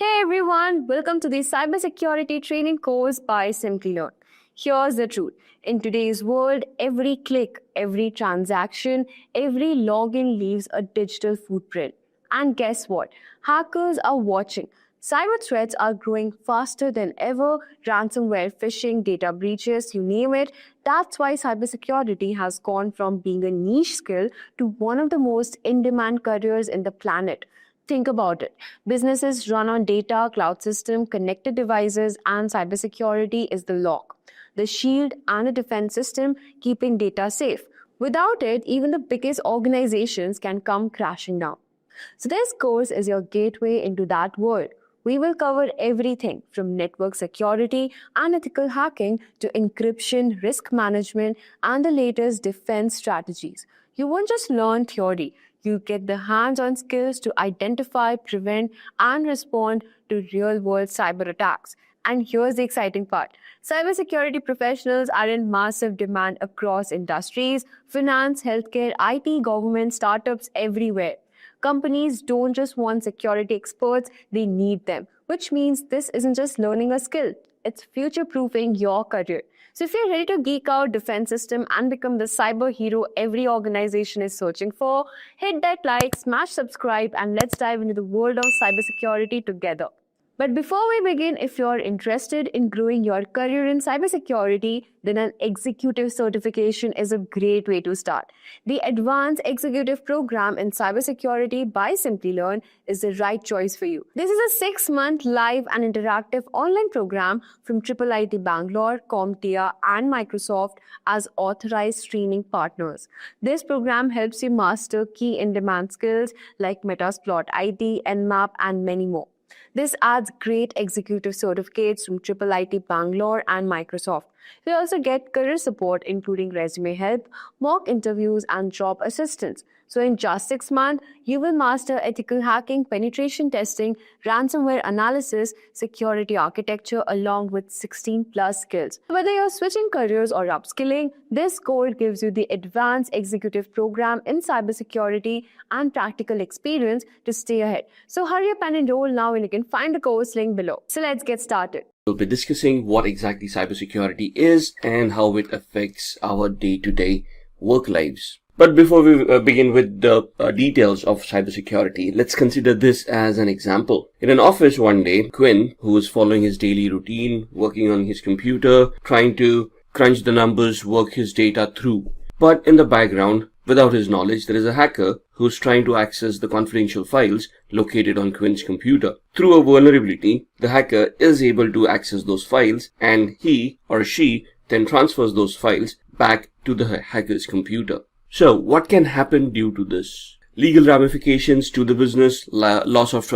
Hey everyone, welcome to the cybersecurity training course by Simplilearn. Here's the truth. In today's world, every click, every transaction, every login leaves a digital footprint. And guess what? Hackers are watching. Cyber threats are growing faster than ever. Ransomware, phishing, data breaches, you name it. That's why cybersecurity has gone from being a niche skill to one of the most in-demand careers in the planet. Think about it. Businesses run on data, cloud system, connected devices, and cybersecurity is the lock, the shield, and a defense system keeping data safe. Without it, even the biggest organizations can come crashing down. So this course is your gateway into that world. We will cover everything from network security and ethical hacking to encryption, risk management, and the latest defense strategies. You won't just learn theory. You get the hands-on skills to identify, prevent, and respond to real-world cyber attacks. And here's the exciting part. Cybersecurity professionals are in massive demand across industries, finance, healthcare, IT, government, startups, everywhere. Companies don't just want security experts, they need them, which means this isn't just learning a skill, it's future-proofing your career. So if you're ready to geek out defense system and become the cyber hero every organization is searching for, hit that like, smash subscribe, and let's dive into the world of cybersecurity together. But before we begin, if you're interested in growing your career in cybersecurity, then an executive certification is a great way to start. The Advanced Executive Program in Cybersecurity by Simplilearn is the right choice for you. This is a 6-month live and interactive online program from IIIT Bangalore, CompTIA, and Microsoft as authorized training partners. This program helps you master key in-demand skills like Metasploit IT, Nmap, and many more. This adds great executive certificates from IIIT Bangalore and Microsoft. You also get career support including resume help, mock interviews, and job assistance. So in just 6 months, you will master ethical hacking, penetration testing, ransomware analysis, security architecture, along with 16 plus skills. Whether you're switching careers or upskilling, this course gives you the Advanced Executive Program in Cybersecurity and practical experience to stay ahead. So hurry up and enroll now, and you can find the course link below. So let's get started. We'll be discussing what exactly cybersecurity is and how it affects our day-to-day work lives. But before we begin with the details of cybersecurity, let's consider this as an example. In an office one day, Quinn, who was following his daily routine, working on his computer, trying to crunch the numbers, work his data through. But in the background, without his knowledge, there is a hacker who's trying to access the confidential files located on Quinn's computer. Through a vulnerability, the hacker is able to access those files, and he or she then transfers those files back to the hacker's computer. So what can happen due to this? Legal ramifications to the business, loss of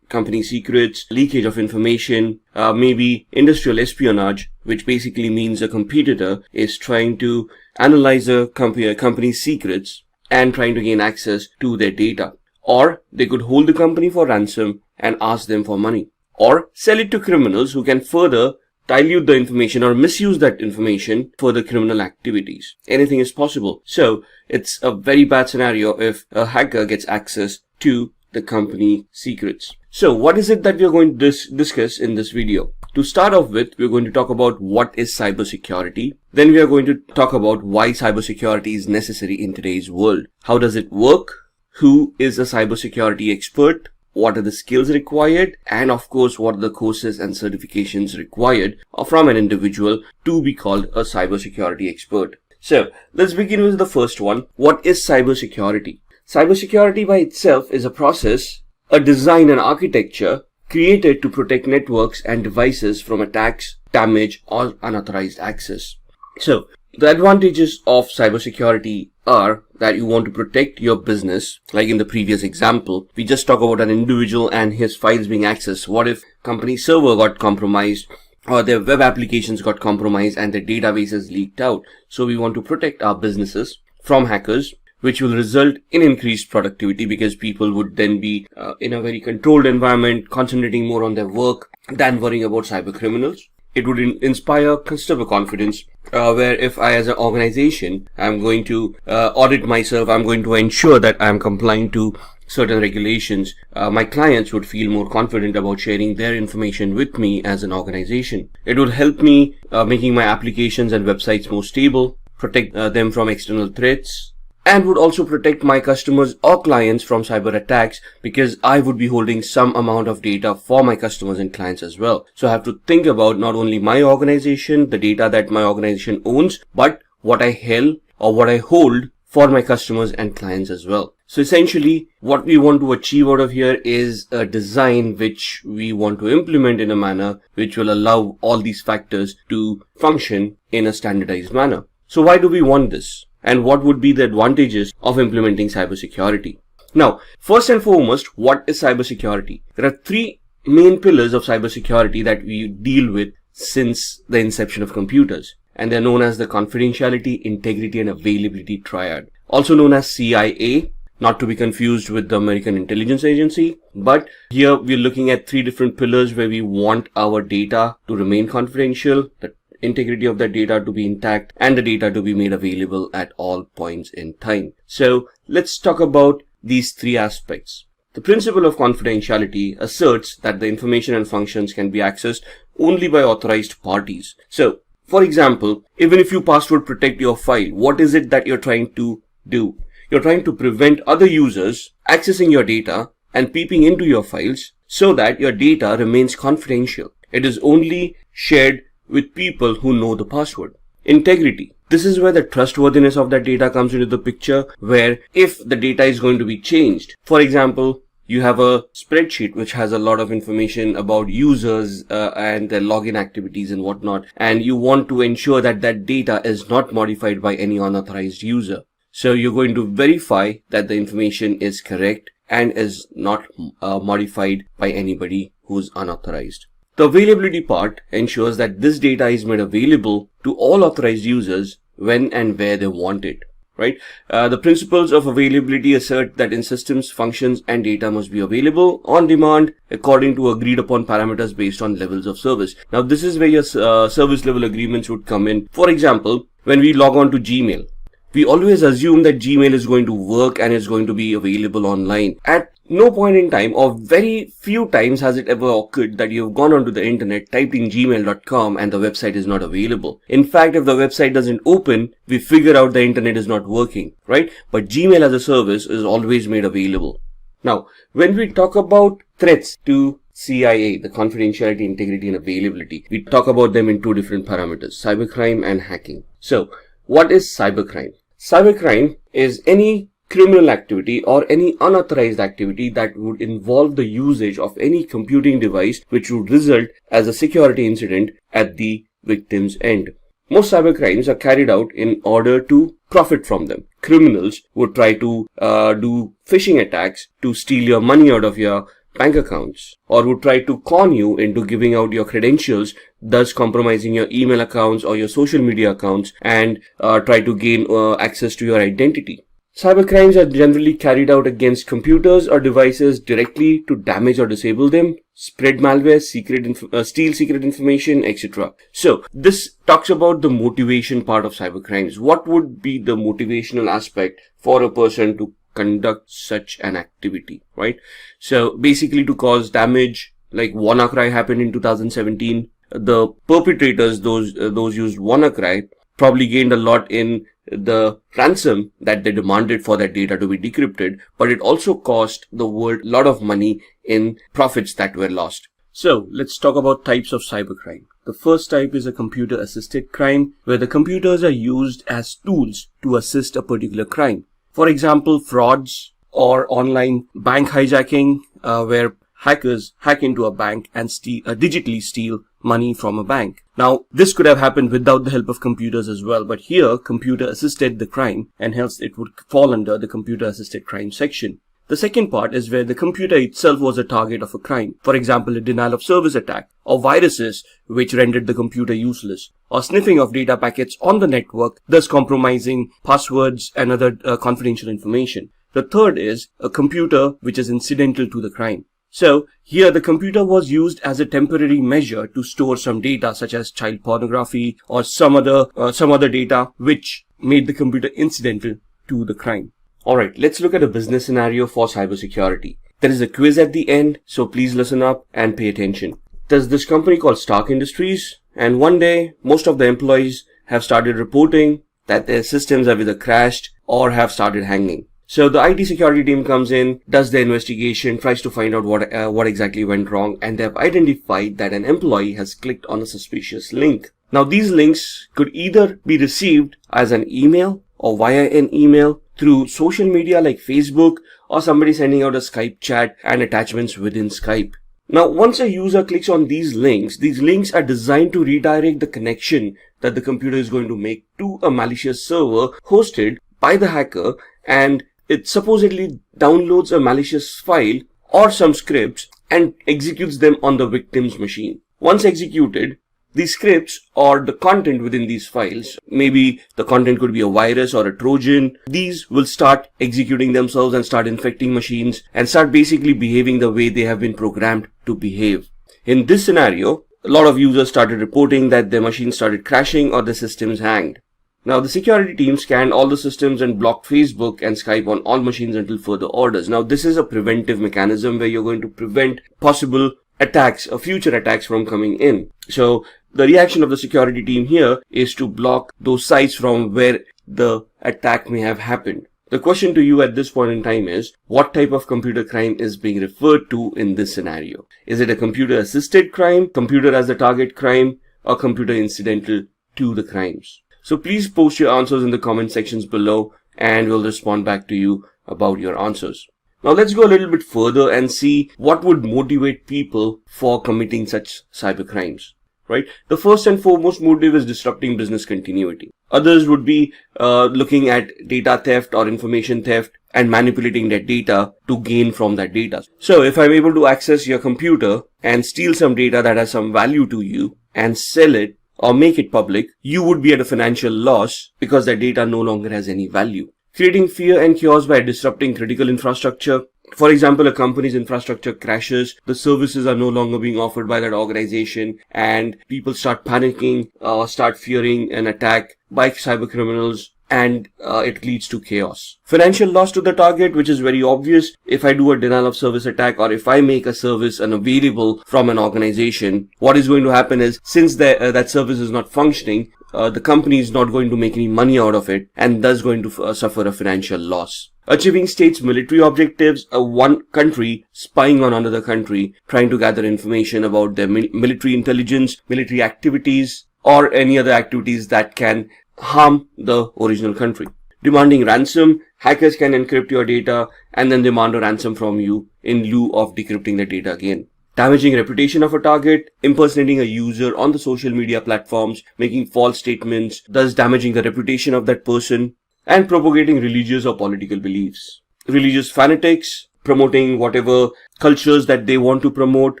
company secrets, leakage of information, maybe industrial espionage, which basically means a competitor is trying to analyze a company's secrets and trying to gain access to their data. Or they could hold the company for ransom and ask them for money. Or sell it to criminals who can further dilute the information or misuse that information for the criminal activities. Anything is possible. So it's a very bad scenario if a hacker gets access to the company secrets. So what is it that we are going to discuss in this video? To start off with, we're going to talk about what is cybersecurity. Then we are going to talk about why cybersecurity is necessary in today's world. How does it work? Who is a cybersecurity expert? What are the skills required? And of course, what are the courses and certifications required from an individual to be called a cybersecurity expert? So let's begin with the first one. What is cybersecurity? Cybersecurity by itself is a process, a design and architecture created to protect networks and devices from attacks, damage, or unauthorized access. So the advantages of cybersecurity are that you want to protect your business. Like in the previous example, we just talk about an individual and his files being accessed. What if company server got compromised or their web applications got compromised and their databases leaked out? So we want to protect our businesses from hackers, which will result in increased productivity because people would then be in a very controlled environment, concentrating more on their work than worrying about cyber criminals. It would inspire customer confidence, where if I as an organization, I'm going to audit myself, I'm going to ensure that I'm complying to certain regulations, my clients would feel more confident about sharing their information with me as an organization. It would help me making my applications and websites more stable, protect them from external threats, and would also protect my customers or clients from cyber attacks, because I would be holding some amount of data for my customers and clients as well. So I have to think about not only my organization, the data that my organization owns, but what I held or what I hold for my customers and clients as well. So essentially, what we want to achieve out of here is a design which we want to implement in a manner which will allow all these factors to function in a standardized manner. So why do we want this? And what would be the advantages of implementing cybersecurity? Now, first and foremost, what is cybersecurity? There are three main pillars of cybersecurity that we deal with since the inception of computers, and they're known as the confidentiality, integrity, and availability triad, also known as CIA, not to be confused with the American Intelligence Agency. But here we're looking at three different pillars where we want our data to remain confidential, the integrity of the data to be intact, and the data to be made available at all points in time. So let's talk about these three aspects. The principle of confidentiality asserts that the information and functions can be accessed only by authorized parties. So, for example, even if you password protect your file, what is it that you're trying to do? You're trying to prevent other users accessing your data and peeping into your files so that your data remains confidential. It is only shared with people who know the password. Integrity. This is where the trustworthiness of that data comes into the picture, where if the data is going to be changed, for example, you have a spreadsheet which has a lot of information about users and their login activities and whatnot, and you want to ensure that that data is not modified by any unauthorized user. So you're going to verify that the information is correct and is not modified by anybody who's unauthorized. The availability part ensures that this data is made available to all authorized users when and where they want it, right? The principles of availability assert that in systems, functions, and data must be available on demand according to agreed upon parameters based on levels of service. Now, this is where your service level agreements would come in. For example, when we log on to Gmail, we always assume that Gmail is going to work and is going to be available online. At no point in time, or very few times, has it ever occurred that you've gone onto the internet, typed in gmail.com, and the website is not available. In fact, if the website doesn't open, we figure out the internet is not working, right? But Gmail as a service is always made available. Now, when we talk about threats to CIA, the confidentiality, integrity, and availability, we talk about them in two different parameters, cybercrime and hacking. So, what is cybercrime? Cybercrime is any criminal activity or any unauthorized activity that would involve the usage of any computing device which would result as a security incident at the victim's end. Most cybercrimes are carried out in order to profit from them. Criminals would try to do phishing attacks to steal your money out of your bank accounts, or would try to con you into giving out your credentials, thus compromising your email accounts or your social media accounts, and try to gain access to your identity. Cybercrimes are generally carried out against computers or devices directly to damage or disable them, spread malware, steal secret information, etc. So this talks about the motivation part of cybercrimes. What would be the motivational aspect for a person to conduct such an activity, right? So basically to cause damage, like WannaCry happened in 2017. The perpetrators, those used WannaCry, probably gained a lot in the ransom that they demanded for that data to be decrypted, but it also cost the world a lot of money in profits that were lost. So let's talk about types of cybercrime. The first type is a computer-assisted crime, where the computers are used as tools to assist a particular crime. For example, frauds or online bank hijacking, where hackers hack into a bank and digitally steal money from a bank. Now, this could have happened without the help of computers as well, but here, computer assisted the crime, and hence it would fall under the computer assisted crime section. The second part is where the computer itself was a target of a crime. For example, a denial of service attack, or viruses which rendered the computer useless, or sniffing of data packets on the network, thus compromising passwords and other confidential information. The third is a computer which is incidental to the crime. So here the computer was used as a temporary measure to store some data such as child pornography or some other data which made the computer incidental to the crime. Alright, let's look at a business scenario for cybersecurity. There is a quiz at the end, so please listen up and pay attention. There's this company called Stark Industries, and one day, most of the employees have started reporting that their systems have either crashed or have started hanging. So the IT security team comes in, does the investigation, tries to find out what exactly went wrong, and they have identified that an employee has clicked on a suspicious link. Now these links could either be received as an email or via an email through social media like Facebook, or somebody sending out a Skype chat and attachments within Skype. Now once a user clicks on these links are designed to redirect the connection that the computer is going to make to a malicious server hosted by the hacker, and it supposedly downloads a malicious file or some scripts and executes them on the victim's machine. Once executed, these scripts or the content within these files, maybe the content could be a virus or a Trojan, these will start executing themselves and start infecting machines and start basically behaving the way they have been programmed to behave. In this scenario, a lot of users started reporting that their machines started crashing or the systems hanged. Now the security team scanned all the systems and blocked Facebook and Skype on all machines until further orders. Now this is a preventive mechanism where you're going to prevent possible attacks or future attacks from coming in. So the reaction of the security team here is to block those sites from where the attack may have happened. The question to you at this point in time is, what type of computer crime is being referred to in this scenario? Is it a computer assisted crime, computer as the target crime, or computer incidental to the crimes? So please post your answers in the comment sections below and we'll respond back to you about your answers. Now let's go a little bit further and see what would motivate people for committing such cyber crimes. Right? The first and foremost motive is disrupting business continuity. Others would be looking at data theft or information theft and manipulating that data to gain from that data. So if I'm able to access your computer and steal some data that has some value to you and sell it or make it public, you would be at a financial loss because that data no longer has any value. Creating fear and chaos by disrupting critical infrastructure. For example, a company's infrastructure crashes, the services are no longer being offered by that organization, and people start panicking, start fearing an attack by cyber criminals, and it leads to chaos. Financial loss to the target, which is very obvious. If I do a denial of service attack or if I make a service unavailable from an organization, what is going to happen is, since that service is not functioning, the company is not going to make any money out of it and thus going to suffer a financial loss. Achieving states' military objectives, one country spying on another country, trying to gather information about their military intelligence, military activities, or any other activities that can harm the original country. Demanding ransom, hackers can encrypt your data and then demand a ransom from you in lieu of decrypting the data again. Damaging reputation of a target, impersonating a user on the social media platforms, making false statements, thus damaging the reputation of that person, and propagating religious or political beliefs. Religious fanatics, promoting whatever cultures that they want to promote,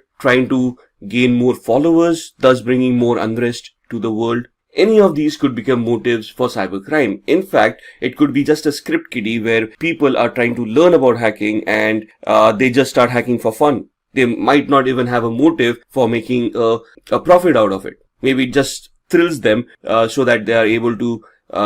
trying to gain more followers, thus bringing more unrest to the world. Any of these could become motives for cybercrime. In fact, it could be just a script kiddie where people are trying to learn about hacking and they just start hacking for fun. They might not even have a motive for making a profit out of it. Maybe it just thrills them so that they are able to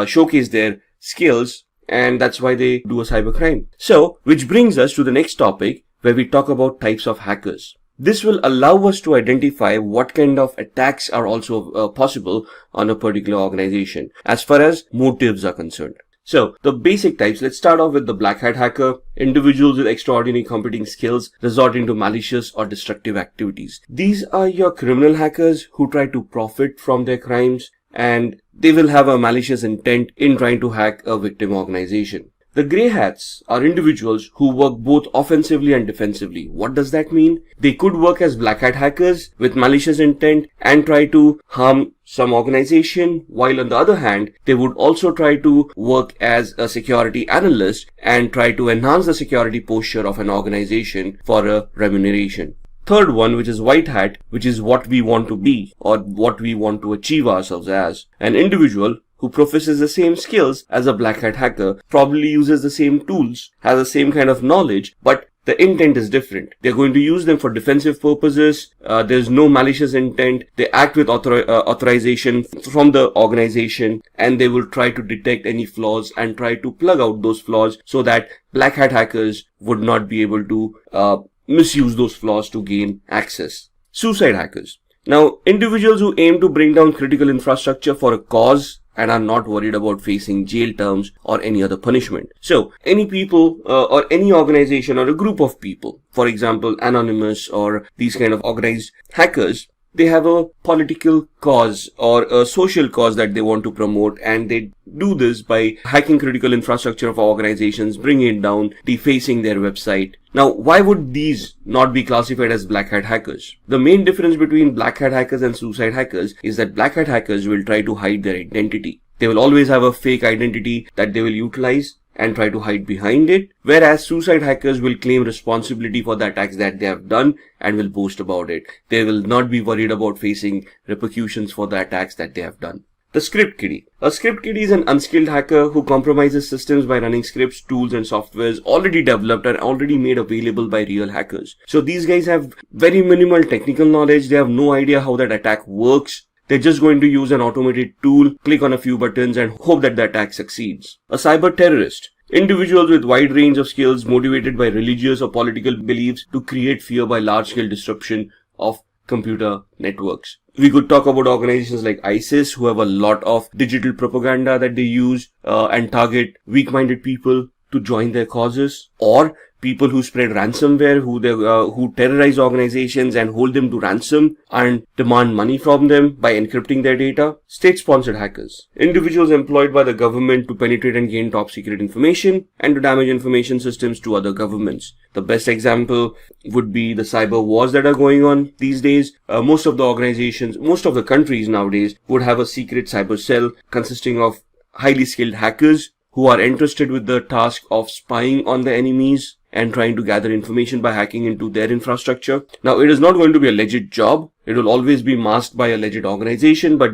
showcase their skills, and that's why they do a cybercrime. So, which brings us to the next topic where we talk about types of hackers. This will allow us to identify what kind of attacks are also possible on a particular organization as far as motives are concerned. So, the basic types, let's start off with the black hat hacker. Individuals with extraordinary computing skills resorting to malicious or destructive activities. These are your criminal hackers who try to profit from their crimes, and they will have a malicious intent in trying to hack a victim organization. The grey hats are individuals who work both offensively and defensively. What does that mean? They could work as black hat hackers with malicious intent and try to harm some organization, while on the other hand, they would also try to work as a security analyst and try to enhance the security posture of an organization for a remuneration. Third one, which is white hat, which is what we want to be or what we want to achieve ourselves as. An individual who professes the same skills as a black hat hacker, probably uses the same tools, has the same kind of knowledge, but the intent is different. They're going to use them for defensive purposes. There's no malicious intent. They act with authorization from the organization, and they will try to detect any flaws and try to plug out those flaws so that black hat hackers would not be able to misuse those flaws to gain access. Suicide hackers. Now, individuals who aim to bring down critical infrastructure for a cause and are not worried about facing jail terms or any other punishment. So, any people or any organization or a group of people, for example, anonymous or these kind of organized hackers, they have a political cause or a social cause that they want to promote, and they do this by hacking critical infrastructure of organizations, bringing it down, defacing their website. Now, why would these not be classified as black hat hackers? The main difference between black hat hackers and suicide hackers is that black hat hackers will try to hide their identity. They will always have a fake identity that they will utilize and try to hide behind it, whereas suicide hackers will claim responsibility for the attacks that they have done and will boast about it. They will not be worried about facing repercussions for the attacks that they have done. The script kiddie. A script kiddie is an unskilled hacker who compromises systems by running scripts, tools and softwares already developed and already made available by real hackers. So these guys have very minimal technical knowledge. They have no idea how that attack works. They're just going to use an automated tool, click on a few buttons and hope that the attack succeeds. A cyber terrorist. Individuals with wide range of skills motivated by religious or political beliefs to create fear by large-scale disruption of computer networks. We could talk about organizations like ISIS, who have a lot of digital propaganda that they use and target weak-minded people to join their causes, or people who spread ransomware, who terrorize organizations and hold them to ransom and demand money from them by encrypting their data. State-sponsored hackers. Individuals employed by the government to penetrate and gain top-secret information and to damage information systems to other governments. The best example would be the cyber wars that are going on these days. Most of the countries nowadays would have a secret cyber cell consisting of highly skilled hackers who are entrusted with the task of spying on the enemies and trying to gather information by hacking into their infrastructure. Now, it is not going to be a legit job. It will always be masked by a legit organization, but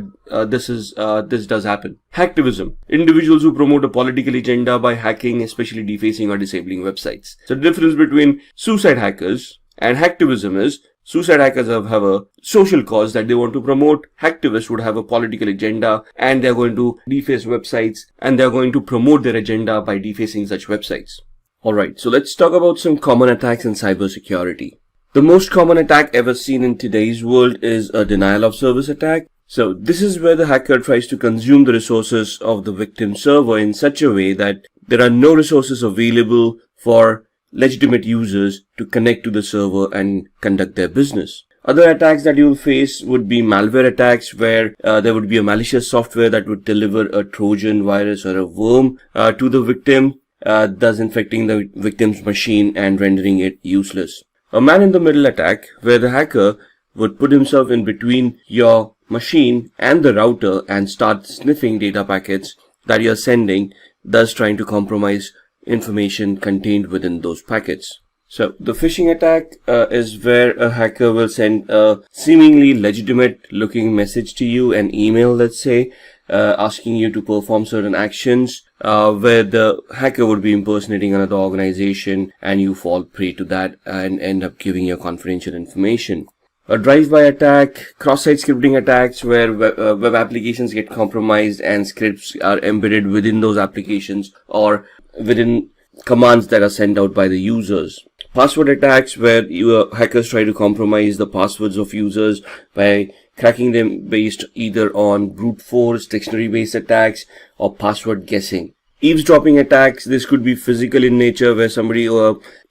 this does happen. Hacktivism. Individuals who promote a political agenda by hacking, especially defacing or disabling websites. So the difference between suicide hackers and hacktivism is suicide hackers have a social cause that they want to promote. Hacktivists would have a political agenda and they're going to deface websites and they're going to promote their agenda by defacing such websites. Alright, so let's talk about some common attacks in cybersecurity. The most common attack ever seen in today's world is a denial of service attack. So this is where the hacker tries to consume the resources of the victim server in such a way that there are no resources available for legitimate users to connect to the server and conduct their business. Other attacks that you will face would be malware attacks, where there would be a malicious software that would deliver a Trojan virus or a worm to the victim, thus infecting the victim's machine and rendering it useless. A man-in-the-middle attack, where the hacker would put himself in between your machine and the router and start sniffing data packets that you're sending, thus trying to compromise information contained within those packets. So the phishing attack is where a hacker will send a seemingly legitimate looking message to you, an email, let's say, asking you to perform certain actions, where the hacker would be impersonating another organization and you fall prey to that and end up giving your confidential information. A drive-by attack, cross-site scripting attacks, where web applications get compromised and scripts are embedded within those applications or within commands that are sent out by the users. Password attacks, where hackers try to compromise the passwords of users by cracking them based either on brute force, dictionary-based attacks, or password guessing. Eavesdropping attacks, this could be physical in nature, where somebody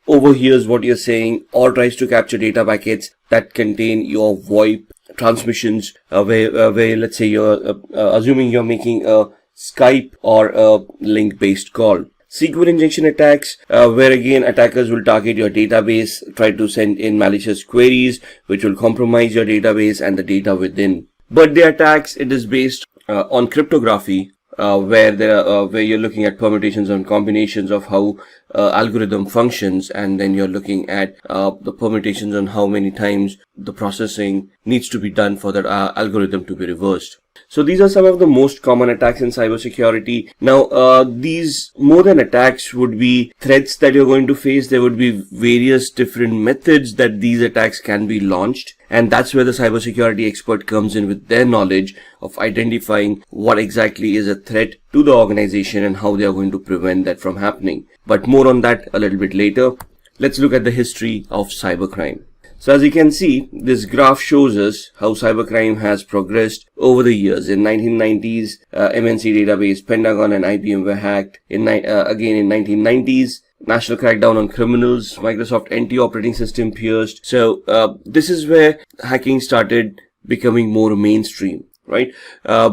overhears what you're saying or tries to capture data packets that contain your VoIP transmissions, where let's say you're assuming you're making a Skype or a link-based call. SQL injection attacks, where again attackers will target your database, try to send in malicious queries which will compromise your database and the data within. Birthday attacks, it is based on cryptography, where you're looking at permutations and combinations of how algorithm functions, and then you're looking at the permutations on how many times the processing needs to be done for that algorithm to be reversed. So these are some of the most common attacks in cybersecurity. Now, these more than attacks would be threats that you're going to face. There would be various different methods that these attacks can be launched. And that's where the cybersecurity expert comes in with their knowledge of identifying what exactly is a threat to the organization and how they are going to prevent that from happening. But more on that a little bit later. Let's look at the history of cybercrime. So as you can see, this graph shows us how cybercrime has progressed over the years. In 1990s, MNC database, Pentagon and IBM were hacked. Again in 1990s, national crackdown on criminals, Microsoft NT operating system pierced. So this is where hacking started becoming more mainstream. Right.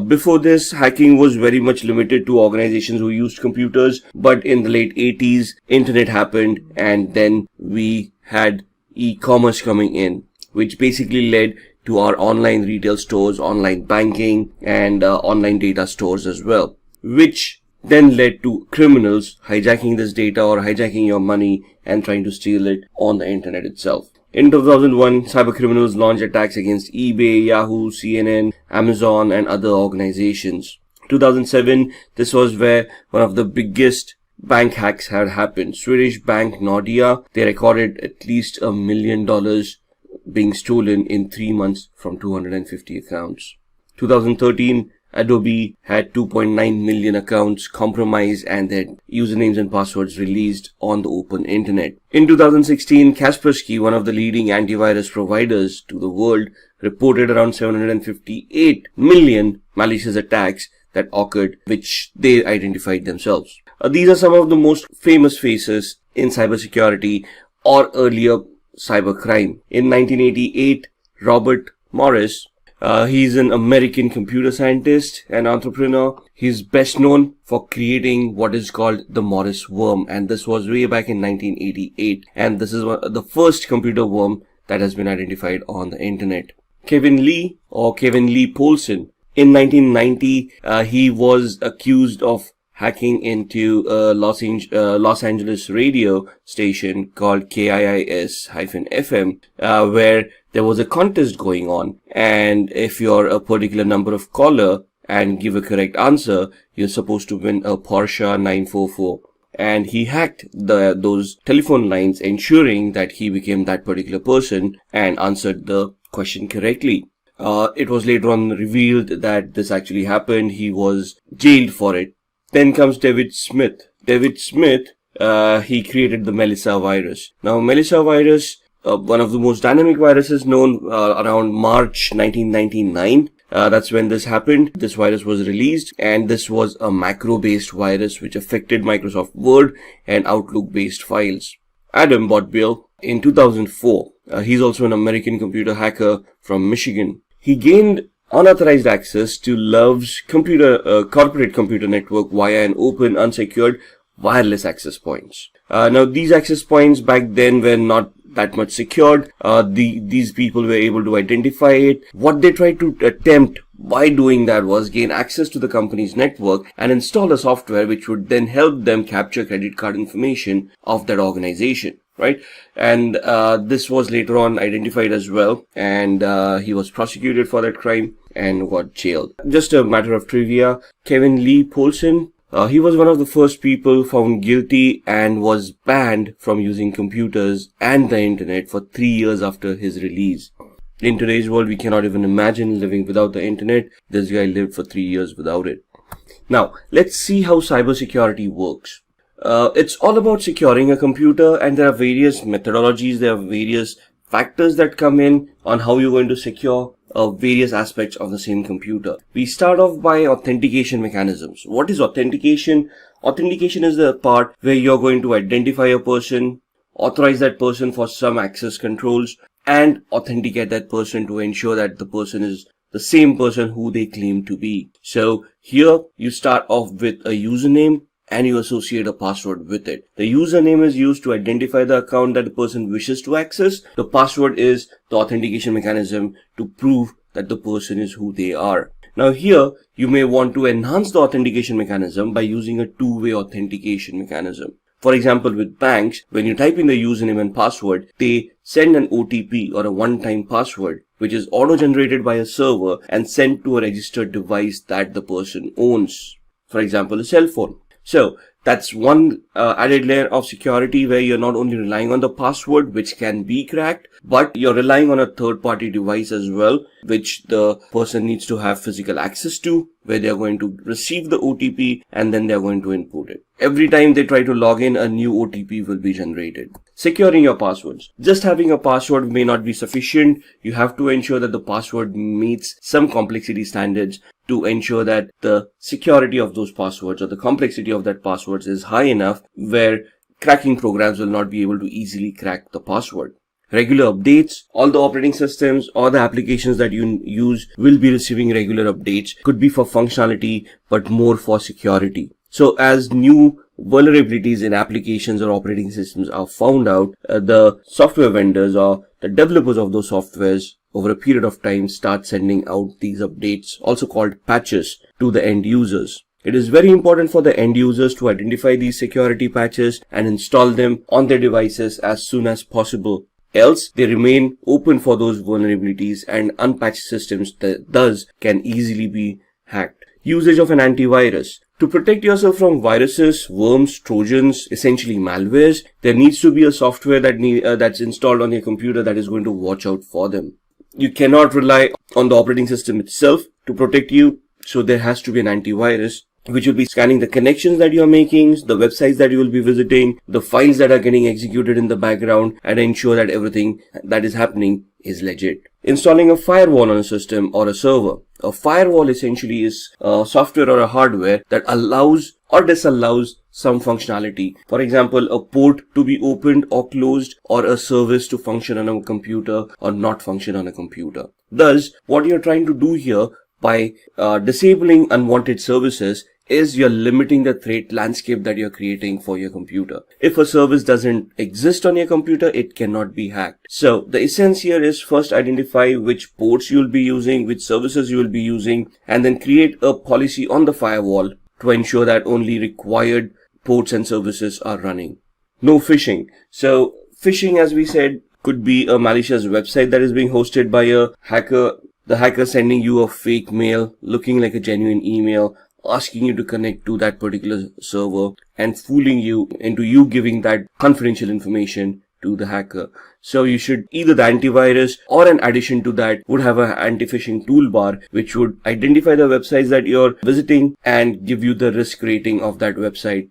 Before this, hacking was very much limited to organizations who used computers. But in the late 80s, internet happened, and then we had e-commerce coming in, which basically led to our online retail stores, online banking, and online data stores as well, which then led to criminals hijacking this data or hijacking your money and trying to steal it on the internet itself. In 2001, cybercriminals launched attacks against eBay, Yahoo, CNN, Amazon, and other organizations. 2007, this was where one of the biggest bank hacks had happened. Swedish bank Nordea, they recorded at least $1 million being stolen in 3 months from 250 accounts. 2013, Adobe had 2.9 million accounts compromised and their usernames and passwords released on the open internet. In 2016, Kaspersky, one of the leading antivirus providers to the world, reported around 758 million malicious attacks that occurred, which they identified themselves. These are some of the most famous faces in cybersecurity or earlier cybercrime. In 1988, Robert Morris, he's an American computer scientist and entrepreneur. He's best known for creating what is called the Morris worm, and this was way back in 1988. And this is the first computer worm that has been identified on the internet. Kevin Lee or Kevin Lee Polson. In 1990, he was accused of hacking into a Los Angeles radio station called KIIS-FM, where there was a contest going on. And if you're a particular number of caller and give a correct answer, you're supposed to win a Porsche 944. And he hacked those telephone lines, ensuring that he became that particular person and answered the question correctly. It was later on revealed that this actually happened. He was jailed for it. Then comes David Smith. David Smith, he created the Melissa virus. Now, Melissa virus, one of the most dynamic viruses known, around March 1999. That's when this happened. This virus was released, and this was a macro-based virus which affected Microsoft Word and Outlook-based files. Adam Botbill, in 2004, he's also an American computer hacker from Michigan. He gained unauthorized access to Love's corporate computer network via an open, unsecured, wireless access points. Now, these access points back then were not that much secured. These people were able to identify it. What they tried to attempt by doing that was gain access to the company's network and install a software which would then help them capture credit card information of that organization. Right? And this was later on identified as well, and he was prosecuted for that crime and got jailed. Just a matter of trivia, Kevin Lee Polson, he was one of the first people found guilty and was banned from using computers and the internet for 3 years after his release. In today's world, we cannot even imagine living without the internet. This guy lived for 3 years without it. Now, let's see how cybersecurity works. It's all about securing a computer, and there are various methodologies, there are various factors that come in on how you're going to secure various aspects of the same computer. We start off by authentication mechanisms. What is authentication? Authentication is the part where you're going to identify a person, authorize that person for some access controls, and authenticate that person to ensure that the person is the same person who they claim to be. So here you start off with a username and you associate a password with it. The username is used to identify the account that the person wishes to access. The password is the authentication mechanism to prove that the person is who they are. Now here, you may want to enhance the authentication mechanism by using a two-way authentication mechanism. For example, with banks, when you type in the username and password, they send an OTP or a one-time password, which is auto-generated by a server and sent to a registered device that the person owns. For example, a cell phone. So that's one added layer of security where you're not only relying on the password, which can be cracked, but you're relying on a third-party device as well, which the person needs to have physical access to, where they're going to receive the OTP and then they're going to input it. Every time they try to log in, a new OTP will be generated. Securing your passwords. Just having a password may not be sufficient. You have to ensure that the password meets some complexity standards to ensure that the security of those passwords or the complexity of that passwords is high enough where cracking programs will not be able to easily crack the password. Regular updates. All the operating systems or the applications that you use will be receiving regular updates. Could be for functionality, but more for security. So as new vulnerabilities in applications or operating systems are found out, the software vendors or the developers of those softwares over a period of time start sending out these updates, also called patches, to the end users. It is very important for the end users to identify these security patches and install them on their devices as soon as possible. Else, they remain open for those vulnerabilities and unpatched systems that thus can easily be hacked. Usage of an antivirus. To protect yourself from viruses, worms, trojans, essentially malwares, there needs to be a software that's installed on your computer that is going to watch out for them. You cannot rely on the operating system itself to protect you, so there has to be an antivirus which will be scanning the connections that you are making, the websites that you will be visiting, the files that are getting executed in the background, and ensure that everything that is happening is legit. Installing a firewall on a system or a server. A firewall essentially is a software or a hardware that allows or disallows some functionality. For example, a port to be opened or closed, or a service to function on a computer or not function on a computer. Thus, what you're trying to do here by disabling unwanted services is you're limiting the threat landscape that you're creating for your computer. If a service doesn't exist on your computer, it cannot be hacked. So the essence here is first identify which ports you'll be using, which services you will be using, and then create a policy on the firewall to ensure that only required ports and services are running. No phishing. So phishing, as we said, could be a malicious website that is being hosted by a hacker. The hacker sending you a fake mail looking like a genuine email, asking you to connect to that particular server and fooling you into you giving that confidential information to the hacker. So you should either the antivirus or an addition to that would have an anti-phishing toolbar which would identify the websites that you're visiting and give you the risk rating of that website,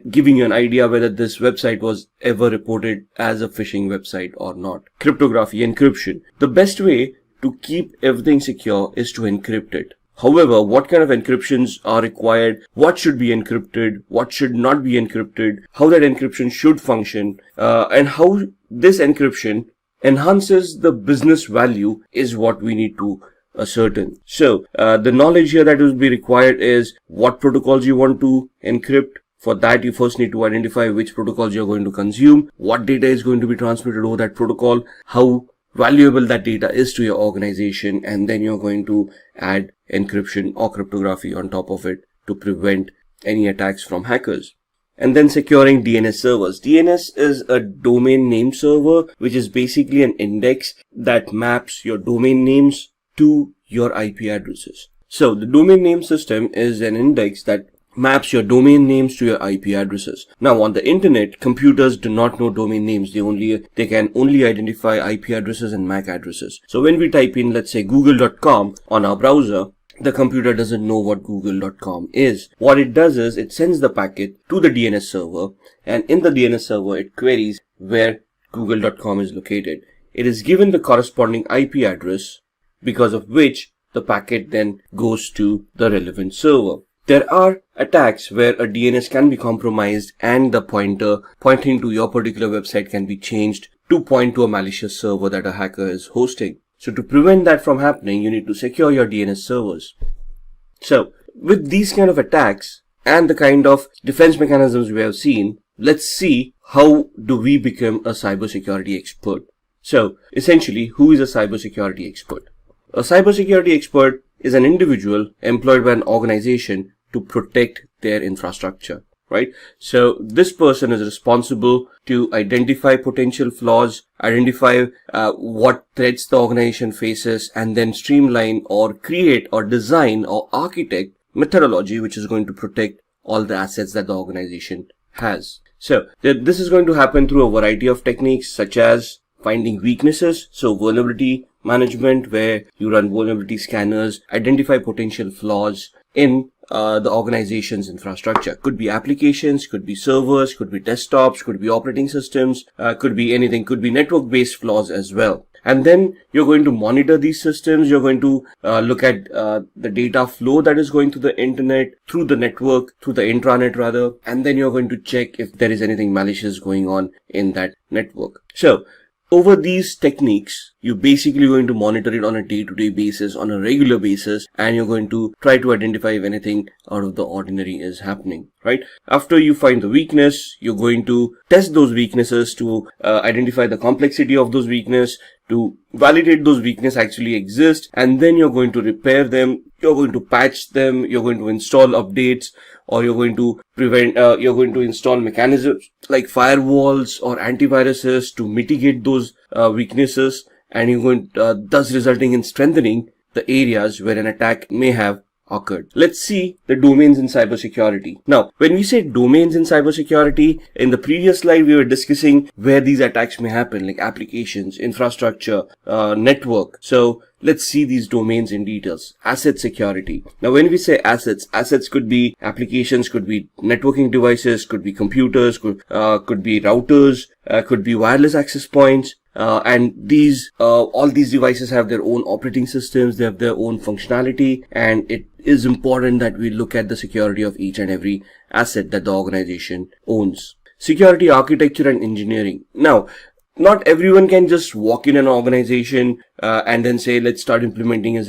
giving you an idea whether this website was ever reported as a phishing website or not. Cryptography, encryption. The best way to keep everything secure is to encrypt it. However, what kind of encryptions are required, what should be encrypted, what should not be encrypted, how that encryption should function, and how this encryption enhances the business value is what we need to ascertain. So, the knowledge here that will be required is what protocols you want to encrypt. For that, you first need to identify which protocols you're going to consume, what data is going to be transmitted over that protocol, how valuable that data is to your organization, and then you're going to add encryption or cryptography on top of it to prevent any attacks from hackers. And then securing DNS servers. DNS is a domain name server, which is basically an index that maps your domain names to your IP addresses. So the domain name system is an index that maps your domain names to your IP addresses. Now on the internet, computers do not know domain names. They can only identify IP addresses and MAC addresses. So when we type in, let's say, google.com on our browser, the computer doesn't know what google.com is. What it does is it sends the packet to the DNS server, and in the DNS server it queries where google.com is located. It is given the corresponding IP address, because of which the packet then goes to the relevant server. There are attacks where a DNS can be compromised and the pointer pointing to your particular website can be changed to point to a malicious server that a hacker is hosting. So to prevent that from happening, you need to secure your DNS servers. So with these kind of attacks and the kind of defense mechanisms we have seen, let's see how do we become a cybersecurity expert. So essentially, who is a cybersecurity expert? A cybersecurity expert is an individual employed by an organization to protect their infrastructure. right? So this person is responsible to identify potential flaws, identify what threats the organization faces, and then streamline or create or design or architect methodology which is going to protect all the assets that the organization has. So this is going to happen through a variety of techniques such as finding weaknesses, so vulnerability management, where you run vulnerability scanners, identify potential flaws in the organization's infrastructure. Could be applications, could be servers, could be desktops, could be operating systems, could be anything, could be network-based flaws as well. And then you're going to monitor these systems. You're going to look at the data flow that is going through the internet, through the network, through the intranet rather. And then you're going to check if there is anything malicious going on in that network. So over these techniques, you're basically going to monitor it on a day-to-day basis, on a regular basis, and you're going to try to identify if anything out of the ordinary is happening, right? After you find the weakness, you're going to test those weaknesses to identify the complexity of those weaknesses, to validate those weaknesses actually exist, and then you're going to repair them, you're going to patch them, you're going to install updates, or you're going to you're going to install mechanisms like firewalls or antiviruses to mitigate those weaknesses, and you're going thus resulting in strengthening the areas where an attack may have occurred. Let's see the domains in cybersecurity. Now, when we say domains in cybersecurity, in the previous slide we were discussing where these attacks may happen, like applications, infrastructure, network. So let's see these domains in details. Asset security. Now, when we say assets could be applications, could be networking devices, could be computers, could be routers, could be wireless access points. And these all these devices have their own operating systems, they have their own functionality, and it is important that we look at the security of each and every asset that the organization owns. Security architecture and engineering. Now, not everyone can just walk in an organization and then say, let's start implementing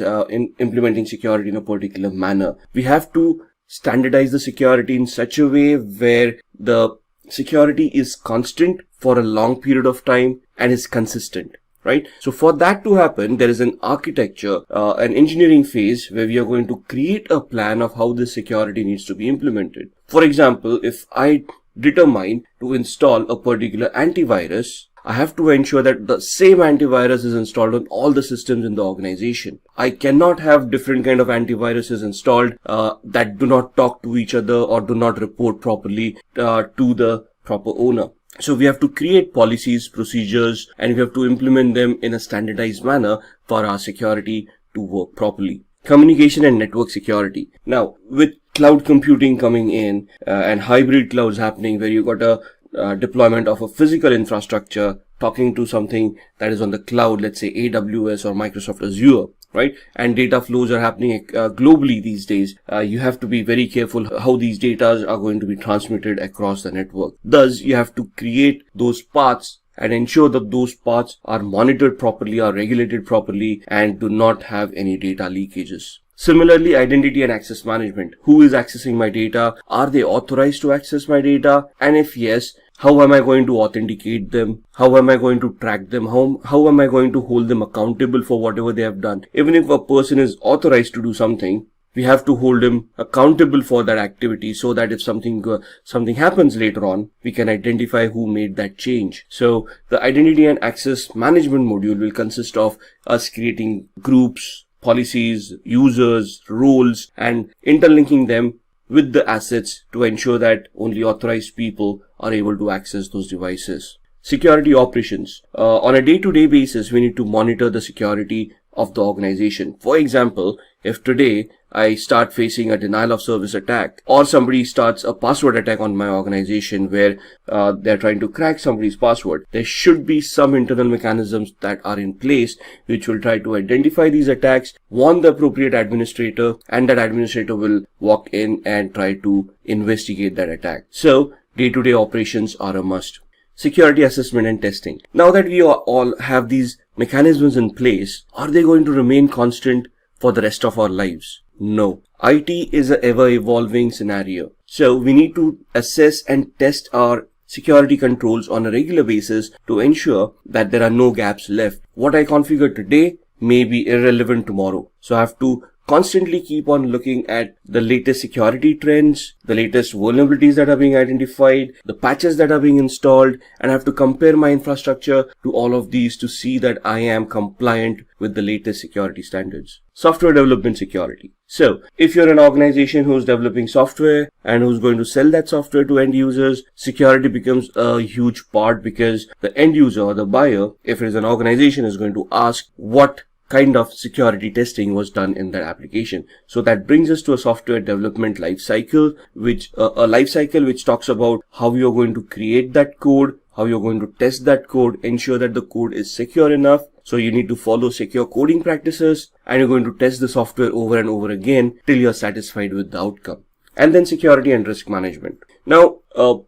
security in a particular manner. We have to standardize the security in such a way where the security is constant for a long period of time and is consistent, right? So for that to happen, there is an architecture, an engineering phase where we are going to create a plan of how this security needs to be implemented. For example, if I determine to install a particular antivirus, I have to ensure that the same antivirus is installed on all the systems in the organization. I cannot have different kind of antiviruses installed that do not talk to each other or do not report properly to the proper owner. So we have to create policies, procedures, and we have to implement them in a standardized manner for our security to work properly. Communication and network security. Now, with cloud computing coming in and hybrid clouds happening, where you got a deployment of a physical infrastructure talking to something that is on the cloud, let's say AWS or Microsoft Azure, right? And data flows are happening globally these days. You have to be very careful how these data are going to be transmitted across the network. Thus, you have to create those paths and ensure that those paths are monitored properly, are regulated properly, and do not have any data leakages. Similarly, identity and access management. Who is accessing my data? Are they authorized to access my data? And if yes, how am I going to authenticate them? How am I going to track them? How am I going to hold them accountable for whatever they have done? Even if a person is authorized to do something, we have to hold him accountable for that activity so that if something happens later on, we can identify who made that change. So the identity and access management module will consist of us creating groups, policies, users, roles, and interlinking them with the assets to ensure that only authorized people are able to access those devices. Security operations. On a day-to-day basis, we need to monitor the security of the organization. For example, if today I start facing a denial of service attack, or somebody starts a password attack on my organization where they're trying to crack somebody's password, there should be some internal mechanisms that are in place which will try to identify these attacks, warn the appropriate administrator, and that administrator will walk in and try to investigate that attack. So day-to-day operations are a must. Security assessment and testing. Now that we all have these mechanisms in place, are they going to remain constant for the rest of our lives? No. IT is an ever-evolving scenario. So we need to assess and test our security controls on a regular basis to ensure that there are no gaps left. What I configure today may be irrelevant tomorrow. So I have to constantly keep on looking at the latest security trends, the latest vulnerabilities that are being identified, the patches that are being installed, and I have to compare my infrastructure to all of these to see that I am compliant with the latest security standards. Software development security. So, if you're an organization who's developing software and who's going to sell that software to end users, security becomes a huge part, because the end user or the buyer, if it is an organization, is going to ask what kind of security testing was done in that application. So that brings us to a software development life cycle, which talks about how you're going to create that code, how you're going to test that code, ensure that the code is secure enough. So you need to follow secure coding practices, and you're going to test the software over and over again till you're satisfied with the outcome. And then security and risk management. Now,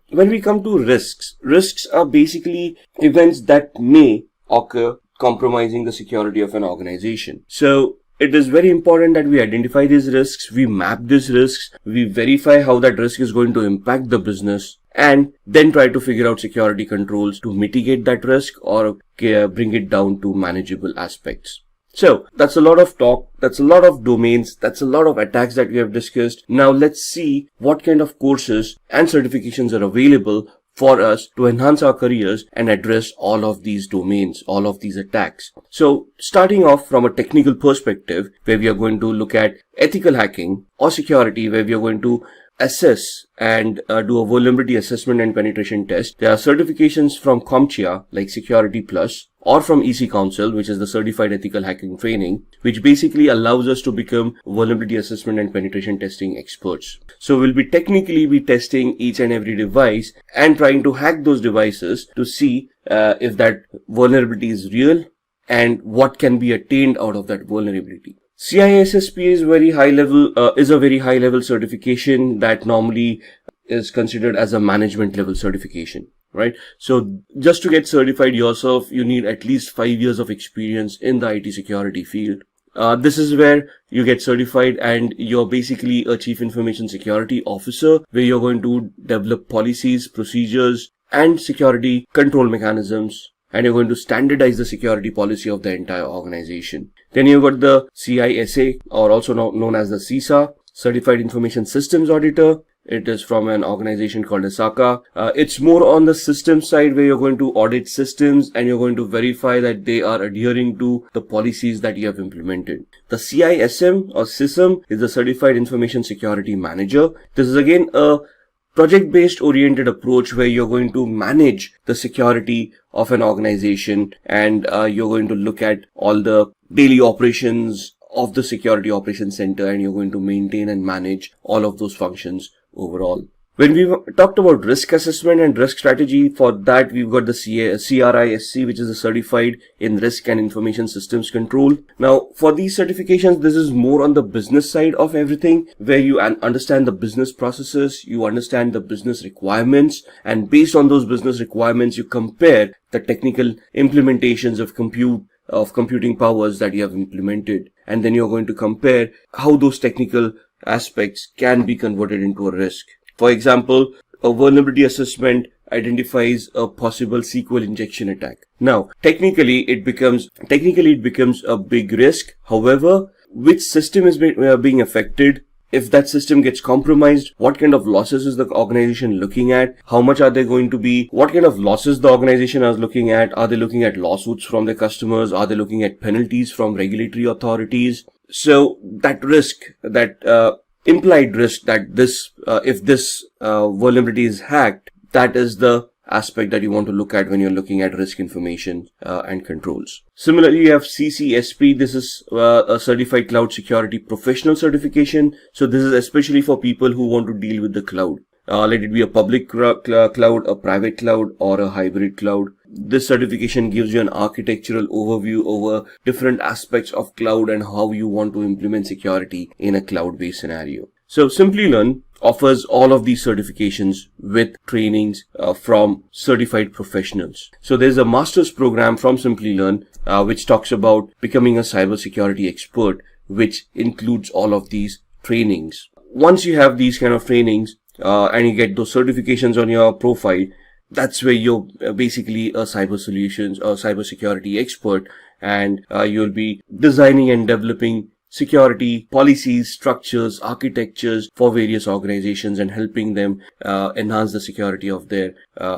when we come to risks are basically events that may occur compromising the security of an organization. So it is very important that we identify these risks, we map these risks, we verify how that risk is going to impact the business, and then try to figure out security controls to mitigate that risk or bring it down to manageable aspects. So that's a lot of talk, that's a lot of domains, that's a lot of attacks that we have discussed. Now let's see what kind of courses and certifications are available for us to enhance our careers and address all of these domains, all of these attacks. So starting off from a technical perspective, where we are going to look at ethical hacking or security, where we are going to assess and do a vulnerability assessment and penetration test. There are certifications from CompTIA like Security Plus, or from EC Council, which is the Certified Ethical Hacking Training, which basically allows us to become vulnerability assessment and penetration testing experts. So we'll technically be testing each and every device and trying to hack those devices to see if that vulnerability is real and what can be attained out of that vulnerability. CISSP is a very high level certification that normally is considered as a management level certification, right? So just to get certified yourself, you need at least 5 years of experience in the IT security field. This is where you get certified and you're basically a chief information security officer, where you're going to develop policies, procedures, and security control mechanisms, and you're going to standardize the security policy of the entire organization. Then you've got the CISA, or also known as the CISA, Certified Information Systems Auditor. It is from an organization called ISACA. It's more on the system side, where you're going to audit systems and you're going to verify that they are adhering to the policies that you have implemented. The CISM or SISM is the Certified Information Security Manager. This is again a project-based oriented approach, where you're going to manage the security of an organization, and you're going to look at all the daily operations of the security operations center, and you're going to maintain and manage all of those functions overall. When we talked about risk assessment and risk strategy, for that we've got the CRISC, which is a Certified in Risk and Information Systems Control. Now, for these certifications, this is more on the business side of everything, where you understand the business processes, you understand the business requirements, and based on those business requirements, you compare the technical implementations of computing powers that you have implemented, and then you're going to compare how those technical aspects can be converted into a risk. For example, a vulnerability assessment identifies a possible SQL injection attack. Now, technically it becomes a big risk. However, which system is being affected? If that system gets compromised, what kind of losses is the organization looking at? How much are they going to be? What kind of losses the organization is looking at? Are they looking at lawsuits from their customers? Are they looking at penalties from regulatory authorities? So that risk, that implied risk that if this vulnerability is hacked, that is the aspect that you want to look at when you're looking at risk information and controls. Similarly, you have CCSP. This is a Certified Cloud Security Professional certification. So this is especially for people who want to deal with the cloud. Let it be a public cloud, a private cloud, or a hybrid cloud. This certification gives you an architectural overview over different aspects of cloud and how you want to implement security in a cloud-based scenario. So Simplilearn offers all of these certifications with trainings from certified professionals. So there's a master's program from Simplilearn which talks about becoming a cybersecurity expert, which includes all of these trainings. Once you have these kind of trainings and you get those certifications on your profile, that's where you're basically a cyber solutions or cybersecurity expert, and you'll be designing and developing security policies, structures, architectures for various organizations and helping them enhance the security of their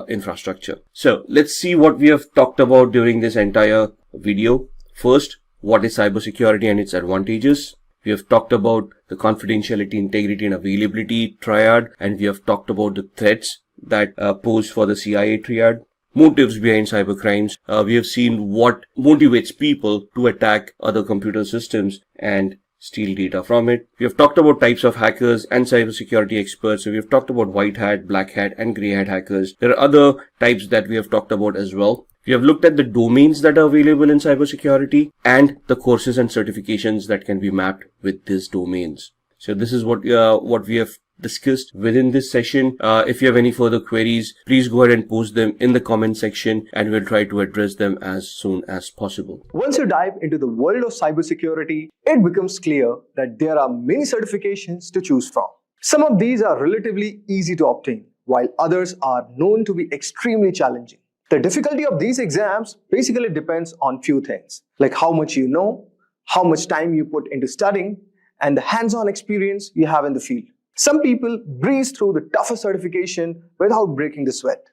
infrastructure. So let's see what we have talked about during this entire video. First, what is cybersecurity and its advantages? We have talked about the confidentiality, integrity, and availability triad, and we have talked about the threats that pose for the CIA triad. Motives behind cybercrimes. We have seen what motivates people to attack other computer systems and steal data from it. We have talked about types of hackers and cybersecurity experts. So we have talked about white hat, black hat, and gray hat hackers. There are other types that we have talked about as well. We have looked at the domains that are available in cybersecurity and the courses and certifications that can be mapped with these domains. So this is what we have discussed within this session. If you have any further queries, please go ahead and post them in the comment section and we'll try to address them as soon as possible. Once you dive into the world of cybersecurity, it becomes clear that there are many certifications to choose from. Some of these are relatively easy to obtain, while others are known to be extremely challenging. The difficulty of these exams basically depends on few things, like how much you know, how much time you put into studying, and the hands-on experience you have in the field. Some people breeze through the toughest certification without breaking the sweat,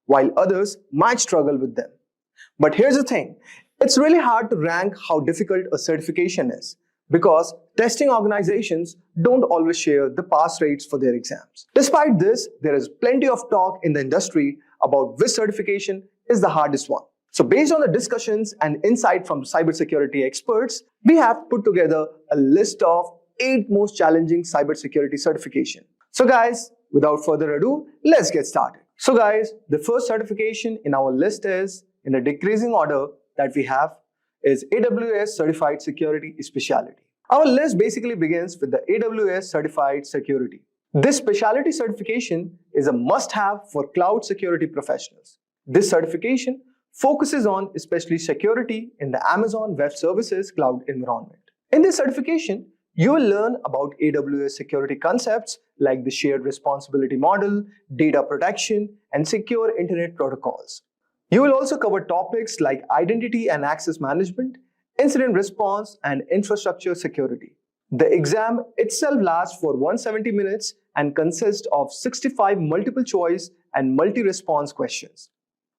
while others might struggle with them. But here's the thing, it's really hard to rank how difficult a certification is because testing organizations don't always share the pass rates for their exams. Despite this, there is plenty of talk in the industry about which certification is the hardest one. So based on the discussions and insight from cybersecurity experts, we have put together a list of 8 most challenging cybersecurity certification. So guys, without further ado, let's get started. So guys, the first certification in our list is, in a decreasing order that we have, is AWS Certified Security Specialty. Our list basically begins with the AWS Certified Security. This specialty certification is a must-have for cloud security professionals. This certification focuses on especially security in the Amazon Web Services cloud environment. In this certification, you will learn about AWS security concepts like the shared responsibility model, data protection, and secure internet protocols. You will also cover topics like identity and access management, incident response, and infrastructure security. The exam itself lasts for 170 minutes and consists of 65 multiple choice and multi-response questions.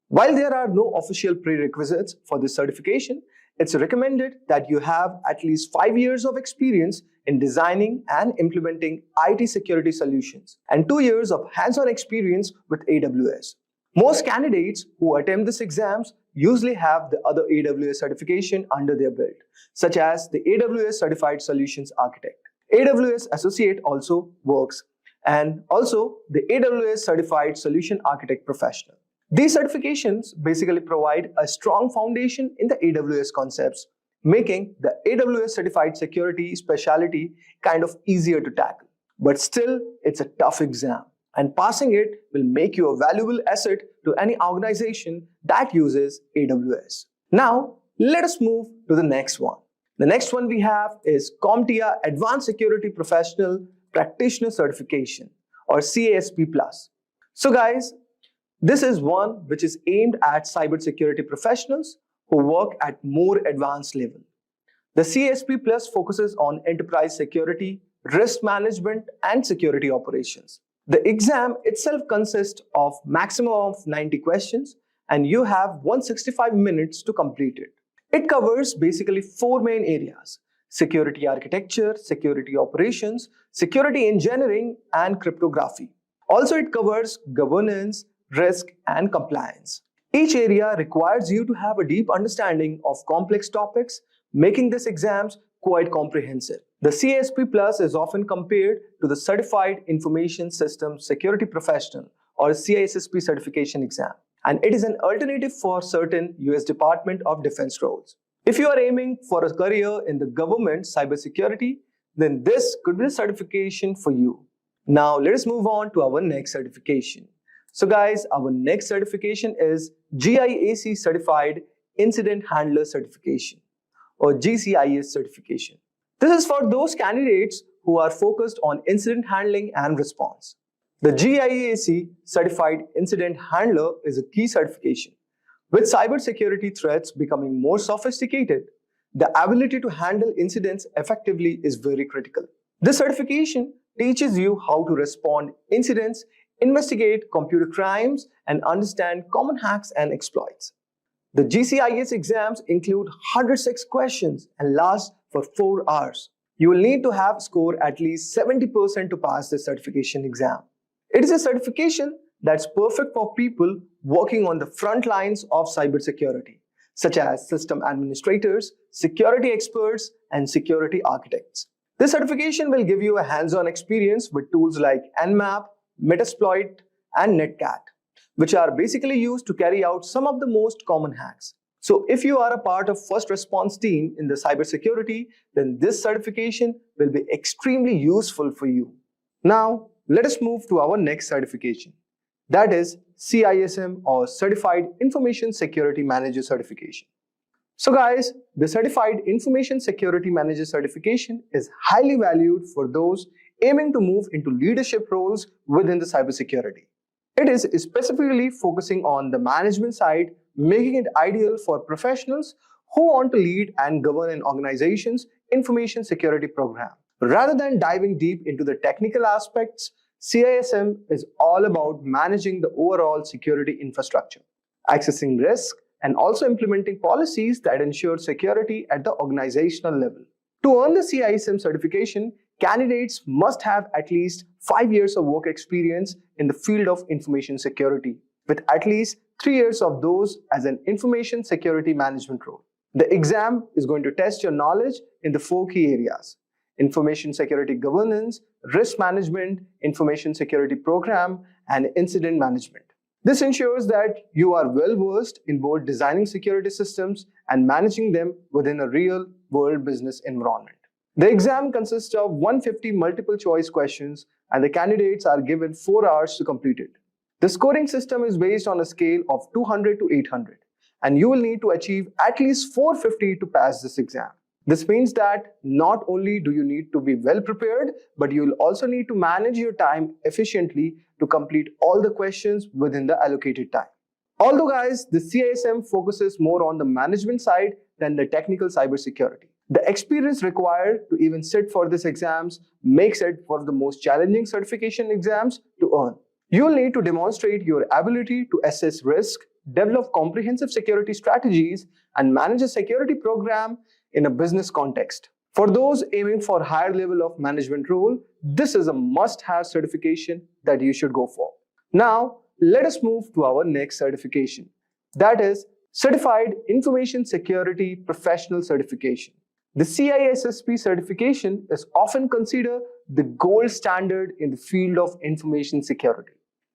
While there are no official prerequisites for this certification, it's recommended that you have at least 5 years of experience in designing and implementing IT security solutions and 2 years of hands-on experience with AWS. Most candidates who attempt these exams usually have the other AWS certification under their belt, such as the AWS Certified Solutions Architect. AWS Associate also works, and also the AWS Certified Solution Architect Professional. These certifications basically provide a strong foundation in the AWS concepts, making the AWS Certified Security Specialty kind of easier to tackle. But still, it's a tough exam, and passing it will make you a valuable asset to any organization that uses AWS. Now, let us move to the next one. The next one we have is CompTIA Advanced Security Professional Practitioner Certification, or CASP+. So guys, this is one which is aimed at cybersecurity professionals who work at more advanced level. The CASP Plus focuses on enterprise security, risk management, and security operations. The exam itself consists of maximum of 90 questions and you have 165 minutes to complete it. It covers basically 4 main areas: security architecture, security operations, security engineering, and cryptography. Also, it covers governance, risk, and compliance. Each area requires you to have a deep understanding of complex topics, making these exams quite comprehensive. The CASP Plus is often compared to the Certified Information Systems Security Professional, or CISSP certification exam, and it is an alternative for certain US Department of Defense roles. If you are aiming for a career in the government cybersecurity, then this could be the certification for you. Now let us move on to our next certification. So guys, our next certification is GIAC Certified Incident Handler Certification, or GCIS certification. This is for those candidates who are focused on incident handling and response. The GIAC Certified Incident Handler is a key certification. With cybersecurity threats becoming more sophisticated, The ability to handle incidents effectively is very critical. This certification teaches you how to respond incidents, investigate computer crimes, and understand common hacks and exploits. The GCIS exams include 106 questions and last for 4 hours. You will need to have scored at least 70% to pass this certification exam. It is a certification that's perfect for people working on the front lines of cybersecurity, such as system administrators, security experts, and security architects. This certification will give you a hands-on experience with tools like Nmap, Metasploit, and Netcat, which are basically used to carry out some of the most common hacks. So if you are a part of first response team in the cybersecurity, then this certification will be extremely useful for you. Now, let us move to our next certification. That is CISM, or Certified Information Security Manager certification. So guys, the Certified Information Security Manager certification is highly valued for those aiming to move into leadership roles within the cybersecurity. It is specifically focusing on the management side, making it ideal for professionals who want to lead and govern an organization's information security program. Rather than diving deep into the technical aspects, CISM is all about managing the overall security infrastructure, accessing risk, and also implementing policies that ensure security at the organizational level. To earn the CISM certification, candidates must have at least 5 years of work experience in the field of information security, with at least 3 years of those as an information security management role. The exam is going to test your knowledge in the 4 key areas: information security governance, risk management, information security program, and incident management. This ensures that you are well versed in both designing security systems and managing them within a real-world business environment. The exam consists of 150 multiple choice questions, and the candidates are given 4 hours to complete it. The scoring system is based on a scale of 200 to 800, and you will need to achieve at least 450 to pass this exam. This means that not only do you need to be well prepared, but you will also need to manage your time efficiently to complete all the questions within the allocated time. Although guys, the CISM focuses more on the management side than the technical cybersecurity. The experience required to even sit for these exams makes it one of the most challenging certification exams to earn. You will need to demonstrate your ability to assess risk, develop comprehensive security strategies, and manage a security program in a business context. For those aiming for higher level of management role, this is a must-have certification that you should go for. Now, let us move to our next certification. That is Certified Information Security Professional Certification. The CISSP certification is often considered the gold standard in the field of information security.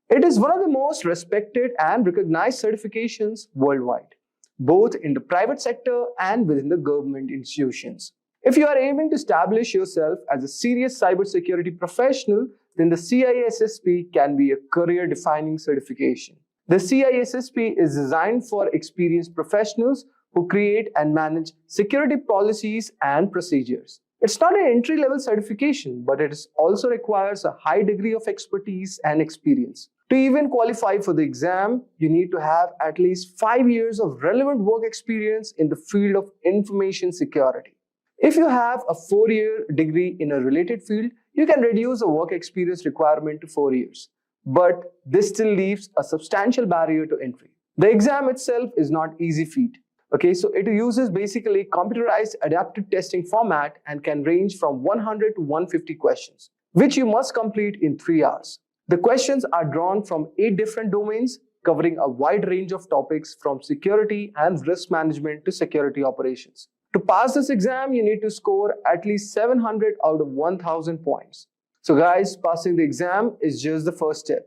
It is one of the most respected and recognized certifications worldwide, both in the private sector and within the government institutions. If you are aiming to establish yourself as a serious cybersecurity professional, then the CISSP can be a career-defining certification. The CISSP is designed for experienced professionals who create and manage security policies and procedures. It's not an entry-level certification, but it also requires a high degree of expertise and experience. To even qualify for the exam, you need to have at least 5 years of relevant work experience in the field of information security. If you have a 4-year degree in a related field, you can reduce the work experience requirement to 4 years. But this still leaves a substantial barrier to entry. The exam itself is not easy feat. Okay, so it uses basically computerized adaptive testing format and can range from 100 to 150 questions, which you must complete in 3 hours. The questions are drawn from 8 different domains, covering a wide range of topics from security and risk management to security operations. To pass this exam, you need to score at least 700 out of 1000 points. So guys, passing the exam is just the first step.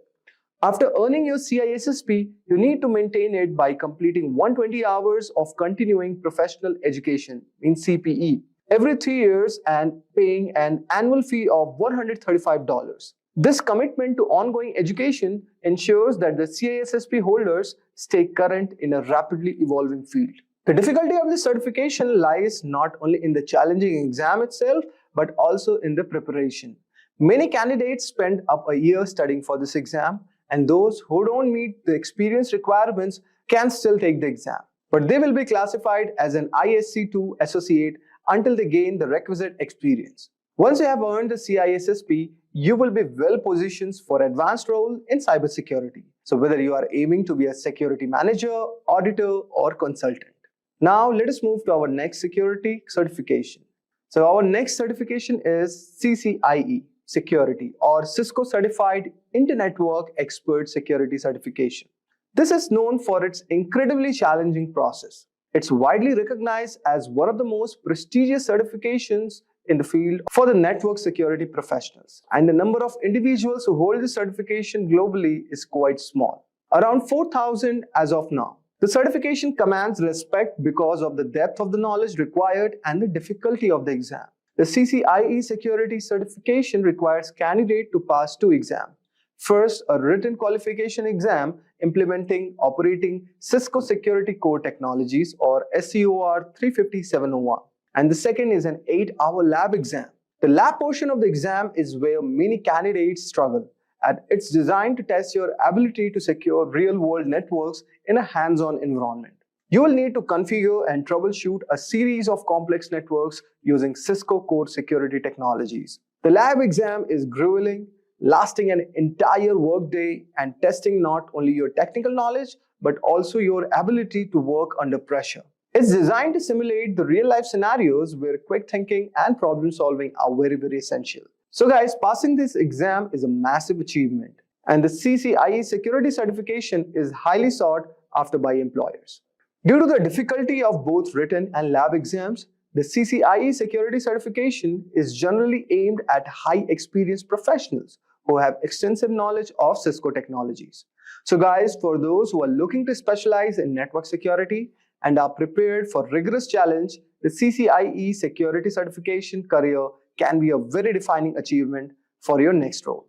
After earning your CISSP, you need to maintain it by completing 120 hours of continuing professional education in CPE every 3 years and paying an annual fee of $135. This commitment to ongoing education ensures that the CISSP holders stay current in a rapidly evolving field. The difficulty of this certification lies not only in the challenging exam itself, but also in the preparation. Many candidates spend up a year studying for this exam, and those who don't meet the experience requirements can still take the exam. but they will be classified as an ISC2 associate until they gain the requisite experience. Once you have earned the CISSP, you will be well positioned for advanced role in cybersecurity. So whether you are aiming to be a security manager, auditor, or consultant. Now let us move to our next security certification. So our next certification is CCIE Security or Cisco Certified Inter-Network Expert Security Certification. This is known for its incredibly challenging process. It's widely recognized as one of the most prestigious certifications in the field for the network security professionals, and the number of individuals who hold this certification globally is quite small, around 4,000 as of now. The certification commands respect because of the depth of the knowledge required and the difficulty of the exam. The CCIE Security Certification requires candidate to pass two exams. First, a written qualification exam implementing operating Cisco Security Core Technologies or SCOR 35701. And the second is an 8-hour lab exam. The lab portion of the exam is where many candidates struggle, and it's designed to test your ability to secure real-world networks in a hands-on environment. You will need to configure and troubleshoot a series of complex networks using Cisco Core Security Technologies. The lab exam is grueling, lasting an entire workday and testing not only your technical knowledge but also your ability to work under pressure. It's designed to simulate the real-life scenarios where quick thinking and problem-solving are very essential. So guys, passing this exam is a massive achievement, and the CCIE Security Certification is highly sought after by employers. Due to the difficulty of both written and lab exams, the CCIE Security Certification is generally aimed at high-experienced professionals who have extensive knowledge of Cisco technologies. So guys, for those who are looking to specialize in network security and are prepared for rigorous challenge, the CCIE Security Certification career can be a very defining achievement for your next role.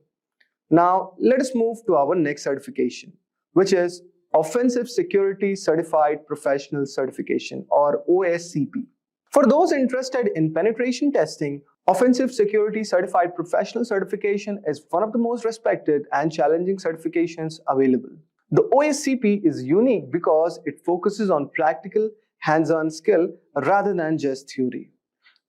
Now, let us move to our next certification, which is Offensive Security Certified Professional Certification or OSCP. For those interested in penetration testing, Offensive Security Certified Professional Certification is one of the most respected and challenging certifications available. The OSCP is unique because it focuses on practical, hands-on skill rather than just theory.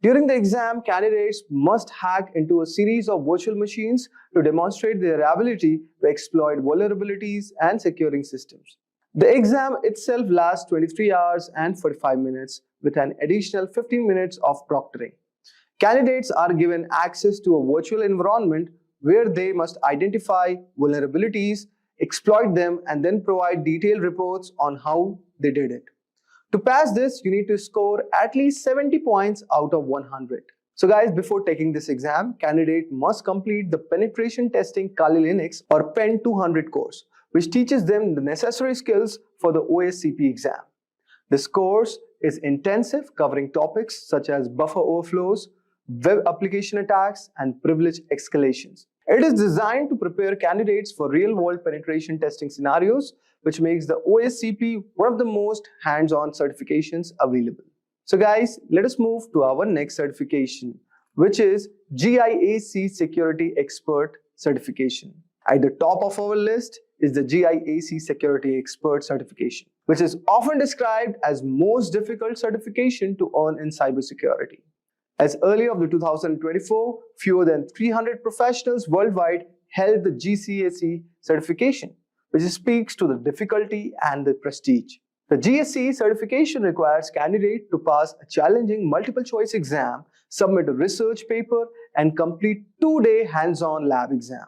During the exam, candidates must hack into a series of virtual machines to demonstrate their ability to exploit vulnerabilities and securing systems. The exam itself lasts 23 hours and 45 minutes with an additional 15 minutes of proctoring. Candidates are given access to a virtual environment where they must identify vulnerabilities, exploit them, and then provide detailed reports on how they did it. To pass this, you need to score at least 70 points out of 100. So guys, before taking this exam, candidate must complete the Penetration Testing Kali Linux or PEN 200 course, which teaches them the necessary skills for the OSCP exam. This course is intensive, covering topics such as buffer overflows, web application attacks, and privilege escalations. It is designed to prepare candidates for real-world penetration testing scenarios, which makes the OSCP one of the most hands-on certifications available. So guys, let us move to our next certification, which is GIAC Security Expert Certification. At the top of our list is the GIAC Security Expert Certification, which is often described as most difficult certification to earn in cybersecurity. As early of the 2024, fewer than 300 professionals worldwide held the GCAC certification, which speaks to the difficulty and the prestige. The GSC certification requires candidates to pass a challenging multiple choice exam, submit a research paper, and complete 2-day hands-on lab exam.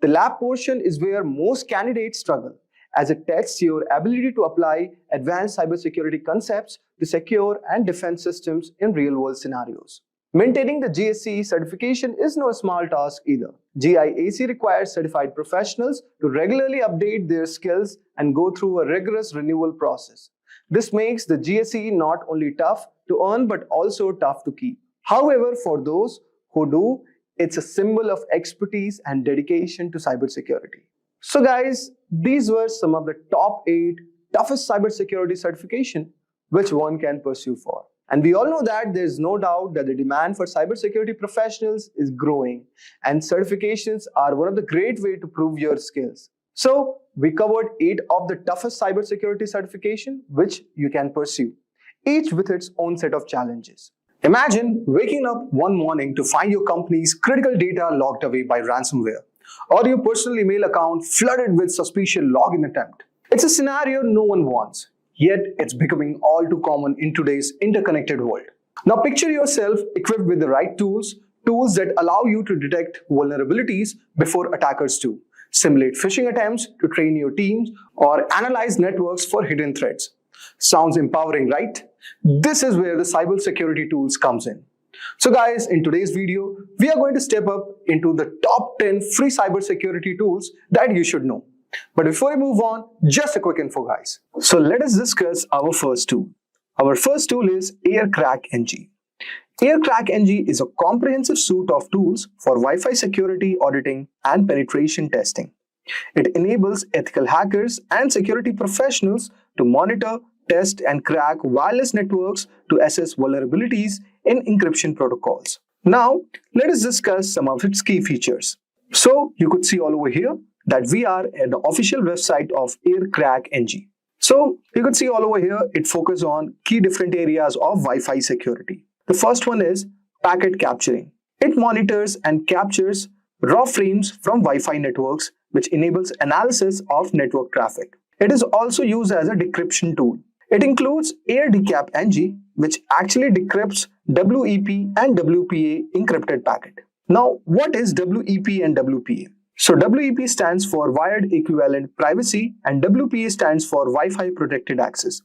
The lab portion is where most candidates struggle, as it tests your ability to apply advanced cybersecurity concepts to secure and defend systems in real-world scenarios. Maintaining the GSC certification is no small task either. GIAC requires certified professionals to regularly update their skills and go through a rigorous renewal process. This makes the GSC not only tough to earn but also tough to keep. However, for those who do, it's a symbol of expertise and dedication to cybersecurity. So guys, these were some of the top 8 toughest cybersecurity certification which one can pursue for. And we all know that there's no doubt that the demand for cybersecurity professionals is growing, and certifications are one of the great ways to prove your skills. So we covered 8 of the toughest cybersecurity certification which you can pursue, each with its own set of challenges. Imagine waking up one morning to find your company's critical data locked away by ransomware, or your personal email account flooded with suspicious login attempt. It's a scenario no one wants, yet it's becoming all too common in today's interconnected world. Now picture yourself equipped with the right tools that allow you to detect vulnerabilities before attackers do, simulate phishing attempts to train your teams, or analyze networks for hidden threats. Sounds empowering, right? This is where the cybersecurity tools comes in. So guys, in today's video, we are going to step up into the top 10 free cybersecurity tools that you should know. But before we move on, just a quick info guys. So let us discuss our first tool. Our first tool is AirCrackNG. AirCrackNG is a comprehensive suite of tools for Wi-Fi security auditing and penetration testing. It enables ethical hackers and security professionals to monitor, test, and crack wireless networks to assess vulnerabilities in encryption protocols. Now, let us discuss some of its key features. So, you could see all over here that we are at the official website of AirCrackNG. So, you could see all over here, it focuses on key different areas of Wi-Fi security. The first one is packet capturing. It monitors and captures raw frames from Wi-Fi networks, which enables analysis of network traffic. It is also used as a decryption tool. It includes AirDecapNG, which actually decrypts WEP and WPA encrypted packet. Now, what is WEP and WPA? So WEP stands for Wired Equivalent Privacy and WPA stands for Wi-Fi Protected Access.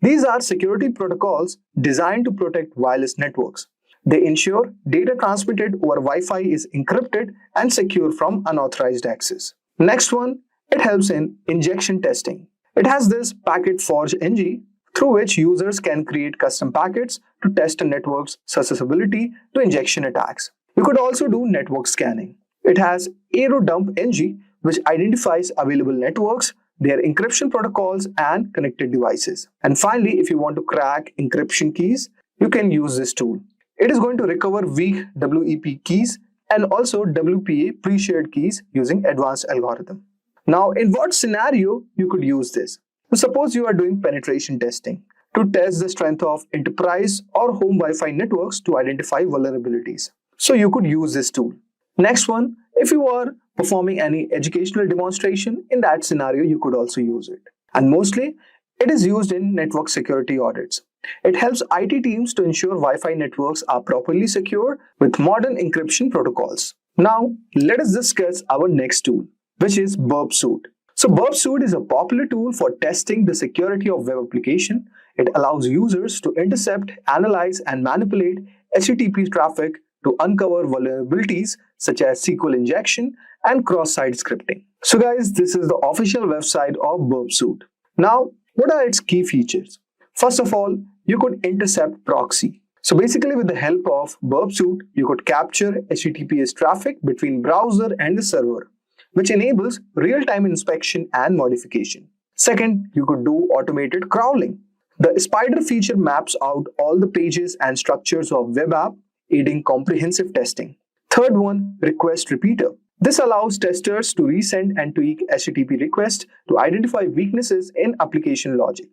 These are security protocols designed to protect wireless networks. They ensure data transmitted over Wi-Fi is encrypted and secure from unauthorized access. Next one, it helps in injection testing. It has this Packet Forge NG through which users can create custom packets to test a network's susceptibility to injection attacks. You could also do network scanning. It has AeroDump NG, which identifies available networks, their encryption protocols, and connected devices. And finally, if you want to crack encryption keys, you can use this tool. It is going to recover weak WEP keys and also WPA pre-shared keys using advanced algorithm. Now, in what scenario you could use this? So suppose you are doing penetration testing to test the strength of enterprise or home Wi-Fi networks to identify vulnerabilities. So you could use this tool. Next one, if you are performing any educational demonstration, in that scenario you could also use it. And mostly, it is used in network security audits. It helps IT teams to ensure Wi-Fi networks are properly secured with modern encryption protocols. Now, let us discuss our next tool, which is Burp Suite. So Burp Suite is a popular tool for testing the security of web application. It allows users to intercept, analyze, and manipulate HTTP traffic to uncover vulnerabilities such as SQL injection and cross-site scripting. So guys, this is the official website of Burp Suite. Now, what are its key features? First of all, you could intercept proxy. So basically with the help of Burp Suite, you could capture HTTPS traffic between browser and the server, which enables real-time inspection and modification. Second, you could do automated crawling. The spider feature maps out all the pages and structures of web app, aiding comprehensive testing. Third one, request repeater. This allows testers to resend and tweak HTTP requests to identify weaknesses in application logic.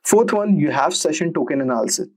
Fourth one, you have session token analysis.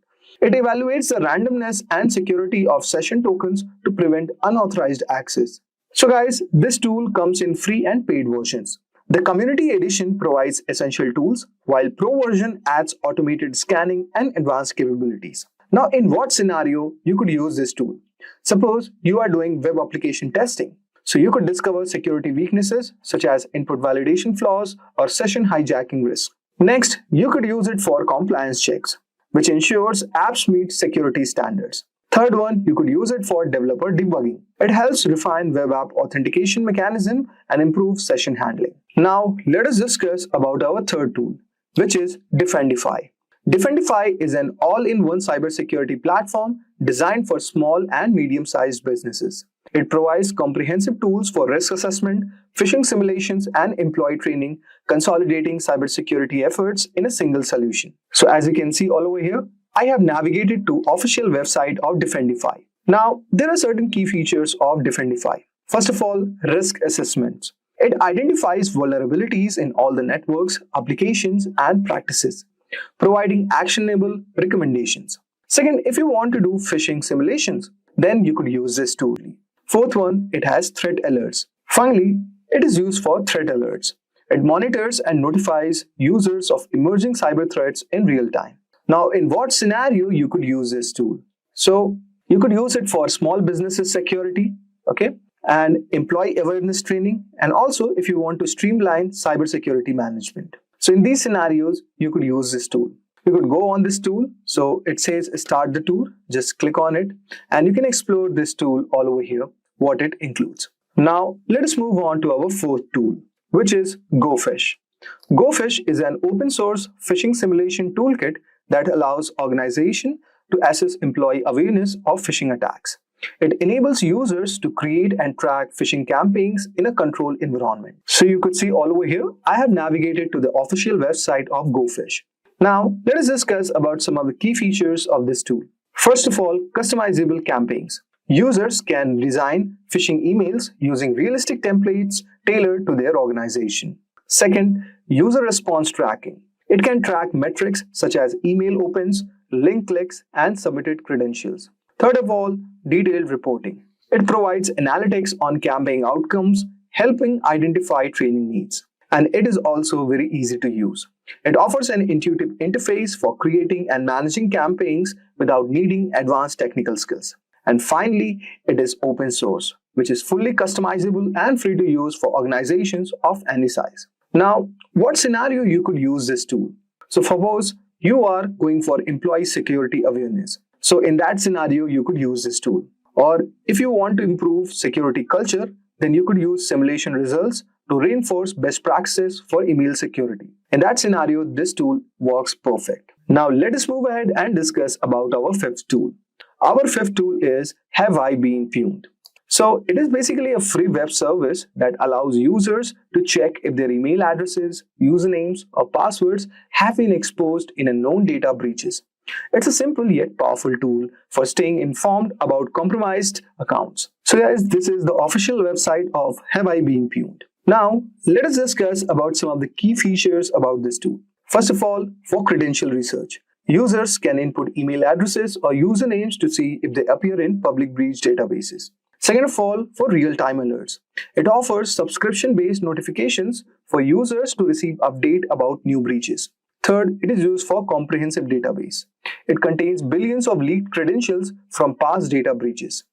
It evaluates the randomness and security of session tokens to prevent unauthorized access. So guys, this tool comes in free and paid versions. The community edition provides essential tools, while pro version adds automated scanning and advanced capabilities. Now, in what scenario you could use this tool? Suppose you are doing web application testing. So you could discover security weaknesses such as input validation flaws or session hijacking risk. Next, you could use it for compliance checks, which ensures apps meet security standards. Third one, you could use it for developer debugging. It helps refine web app authentication mechanism and improve session handling. Now, let us discuss about our third tool, which is Defendify. Defendify is an all-in-one cybersecurity platform designed for small and medium-sized businesses. It provides comprehensive tools for risk assessment, phishing simulations, and employee training, consolidating cybersecurity efforts in a single solution. So as you can see all over here, I have navigated to official website of Defendify. Now, there are certain key features of Defendify. First of all, risk assessments. It identifies vulnerabilities in all the networks, applications, and practices, providing actionable recommendations. Second, if you want to do phishing simulations, then you could use this tool. Fourth one, it has threat alerts. Finally, it is used for threat alerts. It monitors and notifies users of emerging cyber threats in real time. Now, in what scenario you could use this tool? So, you could use it for small businesses security, okay, and employee awareness training, and also if you want to streamline cybersecurity management. So, in these scenarios, you could use this tool. You could go on this tool. So, it says start the tool. Just click on it, and you can explore this tool all over here, what it includes. Now, let us move on to our fourth tool, which is GoPhish. GoPhish is an open source phishing simulation toolkit that allows organizations to assess employee awareness of phishing attacks. It enables users to create and track phishing campaigns in a controlled environment. So you could see all over here, I have navigated to the official website of GoPhish. Now, let us discuss about some of the key features of this tool. First of all, customizable campaigns. Users can design phishing emails using realistic templates tailored to their organization. Second, user response tracking. It can track metrics such as email opens, link clicks, and submitted credentials. Third of all, detailed reporting. It provides analytics on campaign outcomes, helping identify training needs. And it is also very easy to use. It offers an intuitive interface for creating and managing campaigns without needing advanced technical skills. And finally, it is open source, which is fully customizable and free to use for organizations of any size. Now, what scenario you could use this tool? So suppose you are going for employee security awareness. So in that scenario, you could use this tool. Or if you want to improve security culture, then you could use simulation results to reinforce best practices for email security. In that scenario, this tool works perfect. Now let us move ahead and discuss about our fifth tool. Our fifth tool is Have I Been Pwned? So it is basically a free web service that allows users to check if their email addresses, usernames, or passwords have been exposed in a known data breaches. It's a simple yet powerful tool for staying informed about compromised accounts. So guys, this is the official website of Have I Been Pwned? Now, let us discuss about some of the key features about this tool. First of all, for credential research. Users can input email addresses or usernames to see if they appear in public breach databases. Second of all, for real-time alerts. It offers subscription-based notifications for users to receive update about new breaches. Third, it is used for comprehensive database. It contains billions of leaked credentials from past data breaches.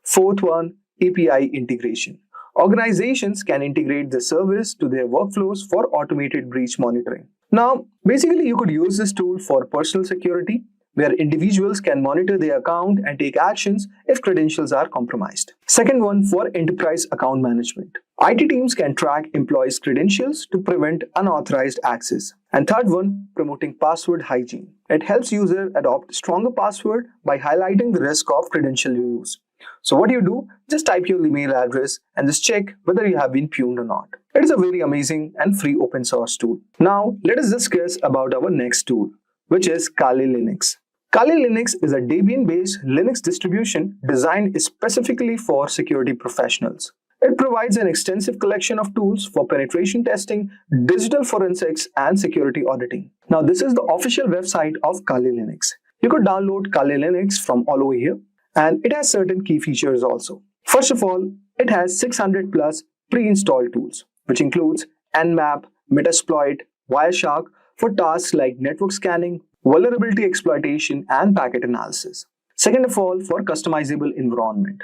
Fourth one, API integration. Organizations can integrate the service to their workflows for automated breach monitoring. Now, basically, you could use this tool for personal security, where individuals can monitor their account and take actions if credentials are compromised. Second one, for enterprise account management. IT teams can track employees' credentials to prevent unauthorized access. And third one, promoting password hygiene. It helps users adopt stronger password by highlighting the risk of credential use. So what do? Just type your email address and just check whether you have been pwned or not. It is a very amazing and free open source tool. Now, let us discuss about our next tool, which is Kali Linux. Kali Linux is a Debian-based Linux distribution designed specifically for security professionals. It provides an extensive collection of tools for penetration testing, digital forensics, and security auditing. Now, this is the official website of Kali Linux. You could download Kali Linux from all over here, and it has certain key features also. First of all, it has 600 plus pre-installed tools, which includes Nmap, Metasploit, Wireshark for tasks like network scanning, vulnerability exploitation, and packet analysis. Second of all, for customizable environment.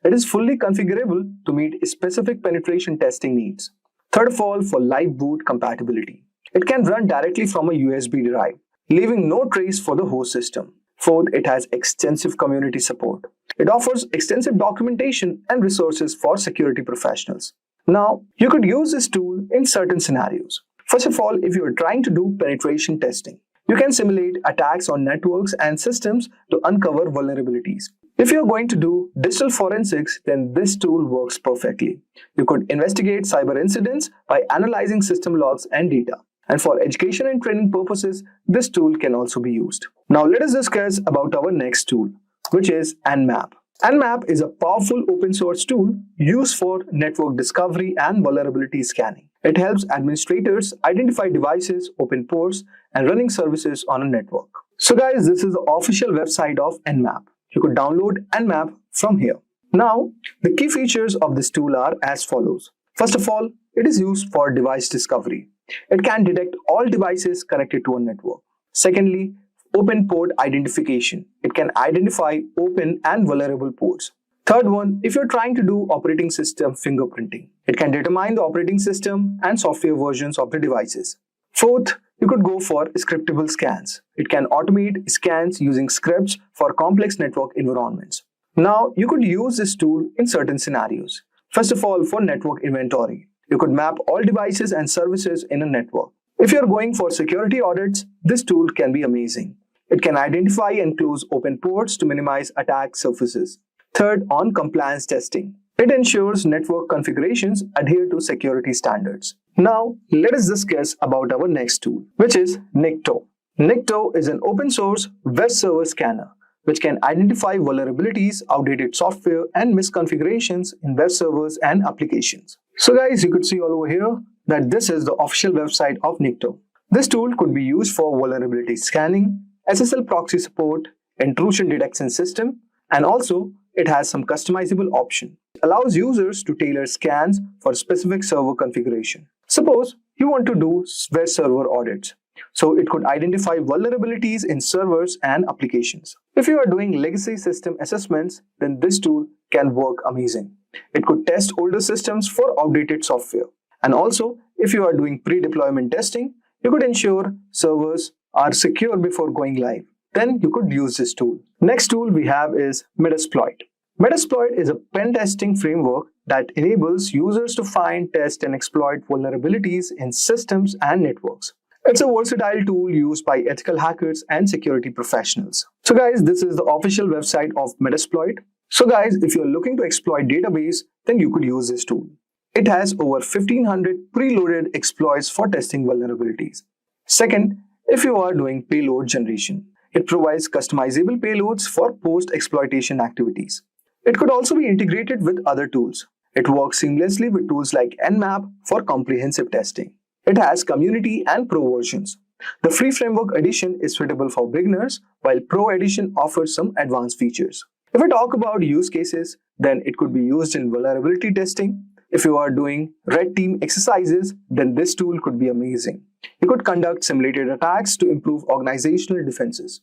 It is fully configurable to meet specific penetration testing needs. Third of all, for live boot compatibility. It can run directly from a USB drive, leaving no trace for the host system. Fourth, it has extensive community support. It offers extensive documentation and resources for security professionals. Now, you could use this tool in certain scenarios. First of all, if you are trying to do penetration testing, you can simulate attacks on networks and systems to uncover vulnerabilities. If you're going to do digital forensics, then this tool works perfectly. You could investigate cyber incidents by analyzing system logs and data. And for education and training purposes, this tool can also be used. Now let us discuss about our next tool, which is Nmap. Nmap is a powerful open source tool used for network discovery and vulnerability scanning. It helps administrators identify devices, open ports, and running services on a network. So guys, this is the official website of Nmap. You could download Nmap from here. Now, the key features of this tool are as follows. First of all, it is used for device discovery. It can detect all devices connected to a network. Secondly, open port identification. It can identify open and vulnerable ports. Third one, if you're trying to do operating system fingerprinting, it can determine the operating system and software versions of the devices. Fourth, you could go for scriptable scans. It can automate scans using scripts for complex network environments. Now, you could use this tool in certain scenarios. First of all, for network inventory, you could map all devices and services in a network. If you're going for security audits, this tool can be amazing. It can identify and close open ports to minimize attack surfaces. Third, on compliance testing. It ensures network configurations adhere to security standards. Now, let us discuss about our next tool, which is Nikto. Nikto is an open source web server scanner which can identify vulnerabilities, outdated software, and misconfigurations in web servers and applications. So guys, you could see all over here that this is the official website of Nikto. This tool could be used for vulnerability scanning, SSL proxy support, intrusion detection system, and also it has some customizable option. It allows users to tailor scans for specific server configuration. Suppose you want to do web server audits. So it could identify vulnerabilities in servers and applications. If you are doing legacy system assessments, then this tool can work amazing. It could test older systems for outdated software. And also, if you are doing pre-deployment testing, you could ensure servers are secure before going live. Then you could use this tool. Next tool we have is Metasploit. Metasploit is a pen testing framework that enables users to find, test, and exploit vulnerabilities in systems and networks. It's a versatile tool used by ethical hackers and security professionals. So guys, this is the official website of Metasploit. So guys, if you're looking to exploit database, then you could use this tool. It has over 1500 preloaded exploits for testing vulnerabilities. Second, if you are doing payload generation, it provides customizable payloads for post-exploitation activities. It could also be integrated with other tools. It works seamlessly with tools like Nmap for comprehensive testing. It has community and pro versions. The free framework edition is suitable for beginners, while Pro edition offers some advanced features. If we talk about use cases, then it could be used in vulnerability testing. If you are doing red team exercises, then this tool could be amazing. You could conduct simulated attacks to improve organizational defenses.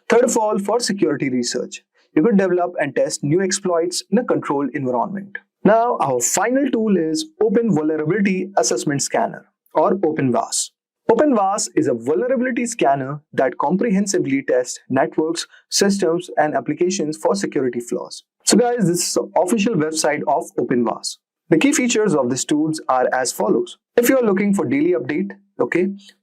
Third of all, for security research, you could develop and test new exploits in a controlled environment. Now, our final tool is Open Vulnerability Assessment Scanner, or OpenVAS. OpenVAS is a vulnerability scanner that comprehensively tests networks, systems, and applications for security flaws. So guys, this is the official website of OpenVAS. The key features of these tools are as follows. If you are looking for daily update,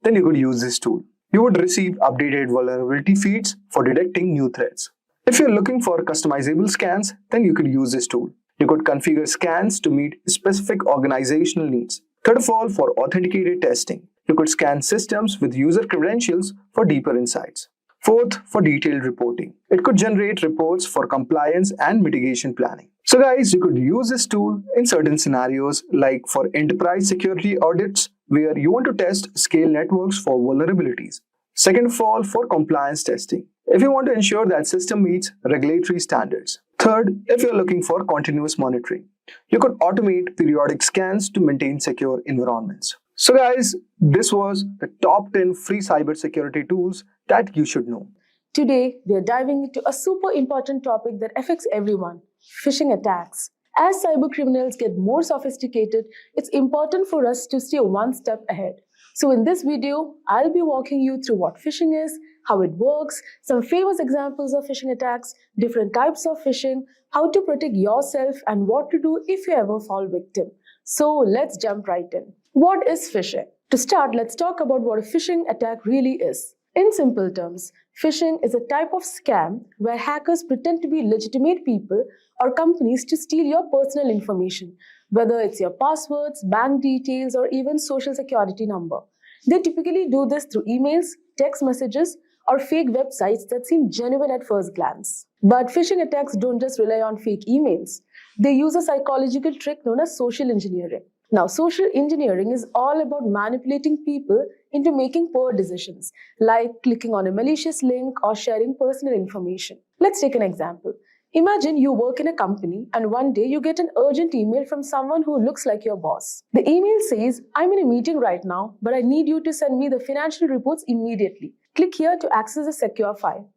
then you could use this tool. You would receive updated vulnerability feeds for detecting new threats. If you're looking for customizable scans, then you could use this tool. You could configure scans to meet specific organizational needs. Third of all, for authenticated testing, you could scan systems with user credentials for deeper insights. Fourth, for detailed reporting, it could generate reports for compliance and mitigation planning. So guys, you could use this tool in certain scenarios like for enterprise security audits where you want to test scale networks for vulnerabilities. Second of all, for compliance testing, if you want to ensure that system meets regulatory standards. Third, if you're looking for continuous monitoring, you could automate periodic scans to maintain secure environments. So guys, this was the top 10 free cybersecurity tools that you should know. Today, we are diving into a super important topic that affects everyone: phishing attacks. As cybercriminals get more sophisticated, it's important for us to stay one step ahead. So in this video, I'll be walking you through what phishing is, how it works, some famous examples of phishing attacks, different types of phishing, how to protect yourself, and what to do if you ever fall victim. So let's jump right in. What is phishing? To start, let's talk about what a phishing attack really is. In simple terms, phishing is a type of scam where hackers pretend to be legitimate people or companies to steal your personal information, whether it's your passwords, bank details, or even social security number. They typically do this through emails, text messages, or fake websites that seem genuine at first glance. But phishing attacks don't just rely on fake emails. They use a psychological trick known as social engineering. Now, social engineering is all about manipulating people into making poor decisions, like clicking on a malicious link or sharing personal information. Let's take an example. Imagine you work in a company and one day you get an urgent email from someone who looks like your boss. The email says, "I'm in a meeting right now, but I need you to send me the financial reports immediately. Click here to access a secure file."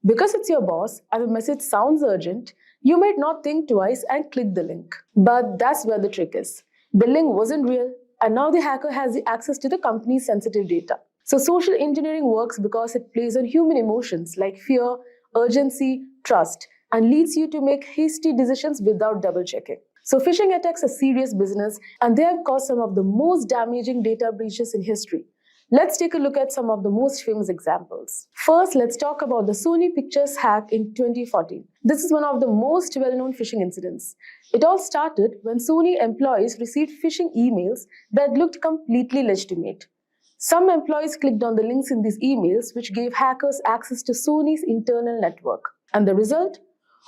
Because it's your boss and the message sounds urgent, you might not think twice and click the link. But that's where the trick is. The link wasn't real, and now the hacker has the access to the company's sensitive data. So social engineering works because it plays on human emotions like fear, urgency, trust, and leads you to make hasty decisions without double checking. So phishing attacks are serious business, and they have caused some of the most damaging data breaches in history. Let's take a look at some of the most famous examples. First, let's talk about the Sony Pictures hack in 2014. This is one of the most well-known phishing incidents. It all started when Sony employees received phishing emails that looked completely legitimate. Some employees clicked on the links in these emails, which gave hackers access to Sony's internal network. And the result?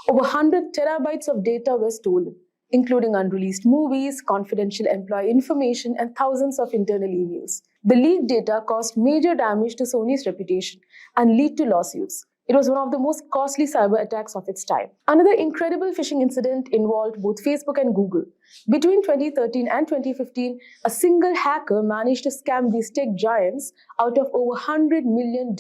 Over 100 terabytes of data were stolen, including unreleased movies, confidential employee information, and thousands of internal emails. The leaked data caused major damage to Sony's reputation and led to lawsuits. It was one of the most costly cyber attacks of its time. Another incredible phishing incident involved both Facebook and Google. Between 2013 and 2015, a single hacker managed to scam these tech giants out of over $100 million.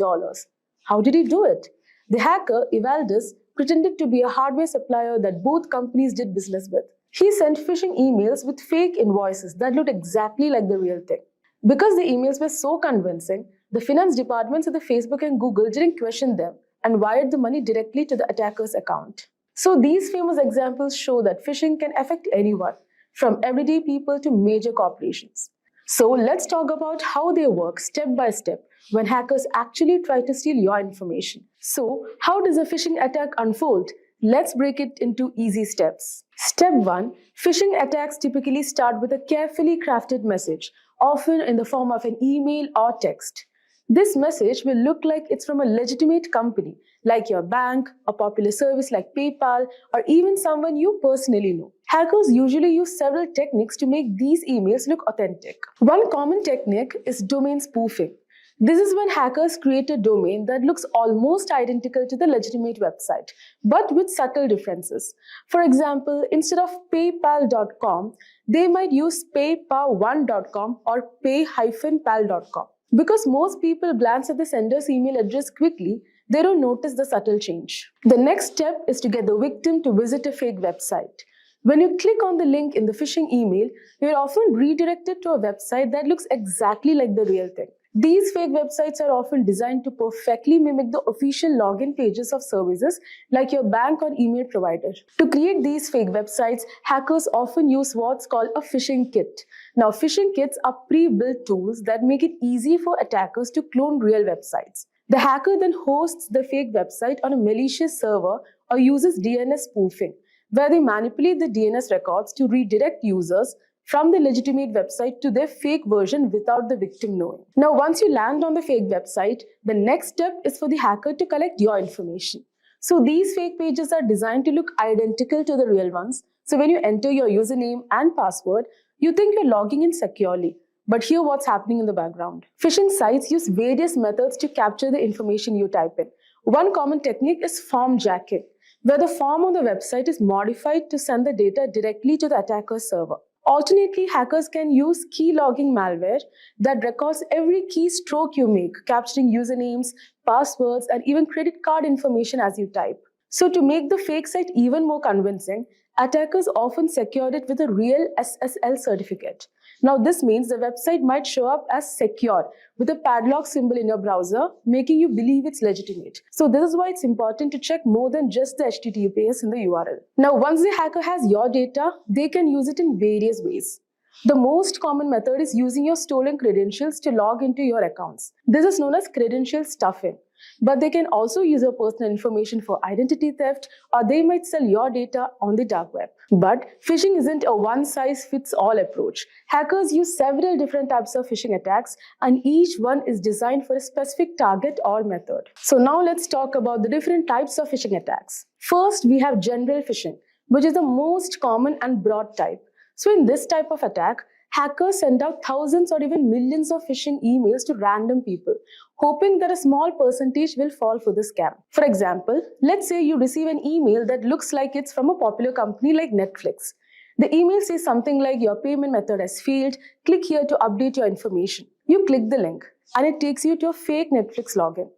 How did he do it? The hacker, Evaldus, pretended to be a hardware supplier that both companies did business with. He sent phishing emails with fake invoices that looked exactly like the real thing. Because the emails were so convincing, the finance departments of the Facebook and Google didn't question them and wired the money directly to the attacker's account. So these famous examples show that phishing can affect anyone, from everyday people to major corporations. So let's talk about how they work step by step when hackers actually try to steal your information. So how does a phishing attack unfold? Let's break it into easy steps. Step 1. Phishing attacks typically start with a carefully crafted message, often in the form of an email or text. This message will look like it's from a legitimate company, like your bank, a popular service like PayPal, or even someone you personally know. Hackers usually use several techniques to make these emails look authentic. One common technique is domain spoofing. This is when hackers create a domain that looks almost identical to the legitimate website, but with subtle differences. For example, instead of paypal.com, they might use paypal1.com or pay-pal.com. Because most people glance at the sender's email address quickly, they don't notice the subtle change. The next step is to get the victim to visit a fake website. When you click on the link in the phishing email, you're often redirected to a website that looks exactly like the real thing. These fake websites are often designed to perfectly mimic the official login pages of services like your bank or email provider. To create these fake websites, hackers often use what's called a phishing kit. Now, phishing kits are pre-built tools that make it easy for attackers to clone real websites. The hacker then hosts the fake website on a malicious server or uses DNS spoofing, where they manipulate the DNS records to redirect users from the legitimate website to their fake version without the victim knowing. Now, once you land on the fake website, the next step is for the hacker to collect your information. So these fake pages are designed to look identical to the real ones. So when you enter your username and password, you think you're logging in securely. But hear what's happening in the background. Phishing sites use various methods to capture the information you type in. One common technique is form jacking, where the form on the website is modified to send the data directly to the attacker's server. Alternately, hackers can use key logging malware that records every keystroke you make, capturing usernames, passwords, and even credit card information as you type. So to make the fake site even more convincing, attackers often secure it with a real SSL certificate. Now, this means the website might show up as secure with a padlock symbol in your browser, making you believe it's legitimate. So this is why it's important to check more than just the HTTPS in the URL. Now, once the hacker has your data, they can use it in various ways. The most common method is using your stolen credentials to log into your accounts. This is known as credential stuffing. But they can also use your personal information for identity theft, or they might sell your data on the dark web. But phishing isn't a one-size-fits-all approach. Hackers use several different types of phishing attacks, and each one is designed for a specific target or method. So now let's talk about the different types of phishing attacks. First, we have general phishing, which is the most common and broad type. So in this type of attack, hackers send out thousands or even millions of phishing emails to random people, hoping that a small percentage will fall for the scam. For example, let's say you receive an email that looks like it's from a popular company like Netflix. The email says something like, your payment method has failed, click here to update your information. You click the link and it takes you to a fake Netflix login.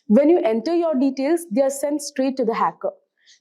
When you enter your details, they are sent straight to the hacker.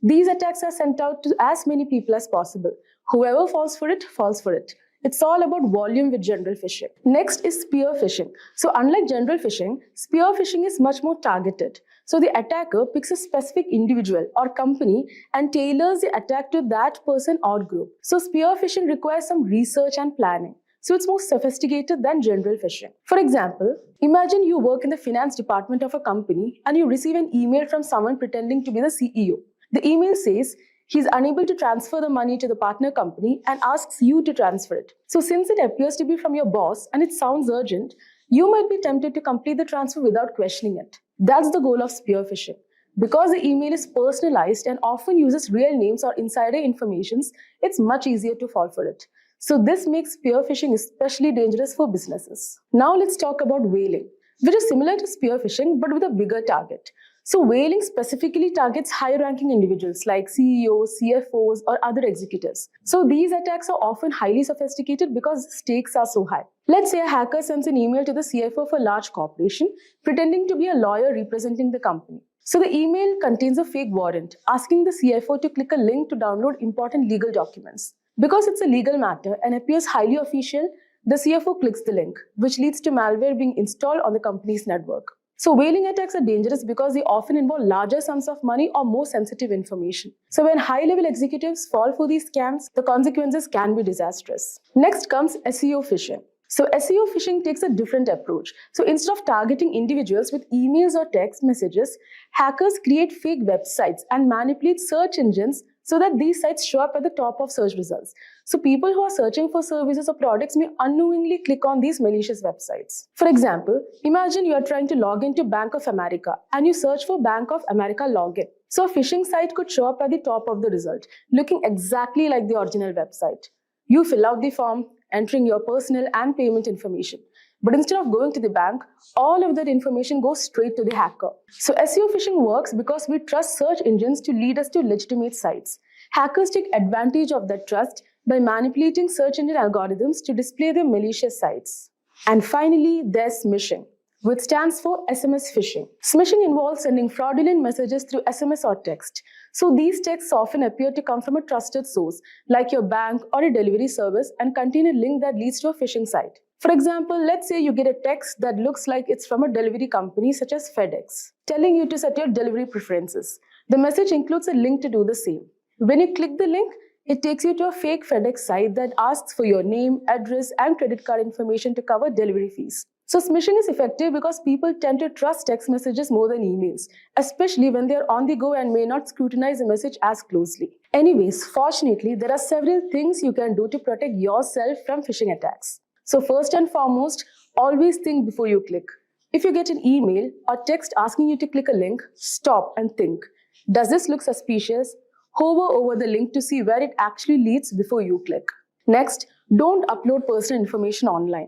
These attacks are sent out to as many people as possible. Whoever falls for it, falls for it. It's all about volume with general phishing. Next is spear phishing. So unlike general phishing, spear phishing is much more targeted. So the attacker picks a specific individual or company and tailors the attack to that person or group. So spear phishing requires some research and planning. So it's more sophisticated than general phishing. For example, imagine you work in the finance department of a company and you receive an email from someone pretending to be the CEO. The email says, he's unable to transfer the money to the partner company and asks you to transfer it. So since it appears to be from your boss and it sounds urgent, you might be tempted to complete the transfer without questioning it. That's the goal of spear phishing. Because the email is personalized and often uses real names or insider information, it's much easier to fall for it. So this makes spear phishing especially dangerous for businesses. Now let's talk about whaling, which is similar to spear phishing but with a bigger target. So whaling specifically targets high-ranking individuals like CEOs, CFOs, or other executives. So these attacks are often highly sophisticated because the stakes are so high. Let's say a hacker sends an email to the CFO of a large corporation, pretending to be a lawyer representing the company. So the email contains a fake warrant, asking the CFO to click a link to download important legal documents. Because it's a legal matter and appears highly official, the CFO clicks the link, which leads to malware being installed on the company's network. So whaling attacks are dangerous because they often involve larger sums of money or more sensitive information. So when high-level executives fall for these scams, the consequences can be disastrous. Next comes SEO phishing. So SEO phishing takes a different approach. So instead of targeting individuals with emails or text messages, hackers create fake websites and manipulate search engines so that these sites show up at the top of search results. So people who are searching for services or products may unknowingly click on these malicious websites. For example, imagine you are trying to log into Bank of America and you search for Bank of America login. So a phishing site could show up at the top of the result, looking exactly like the original website. You fill out the form, entering your personal and payment information. But instead of going to the bank, all of that information goes straight to the hacker. So SEO phishing works because we trust search engines to lead us to legitimate sites. Hackers take advantage of that trust by manipulating search engine algorithms to display their malicious sites. And finally, there's smishing, which stands for SMS phishing. Smishing involves sending fraudulent messages through SMS or text. So these texts often appear to come from a trusted source, like your bank or a delivery service, and contain a link that leads to a phishing site. For example, let's say you get a text that looks like it's from a delivery company such as FedEx, telling you to set your delivery preferences. The message includes a link to do the same. When you click the link, it takes you to a fake FedEx site that asks for your name, address, and credit card information to cover delivery fees. So smishing is effective because people tend to trust text messages more than emails, especially when they are on the go and may not scrutinize the message as closely. Anyways, fortunately, there are several things you can do to protect yourself from phishing attacks. So first and foremost, always think before you click. If you get an email or text asking you to click a link, stop and think. Does this look suspicious? Hover over the link to see where it actually leads before you click. Next, don't upload personal information online.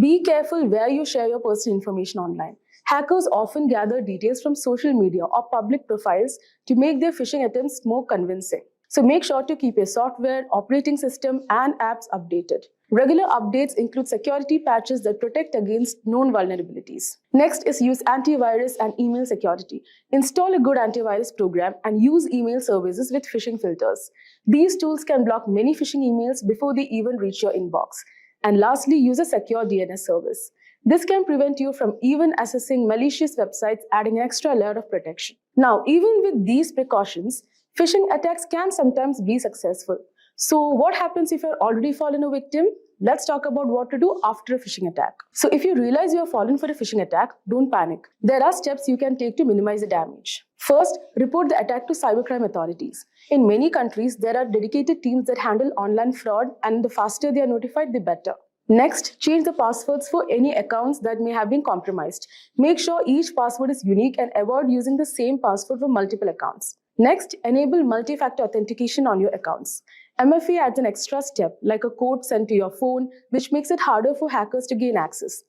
Be careful where you share your personal information online. Hackers often gather details from social media or public profiles to make their phishing attempts more convincing. So make sure to keep your software, operating system, and apps updated. Regular updates include security patches that protect against known vulnerabilities. Next is use antivirus and email security. Install a good antivirus program and use email services with phishing filters. These tools can block many phishing emails before they even reach your inbox. And lastly, use a secure DNS service. This can prevent you from even accessing malicious websites, adding an extra layer of protection. Now, even with these precautions, phishing attacks can sometimes be successful. So what happens if you're already fallen a victim? let's talk about what to do after a phishing attack. So if you realize you have fallen for a phishing attack, don't panic. There are steps you can take to minimize the damage. First, report the attack to cybercrime authorities. In many countries, there are dedicated teams that handle online fraud, and the faster they are notified, the better. Next, change the passwords for any accounts that may have been compromised. Make sure each password is unique and avoid using the same password for multiple accounts. Next, enable multi-factor authentication on your accounts. MFA adds an extra step, like a code sent to your phone, which makes it harder for hackers to gain access.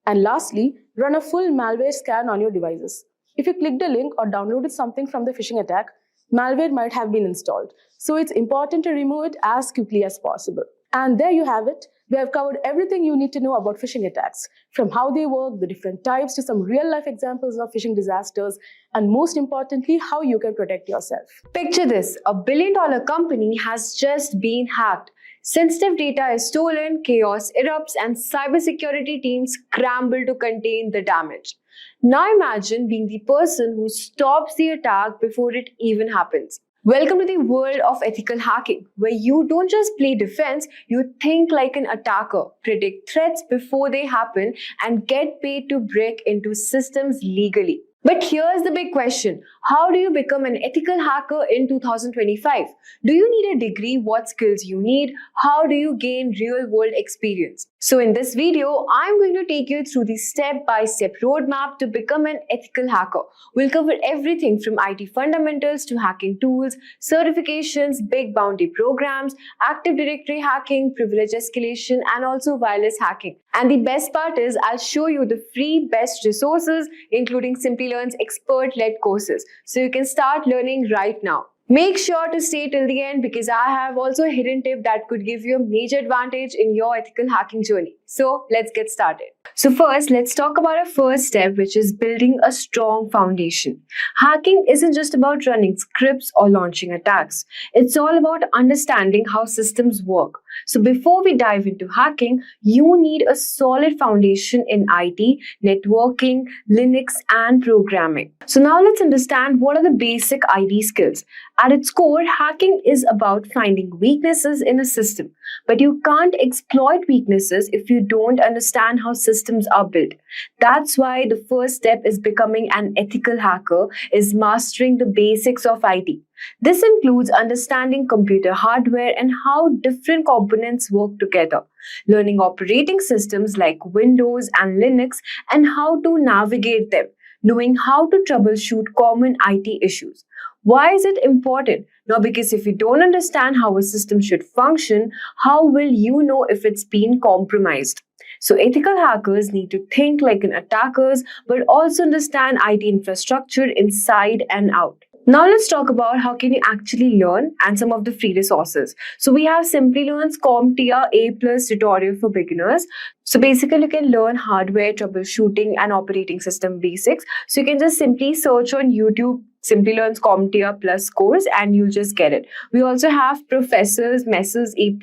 And lastly, run a full malware scan on your devices. If you clicked a link or downloaded something from the phishing attack, malware might have been installed. So it's important to remove it as quickly as possible. And there you have it. We have covered everything you need to know about phishing attacks, from how they work, the different types, to some real-life examples of phishing disasters, and most importantly, how you can protect yourself. Picture this, $1 billion company has just been hacked. Sensitive data is stolen, chaos erupts, and cybersecurity teams scramble to contain the damage. Now imagine being the person who stops the attack before it even happens. Welcome to the world of ethical hacking, where you don't just play defense, you think like an attacker, predict threats before they happen, and get paid to break into systems legally. But here's the big question. How do you become an ethical hacker in 2025? Do you need a degree? What skills you need? How do you gain real-world experience? So in this video, I'm going to take you through the step-by-step roadmap to become an ethical hacker. We'll cover everything from IT fundamentals to hacking tools, certifications, big bounty programs, Active Directory hacking, privilege escalation, and also wireless hacking. And the best part is I'll show you the free best resources, including Simplilearn's expert-led courses, so you can start learning right now. Make sure to stay till the end because I have also a hidden tip that could give you a major advantage in your ethical hacking journey. So let's get started. So first, let's talk about our first step, which is building a strong foundation. Hacking isn't just about running scripts or launching attacks. It's all about understanding how systems work. So before we dive into hacking, you need a solid foundation in IT, networking, Linux, and programming. So now let's understand what are the basic IT skills. At its core, hacking is about finding weaknesses in a system. But you can't exploit weaknesses if you don't understand how systems are built. That's why the first step is becoming an ethical hacker is mastering the basics of IT. This includes understanding computer hardware and how different components work together, learning operating systems like Windows and Linux and how to navigate them, knowing how to troubleshoot common IT issues. Why is it important? Now, because if you don't understand how a system should function, how will you know if it's been compromised? So ethical hackers need to think like an attackers, but also understand IT infrastructure inside and out. Now let's talk about how can you actually learn and some of the free resources. So we have Simplilearn's CompTIA A+ tutorial for beginners. So basically you can learn hardware, troubleshooting and operating system basics. So you can just simply search on YouTube Simplilearn's CompTIA Plus course and you'll just get it. We also have Professor Messrs A+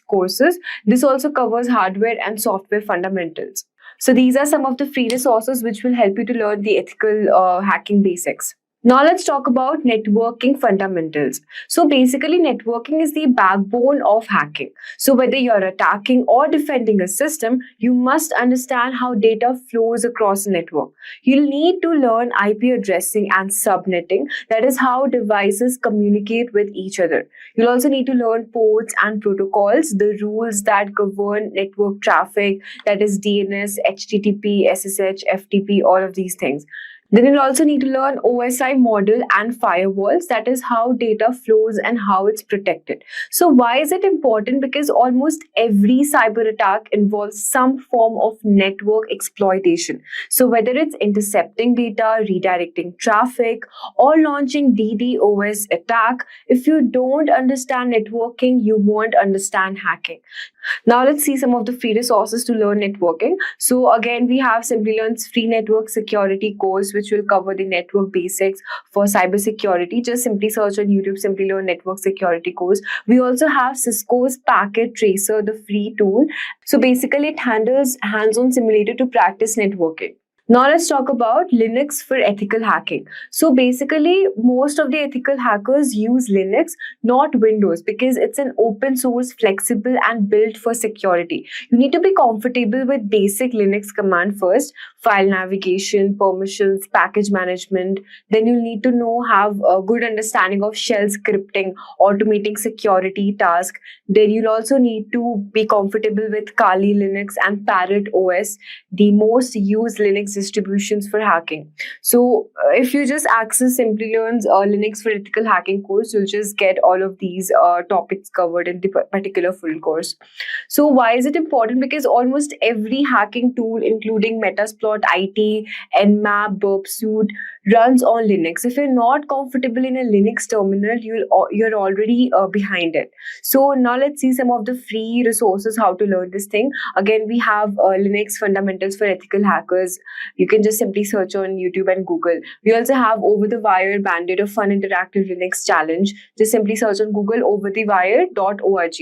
courses. This also covers hardware and software fundamentals. So these are some of the free resources which will help you to learn the ethical hacking basics. Now let's talk about networking fundamentals. So basically networking is the backbone of hacking. So whether you're attacking or defending a system, you must understand how data flows across a network. You'll need to learn IP addressing and subnetting. That is how devices communicate with each other. You'll also need to learn ports and protocols, the rules that govern network traffic, that is DNS, HTTP, SSH, FTP, all of these things. Then you'll also need to learn OSI model and firewalls, that is how data flows and how it's protected. So why is it important? Because almost every cyber attack involves some form of network exploitation. So whether it's intercepting data, redirecting traffic, or launching DDoS attack, if you don't understand networking, you won't understand hacking. Now let's see some of the free resources to learn networking. So again, we have Simplilearn's free network security course, which will cover the network basics for cybersecurity. Just simply search on YouTube Simplilearn network security course. We also have Cisco's Packet Tracer, the free tool. So basically it handles hands-on simulator to practice networking. Now let's talk about Linux for ethical hacking. So basically, most of the ethical hackers use Linux, not Windows, because it's an open source, flexible, and built for security. You need to be comfortable with basic Linux command first, file navigation, permissions, package management. Then you need to have a good understanding of shell scripting, automating security tasks. Then you'll also need to be comfortable with Kali Linux and Parrot OS, the most used Linux distributions for hacking. So if you just access Simplilearn's Linux for ethical hacking course, you'll just get all of these topics covered in the particular full course. So why is it important? Because almost every hacking tool, including Metasploit, IT, Nmap, Burpsuit, runs on Linux. If you're not comfortable in a Linux terminal, you're already behind it. So now let's see some of the free resources how to learn this thing. Again, we have Linux fundamentals for ethical hackers. You can just simply search on YouTube and Google. We also have Over the Wire Bandit, a fun interactive Linux challenge. Just simply search on Google overthewire.org.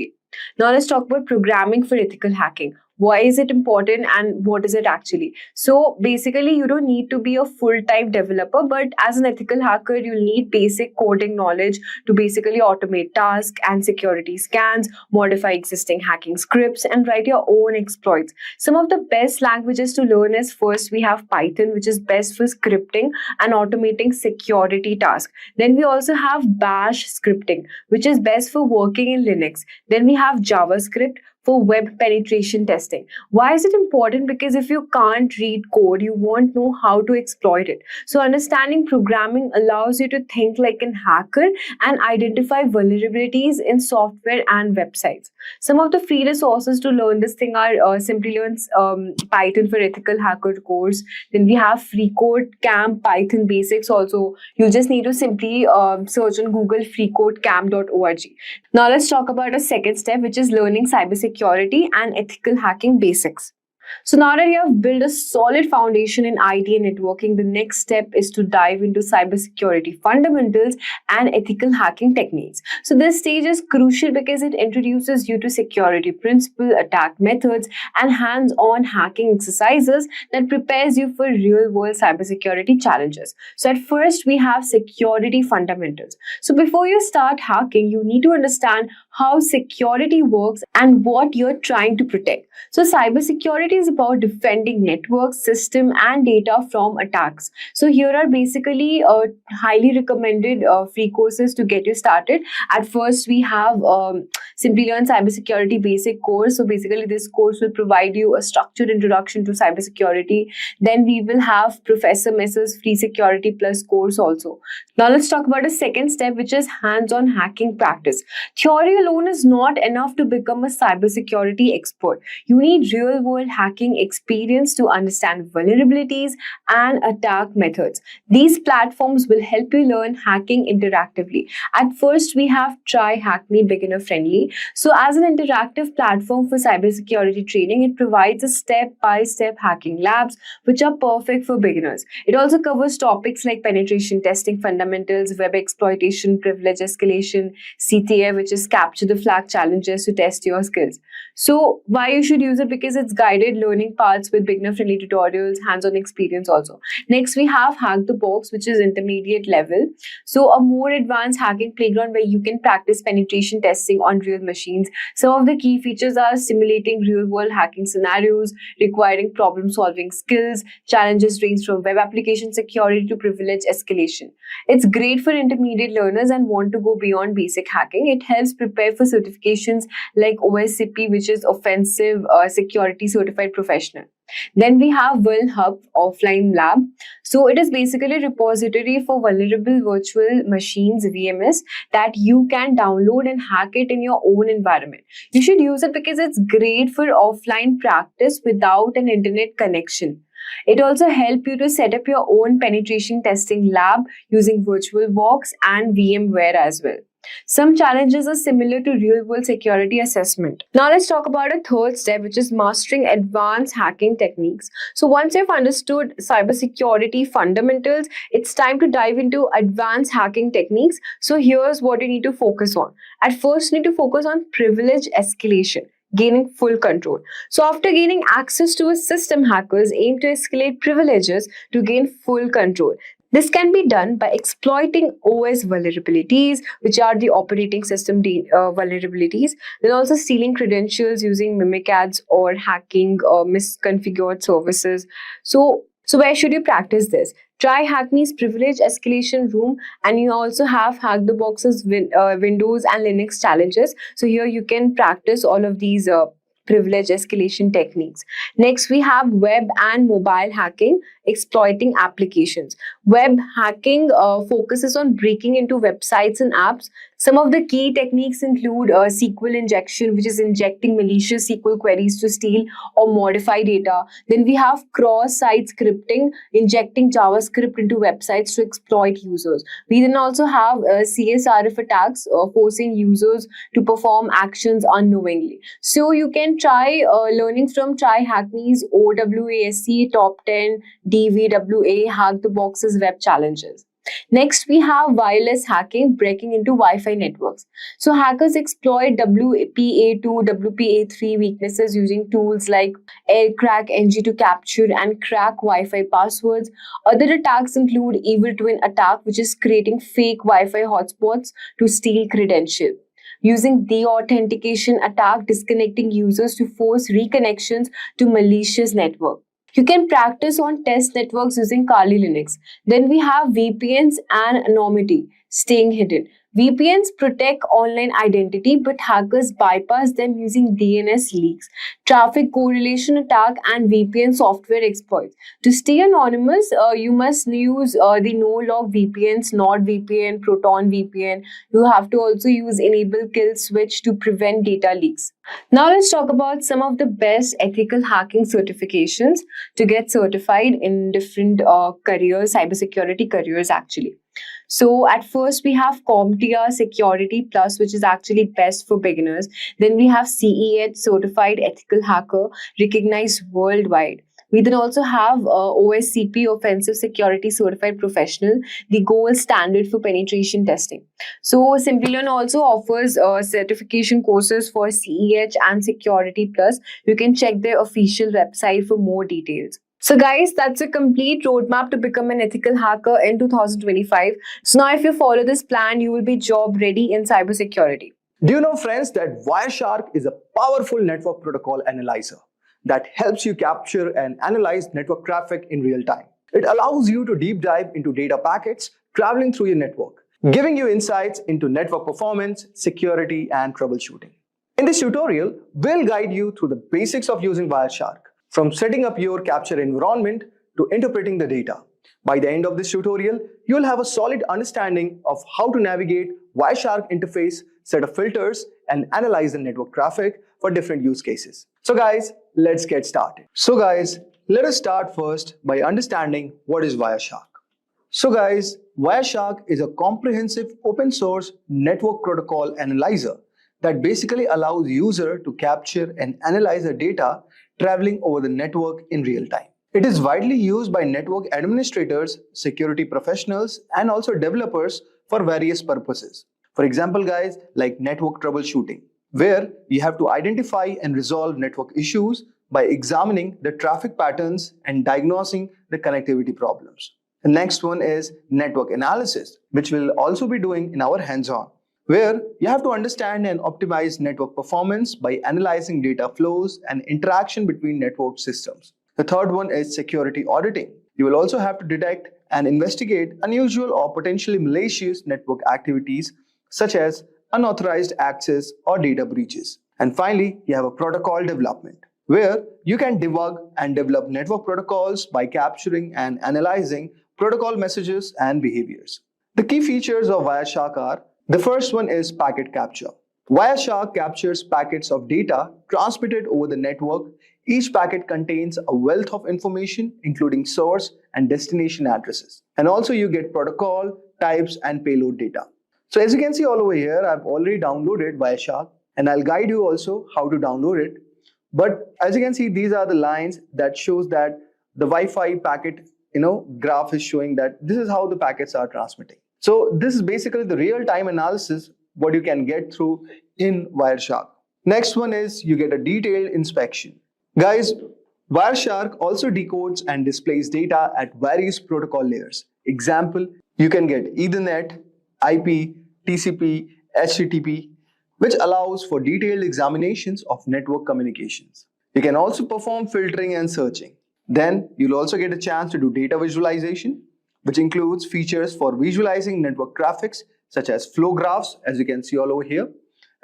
Now let's talk about programming for ethical hacking. Why is it important and what is it actually? So basically, you don't need to be a full-time developer, but as an ethical hacker, you need basic coding knowledge to basically automate tasks and security scans, modify existing hacking scripts, and write your own exploits. Some of the best languages to learn is, first we have Python, which is best for scripting and automating security tasks. Then we also have Bash scripting, which is best for working in Linux. Then we have JavaScript for web penetration testing. Why is it important? Because if you can't read code, you won't know how to exploit it. So understanding programming allows you to think like a hacker and identify vulnerabilities in software and websites. Some of the free resources to learn this thing are Simplilearn's Python for ethical hacker course. Then we have Freecode Camp Python basics also. You just need to simply search on Google freecodecamp.org. Now let's talk about a second step, which is learning cybersecurity and ethical hacking basics. So now that you have built a solid foundation in IT and networking, the next step is to dive into cybersecurity fundamentals and ethical hacking techniques. So this stage is crucial because it introduces you to security principles, attack methods, and hands-on hacking exercises that prepares you for real-world cybersecurity challenges. So at first, we have security fundamentals. So before you start hacking, you need to understand how security works and what you're trying to protect. So cybersecurity is about defending networks, system, and data from attacks. So here are basically highly recommended free courses to get you started. At first, we have Simplilearn Cybersecurity Basic Course. So basically, this course will provide you a structured introduction to cybersecurity. Then we will have Professor Messer's Free Security Plus course also. Now let's talk about a second step, which is hands-on hacking practice. Theory alone is not enough to become a cybersecurity expert. You need real-world hacking experience to understand vulnerabilities and attack methods. These platforms will help you learn hacking interactively. At first, we have Try Hack Me Beginner Friendly. So as an interactive platform for cybersecurity training, it provides a step-by-step hacking labs, which are perfect for beginners. It also covers topics like penetration testing fundamentals, web exploitation, privilege escalation, CTA, which is capture the flag challenges to test your skills. So why you should use it? Because it's guided learning paths with beginner-friendly tutorials, hands-on experience also. Next, we have Hack the Box, which is intermediate level. So a more advanced hacking playground where you can practice penetration testing on real machines. Some of the key features are simulating real-world hacking scenarios, requiring problem-solving skills. Challenges range from web application security to privilege escalation. It's great for intermediate learners and want to go beyond basic hacking. It helps prepare for certifications like OSCP, which is Offensive Security Certified Professional. Then we have Vuln Hub Offline Lab. So it is basically a repository for vulnerable virtual machines, VMS, that you can download and hack it in your own environment. You should use it because it's great for offline practice without an internet connection. It also helps you to set up your own penetration testing lab using VirtualBox and VMware as well. Some challenges are similar to real-world security assessment. Now let's talk about a third step, which is mastering advanced hacking techniques. So once you've understood cybersecurity fundamentals, it's time to dive into advanced hacking techniques. So here's what you need to focus on. At first, you need to focus on privilege escalation. gaining full control. So after gaining access to a system, hackers aim to escalate privileges to gain full control. This can be done by exploiting OS vulnerabilities, which are the operating system vulnerabilities, then also stealing credentials using mimikatz or hacking misconfigured services. So where should you practice this? Try HackMe's privilege escalation room, and you also have Hack the Box's Windows and Linux challenges. So here you can practice all of these privilege escalation techniques. Next, we have web and mobile hacking, exploiting applications. Web hacking focuses on breaking into websites and apps. Some of the key techniques include SQL injection, which is injecting malicious SQL queries to steal or modify data. Then we have cross-site scripting, injecting JavaScript into websites to exploit users. We then also have CSRF attacks, forcing users to perform actions unknowingly. So you can try learning from Try Hackme's OWASC Top 10 DVWA Hack the Boxes web challenges. Next, we have wireless hacking, breaking into Wi-Fi networks. So hackers exploit WPA2, WPA3 weaknesses using tools like AirCrackNG to capture and crack Wi-Fi passwords. Other attacks include Evil Twin attack, which is creating fake Wi-Fi hotspots to steal credentials. Using de-authentication attack, disconnecting users to force reconnections to malicious network. You can practice on test networks using Kali Linux. Then we have VPNs and anonymity, staying hidden. VPNs protect online identity, but hackers bypass them using DNS leaks, traffic correlation attack, and VPN software exploits. To stay anonymous, you must use the no-log VPNs, NordVPN, Proton VPN. You have to also use enable kill switch to prevent data leaks. Now let's talk about some of the best ethical hacking certifications to get certified in different careers, cybersecurity careers actually. So at first we have CompTIA Security Plus, which is actually best for beginners. Then we have CEH Certified Ethical Hacker, recognized worldwide. We then also have OSCP Offensive Security Certified Professional, the gold standard for penetration testing. So Simplilearn also offers certification courses for CEH and Security Plus. You can check their official website for more details. So guys, that's a complete roadmap to become an ethical hacker in 2025. So now if you follow this plan, you will be job ready in cybersecurity. Do you know, friends, that Wireshark is a powerful network protocol analyzer that helps you capture and analyze network traffic in real time? It allows you to deep dive into data packets traveling through your network, giving you insights into network performance, security, and troubleshooting. In this tutorial, we'll guide you through the basics of using Wireshark, from setting up your capture environment to interpreting the data. By the end of this tutorial, you will have a solid understanding of how to navigate Wireshark interface, set of filters, and analyze the network traffic for different use cases. So guys, let's get started. So guys, let us start first by understanding what is Wireshark. So guys, Wireshark is a comprehensive open source network protocol analyzer that basically allows user to capture and analyze the data traveling over the network in real time. It is widely used by network administrators, security professionals, and also developers for various purposes. For example, guys, like network troubleshooting, where you have to identify and resolve network issues by examining the traffic patterns and diagnosing the connectivity problems. The next one is network analysis, which we'll also be doing in our hands-on, where you have to understand and optimize network performance by analyzing data flows and interaction between network systems. The third one is security auditing. You will also have to detect and investigate unusual or potentially malicious network activities such as unauthorized access or data breaches. And finally, you have a protocol development, where you can debug and develop network protocols by capturing and analyzing protocol messages and behaviors. The key features of Wireshark are: the first one is packet capture. Wireshark captures packets of data transmitted over the network. Each packet contains a wealth of information, including source and destination addresses. And also you get protocol, types, and payload data. So as you can see all over here, I've already downloaded Wireshark, and I'll guide you also how to download it. But as you can see, these are the lines that shows that the Wi-Fi packet, graph is showing that this is how the packets are transmitting. So this is basically the real-time analysis what you can get through in Wireshark. Next one is you get a detailed inspection. Guys, Wireshark also decodes and displays data at various protocol layers. Example, you can get Ethernet, IP, TCP, HTTP, which allows for detailed examinations of network communications. You can also perform filtering and searching. Then you'll also get a chance to do data visualization, which includes features for visualizing network graphics such as flow graphs, as you can see all over here,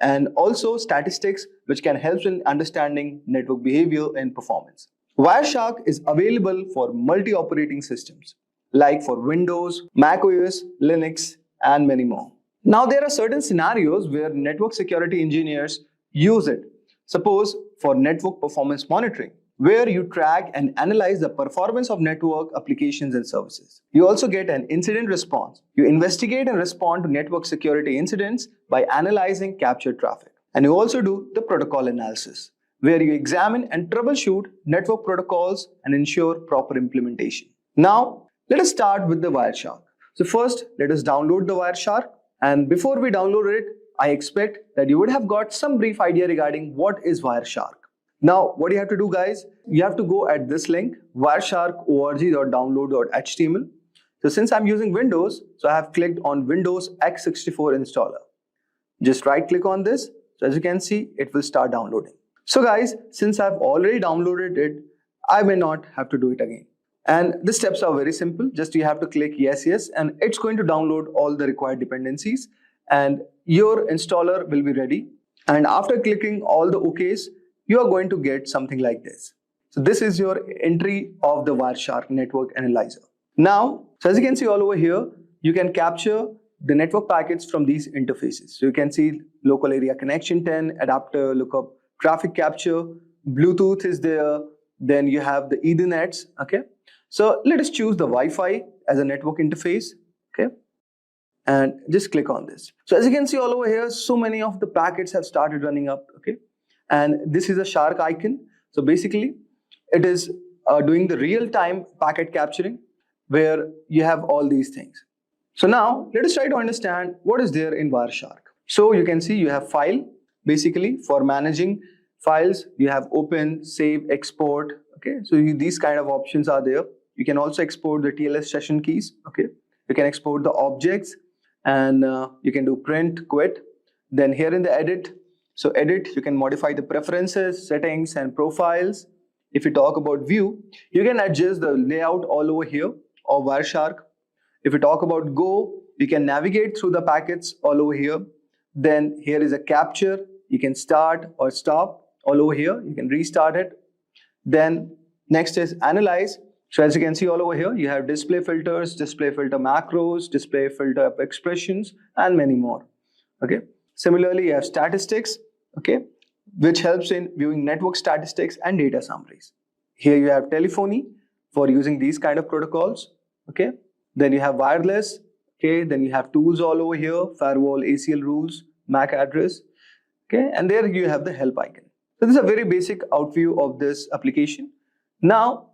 and also statistics, which can help in understanding network behavior and performance. Wireshark is available for multi-operating systems like for Windows, macOS, Linux, and many more. Now there are certain scenarios where network security engineers use it. Suppose for network performance monitoring, where you track and analyze the performance of network applications and services. You also get an incident response. You investigate and respond to network security incidents by analyzing captured traffic. And you also do the protocol analysis, where you examine and troubleshoot network protocols and ensure proper implementation. Now, let us start with the Wireshark. So first, let us download the Wireshark. And before we download it, I expect that you would have got some brief idea regarding what is Wireshark. Now, what you have to do, guys, you have to go at this link, wireshark.org.download.html. So since I'm using Windows, so I have clicked on Windows x64 installer. Just right click on this. So as you can see, it will start downloading. So guys, since I've already downloaded it, I may not have to do it again. And the steps are very simple. Just you have to click yes, and it's going to download all the required dependencies and your installer will be ready. And after clicking all the OKs, you are going to get something like this. So this is your entry of the Wireshark network analyzer. Now, so as you can see all over here, you can capture the network packets from these interfaces. So you can see local area connection 10, adapter lookup, traffic capture, Bluetooth is there, then you have the Ethernets, okay? So let us choose the Wi-Fi as a network interface, okay? And just click on this. So as you can see all over here, so many of the packets have started running up, okay? And this is a shark icon. So basically, it is doing the real-time packet capturing where you have all these things. So now, let us try to understand what is there in Wireshark. So you can see you have file. Basically, for managing files, you have open, save, export. Okay, so these kind of options are there. You can also export the TLS session keys. Okay, you can export the objects, and you can do print, quit. Then here in the edit, so edit, you can modify the preferences, settings, and profiles. If you talk about view, you can adjust the layout all over here of Wireshark. If you talk about go, you can navigate through the packets all over here. Then here is a capture. You can start or stop all over here. You can restart it. Then next is analyze. So as you can see all over here, you have display filters, display filter macros, display filter expressions, and many more. Okay. Similarly, you have statistics, okay, which helps in viewing network statistics and data summaries. Here you have telephony for using these kind of protocols, okay. Then you have wireless, okay. Then you have tools all over here, firewall, ACL rules, MAC address, okay. And there you have the help icon. So this is a very basic outview of this application. Now,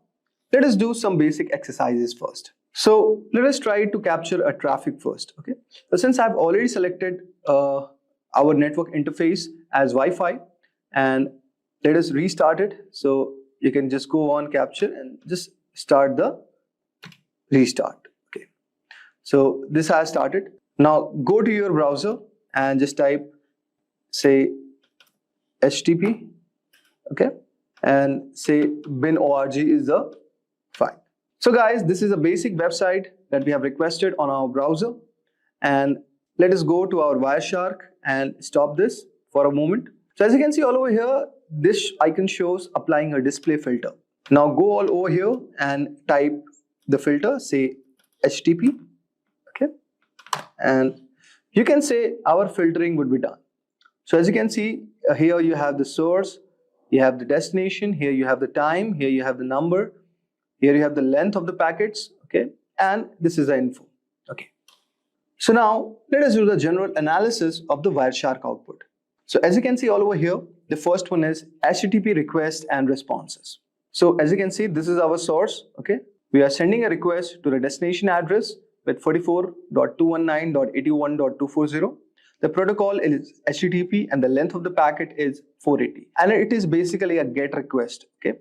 let us do some basic exercises first. So let us try to capture a traffic first, okay. So since I've already selected our network interface as Wi-Fi, and let us restart it. So you can just go on capture and just start the restart. Okay. So this has started. Now go to your browser and just type, say, HTTP, okay, and say bin.org is the file. So guys, this is a basic website that we have requested on our browser, and let us go to our Wireshark and stop this for a moment. So as you can see all over here, this icon shows applying a display filter. Now go all over here and type the filter, say HTTP, okay, and you can say our filtering would be done. So as you can see here, you have the source, you have the destination, here you have the time, here you have the number, here you have the length of the packets, okay, and this is the info, okay. So now let us do the general analysis of the Wireshark output. So as you can see all over here, the first one is HTTP request and responses. So as you can see, this is our source, okay. We are sending a request to the destination address with 44.219.81.240. The protocol is HTTP and the length of the packet is 480. And it is basically a GET request. Okay.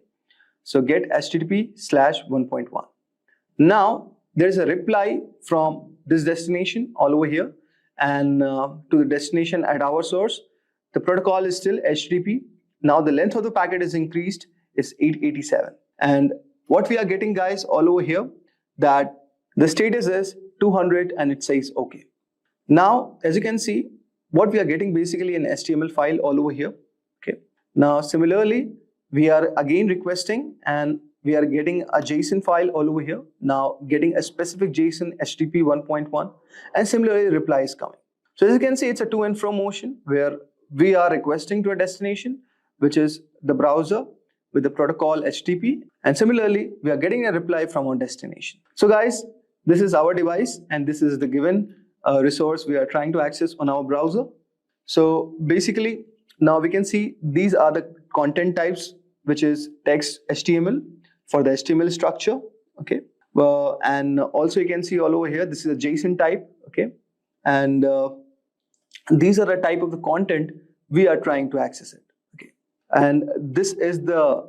So get HTTP/1.1. Now there is a reply from this destination all over here and to the destination at our source. The protocol is still HTTP. Now the length of the packet is increased, is 887. And what we are getting, guys, all over here, that the status is 200 and it says okay. Now, as you can see, what we are getting basically an HTML file all over here. Okay. Now, similarly, we are again requesting and we are getting a JSON file all over here. Now, getting a specific JSON HTTP 1.1 and similarly reply is coming. So as you can see, it's a to and fro motion where we are requesting to a destination, which is the browser with the protocol HTTP. And similarly, we are getting a reply from our destination. So guys, this is our device and this is the given resource we are trying to access on our browser. So basically, now we can see these are the content types, which is text HTML for the HTML structure. Okay. And also you can see all over here, this is a JSON type. Okay. And these are the type of the content we are trying to access it. Okay. And this is the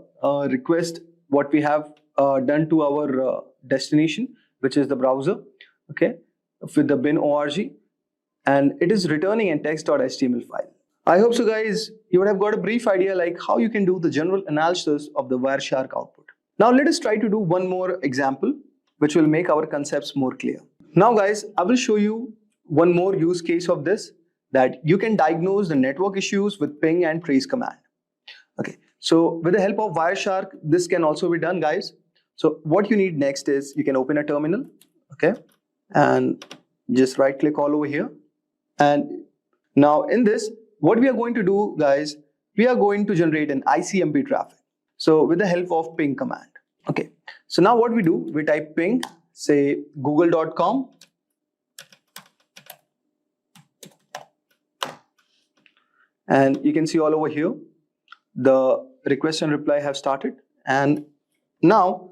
request what we have done to our destination, which is the browser. Okay. With the bin.org, and it is returning a text.html file. I hope so, guys, you would have got a brief idea like how you can do the general analysis of the Wireshark output. Now let us try to do one more example, which will make our concepts more clear. Now, guys, I will show you one more use case of this, that you can diagnose the network issues with ping and trace command. Okay, so with the help of Wireshark, this can also be done, guys. So what you need next is you can open a terminal. Okay. And just right click all over here. And now in this, what we are going to do, guys, we are going to generate an ICMP traffic. So with the help of ping command. Okay. So now what we do, we type ping, say google.com. And you can see all over here, the request and reply have started. And now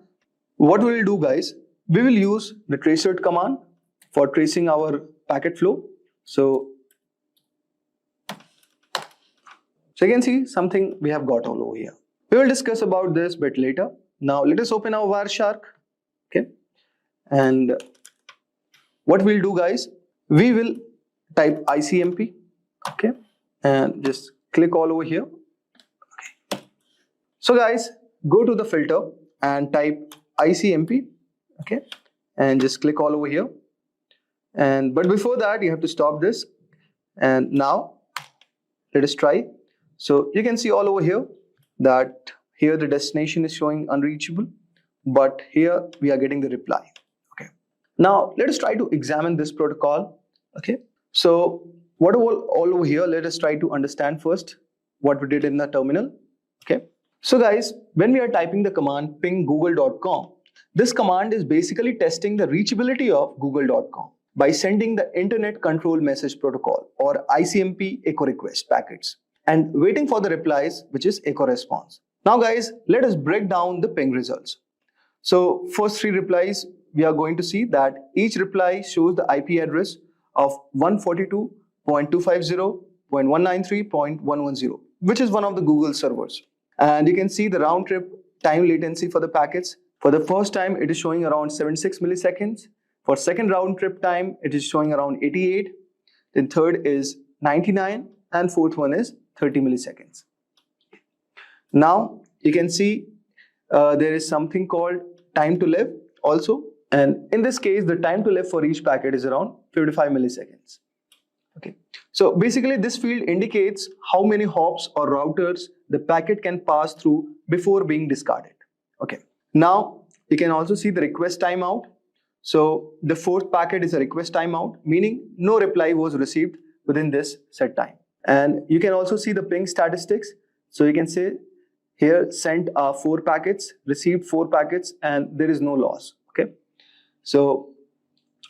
what we will do, guys, we will use the tracert command for tracing our packet flow. So you can see something we have got all over here. We will discuss about this bit later. Now let us open our Wireshark. Okay. And what we'll do, guys, we will type ICMP. Okay. And just click all over here. Okay. So guys, go to the filter and type ICMP. Okay. And just click all over here. But before that, you have to stop this. And now let us try. So you can see all over here that here the destination is showing unreachable, but here we are getting the reply. Okay. Now let us try to examine this protocol. Okay. So what all over here, let us try to understand first what we did in the terminal. Okay. So guys, when we are typing the command ping google.com, this command is basically testing the reachability of google.com by sending the Internet Control Message Protocol or ICMP echo request packets and waiting for the replies, which is echo response. Now guys, let us break down the ping results. So first 3 replies, we are going to see that each reply shows the IP address of 142.250.193.110, which is one of the Google servers. And you can see the round trip time latency for the packets. For the first time, it is showing around 76 milliseconds. For second round trip time, it is showing around 88. Then third is 99 and fourth one is 30 milliseconds. Now you can see there is something called time to live also. And in this case, the time to live for each packet is around 55 milliseconds. Okay. So basically this field indicates how many hops or routers the packet can pass through before being discarded. Okay. Now you can also see the request timeout. So the fourth packet is a request timeout, meaning no reply was received within this set time. And you can also see the ping statistics. So you can say here sent 4 packets, received 4 packets, and there is no loss. Okay. So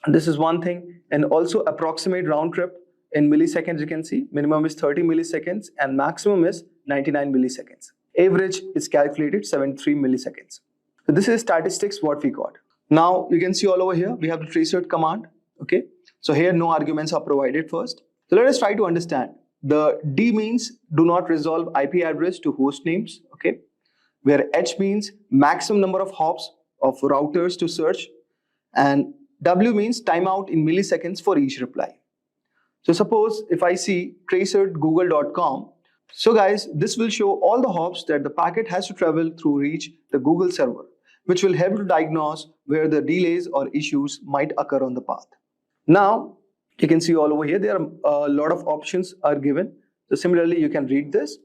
this is one thing. And also approximate round trip in milliseconds, you can see minimum is 30 milliseconds and maximum is 99 milliseconds. Average is calculated 73 milliseconds. So this is statistics what we got. Now you can see all over here, we have the tracert command. Okay. So here no arguments are provided first. So let us try to understand. The D means do not resolve IP address to host names, okay? Where H means maximum number of hops of routers to search, and W means timeout in milliseconds for each reply. So suppose if I see tracer@google.com, so guys, this will show all the hops that the packet has to travel through reach the Google server, which will help to diagnose where the delays or issues might occur on the path. Now, you can see all over here, there are a lot of options are given. So similarly, you can read this.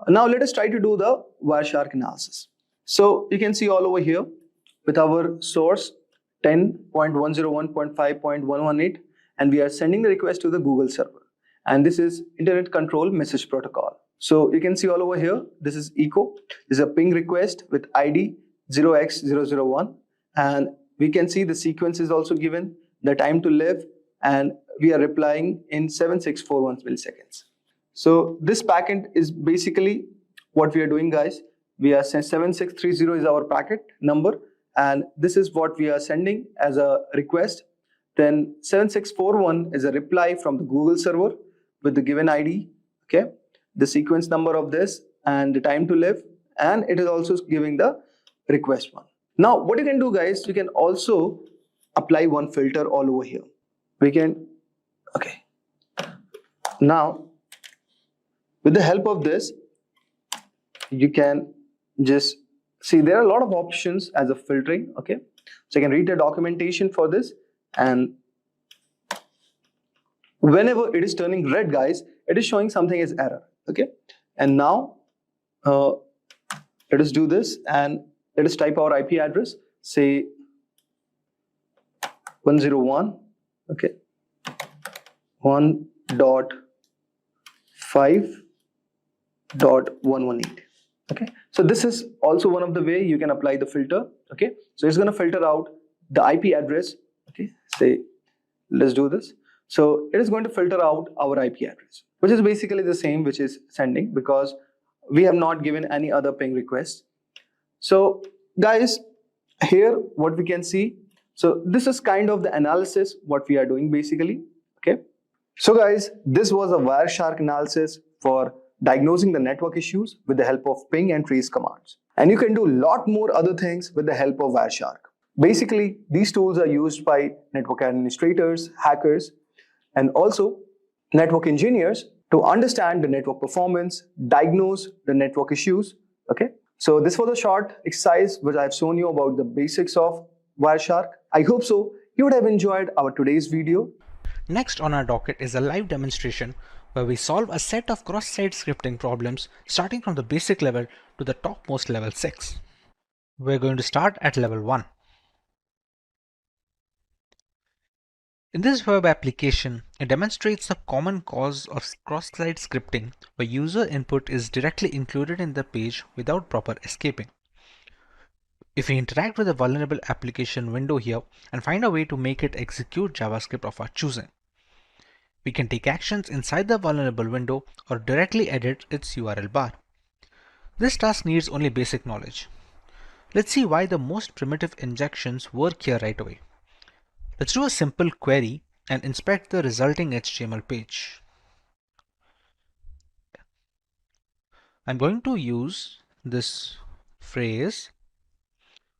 Now let us try to do the Wireshark analysis. So you can see all over here with our source 10.101.5.118, and we are sending the request to the Google server. And this is Internet Control Message Protocol. So you can see all over here, this is echo. This is a ping request with ID 0x001. And we can see the sequence is also given, the time to live, and we are replying in 7641 milliseconds. So this packet is basically what we are doing, guys. We are 7630 is our packet number, and this is what we are sending as a request. Then 7641 is a reply from the Google server with the given ID, okay, the sequence number of this and the time to live, and it is also giving the request one. Now what you can do, guys, you can also apply one filter all over here. We can, okay, now with the help of this, you can just see there are a lot of options as a filtering, okay? So you can read the documentation for this, and whenever it is turning red, guys, it is showing something as error, okay? And now let us do this, and let us type our IP address, say 101, okay, 1.5.118. Okay, so this is also one of the way you can apply the filter. Okay, so it's going to filter out the IP address. Okay, say let's do this. So it is going to filter out our IP address, which is basically the same which is sending, because we have not given any other ping request. So guys, here what we can see, so this is kind of the analysis what we are doing basically. Okay, so guys, this was a Wireshark analysis for diagnosing the network issues with the help of ping and trace commands. And you can do a lot more other things with the help of Wireshark. Basically, these tools are used by network administrators, hackers, and also network engineers to understand the network performance, diagnose the network issues. Okay, so this was a short exercise which I have shown you about the basics of Wireshark. I hope so you would have enjoyed our today's video. Next on our docket is a live demonstration where we solve a set of cross-site scripting problems starting from the basic level to the topmost level 6. We're going to start at level 1. In this web application, it demonstrates the common cause of cross-site scripting where user input is directly included in the page without proper escaping. If we interact with a vulnerable application window here and find a way to make it execute JavaScript of our choosing, we can take actions inside the vulnerable window or directly edit its URL bar. This task needs only basic knowledge. Let's see why the most primitive injections work here right away. Let's do a simple query and inspect the resulting HTML page. I'm going to use this phrase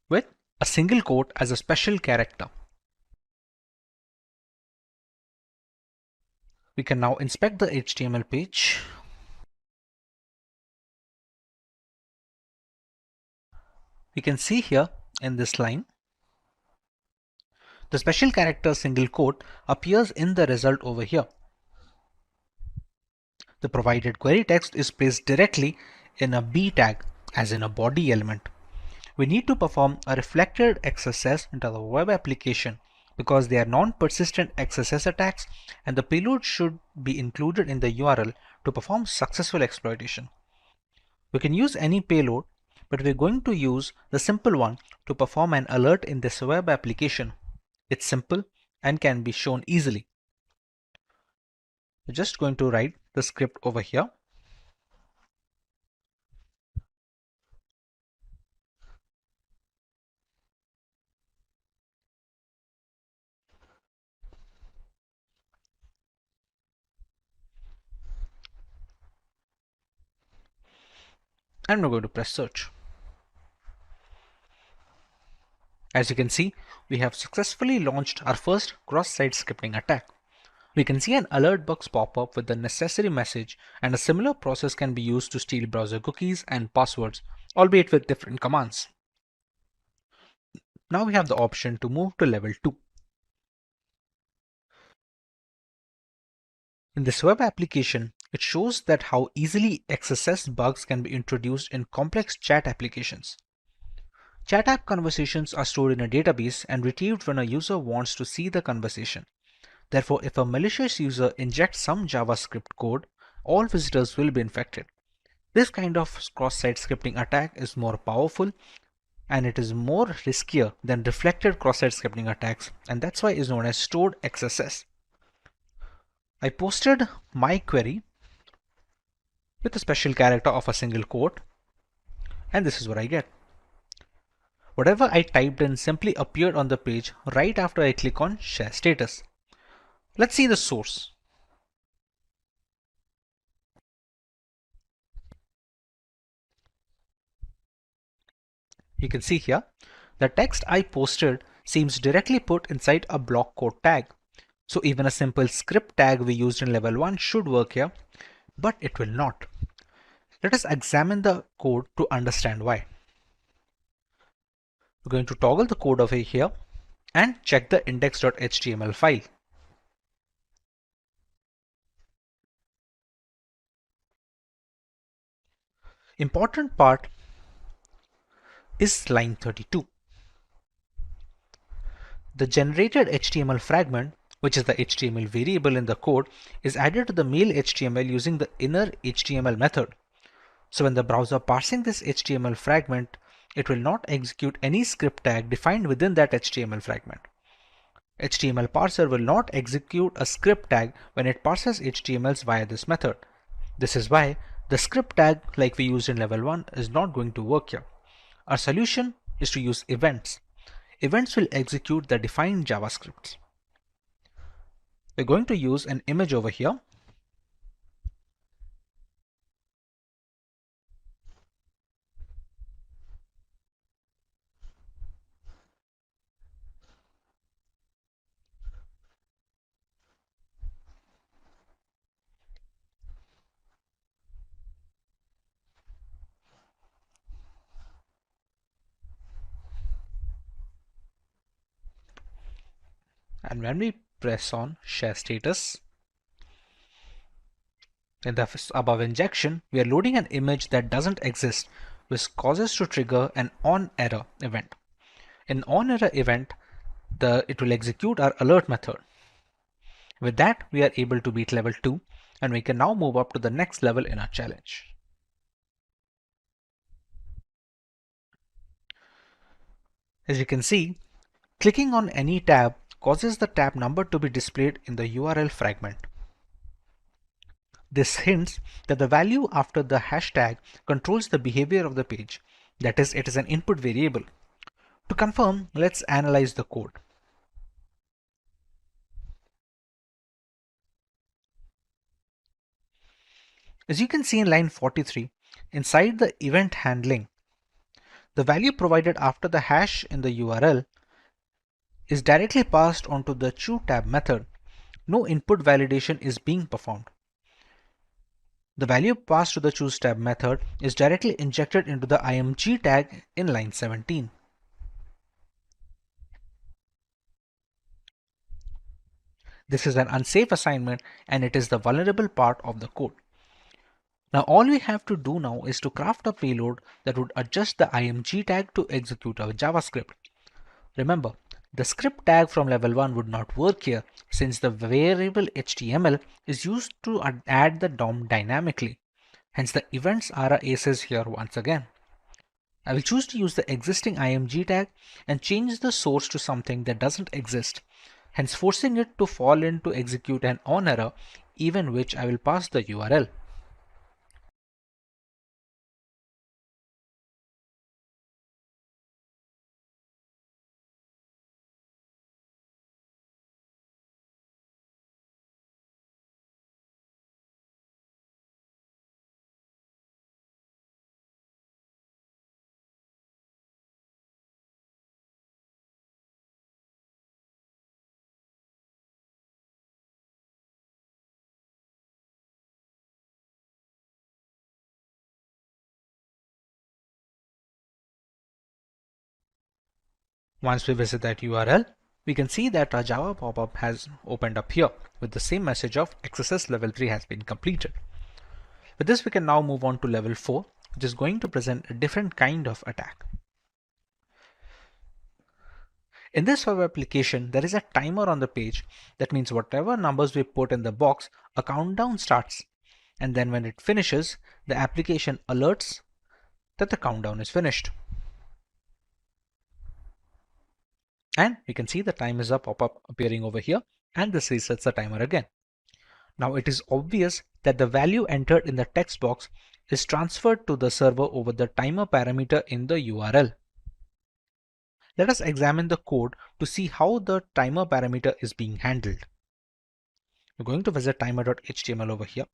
with a single quote as a special character. We can now inspect the HTML page. We can see here in this line, the special character single quote appears in the result over here. The provided query text is placed directly in a B tag, as in a body element. We need to perform a reflected XSS into the web application because they are non-persistent XSS attacks, and the payload should be included in the URL to perform successful exploitation. We can use any payload, but we're going to use the simple one to perform an alert in this web application. It's simple and can be shown easily. We're just going to write the script over here. and we're going to press search. As you can see, we have successfully launched our first cross-site scripting attack. We can see an alert box pop up with the necessary message, and a similar process can be used to steal browser cookies and passwords, albeit with different commands. Now we have the option to move to level 2. In this web application, it shows that how easily XSS bugs can be introduced in complex chat applications. Chat app conversations are stored in a database and retrieved when a user wants to see the conversation. Therefore, if a malicious user injects some JavaScript code, all visitors will be infected. This kind of cross-site scripting attack is more powerful and it is more riskier than reflected cross-site scripting attacks, and that's why it is known as stored XSS. I posted my query with a special character of a single quote, and this is what I get. Whatever I typed in simply appeared on the page right after I click on Share Status. Let's see the source. You can see here, the text I posted seems directly put inside a block quote tag. So even a simple script tag we used in level 1 should work here, but it will not. Let us examine the code to understand why. We're going to toggle the code over here and check the index.html file. Important part is line 32. The generated HTML fragment, which is the HTML variable in the code, is added to the mail HTML using the inner HTML method. So when the browser parsing this HTML fragment, it will not execute any script tag defined within that HTML fragment. HTML parser will not execute a script tag when it parses HTMLs via this method. This is why the script tag like we used in level 1 is not going to work here. Our solution is to use events. Events will execute the defined JavaScripts. We're going to use an image over here. And when we press on Share Status, in the above injection, we are loading an image that doesn't exist, which causes to trigger an onError event. In onError event, it will execute our alert method. With that, we are able to beat level 2, and we can now move up to the next level in our challenge. As you can see, clicking on any tab causes the tab number to be displayed in the URL fragment. This hints that the value after the hashtag controls the behavior of the page. That is, it is an input variable. To confirm, let's analyze the code. As you can see in line 43, inside the event handling, the value provided after the hash in the URL is directly passed onto the choose_tab method. No input validation is being performed. The value passed to the choose_tab method is directly injected into the img tag in line 17. This is an unsafe assignment and it is the vulnerable part of the code. Now all we have to do now is to craft a payload that would adjust the img tag to execute our JavaScript. Remember, the script tag from level 1 would not work here since the variable HTML is used to add the DOM dynamically. Hence the events are our aces here once again. I will choose to use the existing img tag and change the source to something that doesn't exist, hence forcing it to fall in to execute an onError, even which I will pass the URL. Once we visit that URL, we can see that our Java pop-up has opened up here with the same message of XSS level 3 has been completed. With this, we can now move on to level 4, which is going to present a different kind of attack. In this web application, there is a timer on the page. That means whatever numbers we put in the box, a countdown starts. And then when it finishes, the application alerts that the countdown is finished. And we can see the time is up pop-up appearing over here, and this resets the timer again. Now it is obvious that the value entered in the text box is transferred to the server over the timer parameter in the URL. Let us examine the code to see how the timer parameter is being handled. We're going to visit timer.html over here.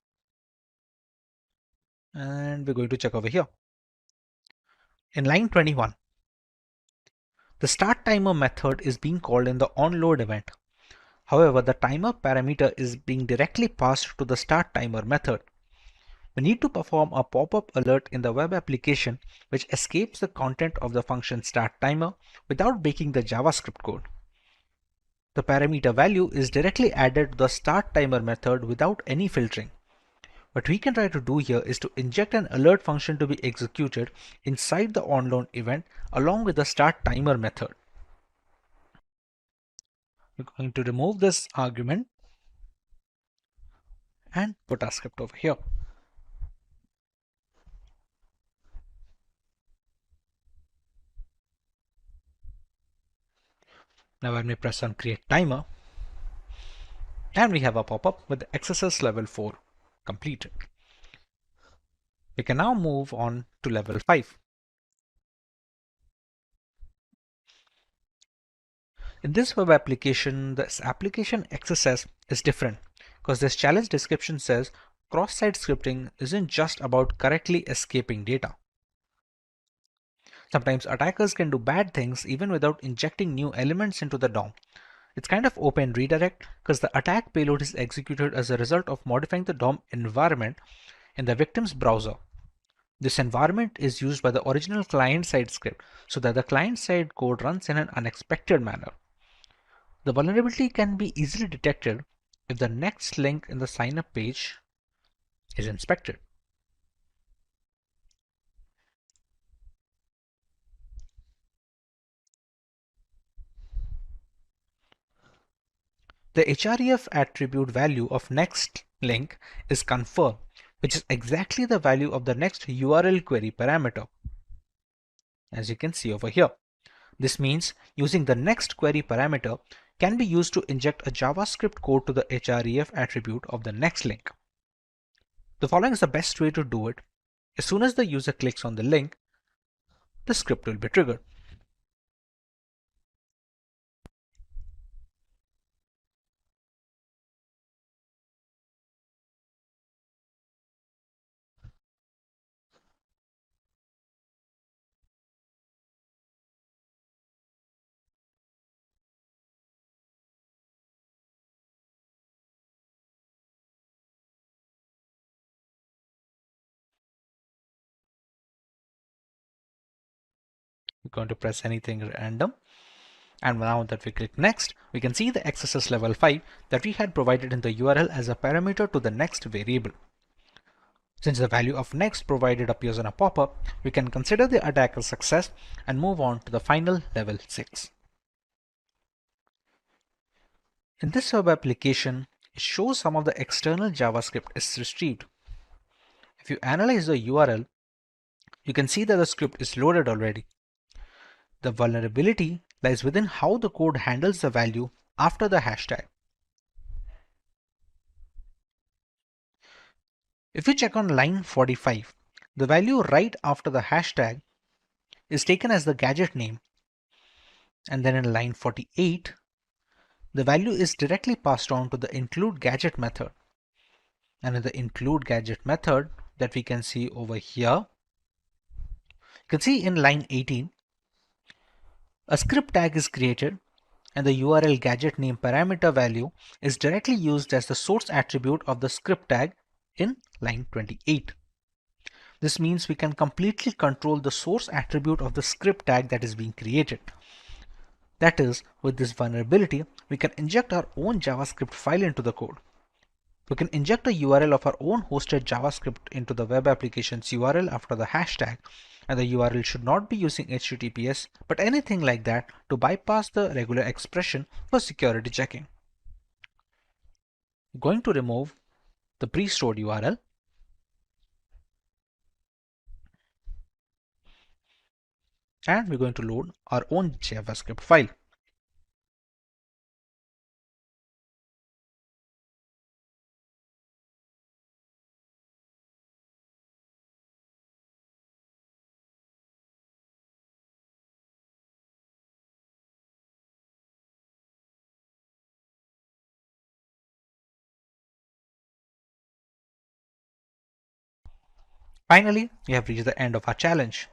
And we're going to check over here. In line 21, the start timer method is being called in the onload event. However, the timer parameter is being directly passed to the start timer method. We need to perform a pop-up alert in the web application which escapes the content of the function start timer without breaking the JavaScript code. The parameter value is directly added to the start timer method without any filtering. What we can try to do here is to inject an alert function to be executed inside the onload event along with the start timer method. We're going to remove this argument and put our script over here. Now when we press on create timer, and we have a pop-up with the XSS level 4 completed. We can now move on to level 5. In this web application, this application XSS is different because this challenge description says cross-site scripting isn't just about correctly escaping data. Sometimes attackers can do bad things even without injecting new elements into the DOM. It's kind of open redirect because the attack payload is executed as a result of modifying the DOM environment in the victim's browser. This environment is used by the original client-side script so that the client-side code runs in an unexpected manner. The vulnerability can be easily detected if the next link in the sign-up page is inspected. The href attribute value of next link is confirmed, which is exactly the value of the next URL query parameter. As you can see over here. This means using the next query parameter can be used to inject a JavaScript code to the href attribute of the next link. The following is the best way to do it. As soon as the user clicks on the link, the script will be triggered. We're going to press anything random. And now that we click next, we can see the XSS level 5 that we had provided in the URL as a parameter to the next variable. Since the value of next provided appears on a pop-up, we can consider the attack a success and move on to the final level 6. In this web application, it shows some of the external JavaScript is retrieved. If you analyze the URL, you can see that the script is loaded already. The vulnerability lies within how the code handles the value after the hashtag. If you check on line 45, the value right after the hashtag is taken as the gadget name. And then in line 48, the value is directly passed on to the include gadget method. And in the include gadget method that we can see over here, you can see in line 18, a script tag is created and the URL gadget name parameter value is directly used as the source attribute of the script tag in line 28. This means we can completely control the source attribute of the script tag that is being created. That is, with this vulnerability, we can inject our own JavaScript file into the code. We can inject a URL of our own hosted JavaScript into the web application's URL after the hashtag, and the URL should not be using HTTPS but anything like that to bypass the regular expression for security checking. We're going to remove the pre-stored URL and we're going to load our own JavaScript file. Finally, we have reached the end of our challenge.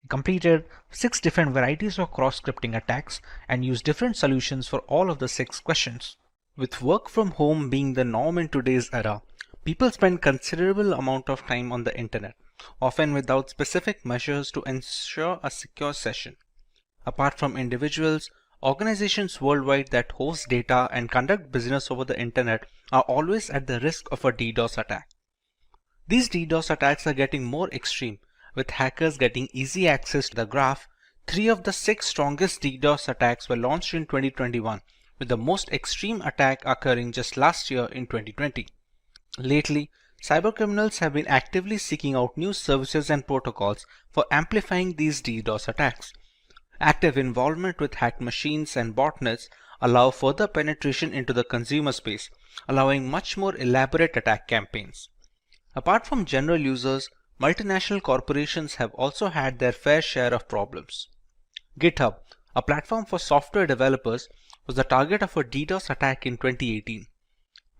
We completed 6 different varieties of cross-scripting attacks and used different solutions for all of the 6 questions. With work from home being the norm in today's era, people spend considerable amount of time on the internet, often without specific measures to ensure a secure session. Apart from individuals, organizations worldwide that host data and conduct business over the internet are always at the risk of a DDoS attack. These DDoS attacks are getting more extreme, with hackers getting easy access to the graph. 3 of the 6 strongest DDoS attacks were launched in 2021, with the most extreme attack occurring just last year in 2020. Lately, cybercriminals have been actively seeking out new services and protocols for amplifying these DDoS attacks. Active involvement with hacked machines and botnets allow further penetration into the consumer space, allowing much more elaborate attack campaigns. Apart from general users, multinational corporations have also had their fair share of problems. GitHub, a platform for software developers, was the target of a DDoS attack in 2018.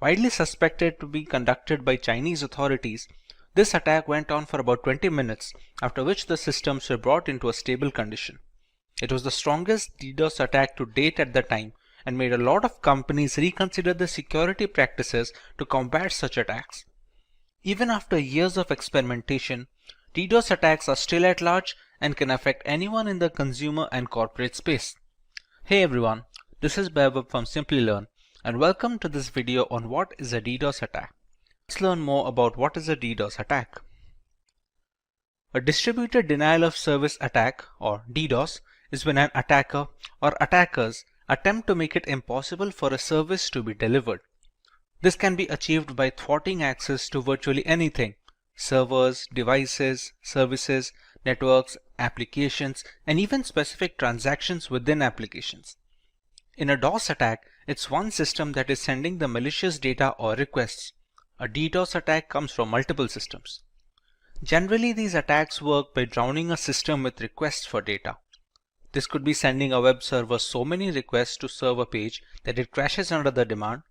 Widely suspected to be conducted by Chinese authorities, this attack went on for about 20 minutes, after which the systems were brought into a stable condition. It was the strongest DDoS attack to date at the time and made a lot of companies reconsider the security practices to combat such attacks. Even after years of experimentation, DDoS attacks are still at large and can affect anyone in the consumer and corporate space. Hey everyone, this is Vaibhav from Simplilearn and welcome to this video on what is a DDoS attack. Let's learn more about what is a DDoS attack. A distributed denial of service attack, or DDoS, is when an attacker or attackers attempt to make it impossible for a service to be delivered. This can be achieved by thwarting access to virtually anything: servers, devices, services, networks, applications, and even specific transactions within applications. In a DOS attack, it's one system that is sending the malicious data or requests. A DDoS attack comes from multiple systems. Generally, these attacks work by drowning a system with requests for data. This could be sending a web server so many requests to serve a page that it crashes under the demand,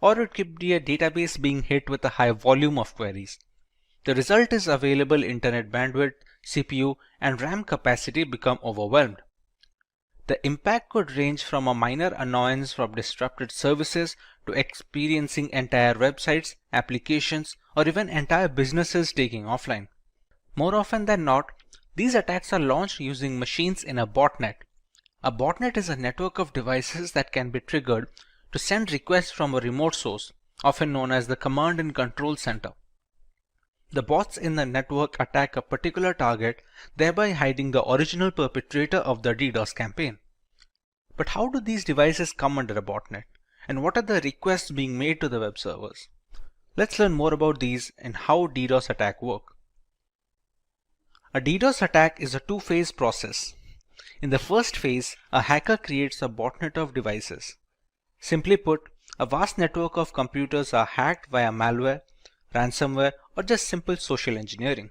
or it could be a database being hit with a high volume of queries. The result is available internet bandwidth, CPU, and RAM capacity become overwhelmed. The impact could range from a minor annoyance from disrupted services to experiencing entire websites, applications, or even entire businesses taking offline. More often than not, these attacks are launched using machines in a botnet. A botnet is a network of devices that can be triggered to send requests from a remote source, often known as the command and control center. The bots in the network attack a particular target, thereby hiding the original perpetrator of the DDoS campaign. But how do these devices come under a botnet? And what are the requests being made to the web servers? Let's learn more about these and how DDoS attacks work. A DDoS attack is a two-phase process. In the first phase, a hacker creates a botnet of devices. Simply put, a vast network of computers are hacked via malware, ransomware, or just simple social engineering.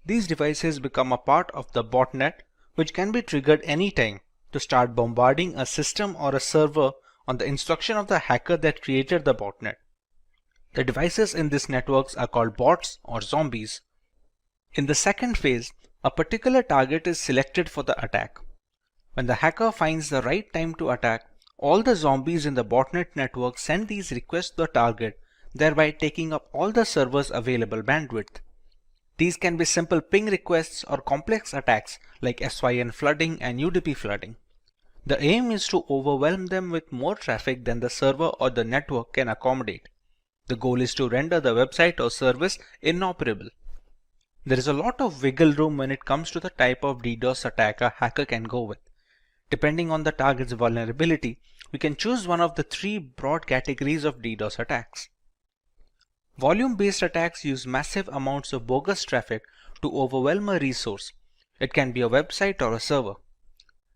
These devices become a part of the botnet, which can be triggered anytime to start bombarding a system or a server on the instruction of the hacker that created the botnet. The devices in these networks are called bots or zombies. In the second phase, a particular target is selected for the attack. When the hacker finds the right time to attack, all the zombies in the botnet network send these requests to the target, thereby taking up all the server's available bandwidth. These can be simple ping requests or complex attacks like SYN flooding and UDP flooding. The aim is to overwhelm them with more traffic than the server or the network can accommodate. The goal is to render the website or service inoperable. There is a lot of wiggle room when it comes to the type of DDoS attack a hacker can go with. Depending on the target's vulnerability, we can choose one of the three broad categories of DDoS attacks. Volume-based attacks use massive amounts of bogus traffic to overwhelm a resource. It can be a website or a server.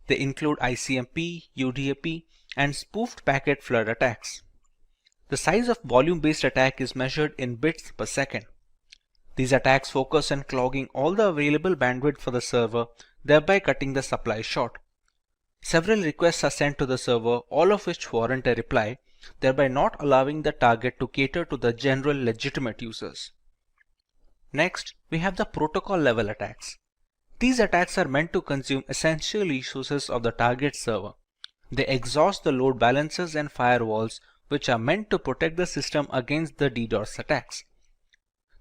They include ICMP, UDP, and spoofed packet flood attacks. The size of volume-based attack is measured in bits per second. These attacks focus on clogging all the available bandwidth for the server, thereby cutting the supply short. Several requests are sent to the server, all of which warrant a reply, thereby not allowing the target to cater to the general legitimate users. Next, we have the protocol level attacks. These attacks are meant to consume essential resources of the target server. They exhaust the load balancers and firewalls, which are meant to protect the system against the DDoS attacks.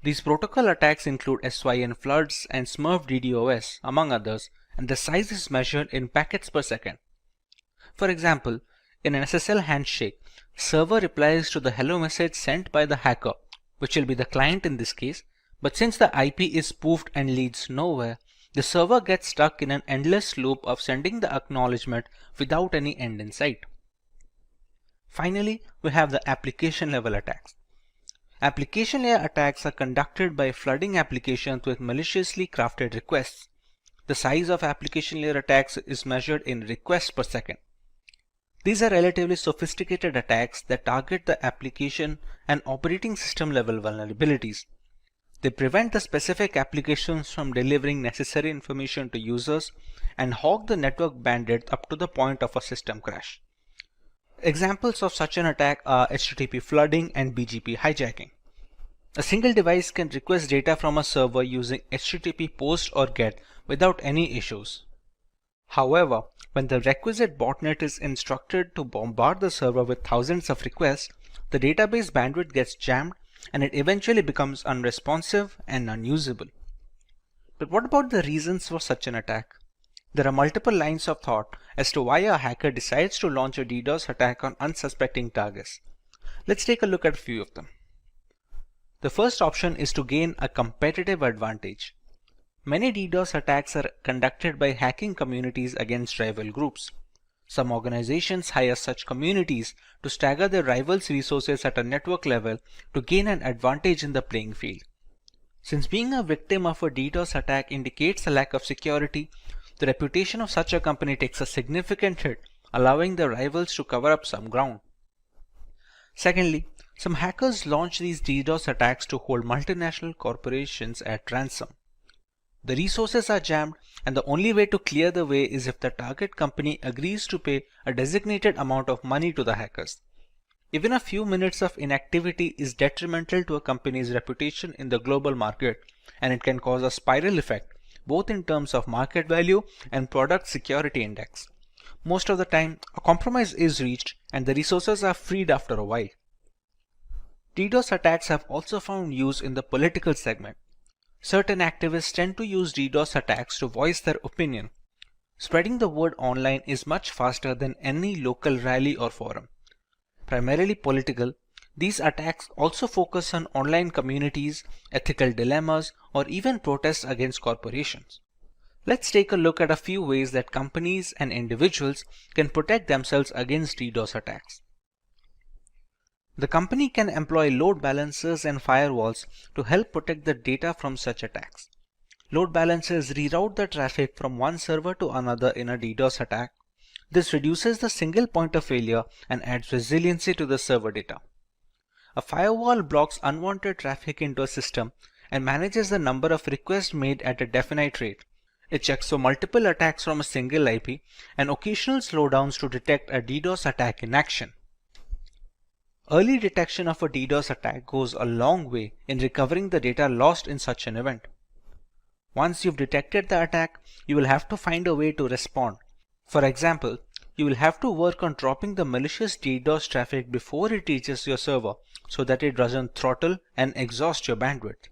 These protocol attacks include SYN floods and Smurf DDoS, among others, and the size is measured in packets per second. For example, in an SSL handshake, server replies to the hello message sent by the hacker, which will be the client in this case, but since the IP is spoofed and leads nowhere, the server gets stuck in an endless loop of sending the acknowledgement without any end in sight. Finally, we have the application level attacks. Application layer attacks are conducted by flooding applications with maliciously crafted requests. The size of application layer attacks is measured in requests per second. These are relatively sophisticated attacks that target the application and operating system level vulnerabilities. They prevent the specific applications from delivering necessary information to users and hog the network bandwidth up to the point of a system crash. Examples of such an attack are HTTP flooding and BGP hijacking. A single device can request data from a server using HTTP POST or GET without any issues. However, when the requisite botnet is instructed to bombard the server with thousands of requests, the database bandwidth gets jammed and it eventually becomes unresponsive and unusable. But what about the reasons for such an attack? There are multiple lines of thought as to why a hacker decides to launch a DDoS attack on unsuspecting targets. Let's take a look at a few of them. The first option is to gain a competitive advantage. Many DDoS attacks are conducted by hacking communities against rival groups. Some organizations hire such communities to stagger their rivals' resources at a network level to gain an advantage in the playing field. Since being a victim of a DDoS attack indicates a lack of security, the reputation of such a company takes a significant hit, allowing the rivals to cover up some ground. Secondly, some hackers launch these DDoS attacks to hold multinational corporations at ransom. The resources are jammed, and the only way to clear the way is if the target company agrees to pay a designated amount of money to the hackers. Even a few minutes of inactivity is detrimental to a company's reputation in the global market, and it can cause a spiral effect, both in terms of market value and product security index. Most of the time, a compromise is reached and the resources are freed after a while. DDoS attacks have also found use in the political segment. Certain activists tend to use DDoS attacks to voice their opinion. Spreading the word online is much faster than any local rally or forum. Primarily political, these attacks also focus on online communities, ethical dilemmas, or even protests against corporations. Let's take a look at a few ways that companies and individuals can protect themselves against DDoS attacks. The company can employ load balancers and firewalls to help protect the data from such attacks. Load balancers reroute the traffic from one server to another in a DDoS attack. This reduces the single point of failure and adds resiliency to the server data. A firewall blocks unwanted traffic into a system and manages the number of requests made at a definite rate. It checks for multiple attacks from a single IP and occasional slowdowns to detect a DDoS attack in action. Early detection of a DDoS attack goes a long way in recovering the data lost in such an event. Once you've detected the attack, you will have to find a way to respond. For example, you will have to work on dropping the malicious DDoS traffic before it reaches your server so that it doesn't throttle and exhaust your bandwidth.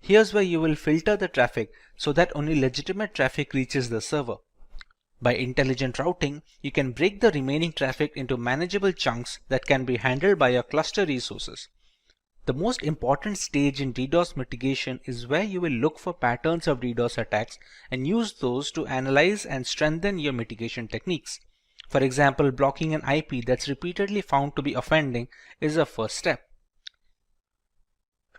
Here's where you will filter the traffic so that only legitimate traffic reaches the server. By intelligent routing, you can break the remaining traffic into manageable chunks that can be handled by your cluster resources. The most important stage in DDoS mitigation is where you will look for patterns of DDoS attacks and use those to analyze and strengthen your mitigation techniques. For example, blocking an IP that's repeatedly found to be offending is a first step.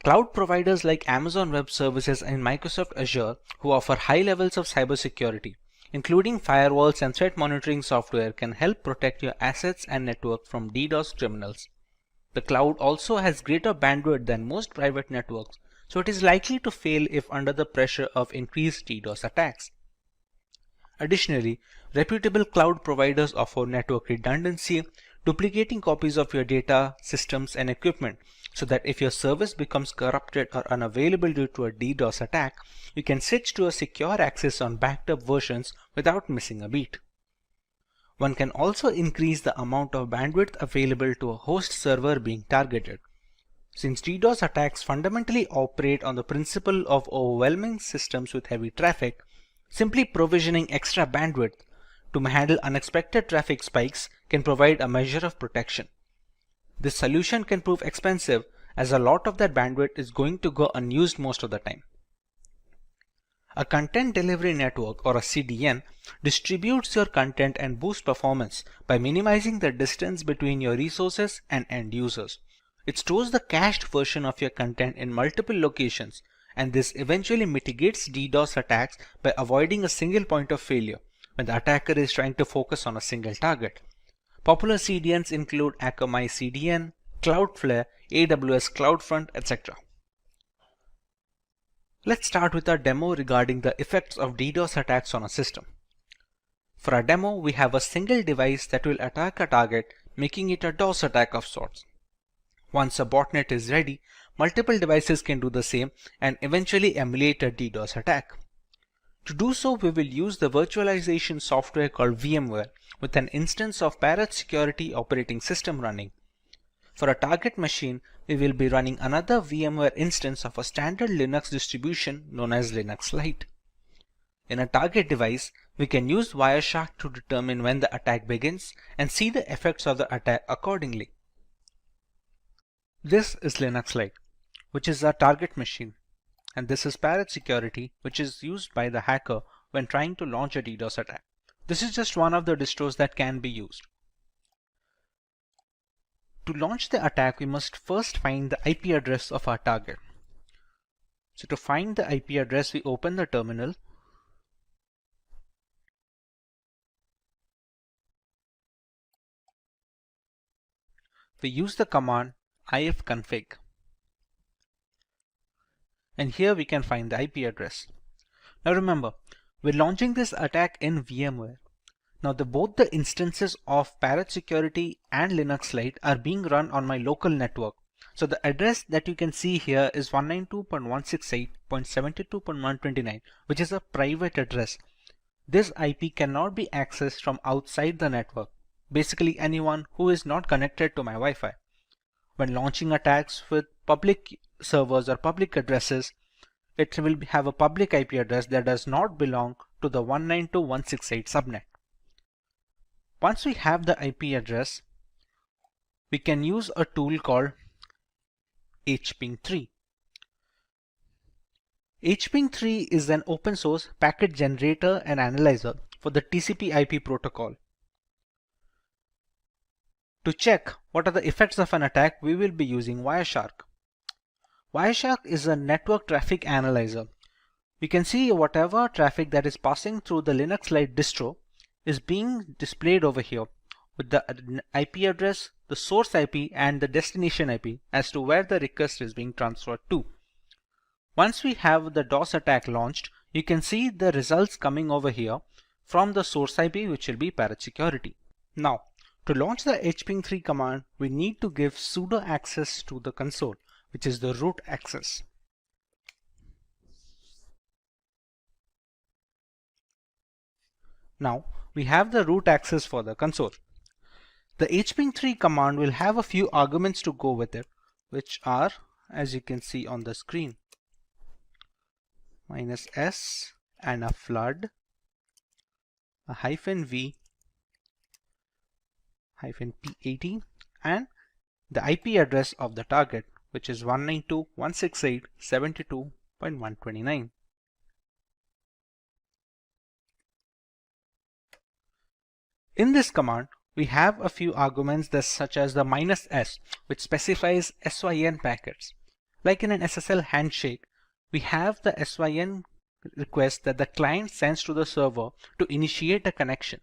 Cloud providers like Amazon Web Services and Microsoft Azure, who offer high levels of cybersecurity, including firewalls and threat monitoring software, can help protect your assets and network from DDoS criminals. The cloud also has greater bandwidth than most private networks, so it is likely to fail if under the pressure of increased DDoS attacks. Additionally, reputable cloud providers offer network redundancy, duplicating copies of your data, systems, and equipment, so that if your service becomes corrupted or unavailable due to a DDoS attack, you can switch to a secure access on backed up versions without missing a beat. One can also increase the amount of bandwidth available to a host server being targeted. Since DDoS attacks fundamentally operate on the principle of overwhelming systems with heavy traffic, simply provisioning extra bandwidth to handle unexpected traffic spikes can provide a measure of protection. This solution can prove expensive as a lot of that bandwidth is going to go unused most of the time. A content delivery network, or a CDN, distributes your content and boosts performance by minimizing the distance between your resources and end users. It stores the cached version of your content in multiple locations, and this eventually mitigates DDoS attacks by avoiding a single point of failure when the attacker is trying to focus on a single target. Popular CDNs include Akamai CDN, Cloudflare, AWS CloudFront, etc. Let's start with our demo regarding the effects of DDoS attacks on a system. For our demo, we have a single device that will attack a target, making it a DOS attack of sorts. Once a botnet is ready, multiple devices can do the same and eventually emulate a DDoS attack. To do so, we will use the virtualization software called VMware with an instance of Parrot Security operating system running. For a target machine, we will be running another VMware instance of a standard Linux distribution known as Linux Lite. In a target device, we can use Wireshark to determine when the attack begins and see the effects of the attack accordingly. This is Linux Lite, which is our target machine, and this is Parrot Security, which is used by the hacker when trying to launch a DDoS attack. This is just one of the distros that can be used. To launch the attack, we must first find the IP address of our target. So to find the IP address, we open the terminal. We use the command ifconfig. And here we can find the IP address. Now remember, we're launching this attack in VMware. Now both the instances of Parrot Security and Linux Lite are being run on my local network. So the address that you can see here is 192.168.72.129, which is a private address. This IP cannot be accessed from outside the network, basically anyone who is not connected to my Wi-Fi. When launching attacks with public servers or public addresses, it will have a public IP address that does not belong to the 192.168 subnet. Once we have the IP address, we can use a tool called hping3. hping3 is an open source packet generator and analyzer for the TCP/IP protocol. To check what are the effects of an attack, we will be using Wireshark. Wireshark is a network traffic analyzer. We can see whatever traffic that is passing through the Linux Lite distro is being displayed over here with the IP address, the source IP, and the destination IP as to where the request is being transferred to. Once we have the DOS attack launched, you can see the results coming over here from the source IP, which will be Parrot Security. Now, to launch the hping3 command, we need to give sudo access to the console, which is the root access. Now, we have the root access for the console. The hping3 command will have a few arguments to go with it, which are, as you can see on the screen. -s and a flood, a -v, -p80, and the IP address of the target, which is 192.168.72.129. In this command, we have a few arguments such as the -s, which specifies SYN packets. Like in an SSL handshake, we have the SYN request that the client sends to the server to initiate a connection.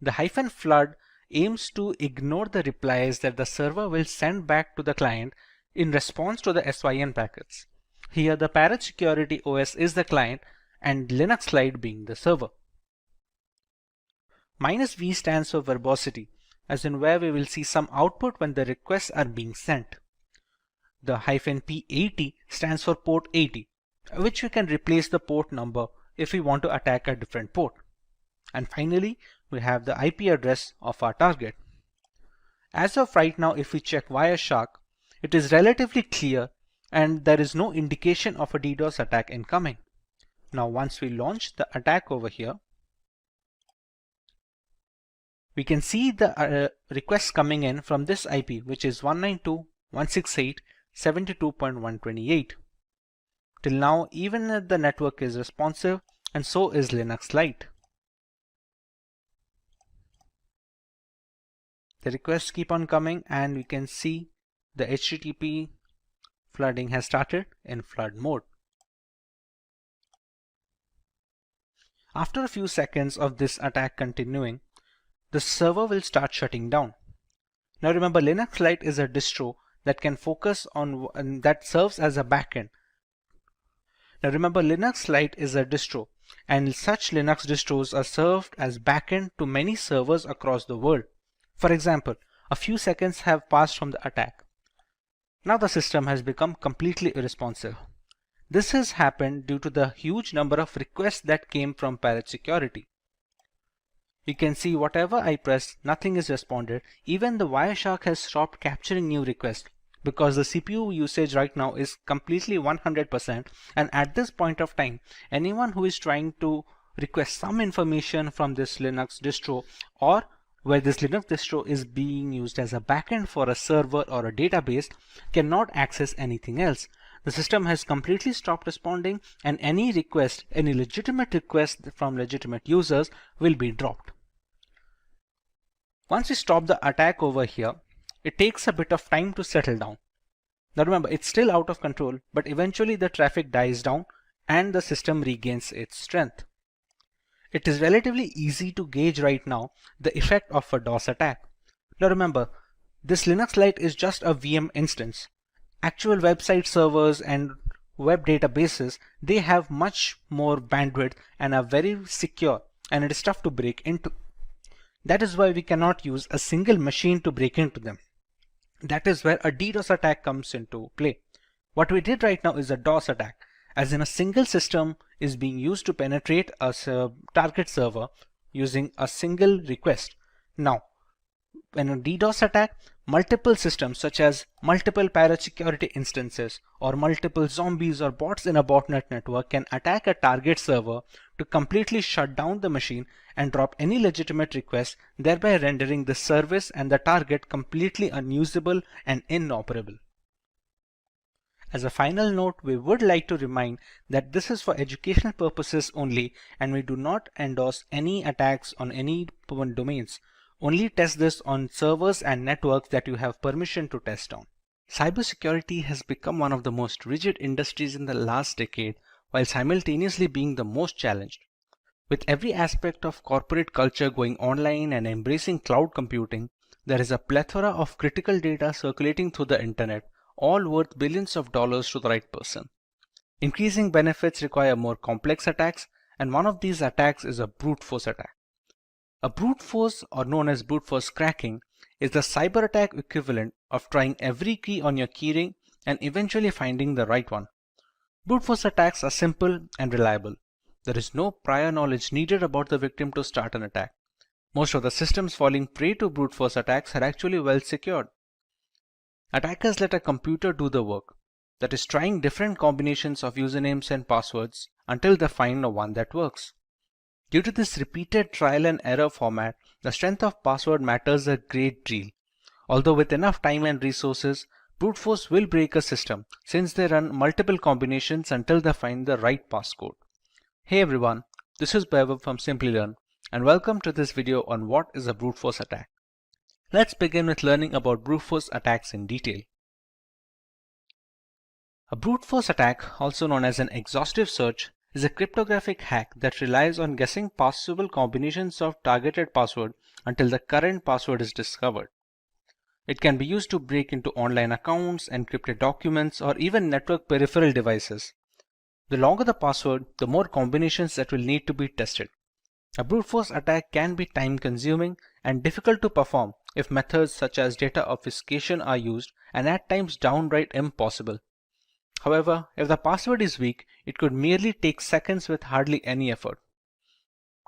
The -flood aims to ignore the replies that the server will send back to the client in response to the SYN packets. Here the parent security OS is the client and Linux Lite being the server. -v stands for verbosity, as in where we will see some output when the requests are being sent. The -p80 stands for port 80, which we can replace the port number if we want to attack a different port. And finally, we have the IP address of our target. As of right now, if we check Wireshark, it is relatively clear and there is no indication of a DDoS attack incoming. Now once we launch the attack over here, we can see the requests coming in from this IP, which is 192.168.72.128. Till now, even the network is responsive, and so is Linux Lite. The requests keep on coming, and we can see the HTTP flooding has started in flood mode. After a few seconds of this attack continuing, the server will start shutting down. Now remember, Linux Lite is a distro that can focus on that serves as a backend. Now remember, Linux Lite is a distro, and such Linux distros are served as backend to many servers across the world. For example, a few seconds have passed from the attack. Now the system has become completely irresponsive. This has happened due to the huge number of requests that came from parent security. You can see whatever I press, nothing is responded. Even the Wireshark has stopped capturing new requests because the CPU usage right now is completely 100%, and at this point of time, anyone who is trying to request some information from this Linux distro, or where this Linux distro is being used as a backend for a server or a database, cannot access anything else. The system has completely stopped responding, and any request, any legitimate request from legitimate users will be dropped. Once we stop the attack over here, it takes a bit of time to settle down. Now remember, it's still out of control, but eventually the traffic dies down and the system regains its strength. It is relatively easy to gauge right now the effect of a DOS attack. Now remember, this Linux Lite is just a VM instance. Actual website servers and web databases, they have much more bandwidth and are very secure, and it is tough to break into. That is why we cannot use a single machine to break into them. That is where a DDoS attack comes into play. What we did right now is a DOS attack, as in a single system is being used to penetrate a target server using a single request. Now, when a DDoS attack, multiple systems such as multiple parent security instances or multiple zombies or bots in a botnet network can attack a target server to completely shut down the machine and drop any legitimate request, thereby rendering the service and the target completely unusable and inoperable. As a final note, we would like to remind that this is for educational purposes only, and we do not endorse any attacks on any domains. Only test this on servers and networks that you have permission to test on. Cybersecurity has become one of the most rigid industries in the last decade, while simultaneously being the most challenged. With every aspect of corporate culture going online and embracing cloud computing, there is a plethora of critical data circulating through the internet, all worth billions of dollars to the right person. Increasing benefits require more complex attacks, and one of these attacks is a brute force attack. A brute force, or known as brute force cracking, is the cyber attack equivalent of trying every key on your keyring and eventually finding the right one. Brute force attacks are simple and reliable. There is no prior knowledge needed about the victim to start an attack. Most of the systems falling prey to brute force attacks are actually well secured. Attackers let a computer do the work. that is trying different combinations of usernames and passwords until they find one that works. Due to this repeated trial and error format, the strength of password matters a great deal. Although with enough time and resources, brute force will break a system since they run multiple combinations until they find the right passcode. Hey everyone, this is Vaibhav from Simplilearn and welcome to this video on what is a brute force attack. Let's begin with learning about brute force attacks in detail. A brute force attack, also known as an exhaustive search, is a cryptographic hack that relies on guessing possible combinations of targeted password until the current password is discovered. It can be used to break into online accounts, encrypted documents, or even network peripheral devices. The longer the password, the more combinations that will need to be tested. A brute force attack can be time consuming and difficult to perform if methods such as data obfuscation are used, and at times downright impossible. However, if the password is weak, it could merely take seconds with hardly any effort.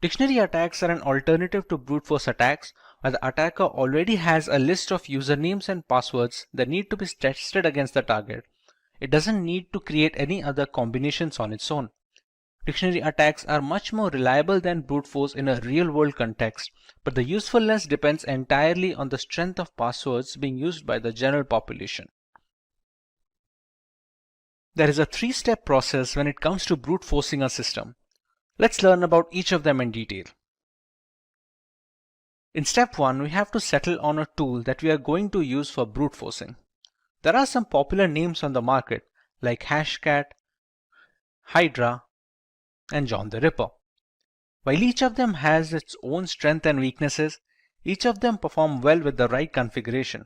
Dictionary attacks are an alternative to brute force attacks, where the attacker already has a list of usernames and passwords that need to be tested against the target. It doesn't need to create any other combinations on its own. Dictionary attacks are much more reliable than brute force in a real-world context, but the usefulness depends entirely on the strength of passwords being used by the general population. There is a three-step process when it comes to brute forcing a system. Let's learn about each of them in detail. In step 1, we have to settle on a tool that we are going to use for brute forcing. There are some popular names on the market like Hashcat, Hydra, and John the Ripper. While each of them has its own strengths and weaknesses, each of them perform well with the right configuration.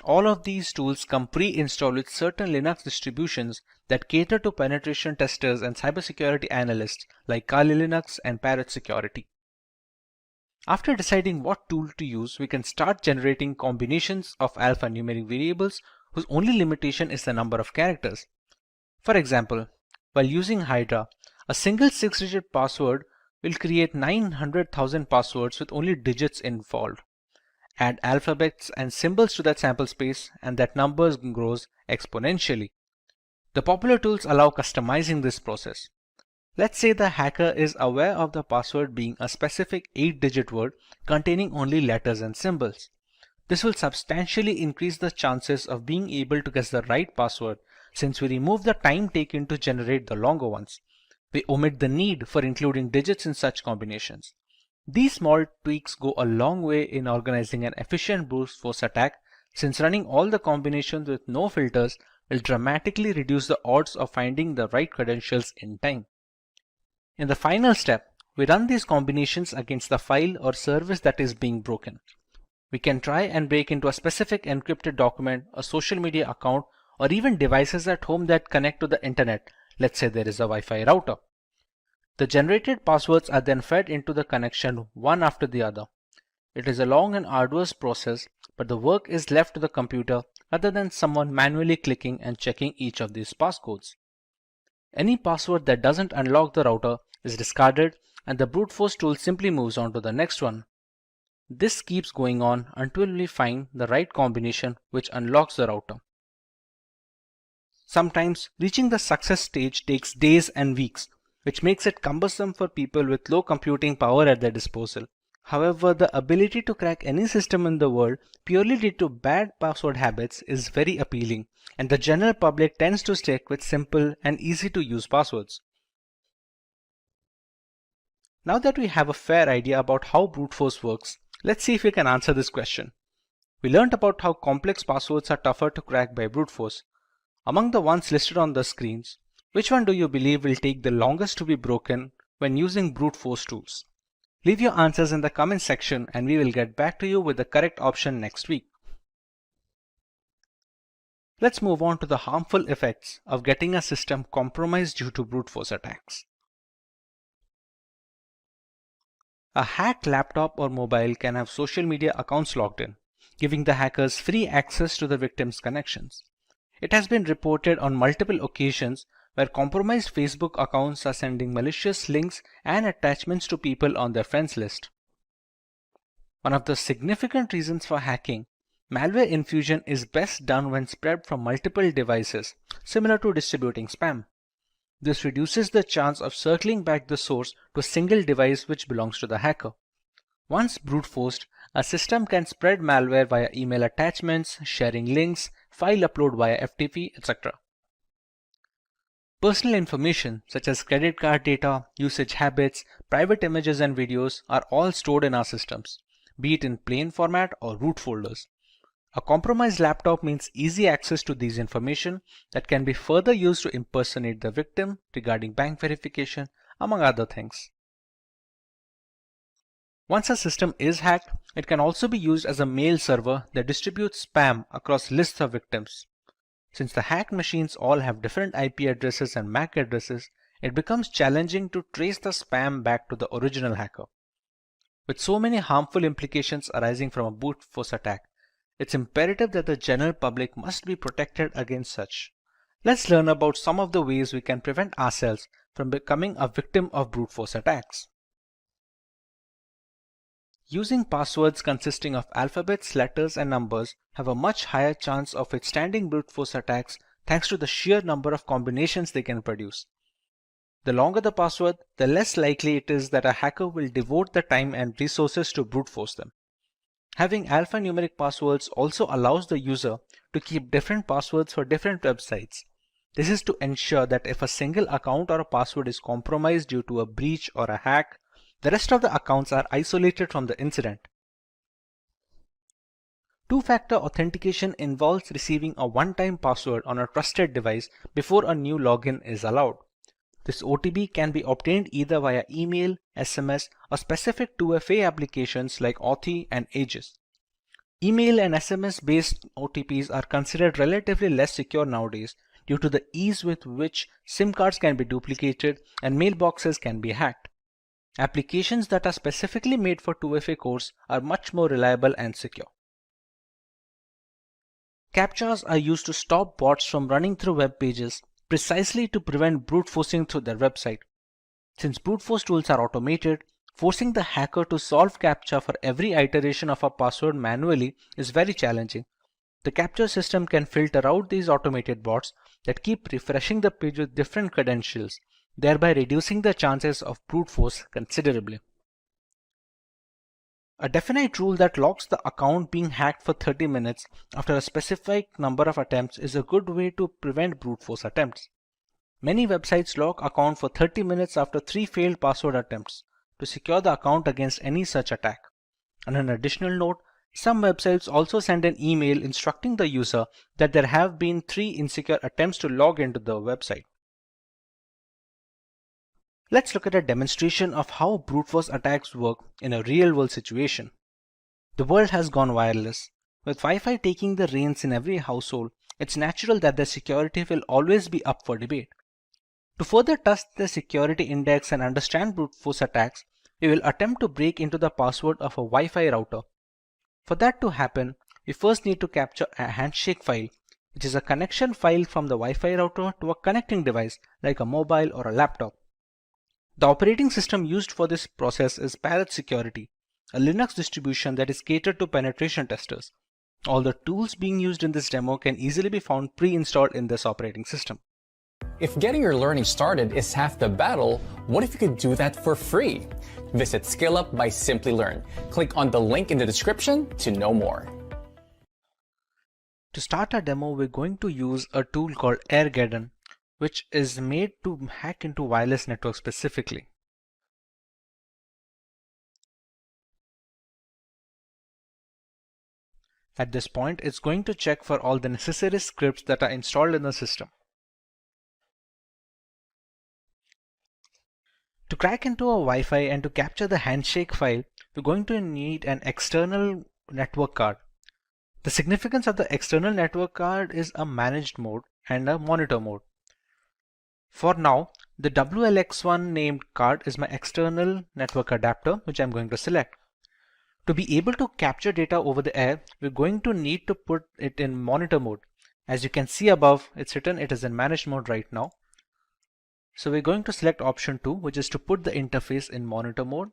All of these tools come pre-installed with certain Linux distributions that cater to penetration testers and cybersecurity analysts like Kali Linux and Parrot Security. After deciding what tool to use, we can start generating combinations of alphanumeric variables whose only limitation is the number of characters. For example, while using Hydra, a single 6-digit password will create 900,000 passwords with only digits involved. Add alphabets and symbols to that sample space and that number grows exponentially. The popular tools allow customizing this process. Let's say the hacker is aware of the password being a specific 8-digit word containing only letters and symbols. This will substantially increase the chances of being able to guess the right password since we remove the time taken to generate the longer ones. We omit the need for including digits in such combinations. These small tweaks go a long way in organizing an efficient brute force attack since running all the combinations with no filters will dramatically reduce the odds of finding the right credentials in time. In the final step, we run these combinations against the file or service that is being broken. We can try and break into a specific encrypted document, a social media account, or even devices at home that connect to the internet. Let's say there is a Wi-Fi router. The generated passwords are then fed into the connection one after the other. It is a long and arduous process, but the work is left to the computer rather than someone manually clicking and checking each of these passcodes. Any password that doesn't unlock the router is discarded and the brute force tool simply moves on to the next one. This keeps going on until we find the right combination which unlocks the router. Sometimes reaching the success stage takes days and weeks, which makes it cumbersome for people with low computing power at their disposal. However, the ability to crack any system in the world purely due to bad password habits is very appealing, and the general public tends to stick with simple and easy to use passwords. Now that we have a fair idea about how brute force works, let's see if we can answer this question. We learned about how complex passwords are tougher to crack by brute force. Among the ones listed on the screens, which one do you believe will take the longest to be broken when using brute force tools? Leave your answers in the comment section and we will get back to you with the correct option next week. Let's move on to the harmful effects of getting a system compromised due to brute force attacks. A hacked laptop or mobile can have social media accounts logged in, giving the hackers free access to the victim's connections. It has been reported on multiple occasions where compromised Facebook accounts are sending malicious links and attachments to people on their friends list. One of the significant reasons for hacking Malware infusion is best done when spread from multiple devices, similar to distributing spam. This reduces the chance of circling back the source to a single device which belongs to the hacker. Once brute forced, a system can spread malware via email attachments, sharing links, file upload via FTP, etc. Personal information such as credit card data, usage habits, private images and videos are all stored in our systems, be it in plain format or root folders. A compromised laptop means easy access to these information that can be further used to impersonate the victim regarding bank verification, among other things. Once a system is hacked, it can also be used as a mail server that distributes spam across lists of victims. Since the hacked machines all have different IP addresses and MAC addresses, it becomes challenging to trace the spam back to the original hacker. With so many harmful implications arising from a brute force attack, it's imperative that the general public must be protected against such. Let's learn about some of the ways we can prevent ourselves from becoming a victim of brute force attacks. Using passwords consisting of alphabets, letters, and numbers have a much higher chance of withstanding brute force attacks thanks to the sheer number of combinations they can produce. The longer the password, the less likely it is that a hacker will devote the time and resources to brute force them. Having alphanumeric passwords also allows the user to keep different passwords for different websites. This is to ensure that if a single account or a password is compromised due to a breach or a hack, the rest of the accounts are isolated from the incident. Two-factor authentication involves receiving a one-time password on a trusted device before a new login is allowed. This OTP can be obtained either via email, SMS, or specific 2FA applications like Authy and Aegis. Email and SMS based OTPs are considered relatively less secure nowadays due to the ease with which SIM cards can be duplicated and mailboxes can be hacked. Applications that are specifically made for 2FA cores are much more reliable and secure. CAPTCHAs are used to stop bots from running through web pages precisely to prevent brute forcing through their website. Since brute force tools are automated, forcing the hacker to solve CAPTCHA for every iteration of a password manually is very challenging. The CAPTCHA system can filter out these automated bots that keep refreshing the page with different credentials, thereby reducing the chances of brute force considerably. A definite rule that locks the account being hacked for 30 minutes after a specific number of attempts is a good way to prevent brute force attempts. Many websites lock account for 30 minutes after 3 failed password attempts to secure the account against any such attack. On an additional note, some websites also send an email instructing the user that there have been 3 insecure attempts to log into the website. Let's look at a demonstration of how brute force attacks work in a real-world situation. The world has gone wireless. With Wi-Fi taking the reins in every household, it's natural that their security will always be up for debate. To further test the security index and understand brute force attacks, we will attempt to break into the password of a Wi-Fi router. For that to happen, we first need to capture a handshake file, which is a connection file from the Wi-Fi router to a connecting device like a mobile or a laptop. The operating system used for this process is Parrot Security, a Linux distribution that is catered to penetration testers. All the tools being used in this demo can easily be found pre-installed in this operating system. If getting your learning started is half the battle, what if you could do that for free? Visit SkillUp by Simplilearn. Click on the link in the description to know more. To start our demo, we're going to use a tool called Airgeddon, which is made to hack into wireless networks specifically. At this point, it's going to check for all the necessary scripts that are installed in the system. To crack into a Wi-Fi and to capture the handshake file, we're going to need an external network card. The significance of the external network card is a managed mode and a monitor mode. For now, the WLX1 named card is my external network adapter, which I'm going to select. To be able to capture data over the air, we're going to need to put it in monitor mode. As you can see above, it's written it is in managed mode right now. So we're going to select option 2, which is to put the interface in monitor mode.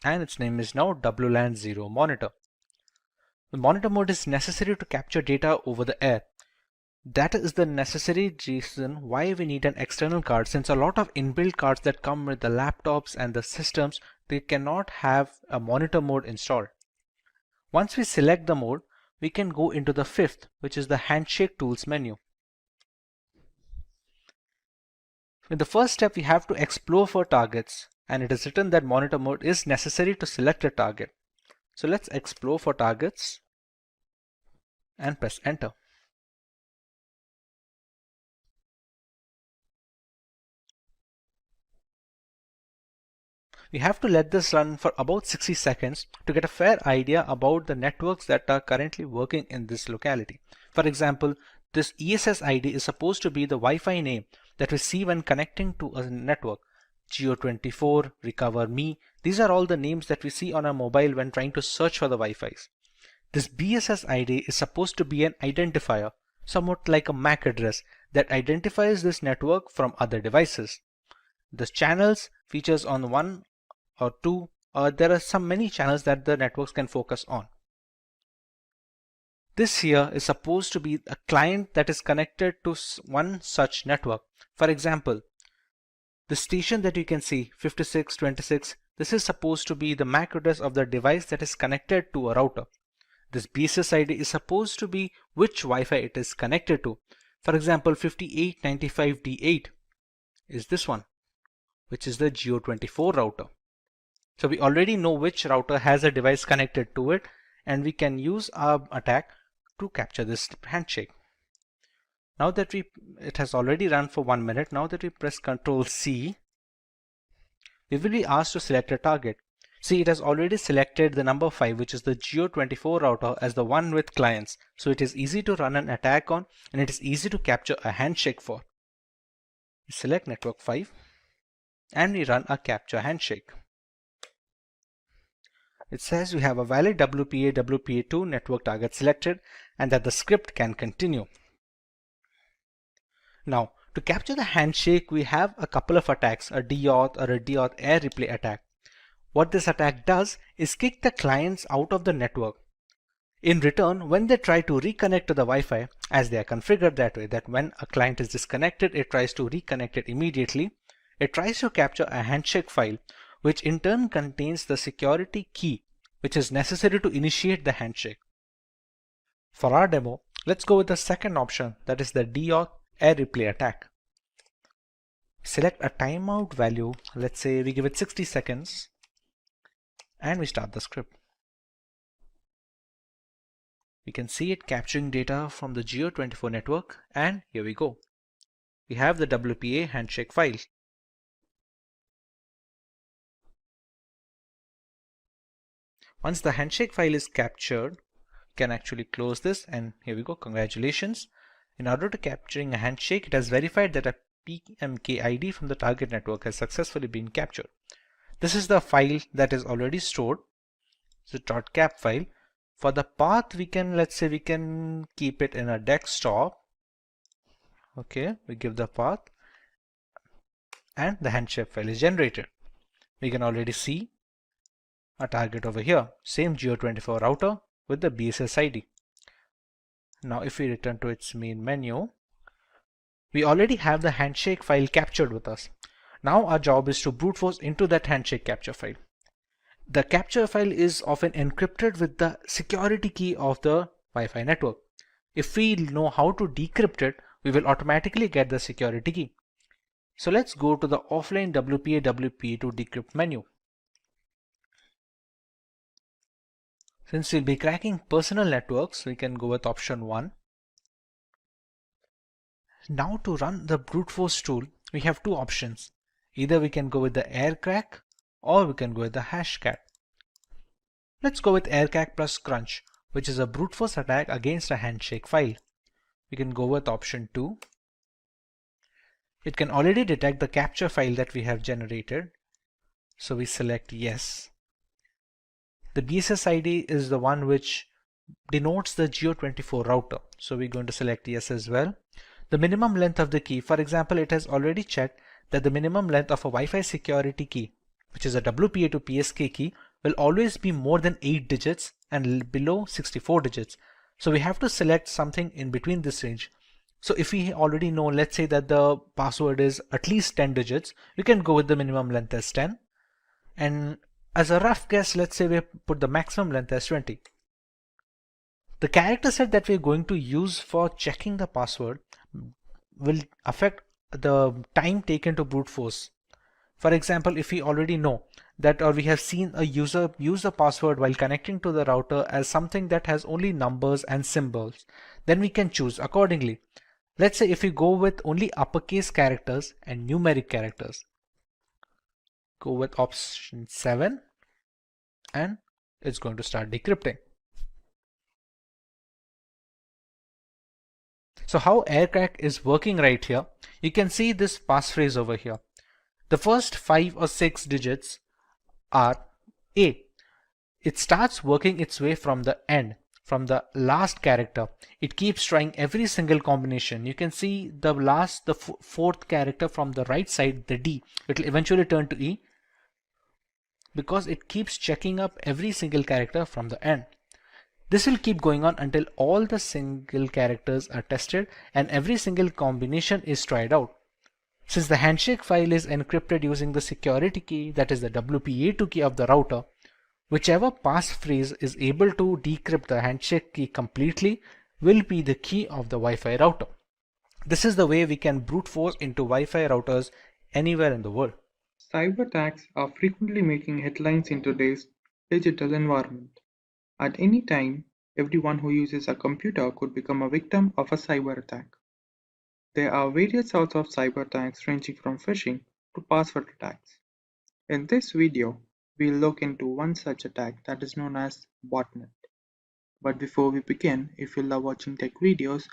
And its name is now WLAN 0 monitor. The monitor mode is necessary to capture data over the air. That is the necessary reason why we need an external card, since a lot of inbuilt cards that come with the laptops and the systems, they cannot have a monitor mode installed. Once we select the mode, we can go into the fifth, which is the handshake tools menu. In the first step, we have to explore for targets, and it is written that monitor mode is necessary to select a target. So let's explore for targets and press enter. We have to let this run for about 60 seconds to get a fair idea about the networks that are currently working in this locality. For example, this ESS ID is supposed to be the Wi-Fi name that we see when connecting to a network. Geo24, Recover Me, these are all the names that we see on our mobile when trying to search for the Wi-Fi's. This BSS ID is supposed to be an identifier, somewhat like a MAC address that identifies this network from other devices. The channels features on one or two, there are many channels that the networks can focus on. This here is supposed to be a client that is connected to one such network. For example, the station that you can see, 5626, this is supposed to be the MAC address of the device that is connected to a router. This BSS ID is supposed to be which Wi-Fi it is connected to. For example, 5895D8 is this one, which is the Geo24 router. So we already know which router has a device connected to it, and we can use our attack to capture this handshake. Now that it has already run for 1 minute, now that we press Ctrl C, we will be asked to select a target. See, it has already selected the number 5, which is the Geo24 router, as the one with clients. So it is easy to run an attack on, and it is easy to capture a handshake for. We select network 5 and we run a capture handshake. It says we have a valid WPA2 network target selected and that the script can continue. Now, to capture the handshake, we have a couple of attacks, a DAuth or a DAuth air replay attack. What this attack does is kick the clients out of the network. In return, when they try to reconnect to the Wi-Fi, as they are configured that way, that when a client is disconnected, it tries to reconnect it immediately, it tries to capture a handshake file, which in turn contains the security key, which is necessary to initiate the handshake. For our demo, let's go with the second option, that is the DAuth air replay attack. Select a timeout value, let's say we give it 60 seconds, and we start the script. We can see it capturing data from the Geo24 network, and here we go. We have the WPA handshake file. Once the handshake file is captured, you can actually close this, and here we go, congratulations. In order to capturing a handshake, it has verified that a PMK ID from the target network has successfully been captured. This is the file that is already stored. It's a .cap file. For the path, we can keep it in a desktop. Okay, we give the path and the handshake file is generated. We can already see a target over here, same Geo24 router with the BSS ID. Now if we return to its main menu, we already have the handshake file captured with us. Now our job is to brute force into that handshake capture file. The capture file is often encrypted with the security key of the Wi-Fi network. If we know how to decrypt it, we will automatically get the security key. So let's go to the offline WPA2 decrypt menu. Since we'll be cracking personal networks, we can go with option 1. Now to run the brute force tool, we have two options. Either we can go with the aircrack or we can go with the hashcat. Let's go with aircrack plus crunch, which is a brute force attack against a handshake file. We can go with option 2. It can already detect the capture file that we have generated, so we select yes. The BSS ID is the one which denotes the Geo24 router, so we're going to select yes as well. The minimum length of the key, for example, it has already checked that the minimum length of a Wi-Fi security key, which is a WPA to PSK key, will always be more than 8 digits and below 64 digits. So we have to select something in between this range. So if we already know, let's say that the password is at least 10 digits, we can go with the minimum length as 10. And as a rough guess, let's say we put the maximum length as 20. The character set that we're going to use for checking the password will affect the time taken to brute force. For example, if we already know that, or we have seen a user use the password while connecting to the router as something that has only numbers and symbols, then we can choose accordingly. Let's say if we go with only uppercase characters and numeric characters, go with option 7, and it's going to start decrypting. So how AirCrack is working right here, you can see this passphrase over here. The first 5 or 6 digits are A. It starts working its way from the end, from the last character. It keeps trying every single combination. You can see the fourth character from the right side, the D. It will eventually turn to E because it keeps checking up every single character from the end. This will keep going on until all the single characters are tested and every single combination is tried out. Since the handshake file is encrypted using the security key, that is the WPA2 key of the router, whichever passphrase is able to decrypt the handshake key completely will be the key of the Wi-Fi router. This is the way we can brute force into Wi-Fi routers anywhere in the world. Cyber attacks are frequently making headlines in today's digital environment. At any time, everyone who uses a computer could become a victim of a cyber attack. There are various sorts of cyber attacks ranging from phishing to password attacks. In this video, we'll look into one such attack that is known as botnet. But before we begin, if you love watching tech videos,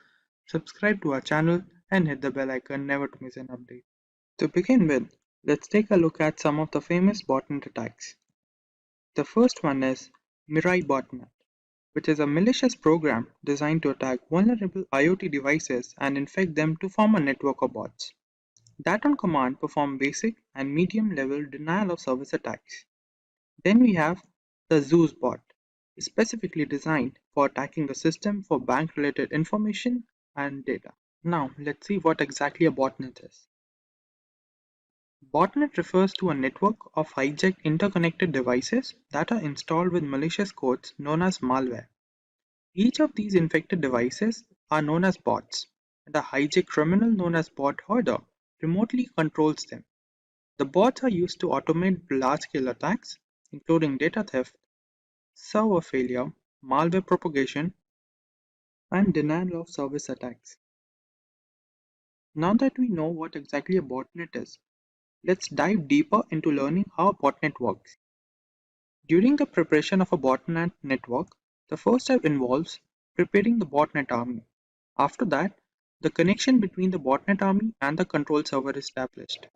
subscribe to our channel and hit the bell icon never to miss an update. To begin with, let's take a look at some of the famous botnet attacks. The first one is Mirai botnet, which is a malicious program designed to attack vulnerable IoT devices and infect them to form a network of bots that on command perform basic and medium level denial of service attacks. Then we have the Zeus bot, specifically designed for attacking the system for bank related information and data. Now let's see what exactly a botnet is. Botnet refers to a network of hijacked interconnected devices that are installed with malicious codes known as malware. Each of these infected devices are known as bots, and a hijacked criminal known as bot hoarder remotely controls them. The bots are used to automate large-scale attacks, including data theft, server failure, malware propagation, and denial of service attacks. Now that we know what exactly a botnet is, let's dive deeper into learning how a botnet works. During the preparation of a botnet network, the first step involves preparing the botnet army. After that, the connection between the botnet army and the control server is established.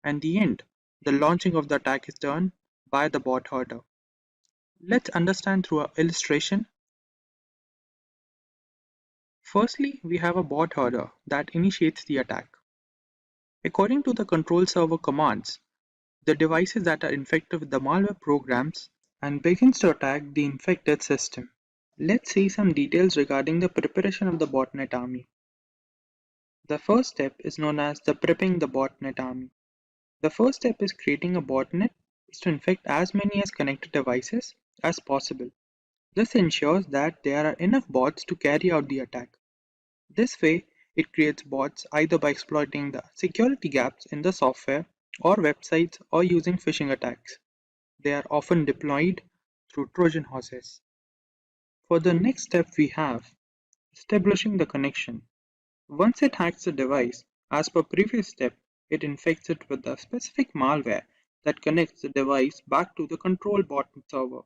And the end, the launching of the attack is done by the bot hoarder. Let's understand through an illustration. Firstly, we have a bot hoarder that initiates the attack. According to the control server commands, the devices that are infected with the malware programs and begins to attack the infected system. Let's see some details regarding the preparation of the botnet army. The first step is known as the prepping the botnet army. The first step is creating a botnet is to infect as many as connected devices as possible. This ensures that there are enough bots to carry out the attack. This way, it creates bots either by exploiting the security gaps in the software or websites or using phishing attacks. They are often deployed through Trojan horses. For the next step we have establishing the connection. Once it hacks the device, as per previous step, it infects it with the specific malware that connects the device back to the control bot server.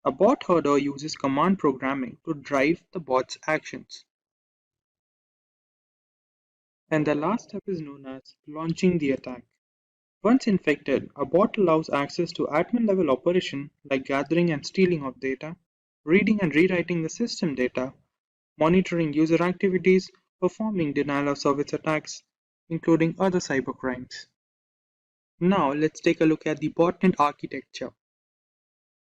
A bot hoarder uses command programming to drive the bot's actions. And the last step is known as launching the attack. Once infected, a bot allows access to admin level operation like gathering and stealing of data, reading and rewriting the system data, monitoring user activities, performing denial of service attacks, including other cybercrimes. Now let's take a look at the botnet architecture.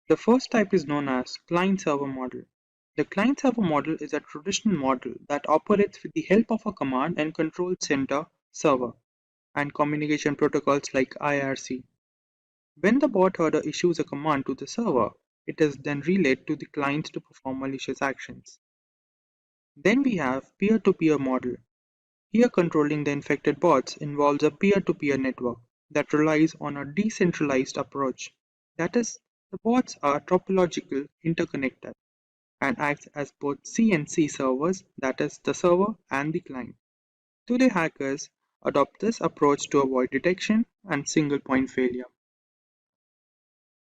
The first type is known as client-server model. The client-server model is a traditional model that operates with the help of a command and control center server and communication protocols like IRC. When the bot header issues a command to the server, it is then relayed to the client to perform malicious actions. Then we have peer-to-peer model. Here controlling the infected bots involves a peer-to-peer network that relies on a decentralized approach. That is, the bots are topological interconnected and acts as both C and C servers, that is, the server and the client. Today hackers adopt this approach to avoid detection and single point failure.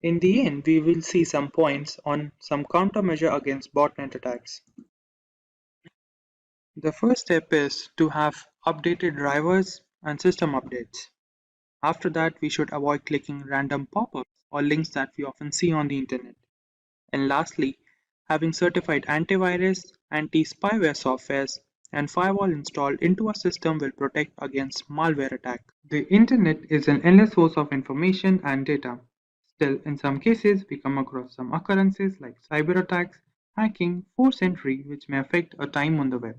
In the end, we will see some points on some countermeasure against botnet attacks. The first step is to have updated drivers and system updates. After that, we should avoid clicking random pop-ups or links that we often see on the internet. And lastly, having certified antivirus, anti-spyware softwares, and firewall installed into a system will protect against malware attack. The internet is an endless source of information and data. Still, in some cases, we come across some occurrences like cyber attacks, hacking, forced entry, which may affect our time on the web.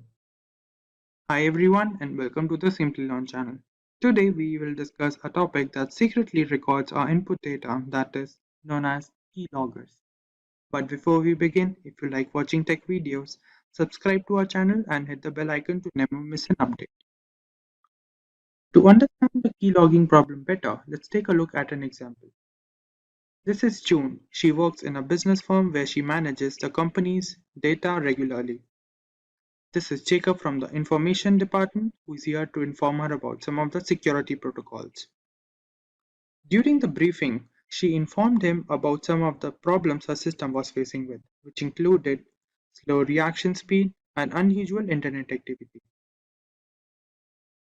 Hi everyone and welcome to the Simplilearn channel. Today we will discuss a topic that secretly records our input data, that is known as keyloggers. But before we begin, if you like watching tech videos, subscribe to our channel and hit the bell icon to never miss an update. To understand the keylogging problem better, let's take a look at an example. This is June. She works in a business firm where she manages the company's data regularly. This is Jacob from the information department who is here to inform her about some of the security protocols. During the briefing, she informed him about some of the problems her system was facing with, which included slow reaction speed and unusual internet activity.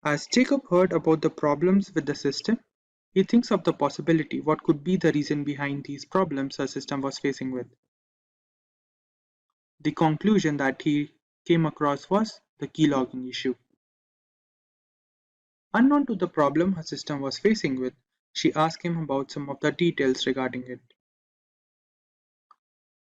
As Jacob heard about the problems with the system, he thinks of the possibility what could be the reason behind these problems her system was facing with. The conclusion that he came across was the keylogging issue. Unknown to the problem her system was facing with, she asked him about some of the details regarding it.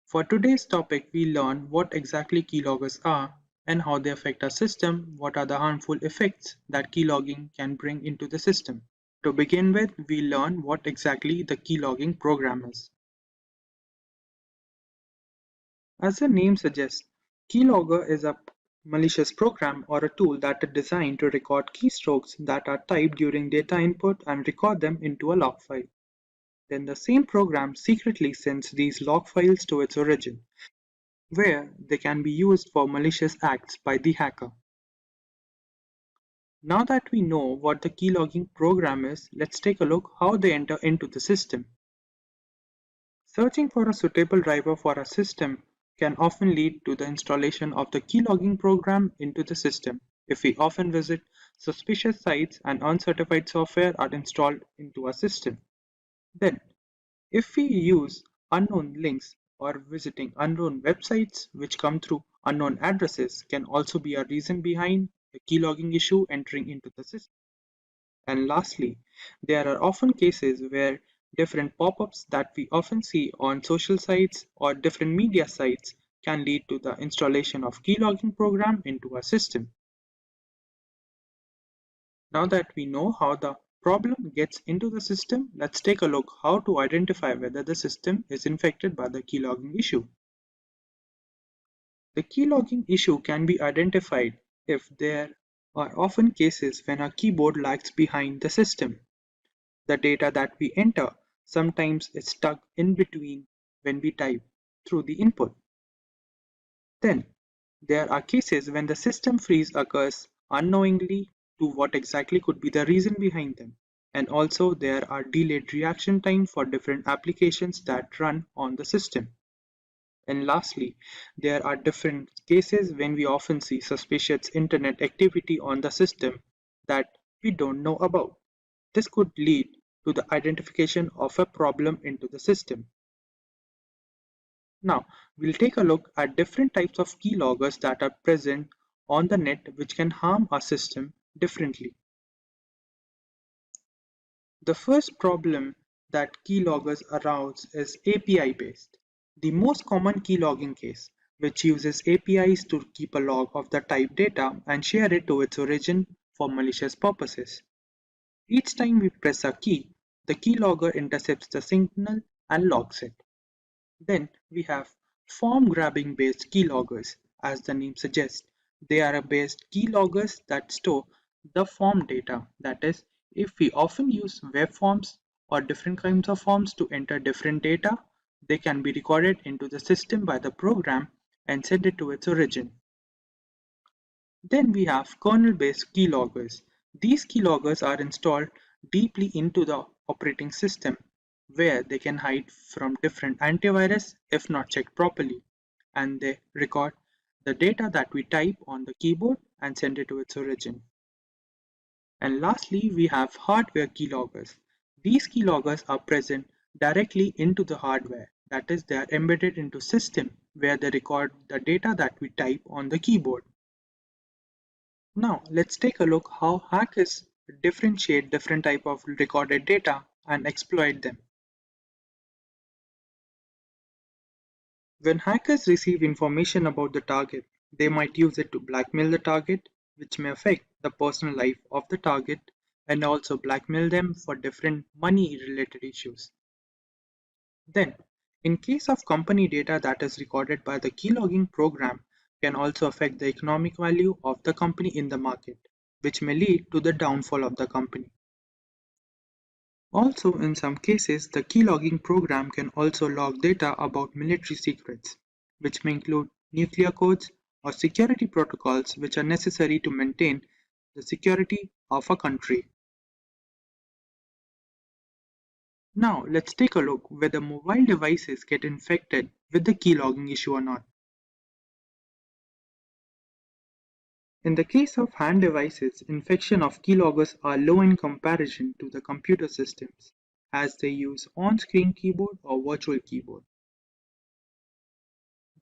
For today's topic, we learn what exactly keyloggers are and how they affect our system, what are the harmful effects that keylogging can bring into the system. To begin with, we learn what exactly the keylogging program is. As the name suggests, keylogger is a malicious program or a tool that is designed to record keystrokes that are typed during data input and record them into a log file. Then the same program secretly sends these log files to its origin, where they can be used for malicious acts by the hacker. Now that we know what the keylogging program is, let's take a look how they enter into the system. Searching for a suitable driver for a system can often lead to the installation of the keylogging program into the system if we often visit suspicious sites and uncertified software are installed into our system. Then, if we use unknown links or visiting unknown websites which come through unknown addresses can also be a reason behind the keylogging issue entering into the system. And lastly, there are often cases where different pop-ups that we often see on social sites or different media sites can lead to the installation of keylogging program into our system. Now that we know how the problem gets into the system, let's take a look how to identify whether the system is infected by the keylogging issue. The keylogging issue can be identified if there are often cases when a keyboard lags behind the system. The data that we enter sometimes is stuck in between when we type through the input. Then, there are cases when the system freeze occurs unknowingly to what exactly could be the reason behind them. And also there are delayed reaction time for different applications that run on the system. And lastly, there are different cases when we often see suspicious internet activity on the system that we don't know about. This could lead to the identification of a problem into the system. Now, we'll take a look at different types of keyloggers that are present on the net which can harm our system differently. The first problem that keyloggers arouse is API based. The most common keylogging case, which uses APIs to keep a log of the type data and share it to its origin for malicious purposes. Each time we press a key, the keylogger intercepts the signal and logs it. Then we have form grabbing based keyloggers. As the name suggests, they are based keyloggers that store the form data. That is, if we often use web forms or different kinds of forms to enter different data, they can be recorded into the system by the program and sent it to its origin. Then we have kernel-based keyloggers. These keyloggers are installed deeply into the operating system, where they can hide from different antivirus if not checked properly, and they record the data that we type on the keyboard and send it to its origin. And lastly, we have hardware keyloggers. These keyloggers are present directly into the hardware, that is, they are embedded into system where they record the data that we type on the keyboard. Now let's take a look how hackers differentiate different type of recorded data and exploit them. When hackers receive information about the target, they might use it to blackmail the target, which may affect the personal life of the target and also blackmail them for different money related issues. Then, in case of company data that is recorded by the keylogging program can also affect the economic value of the company in the market, which may lead to the downfall of the company. Also, in some cases, the keylogging program can also log data about military secrets, which may include nuclear codes or security protocols which are necessary to maintain the security of a country. Now, let's take a look whether mobile devices get infected with the keylogging issue or not. In the case of hand devices, infection of keyloggers are low in comparison to the computer systems, as they use on-screen keyboard or virtual keyboard.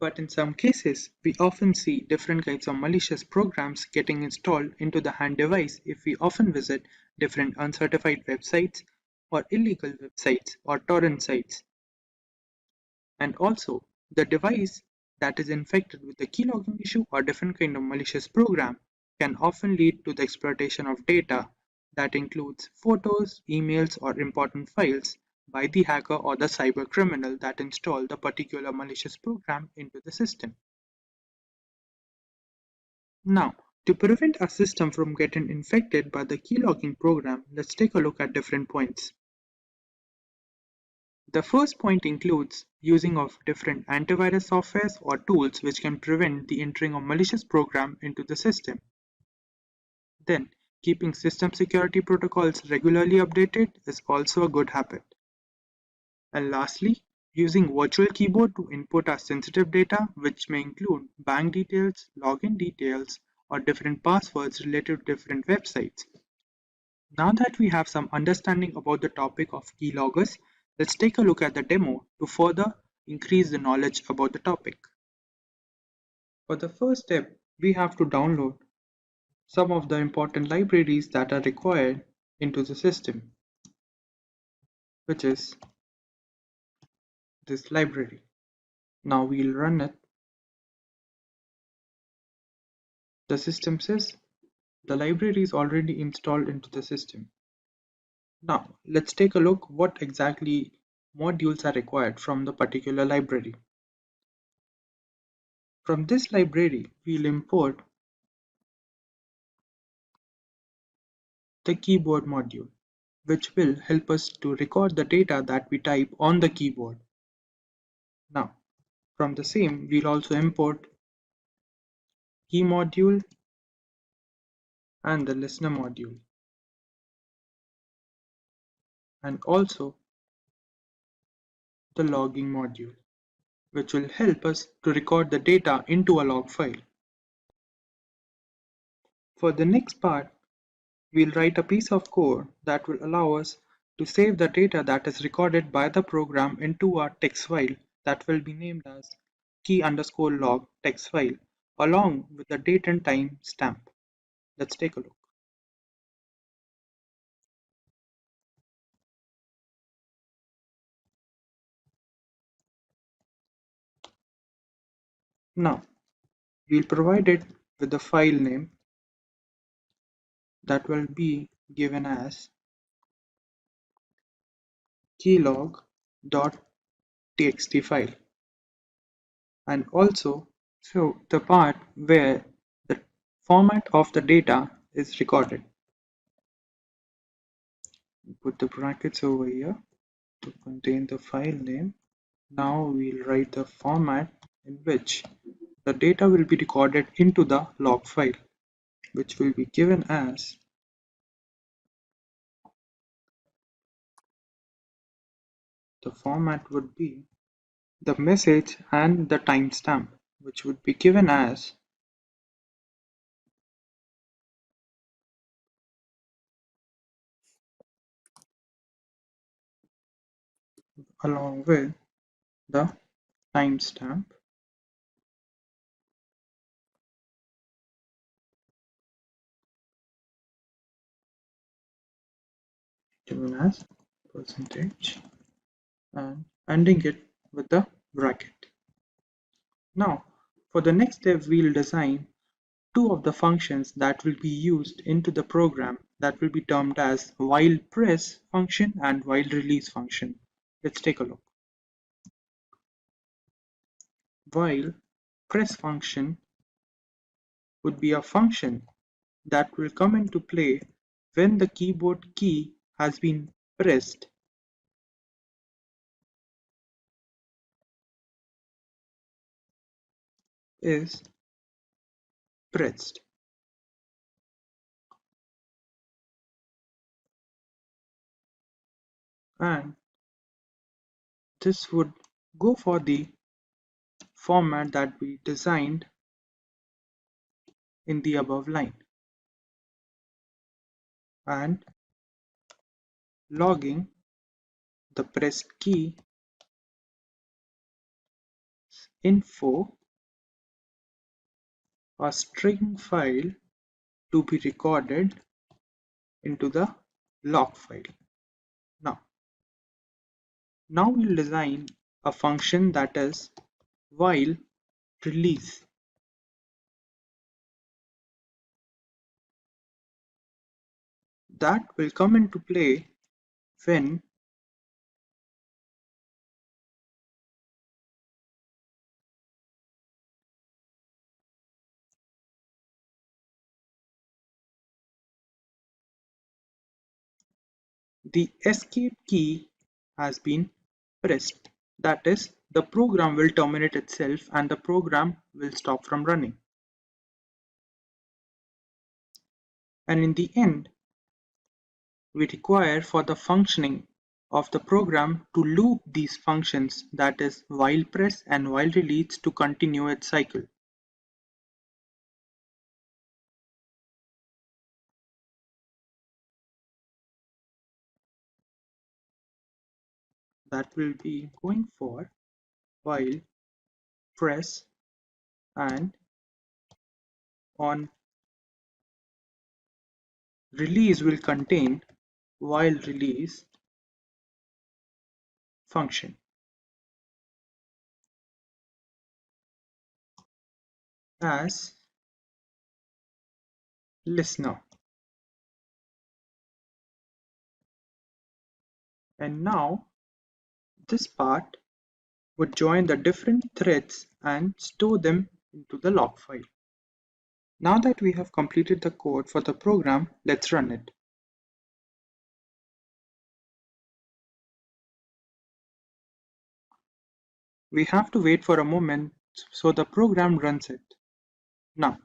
But in some cases, we often see different kinds of malicious programs getting installed into the hand device if we often visit different uncertified websites or illegal websites or torrent sites. And also, the device that is infected with the keylogging issue or different kind of malicious program can often lead to the exploitation of data that includes photos, emails, or important files by the hacker or the cyber criminal that installed the particular malicious program into the system. Now, to prevent a system from getting infected by the keylogging program, let's take a look at different points. The first point includes using of different antivirus softwares or tools which can prevent the entering of malicious program into the system. Then, keeping system security protocols regularly updated is also a good habit. And lastly, using virtual keyboard to input our sensitive data, which may include bank details, login details, or different passwords related to different websites. Now that we have some understanding about the topic of keyloggers, let's take a look at the demo to further increase the knowledge about the topic. For the first step, we have to download some of the important libraries that are required into the system, which is this library. Now we'll run it. The system says the library is already installed into the system. Now let's take a look what exactly modules are required from the particular library. From this library, we'll import the keyboard module, which will help us to record the data that we type on the keyboard. Now, from the same, we'll also import key module and the listener module, and also the logging module, which will help us to record the data into a log file. For the next part, we'll write a piece of code that will allow us to save the data that is recorded by the program into a text file that will be named as key_log text file along with the date and time stamp. Let's take a look. Now, we'll provide it with the file name that will be given as keylog.txt file, and also show the part where the format of the data is recorded. Put the brackets over here to contain the file name. Now we'll write the format in which the data will be recorded into the log file, which will be given as the format would be the message and the timestamp, which would be given as along with the timestamp given as percentage and ending it with the bracket. Now, for the next step, we'll design two of the functions that will be used into the program that will be termed as while press function and while release function. Let's take a look. While press function would be a function that will come into play when the keyboard key has been pressed is pressed. And this would go for the format that we designed in the above line, and logging the pressed key info, a string file to be recorded into the log file. Now we'll design a function that is while release. That will come into play when the escape key has been pressed. That is, the program will terminate itself and the program will stop from running. And in the end, we require for the functioning of the program to loop these functions, that is while press and while release, to continue its cycle. That will be going for while press and on release will contain while release function. As listener. And now this part would join the different threads and store them into the log file. Now that we have completed the code for the program, let's run it. We have to wait for a moment so the program runs it. Now,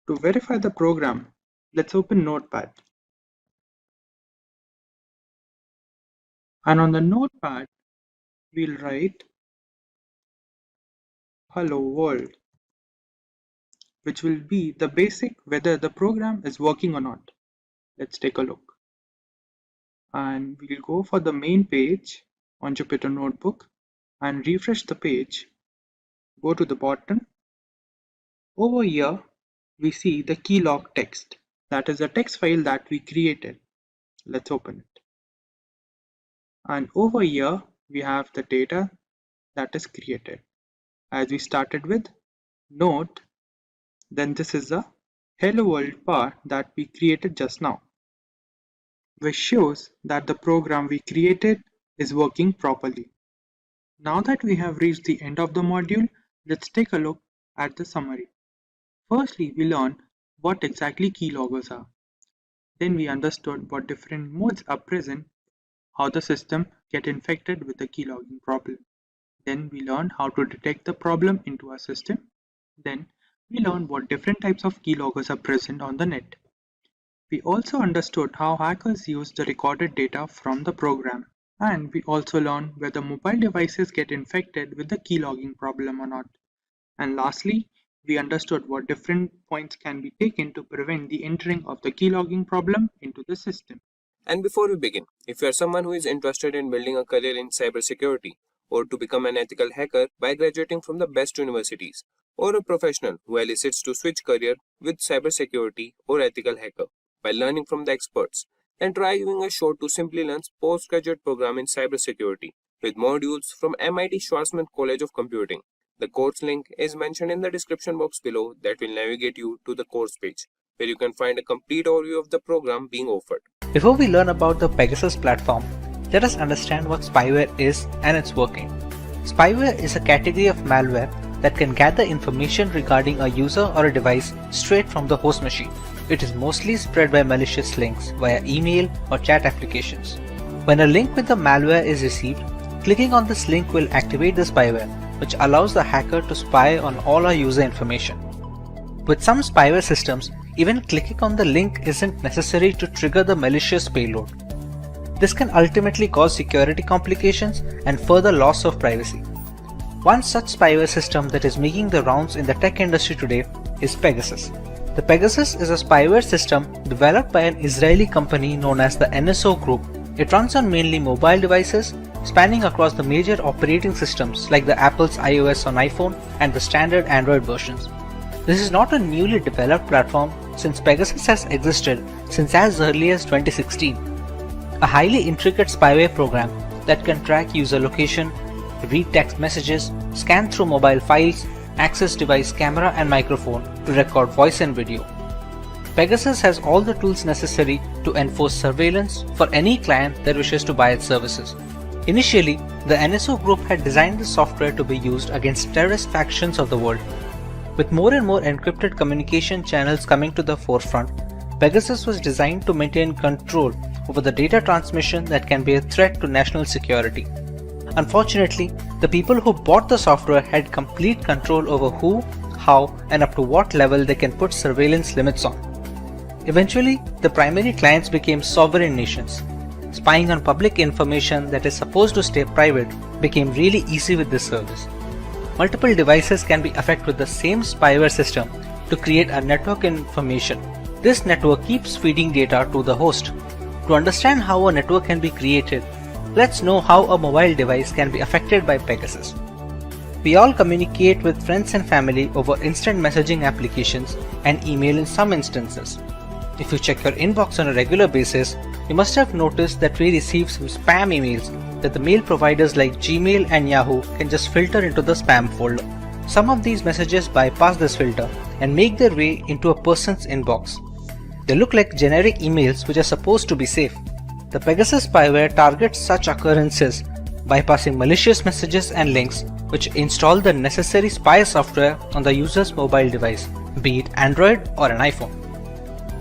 to verify the program, let's open Notepad. And on the Notepad, we'll write hello world, which will be the basic whether the program is working or not. Let's take a look. And we'll go for the main page on Jupyter Notebook and refresh the page. Go to the bottom. Over here, we see the keylog text. That is a text file that we created. Let's open it. And over here, we have the data that is created. as we started with note, then this is the hello world bar that we created just now, which shows that the program we created is working properly. Now that we have reached the end of the module, let's take a look at the summary. Firstly, we learned what exactly keyloggers are. Then we understood what different modes are present, how the system get infected with the keylogging problem. Then we learned how to detect the problem into our system. Then we learned what different types of keyloggers are present on the net. We also understood how hackers use the recorded data from the program. And we also learned whether mobile devices get infected with the keylogging problem or not. And lastly, we understood what different points can be taken to prevent the entering of the keylogging problem into the system. And before we begin, if you are someone who is interested in building a career in cybersecurity, or to become an ethical hacker by graduating from the best universities, or a professional who elicits to switch career with cybersecurity or ethical hacker by learning from the experts, then try giving a shot to Simplilearn's postgraduate program in cybersecurity with modules from MIT Schwarzman College of Computing. The course link is mentioned in the description box below that will navigate you to the course page, where you can find a complete overview of the program being offered. Before we learn about the Pegasus platform, let us understand what spyware is and its working. Spyware is a category of malware that can gather information regarding a user or a device straight from the host machine. It is mostly spread by malicious links via email or chat applications. When a link with the malware is received, clicking on this link will activate the spyware, which allows the hacker to spy on all our user information. With some spyware systems, even clicking on the link isn't necessary to trigger the malicious payload. This can ultimately cause security complications and further loss of privacy. One such spyware system that is making the rounds in the tech industry today is Pegasus. The Pegasus is a spyware system developed by an Israeli company known as the NSO Group. It runs on mainly mobile devices, spanning across the major operating systems like the Apple's iOS on iPhone and the standard Android versions. This is not a newly developed platform since Pegasus has existed since as early as 2016. A highly intricate spyware program that can track user location, read text messages, scan through mobile files, access device camera and microphone to record voice and video. Pegasus has all the tools necessary to enforce surveillance for any client that wishes to buy its services. Initially, the NSO Group had designed the software to be used against terrorist factions of the world. With more and more encrypted communication channels coming to the forefront, Pegasus was designed to maintain control over the data transmission that can be a threat to national security. Unfortunately, the people who bought the software had complete control over who, how, and up to what level they can put surveillance limits on. Eventually, the primary clients became sovereign nations. Spying on public information that is supposed to stay private became really easy with this service. Multiple devices can be affected with the same spyware system to create a network information. This network keeps feeding data to the host. To understand how a network can be created, let's know how a mobile device can be affected by Pegasus. We all communicate with friends and family over instant messaging applications and email in some instances. If you check your inbox on a regular basis, you must have noticed that we receive some spam emails that the mail providers like Gmail and Yahoo can just filter into the spam folder. Some of these messages bypass this filter and make their way into a person's inbox. They look like generic emails which are supposed to be safe. The Pegasus spyware targets such occurrences, bypassing malicious messages and links which install the necessary spy software on the user's mobile device, be it Android or an iPhone.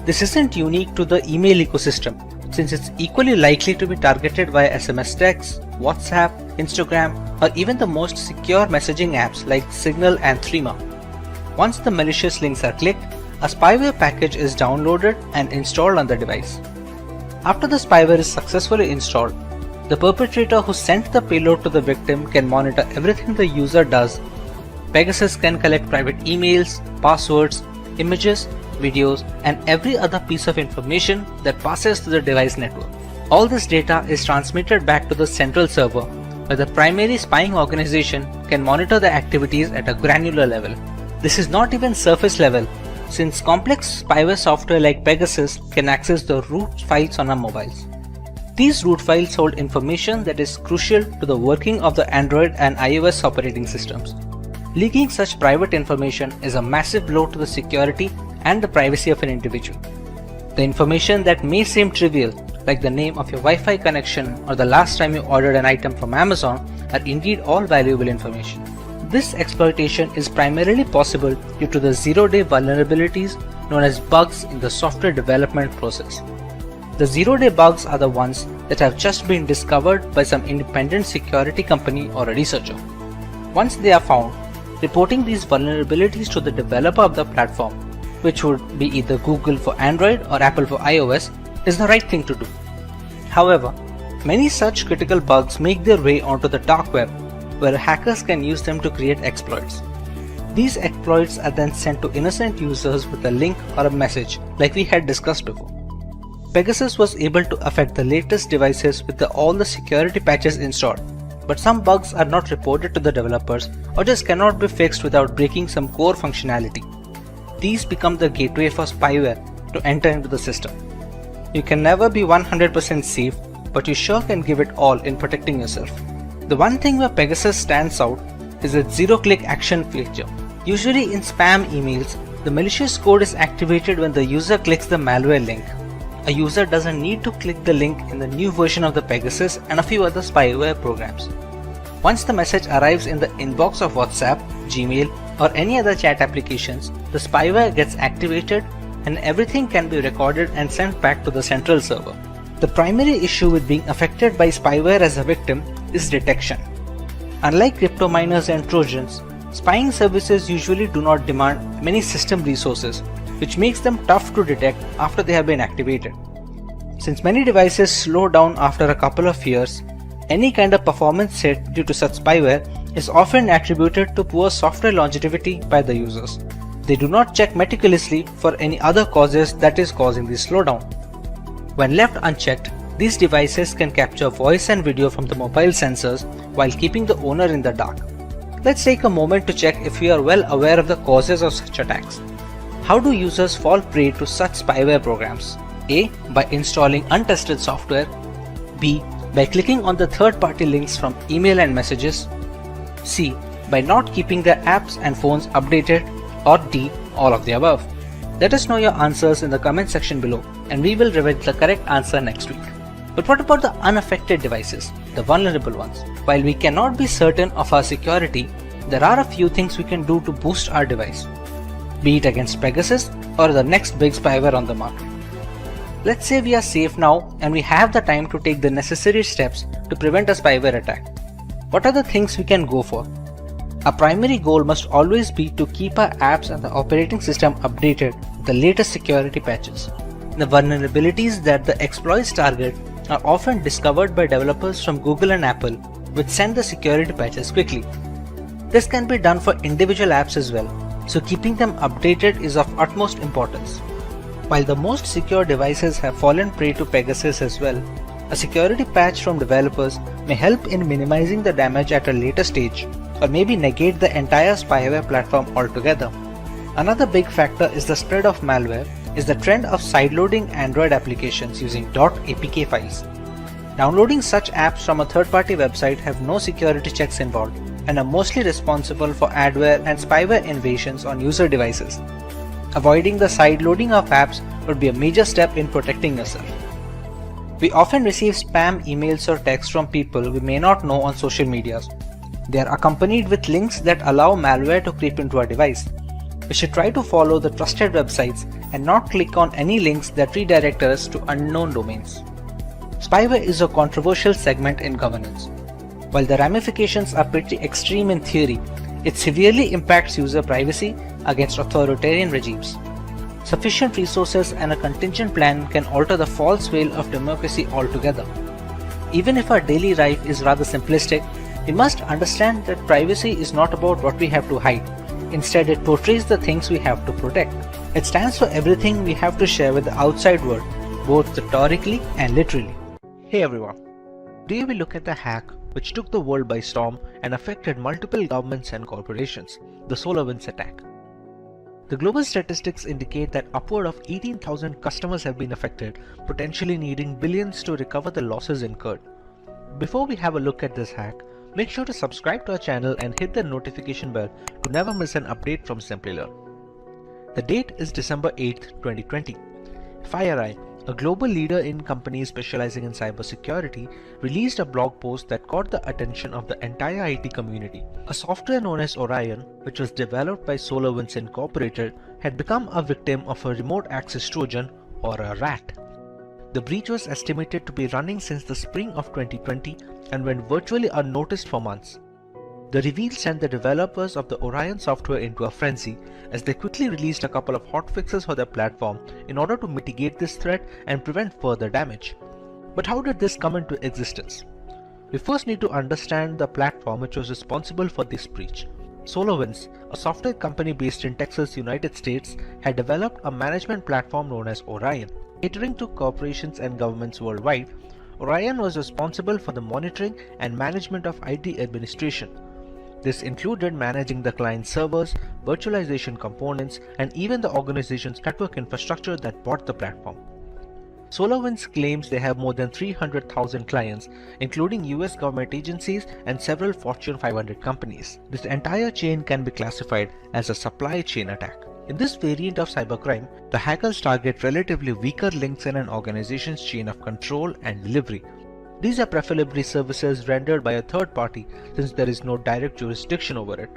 This isn't unique to the email ecosystem, since it's equally likely to be targeted via SMS text, WhatsApp, Instagram, or even the most secure messaging apps like Signal and Threema. Once the malicious links are clicked, a spyware package is downloaded and installed on the device. After the spyware is successfully installed, the perpetrator who sent the payload to the victim can monitor everything the user does. Pegasus can collect private emails, passwords, images, videos, and every other piece of information that passes through the device network. All this data is transmitted back to the central server, where the primary spying organization can monitor the activities at a granular level. This is not even surface level, since complex spyware software like Pegasus can access the root files on our mobiles. These root files hold information that is crucial to the working of the Android and iOS operating systems. Leaking such private information is a massive blow to the security and the privacy of an individual. The information that may seem trivial, like the name of your Wi-Fi connection or the last time you ordered an item from Amazon, are indeed all valuable information. This exploitation is primarily possible due to the zero-day vulnerabilities known as bugs in the software development process. The zero-day bugs are the ones that have just been discovered by some independent security company or a researcher. Once they are found, reporting these vulnerabilities to the developer of the platform, which would be either Google for Android or Apple for iOS, is the right thing to do. However, many such critical bugs make their way onto the dark web, where hackers can use them to create exploits. These exploits are then sent to innocent users with a link or a message, like we had discussed before. Pegasus was able to affect the latest devices with all the security patches installed, but some bugs are not reported to the developers or just cannot be fixed without breaking some core functionality. These become the gateway for spyware to enter into the system. You can never be 100% safe, but you sure can give it all in protecting yourself. The one thing where Pegasus stands out is its zero-click action feature. Usually in spam emails, the malicious code is activated when the user clicks the malware link. A user doesn't need to click the link in the new version of the Pegasus and a few other spyware programs. Once the message arrives in the inbox of WhatsApp, Gmail, or any other chat applications, the spyware gets activated and everything can be recorded and sent back to the central server. The primary issue with being affected by spyware as a victim is detection. Unlike crypto miners and Trojans, spying services usually do not demand many system resources, which makes them tough to detect after they have been activated. Since many devices slow down after a couple of years, any kind of performance hit due to such spyware is often attributed to poor software longevity by the users. They do not check meticulously for any other causes that is causing the slowdown. When left unchecked, these devices can capture voice and video from the mobile sensors while keeping the owner in the dark. Let's take a moment to check if we are well aware of the causes of such attacks. How do users fall prey to such spyware programs? A. By installing untested software. B. By clicking on the third-party links from email and messages. C. By not keeping their apps and phones updated. Or D. All of the above. Let us know your answers in the comment section below and we will reveal the correct answer next week. But what about the unaffected devices, the vulnerable ones? While we cannot be certain of our security, there are a few things we can do to boost our device, be it against Pegasus or the next big spyware on the market. Let's say we are safe now and we have the time to take the necessary steps to prevent a spyware attack. What are the things we can go for? Our primary goal must always be to keep our apps and the operating system updated with the latest security patches. The vulnerabilities that the exploits target are often discovered by developers from Google and Apple, which send the security patches quickly. This can be done for individual apps as well, so keeping them updated is of utmost importance. While the most secure devices have fallen prey to Pegasus as well, a security patch from developers may help in minimizing the damage at a later stage, or maybe negate the entire spyware platform altogether. Another big factor is the spread of malware is the trend of sideloading Android applications using .apk files. Downloading such apps from a third-party website have no security checks involved and are mostly responsible for adware and spyware invasions on user devices. Avoiding the sideloading of apps would be a major step in protecting yourself. We often receive spam emails or texts from people we may not know on social medias. They are accompanied with links that allow malware to creep into our device. We should try to follow the trusted websites and not click on any links that redirect us to unknown domains. Spyware is a controversial segment in governance. While the ramifications are pretty extreme in theory, it severely impacts user privacy against authoritarian regimes. Sufficient resources and a contingent plan can alter the false veil of democracy altogether. Even if our daily life is rather simplistic, we must understand that privacy is not about what we have to hide. Instead, it portrays the things we have to protect. It stands for everything we have to share with the outside world, both rhetorically and literally. Hey everyone, today we look at a hack which took the world by storm and affected multiple governments and corporations, the SolarWinds attack. The global statistics indicate that upward of 18,000 customers have been affected, potentially needing billions to recover the losses incurred. Before we have a look at this hack, Make sure to subscribe to our channel and hit the notification bell to never miss an update from Simplilearn. The date is December 8th, 2020. FireEye, a global leader in companies specializing in cybersecurity, released a blog post that caught the attention of the entire IT community. A software known as Orion, which was developed by SolarWinds Incorporated, had become a victim of a remote access Trojan, or a RAT. The breach was estimated to be running since the spring of 2020 and went virtually unnoticed for months. The reveal sent the developers of the Orion software into a frenzy, as they quickly released a couple of hotfixes for their platform in order to mitigate this threat and prevent further damage. But how did this come into existence? We first need to understand the platform which was responsible for this breach. SolarWinds, a software company based in Texas, United States, had developed a management platform known as Orion. Catering to corporations and governments worldwide, Orion was responsible for the monitoring and management of IT administration. This included managing the client servers, virtualization components, and even the organization's network infrastructure that bought the platform. SolarWinds claims they have more than 300,000 clients, including US government agencies and several Fortune 500 companies. This entire chain can be classified as a supply chain attack. In this variant of cybercrime, the hackers target relatively weaker links in an organization's chain of control and delivery. These are preferably services rendered by a third party, since there is no direct jurisdiction over it.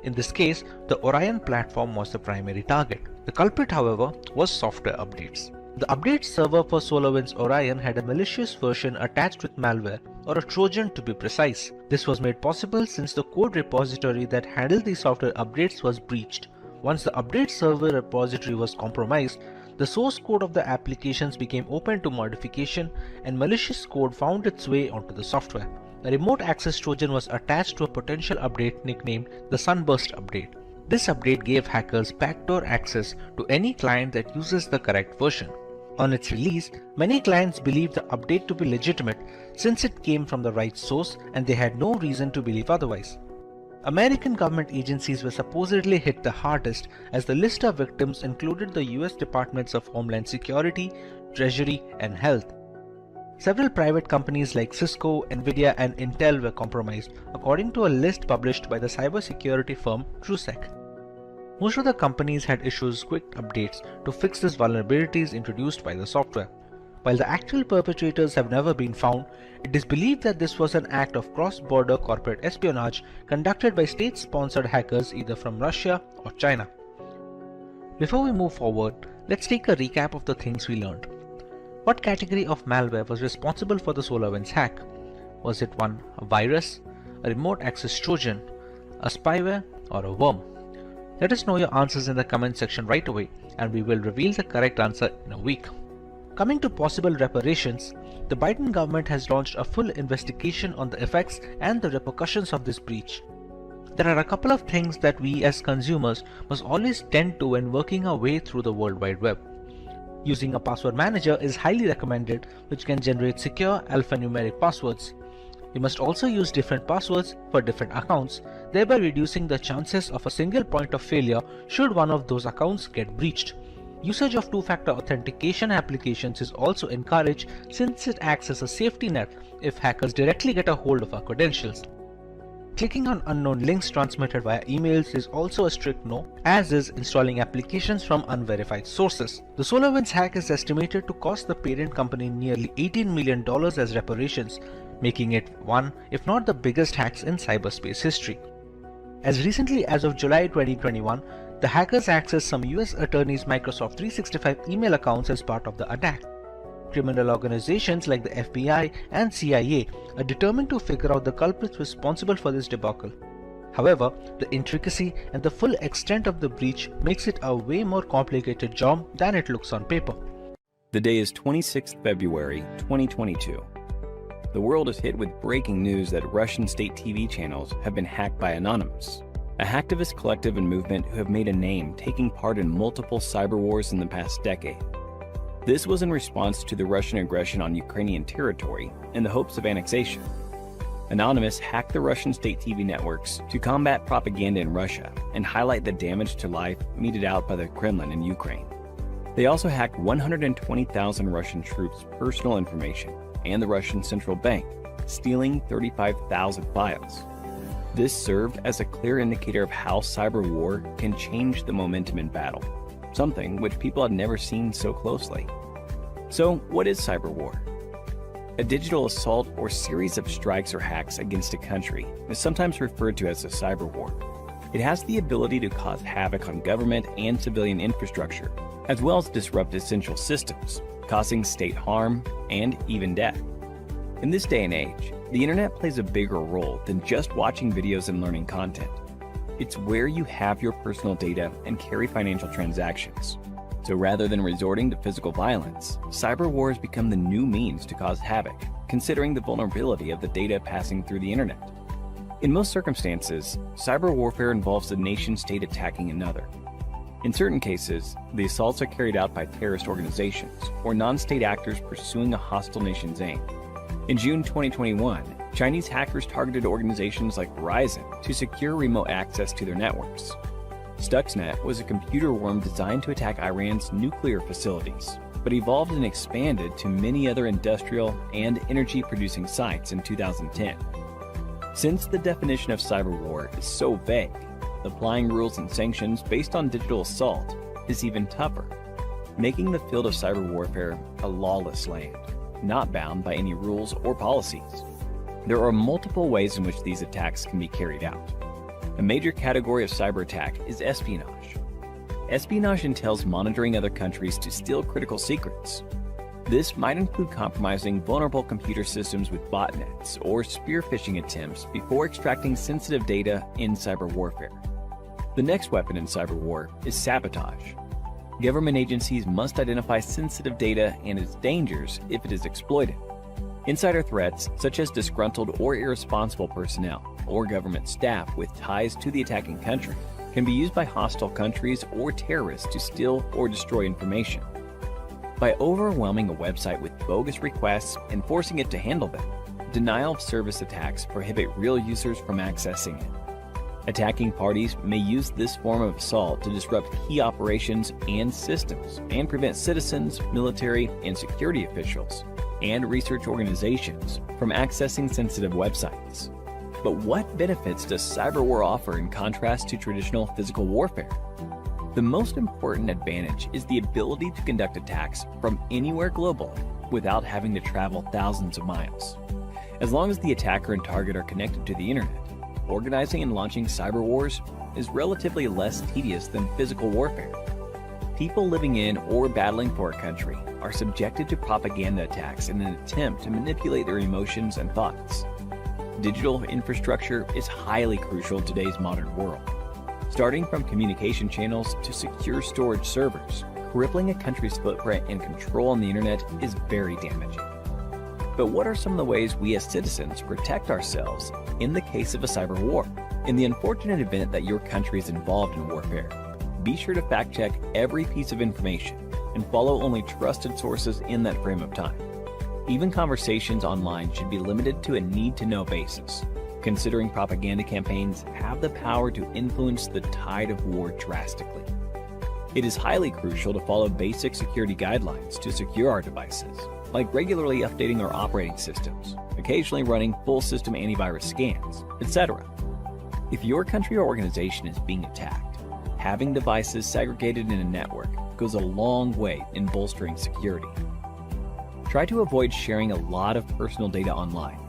In this case, the Orion platform was the primary target. The culprit, however, was software updates. The update server for SolarWinds Orion had a malicious version attached with malware, or a Trojan to be precise. This was made possible since the code repository that handled these software updates was breached. Once the update server repository was compromised, the source code of the applications became open to modification, and malicious code found its way onto the software. A remote access Trojan was attached to a potential update nicknamed the Sunburst update. This update gave hackers backdoor access to any client that uses the correct version. On its release, many clients believed the update to be legitimate since it came from the right source, and they had no reason to believe otherwise. American government agencies were supposedly hit the hardest, as the list of victims included the US Departments of Homeland Security, Treasury, and Health. Several private companies like Cisco, Nvidia, and Intel were compromised, according to a list published by the cybersecurity firm TrueSec. Most of the companies had issued quick updates to fix these vulnerabilities introduced by the software. While the actual perpetrators have never been found, it is believed that this was an act of cross-border corporate espionage conducted by state-sponsored hackers either from Russia or China. Before we move forward, let's take a recap of the things we learned. What category of malware was responsible for the SolarWinds hack? Was it one, a virus, a remote access Trojan, a spyware, or a worm? Let us know your answers in the comment section right away, and we will reveal the correct answer in a week. Coming to possible reparations, the Biden government has launched a full investigation on the effects and the repercussions of this breach. There are a couple of things that we as consumers must always tend to when working our way through the World Wide Web. Using a password manager is highly recommended, which can generate secure alphanumeric passwords. You must also use different passwords for different accounts, thereby reducing the chances of a single point of failure should one of those accounts get breached. Usage of two-factor authentication applications is also encouraged since it acts as a safety net if hackers directly get a hold of our credentials. Clicking on unknown links transmitted via emails is also a strict no, as is installing applications from unverified sources. The SolarWinds hack is estimated to cost the parent company nearly $18 million as reparations, making it one, if not the biggest hacks in cyberspace history. As recently as of July 2021, the hackers accessed some US attorneys' Microsoft 365 email accounts as part of the attack. Criminal organizations like the FBI and CIA are determined to figure out the culprits responsible for this debacle. However, the intricacy and the full extent of the breach makes it a way more complicated job than it looks on paper. The day is 26 February 2022. The world is hit with breaking news that Russian state TV channels have been hacked by Anonymous, a hacktivist collective and movement who have made a name taking part in multiple cyber wars in the past decade. This was in response to the Russian aggression on Ukrainian territory in the hopes of annexation. Anonymous hacked the Russian state TV networks to combat propaganda in Russia and highlight the damage to life meted out by the Kremlin in Ukraine. They also hacked 120,000 Russian troops' personal information and the Russian central bank, stealing 35,000 files. This served as a clear indicator of how cyber war can change the momentum in battle, something which people had never seen so closely. So, what is cyber war? A digital assault or series of strikes or hacks against a country is sometimes referred to as a cyber war. It has the ability to cause havoc on government and civilian infrastructure, as well as disrupt essential systems, causing state harm and even death. In this day and age, the internet plays a bigger role than just watching videos and learning content. It's where you have your personal data and carry financial transactions. So rather than resorting to physical violence, cyber war has become the new means to cause havoc, considering the vulnerability of the data passing through the internet. In most circumstances, cyber warfare involves a nation-state attacking another. In certain cases, the assaults are carried out by terrorist organizations or non-state actors pursuing a hostile nation's aim. In June 2021, Chinese hackers targeted organizations like Verizon to secure remote access to their networks. Stuxnet was a computer worm designed to attack Iran's nuclear facilities, but evolved and expanded to many other industrial and energy-producing sites in 2010. Since the definition of cyber war is so vague, applying rules and sanctions based on digital assault is even tougher, making the field of cyber warfare a lawless land, not bound by any rules or policies. There are multiple ways in which these attacks can be carried out. A major category of cyber attack is espionage. Espionage entails monitoring other countries to steal critical secrets. This might include compromising vulnerable computer systems with botnets or spear phishing attempts before extracting sensitive data in cyber warfare. The next weapon in cyber war is sabotage. Government agencies must identify sensitive data and its dangers if it is exploited. Insider threats, such as disgruntled or irresponsible personnel or government staff with ties to the attacking country, can be used by hostile countries or terrorists to steal or destroy information. By overwhelming a website with bogus requests and forcing it to handle them, denial of service attacks prohibit real users from accessing it. Attacking parties may use this form of assault to disrupt key operations and systems and prevent citizens, military, and security officials and research organizations from accessing sensitive websites. But what benefits does cyber war offer in contrast to traditional physical warfare? The most important advantage is the ability to conduct attacks from anywhere globally without having to travel thousands of miles. As long as the attacker and target are connected to the internet, organizing and launching cyber wars is relatively less tedious than physical warfare. People living in or battling for a country are subjected to propaganda attacks in an attempt to manipulate their emotions and thoughts. Digital infrastructure is highly crucial in today's modern world. Starting from communication channels to secure storage servers, crippling a country's footprint and control on the internet is very damaging. But what are some of the ways we as citizens protect ourselves in the case of a cyber war? In the unfortunate event that your country is involved in warfare, be sure to fact-check every piece of information and follow only trusted sources in that frame of time. Even conversations online should be limited to a need-to-know basis, considering propaganda campaigns have the power to influence the tide of war drastically. It is highly crucial to follow basic security guidelines to secure our devices, like regularly updating our operating systems, occasionally running full system antivirus scans, etc. If your country or organization is being attacked, having devices segregated in a network goes a long way in bolstering security. Try to avoid sharing a lot of personal data online.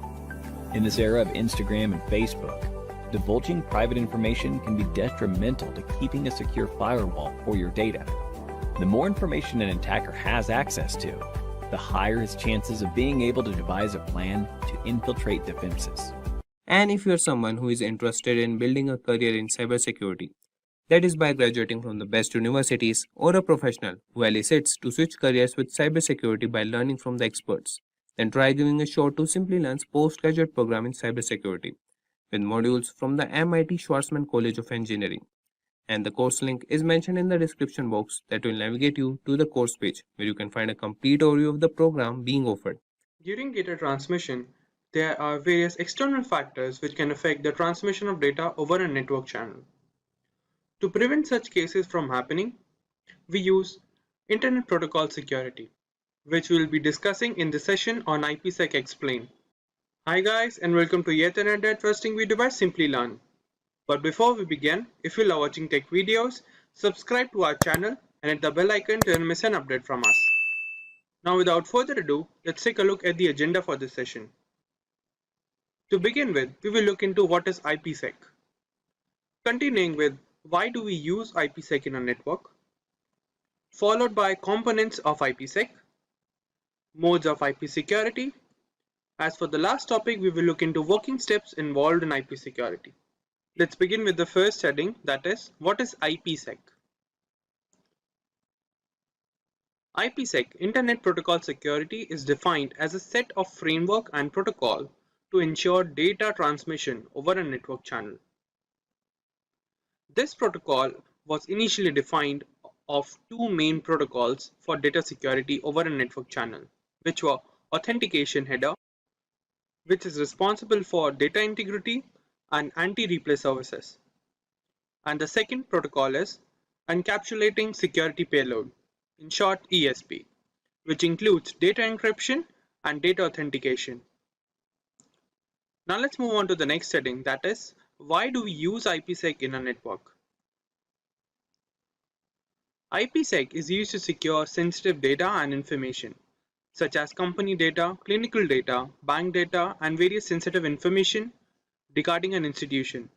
In this era of Instagram and Facebook, divulging private information can be detrimental to keeping a secure firewall for your data. The more information an attacker has access to, the higher his chances of being able to devise a plan to infiltrate defenses. And if you're someone who is interested in building a career in cybersecurity, that is by graduating from the best universities, or a professional who elicits to switch careers with cybersecurity by learning from the experts, then try giving a shot to Simplilearn's postgraduate program in cybersecurity, with modules from the MIT Schwarzman College of Engineering. And the course link is mentioned in the description box that will navigate you to the course page, where you can find a complete overview of the program being offered. During data transmission, there are various external factors which can affect the transmission of data over a network channel. To prevent such cases from happening, we use Internet Protocol Security, which we will be discussing in the session on IPsec Explain. Hi guys, and welcome to yet another interesting video by Simplilearn. But before we begin, if you love watching tech videos, subscribe to our channel and hit the bell icon to never miss an update from us. Now without further ado, let's take a look at the agenda for this session. To begin with, we will look into what is IPsec. Continuing with why do we use IPsec in a network, followed by components of IPsec, modes of IP security. As for the last topic, we will look into working steps involved in IP security. Let's begin with the first heading, that is, what is IPsec? IPsec, Internet Protocol Security, is defined as a set of framework and protocol to ensure data transmission over a network channel. This protocol was initially defined of two main protocols for data security over a network channel, which were authentication header, which is responsible for data integrity and anti-replay services. And the second protocol is encapsulating security payload, in short ESP, which includes data encryption and data authentication. Now let's move on to the next heading, that is, why do we use IPsec in a network? IPsec is used to secure sensitive data and information, such as company data, clinical data, bank data, and various sensitive information regarding an institution,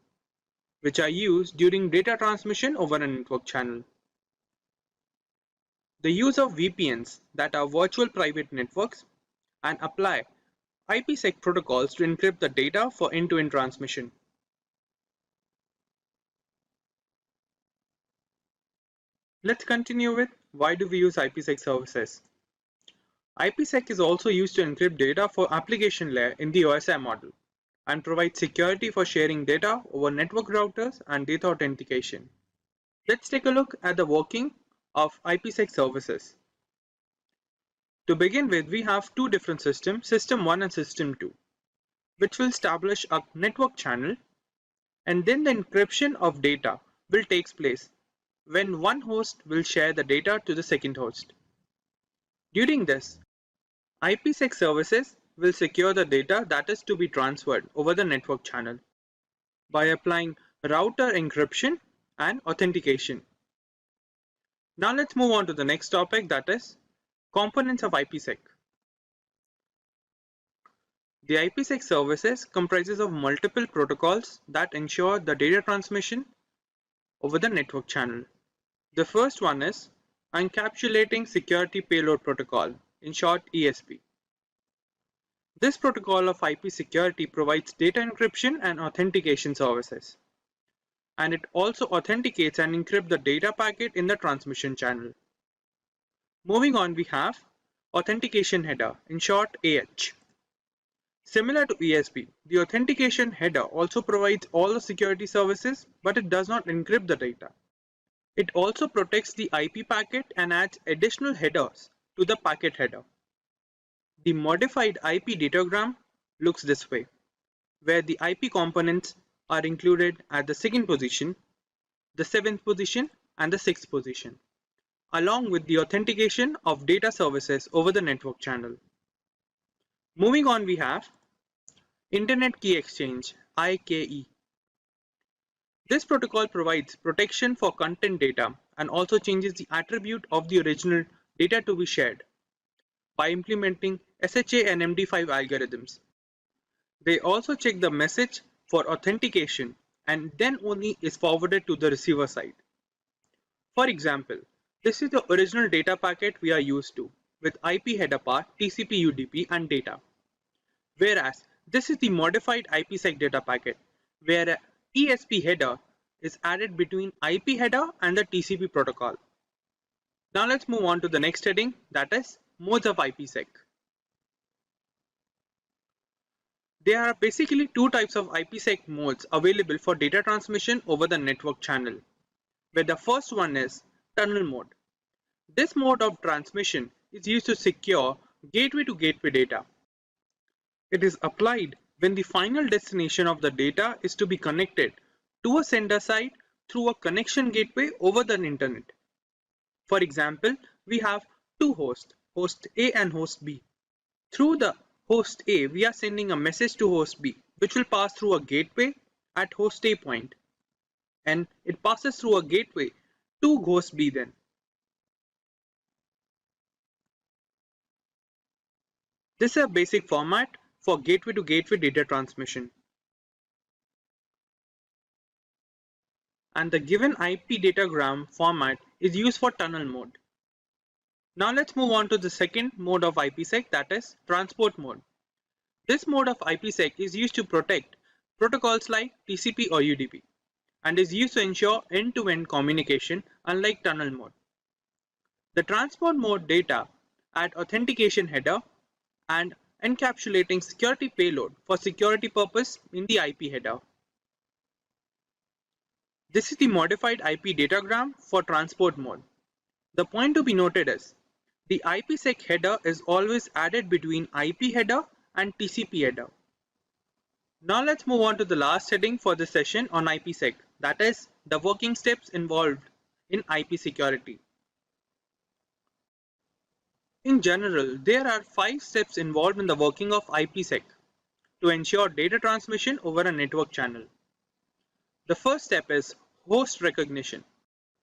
which are used during data transmission over a network channel. The use of VPNs, that are virtual private networks, and apply IPsec protocols to encrypt the data for end-to-end transmission. Let's continue with why do we use IPsec services. IPsec is also used to encrypt data for application layer in the OSI model and provide security for sharing data over network routers and data authentication. Let's take a look at the working of IPsec services. To begin with, we have two different systems, System 1 and System 2, which will establish a network channel, and then the encryption of data will take place when one host will share the data to the second host. During this, IPsec services will secure the data that is to be transferred over the network channel by applying router encryption and authentication. Now let's move on to the next topic, that is components of IPsec. The IPsec services comprises of multiple protocols that ensure the data transmission over the network channel. The first one is Encapsulating Security Payload Protocol, in short ESP. This protocol of IP security provides data encryption and authentication services, and it also authenticates and encrypts the data packet in the transmission channel. Moving on, we have Authentication Header, in short AH. Similar to ESP, the authentication header also provides all the security services, but it does not encrypt the data. It also protects the IP packet and adds additional headers to the packet header. The modified IP datagram looks this way, where the IP components are included at the second position, the seventh position, and the sixth position, along with the authentication of data services over the network channel. Moving on, we have Internet Key Exchange, IKE. This protocol provides protection for content data and also changes the attribute of the original data to be shared by implementing SHA and MD5 algorithms. They also check the message for authentication and then only is forwarded to the receiver side. For example, this is the original data packet we are used to with IP header path, TCP UDP and data. Whereas this is the modified IPsec data packet where a ESP header is added between IP header and the TCP protocol. Now let's move on to the next heading, that is modes of IPsec. There are basically two types of IPsec modes available for data transmission over the network channel, where the first one is tunnel mode. This mode of transmission is used to secure gateway to gateway data. It is applied when the final destination of the data is to be connected to a sender side through a connection gateway over the internet. For example, we have two hosts, host A and host B. Through the host A, we are sending a message to host B, which will pass through a gateway at host A point, and it passes through a gateway to host B then. This is a basic format for gateway to gateway data transmission. And the given IP datagram format is used for tunnel mode. Now let's move on to the second mode of IPsec, that is transport mode. This mode of IPsec is used to protect protocols like TCP or UDP and is used to ensure end-to-end communication unlike tunnel mode. The transport mode data add authentication header and encapsulating security payload for security purpose in the IP header. This is the modified IP datagram for transport mode. The point to be noted is the IPsec header is always added between IP header and TCP header. Now let's move on to the last heading for this session on IPsec, that is the working steps involved in IP security. In general, there are 5 steps involved in the working of IPsec to ensure data transmission over a network channel. The first step is host recognition.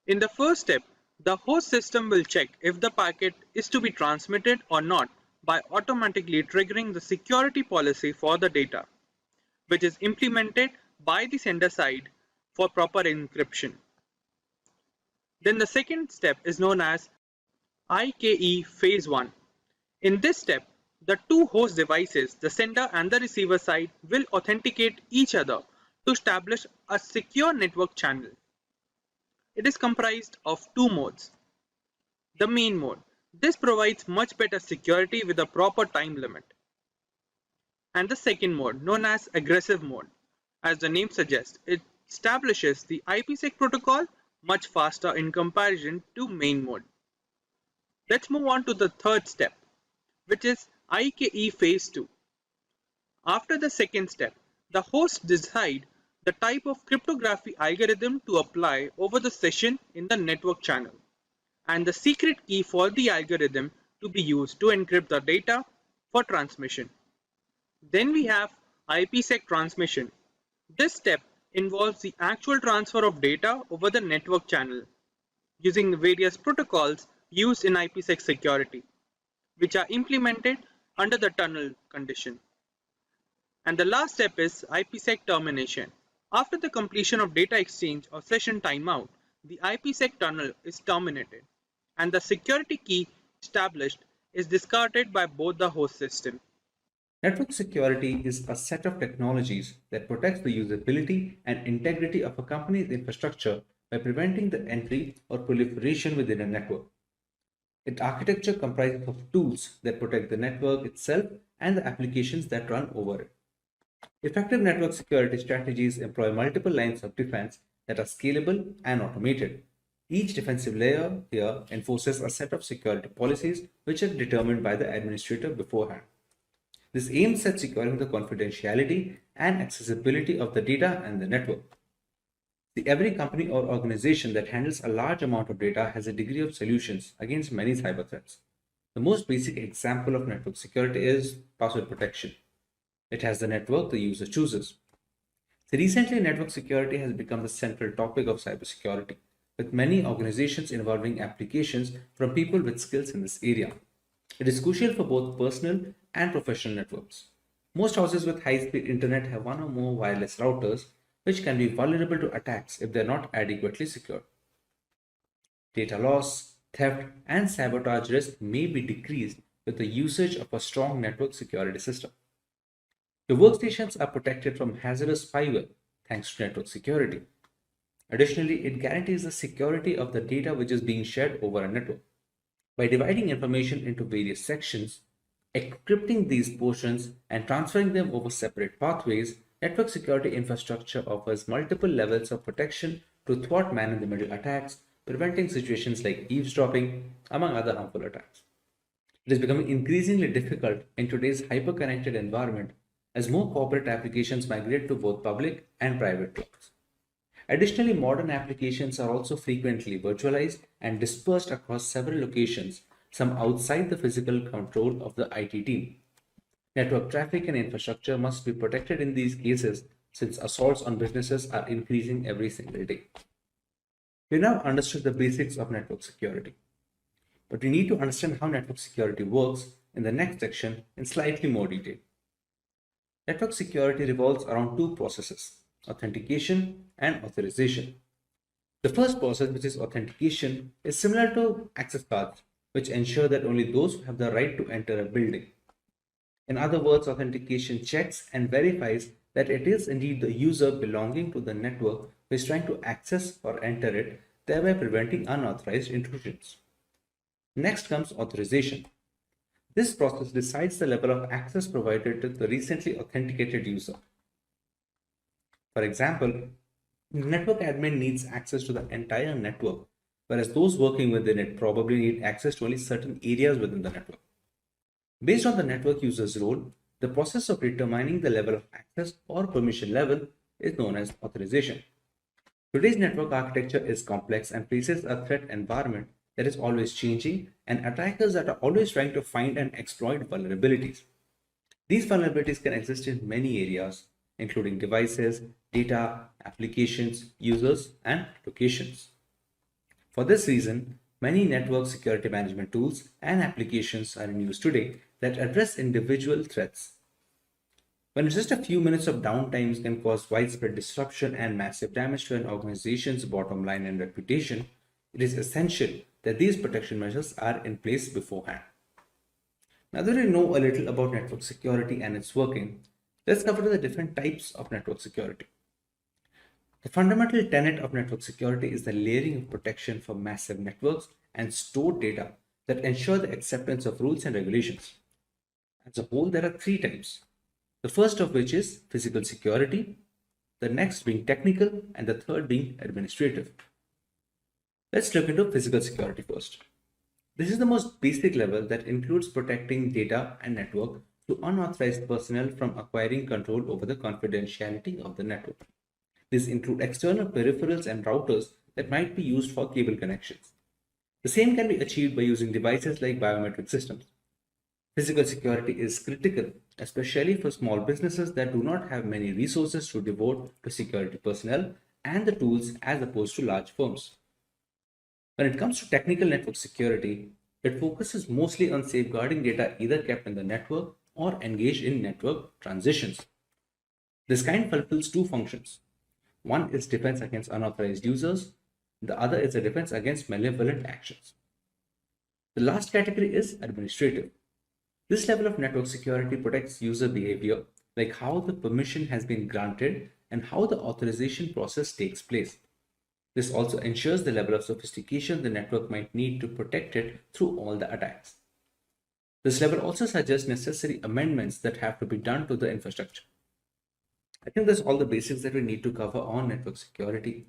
In the first step, the host system will check if the packet is to be transmitted or not by automatically triggering the security policy for the data, which is implemented by the sender side for proper encryption. Then the second step is known as IKE phase 1. In this step, the two host devices, the sender and the receiver side, will authenticate each other to establish a secure network channel. It is comprised of 2 modes. The main mode. This provides much better security with a proper time limit. And the second mode, known as aggressive mode. As the name suggests, it establishes the IPsec protocol much faster in comparison to main mode. Let's move on to the third step, which is IKE phase 2. After the second step, the hosts decide the type of cryptography algorithm to apply over the session in the network channel and the secret key for the algorithm to be used to encrypt the data for transmission. Then we have IPsec transmission. This step involves the actual transfer of data over the network channel using the various protocols used in IPsec security, which are implemented under the tunnel condition. And the last step is IPsec termination. After the completion of data exchange or session timeout, the IPsec tunnel is terminated and the security key established is discarded by both the host system. Network security is a set of technologies that protects the usability and integrity of a company's infrastructure by preventing the entry or proliferation within a network. Its architecture comprises of tools that protect the network itself and the applications that run over it. Effective network security strategies employ multiple lines of defense that are scalable and automated. Each defensive layer here enforces a set of security policies which are determined by the administrator beforehand. This aims at securing the confidentiality and accessibility of the data and the network. Every company or organization that handles a large amount of data has a degree of solutions against many cyber threats. The most basic example of network security is password protection. It has the network the user chooses. So recently, network security has become the central topic of cybersecurity, with many organizations involving applications from people with skills in this area. It is crucial for both personal and professional networks. Most houses with high-speed internet have one or more wireless routers, which can be vulnerable to attacks if they are not adequately secured. Data loss, theft, and sabotage risk may be decreased with the usage of a strong network security system. The workstations are protected from hazardous spyware thanks to network security. Additionally, it guarantees the security of the data which is being shared over a network. By dividing information into various sections, encrypting these portions, and transferring them over separate pathways, network security infrastructure offers multiple levels of protection to thwart man-in-the-middle attacks, preventing situations like eavesdropping, among other harmful attacks. It is becoming increasingly difficult in today's hyper-connected environment as more corporate applications migrate to both public and private clouds. Additionally, modern applications are also frequently virtualized and dispersed across several locations, some outside the physical control of the IT team. Network traffic and infrastructure must be protected in these cases since assaults on businesses are increasing every single day. We now understood the basics of network security, but we need to understand how network security works in the next section in slightly more detail. Network security revolves around two processes, authentication and authorization. The first process, which is authentication, is similar to access cards, which ensure that only those who have the right to enter a building. In other words, authentication checks and verifies that it is indeed the user belonging to the network who is trying to access or enter it, thereby preventing unauthorized intrusions. Next comes authorization. This process decides the level of access provided to the recently authenticated user. For example, network admin needs access to the entire network, whereas those working within it probably need access to only certain areas within the network. Based on the network user's role, the process of determining the level of access or permission level is known as authorization. Today's network architecture is complex and faces a threat environment that is always changing and attackers that are always trying to find and exploit vulnerabilities. These vulnerabilities can exist in many areas, including devices, data, applications, users, and locations. For this reason, many network security management tools and applications are in use today that address individual threats. When just a few minutes of downtime can cause widespread disruption and massive damage to an organization's bottom line and reputation, it is essential that these protection measures are in place beforehand. Now that we know a little about network security and its working, let's cover the different types of network security. The fundamental tenet of network security is the layering of protection for massive networks and stored data that ensure the acceptance of rules and regulations. As a whole, there are three types. The first of which is physical security, the next being technical, and the third being administrative. Let's look into physical security first. This is the most basic level that includes protecting data and network to unauthorized personnel from acquiring control over the confidentiality of the network. These include external peripherals and routers that might be used for cable connections. The same can be achieved by using devices like biometric systems. Physical security is critical, especially for small businesses that do not have many resources to devote to security personnel and the tools as opposed to large firms. When it comes to technical network security, it focuses mostly on safeguarding data either kept in the network or engaged in network transitions. This kind fulfills two functions. One is defense against unauthorized users, the other is a defense against malevolent actions. The last category is administrative. This level of network security protects user behavior, like how the permission has been granted and how the authorization process takes place. This also ensures the level of sophistication the network might need to protect it through all the attacks. This level also suggests necessary amendments that have to be done to the infrastructure. I think that's all the basics that we need to cover on network security,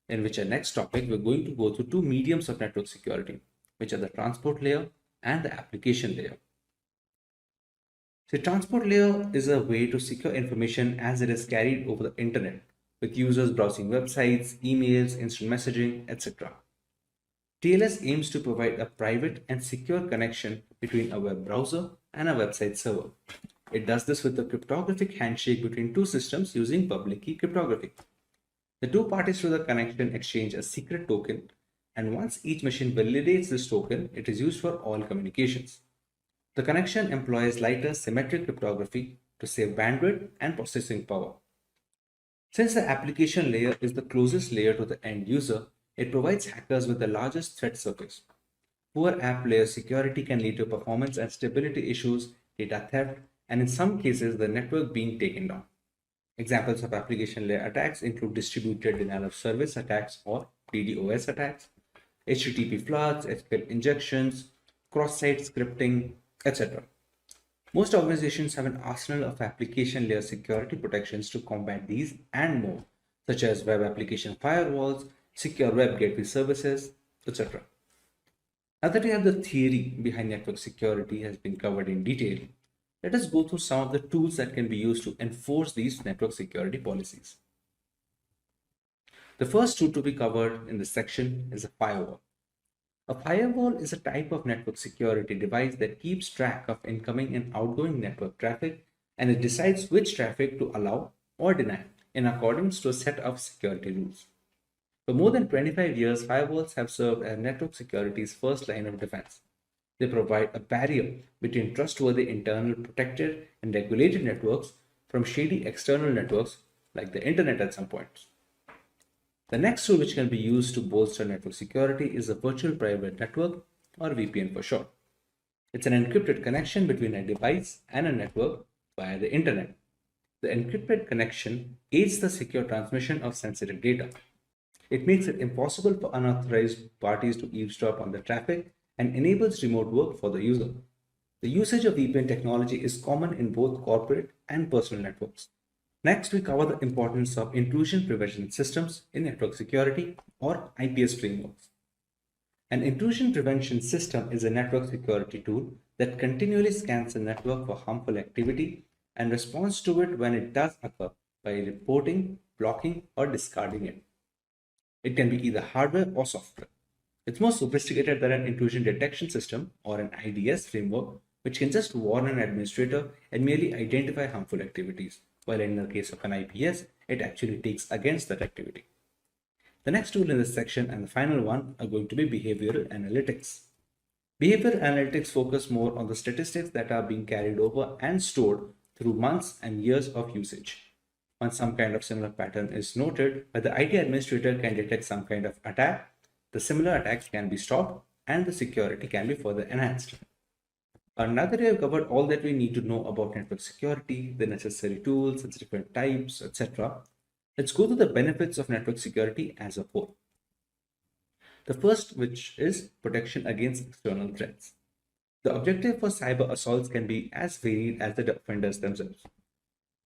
in which our next topic we're going to go through two mediums of network security, which are the transport layer and the application layer. The transport layer is a way to secure information as it is carried over the internet, with users browsing websites, emails, instant messaging, etc. TLS aims to provide a private and secure connection between a web browser and a website server. It does this with a cryptographic handshake between two systems using public key cryptography. The two parties to the connection exchange a secret token, and once each machine validates this token, it is used for all communications. The connection employs lighter symmetric cryptography to save bandwidth and processing power. Since the application layer is the closest layer to the end user, it provides hackers with the largest threat surface. Poor app layer security can lead to performance and stability issues, data theft, and in some cases, the network being taken down. Examples of application layer attacks include distributed denial of service attacks or DDoS attacks, HTTP floods, SQL injections, cross-site scripting, etc. Most organizations have an arsenal of application layer security protections to combat these and more, such as web application firewalls, secure web gateway services, etc. Now that we have the theory behind network security has been covered in detail, let us go through some of the tools that can be used to enforce these network security policies. The first tool to be covered in this section is a firewall. A firewall is a type of network security device that keeps track of incoming and outgoing network traffic, and it decides which traffic to allow or deny in accordance to a set of security rules. For more than 25 years, firewalls have served as network security's first line of defense. They provide a barrier between trustworthy internal protected and regulated networks from shady external networks like the internet at some points. The next tool which can be used to bolster network security is a virtual private network, or VPN for short. It's an encrypted connection between a device and a network via the internet. The encrypted connection aids the secure transmission of sensitive data. It makes it impossible for unauthorized parties to eavesdrop on the traffic and enables remote work for the user. The usage of VPN technology is common in both corporate and personal networks. Next, we cover the importance of intrusion prevention systems in network security, or IPS frameworks. An intrusion prevention system is a network security tool that continually scans the network for harmful activity and responds to it when it does occur by reporting, blocking, or discarding it. It can be either hardware or software. It's more sophisticated than an intrusion detection system, or an IDS framework, which can just warn an administrator and merely identify harmful activities, while in the case of an IPS, it actually takes against that activity. The next tool in this section and the final one are going to be behavioral analytics. Behavioral analytics focus more on the statistics that are being carried over and stored through months and years of usage. Once some kind of similar pattern is noted, where the IT administrator can detect some kind of attack, the similar attacks can be stopped and the security can be further enhanced. Now that we have covered all that we need to know about network security, the necessary tools, its different types, etc., let's go to the benefits of network security as a whole. The first, which is protection against external threats. The objective for cyber assaults can be as varied as the offenders themselves.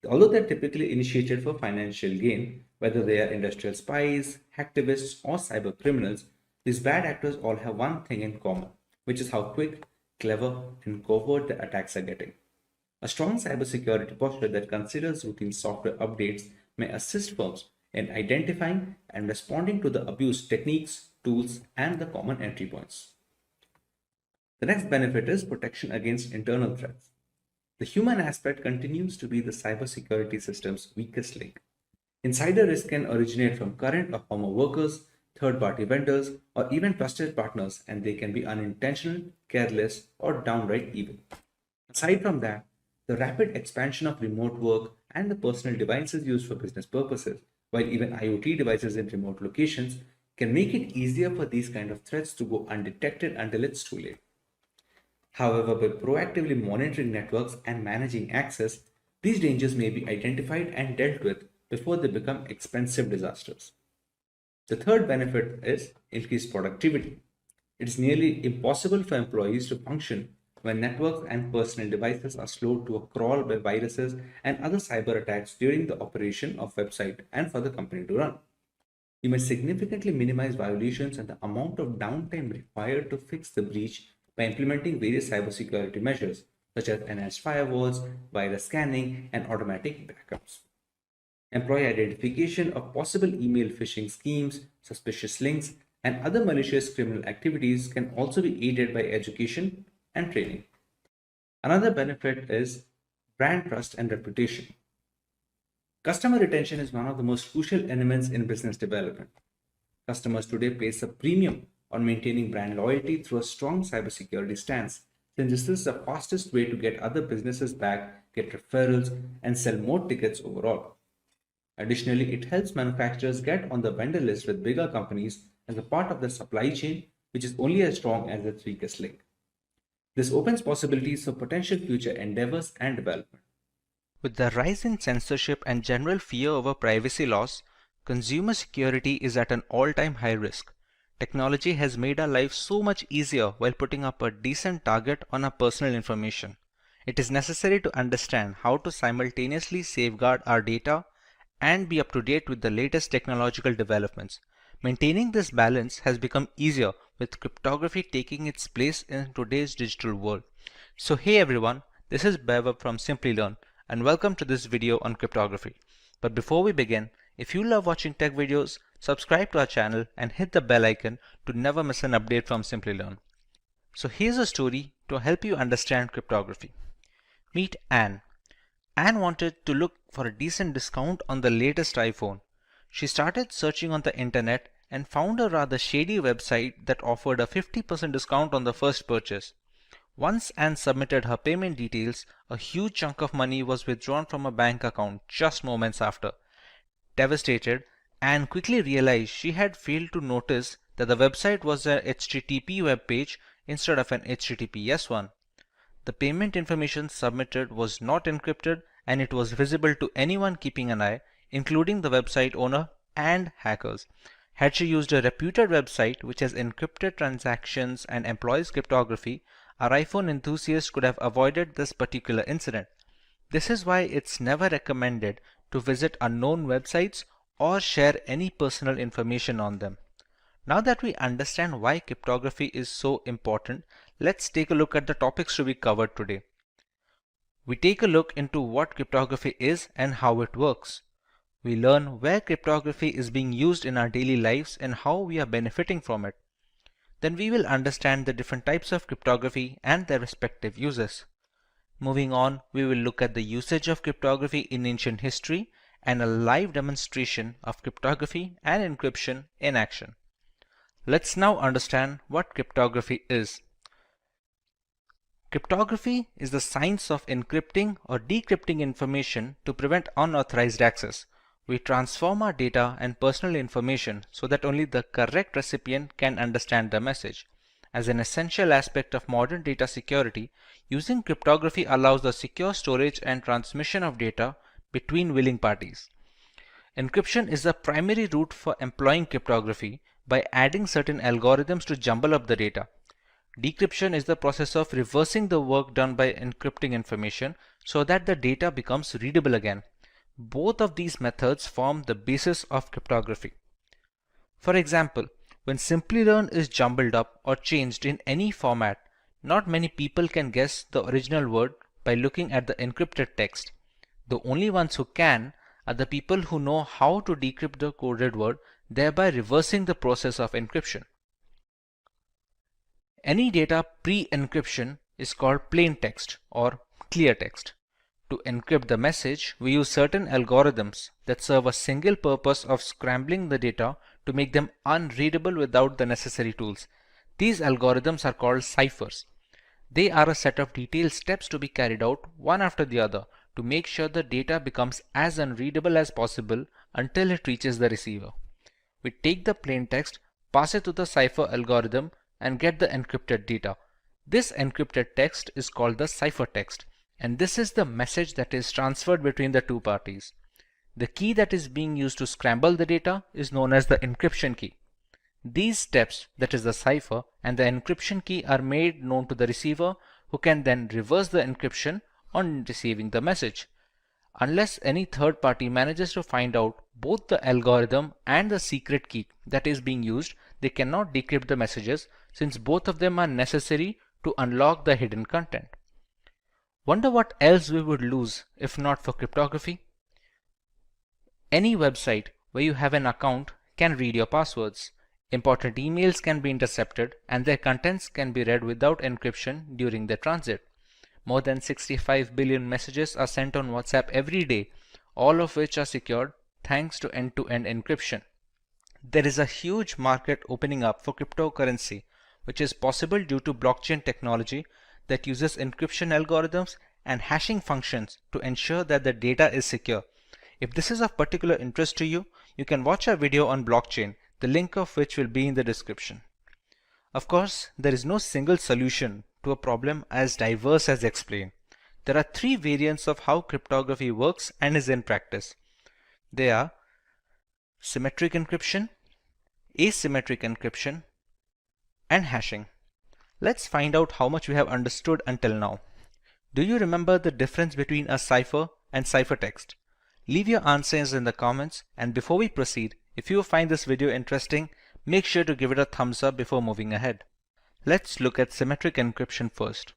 Although they're typically initiated for financial gain, whether they are industrial spies, hacktivists, or cyber criminals, these bad actors all have one thing in common, which is how quick, clever, and covert the attacks are getting. A strong cybersecurity posture that considers routine software updates may assist firms in identifying and responding to the abuse techniques, tools, and the common entry points. The next benefit is protection against internal threats. The human aspect continues to be the cybersecurity system's weakest link. Insider risk can originate from current or former workers, third-party vendors, or even trusted partners, and they can be unintentional, careless, or downright evil. Aside from that, the rapid expansion of remote work and the personal devices used for business purposes, while even IoT devices in remote locations, can make it easier for these kind of threats to go undetected until it's too late. However, by proactively monitoring networks and managing access, these dangers may be identified and dealt with before they become expensive disasters. The third benefit is increased productivity. It is nearly impossible for employees to function when networks and personal devices are slowed to a crawl by viruses and other cyber attacks during the operation of website and for the company to run. You may significantly minimize violations and the amount of downtime required to fix the breach by implementing various cybersecurity measures such as enhanced firewalls, virus scanning, and automatic backups. Employee identification of possible email phishing schemes, suspicious links, and other malicious criminal activities can also be aided by education and training. Another benefit is brand trust and reputation. Customer retention is one of the most crucial elements in business development. Customers today place a premium on maintaining brand loyalty through a strong cybersecurity stance, since this is the fastest way to get other businesses back, get referrals, and sell more tickets overall. Additionally, it helps manufacturers get on the vendor list with bigger companies as a part of their supply chain, which is only as strong as its weakest link. This opens possibilities for potential future endeavors and development. With the rise in censorship and general fear over privacy laws, consumer security is at an all-time high risk. Technology has made our lives so much easier while putting up a decent target on our personal information. It is necessary to understand how to simultaneously safeguard our data and be up to date with the latest technological developments. Maintaining this balance has become easier with cryptography taking its place in today's digital world. So hey everyone, this is Bev from Simplilearn and welcome to this video on cryptography. But before we begin, if you love watching tech videos, subscribe to our channel and hit the bell icon to never miss an update from Simplilearn. So here's a story to help you understand cryptography. Meet Anne. Anne wanted to look for a decent discount on the latest iPhone. She started searching on the internet and found a rather shady website that offered a 50% discount on the first purchase. Once Anne submitted her payment details, a huge chunk of money was withdrawn from her bank account just moments after. Devastated, Anne quickly realized she had failed to notice that the website was a HTTP web page instead of an HTTPS one. The payment information submitted was not encrypted and it was visible to anyone keeping an eye, including the website owner and hackers. Had she used a reputed website which has encrypted transactions and employs cryptography, our iPhone enthusiast could have avoided this particular incident. This is why it's never recommended to visit unknown websites or share any personal information on them. Now that we understand why cryptography is so important, let's take a look at the topics to be covered today. We take a look into what cryptography is and how it works. We learn where cryptography is being used in our daily lives and how we are benefiting from it. Then we will understand the different types of cryptography and their respective uses. Moving on, we will look at the usage of cryptography in ancient history and a live demonstration of cryptography and encryption in action. Let's now understand what cryptography is. Cryptography is the science of encrypting or decrypting information to prevent unauthorized access. We transform our data and personal information so that only the correct recipient can understand the message. As an essential aspect of modern data security, using cryptography allows the secure storage and transmission of data between willing parties. Encryption is the primary route for employing cryptography by adding certain algorithms to jumble up the data. Decryption is the process of reversing the work done by encrypting information so that the data becomes readable again. Both of these methods form the basis of cryptography. For example, when Simplilearn is jumbled up or changed in any format, not many people can guess the original word by looking at the encrypted text. The only ones who can are the people who know how to decrypt the coded word, thereby reversing the process of encryption. Any data pre-encryption is called plain text or clear text. To encrypt the message, we use certain algorithms that serve a single purpose of scrambling the data to make them unreadable without the necessary tools. These algorithms are called ciphers. They are a set of detailed steps to be carried out one after the other to make sure the data becomes as unreadable as possible until it reaches the receiver. We take the plain text, pass it to the cipher algorithm and get the encrypted data. This encrypted text is called the ciphertext, and this is the message that is transferred between the two parties. The key that is being used to scramble the data is known as the encryption key. These steps, that is the cipher and the encryption key, are made known to the receiver, who can then reverse the encryption on receiving the message. Unless any third party manages to find out both the algorithm and the secret key that is being used, they cannot decrypt the messages, since both of them are necessary to unlock the hidden content. Wonder what else we would lose if not for cryptography? Any website where you have an account can read your passwords. Important emails can be intercepted and their contents can be read without encryption during their transit. More than 65 billion messages are sent on WhatsApp every day, all of which are secured thanks to end-to-end encryption. There is a huge market opening up for cryptocurrency, which is possible due to blockchain technology that uses encryption algorithms and hashing functions to ensure that the data is secure. If this is of particular interest to you, you can watch our video on blockchain, the link of which will be in the description. Of course, there is no single solution to a problem as diverse as explained. There are three variants of how cryptography works and is in practice. They are symmetric encryption, asymmetric encryption, and hashing. Let's find out how much we have understood until now. Do you remember the difference between a cipher and ciphertext? Leave your answers in the comments, and before we proceed, if you find this video interesting, make sure to give it a thumbs up before moving ahead. Let's look at symmetric encryption first.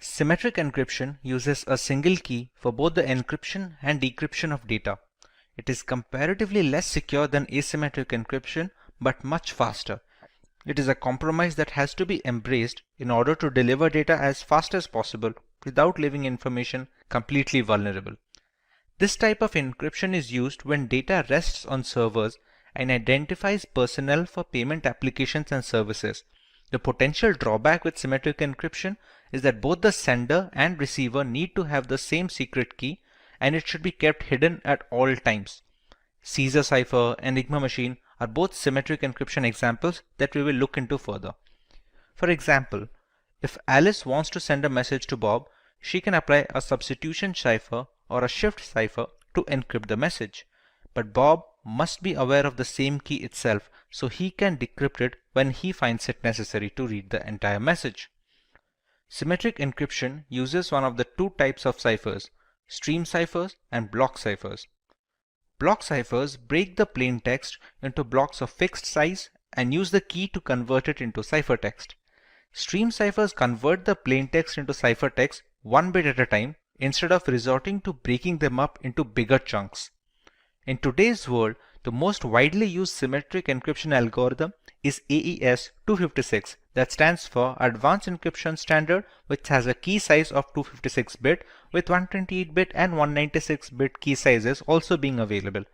Symmetric encryption uses a single key for both the encryption and decryption of data. It is comparatively less secure than asymmetric encryption, but much faster. It is a compromise that has to be embraced in order to deliver data as fast as possible without leaving information completely vulnerable. This type of encryption is used when data rests on servers and identifies personnel for payment applications and services. The potential drawback with symmetric encryption is that both the sender and receiver need to have the same secret key, and it should be kept hidden at all times. Caesar cipher and Enigma machine are both symmetric encryption examples that we will look into further. For example, if Alice wants to send a message to Bob, she can apply a substitution cipher or a shift cipher to encrypt the message. But Bob must be aware of the same key itself, so he can decrypt it when he finds it necessary to read the entire message. Symmetric encryption uses one of the two types of ciphers, stream ciphers and block ciphers. Block ciphers break the plain text into blocks of fixed size and use the key to convert it into ciphertext. Stream ciphers convert the plain text into ciphertext one bit at a time instead of resorting to breaking them up into bigger chunks. In today's world, the most widely used symmetric encryption algorithm is AES 256, that stands for Advanced Encryption Standard, which has a key size of 256-bit with 128-bit and 196-bit key sizes also being available.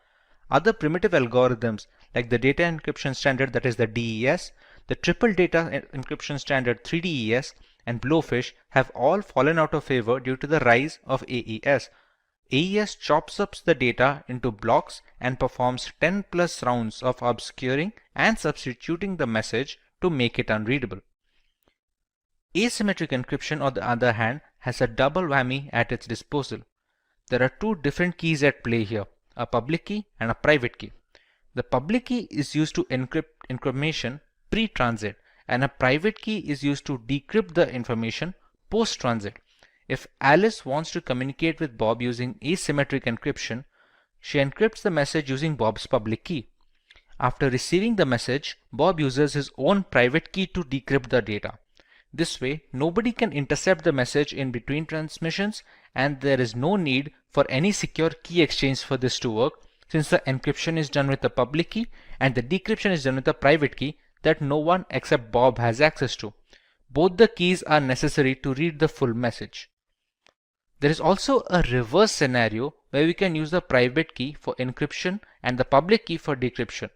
Other primitive algorithms like the Data Encryption Standard, that is the DES, the Triple Data Encryption Standard 3DES, and Blowfish have all fallen out of favor due to the rise of AES. AES chops up the data into blocks and performs 10 plus rounds of obscuring and substituting the message to make it unreadable. Asymmetric encryption, on the other hand, has a double whammy at its disposal. There are two different keys at play here, a public key and a private key. The public key is used to encrypt information pre-transit, and a private key is used to decrypt the information post-transit. If Alice wants to communicate with Bob using asymmetric encryption, she encrypts the message using Bob's public key. After receiving the message, Bob uses his own private key to decrypt the data. This way, nobody can intercept the message in between transmissions, and there is no need for any secure key exchange for this to work, since the encryption is done with the public key and the decryption is done with a private key that no one except Bob has access to. Both the keys are necessary to read the full message. There is also a reverse scenario where we can use the private key for encryption and the public key for decryption.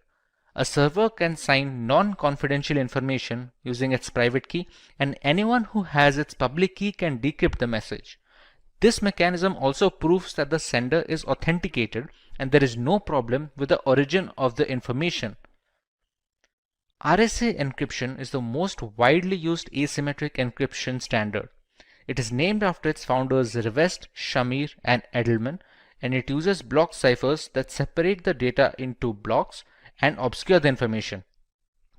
A server can sign non-confidential information using its private key, and anyone who has its public key can decrypt the message. This mechanism also proves that the sender is authenticated and there is no problem with the origin of the information. RSA encryption is the most widely used asymmetric encryption standard. It is named after its founders Rivest, Shamir, and Edelman, and it uses block ciphers that separate the data into blocks and obscure the information.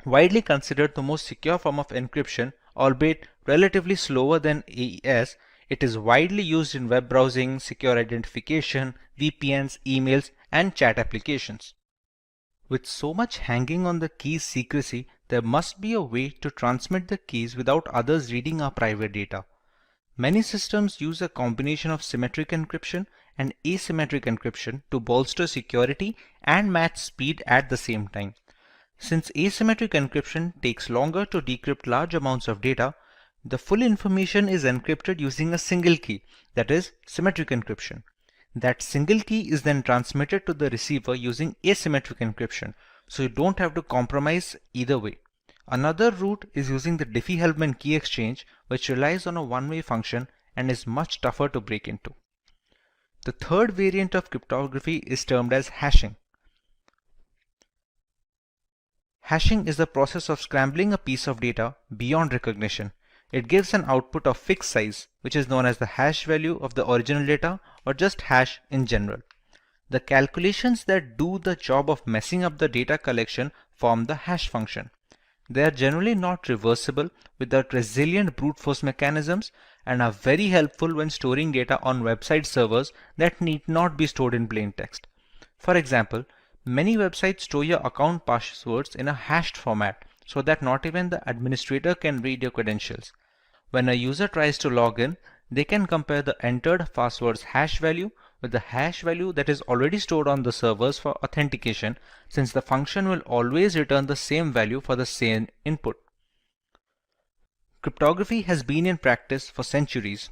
Widely considered the most secure form of encryption, albeit relatively slower than AES, it is widely used in web browsing, secure identification, VPNs, emails, and chat applications. With so much hanging on the key's secrecy, there must be a way to transmit the keys without others reading our private data. Many systems use a combination of symmetric encryption and asymmetric encryption to bolster security and match speed at the same time. Since asymmetric encryption takes longer to decrypt large amounts of data, the full information is encrypted using a single key, that is, symmetric encryption. That single key is then transmitted to the receiver using asymmetric encryption, so you don't have to compromise either way. Another route is using the Diffie-Hellman key exchange, which relies on a one-way function and is much tougher to break into. The third variant of cryptography is termed as hashing. Hashing is the process of scrambling a piece of data beyond recognition. It gives an output of fixed size, which is known as the hash value of the original data, or just hash in general. The calculations that do the job of messing up the data collection form the hash function. They are generally not reversible without resilient brute force mechanisms and are very helpful when storing data on website servers that need not be stored in plain text. For example, many websites store your account passwords in a hashed format so that not even the administrator can read your credentials. When a user tries to log in, they can compare the entered password's hash value with the hash value that is already stored on the servers for authentication, since the function will always return the same value for the same input. Cryptography has been in practice for centuries.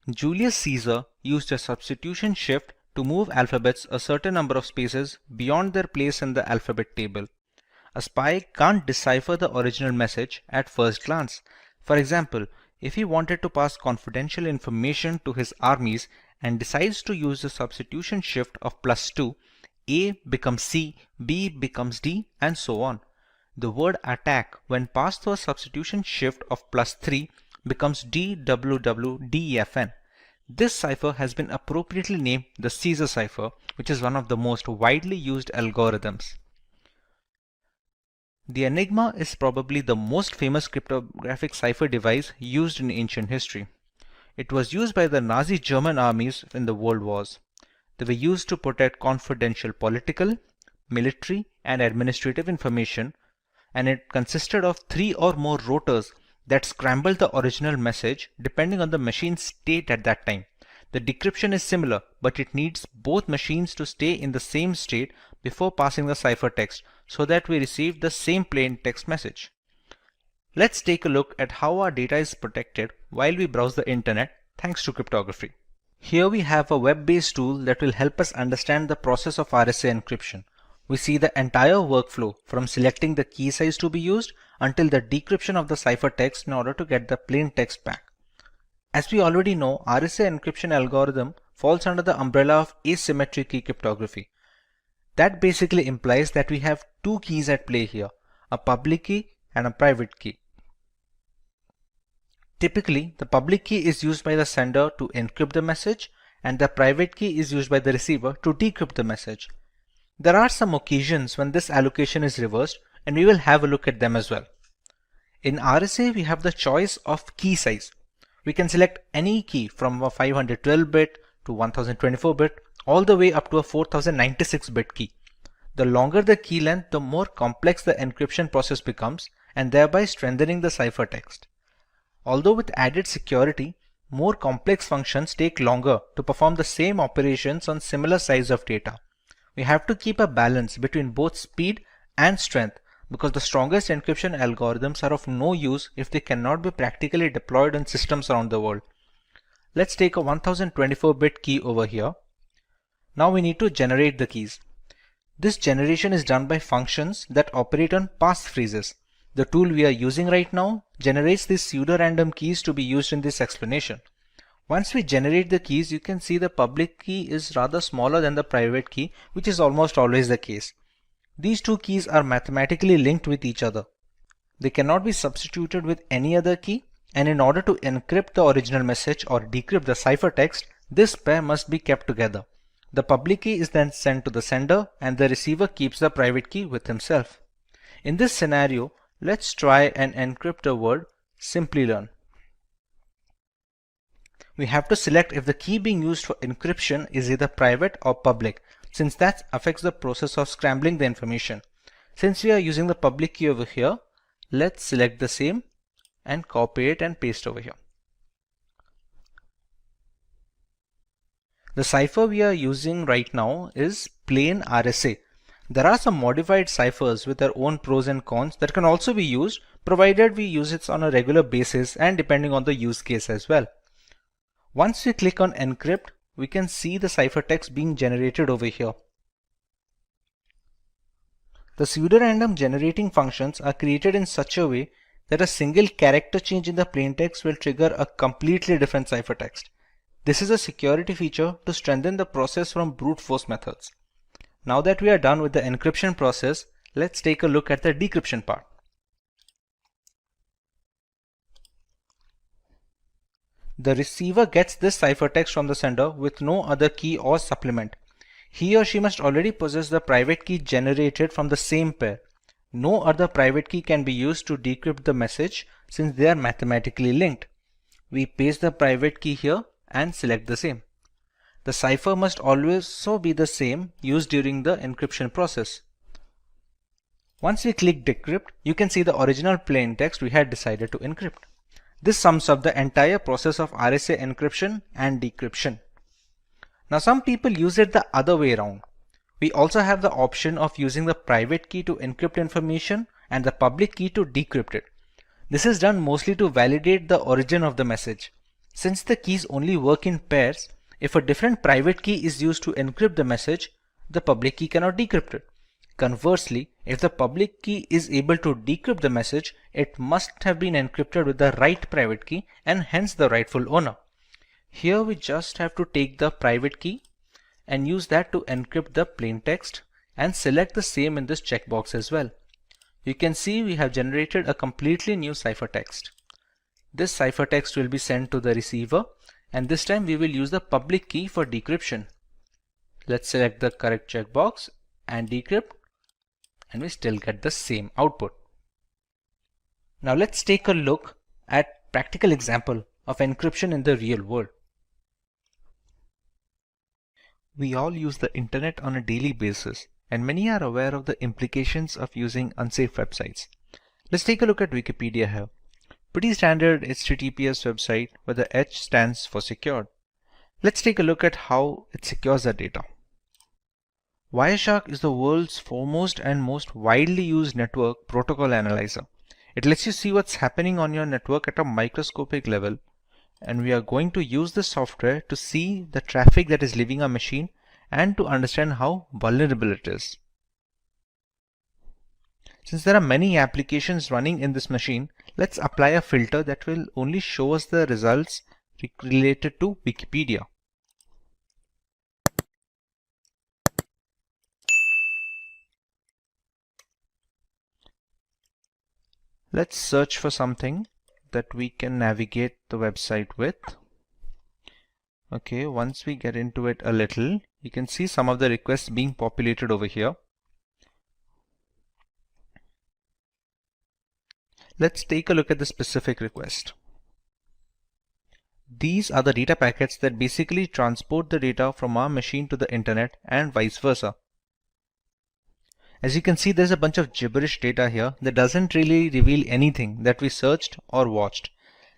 Julius Caesar used a substitution shift to move alphabets a certain number of spaces beyond their place in the alphabet table. A spy can't decipher the original message at first glance. For example, if he wanted to pass confidential information to his armies and decides to use the substitution shift of +2, A becomes C, B becomes D, and so on. The word attack, when passed through a substitution shift of +3, becomes DWWDEFN. This cipher has been appropriately named the Caesar cipher, which is one of the most widely used algorithms. The Enigma is probably the most famous cryptographic cipher device used in ancient history. It was used by the Nazi German armies in the World Wars. They were used to protect confidential political, military, and administrative information, and it consisted of 3 or more rotors that scrambled the original message depending on the machine's state at that time. The decryption is similar, but it needs both machines to stay in the same state before passing the ciphertext so that we receive the same plain text message. Let's take a look at how our data is protected while we browse the internet thanks to cryptography. Here we have a web-based tool that will help us understand the process of RSA encryption. We see the entire workflow from selecting the key size to be used until the decryption of the ciphertext in order to get the plain text back. As we already know, RSA encryption algorithm falls under the umbrella of asymmetric key cryptography. That basically implies that we have two keys at play here, a public key and a private key. Typically, the public key is used by the sender to encrypt the message, and the private key is used by the receiver to decrypt the message. There are some occasions when this allocation is reversed, and we will have a look at them as well. In RSA, we have the choice of key size. We can select any key from a 512-bit to 1024-bit all the way up to a 4096-bit key. The longer the key length, the more complex the encryption process becomes, and thereby strengthening the ciphertext. Although with added security, more complex functions take longer to perform the same operations on similar size of data. We have to keep a balance between both speed and strength, because the strongest encryption algorithms are of no use if they cannot be practically deployed in systems around the world. Let's take a 1024-bit key over here. Now we need to generate the keys. This generation is done by functions that operate on passphrases. The tool we are using right now generates these pseudo-random keys to be used in this explanation. Once we generate the keys, you can see the public key is rather smaller than the private key, which is almost always the case. These two keys are mathematically linked with each other. They cannot be substituted with any other key, and in order to encrypt the original message or decrypt the ciphertext, this pair must be kept together. The public key is then sent to the sender, and the receiver keeps the private key with himself. In this scenario, let's try and encrypt the word Simplilearn. We have to select if the key being used for encryption is either private or public, since that affects the process of scrambling the information. Since we are using the public key over here, let's select the same and copy it and paste over here. The cipher we are using right now is plain RSA. There are some modified ciphers with their own pros and cons that can also be used, provided we use it on a regular basis and depending on the use case as well. Once we click on encrypt, we can see the ciphertext being generated over here. The pseudorandom generating functions are created in such a way that a single character change in the plaintext will trigger a completely different ciphertext. This is a security feature to strengthen the process from brute force methods. Now that we are done with the encryption process, let's take a look at the decryption part. The receiver gets this ciphertext from the sender with no other key or supplement. He or she must already possess the private key generated from the same pair. No other private key can be used to decrypt the message since they are mathematically linked. We paste the private key here and select the same. The cipher must also be the same used during the encryption process. Once we click decrypt, you can see the original plaintext we had decided to encrypt. This sums up the entire process of RSA encryption and decryption. Now some people use it the other way around. We also have the option of using the private key to encrypt information and the public key to decrypt it. This is done mostly to validate the origin of the message. Since the keys only work in pairs, if a different private key is used to encrypt the message, the public key cannot decrypt it. Conversely, if the public key is able to decrypt the message, it must have been encrypted with the right private key and hence the rightful owner. Here we just have to take the private key and use that to encrypt the plain text and select the same in this checkbox as well. You can see we have generated a completely new ciphertext. This ciphertext will be sent to the receiver, and this time we will use the public key for decryption. Let's select the correct checkbox and decrypt, and we still get the same output. Now let's take a look at practical example of encryption in the real world. We all use the internet on a daily basis, and many are aware of the implications of using unsafe websites. Let's take a look at Wikipedia here. Pretty standard HTTPS website where the H stands for secured. Let's take a look at how it secures our data. Wireshark is the world's foremost and most widely used network protocol analyzer. It lets you see what's happening on your network at a microscopic level, and we are going to use this software to see the traffic that is leaving our machine and to understand how vulnerable it is. Since there are many applications running in this machine, let's apply a filter that will only show us the results related to Wikipedia. Let's search for something that we can navigate the website with. Okay, once we get into it a little, you can see some of the requests being populated over here. Let's take a look at the specific request. These are the data packets that basically transport the data from our machine to the internet and vice versa. As you can see, there's a bunch of gibberish data here that doesn't really reveal anything that we searched or watched.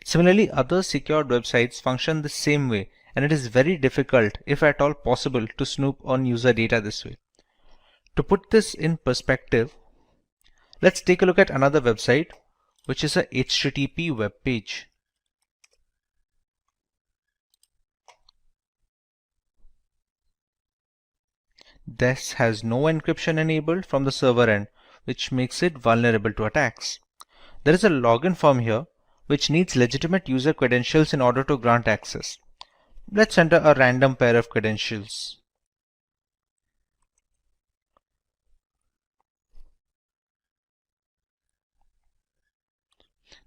Similarly, other secured websites function the same way, and it is very difficult, if at all possible, to snoop on user data this way. To put this in perspective, let's take a look at another website, which is a HTTP web page. This has no encryption enabled from the server end, which makes it vulnerable to attacks. There is a login form here, which needs legitimate user credentials in order to grant access. Let's enter a random pair of credentials.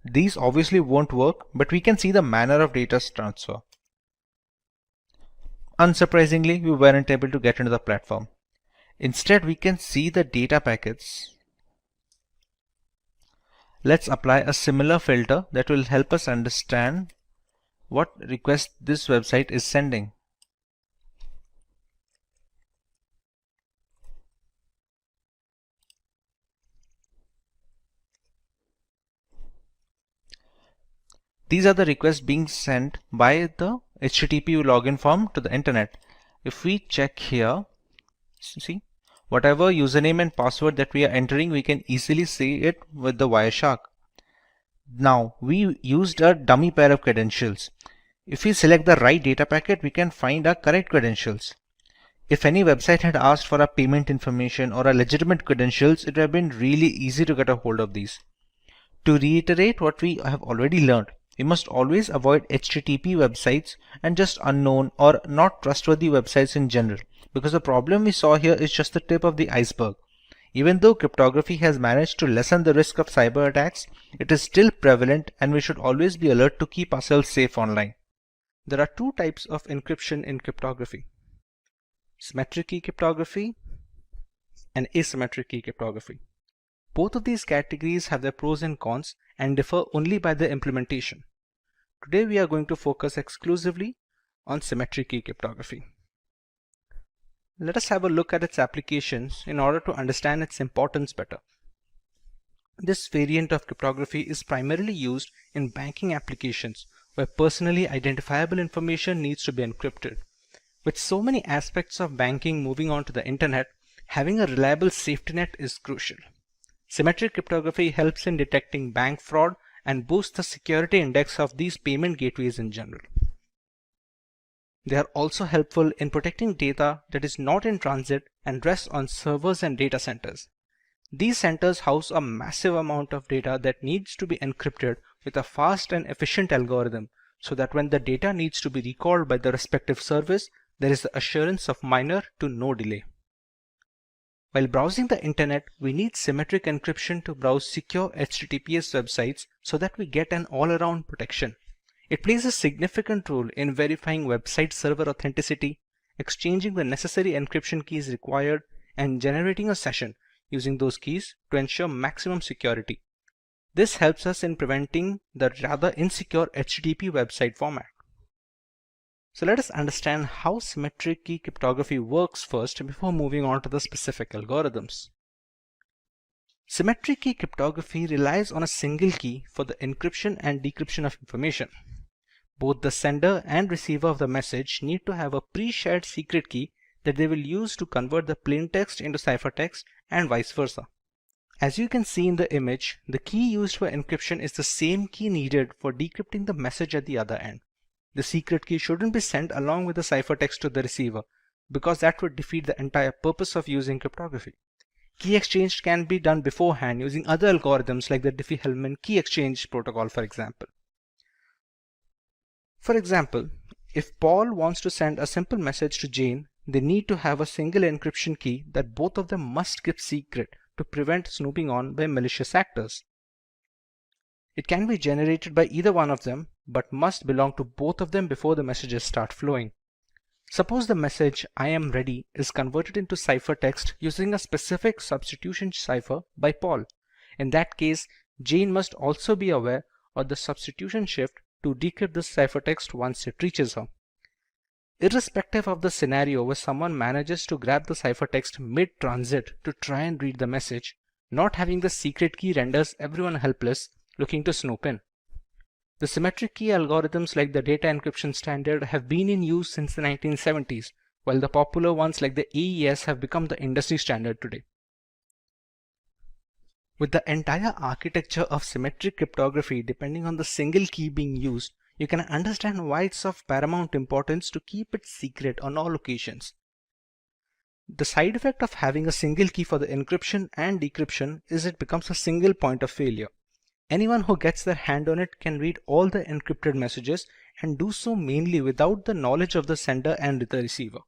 These obviously won't work, but we can see the manner of data transfer. Unsurprisingly, we weren't able to get into the platform. Instead, we can see the data packets. Let's apply a similar filter that will help us understand what request this website is sending. These are the requests being sent by the HTTP login form to the internet. If we check here, see, whatever username and password that we are entering, we can easily see it with the Wireshark. Now, we used a dummy pair of credentials. If we select the right data packet, we can find our correct credentials. If any website had asked for our payment information or our legitimate credentials, it would have been really easy to get a hold of these. To reiterate what we have already learned, we must always avoid HTTP websites and just unknown or not trustworthy websites in general, because the problem we saw here is just the tip of the iceberg. Even though cryptography has managed to lessen the risk of cyber attacks, it is still prevalent and we should always be alert to keep ourselves safe online. There are two types of encryption in cryptography: symmetric key cryptography and asymmetric key cryptography. Both of these categories have their pros and cons and differ only by their implementation. Today we are going to focus exclusively on symmetric key cryptography. Let us have a look at its applications in order to understand its importance better. This variant of cryptography is primarily used in banking applications where personally identifiable information needs to be encrypted. With so many aspects of banking moving onto the internet, having a reliable safety net is crucial. Symmetric cryptography helps in detecting bank fraud and boosts the security index of these payment gateways in general. They are also helpful in protecting data that is not in transit and rests on servers and data centers. These centers house a massive amount of data that needs to be encrypted with a fast and efficient algorithm so that when the data needs to be recalled by the respective service, there is the assurance of minor to no delay. While browsing the internet, we need symmetric encryption to browse secure HTTPS websites so that we get an all-around protection. It plays a significant role in verifying website server authenticity, exchanging the necessary encryption keys required, and generating a session using those keys to ensure maximum security. This helps us in preventing the rather insecure HTTP website format. So let us understand how symmetric key cryptography works first before moving on to the specific algorithms. Symmetric key cryptography relies on a single key for the encryption and decryption of information. Both the sender and receiver of the message need to have a pre-shared secret key that they will use to convert the plain text into ciphertext and vice versa. As you can see in the image, the key used for encryption is the same key needed for decrypting the message at the other end. The secret key shouldn't be sent along with the ciphertext to the receiver because that would defeat the entire purpose of using cryptography. Key exchange can be done beforehand using other algorithms like the Diffie-Hellman key exchange protocol, for example. For example, if Paul wants to send a simple message to Jane, they need to have a single encryption key that both of them must keep secret to prevent snooping on by malicious actors. It can be generated by either one of them, but must belong to both of them before the messages start flowing. Suppose the message "I am ready" is converted into ciphertext using a specific substitution cipher by Paul. In that case, Jane must also be aware of the substitution shift to decrypt the ciphertext once it reaches her. Irrespective of the scenario where someone manages to grab the ciphertext mid-transit to try and read the message, not having the secret key renders everyone helpless looking to snoop in. The symmetric key algorithms like the data encryption standard have been in use since the 1970s, while the popular ones like the AES have become the industry standard today. With the entire architecture of symmetric cryptography depending on the single key being used, you can understand why it's of paramount importance to keep it secret on all occasions. The side effect of having a single key for the encryption and decryption is it becomes a single point of failure. Anyone who gets their hand on it can read all the encrypted messages and do so mainly without the knowledge of the sender and the receiver.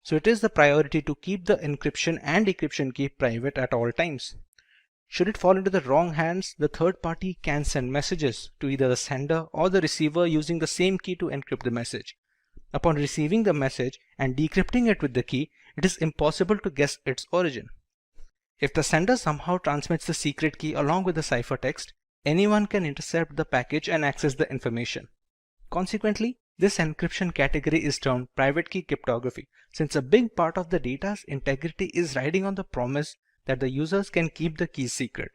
So it is the priority to keep the encryption and decryption key private at all times. Should it fall into the wrong hands, the third party can send messages to either the sender or the receiver using the same key to encrypt the message. Upon receiving the message and decrypting it with the key, it is impossible to guess its origin. If the sender somehow transmits the secret key along with the ciphertext, anyone can intercept the package and access the information. Consequently, this encryption category is termed private key cryptography, since a big part of the data's integrity is riding on the promise that the users can keep the keys secret.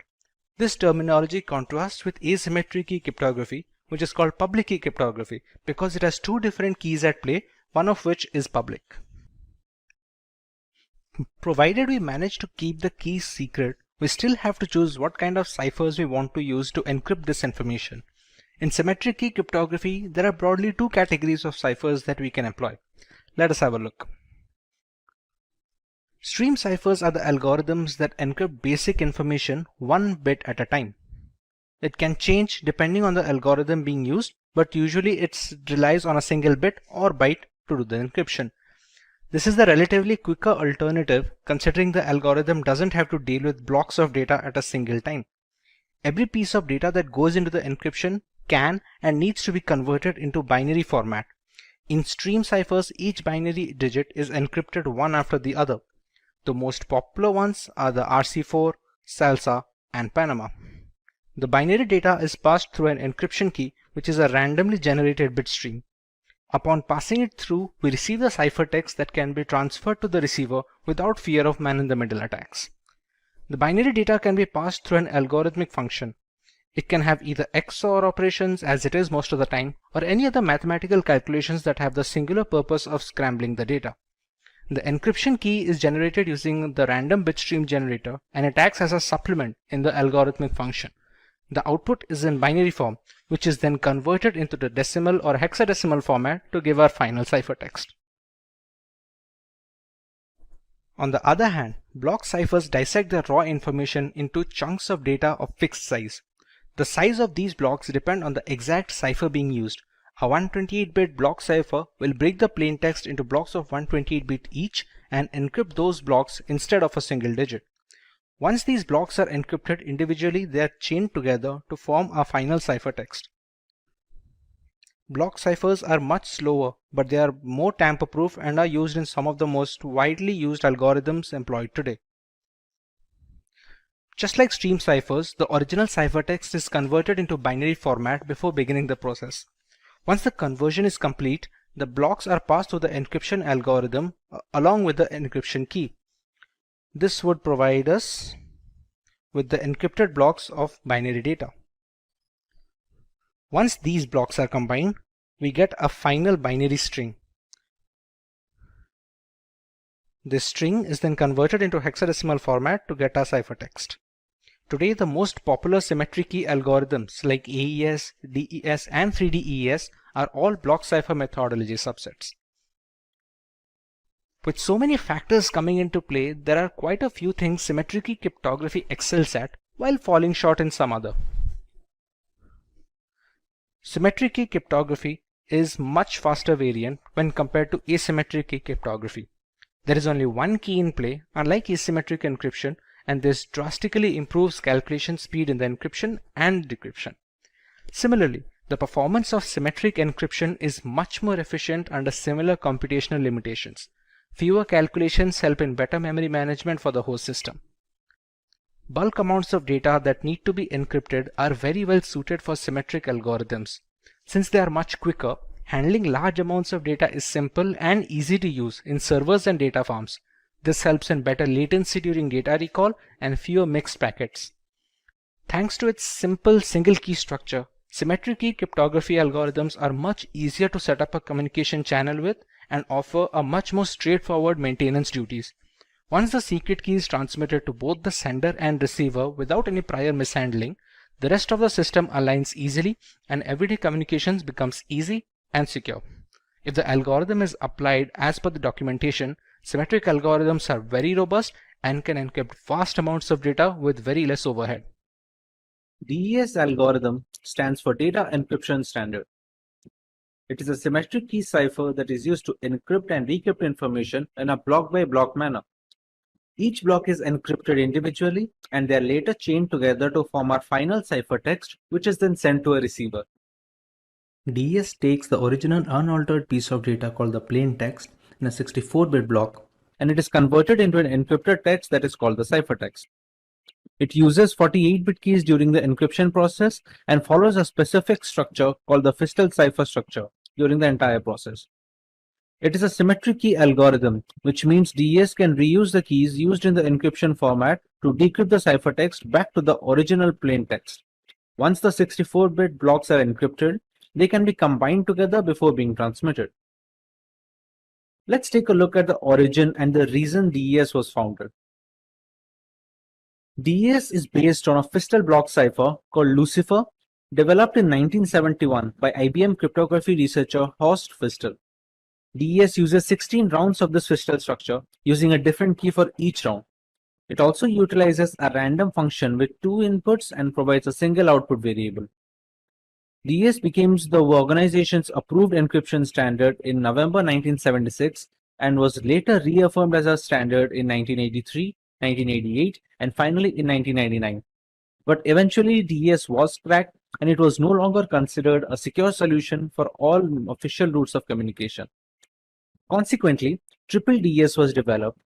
This terminology contrasts with asymmetric key cryptography, which is called public key cryptography, because it has two different keys at play, one of which is public. Provided we manage to keep the keys secret, we still have to choose what kind of ciphers we want to use to encrypt this information. In symmetric key cryptography, there are broadly two categories of ciphers that we can employ. Let us have a look. Stream ciphers are the algorithms that encrypt basic information one bit at a time. It can change depending on the algorithm being used, but usually it relies on a single bit or byte to do the encryption. This is the relatively quicker alternative considering the algorithm doesn't have to deal with blocks of data at a single time. Every piece of data that goes into the encryption can and needs to be converted into binary format. In stream ciphers, each binary digit is encrypted one after the other. The most popular ones are the RC4, Salsa, and Panama. The binary data is passed through an encryption key, which is a randomly generated bit stream. Upon passing it through, we receive the ciphertext that can be transferred to the receiver without fear of man-in-the-middle attacks. The binary data can be passed through an algorithmic function. It can have either XOR operations, as it is most of the time, or any other mathematical calculations that have the singular purpose of scrambling the data. The encryption key is generated using the random bitstream generator, and it acts as a supplement in the algorithmic function. The output is in binary form, which is then converted into the decimal or hexadecimal format to give our final ciphertext. On the other hand, block ciphers dissect the raw information into chunks of data of fixed size. The size of these blocks depend on the exact cipher being used. A 128-bit block cipher will break the plain text into blocks of 128-bit each and encrypt those blocks instead of a single digit. Once these blocks are encrypted individually, they are chained together to form our final ciphertext. Block ciphers are much slower, but they are more tamper-proof and are used in some of the most widely used algorithms employed today. Just like stream ciphers, the original ciphertext is converted into binary format before beginning the process. Once the conversion is complete, the blocks are passed through the encryption algorithm along with the encryption key. This would provide us with the encrypted blocks of binary data. Once these blocks are combined, we get a final binary string. This string is then converted into hexadecimal format to get our ciphertext. Today, the most popular symmetry key algorithms like AES, DES, and 3DES are all block cipher methodology subsets. With so many factors coming into play, there are quite a few things symmetry key cryptography excels at while falling short in some other. Symmetry key cryptography is much faster variant when compared to asymmetric key cryptography. There is only one key in play, unlike asymmetric encryption, and this drastically improves calculation speed in the encryption and decryption. Similarly, the performance of symmetric encryption is much more efficient under similar computational limitations. Fewer calculations help in better memory management for the host system. Bulk amounts of data that need to be encrypted are very well suited for symmetric algorithms. Since they are much quicker, handling large amounts of data is simple and easy to use in servers and data farms. This helps in better latency during data recall and fewer mixed packets. Thanks to its simple single key structure, symmetric key cryptography algorithms are much easier to set up a communication channel with and offer a much more straightforward maintenance duties. Once the secret key is transmitted to both the sender and receiver without any prior mishandling, the rest of the system aligns easily and everyday communications becomes easy and secure. If the algorithm is applied as per the documentation, symmetric algorithms are very robust and can encrypt vast amounts of data with very less overhead. DES algorithm stands for Data Encryption Standard. It is a symmetric key cipher that is used to encrypt and decrypt information in a block-by-block manner. Each block is encrypted individually and they are later chained together to form our final ciphertext, which is then sent to a receiver. DES takes the original unaltered piece of data called the plain text in a 64-bit block, and it is converted into an encrypted text that is called the ciphertext. It uses 48-bit keys during the encryption process and follows a specific structure called the Fistel cipher structure during the entire process. It is a symmetric key algorithm, which means DES can reuse the keys used in the encryption format to decrypt the ciphertext back to the original plain text. Once the 64-bit blocks are encrypted, they can be combined together before being transmitted. Let's take a look at the origin and the reason DES was founded. DES is based on a Fistel block cipher called Lucifer, developed in 1971 by IBM cryptography researcher Horst Fistel. DES uses 16 rounds of this Fistel structure, using a different key for each round. It also utilizes a random function with 2 inputs and provides a single output variable. DES became the organization's approved encryption standard in November 1976 and was later reaffirmed as a standard in 1983, 1988, and finally in 1999. But eventually DES was cracked and it was no longer considered a secure solution for all official routes of communication. Consequently, Triple DES was developed.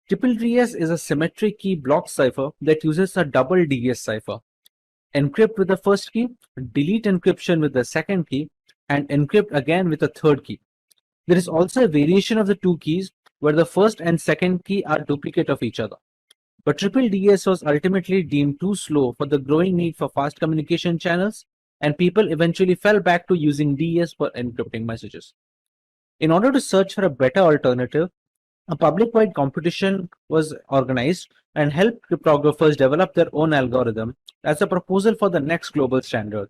Triple DES is a symmetric key block cipher that uses a double DES cipher. Encrypt with the first key, delete encryption with the second key, and encrypt again with the third key. There is also a variation of the two keys where the first and second key are duplicate of each other. but triple DS was ultimately deemed too slow for the growing need for fast communication channels, and people eventually fell back to using DS for encrypting messages. In order to search for a better alternative, a public-wide competition was organized and helped cryptographers develop their own algorithm as a proposal for the next global standard.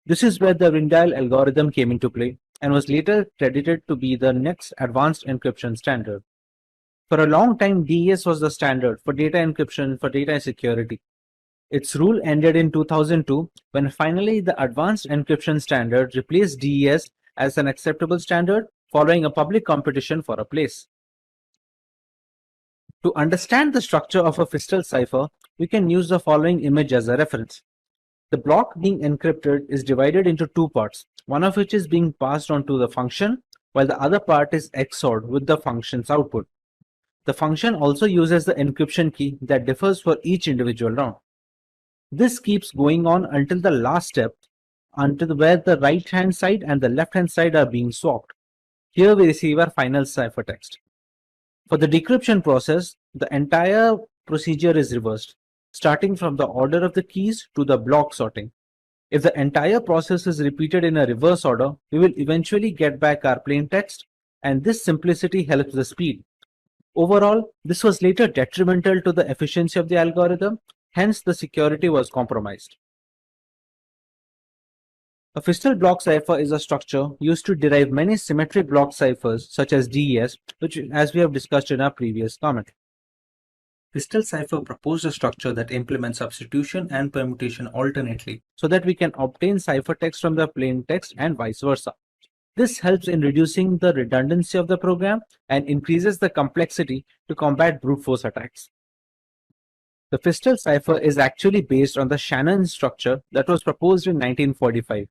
This is where the Rindale algorithm came into play and was later credited to be the next advanced encryption standard. For a long time, DES was the standard for data encryption for data security. Its rule ended in 2002 when finally the advanced encryption standard replaced DES as an acceptable standard following a public competition for a place. To understand the structure of a Fistel cipher, we can use the following image as a reference. The block being encrypted is divided into two parts, one of which is being passed on to the function, while the other part is XORed with the function's output. The function also uses the encryption key that differs for each individual round. This keeps going on until the last step, until where the right-hand side and the left-hand side are being swapped. Here we receive our final ciphertext. For the decryption process, the entire procedure is reversed, starting from the order of the keys to the block sorting. If the entire process is repeated in a reverse order, we will eventually get back our plain text, and this simplicity helps the speed. Overall, this was later detrimental to the efficiency of the algorithm, hence the security was compromised. A Fistel block cipher is a structure used to derive many symmetric block ciphers such as DES, which as we have discussed in our previous comment. Fistel cipher proposed a structure that implements substitution and permutation alternately so that we can obtain ciphertext from the plain text and vice versa. This helps in reducing the redundancy of the program and increases the complexity to combat brute force attacks. The Fistel cipher is actually based on the Shannon structure that was proposed in 1945.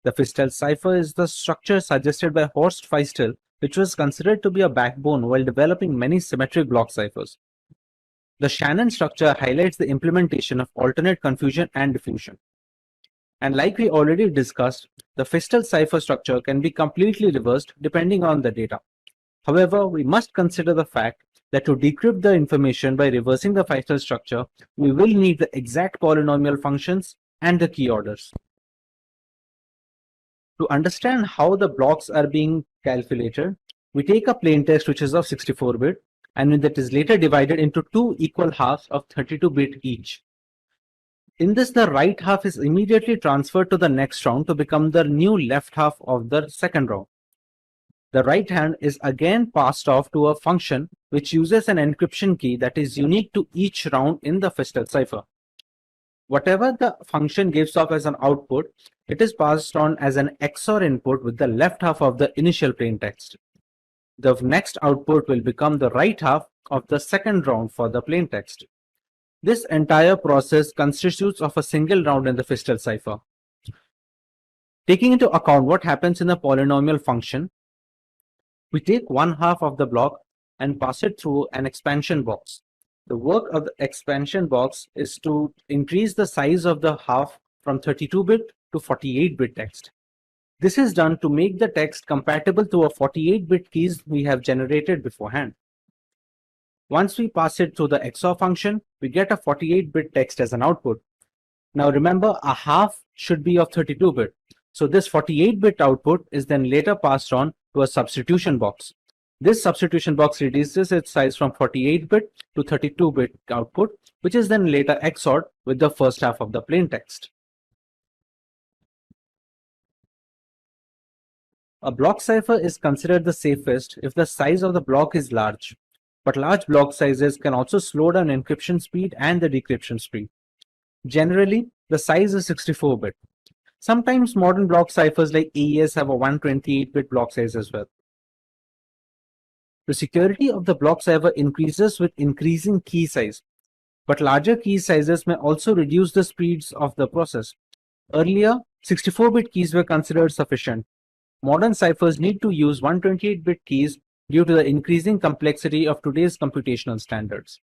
The Fistel cipher is the structure suggested by Horst Feistel, which was considered to be a backbone while developing many symmetric block ciphers. The Shannon structure highlights the implementation of alternate confusion and diffusion. And like we already discussed, the Fistel cipher structure can be completely reversed depending on the data. However, we must consider the fact that to decrypt the information by reversing the Fistel structure, we will need the exact polynomial functions and the key orders. To understand how the blocks are being calculated, we take a plain text which is of 64-bit and that is later divided into two equal halves of 32-bit each. In this, the right half is immediately transferred to the next round to become the new left half of the second round. The right hand is again passed off to a function which uses an encryption key that is unique to each round in the Fistel cipher. Whatever the function gives off as an output, it is passed on as an XOR input with the left half of the initial plain text. The next output will become the right half of the second round for the plain text. This entire process constitutes of a single round in the Fistel cipher. Taking into account what happens in the polynomial function, we take one half of the block and pass it through an expansion box. The work of the expansion box is to increase the size of the half from 32-bit to 48-bit text. This is done to make the text compatible to a 48-bit keys we have generated beforehand. Once we pass it through the XOR function, we get a 48-bit text as an output. Now remember, a half should be of 32-bit. So this 48-bit output is then later passed on to a substitution box. This substitution box reduces its size from 48-bit to 32-bit output, which is then later XORed with the first half of the plain text. A block cipher is considered the safest if the size of the block is large, but large block sizes can also slow down encryption speed and the decryption speed. Generally, the size is 64-bit. Sometimes modern block ciphers like AES have a 128-bit block size as well. The security of the block cipher increases with increasing key size, but larger key sizes may also reduce the speeds of the process. Earlier, 64-bit keys were considered sufficient. Modern ciphers need to use 128-bit keys due to the increasing complexity of today's computational standards.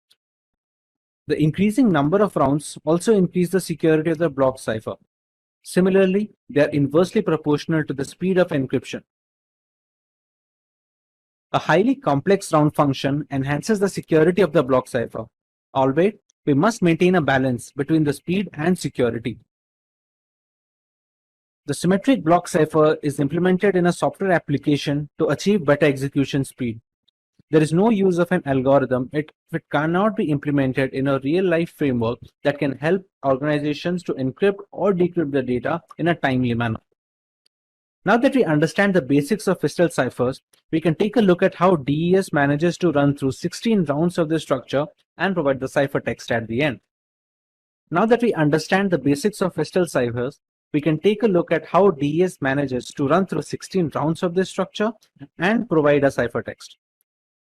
The increasing number of rounds also increase the security of the block cipher. Similarly, they are inversely proportional to the speed of encryption. A highly complex round function enhances the security of the block cipher. albeit we must maintain a balance between the speed and security. The symmetric block cipher is implemented in a software application to achieve better execution speed. There is no use of an algorithm if it cannot be implemented in a real-life framework that can help organizations to encrypt or decrypt the data in a timely manner. Now that we understand the basics of crystal ciphers, we can take a look at how DES manages to run through 16 rounds of this structure and provide the ciphertext at the end. Now that we understand the basics of crystal ciphers, we can take a look at how DES manages to run through 16 rounds of this structure and provide a ciphertext.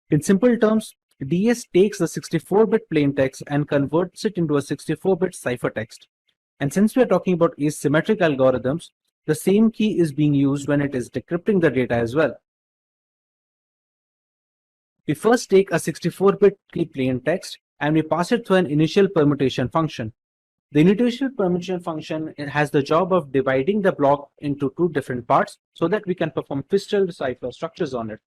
In simple terms, DES takes the 64-bit plaintext and converts it into a 64-bit ciphertext. And since we are talking about asymmetric algorithms, the same key is being used when it is decrypting the data as well. We first take a 64-bit key plaintext and we pass it through an initial permutation function. The initial permutation function has the job of dividing the block into two different parts so that we can perform crystal cipher structures on it.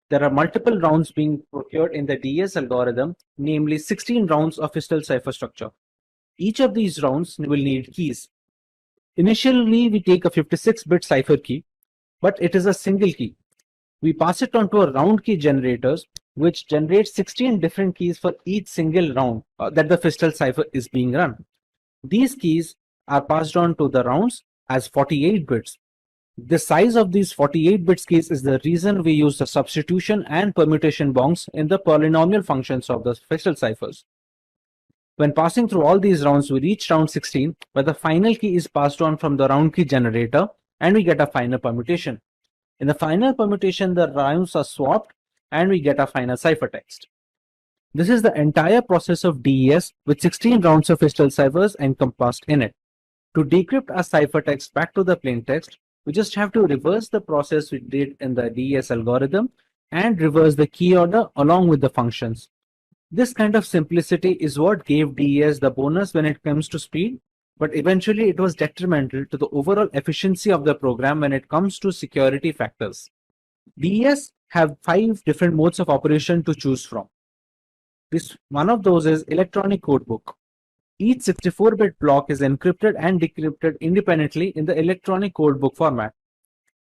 There are multiple rounds being procured in the DES algorithm, namely 16 rounds of crystal cipher structure. Each of these rounds will need keys. Initially, we take a 56-bit cipher key, but it is a single key. We pass it on to a round key generators, which generates 16 different keys for each single round that the crystal cipher is being run. These keys are passed on to the rounds as 48 bits. The size of these 48 bits keys is the reason we use the substitution and permutation bounds in the polynomial functions of the crystal ciphers. When passing through all these rounds, we reach round 16, where the final key is passed on from the round key generator, and we get a final permutation. In the final permutation, the rounds are swapped, and we get a final ciphertext. This is the entire process of DES with 16 rounds of crystal ciphers encompassed in it. To decrypt a ciphertext back to the plaintext, we just have to reverse the process we did in the DES algorithm and reverse the key order along with the functions. This kind of simplicity is what gave DES the bonus when it comes to speed, but eventually it was detrimental to the overall efficiency of the program when it comes to security factors. DES have 5 different modes of operation to choose from. One of those is electronic codebook. Each 64-bit block is encrypted and decrypted independently in the electronic codebook format.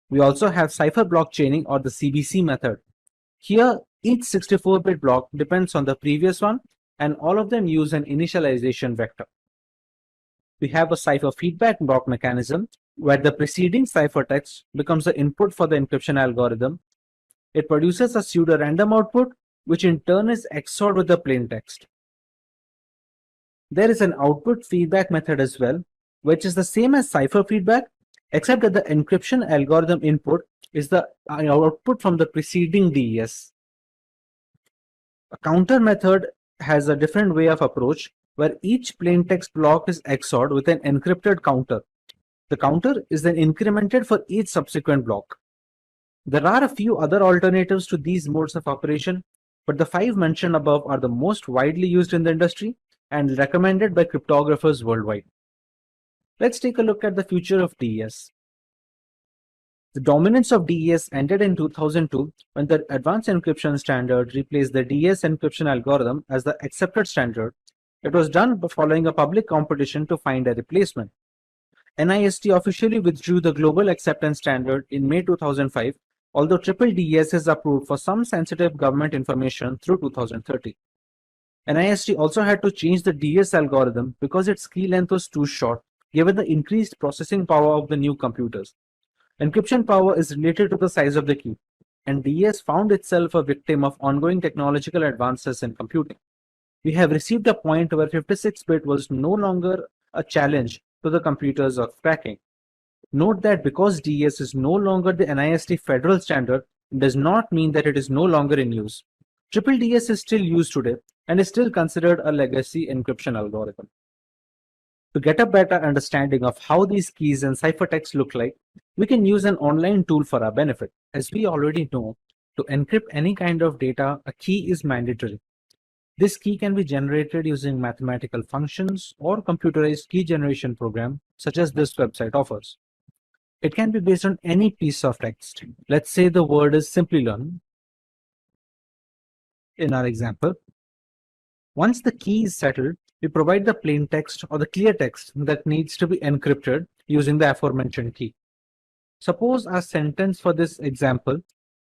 We also have cipher block chaining, or the CBC method. Here, each 64-bit block depends on the previous one, and all of them use an initialization vector. We have a cipher feedback block mechanism, where the preceding ciphertext becomes the input for the encryption algorithm. It produces a pseudo-random output, which in turn is XORed with the plaintext. There is an output feedback method as well, which is the same as cipher feedback, except that the encryption algorithm input is the output from the preceding DES. A counter method has a different way of approach, where each plaintext block is XORed with an encrypted counter. The counter is then incremented for each subsequent block. There are a few other alternatives to these modes of operation, but the 5 mentioned above are the most widely used in the industry and recommended by cryptographers worldwide. Let's take a look at the future of DES. The dominance of DES ended in 2002 when the Advanced Encryption Standard replaced the DES encryption algorithm as the accepted standard. It was done following a public competition to find a replacement. NIST officially withdrew the global acceptance standard in May 2005, although triple DES is approved for some sensitive government information through 2030. NIST also had to change the DES algorithm because its key length was too short, given the increased processing power of the new computers. Encryption power is related to the size of the key, and DES found itself a victim of ongoing technological advances in computing. We have received a point where 56-bit was no longer a challenge to the computers of cracking. Note that because DES is no longer the NIST federal standard, it does not mean that it is no longer in use. Triple DES is still used today and is still considered a legacy encryption algorithm. To get a better understanding of how these keys and ciphertext look like, we can use an online tool for our benefit. As we already know, to encrypt any kind of data, a key is mandatory. This key can be generated using mathematical functions or computerized key generation program, such as this website offers. It can be based on any piece of text. Let's say the word is Simplilearn in our example. Once the key is settled, we provide the plain text or the clear text that needs to be encrypted using the aforementioned key. Suppose our sentence for this example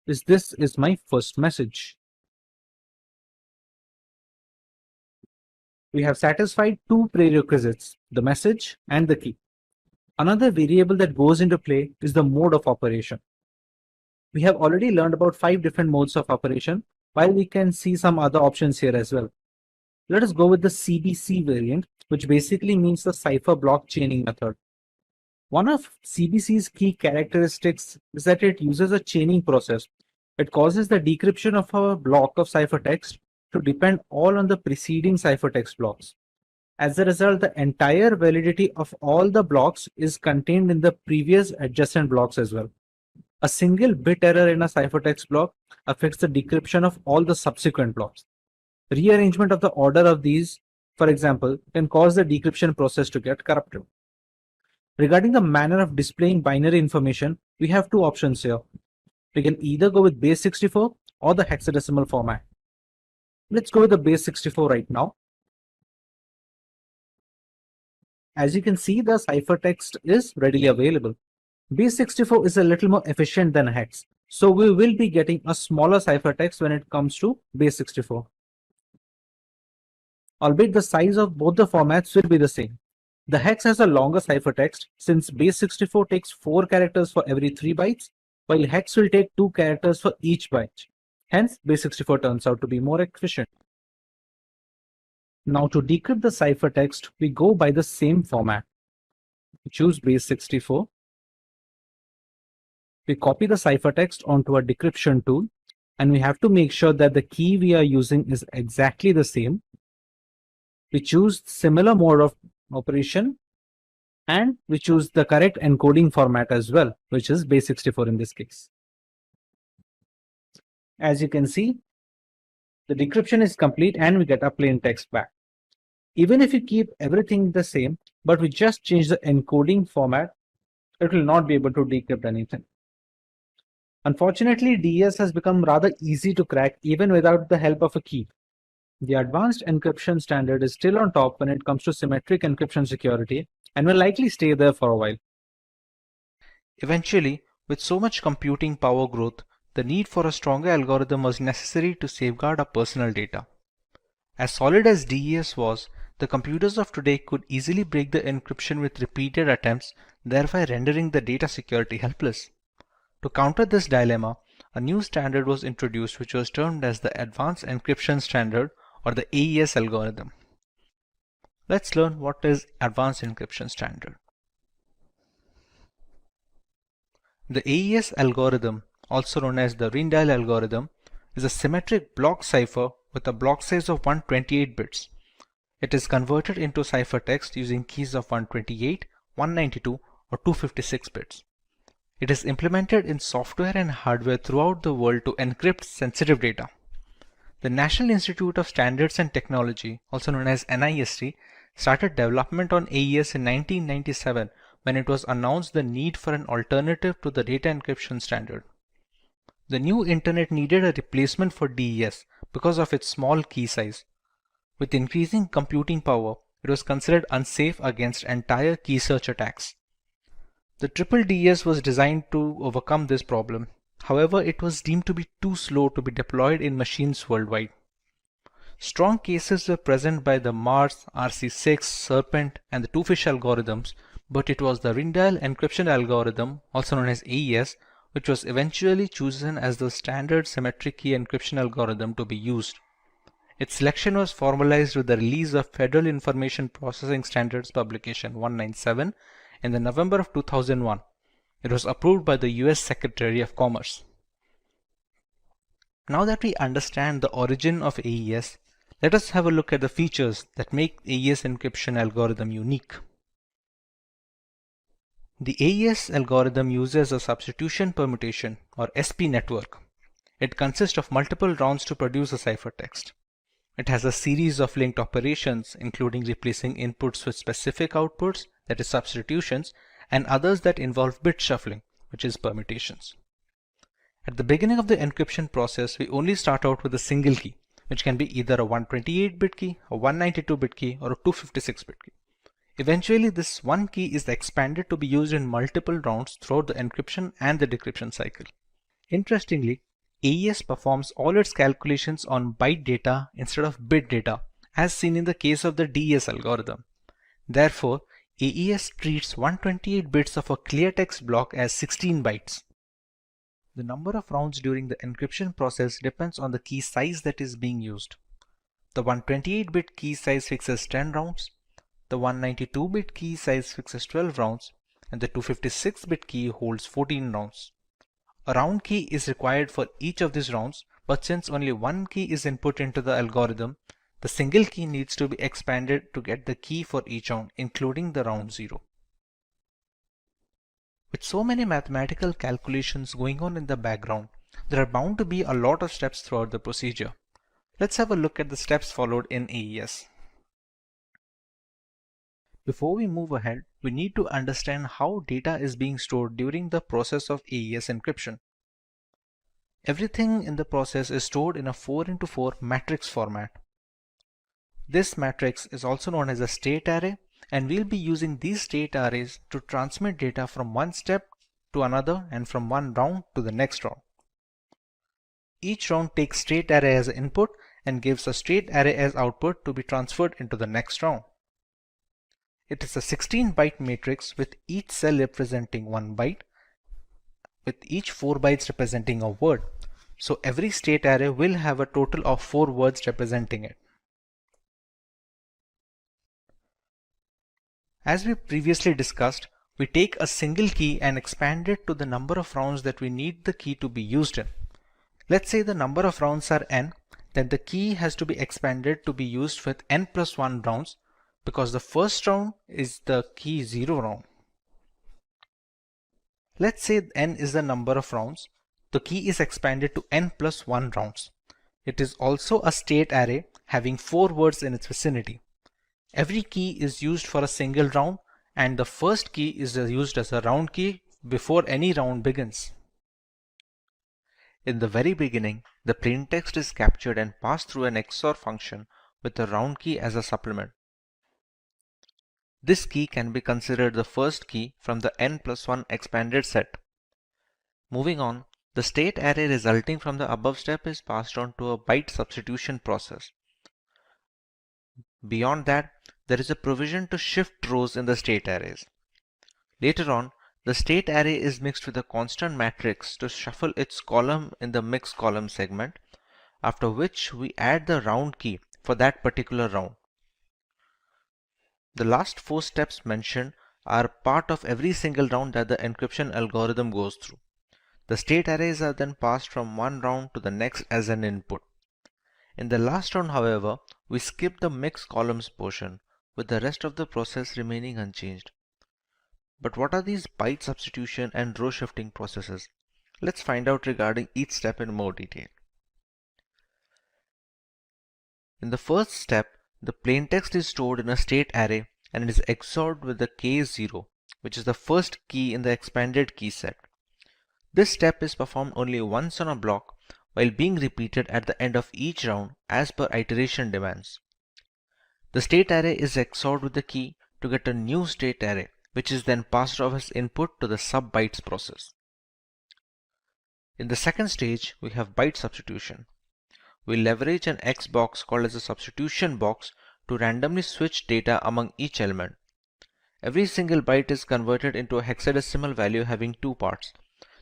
is "This is my first message." We have satisfied two prerequisites, the message and the key. Another variable that goes into play is the mode of operation. We have already learned about 5 different modes of operation, while we can see some other options here as well. Let us go with the CBC variant, which basically means the cipher block chaining method. One of CBC's key characteristics is that it uses a chaining process. It causes the decryption of a block of ciphertext to depend all on the preceding ciphertext blocks. As a result, the entire validity of all the blocks is contained in the previous adjacent blocks as well. A single bit error in a ciphertext block affects the decryption of all the subsequent blocks. Rearrangement of the order of these, for example, can cause the decryption process to get corrupted. Regarding the manner of displaying binary information, we have two options here. We can either go with base 64 or the hexadecimal format. Let's go with the base 64 right now. As you can see, the ciphertext is readily available. Base 64 is a little more efficient than hex, so we will be getting a smaller ciphertext when it comes to base 64. Albeit the size of both the formats will be the same. The hex has a longer ciphertext since base 64 takes 4 characters for every 3 bytes, while hex will take 2 characters for each byte. Hence, base 64 turns out to be more efficient. Now to decrypt the ciphertext, we go by the same format. We choose base 64. We copy the ciphertext onto a decryption tool, and we have to make sure that the key we are using is exactly the same. We choose similar mode of operation, and we choose the correct encoding format as well, which is base 64 in this case. As you can see, the decryption is complete and we get a plain text back. Even if you keep everything the same, but we just change the encoding format, it will not be able to decrypt anything. Unfortunately, DES has become rather easy to crack even without the help of a key. The advanced encryption standard is still on top when it comes to symmetric encryption security and will likely stay there for a while. Eventually, with so much computing power growth, the need for a stronger algorithm was necessary to safeguard our personal data. As solid as DES was, the computers of today could easily break the encryption with repeated attempts, thereby rendering the data security helpless. To counter this dilemma, a new standard was introduced which was termed as the Advanced Encryption Standard or the AES algorithm. Let's learn what is Advanced Encryption Standard. The AES algorithm, also known as the Rijndael algorithm, is a symmetric block cipher with a block size of 128 bits. It is converted into ciphertext using keys of 128, 192 or 256 bits. It is implemented in software and hardware throughout the world to encrypt sensitive data. The National Institute of Standards and Technology, also known as NIST, started development on AES in 1997 when it was announced the need for an alternative to the data encryption standard. The new internet needed a replacement for DES because of its small key size. With increasing computing power, it was considered unsafe against entire key search attacks. The triple DES was designed to overcome this problem. However, it was deemed to be too slow to be deployed in machines worldwide. Strong cases were present by the Mars, RC6, Serpent, and the Twofish algorithms, but it was the Rijndael encryption algorithm, also known as AES, which was eventually chosen as the standard symmetric key encryption algorithm to be used. Its selection was formalized with the release of Federal Information Processing Standards Publication 197 in the November of 2001. It was approved by the US Secretary of Commerce. Now that we understand the origin of AES, let us have a look at the features that make AES encryption algorithm unique. The AES algorithm uses a substitution permutation or SP network. It consists of multiple rounds to produce a ciphertext. It has a series of linked operations, including replacing inputs with specific outputs, that is substitutions, and others that involve bit shuffling, which is permutations. At the beginning of the encryption process, we only start out with a single key, which can be either a 128-bit key, a 192-bit key, or a 256-bit key. Eventually, this one key is expanded to be used in multiple rounds throughout the encryption and the decryption cycle. Interestingly, AES performs all its calculations on byte data instead of bit data, as seen in the case of the DES algorithm. Therefore, AES treats 128 bits of a clear text block as 16 bytes. The number of rounds during the encryption process depends on the key size that is being used. The 128-bit key size fixes 10 rounds, the 192-bit key size fixes 12 rounds, and the 256-bit key holds 14 rounds. A round key is required for each of these rounds, but since only one key is input into the algorithm, the single key needs to be expanded to get the key for each round, including the round 0. With so many mathematical calculations going on in the background, there are bound to be a lot of steps throughout the procedure. Let's have a look at the steps followed in AES. Before we move ahead, we need to understand how data is being stored during the process of AES encryption. Everything in the process is stored in a 4x4 matrix format. This matrix is also known as a state array, and we'll be using these state arrays to transmit data from one step to another and from one round to the next round. Each round takes state array as input and gives a state array as output to be transferred into the next round. It is a 16-byte matrix with each cell representing 1 byte, with each 4 bytes representing a word. So every state array will have a total of 4 words representing it. As we previously discussed, we take a single key and expand it to the number of rounds that we need the key to be used in. Let's say the number of rounds are n, then the key has to be expanded to be used with n plus 1 rounds, because the first round is the key 0 round. Let's say n is the number of rounds. The key is expanded to n plus 1 rounds. It is also a state array having 4 words in its vicinity. Every key is used for a single round, and the first key is used as a round key before any round begins. In the very beginning, the plaintext is captured and passed through an XOR function with the round key as a supplement. This key can be considered the first key from the n plus 1 expanded set. Moving on, the state array resulting from the above step is passed on to a byte substitution process. Beyond that, there is a provision to shift rows in the state arrays. Later on, the state array is mixed with a constant matrix to shuffle its column in the mixed column segment, after which we add the round key for that particular round. The last 4 steps mentioned are part of every single round that the encryption algorithm goes through. The state arrays are then passed from one round to the next as an input. In the last round, however, we skip the mixed columns portion, with the rest of the process remaining unchanged. But what are these byte substitution and row shifting processes? Let's find out regarding each step in more detail. In the first step, the plaintext is stored in a state array and it is XORed with the K0, which is the first key in the expanded key set. This step is performed only once on a block while being repeated at the end of each round as per iteration demands. The state array is XORed with the key to get a new state array, which is then passed off as input to the sub-bytes process. In the second stage, we have byte substitution. We leverage an X box called as a substitution box to randomly switch data among each element. Every single byte is converted into a hexadecimal value having 2 parts.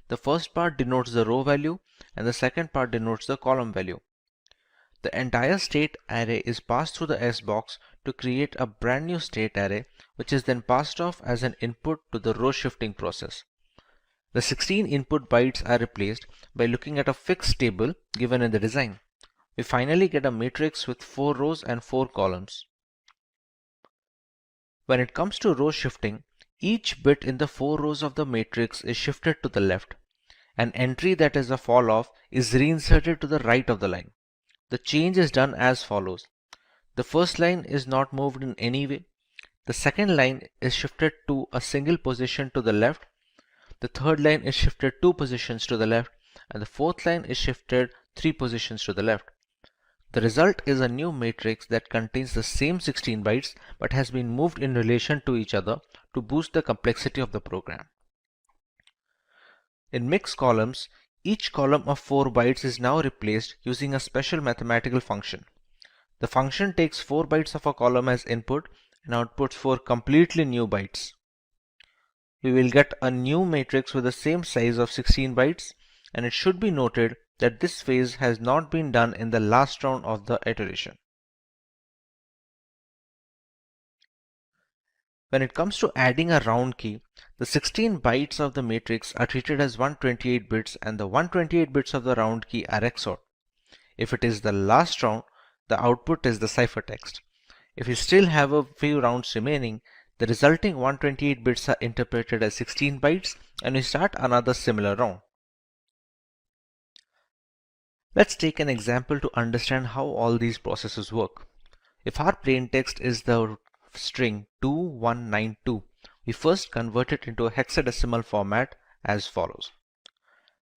The first part denotes the row value and the second part denotes the column value. The entire state array is passed through the S box to create a brand new state array, which is then passed off as an input to the row shifting process. The 16 input bytes are replaced by looking at a fixed table given in the design. We finally get a matrix with 4 rows and 4 columns. When it comes to row shifting, each bit in the 4 rows of the matrix is shifted to the left. An entry that is a fall off is reinserted to the right of the line. The change is done as follows. The first line is not moved in any way. The second line is shifted to a single position to the left. The third line is shifted 2 positions to the left, and the fourth line is shifted 3 positions to the left. The result is a new matrix that contains the same 16 bytes but has been moved in relation to each other to boost the complexity of the program. In mixed columns, each column of 4 bytes is now replaced using a special mathematical function. The function takes 4 bytes of a column as input and outputs 4 completely new bytes. We will get a new matrix with the same size of 16 bytes, and it should be noted that this phase has not been done in the last round of the iteration. When it comes to adding a round key, the 16 bytes of the matrix are treated as 128 bits and the 128 bits of the round key are XORed. If it is the last round, the output is the ciphertext. If we still have a few rounds remaining, the resulting 128 bits are interpreted as 16 bytes and we start another similar round. Let's take an example to understand how all these processes work. If our plaintext is the string 2192, we first convert it into a hexadecimal format as follows.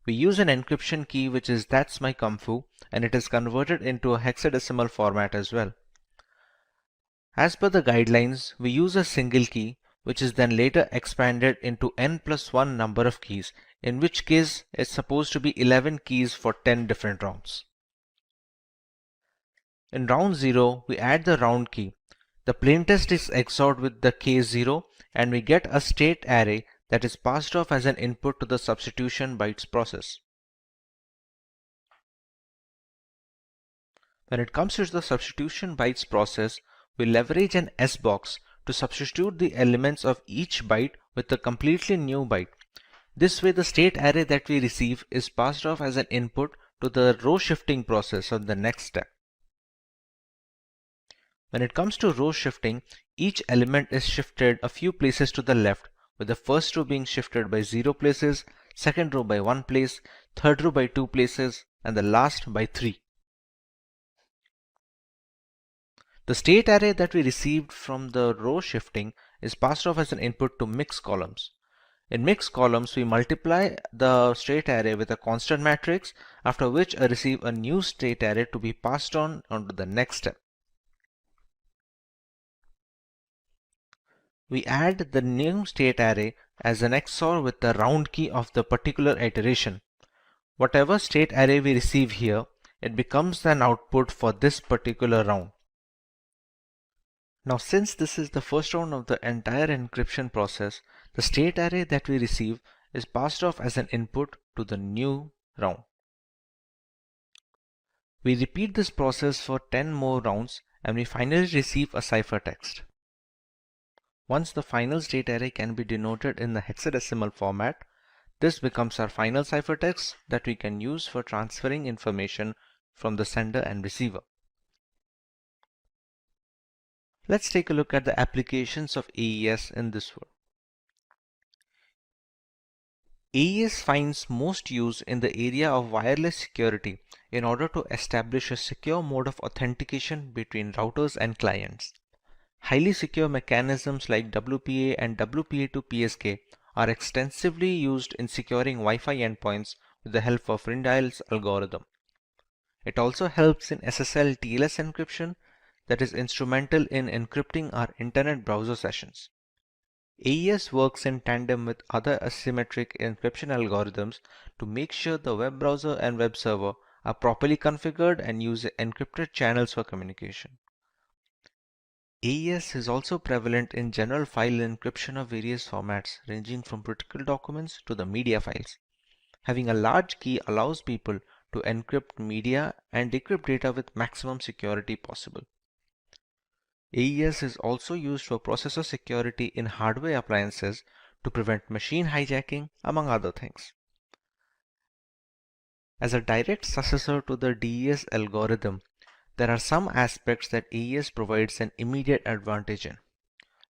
We use an encryption key which is "that's my kung fu" and it is converted into a hexadecimal format as well. As per the guidelines, we use a single key which is then later expanded into n+1 number of keys, in which case it's supposed to be 11 keys for 10 different rounds. In round 0, we add the round key. The plaintext is XORed with the case 0 and we get a state array that is passed off as an input to the substitution bytes process. When it comes to the substitution bytes process, we leverage an S box to substitute the elements of each byte with a completely new byte. This way the state array that we receive is passed off as an input to the row shifting process of the next step. When it comes to row shifting, each element is shifted a few places to the left, with the first row being shifted by 0 places, second row by 1 place, third row by 2 places, and the last by 3. The state array that we received from the row shifting is passed off as an input to mixed columns. In mixed columns, we multiply the state array with a constant matrix, after which I receive a new state array to be passed on to the next step. We add the new state array as an XOR with the round key of the particular iteration. Whatever state array we receive here, it becomes an output for this particular round. Now, since this is the first round of the entire encryption process, the state array that we receive is passed off as an input to the new round. We repeat this process for 10 more rounds and we finally receive a ciphertext. Once the final state array can be denoted in the hexadecimal format, this becomes our final ciphertext that we can use for transferring information from the sender and receiver. Let's take a look at the applications of AES in this world. AES finds most use in the area of wireless security in order to establish a secure mode of authentication between routers and clients. Highly secure mechanisms like WPA and WPA2 PSK are extensively used in securing Wi-Fi endpoints with the help of Rindial's algorithm. It also helps in SSL TLS encryption that is instrumental in encrypting our internet browser sessions. AES works in tandem with other asymmetric encryption algorithms to make sure the web browser and web server are properly configured and use encrypted channels for communication. AES is also prevalent in general file encryption of various formats, ranging from critical documents to the media files. Having a large key allows people to encrypt media and decrypt data with maximum security possible. AES is also used for processor security in hardware appliances to prevent machine hijacking, among other things. As a direct successor to the DES algorithm, there are some aspects that AES provides an immediate advantage in.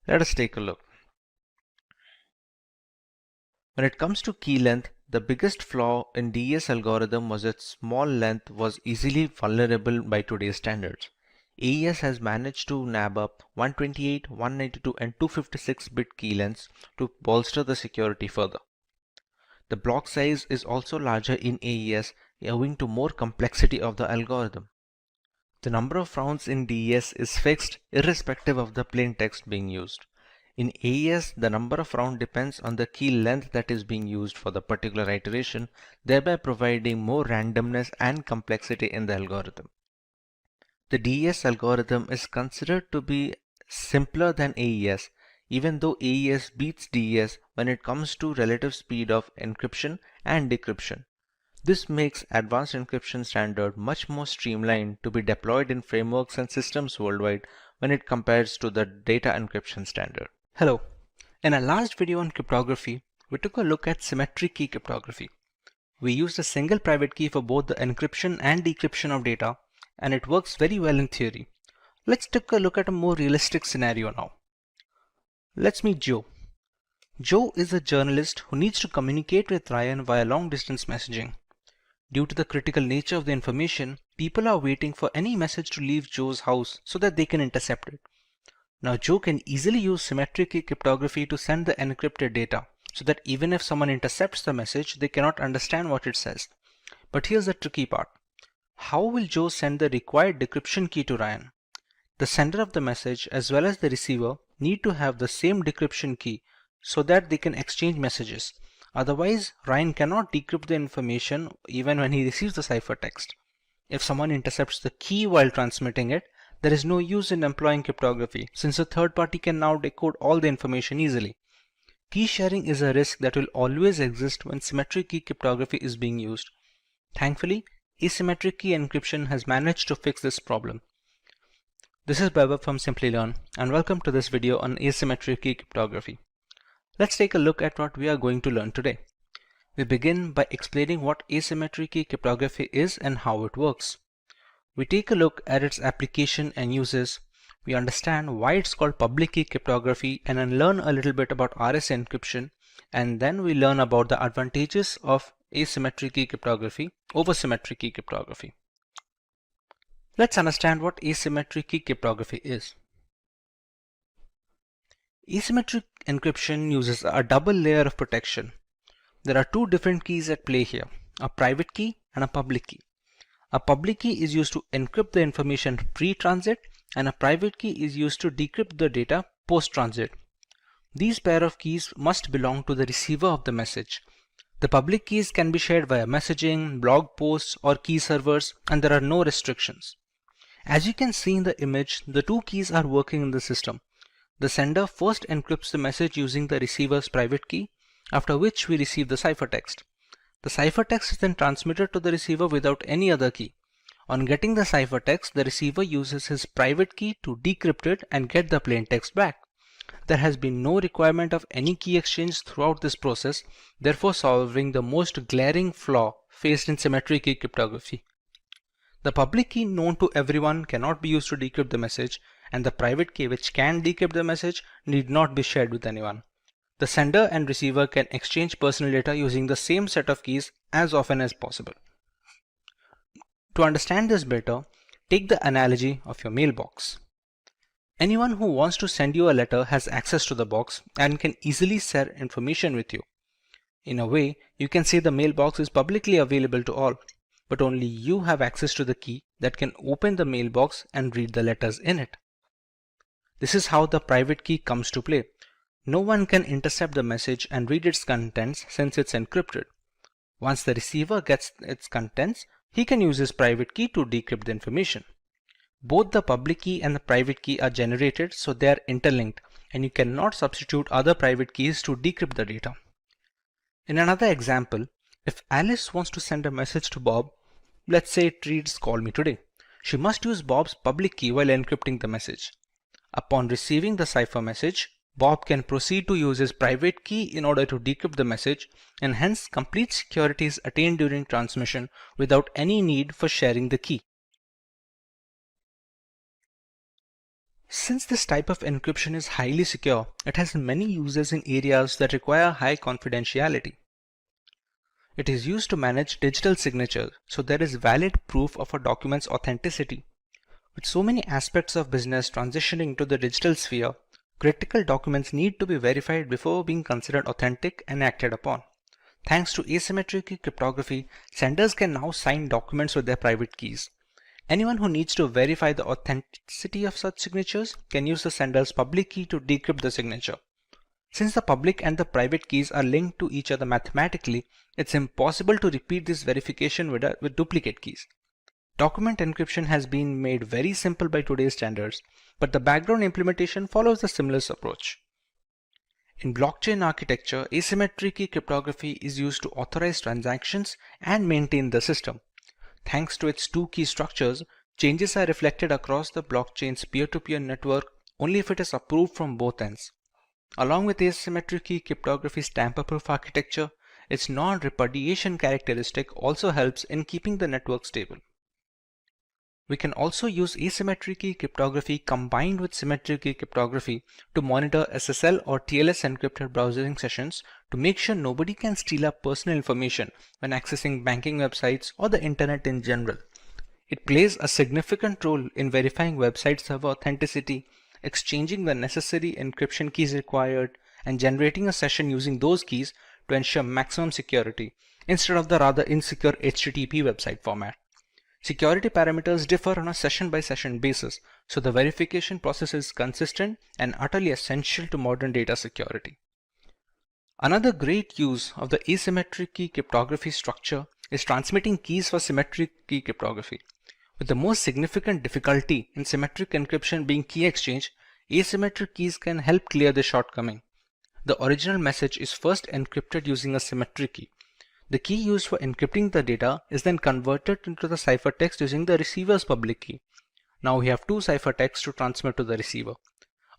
Let us take a look. When it comes to key length, the biggest flaw in DES algorithm was its small length was easily vulnerable by today's standards. AES has managed to nab up 128, 192 and 256 bit key lengths to bolster the security further. The block size is also larger in AES owing to more complexity of the algorithm. The number of rounds in DES is fixed irrespective of the plain text being used. In AES, the number of rounds depends on the key length that is being used for the particular iteration, thereby providing more randomness and complexity in the algorithm. The DES algorithm is considered to be simpler than AES, even though AES beats DES when it comes to relative speed of encryption and decryption. This makes advanced encryption standard much more streamlined to be deployed in frameworks and systems worldwide when it compares to the data encryption standard. Hello. In our last video on cryptography, we took a look at symmetric key cryptography. We used a single private key for both the encryption and decryption of data, and it works very well in theory. Let's take a look at a more realistic scenario now. Let's meet Joe. Joe is a journalist who needs to communicate with Ryan via long-distance messaging. Due to the critical nature of the information, people are waiting for any message to leave Joe's house so that they can intercept it. Now Joe can easily use symmetric key cryptography to send the encrypted data, so that even if someone intercepts the message, they cannot understand what it says. But here's the tricky part. How will Joe send the required decryption key to Ryan? The sender of the message as well as the receiver need to have the same decryption key so that they can exchange messages. Otherwise, Ryan cannot decrypt the information even when he receives the ciphertext. If someone intercepts the key while transmitting it, there is no use in employing cryptography since a third party can now decode all the information easily. Key sharing is a risk that will always exist when symmetric key cryptography is being used. Thankfully, asymmetric key encryption has managed to fix this problem. This is Baba from Simplilearn, and welcome to this video on asymmetric key cryptography. Let's take a look at what we are going to learn today. We begin by explaining what asymmetric key cryptography is and how it works. We take a look at its application and uses. We understand why it's called public key cryptography and then learn a little bit about RSA encryption, and then we learn about the advantages of asymmetric key cryptography over symmetric key cryptography. Let's understand what asymmetric key cryptography is. Asymmetric encryption uses a double layer of protection. There are two different keys at play here, a private key and a public key. A public key is used to encrypt the information pre-transit, and a private key is used to decrypt the data post-transit. These pair of keys must belong to the receiver of the message. The public keys can be shared via messaging, blog posts, or key servers, and there are no restrictions. As you can see in the image, the two keys are working in the system. The sender first encrypts the message using the receiver's private key, after which we receive the ciphertext. The ciphertext is then transmitted to the receiver without any other key. On getting the ciphertext, the receiver uses his private key to decrypt it and get the plain text back. There has been no requirement of any key exchange throughout this process, therefore solving the most glaring flaw faced in symmetric key cryptography. The public key known to everyone cannot be used to decrypt the message, and the private key which can decrypt the message need not be shared with anyone. The sender and receiver can exchange personal data using the same set of keys as often as possible. To understand this better, take the analogy of your mailbox. Anyone who wants to send you a letter has access to the box and can easily share information with you. In a way, you can say the mailbox is publicly available to all, but only you have access to the key that can open the mailbox and read the letters in it. This is how the private key comes to play. No one can intercept the message and read its contents since it's encrypted. Once the receiver gets its contents, he can use his private key to decrypt the information. Both the public key and the private key are generated, so they are interlinked, and you cannot substitute other private keys to decrypt the data. In another example, if Alice wants to send a message to Bob, let's say it reads "Call me today," she must use Bob's public key while encrypting the message. Upon receiving the cipher message, Bob can proceed to use his private key in order to decrypt the message, and hence complete security is attained during transmission without any need for sharing the key. Since this type of encryption is highly secure, it has many uses in areas that require high confidentiality. It is used to manage digital signatures, so there is valid proof of a document's authenticity. With so many aspects of business transitioning to the digital sphere, critical documents need to be verified before being considered authentic and acted upon. Thanks to asymmetric key cryptography, senders can now sign documents with their private keys. Anyone who needs to verify the authenticity of such signatures can use the sender's public key to decrypt the signature. Since the public and the private keys are linked to each other mathematically, it's impossible to repeat this verification with duplicate keys. Document encryption has been made very simple by today's standards, but the background implementation follows a similar approach. In blockchain architecture, asymmetric key cryptography is used to authorize transactions and maintain the system. Thanks to its two key structures, changes are reflected across the blockchain's peer-to-peer network only if it is approved from both ends. Along with asymmetric key cryptography's tamper-proof architecture, its non-repudiation characteristic also helps in keeping the network stable. We can also use asymmetric key cryptography combined with symmetric key cryptography to monitor SSL or TLS encrypted browsing sessions to make sure nobody can steal our personal information when accessing banking websites or the internet in general. It plays a significant role in verifying website server authenticity, exchanging the necessary encryption keys required, and generating a session using those keys to ensure maximum security instead of the rather insecure HTTP website format. Security parameters differ on a session-by-session basis, so the verification process is consistent and utterly essential to modern data security. Another great use of the asymmetric key cryptography structure is transmitting keys for symmetric key cryptography. With the most significant difficulty in symmetric encryption being key exchange, asymmetric keys can help clear the shortcoming. The original message is first encrypted using a symmetric key. The key used for encrypting the data is then converted into the ciphertext using the receiver's public key. Now we have two ciphertexts to transmit to the receiver.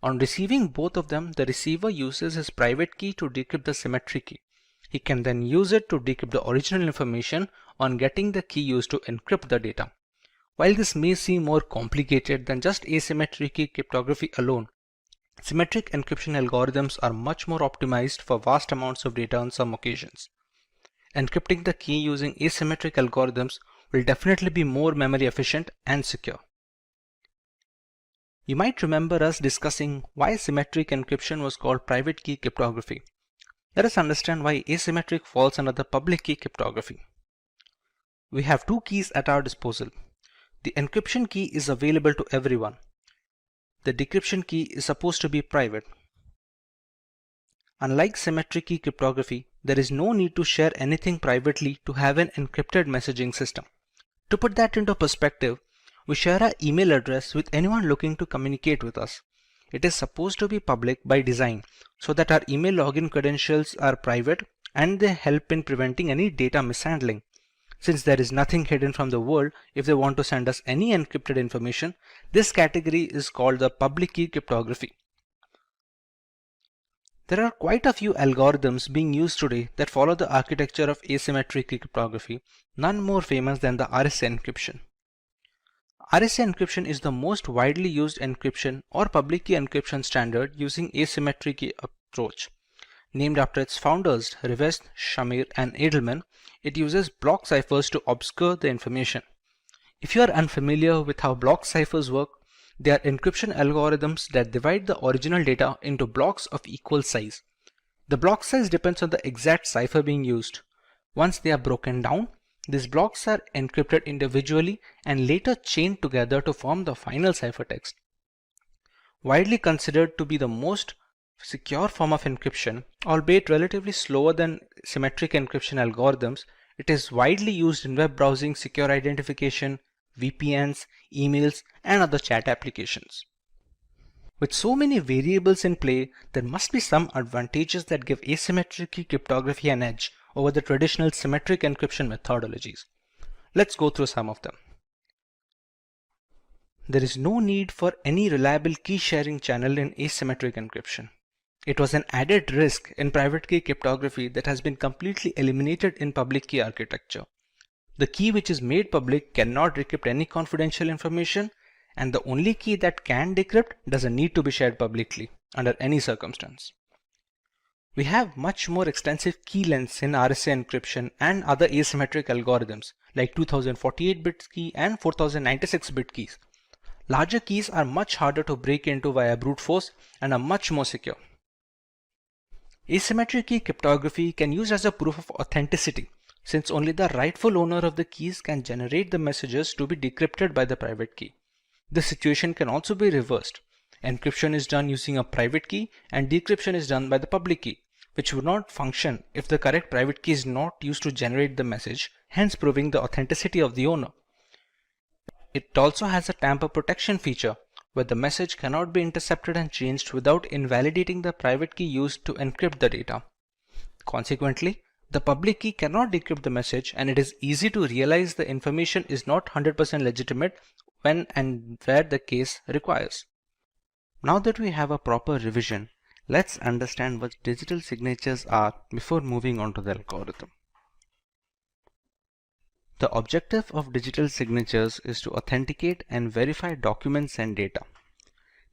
On receiving both of them, the receiver uses his private key to decrypt the symmetric key. He can then use it to decrypt the original information on getting the key used to encrypt the data. While this may seem more complicated than just asymmetric key cryptography alone, symmetric encryption algorithms are much more optimized for vast amounts of data on some occasions. Encrypting the key using asymmetric algorithms will definitely be more memory efficient and secure. You might remember us discussing why symmetric encryption was called private key cryptography. Let us understand why asymmetric falls under the public key cryptography. We have two keys at our disposal. The encryption key is available to everyone. The decryption key is supposed to be private. Unlike symmetric key cryptography, there is no need to share anything privately to have an encrypted messaging system. To put that into perspective, we share our email address with anyone looking to communicate with us. It is supposed to be public by design so that our email login credentials are private and they help in preventing any data mishandling. Since there is nothing hidden from the world, if they want to send us any encrypted information, this category is called the public key cryptography. There are quite a few algorithms being used today that follow the architecture of asymmetric cryptography, none more famous than the RSA encryption. RSA encryption is the most widely used encryption or public key encryption standard using asymmetric key approach. Named after its founders, Rivest, Shamir, and Edelman, it uses block ciphers to obscure the information. If you are unfamiliar with how block ciphers work, they are encryption algorithms that divide the original data into blocks of equal size. The block size depends on the exact cipher being used. Once they are broken down, these blocks are encrypted individually and later chained together to form the final ciphertext. Widely considered to be the most secure form of encryption, albeit relatively slower than symmetric encryption algorithms, it is widely used in web browsing, secure identification, VPNs, emails, and other chat applications. With so many variables in play, there must be some advantages that give asymmetric key cryptography an edge over the traditional symmetric encryption methodologies. Let's go through some of them. There is no need for any reliable key sharing channel in asymmetric encryption. It was an added risk in private key cryptography that has been completely eliminated in public key architecture. The key which is made public cannot decrypt any confidential information, and the only key that can decrypt doesn't need to be shared publicly under any circumstance. We have much more extensive key lengths in RSA encryption and other asymmetric algorithms like 2048-bit key and 4096-bit keys. Larger keys are much harder to break into via brute force and are much more secure. Asymmetric key cryptography can use as a proof of authenticity, since only the rightful owner of the keys can generate the messages to be decrypted by the private key. The situation can also be reversed. Encryption is done using a private key and decryption is done by the public key, which would not function if the correct private key is not used to generate the message, hence proving the authenticity of the owner. It also has a tamper protection feature, where the message cannot be intercepted and changed without invalidating the private key used to encrypt the data. Consequently, the public key cannot decrypt the message, and it is easy to realize the information is not 100% legitimate when and where the case requires. Now that we have a proper revision, let's understand what digital signatures are before moving on to the algorithm. The objective of digital signatures is to authenticate and verify documents and data.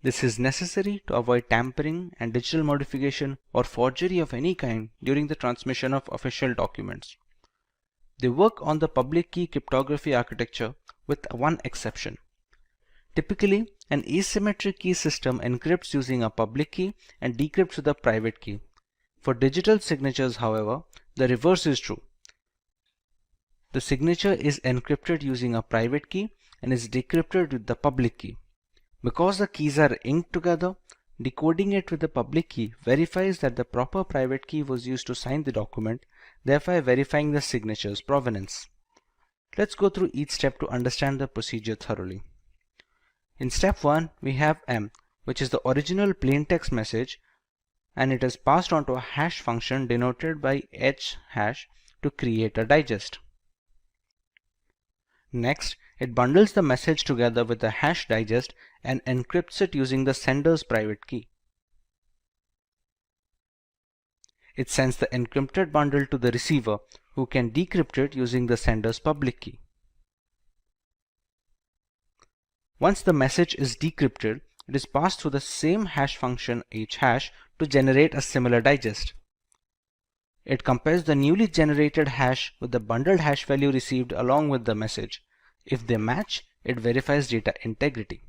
This is necessary to avoid tampering and digital modification or forgery of any kind during the transmission of official documents. They work on the public key cryptography architecture with one exception. Typically, an asymmetric key system encrypts using a public key and decrypts with a private key. For digital signatures, however, the reverse is true. The signature is encrypted using a private key and is decrypted with the public key. Because the keys are inked together, decoding it with the public key verifies that the proper private key was used to sign the document, thereby verifying the signature's provenance. Let's go through each step to understand the procedure thoroughly. In step 1, we have M, which is the original plaintext message, and it is passed on to a hash function denoted by h hash to create a digest. Next, it bundles the message together with the hash digest and encrypts it using the sender's private key. It sends the encrypted bundle to the receiver, who can decrypt it using the sender's public key. Once the message is decrypted, it is passed through the same hash function hhash to generate a similar digest. It compares the newly generated hash with the bundled hash value received along with the message. If they match, it verifies data integrity.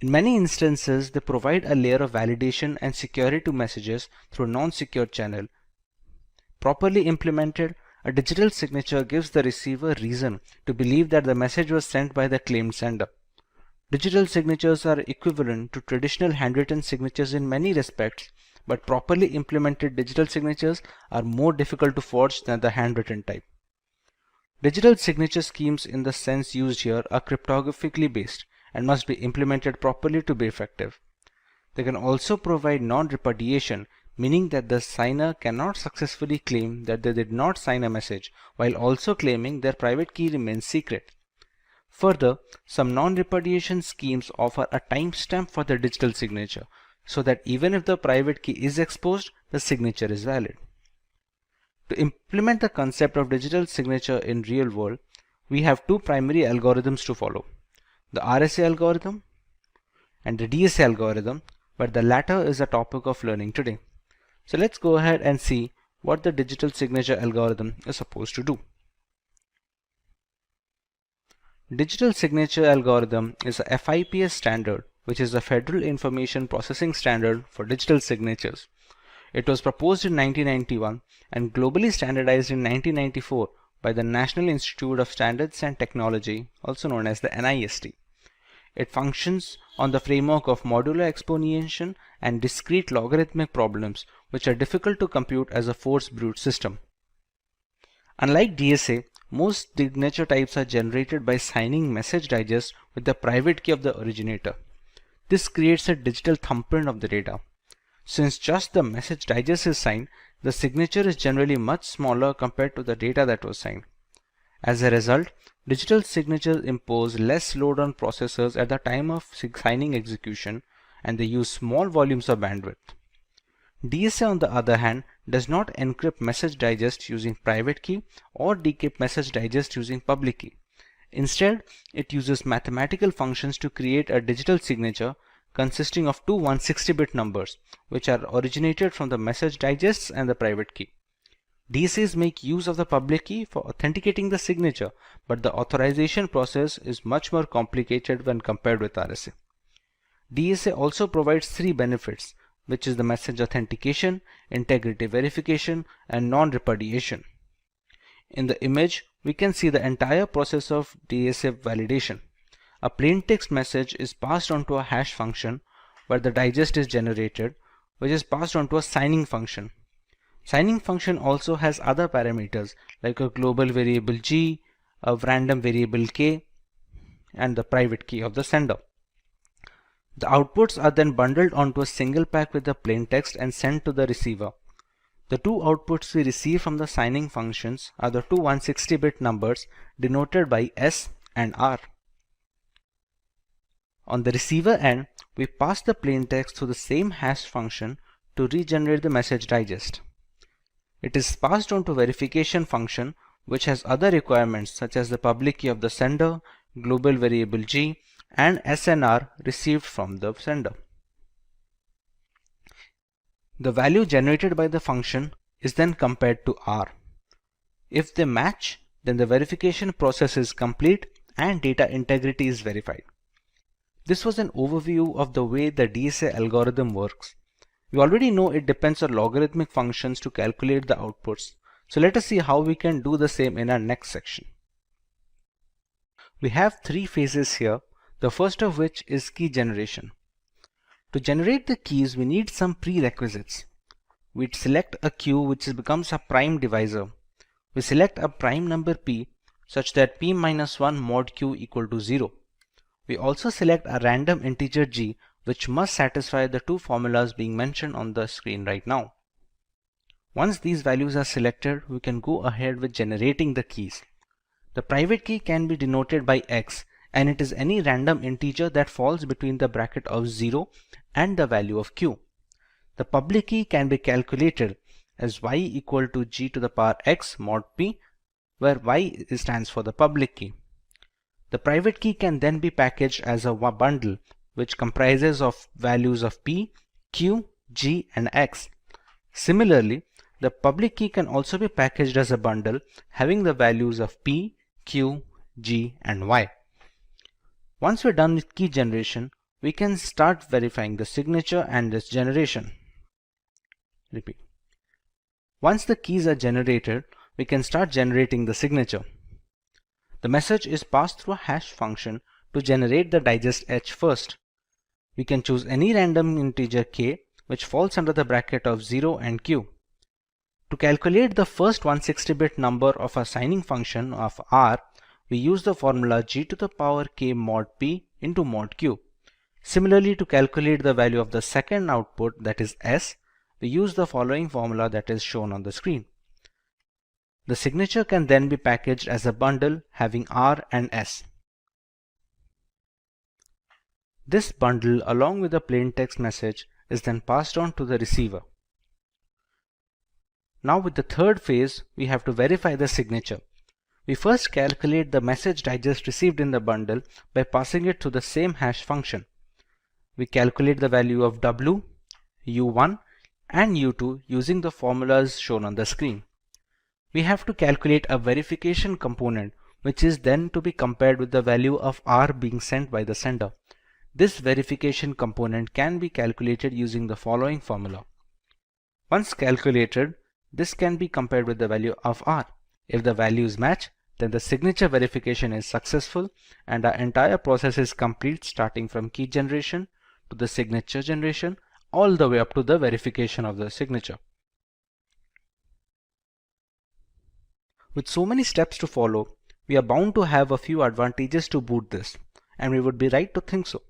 In many instances, they provide a layer of validation and security to messages through a non-secure channel. Properly implemented, a digital signature gives the receiver reason to believe that the message was sent by the claimed sender. Digital signatures are equivalent to traditional handwritten signatures in many respects, but properly implemented digital signatures are more difficult to forge than the handwritten type. Digital signature schemes in the sense used here are cryptographically based and must be implemented properly to be effective. They can also provide non-repudiation, meaning that the signer cannot successfully claim that they did not sign a message while also claiming their private key remains secret. Further, some non-repudiation schemes offer a timestamp for the digital signature, so that even if the private key is exposed, the signature is valid. To implement the concept of digital signature in real world, we have two primary algorithms to follow: the RSA algorithm and the DSA algorithm, but the latter is a topic of learning today. So let's go ahead and see what the digital signature algorithm is supposed to do. Digital signature algorithm is a FIPS standard, which is the Federal Information Processing Standard for digital signatures. It was proposed in 1991 and globally standardized in 1994 by the National Institute of Standards and Technology, also known as the NIST. It functions on the framework of modular exponentiation and discrete logarithmic problems, which are difficult to compute as a force brute system. Unlike DSA, most signature types are generated by signing message digest with the private key of the originator. This creates a digital thumbprint of the data. Since just the message digest is signed, the signature is generally much smaller compared to the data that was signed. As a result, digital signatures impose less load on processors at the time of signing execution, and they use small volumes of bandwidth. DSA, on the other hand, does not encrypt message digest using private key or decrypt message digest using public key. Instead, it uses mathematical functions to create a digital signature consisting of two 160-bit numbers, which are originated from the message digests and the private key. DSAs make use of the public key for authenticating the signature, but the authorization process is much more complicated when compared with RSA. DSA also provides three benefits, which is the message authentication, integrity verification, and non-repudiation. In the image, we can see the entire process of DSA validation. A plain text message is passed on to a hash function where the digest is generated, which is passed on to a signing function. Signing function also has other parameters like a global variable G, a random variable K, and the private key of the sender. The outputs are then bundled onto a single pack with the plain text and sent to the receiver. The two outputs we receive from the signing functions are the two 160-bit numbers denoted by S and R. On the receiver end, we pass the plain text through the same hash function to regenerate the message digest. It is passed on to verification function, which has other requirements such as the public key of the sender, global variable G, and SNR received from the sender. The value generated by the function is then compared to R. If they match, then the verification process is complete and data integrity is verified. This was an overview of the way the DSA algorithm works. We already know it depends on logarithmic functions to calculate the outputs, so let us see how we can do the same in our next section. We have three phases here, the first of which is key generation. To generate the keys, we need some prerequisites. We select a queue which becomes a prime divisor. We select a prime number p such that p-1 mod q equal to 0. We also select a random integer g which must satisfy the two formulas being mentioned on the screen right now. Once these values are selected, we can go ahead with generating the keys. The private key can be denoted by x, and it is any random integer that falls between the bracket of 0 and the value of q. The public key can be calculated as y equal to g to the power x mod p, where y stands for the public key. The private key can then be packaged as a bundle which comprises of values of p, q, g, and x. Similarly, the public key can also be packaged as a bundle having the values of p, q, g, and y. Once we're done with key generation, we can start verifying the signature and its generation. Repeat. Once the keys are generated, we can start generating the signature. The message is passed through a hash function to generate the digest H first. We can choose any random integer k which falls under the bracket of 0 and q. To calculate the first 160-bit number of a signing function of R, we use the formula g to the power k mod p into mod q. Similarly, to calculate the value of the second output, that is S, we use the following formula that is shown on the screen. The signature can then be packaged as a bundle having R and S. This bundle, along with the plain text message, is then passed on to the receiver. Now with the third phase, we have to verify the signature. We first calculate the message digest received in the bundle by passing it to the same hash function. We calculate the value of W, U1, and U2 using the formulas shown on the screen. We have to calculate a verification component, which is then to be compared with the value of R being sent by the sender. This verification component can be calculated using the following formula. Once calculated, this can be compared with the value of R. If the values match, then the signature verification is successful and our entire process is complete, starting from key generation to the signature generation all the way up to the verification of the signature. With so many steps to follow, we are bound to have a few advantages to boot this, and we would be right to think so.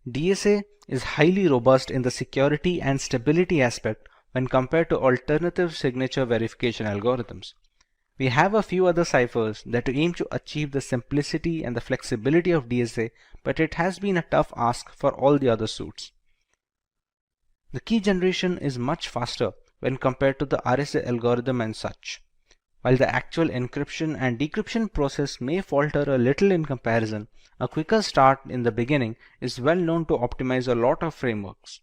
DSA is highly robust in the security and stability aspect when compared to alternative signature verification algorithms. We have a few other ciphers that aim to achieve the simplicity and the flexibility of DSA, but it has been a tough ask for all the other suits. The key generation is much faster when compared to the RSA algorithm and such. While the actual encryption and decryption process may falter a little in comparison, a quicker start in the beginning is well known to optimize a lot of frameworks.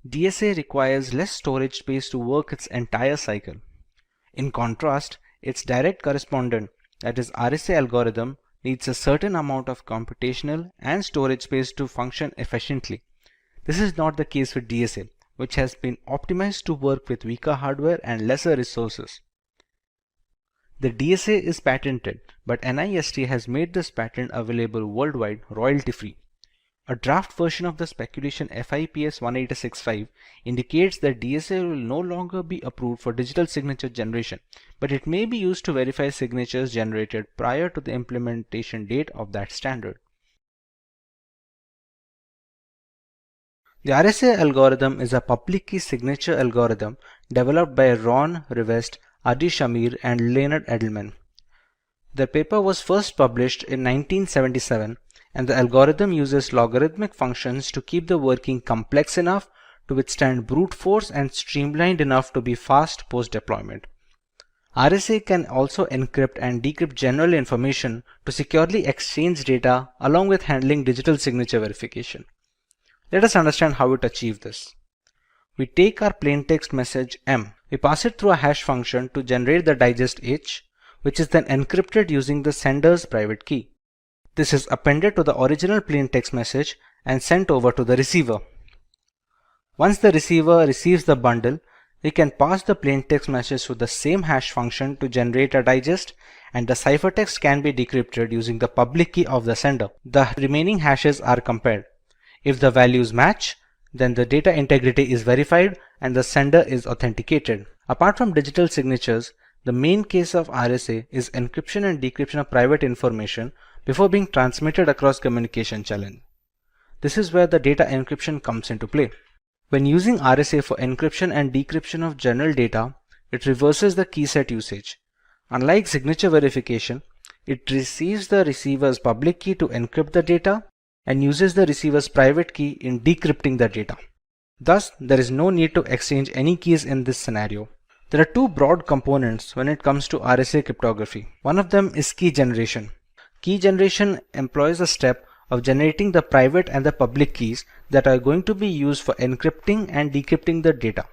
DSA requires less storage space to work its entire cycle. In contrast, its direct correspondent, that is RSA algorithm, needs a certain amount of computational and storage space to function efficiently. This is not the case with DSA, which has been optimized to work with weaker hardware and lesser resources. The DSA is patented, but NIST has made this patent available worldwide royalty-free. A draft version of the speculation FIPS 186.5 indicates that DSA will no longer be approved for digital signature generation, but it may be used to verify signatures generated prior to the implementation date of that standard. The RSA algorithm is a public key signature algorithm developed by Ron Rivest, Adi Shamir, and Leonard Edelman. The paper was first published in 1977, and the algorithm uses logarithmic functions to keep the working complex enough to withstand brute force and streamlined enough to be fast post-deployment. RSA can also encrypt and decrypt general information to securely exchange data along with handling digital signature verification. Let us understand how it achieves this. We take our plaintext message M. We pass it through a hash function to generate the digest H, which is then encrypted using the sender's private key. This is appended to the original plaintext message and sent over to the receiver. Once the receiver receives the bundle, we can pass the plaintext message to the same hash function to generate a digest, and the ciphertext can be decrypted using the public key of the sender. The remaining hashes are compared. If the values match, then the data integrity is verified and the sender is authenticated. Apart from digital signatures, the main case of RSA is encryption and decryption of private information before being transmitted across communication channel. This is where the data encryption comes into play. When using RSA for encryption and decryption of general data, it reverses the key set usage. Unlike signature verification, it receives the receiver's public key to encrypt the data and uses the receiver's private key in decrypting the data. Thus, there is no need to exchange any keys in this scenario. There are two broad components when it comes to RSA cryptography. One of them is key generation. Key generation employs a step of generating the private and the public keys that are going to be used for encrypting and decrypting the data.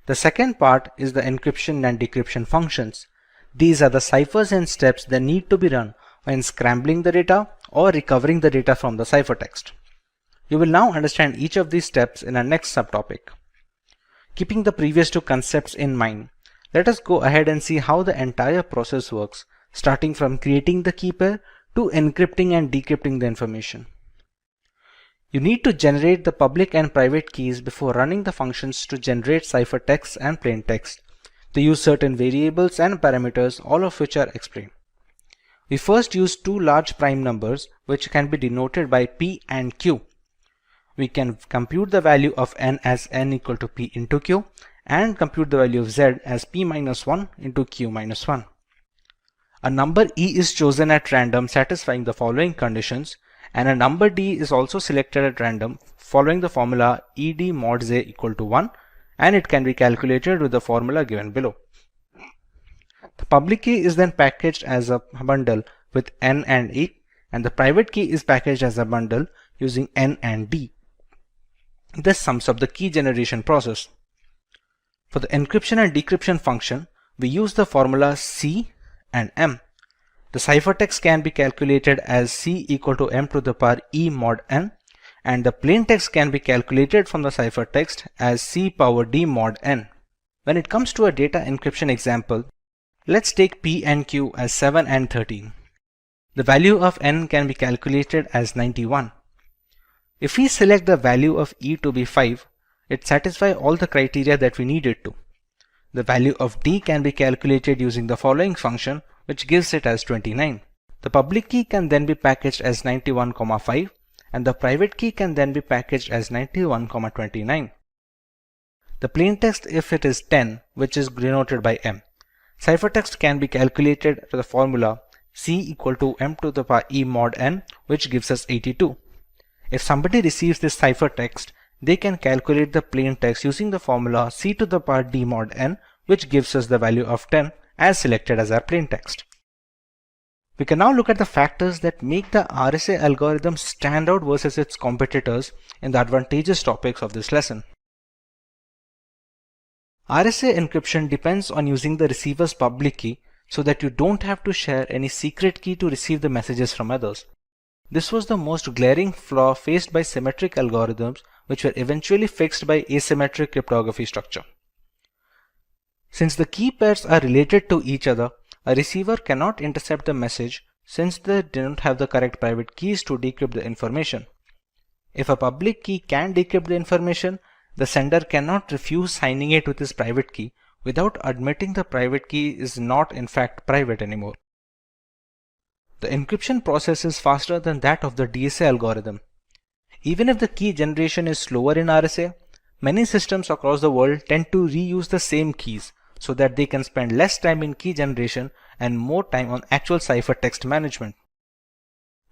The second part is the encryption and decryption functions. These are the ciphers and steps that need to be run when scrambling the data or recovering the data from the ciphertext. You will now understand each of these steps in our next subtopic. Keeping the previous two concepts in mind, let us go ahead and see how the entire process works, starting from creating the key pair to encrypting and decrypting the information. You need to generate the public and private keys before running the functions to generate ciphertext and plaintext. They use certain variables and parameters, all of which are explained. We first use two large prime numbers, which can be denoted by P and Q. We can compute the value of n as n equal to P into Q and compute the value of z as P minus 1 into Q minus 1. A number E is chosen at random satisfying the following conditions, and a number D is also selected at random following the formula ED mod Z equal to 1, and it can be calculated with the formula given below. The public key is then packaged as a bundle with N and E, and the private key is packaged as a bundle using N and D. This sums up the key generation process. For the encryption and decryption function, we use the formula C and M. The ciphertext can be calculated as C equal to M to the power E mod N, and the plaintext can be calculated from the ciphertext as C power D mod N. When it comes to a data encryption example, let's take P and Q as 7 and 13. The value of N can be calculated as 91. If we select the value of E to be 5, it satisfies all the criteria that we need it to. The value of D can be calculated using the following function, which gives it as 29. The public key can then be packaged as 91,5 and the private key can then be packaged as 91,29. The plaintext, if it is 10, which is denoted by M. Ciphertext can be calculated to the formula C equal to M to the power E mod N, which gives us 82. If somebody receives this ciphertext, they can calculate the plaintext using the formula C to the power D mod N, which gives us the value of 10 as selected as our plaintext. We can now look at the factors that make the RSA algorithm stand out versus its competitors in the advantageous topics of this lesson. RSA encryption depends on using the receiver's public key so that you don't have to share any secret key to receive the messages from others. This was the most glaring flaw faced by symmetric algorithms, which were eventually fixed by asymmetric cryptography structure. Since the key pairs are related to each other, a receiver cannot intercept the message since they don't have the correct private keys to decrypt the information. If a public key can decrypt the information, the sender cannot refuse signing it with his private key without admitting the private key is not in fact private anymore. The encryption process is faster than that of the DSA algorithm. Even if the key generation is slower in RSA, many systems across the world tend to reuse the same keys so that they can spend less time in key generation and more time on actual ciphertext management.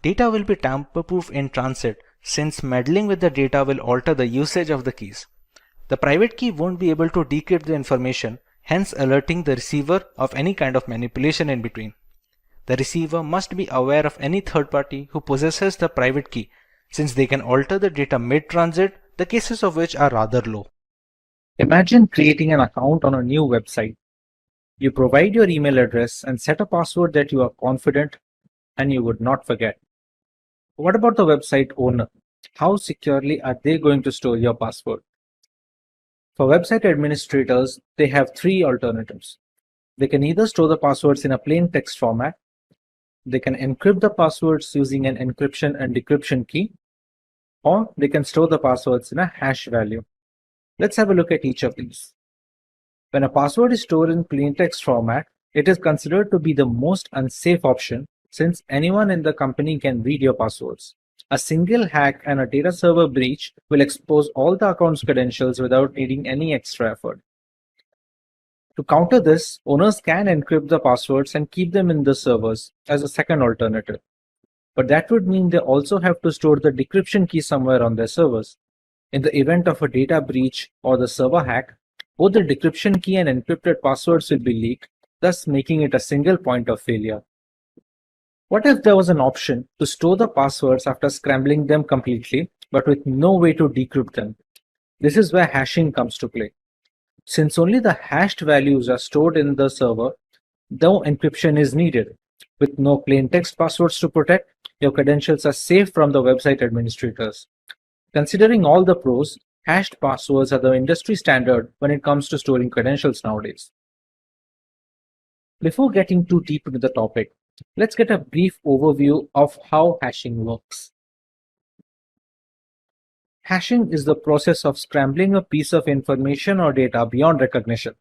Data will be tamper-proof in transit since meddling with the data will alter the usage of the keys. The private key won't be able to decrypt the information, hence alerting the receiver of any kind of manipulation in between. The receiver must be aware of any third party who possesses the private key since they can alter the data mid-transit, the cases of which are rather low. Imagine creating an account on a new website. You provide your email address and set a password that you are confident and you would not forget. What about the website owner? How securely are they going to store your password? For website administrators, they have three alternatives. They can either store the passwords in a plain text format, they can encrypt the passwords using an encryption and decryption key, or they can store the passwords in a hash value. Let's have a look at each of these. When a password is stored in plain text format, it is considered to be the most unsafe option since anyone in the company can read your passwords. A single hack and a data server breach will expose all the account's credentials without needing any extra effort. To counter this, owners can encrypt the passwords and keep them in the servers as a second alternative. But that would mean they also have to store the decryption key somewhere on their servers. In the event of a data breach or the server hack, both the decryption key and encrypted passwords will be leaked, thus making it a single point of failure. What if there was an option to store the passwords after scrambling them completely, but with no way to decrypt them? This is where hashing comes to play. Since only the hashed values are stored in the server, no encryption is needed. With no plain text passwords to protect, your credentials are safe from the website administrators. Considering all the pros, hashed passwords are the industry standard when it comes to storing credentials nowadays. Before getting too deep into the topic, let's get a brief overview of how hashing works. Hashing is the process of scrambling a piece of information or data beyond recognition.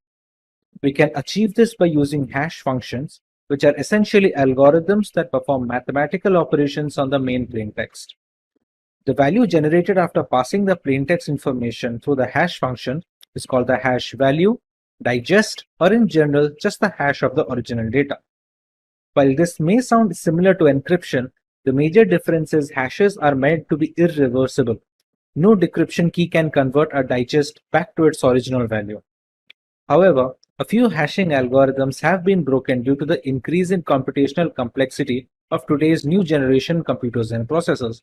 We can achieve this by using hash functions, which are essentially algorithms that perform mathematical operations on the main plain text. The value generated after passing the plain text information through the hash function is called the hash value, digest, or in general, just the hash of the original data. While this may sound similar to encryption, the major difference is hashes are meant to be irreversible. No decryption key can convert a digest back to its original value. However, a few hashing algorithms have been broken due to the increase in computational complexity of today's new generation computers and processors.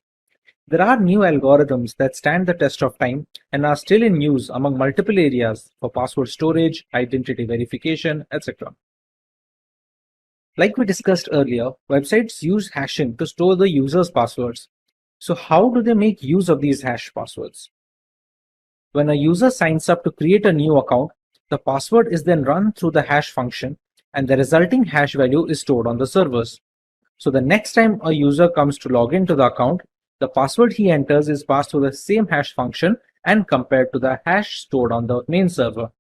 There are new algorithms that stand the test of time and are still in use among multiple areas for password storage, identity verification, etc. Like we discussed earlier, websites use hashing to store the user's passwords. So how do they make use of these hash passwords? When a user signs up to create a new account, the password is then run through the hash function and the resulting hash value is stored on the servers. So the next time a user comes to log into the account, the password he enters is passed through the same hash function and compared to the hash stored on the main server.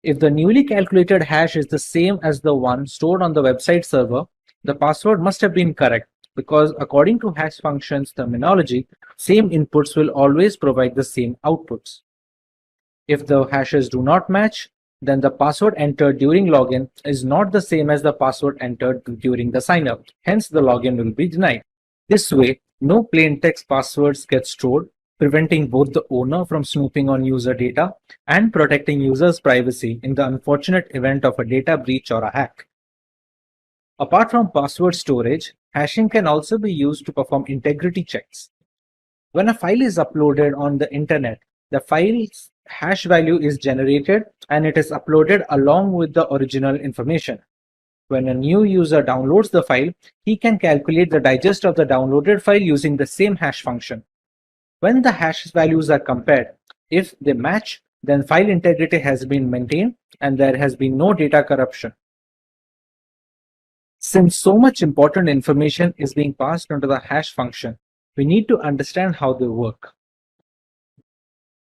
If the newly calculated hash is the same as the one stored on the website server, the password must have been correct because according to hash functions terminology, same inputs will always provide the same outputs. If the hashes do not match, then the password entered during login is not the same as the password entered during the sign-up. Hence, the login will be denied. This way, no plain text passwords get stored, preventing both the owner from snooping on user data and protecting users' privacy in the unfortunate event of a data breach or a hack. Apart from password storage, hashing can also be used to perform integrity checks. When a file is uploaded on the internet, the file's hash value is generated and it is uploaded along with the original information. When a new user downloads the file, he can calculate the digest of the downloaded file using the same hash function. When the hash values are compared, if they match, then file integrity has been maintained and there has been no data corruption. Since so much important information is being passed onto the hash function, we need to understand how they work.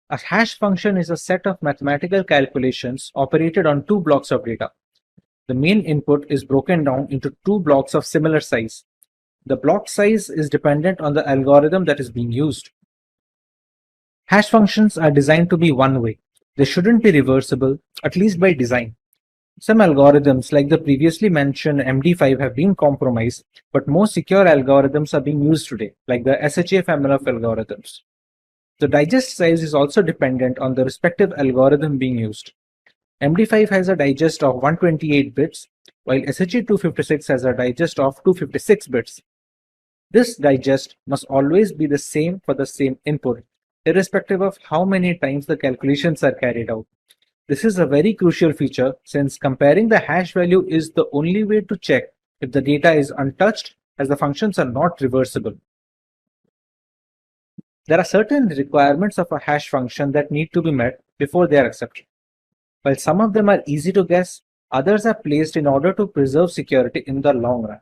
A hash function is a set of mathematical calculations operated on two blocks of data. The main input is broken down into two blocks of similar size. The block size is dependent on the algorithm that is being used. Hash functions are designed to be one-way. They shouldn't be reversible, at least by design. Some algorithms like the previously mentioned MD5 have been compromised, but more secure algorithms are being used today, like the SHA family of algorithms. The digest size is also dependent on the respective algorithm being used. MD5 has a digest of 128 bits, while SHA-256 has a digest of 256 bits. This digest must always be the same for the same input, irrespective of how many times the calculations are carried out. This is a very crucial feature since comparing the hash value is the only way to check if the data is untouched, as the functions are not reversible. There are certain requirements of a hash function that need to be met before they are accepted. While some of them are easy to guess, others are placed in order to preserve security in the long run.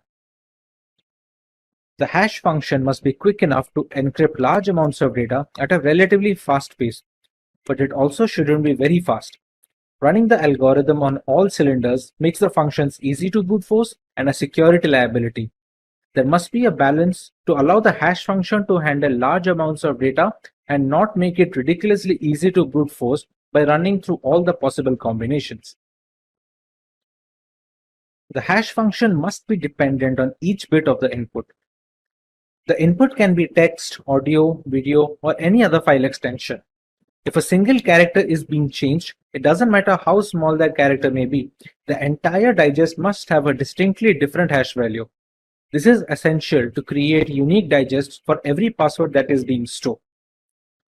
The hash function must be quick enough to encrypt large amounts of data at a relatively fast pace, but it also shouldn't be very fast. Running the algorithm on all cylinders makes the functions easy to brute force and a security liability. There must be a balance to allow the hash function to handle large amounts of data and not make it ridiculously easy to brute force by running through all the possible combinations. The hash function must be dependent on each bit of the input. The input can be text, audio, video, or any other file extension. If a single character is being changed, it doesn't matter how small that character may be, the entire digest must have a distinctly different hash value. This is essential to create unique digests for every password that is being stored.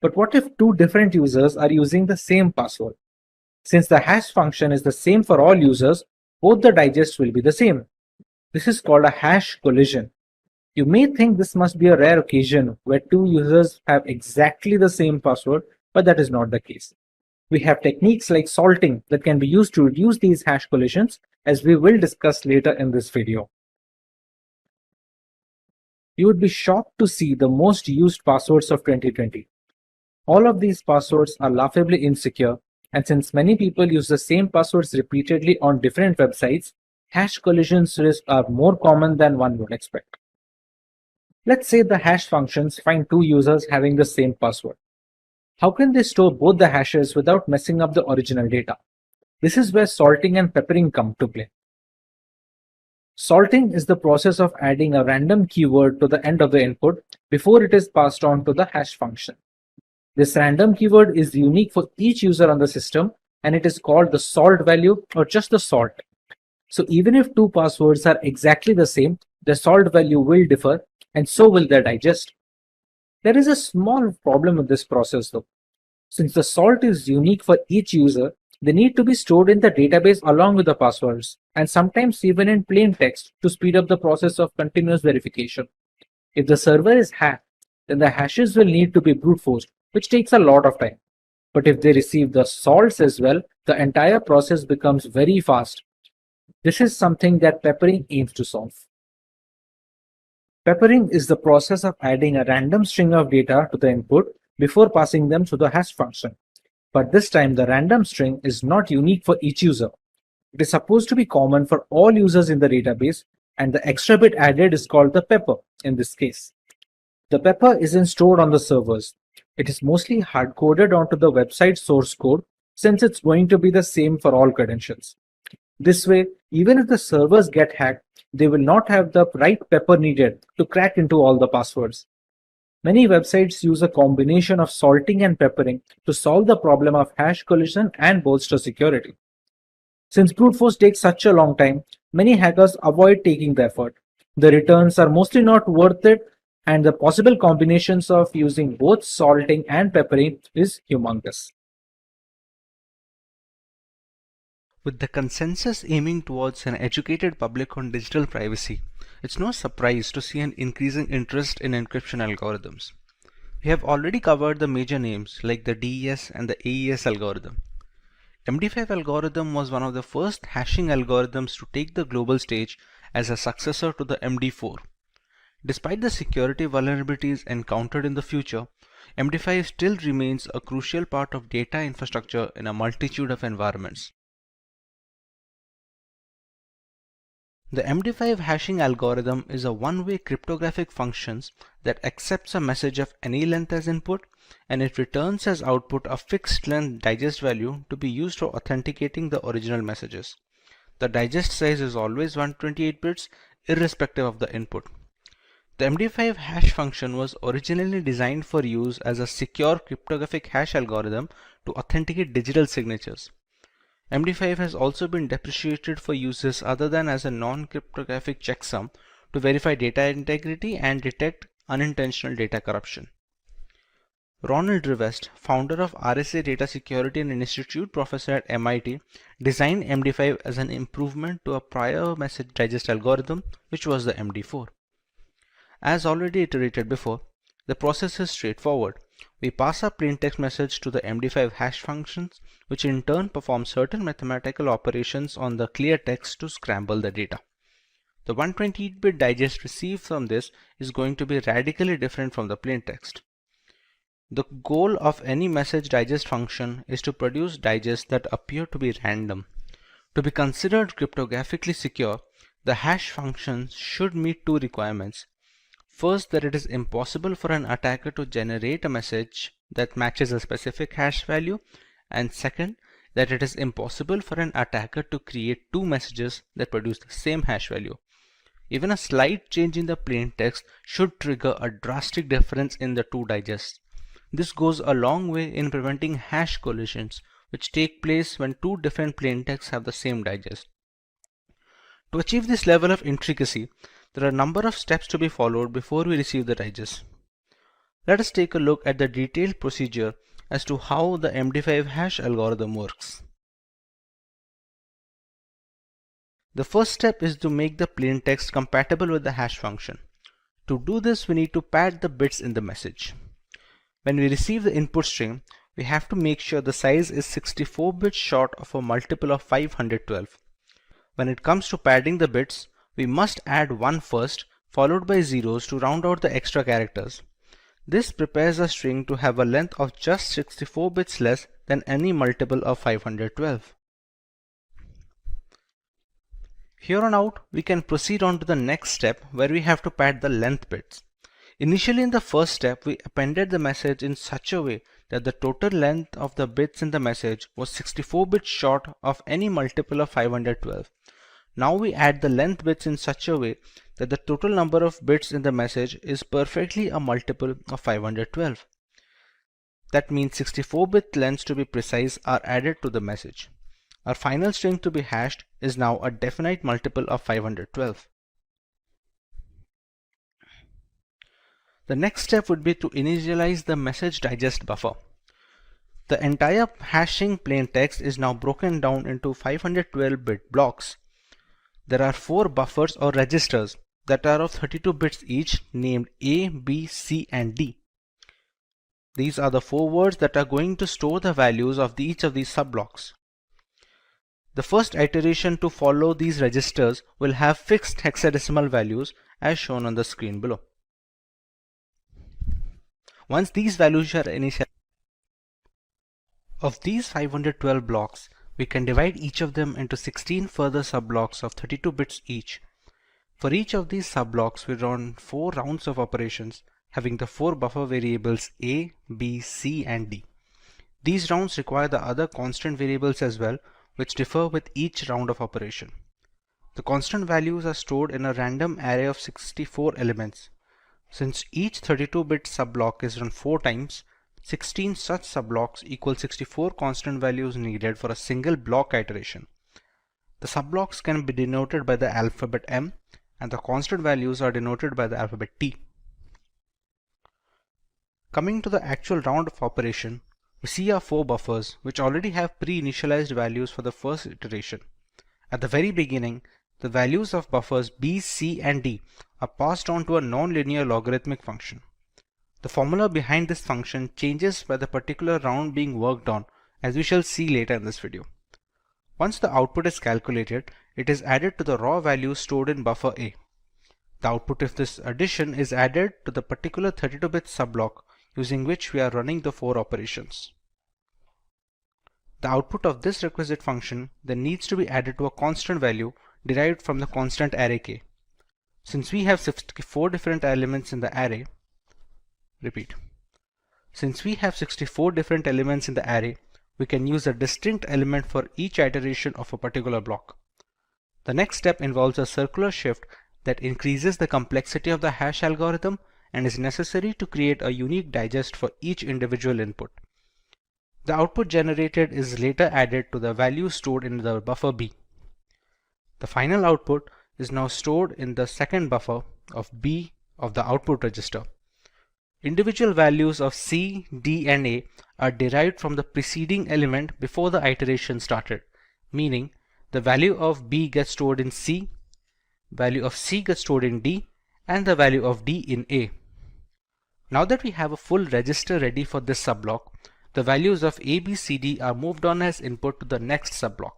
But what if two different users are using the same password? Since the hash function is the same for all users, both the digests will be the same. This is called a hash collision. You may think this must be a rare occasion where two users have exactly the same password, but that is not the case. We have techniques like salting that can be used to reduce these hash collisions, as we will discuss later in this video. You would be shocked to see the most used passwords of 2020. All of these passwords are laughably insecure, and since many people use the same passwords repeatedly on different websites, hash collisions risks are more common than one would expect. Let's say the hash functions find two users having the same password. How can they store both the hashes without messing up the original data? This is where salting and peppering come to play. Salting is the process of adding a random keyword to the end of the input before it is passed on to the hash function. This random keyword is unique for each user on the system, and it is called the salt value or just the salt. So even if two passwords are exactly the same, the salt value will differ, and so will their digest. There is a small problem with this process though. Since the salt is unique for each user, they need to be stored in the database along with the passwords, and sometimes even in plain text to speed up the process of continuous verification. If the server is hacked, then the hashes will need to be brute forced, which takes a lot of time. But if they receive the salts as well, the entire process becomes very fast. This is something that peppering aims to solve. Peppering is the process of adding a random string of data to the input before passing them to the hash function. But this time the random string is not unique for each user. It is supposed to be common for all users in the database, and the extra bit added is called the pepper in this case. The pepper isn't stored on the servers. It is mostly hard-coded onto the website source code since it's going to be the same for all credentials. This way, even if the servers get hacked, they will not have the right pepper needed to crack into all the passwords. Many websites use a combination of salting and peppering to solve the problem of hash collision and bolster security. Since brute force takes such a long time, many hackers avoid taking the effort. The returns are mostly not worth it, and the possible combinations of using both salting and peppering is humongous. With the consensus aiming towards an educated public on digital privacy, it's no surprise to see an increasing interest in encryption algorithms. We have already covered the major names like the DES and the AES algorithm. MD5 algorithm was one of the first hashing algorithms to take the global stage as a successor to the MD4. Despite the security vulnerabilities encountered in the future, MD5 still remains a crucial part of data infrastructure in a multitude of environments. The MD5 hashing algorithm is a one-way cryptographic function that accepts a message of any length as input, and it returns as output a fixed length digest value to be used for authenticating the original messages. The digest size is always 128 bits, irrespective of the input. The MD5 hash function was originally designed for use as a secure cryptographic hash algorithm to authenticate digital signatures. MD5 has also been deprecated for uses other than as a non-cryptographic checksum to verify data integrity and detect unintentional data corruption. Ronald Rivest, founder of RSA Data Security and Institute professor at MIT, designed MD5 as an improvement to a prior message digest algorithm, which was the MD4. As already iterated before, the process is straightforward. We pass a plaintext message to the MD5 hash functions, which in turn perform certain mathematical operations on the clear text to scramble the data. The 128-bit digest received from this is going to be radically different from the plaintext. The goal of any message digest function is to produce digests that appear to be random. To be considered cryptographically secure, the hash function should meet two requirements. First, that it is impossible for an attacker to generate a message that matches a specific hash value, and second, that it is impossible for an attacker to create two messages that produce the same hash value. Even a slight change in the plaintext should trigger a drastic difference in the two digests. This goes a long way in preventing hash collisions, which take place when two different plaintexts have the same digest. To achieve this level of intricacy, there are a number of steps to be followed before we receive the digest. Let us take a look at the detailed procedure as to how the MD5 hash algorithm works. The first step is to make the plaintext compatible with the hash function. To do this, we need to pad the bits in the message. When we receive the input string, we have to make sure the size is 64 bits short of a multiple of 512. When it comes to padding the bits, we must add 1 first, followed by zeros to round out the extra characters. This prepares a string to have a length of just 64 bits less than any multiple of 512. Here on out, we can proceed on to the next step where we have to pad the length bits. Initially in the first step, we appended the message in such a way that the total length of the bits in the message was 64 bits short of any multiple of 512. Now we add the length bits in such a way that the total number of bits in the message is perfectly a multiple of 512. That means 64-bit lengths to be precise are added to the message. Our final string to be hashed is now a definite multiple of 512. The next step would be to initialize the message digest buffer. The entire hashing plaintext is now broken down into 512-bit blocks. There are 4 buffers or registers that are of 32 bits each, named A, B, C, and D. These are the 4 words that are going to store the values of each of these subblocks. The first iteration to follow these registers will have fixed hexadecimal values as shown on the screen below. Once these values are initialized, of these 512 blocks, we can divide each of them into 16 further subblocks of 32 bits each. For each of these subblocks, we run 4 rounds of operations having the 4 buffer variables A, B, C, and D. These rounds require the other constant variables as well, which differ with each round of operation. The constant values are stored in a random array of 64 elements. Since each 32-bit subblock is run 4 times, 16 such subblocks equal 64 constant values needed for a single block iteration. The subblocks can be denoted by the alphabet M, and the constant values are denoted by the alphabet T. Coming to the actual round of operation, we see our 4 buffers which already have pre-initialized values for the first iteration. At the very beginning, the values of buffers B, C, and D are passed on to a non-linear logarithmic function. The formula behind this function changes by the particular round being worked on, as we shall see later in this video. Once the output is calculated, it is added to the raw value stored in buffer A. The output of this addition is added to the particular 32-bit subblock using which we are running the 4 operations. The output of this requisite function then needs to be added to a constant value derived from the constant array k. Since we have 64 different elements in the array, Since we have 64 different elements in the array, we can use a distinct element for each iteration of a particular block. The next step involves a circular shift that increases the complexity of the hash algorithm and is necessary to create a unique digest for each individual input. The output generated is later added to the value stored in the buffer B. The final output is now stored in the second buffer of B of the output register. Individual values of C, D, and A are derived from the preceding element before the iteration started, meaning the value of B gets stored in C, value of C gets stored in D, and the value of D in A. Now that we have a full register ready for this subblock, the values of A, B, C, D are moved on as input to the next subblock.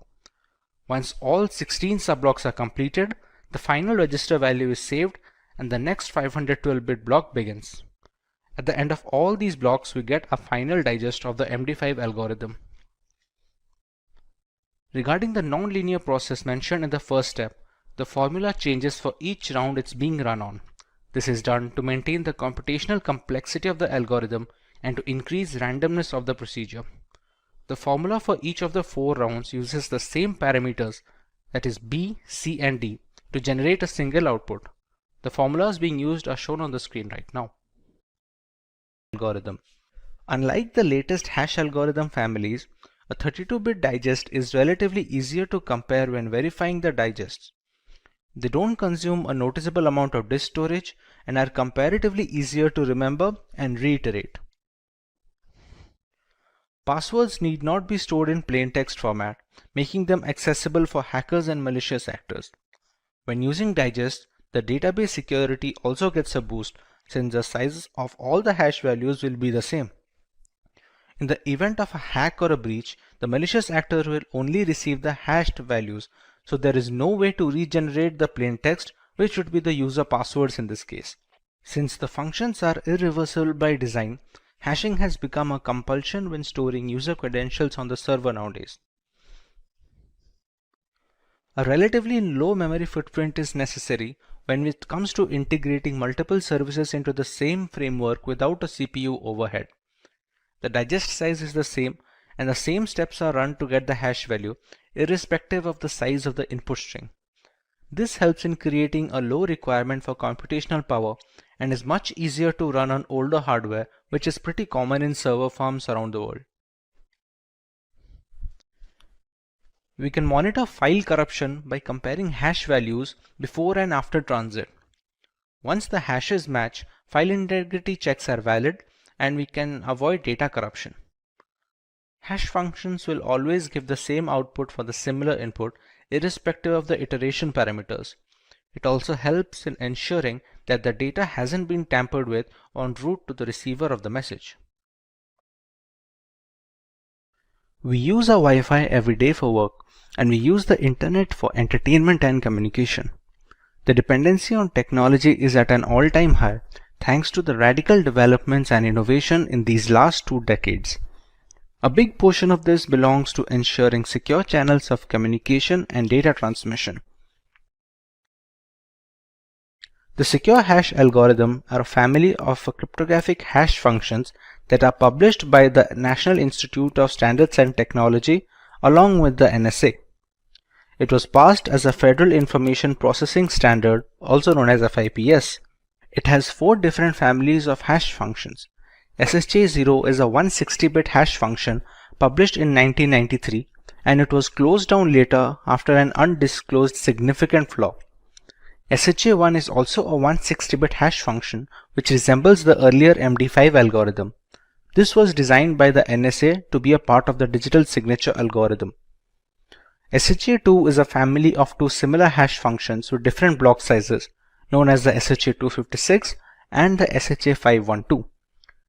Once all 16 subblocks are completed, the final register value is saved and the next 512-bit block begins. At the end of all these blocks, we get a final digest of the MD5 algorithm. Regarding the nonlinear process mentioned in the first step, the formula changes for each round it's being run on. This is done to maintain the computational complexity of the algorithm and to increase randomness of the procedure. The formula for each of the 4 rounds uses the same parameters, that is B, C, and D, to generate a single output. The formulas being used are shown on the screen right now. Algorithm. Unlike the latest hash algorithm families, a 32-bit digest is relatively easier to compare when verifying the digests. They don't consume a noticeable amount of disk storage and are comparatively easier to remember and reiterate. Passwords need not be stored in plain text format, making them accessible for hackers and malicious actors. When using digests, the database security also gets a boost since the size of all the hash values will be the same. In the event of a hack or a breach, the malicious actor will only receive the hashed values, so there is no way to regenerate the plain text, which would be the user passwords in this case. Since the functions are irreversible by design, hashing has become a compulsion when storing user credentials on the server nowadays. A relatively low memory footprint is necessary when it comes to integrating multiple services into the same framework without a CPU overhead. The digest size is the same and the same steps are run to get the hash value, irrespective of the size of the input string. This helps in creating a low requirement for computational power and is much easier to run on older hardware, which is pretty common in server farms around the world. We can monitor file corruption by comparing hash values before and after transit. Once the hashes match, file integrity checks are valid and we can avoid data corruption. Hash functions will always give the same output for the similar input, irrespective of the iteration parameters. It also helps in ensuring that the data hasn't been tampered with en route to the receiver of the message. We use our Wi-Fi every day for work, and we use the internet for entertainment and communication. The dependency on technology is at an all-time high, thanks to the radical developments and innovation in these last 2 decades. A big portion of this belongs to ensuring secure channels of communication and data transmission. The secure hash algorithm are a family of cryptographic hash functions that are published by the National Institute of Standards and Technology along with the NSA. It was passed as a Federal Information Processing Standard, also known as FIPS. It has 4 different families of hash functions. SHA-0 is a 160-bit hash function published in 1993, and it was closed down later after an undisclosed significant flaw. SHA-1 is also a 160-bit hash function which resembles the earlier MD5 algorithm. This was designed by the NSA to be a part of the digital signature algorithm. SHA-2 is a family of 2 similar hash functions with different block sizes, known as the SHA-256 and the SHA-512.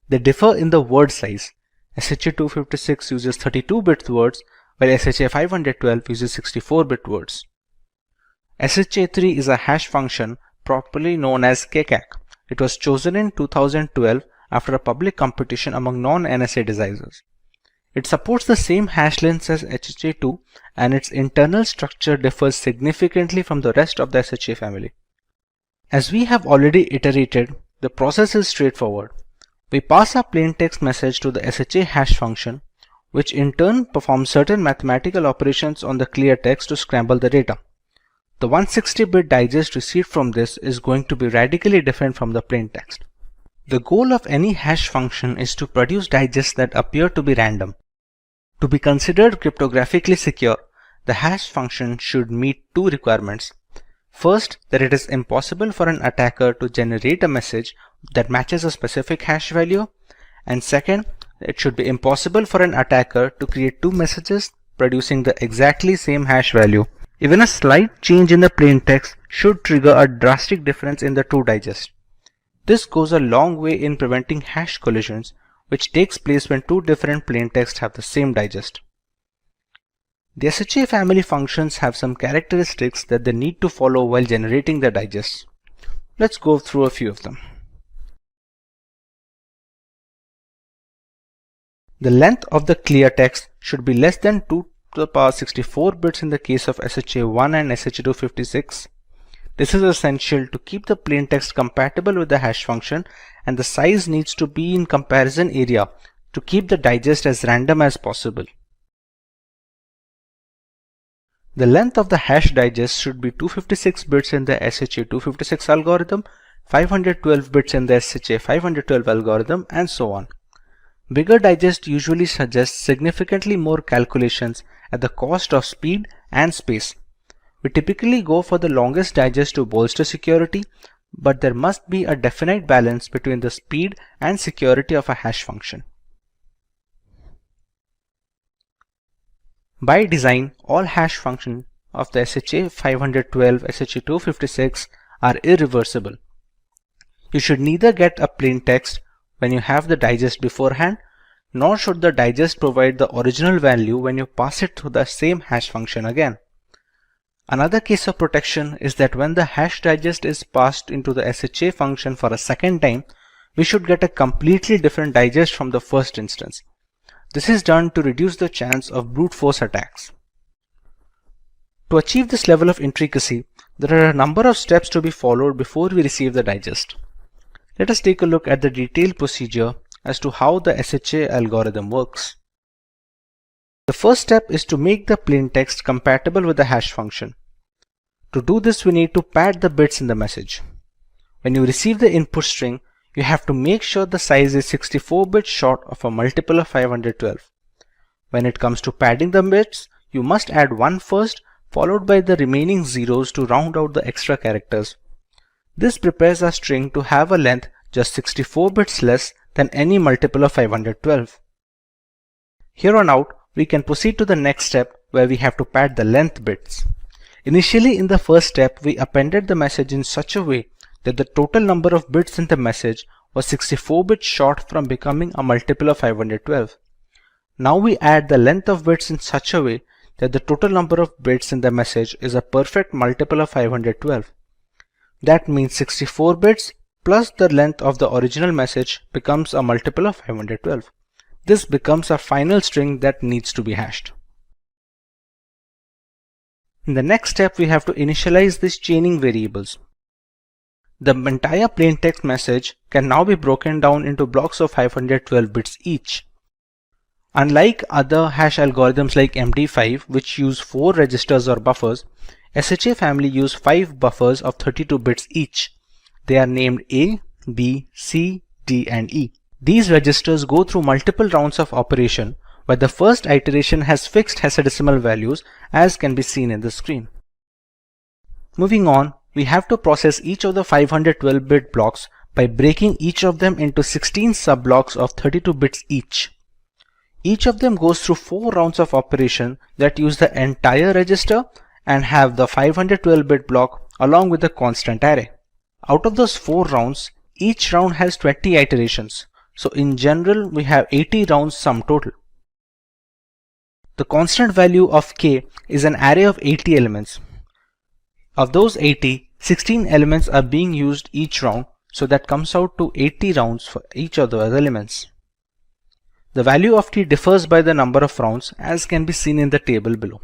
They differ in the word size. SHA-256 uses 32-bit words, while SHA-512 uses 64-bit words. SHA-3 is a hash function properly known as KCAC. It was chosen in 2012 after a public competition among non-NSA designers. It supports the same hash lengths as SHA-2 and its internal structure differs significantly from the rest of the SHA family. As we have already iterated, the process is straightforward. We pass a plain text message to the SHA hash function, which in turn performs certain mathematical operations on the clear text to scramble the data. The 160-bit digest received from this is going to be radically different from the plain text. The goal of any hash function is to produce digests that appear to be random. To be considered cryptographically secure, the hash function should meet two requirements. First, that it is impossible for an attacker to generate a message that matches a specific hash value, and second, it should be impossible for an attacker to create two messages producing the exactly same hash value. Even a slight change in the plain text should trigger a drastic difference in the two digests. This goes a long way in preventing hash collisions, which takes place when two different plain texts have the same digest. The SHA family functions have some characteristics that they need to follow while generating the digests. Let's go through a few of them. The length of the clear text should be less than 2 to the power 64 bits in the case of SHA-1 and SHA-256. This is essential to keep the plain text compatible with the hash function, and the size needs to be in comparison area to keep the digest as random as possible. The length of the hash digest should be 256 bits in the SHA-256 algorithm, 512 bits in the SHA-512 algorithm, and so on. Bigger digest usually suggests significantly more calculations at the cost of speed and space. We typically go for the longest digest to bolster security, but there must be a definite balance between the speed and security of a hash function. By design, all hash functions of the SHA-512, SHA-256 are irreversible. You should neither get a plain text when you have the digest beforehand, nor should the digest provide the original value when you pass it through the same hash function again. Another case of protection is that when the hash digest is passed into the SHA function for a second time, we should get a completely different digest from the first instance. This is done to reduce the chance of brute force attacks. To achieve this level of intricacy, there are a number of steps to be followed before we receive the digest. Let us take a look at the detailed procedure as to how the SHA algorithm works. The first step is to make the plain text compatible with the hash function. To do this, we need to pad the bits in the message. When you receive the input string, you have to make sure the size is 64 bits short of a multiple of 512. When it comes to padding the bits, you must add 1 first, followed by the remaining zeros to round out the extra characters. This prepares our string to have a length just 64 bits less than any multiple of 512. Here on out, we can proceed to the next step where we have to pad the length bits. Initially, in the first step, we appended the message in such a way that the total number of bits in the message was 64 bits short from becoming a multiple of 512. Now we add the length of bits in such a way that the total number of bits in the message is a perfect multiple of 512. That means 64 bits plus the length of the original message becomes a multiple of 512. This becomes a final string that needs to be hashed. In the next step, we have to initialize these chaining variables. The entire plain text message can now be broken down into blocks of 512 bits each. Unlike other hash algorithms like MD5, which use 4 registers or buffers, SHA family use 5 buffers of 32 bits each. They are named A, B, C, D, and E. These registers go through multiple rounds of operation, where the first iteration has fixed hexadecimal values, as can be seen in the screen. Moving on, we have to process each of the 512-bit blocks by breaking each of them into 16 sub-blocks of 32 bits each. Each of them goes through 4 rounds of operation that use the entire register and have the 512-bit block along with the constant array. Out of those 4 rounds, each round has 20 iterations. So in general, we have 80 rounds sum total. The constant value of k is an array of 80 elements. Of those 80, 16 elements are being used each round, so that comes out to 80 rounds for each of those elements. The value of t differs by the number of rounds, as can be seen in the table below.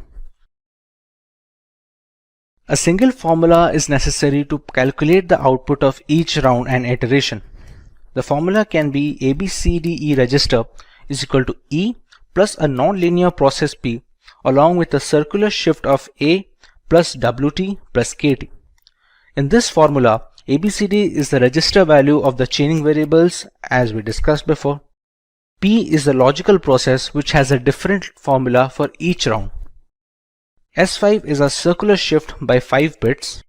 A single formula is necessary to calculate the output of each round and iteration. The formula can be ABCDE register is equal to E plus a non-linear process P along with a circular shift of A plus WT plus KT. In this formula, ABCD is the register value of the chaining variables as we discussed before. P is the logical process which has a different formula for each round. S5 is a circular shift by 5 bits,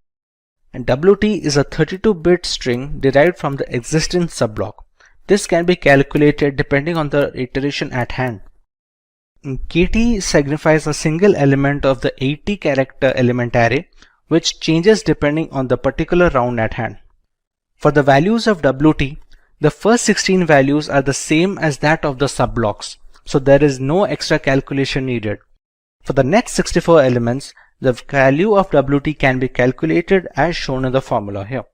and WT is a 32-bit string derived from the existing subblock. This can be calculated depending on the iteration at hand. KT signifies a single element of the 80-character element array, which changes depending on the particular round at hand. For the values of WT, the first 16 values are the same as that of the subblocks, so there is no extra calculation needed. For the next 64 elements, the value of WT can be calculated as shown in the formula here.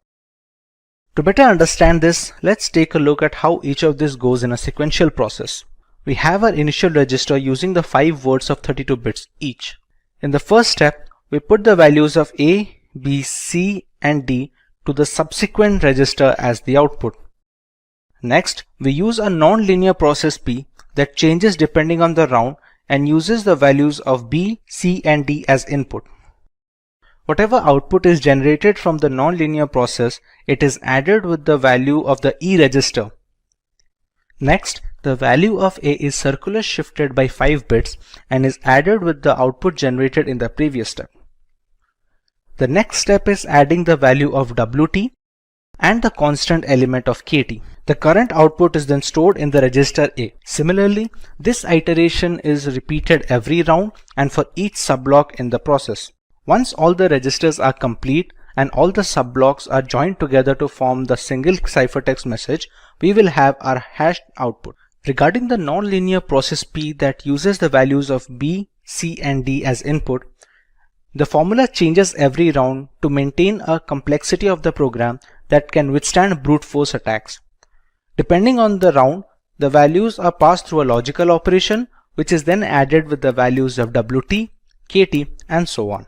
To better understand this, let's take a look at how each of this goes in a sequential process. We have our initial register using the 5 words of 32 bits each. In the first step, we put the values of A, B, C, and D to the subsequent register as the output. Next, we use a non-linear process P that changes depending on the round and uses the values of B, C, and D as input. Whatever output is generated from the non-linear process, it is added with the value of the E register. Next, the value of A is circular shifted by 5 bits and is added with the output generated in the previous step. The next step is adding the value of WT and the constant element of KT. The current output is then stored in the register A. Similarly, this iteration is repeated every round and for each subblock in the process. Once all the registers are complete and all the subblocks are joined together to form the single ciphertext message, we will have our hashed output. Regarding the nonlinear process P that uses the values of B, C, and D as input, the formula changes every round to maintain a complexity of the program that can withstand brute force attacks. Depending on the round, the values are passed through a logical operation which is then added with the values of WT, KT, and so on.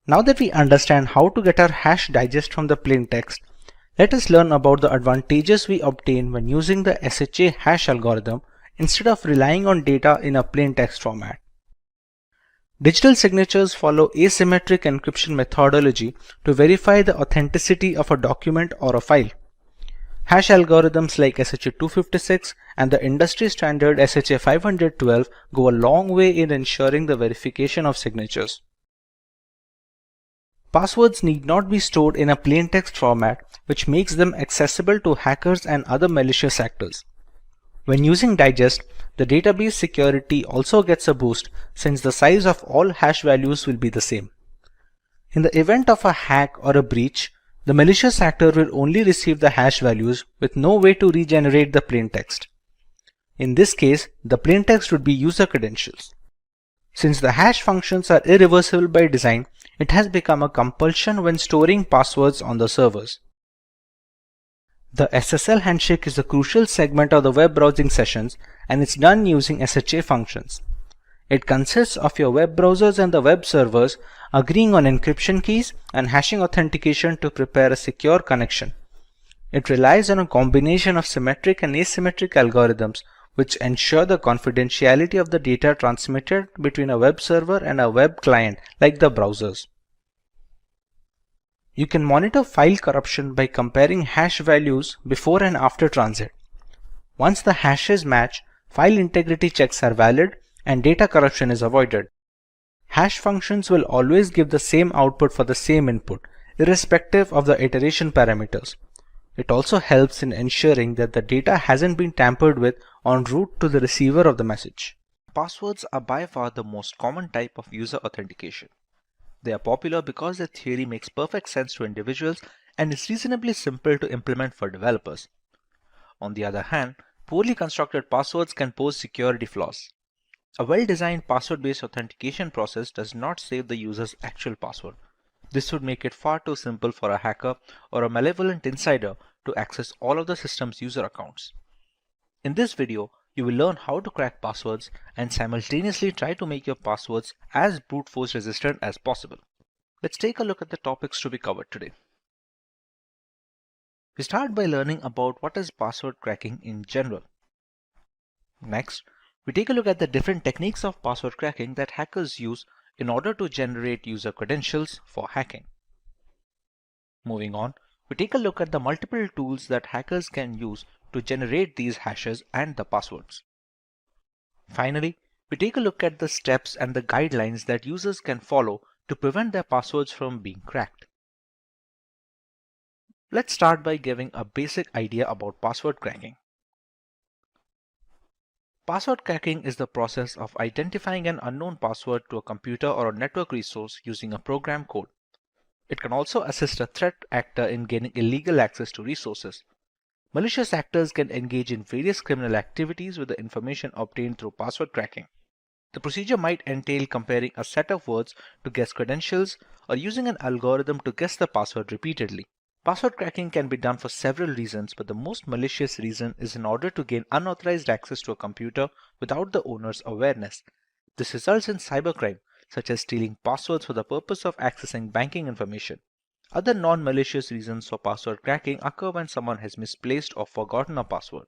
Now that we understand how to get our hash digest from the plain text, let us learn about the advantages we obtain when using the SHA hash algorithm instead of relying on data in a plain text format. Digital signatures follow asymmetric encryption methodology to verify the authenticity of a document or a file. Hash algorithms like SHA-256 and the industry standard SHA-512 go a long way in ensuring the verification of signatures. Passwords need not be stored in a plain text format, which makes them accessible to hackers and other malicious actors. When using Digest, the database security also gets a boost since the size of all hash values will be the same. In the event of a hack or a breach, the malicious actor will only receive the hash values with no way to regenerate the plain text. In this case, the plain text would be user credentials. Since the hash functions are irreversible by design, it has become a compulsion when storing passwords on the servers. The SSL handshake is a crucial segment of the web browsing sessions, and it's done using SHA functions. It consists of your web browsers and the web servers agreeing on encryption keys and hashing authentication to prepare a secure connection. It relies on a combination of symmetric and asymmetric algorithms which ensure the confidentiality of the data transmitted between a web server and a web client like the browsers. You can monitor file corruption by comparing hash values before and after transit. Once the hashes match, file integrity checks are valid and data corruption is avoided. Hash functions will always give the same output for the same input, irrespective of the iteration parameters. It also helps in ensuring that the data hasn't been tampered with en route to the receiver of the message. Passwords are by far the most common type of user authentication. They are popular because their theory makes perfect sense to individuals and is reasonably simple to implement for developers. On the other hand, poorly constructed passwords can pose security flaws. A well-designed password-based authentication process does not save the user's actual password. This would make it far too simple for a hacker or a malevolent insider to access all of the system's user accounts. In this video, you will learn how to crack passwords and simultaneously try to make your passwords as brute force resistant as possible. Let's take a look at the topics to be covered today. We start by learning about what is password cracking in general. Next, we take a look at the different techniques of password cracking that hackers use in order to generate user credentials for hacking. Moving on, we take a look at the multiple tools that hackers can use to generate these hashes and the passwords. Finally, we take a look at the steps and the guidelines that users can follow to prevent their passwords from being cracked. Let's start by giving a basic idea about password cracking. Password cracking is the process of identifying an unknown password to a computer or a network resource using a program code. It can also assist a threat actor in gaining illegal access to resources. Malicious actors can engage in various criminal activities with the information obtained through password cracking. The procedure might entail comparing a set of words to guess credentials or using an algorithm to guess the password repeatedly. Password cracking can be done for several reasons, but the most malicious reason is in order to gain unauthorized access to a computer without the owner's awareness. This results in cybercrime, such as stealing passwords for the purpose of accessing banking information. Other non-malicious reasons for password cracking occur when someone has misplaced or forgotten a password.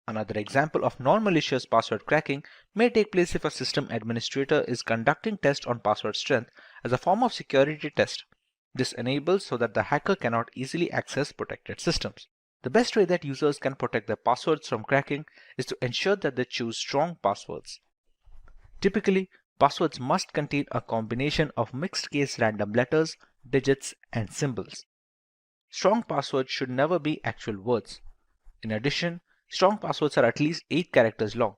Another example of non-malicious password cracking may take place if a system administrator is conducting tests on password strength as a form of security test. This enables so that the hacker cannot easily access protected systems. The best way that users can protect their passwords from cracking is to ensure that they choose strong passwords. Typically, passwords must contain a combination of mixed-case random letters, digits, and symbols. Strong passwords should never be actual words. In addition, strong passwords are at least 8 characters long.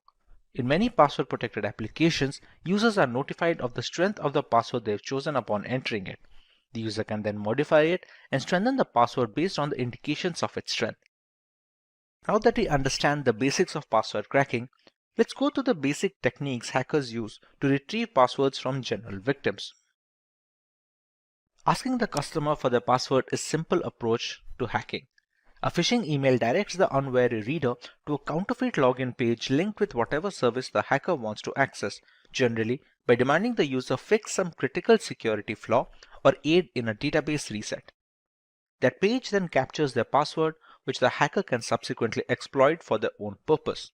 In many password-protected applications, users are notified of the strength of the password they have chosen upon entering it. The user can then modify it and strengthen the password based on the indications of its strength. Now that we understand the basics of password cracking, let's go to the basic techniques hackers use to retrieve passwords from general victims. Asking the customer for their password is a simple approach to hacking. A phishing email directs the unwary reader to a counterfeit login page linked with whatever service the hacker wants to access, generally by demanding the user fix some critical security flaw or aid in a database reset. That page then captures their password, which the hacker can subsequently exploit for their own purpose.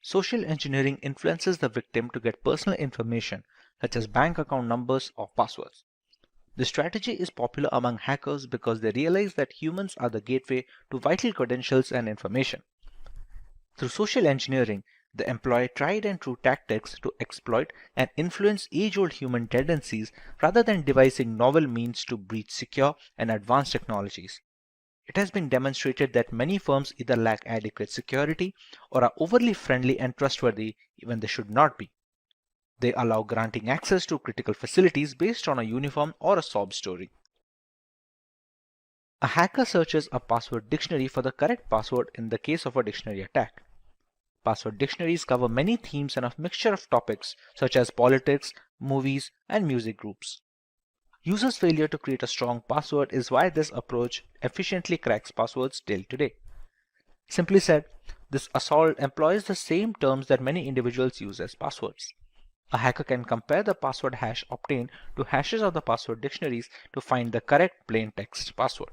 Social engineering influences the victim to get personal information such as bank account numbers or passwords. This strategy is popular among hackers because they realize that humans are the gateway to vital credentials and information. Through social engineering, they employ tried and true tactics to exploit and influence age-old human tendencies rather than devising novel means to breach secure and advanced technologies. It has been demonstrated that many firms either lack adequate security or are overly friendly and trustworthy when they should not be. They allow granting access to critical facilities based on a uniform or a sob story. A hacker searches a password dictionary for the correct password in the case of a dictionary attack. Password dictionaries cover many themes and a mixture of topics such as politics, movies, and music groups. Users' failure to create a strong password is why this approach efficiently cracks passwords till today. Simply said, this assault employs the same terms that many individuals use as passwords. A hacker can compare the password hash obtained to hashes of the password dictionaries to find the correct plain text password.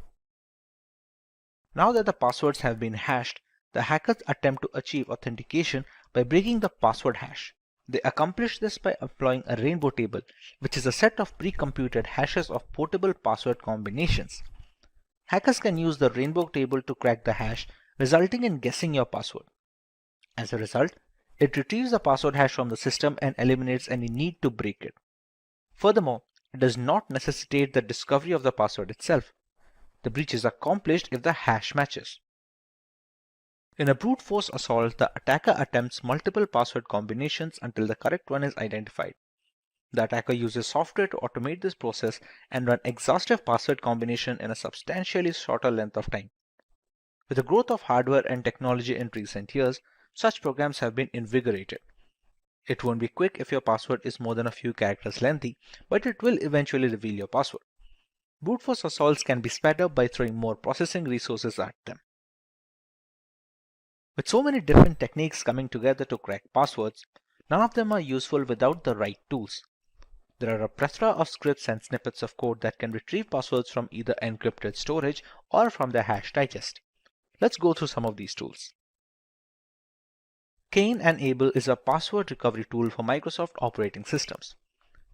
Now that the passwords have been hashed, the hackers attempt to achieve authentication by breaking the password hash. They accomplish this by employing a rainbow table, which is a set of pre-computed hashes of portable password combinations. Hackers can use the rainbow table to crack the hash, resulting in guessing your password. As a result, it retrieves the password hash from the system and eliminates any need to break it. Furthermore, it does not necessitate the discovery of the password itself. The breach is accomplished if the hash matches. In a brute force assault, the attacker attempts multiple password combinations until the correct one is identified. The attacker uses software to automate this process and run exhaustive password combination in a substantially shorter length of time. With the growth of hardware and technology in recent years, such programs have been invigorated. It won't be quick if your password is more than a few characters lengthy, but it will eventually reveal your password. Brute force assaults can be sped up by throwing more processing resources at them. With so many different techniques coming together to crack passwords, none of them are useful without the right tools. There are a plethora of scripts and snippets of code that can retrieve passwords from either encrypted storage or from the hash digest. Let's go through some of these tools. Cain and Able is a password recovery tool for Microsoft operating systems.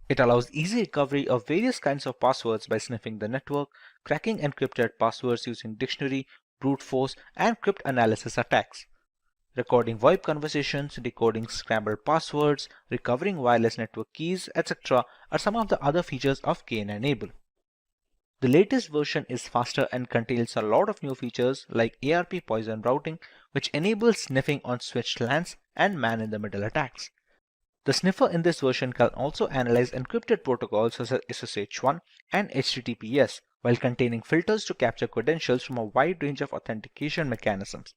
It allows easy recovery of various kinds of passwords by sniffing the network, cracking encrypted passwords using dictionary, brute force, and cryptanalysis attacks. Recording VoIP conversations, decoding scrambled passwords, recovering wireless network keys, etc. are some of the other features of Cain and Able. The latest version is faster and contains a lot of new features like ARP poison routing, which enables sniffing on switched LANs and man-in-the-middle attacks. The sniffer in this version can also analyze encrypted protocols such as SSH1 and HTTPS, while containing filters to capture credentials from a wide range of authentication mechanisms.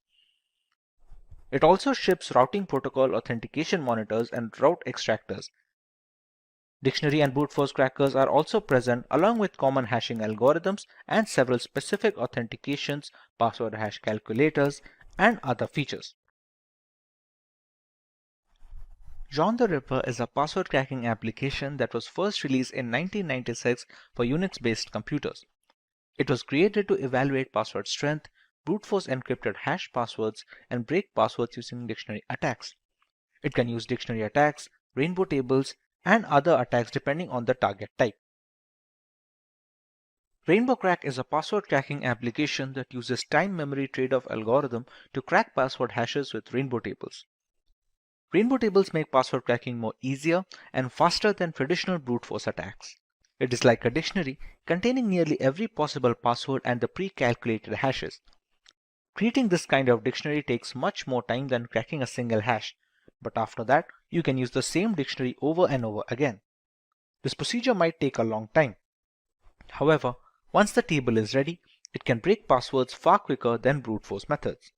It also ships routing protocol authentication monitors and route extractors. Dictionary and brute force crackers are also present along with common hashing algorithms and several specific authentications, password hash calculators, and other features. John the Ripper is a password cracking application that was first released in 1996 for Unix-based computers. It was created to evaluate password strength, brute force encrypted hash passwords, and break passwords using dictionary attacks. It can use dictionary attacks, rainbow tables, and other attacks depending on the target type. Rainbow Crack is a password cracking application that uses time memory trade-off algorithm to crack password hashes with rainbow tables. Rainbow tables make password cracking more easier and faster than traditional brute force attacks. It is like a dictionary containing nearly every possible password and the pre-calculated hashes. Creating this kind of dictionary takes much more time than cracking a single hash, but after that, you can use the same dictionary over and over again. This procedure might take a long time. However, once the table is ready, it can break passwords far quicker than brute force methods.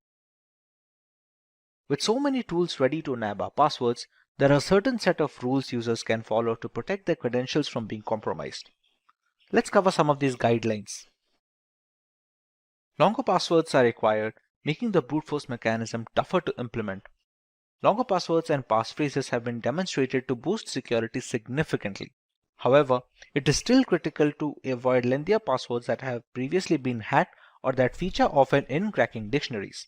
With so many tools ready to nab our passwords, there are a certain set of rules users can follow to protect their credentials from being compromised. Let's cover some of these guidelines. Longer passwords are required, making the brute force mechanism tougher to implement. Longer passwords and passphrases have been demonstrated to boost security significantly. However, it is still critical to avoid lengthier passwords that have previously been hacked or that feature often in cracking dictionaries.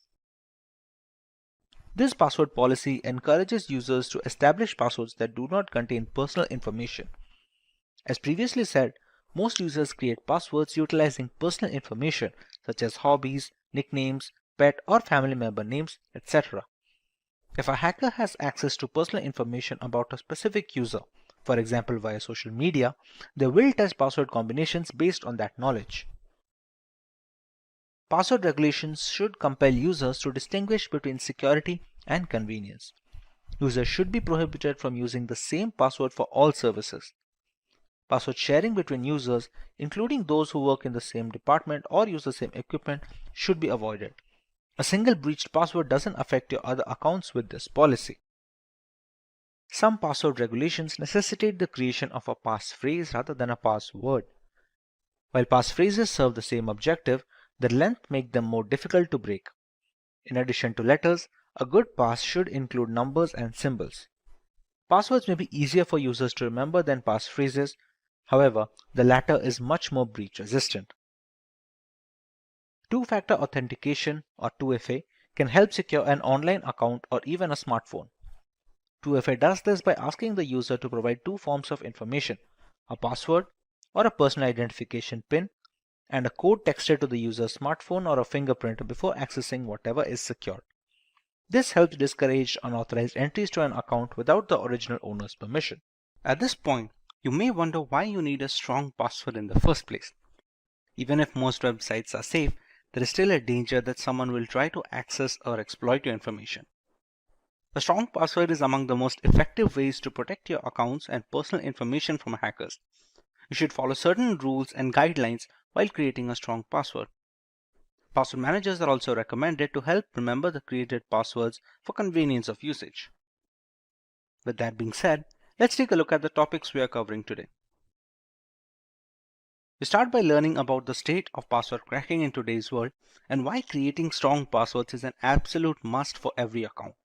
This password policy encourages users to establish passwords that do not contain personal information. As previously said, most users create passwords utilizing personal information such as hobbies, nicknames, pet or family member names, etc. If a hacker has access to personal information about a specific user, for example via social media, they will test password combinations based on that knowledge. Password regulations should compel users to distinguish between security and convenience. Users should be prohibited from using the same password for all services. Password sharing between users, including those who work in the same department or use the same equipment, should be avoided. A single breached password doesn't affect your other accounts with this policy. Some password regulations necessitate the creation of a passphrase rather than a password. While passphrases serve the same objective, their length makes them more difficult to break. In addition to letters, a good pass should include numbers and symbols. Passwords may be easier for users to remember than passphrases. However, the latter is much more breach resistant. Two-factor authentication, or 2FA, can help secure an online account or even a smartphone. 2FA does this by asking the user to provide two forms of information, a password or a personal identification PIN, and a code texted to the user's smartphone or a fingerprint before accessing whatever is secured. This helps discourage unauthorized entries to an account without the original owner's permission. At this point, you may wonder why you need a strong password in the first place. Even if most websites are safe, there is still a danger that someone will try to access or exploit your information. A strong password is among the most effective ways to protect your accounts and personal information from hackers. You should follow certain rules and guidelines while creating a strong password. Password managers are also recommended to help remember the created passwords for convenience of usage. With that being said, let's take a look at the topics we are covering today. We start by learning about the state of password cracking in today's world and why creating strong passwords is an absolute must for every account.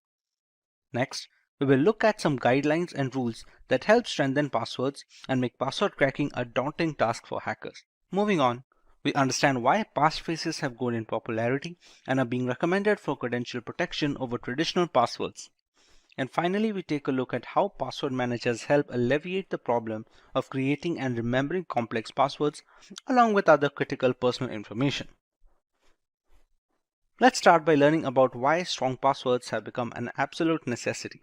Next, we will look at some guidelines and rules that help strengthen passwords and make password cracking a daunting task for hackers. Moving on, we understand why passphrases have grown in popularity and are being recommended for credential protection over traditional passwords. And finally, we take a look at how password managers help alleviate the problem of creating and remembering complex passwords along with other critical personal information. Let's start by learning about why strong passwords have become an absolute necessity.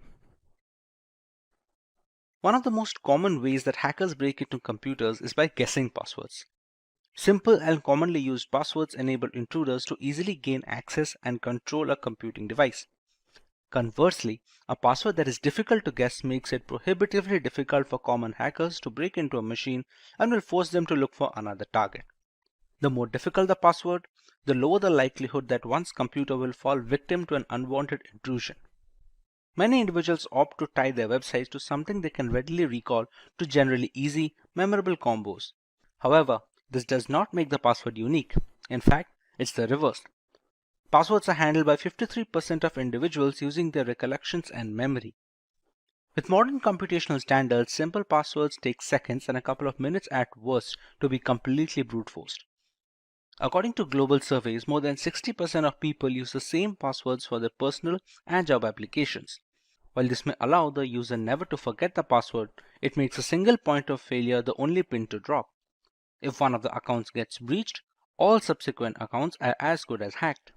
One of the most common ways that hackers break into computers is by guessing passwords. Simple and commonly used passwords enable intruders to easily gain access and control a computing device. Conversely, a password that is difficult to guess makes it prohibitively difficult for common hackers to break into a machine and will force them to look for another target. The more difficult the password, the lower the likelihood that one's computer will fall victim to an unwanted intrusion. Many individuals opt to tie their websites to something they can readily recall to generally easy, memorable combos. However, this does not make the password unique. In fact, it's the reverse. Passwords are handled by 53% of individuals using their recollections and memory. With modern computational standards, simple passwords take seconds and a couple of minutes at worst to be completely brute forced. According to global surveys, more than 60% of people use the same passwords for their personal and job applications. While this may allow the user never to forget the password, it makes a single point of failure the only pin to drop. If one of the accounts gets breached, all subsequent accounts are as good as hacked.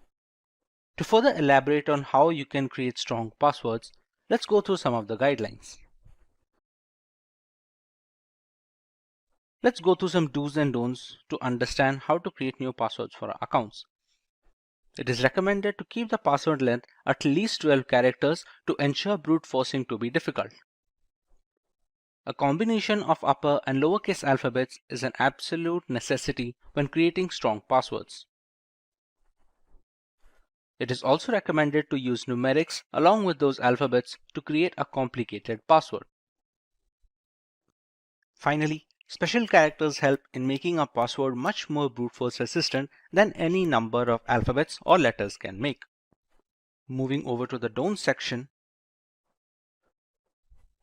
To further elaborate on how you can create strong passwords, let's go through some of the guidelines. Let's go through some do's and don'ts to understand how to create new passwords for our accounts. It is recommended to keep the password length at least 12 characters to ensure brute forcing to be difficult. A combination of upper and lowercase alphabets is an absolute necessity when creating strong passwords. It is also recommended to use numerics along with those alphabets to create a complicated password. Finally, special characters help in making a password much more brute force resistant than any number of alphabets or letters can make. Moving over to the don't section,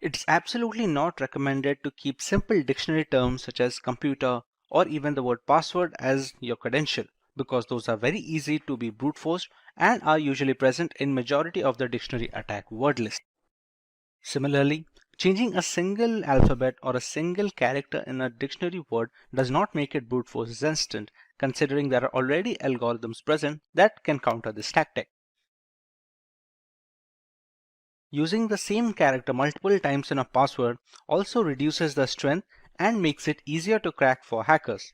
it's absolutely not recommended to keep simple dictionary terms such as computer or even the word password as your credential, because those are very easy to be brute forced and are usually present in majority of the dictionary attack word list. Similarly, changing a single alphabet or a single character in a dictionary word does not make it brute force resistant, considering there are already algorithms present that can counter this tactic. Using the same character multiple times in a password also reduces the strength and makes it easier to crack for hackers.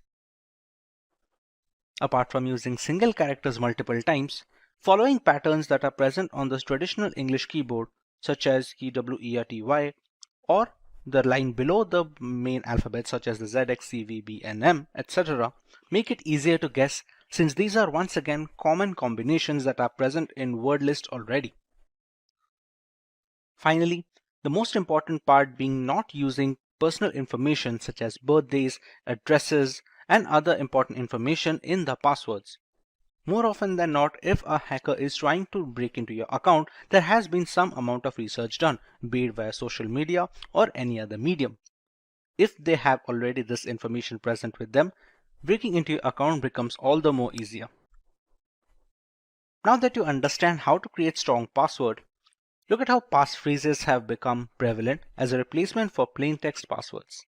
Apart from using single characters multiple times, following patterns that are present on the traditional English keyboard, such as KWERTY, or the line below the main alphabet such as the ZX, CV, B, and M, etc., make it easier to guess since these are once again common combinations that are present in word list already. Finally, the most important part being not using personal information such as birthdays, addresses, and other important information in the passwords. More often than not, if a hacker is trying to break into your account, there has been some amount of research done, be it via social media or any other medium. If they have already this information present with them, breaking into your account becomes all the more easier. Now that you understand how to create strong password, look at how passphrases have become prevalent as a replacement for plain text passwords.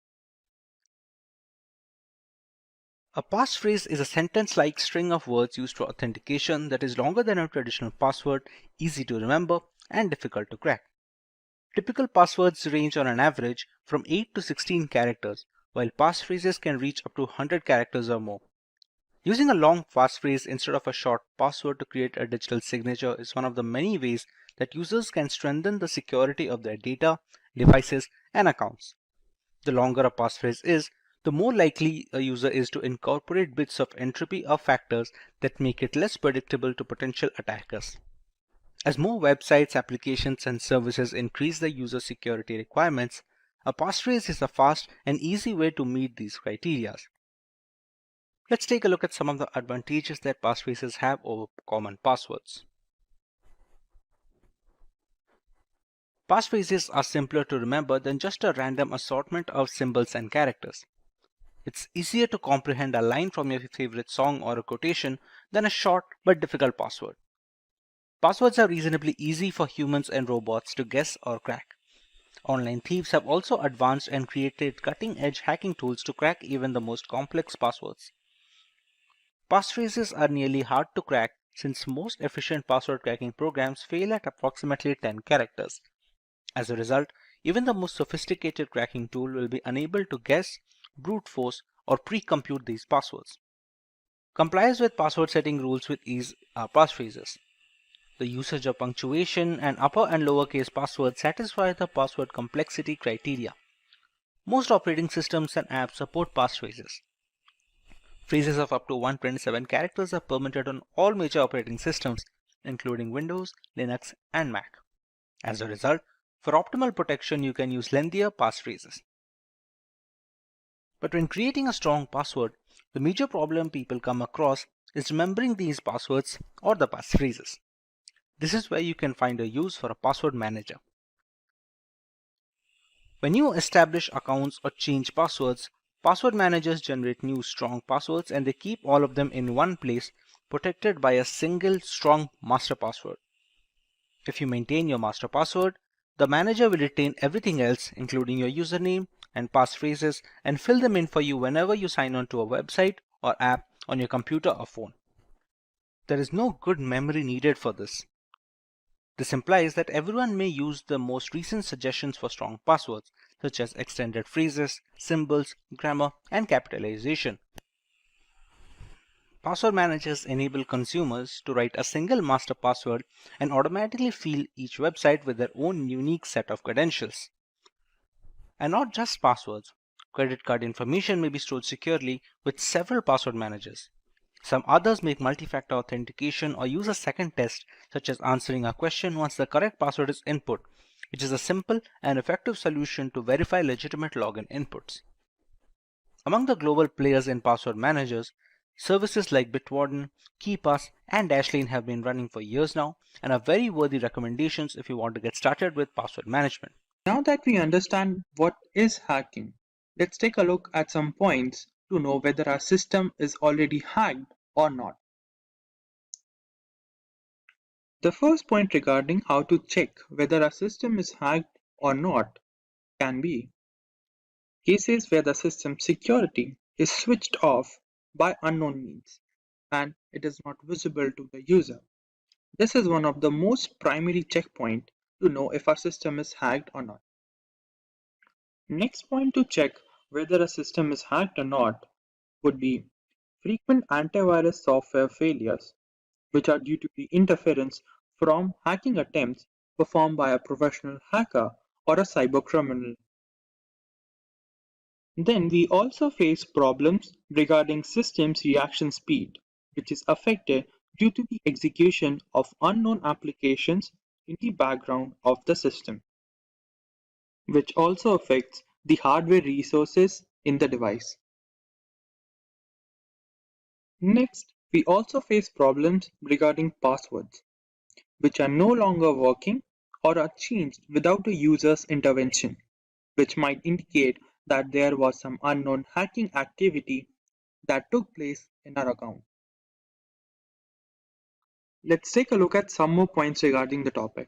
A passphrase is a sentence-like string of words used for authentication that is longer than a traditional password, easy to remember, and difficult to crack. Typical passwords range on an average from 8 to 16 characters, while passphrases can reach up to 100 characters or more. Using a long passphrase instead of a short password to create a digital signature is one of the many ways that users can strengthen the security of their data, devices, and accounts. The longer a passphrase is, the more likely a user is to incorporate bits of entropy or factors that make it less predictable to potential attackers. As more websites, applications, and services increase the user security requirements, a passphrase is a fast and easy way to meet these criteria. Let's take a look at some of the advantages that passphrases have over common passwords. Passphrases are simpler to remember than just a random assortment of symbols and characters. It's easier to comprehend a line from your favorite song or a quotation than a short but difficult password. Passwords are reasonably easy for humans and robots to guess or crack. Online thieves have also advanced and created cutting-edge hacking tools to crack even the most complex passwords. Passphrases are nearly hard to crack since most efficient password cracking programs fail at approximately 10 characters. As a result, even the most sophisticated cracking tool will be unable to guess, brute force, or pre-compute these passwords. Complies with password setting rules with ease are passphrases. The usage of punctuation and upper and lowercase passwords satisfy the password complexity criteria. Most operating systems and apps support passphrases. Phrases of up to 127 characters are permitted on all major operating systems, including Windows, Linux, and Mac. As a result, for optimal protection, you can use lengthier passphrases. But when creating a strong password, the major problem people come across is remembering these passwords or the passphrases. This is where you can find a use for a password manager. When you establish accounts or change passwords, password managers generate new strong passwords and they keep all of them in one place, protected by a single strong master password. If you maintain your master password, the manager will retain everything else, including your username and passphrases, and fill them in for you whenever you sign on to a website or app on your computer or phone. There is no good memory needed for this. This implies that everyone may use the most recent suggestions for strong passwords, such as extended phrases, symbols, grammar, and capitalization. Password managers enable consumers to write a single master password and automatically fill each website with their own unique set of credentials. And not just passwords. Credit card information may be stored securely with several password managers. Some others make multi-factor authentication or use a second test, such as answering a question once the correct password is input, which is a simple and effective solution to verify legitimate login inputs. Among the global players in password managers, services like Bitwarden, KeePass, and Dashlane have been running for years now and are very worthy recommendations if you want to get started with password management. Now that we understand what is hacking, let's take a look at some points to know whether our system is already hacked or not. The first point regarding how to check whether a system is hacked or not can be cases where the system security is switched off by unknown means and it is not visible to the user. This is one of the most primary checkpoints to know if our system is hacked or not. Next point to check whether a system is hacked or not would be frequent antivirus software failures, which are due to the interference from hacking attempts performed by a professional hacker or a cybercriminal. Then we also face problems regarding systems reaction speed, which is affected due to the execution of unknown applications in the background of the system, which also affects the hardware resources in the device. Next, we also face problems regarding passwords, which are no longer working or are changed without a user's intervention, which might indicate that there was some unknown hacking activity that took place in our account. Let's take a look at some more points regarding the topic.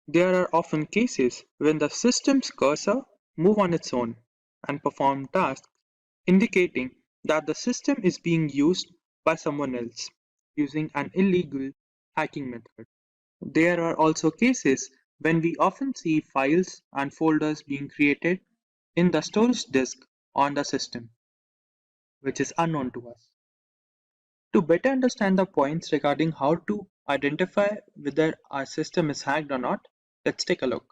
There are often cases when the system's cursor moves on its own and perform tasks, indicating that the system is being used by someone else using an illegal hacking method. There are also cases when we often see files and folders being created in the storage disk on the system, which is unknown to us. To better understand the points regarding how to identify whether our system is hacked or not, let's take a look.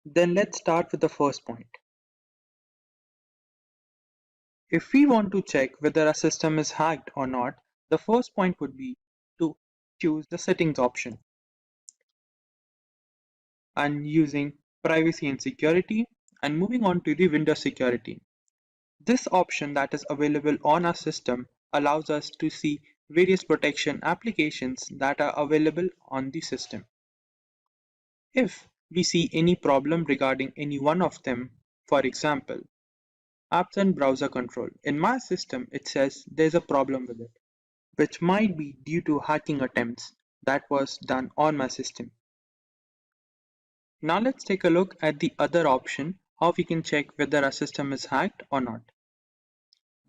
Then let's start with the first point. If we want to check whether a system is hacked or not, the first point would be to choose the settings option and using privacy and security and moving on to the Windows security. This option that is available on our system allows us to see various protection applications that are available on the system. If we see any problem regarding any one of them, for example, apps and browser control, in my system it says there's a problem with it, which might be due to hacking attempts that was done on my system. Now let's take a look at the other option, how we can check whether our system is hacked or not.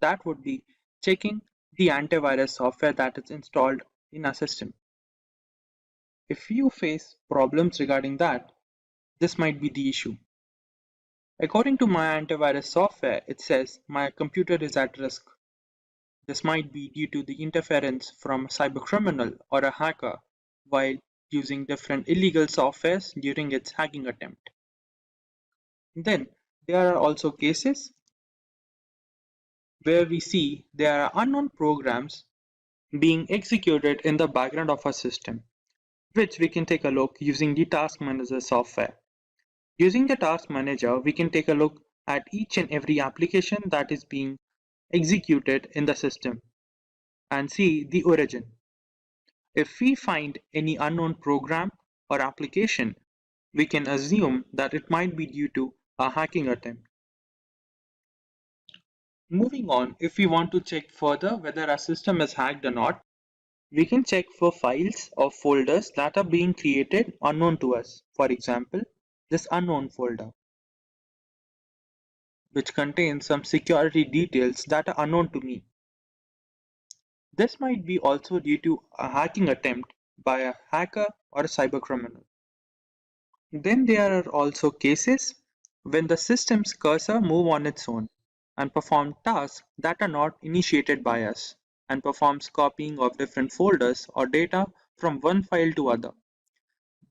That would be checking the antivirus software that is installed in our system. If you face problems regarding that, this might be the issue. According to my antivirus software, it says my computer is at risk. This might be due to the interference from a cybercriminal or a hacker while using different illegal softwares during its hacking attempt. Then there are also cases where we see there are unknown programs being executed in the background of our system, which we can take a look using the Task Manager software. Using the Task Manager, we can take a look at each and every application that is being executed in the system and see the origin. If we find any unknown program or application, we can assume that it might be due to a hacking attempt. Moving on, if we want to check further whether our system is hacked or not, we can check for files or folders that are being created unknown to us. For example, this unknown folder, which contains some security details that are unknown to me. This might be also due to a hacking attempt by a hacker or a cybercriminal. Then there are also cases when the system's cursor moves on its own and performs tasks that are not initiated by us and performs copying of different folders or data from one file to other.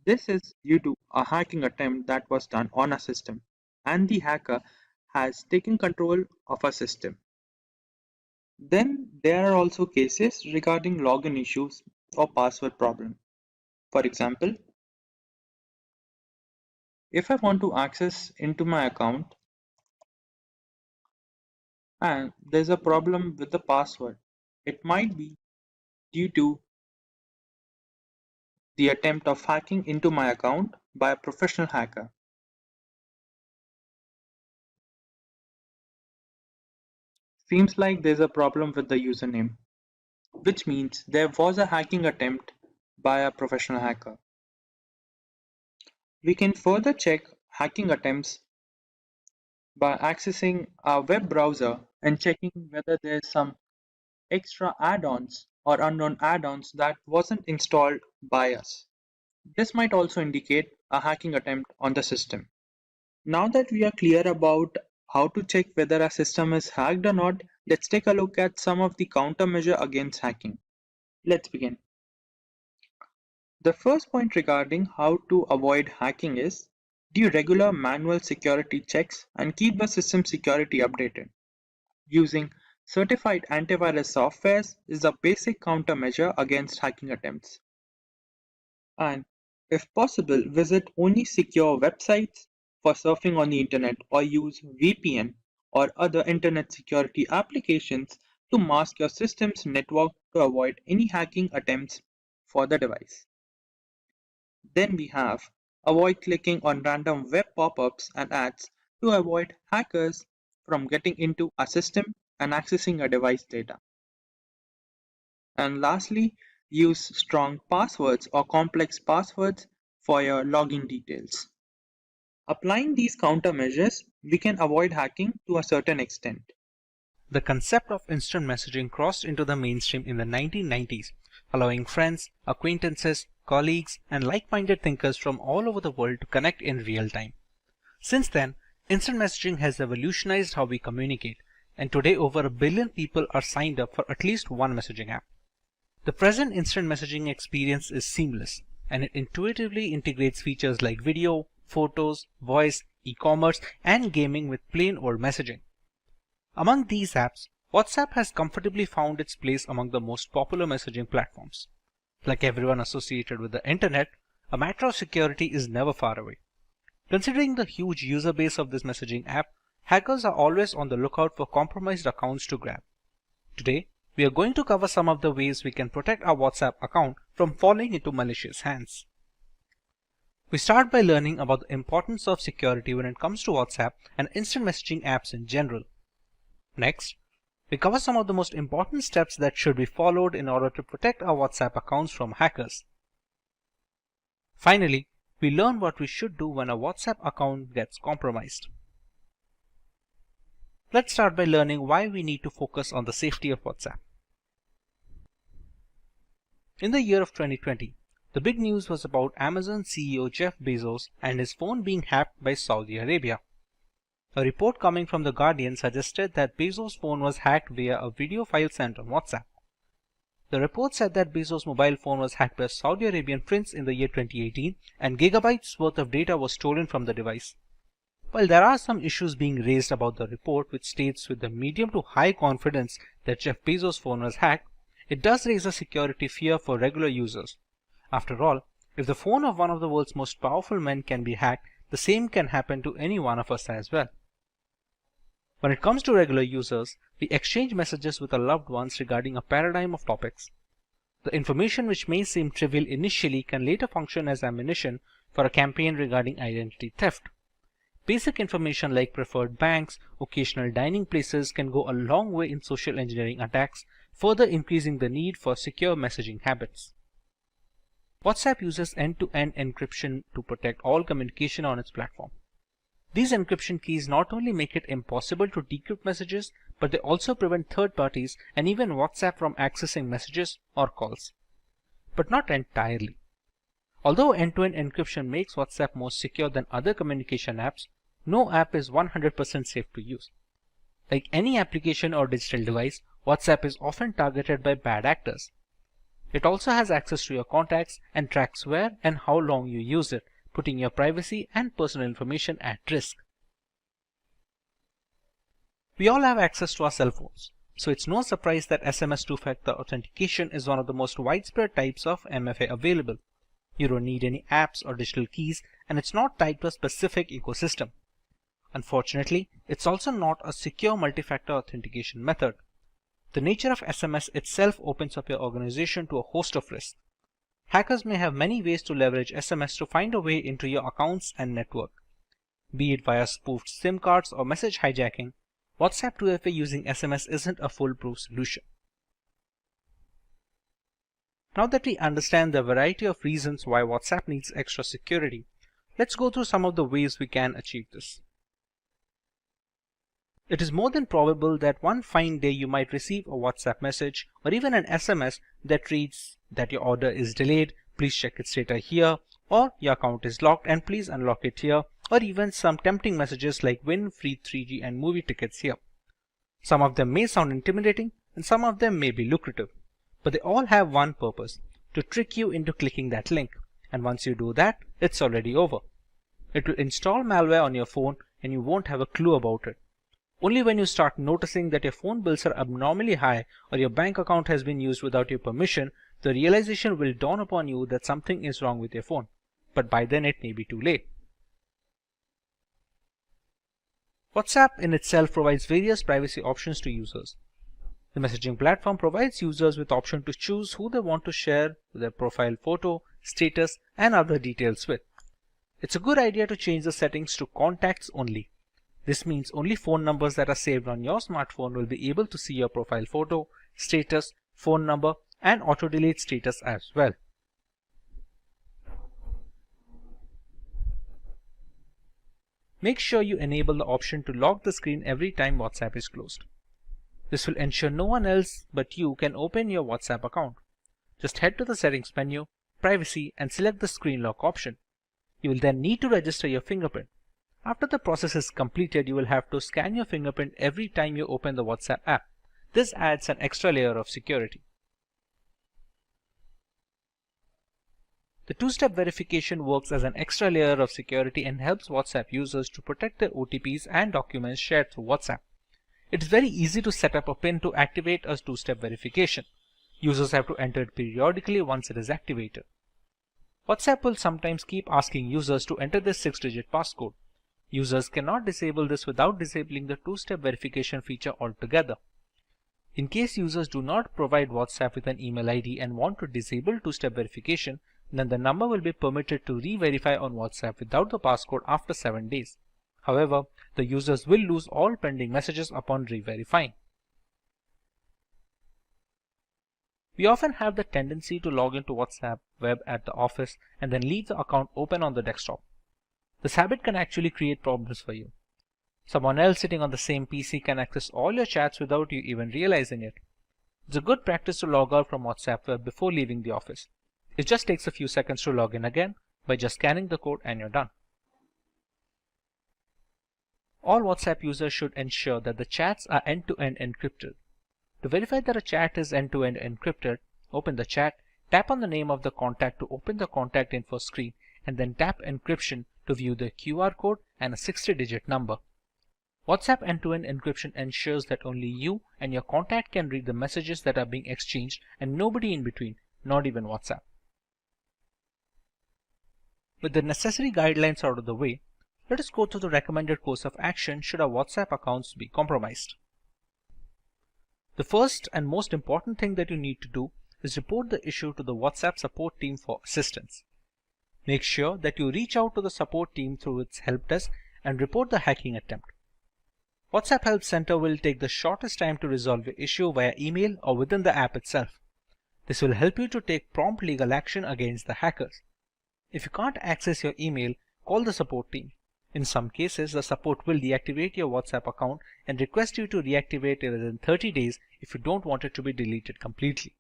This is due to a hacking attempt that was done on a system and the hacker has taken control of a system. Then there are also cases regarding login issues or password problem. For example, if I want to access into my account and there's a problem with the password, it might be due to the attempt of hacking into my account by a professional hacker. Seems like there's a problem with the username, which means there was a hacking attempt by a professional hacker. We can further check hacking attempts by accessing our web browser and checking whether there's some extra add-ons or unknown add-ons that wasn't installed by us. This might also indicate a hacking attempt on the system. Now that we are clear about how to check whether our system is hacked or not, let's take a look at some of the countermeasure against hacking. Let's begin. The first point regarding how to avoid hacking is do regular manual security checks and keep the system security updated. Using certified antivirus softwares is a basic countermeasure against hacking attempts. And if possible, visit only secure websites for surfing on the internet or use VPN or other internet security applications to mask your system's network to avoid any hacking attempts for the device. Then we have avoid clicking on random web pop-ups and ads to avoid hackers from getting into a system and accessing a device data. And lastly, use strong passwords or complex passwords for your login details. Applying these countermeasures, we can avoid hacking to a certain extent. The concept of instant messaging crossed into the mainstream in the 1990s, allowing friends, acquaintances, colleagues, and like-minded thinkers from all over the world to connect in real time. Since then, instant messaging has revolutionized how we communicate, and today over 1 billion people are signed up for at least one messaging app. The present instant messaging experience is seamless, and it intuitively integrates features like video, photos, voice, e-commerce, and gaming with plain old messaging. Among these apps, WhatsApp has comfortably found its place among the most popular messaging platforms. Like everyone associated with the internet, a matter of security is never far away. Considering the huge user base of this messaging app, hackers are always on the lookout for compromised accounts to grab. Today, we are going to cover some of the ways we can protect our WhatsApp account from falling into malicious hands. We start by learning about the importance of security when it comes to WhatsApp and instant messaging apps in general. Next, we cover some of the most important steps that should be followed in order to protect our WhatsApp accounts from hackers. Finally, we learn what we should do when a WhatsApp account gets compromised. Let's start by learning why we need to focus on the safety of WhatsApp. In the year of 2020, the big news was about Amazon CEO Jeff Bezos and his phone being hacked by Saudi Arabia. A report coming from The Guardian suggested that Bezos' phone was hacked via a video file sent on WhatsApp. The report said that Bezos' mobile phone was hacked by a Saudi Arabian prince in the year 2018 and gigabytes worth of data was stolen from the device. While there are some issues being raised about the report which states with a medium to high confidence that Jeff Bezos' phone was hacked, it does raise a security fear for regular users. After all, if the phone of one of the world's most powerful men can be hacked, the same can happen to any one of us as well. When it comes to regular users, we exchange messages with our loved ones regarding a paradigm of topics. The information which may seem trivial initially can later function as ammunition for a campaign regarding identity theft. Basic information like preferred banks, occasional dining places can go a long way in social engineering attacks, further increasing the need for secure messaging habits. WhatsApp uses end-to-end encryption to protect all communication on its platform. These encryption keys not only make it impossible to decrypt messages, but they also prevent third parties and even WhatsApp from accessing messages or calls. But not entirely. Although end-to-end encryption makes WhatsApp more secure than other communication apps, no app is 100% safe to use. Like any application or digital device, WhatsApp is often targeted by bad actors. It also has access to your contacts and tracks where and how long you use it, putting your privacy and personal information at risk. We all have access to our cell phones, so it's no surprise that SMS two-factor authentication is one of the most widespread types of MFA available. You don't need any apps or digital keys, and it's not tied to a specific ecosystem. Unfortunately, it's also not a secure multi-factor authentication method. The nature of SMS itself opens up your organization to a host of risks. Hackers may have many ways to leverage SMS to find a way into your accounts and network. Be it via spoofed SIM cards or message hijacking, WhatsApp 2FA using SMS isn't a foolproof solution. Now that we understand the variety of reasons why WhatsApp needs extra security, let's go through some of the ways we can achieve this. It is more than probable that one fine day you might receive a WhatsApp message or even an SMS that reads that your order is delayed, please check its status here, or your account is locked and please unlock it here, or even some tempting messages like win free 3G and movie tickets here. Some of them may sound intimidating and some of them may be lucrative, but they all have one purpose: to trick you into clicking that link, and once you do that, it's already over. It will install malware on your phone and you won't have a clue about it. Only when you start noticing that your phone bills are abnormally high or your bank account has been used without your permission, the realization will dawn upon you that something is wrong with your phone. But by then it may be too late. WhatsApp in itself provides various privacy options to users. The messaging platform provides users with the option to choose who they want to share their profile photo, status, and other details with. It's a good idea to change the settings to contacts only. This means only phone numbers that are saved on your smartphone will be able to see your profile photo, status, phone number, and auto-delete status as well. Make sure you enable the option to lock the screen every time WhatsApp is closed. This will ensure no one else but you can open your WhatsApp account. Just head to the settings menu, privacy, and select the screen lock option. You will then need to register your fingerprint. After the process is completed, you will have to scan your fingerprint every time you open the WhatsApp app. This adds an extra layer of security. The two-step verification works as an extra layer of security and helps WhatsApp users to protect their OTPs and documents shared through WhatsApp. It is very easy to set up a PIN to activate a two-step verification. Users have to enter it periodically once it is activated. WhatsApp will sometimes keep asking users to enter this 6-digit passcode. Users cannot disable this without disabling the two-step verification feature altogether. In case users do not provide WhatsApp with an email ID and want to disable two-step verification, then the number will be permitted to re-verify on WhatsApp without the passcode after 7 days. However, the users will lose all pending messages upon re-verifying. We often have the tendency to log into WhatsApp web at the office and then leave the account open on the desktop. This habit can actually create problems for you. Someone else sitting on the same PC can access all your chats without you even realizing it. It's a good practice to log out from WhatsApp web before leaving the office. It just takes a few seconds to log in again by just scanning the code and you're done. All WhatsApp users should ensure that the chats are end-to-end encrypted. To verify that a chat is end-to-end encrypted, open the chat, tap on the name of the contact to open the contact info screen, and then tap encryption to view the QR code and a 60-digit number. WhatsApp end-to-end encryption ensures that only you and your contact can read the messages that are being exchanged and nobody in between, not even WhatsApp. With the necessary guidelines out of the way, let us go through the recommended course of action should our WhatsApp accounts be compromised. The first and most important thing that you need to do is report the issue to the WhatsApp support team for assistance. Make sure that you reach out to the support team through its help desk and report the hacking attempt. WhatsApp Help Center will take the shortest time to resolve your issue via email or within the app itself. This will help you to take prompt legal action against the hackers. If you can't access your email, call the support team. In some cases, the support will deactivate your WhatsApp account and request you to reactivate it within 30 days if you don't want it to be deleted completely.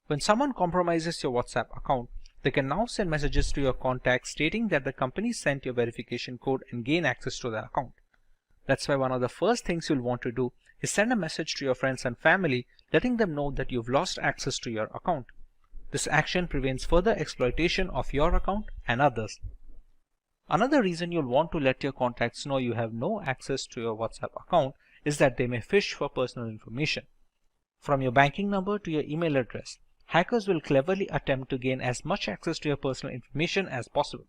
When someone compromises your WhatsApp account, they can now send messages to your contacts stating that the company sent your verification code and gain access to the account. That's why one of the first things you'll want to do is send a message to your friends and family letting them know that you've lost access to your account. This action prevents further exploitation of your account and others. Another reason you'll want to let your contacts know you have no access to your WhatsApp account is that they may phish for personal information. From your banking number to your email address, hackers will cleverly attempt to gain as much access to your personal information as possible.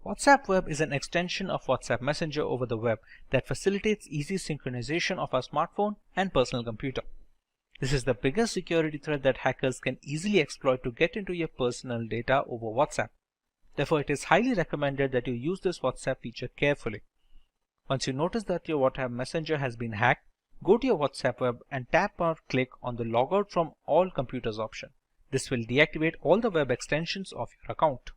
WhatsApp Web is an extension of WhatsApp Messenger over the web that facilitates easy synchronization of our smartphone and personal computer. This is the biggest security threat that hackers can easily exploit to get into your personal data over WhatsApp. Therefore, it is highly recommended that you use this WhatsApp feature carefully. Once you notice that your WhatsApp Messenger has been hacked, go to your WhatsApp web and tap or click on the Logout from all computers option. This will deactivate all the web extensions of your account.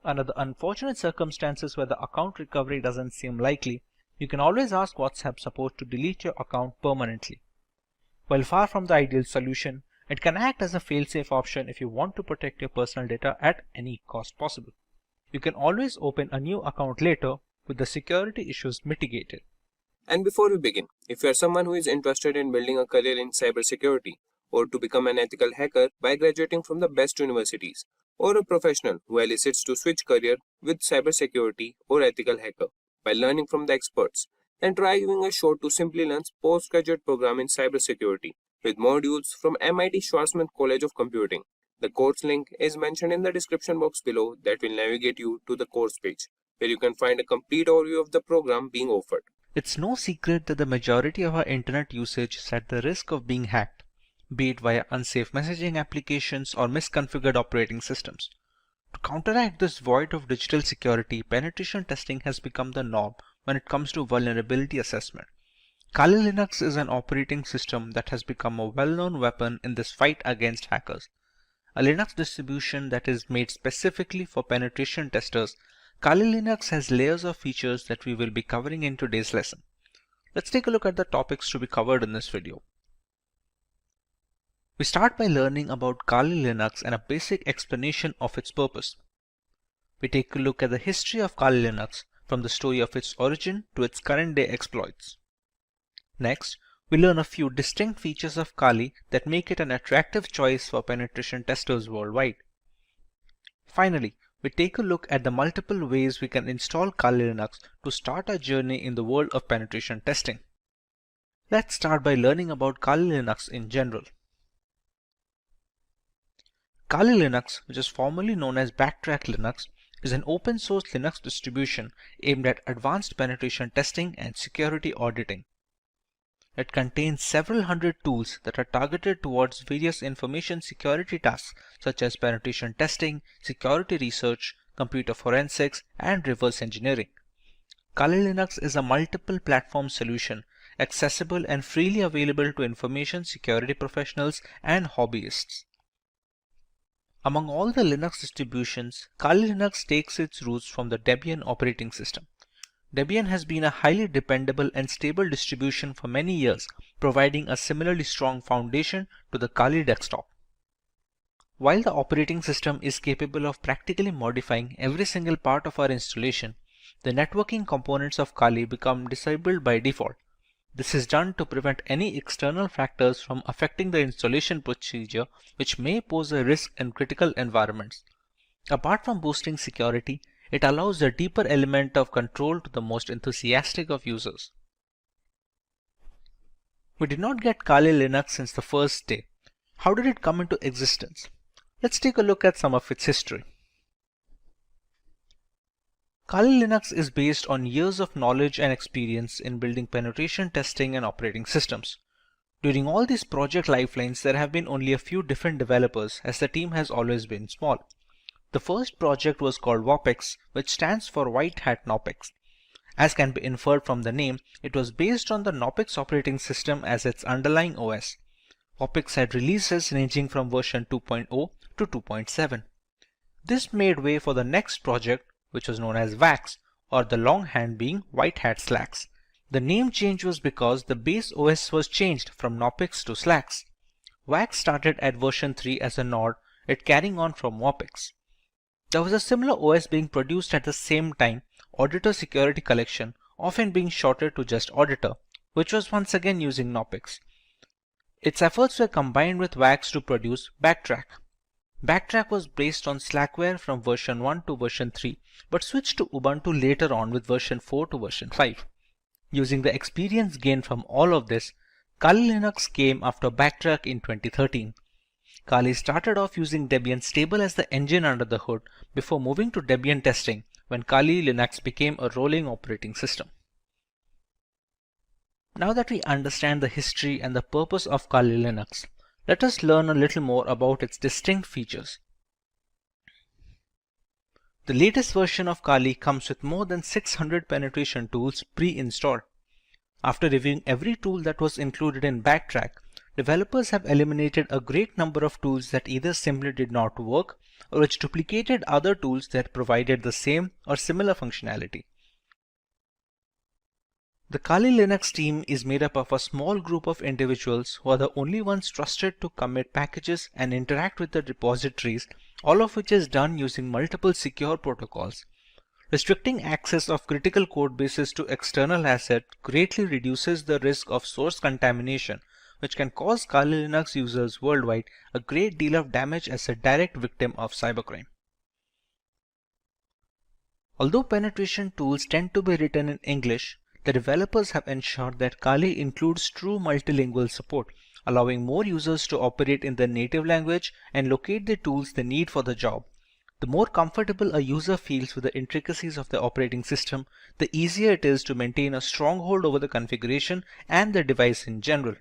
Under the unfortunate circumstances where the account recovery doesn't seem likely, you can always ask WhatsApp support to delete your account permanently. While far from the ideal solution, it can act as a fail-safe option if you want to protect your personal data at any cost possible. You can always open a new account later with the security issues mitigated. And before we begin, if you are someone who is interested in building a career in cybersecurity or to become an ethical hacker by graduating from the best universities, or a professional who elicits to switch career with cybersecurity or ethical hacker by learning from the experts, then try giving a shot to Simplilearn's postgraduate program in cybersecurity with modules from MIT Schwarzman College of Computing. The course link is mentioned in the description box below that will navigate you to the course page, where you can find a complete overview of the program being offered. It's no secret that the majority of our internet usage is at the risk of being hacked, be it via unsafe messaging applications or misconfigured operating systems. To counteract this void of digital security, penetration testing has become the norm when it comes to vulnerability assessment. Kali Linux is an operating system that has become a well-known weapon in this fight against hackers. A Linux distribution that is made specifically for penetration testers, Kali Linux has layers of features that we will be covering in today's lesson. Let's take a look at the topics to be covered in this video. We start by learning about Kali Linux and a basic explanation of its purpose. We take a look at the history of Kali Linux from the story of its origin to its current day exploits. Next, we learn a few distinct features of Kali that make it an attractive choice for penetration testers worldwide. Finally, we take a look at the multiple ways we can install Kali Linux to start our journey in the world of penetration testing. Let's start by learning about Kali Linux in general. Kali Linux, which is formerly known as Backtrack Linux, is an open source Linux distribution aimed at advanced penetration testing and security auditing. It contains several hundred tools that are targeted towards various information security tasks such as penetration testing, security research, computer forensics, and reverse engineering. Kali Linux is a multiple platform solution, accessible and freely available to information security professionals and hobbyists. Among all the Linux distributions, Kali Linux takes its roots from the Debian operating system. Debian has been a highly dependable and stable distribution for many years, providing a similarly strong foundation to the Kali desktop. While the operating system is capable of practically modifying every single part of our installation, the networking components of Kali become disabled by default. This is done to prevent any external factors from affecting the installation procedure, which may pose a risk in critical environments. Apart from boosting security, it allows a deeper element of control to the most enthusiastic of users. We did not get Kali Linux since the first day. How did it come into existence? Let's take a look at some of its history. Kali Linux is based on years of knowledge and experience in building penetration testing and operating systems. During all these project lifelines, there have been only a few different developers, as the team has always been small. The first project was called WOPEX, which stands for White Hat Knopex. As can be inferred from the name, it was based on the Knopex operating system as its underlying OS. WOPEX had releases ranging from version 2.0 to 2.7. This made way for the next project, which was known as WAX, or the longhand being White Hat Slacks. The name change was because the base OS was changed from Knopex to Slacks. WAX started at version 3 as a nod, it carrying on from WOPEX. There was a similar OS being produced at the same time, Auditor Security Collection, often being shortened to just Auditor, which was once again using Knopex. Its efforts were combined with WAX to produce Backtrack. Backtrack was based on Slackware from version 1 to version 3, but switched to Ubuntu later on with version 4 to version 5. Using the experience gained from all of this, Kali Linux came after Backtrack in 2013. Kali started off using Debian stable as the engine under the hood before moving to Debian testing when Kali Linux became a rolling operating system. Now that we understand the history and the purpose of Kali Linux, let us learn a little more about its distinct features. The latest version of Kali comes with more than 600 penetration tools pre-installed. After reviewing every tool that was included in Backtrack, developers have eliminated a great number of tools that either simply did not work or which duplicated other tools that provided the same or similar functionality. The Kali Linux team is made up of a small group of individuals who are the only ones trusted to commit packages and interact with the repositories, all of which is done using multiple secure protocols. Restricting access of critical code bases to external assets greatly reduces the risk of source contamination, which can cause Kali Linux users worldwide a great deal of damage as a direct victim of cybercrime. Although penetration tools tend to be written in English, the developers have ensured that Kali includes true multilingual support, allowing more users to operate in their native language and locate the tools they need for the job. The more comfortable a user feels with the intricacies of the operating system, the easier it is to maintain a stronghold over the configuration and the device in general.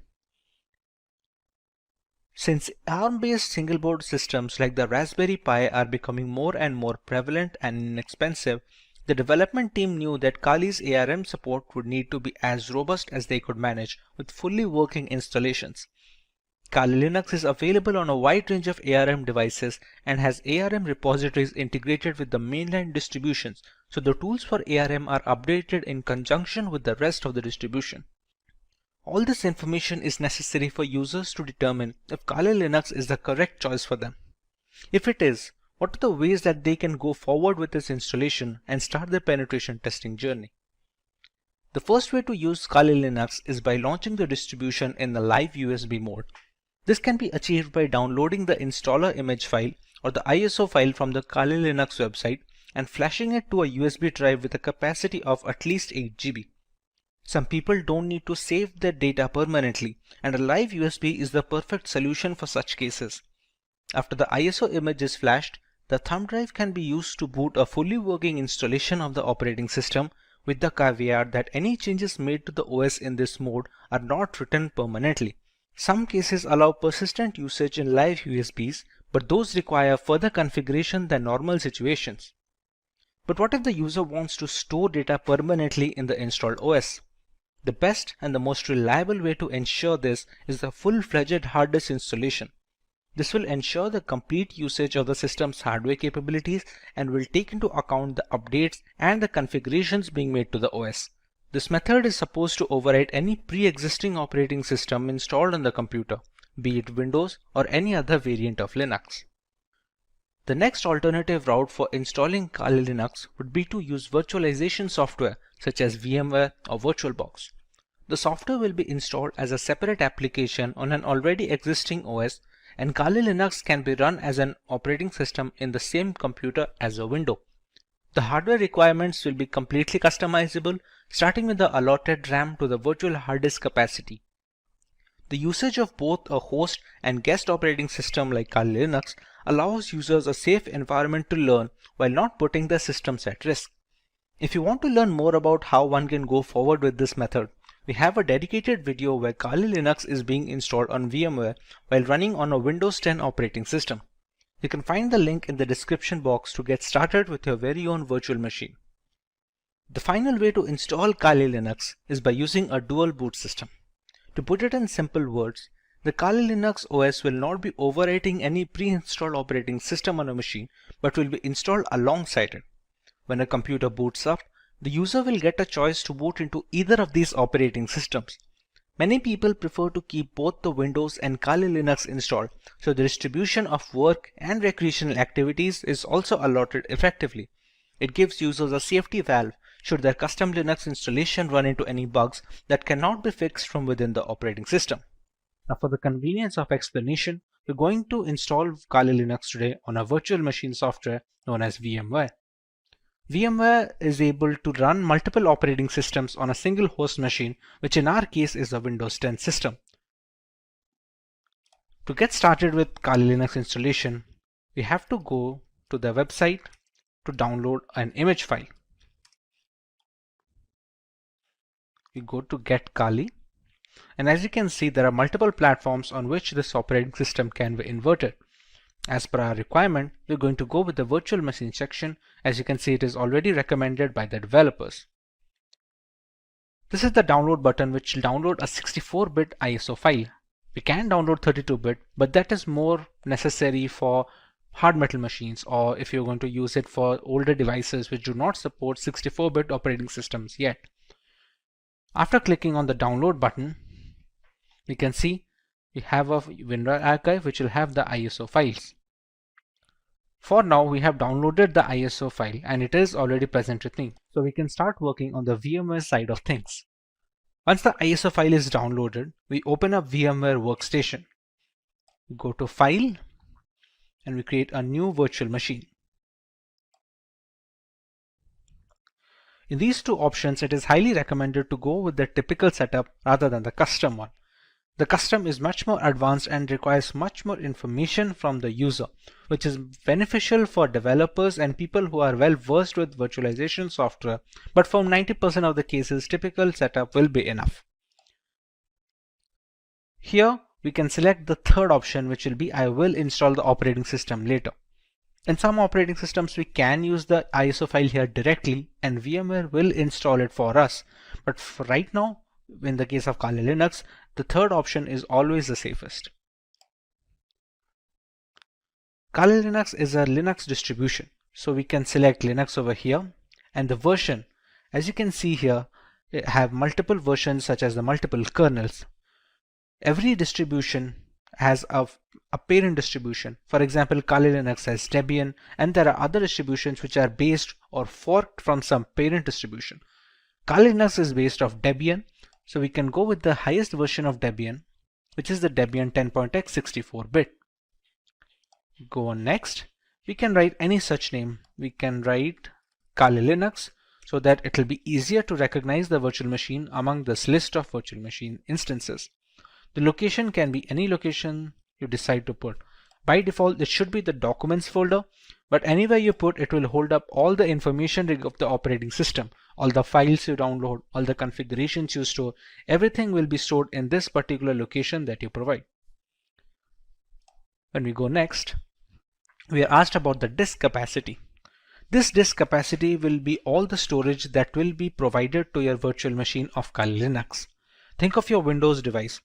Since ARM-based single-board systems like the Raspberry Pi are becoming more and more prevalent and inexpensive, the development team knew that Kali's ARM support would need to be as robust as they could manage with fully working installations. Kali Linux is available on a wide range of ARM devices and has ARM repositories integrated with the mainline distributions, so the tools for ARM are updated in conjunction with the rest of the distribution. All this information is necessary for users to determine if Kali Linux is the correct choice for them. If it is, what are the ways that they can go forward with this installation and start their penetration testing journey? The first way to use Kali Linux is by launching the distribution in the live USB mode. This can be achieved by downloading the installer image file or the ISO file from the Kali Linux website and flashing it to a USB drive with a capacity of at least 8 GB. Some people don't need to save their data permanently, and a live USB is the perfect solution for such cases. After the ISO image is flashed, the thumb drive can be used to boot a fully working installation of the operating system, with the caveat that any changes made to the OS in this mode are not written permanently. Some cases allow persistent usage in live USBs, but those require further configuration than normal situations. But what if the user wants to store data permanently in the installed OS? The best and the most reliable way to ensure this is the full-fledged hard disk installation. This will ensure the complete usage of the system's hardware capabilities and will take into account the updates and the configurations being made to the OS. This method is supposed to override any pre-existing operating system installed on the computer, be it Windows or any other variant of Linux. The next alternative route for installing Kali Linux would be to use virtualization software such as VMware or VirtualBox. The software will be installed as a separate application on an already existing OS, and Kali Linux can be run as an operating system in the same computer as a window. The hardware requirements will be completely customizable, starting with the allotted RAM to the virtual hard disk capacity. The usage of both a host and guest operating system like Kali Linux allows users a safe environment to learn while not putting their systems at risk. If you want to learn more about how one can go forward with this method, we have a dedicated video where Kali Linux is being installed on VMware while running on a Windows 10 operating system. You can find the link in the description box to get started with your very own virtual machine. The final way to install Kali Linux is by using a dual boot system. To put it in simple words, the Kali Linux OS will not be overwriting any pre-installed operating system on a machine, but will be installed alongside it. When a computer boots up, the user will get a choice to boot into either of these operating systems. Many people prefer to keep both the Windows and Kali Linux installed, so the distribution of work and recreational activities is also allotted effectively. It gives users a safety valve should their custom Linux installation run into any bugs that cannot be fixed from within the operating system. Now, for the convenience of explanation, we're going to install Kali Linux today on a virtual machine software known as VMware. VMware is able to run multiple operating systems on a single host machine, which in our case is a Windows 10 system. To get started with Kali Linux installation, we have to go to the website to download an image file. We go to Get Kali, and as you can see, there are multiple platforms on which this operating system can be inverted. As per our requirement, we're going to go with the virtual machine section. As you can see, it is already recommended by the developers. This is the download button, which will download a 64-bit ISO file. We can download 32-bit, but that is more necessary for hard metal machines, or if you're going to use it for older devices which do not support 64-bit operating systems yet. After clicking on the download button, we can see we have a WinRAR archive which will have the ISO files. For now, we have downloaded the ISO file and it is already present with me. So we can start working on the VMware side of things. Once the ISO file is downloaded, we open up VMware Workstation. We go to File and we create a new virtual machine. In these two options, it is highly recommended to go with the typical setup rather than the custom one. The custom is much more advanced and requires much more information from the user, which is beneficial for developers and people who are well versed with virtualization software, but for 90% of the cases, typical setup will be enough. Here, we can select the third option, which will be I will install the operating system later. In some operating systems, we can use the ISO file here directly and VMware will install it for us. But for right now, in the case of Kali Linux, the third option is always the safest. Kali Linux is a Linux distribution, so we can select Linux over here, and the version, as you can see here, have multiple versions such as the multiple kernels. Every distribution has a parent distribution. For example, Kali Linux has Debian, and there are other distributions which are based or forked from some parent distribution. Kali Linux is based off Debian, so we can go with the highest version of Debian, which is the Debian 10.x 64-bit. Go on next. We can write any such name. We can write Kali Linux. so that it will be easier to recognize the virtual machine among this list of virtual machine instances. The location can be any location you decide to put. By default, it should be the documents folder, but anywhere you put, it will hold up all the information of the operating system, all the files you download, all the configurations you store, everything will be stored in this particular location that you provide. When we go next, we are asked about the disk capacity. This disk capacity will be all the storage that will be provided to your virtual machine of Kali Linux. Think of your Windows device.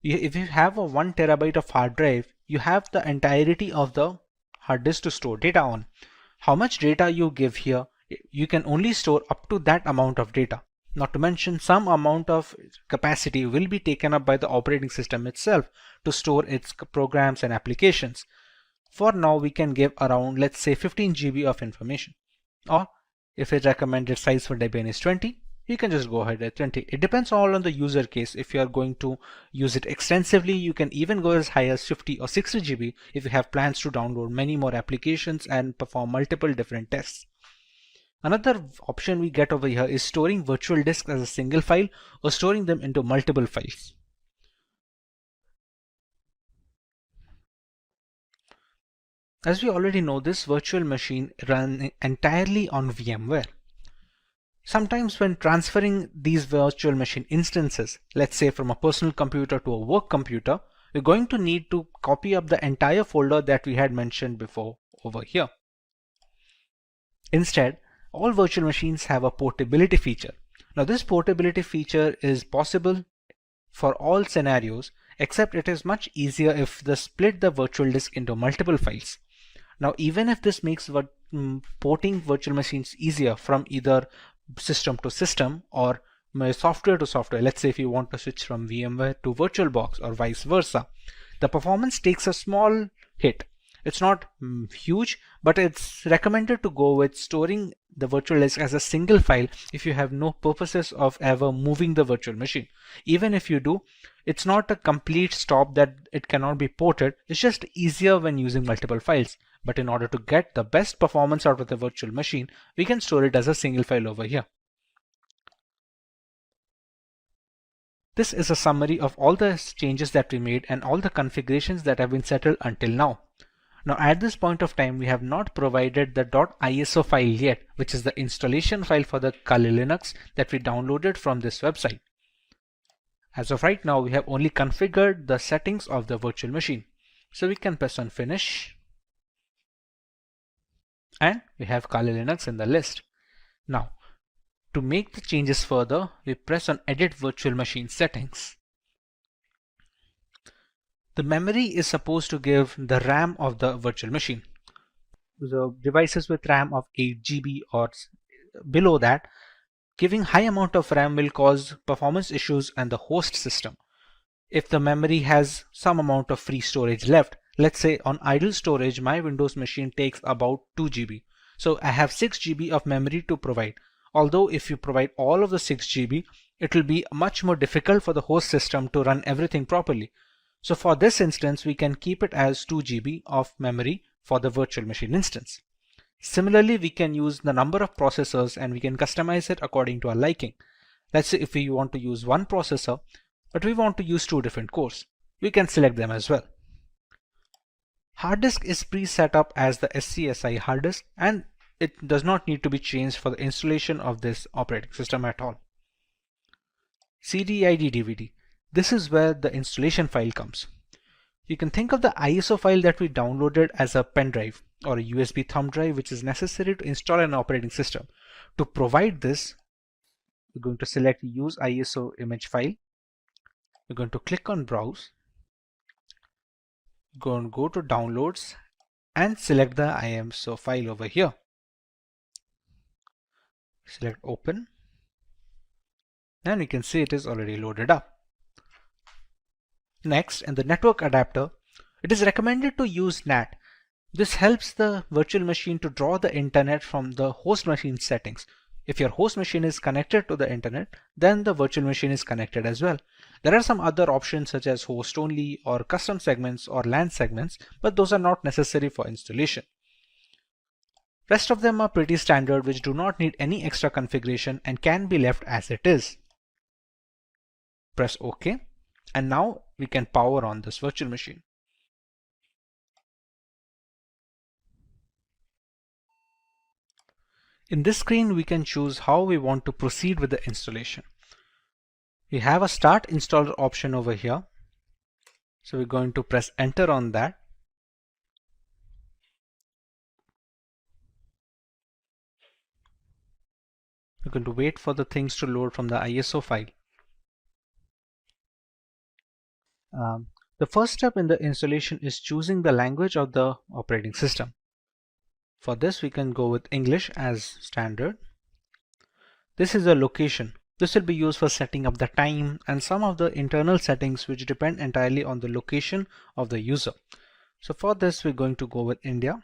If you have a 1 terabyte of hard drive, you have the entirety of the hard disk to store data on. How much data you give here, you can only store up to that amount of data. Not to mention, some amount of capacity will be taken up by the operating system itself to store its programs and applications. For now, we can give around, let's say, 15 GB of information. Or if its recommended size for Debian is 20, you can just go ahead at 20. It depends all on the user case. If you are going to use it extensively, you can even go as high as 50 or 60 GB if you have plans to download many more applications and perform multiple different tests. Another option we get over here is storing virtual disks as a single file or storing them into multiple files. As we already know, this virtual machine runs entirely on VMware. Sometimes when transferring these virtual machine instances, let's say from a personal computer to a work computer, we're going to need to copy up the entire folder that we had mentioned before over here. Instead, all virtual machines have a portability feature. Now this portability feature is possible for all scenarios, except it is much easier if they split the virtual disk into multiple files. Now even if this makes porting virtual machines easier from either system to system or software to software, let's say if you want to switch from VMware to VirtualBox or vice versa, the performance takes a small hit. It's not huge, but it's recommended to go with storing the virtual disk as a single file if you have no purposes of ever moving the virtual machine. Even if you do, it's not a complete stop that it cannot be ported. It's just easier when using multiple files. But in order to get the best performance out of the virtual machine, we can store it as a single file over here. This is a summary of all the changes that we made and all the configurations that have been settled until now. Now at this point of time, we have not provided the .iso file yet, which is the installation file for the Kali Linux that we downloaded from this website. As of right now, we have only configured the settings of the virtual machine. So we can press on Finish. And we have Kali Linux in the list. Now, to make the changes further, we press on Edit Virtual Machine Settings. The memory is supposed to give the RAM of the virtual machine. The devices with RAM of 8 GB or below that, giving high amount of RAM will cause performance issues on the host system. If the memory has some amount of free storage left, let's say on idle storage, my Windows machine takes about 2 GB. So I have 6 GB of memory to provide. Although if you provide all of the 6 GB, it will be much more difficult for the host system to run everything properly. So for this instance, we can keep it as 2 GB of memory for the virtual machine instance. Similarly, we can use the number of processors and we can customize it according to our liking. Let's say if we want to use one processor, but we want to use 2 different cores, we can select them as well. Hard disk is pre-set up as the SCSI hard disk and it does not need to be changed for the installation of this operating system at all. CD-ID DVD. This is where the installation file comes. You can think of the ISO file that we downloaded as a pen drive or a USB thumb drive which is necessary to install an operating system. To provide this, we're going to select Use ISO image file. We're going to click on Browse. Go to Downloads and select the ISO file over here. Select Open and you can see it is already loaded up. Next, in the network adapter, it is recommended to use NAT. This helps the virtual machine to draw the internet from the host machine settings. If your host machine is connected to the internet, then the virtual machine is connected as well. There are some other options such as host only or custom segments or LAN segments, but those are not necessary for installation. Rest of them are pretty standard, which do not need any extra configuration and can be left as it is. Press OK, and now we can power on this virtual machine. In this screen, we can choose how we want to proceed with the installation. We have a Start Installer option over here. So we're going to press Enter on that. We're going to wait for the things to load from the ISO file. The first step in the installation is choosing the language of the operating system. For this, we can go with English as standard. This is a location. This will be used for setting up the time and some of the internal settings which depend entirely on the location of the user. So for this, we're going to go with India.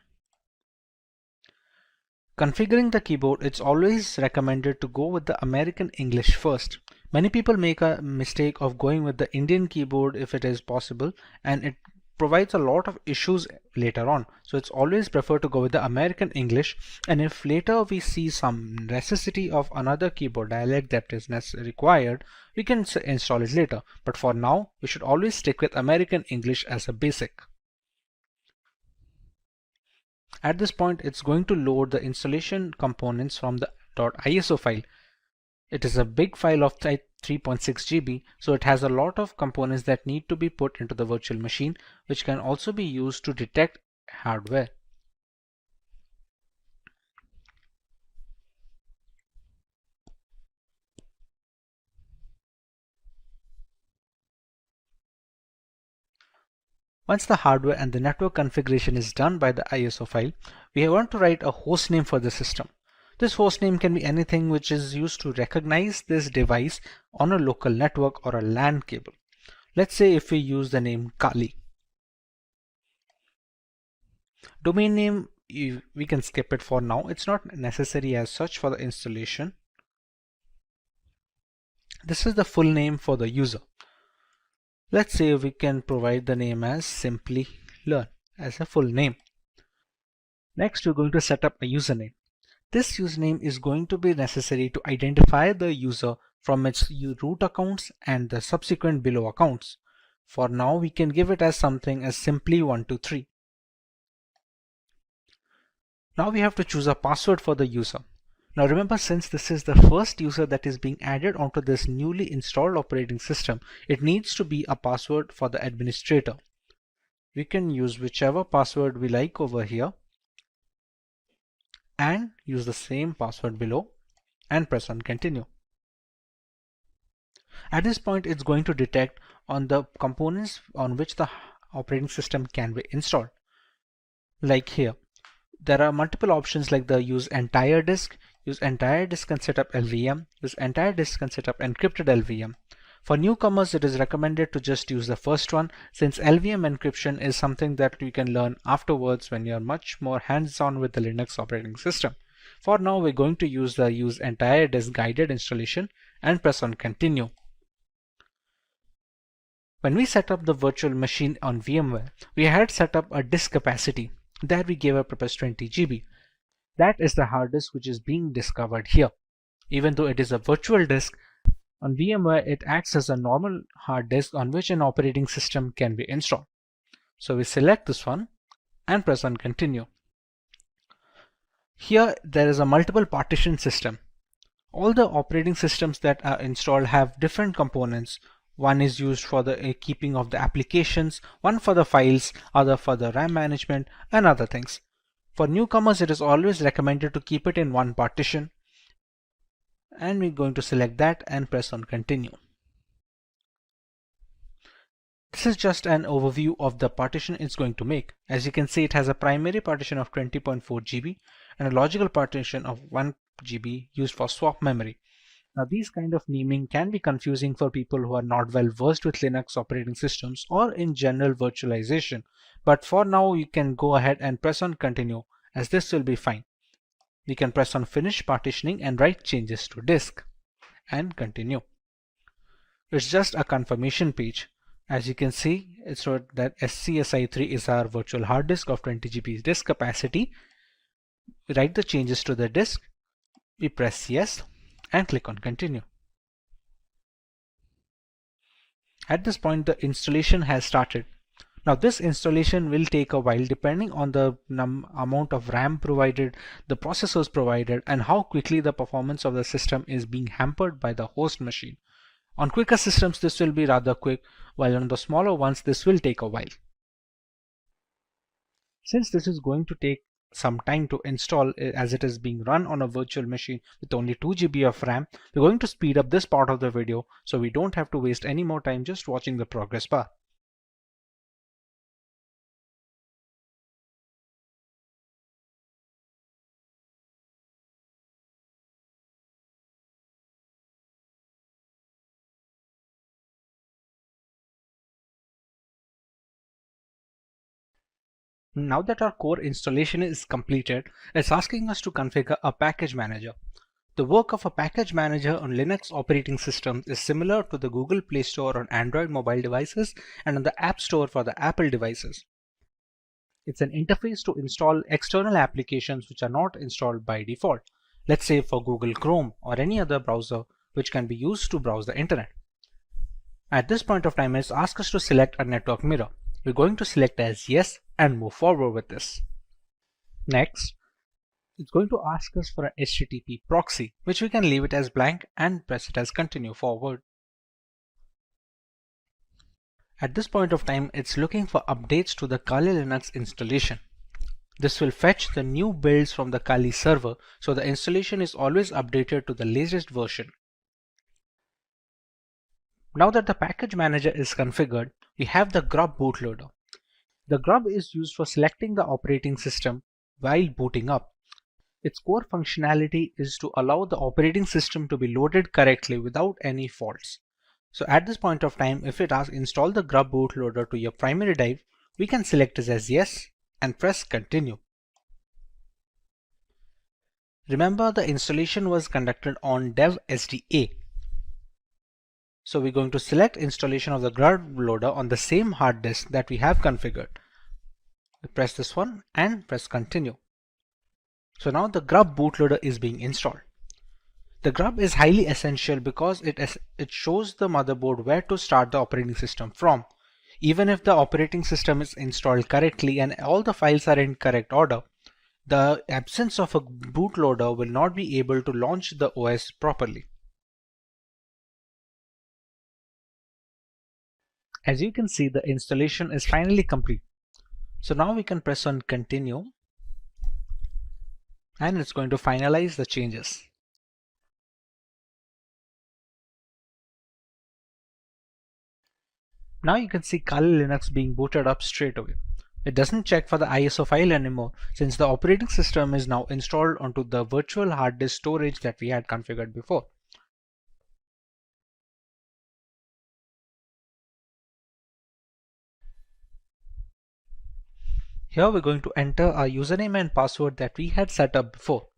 Configuring the keyboard, it's always recommended to go with the American English first. Many people make a mistake of going with the Indian keyboard if it is possible, and it provides a lot of issues later on. So it's always preferred to go with the American English, and if later we see some necessity of another keyboard dialect that is required, we can install it later. But for now, we should always stick with American English as a basic. At this point, it's going to load the installation components from the .iso file. It is a big file of 3.6 GB, so it has a lot of components that need to be put into the virtual machine, which can also be used to detect hardware. Once the hardware and the network configuration is done by the ISO file, we want to write a host name for the system. This host name can be anything which is used to recognize this device on a local network or a LAN cable. Let's say if we use the name Kali. Domain name, we can skip it for now. It's not necessary as such for the installation. This is the full name for the user. Let's say we can provide the name as Simplilearn as a full name. Next, we're going to set up a username. This username is going to be necessary to identify the user from its root accounts and the subsequent below accounts. For now, we can give it as something as simply123. Now we have to choose a password for the user. Now remember, since this is the first user that is being added onto this newly installed operating system, it needs to be a password for the administrator. We can use whichever password we like over here and use the same password below and press on continue. At this point, it's going to detect on the components on which the operating system can be installed. Like here, there are multiple options like the use entire disk can set up LVM, use entire disk can set up encrypted LVM. For newcomers, it is recommended to just use the first one, since LVM encryption is something that you can learn afterwards when you're much more hands-on with the Linux operating system. For now, we're going to use the use entire disk guided installation and press on continue. When we set up the virtual machine on VMware, we had set up a disk capacity that we gave a purpose 20 GB. That is the hard disk which is being discovered here. Even though it is a virtual disk, on VMware it acts as a normal hard disk on which an operating system can be installed. So we select this one and press on continue. Here there is a multiple partition system. All the operating systems that are installed have different components. One is used for the keeping of the applications, one for the files, other for the RAM management and other things. For newcomers, it is always recommended to keep it in one partition, and we're going to select that and press on continue. This is just an overview of the partition it's going to make. As you can see, it has a primary partition of 20.4 GB and a logical partition of 1 GB used for swap memory. Now these kind of naming can be confusing for people who are not well versed with Linux operating systems or in general virtualization, but for now you can go ahead and press on continue, as this will be fine. We can press on finish partitioning and write changes to disk and continue. It's just a confirmation page. As you can see, it's wrote that SCSI3 is our virtual hard disk of 20 GB disk capacity. We write the changes to the disk, we press yes and click on continue. At this point, the installation has started. Now this installation will take a while depending on the amount of RAM provided, the processors provided, and how quickly the performance of the system is being hampered by the host machine. On quicker systems this will be rather quick, while on the smaller ones this will take a while. Since this is going to take some time to install as it is being run on a virtual machine with only 2 GB of RAM, we're going to speed up this part of the video so we don't have to waste any more time just watching the progress bar. Now that our core installation is completed, it's asking us to configure a package manager. The work of a package manager on Linux operating systems is similar to the Google Play Store on Android mobile devices and on the App Store for the Apple devices. It's an interface to install external applications which are not installed by default, let's say for Google Chrome or any other browser which can be used to browse the internet. At this point of time, it's asked us to select a network mirror. We're going to select as yes and move forward with this. Next, it's going to ask us for an HTTP proxy, which we can leave it as blank and press it as continue forward. At this point of time, it's looking for updates to the Kali Linux installation. This will fetch the new builds from the Kali server, so the installation is always updated to the latest version. Now that the package manager is configured, we have the grub bootloader. The grub is used for selecting the operating system while booting up. Its core functionality is to allow the operating system to be loaded correctly without any faults. So at this point of time, if it asks install the grub bootloader to your primary drive, we can select it as yes and press continue. Remember, the installation was conducted on dev SDA. So we're going to select installation of the grub loader on the same hard disk that we have configured. We press this one and press continue. So now the grub bootloader is being installed. The grub is highly essential because it shows the motherboard where to start the operating system from. Even if the operating system is installed correctly and all the files are in correct order, the absence of a bootloader will not be able to launch the OS properly. As you can see, the installation is finally complete. So now we can press on continue and it's going to finalize the changes. Now you can see Kali Linux being booted up straight away. It doesn't check for the ISO file anymore since the operating system is now installed onto the virtual hard disk storage that we had configured before. Here we're going to enter our username and password that we had set up before.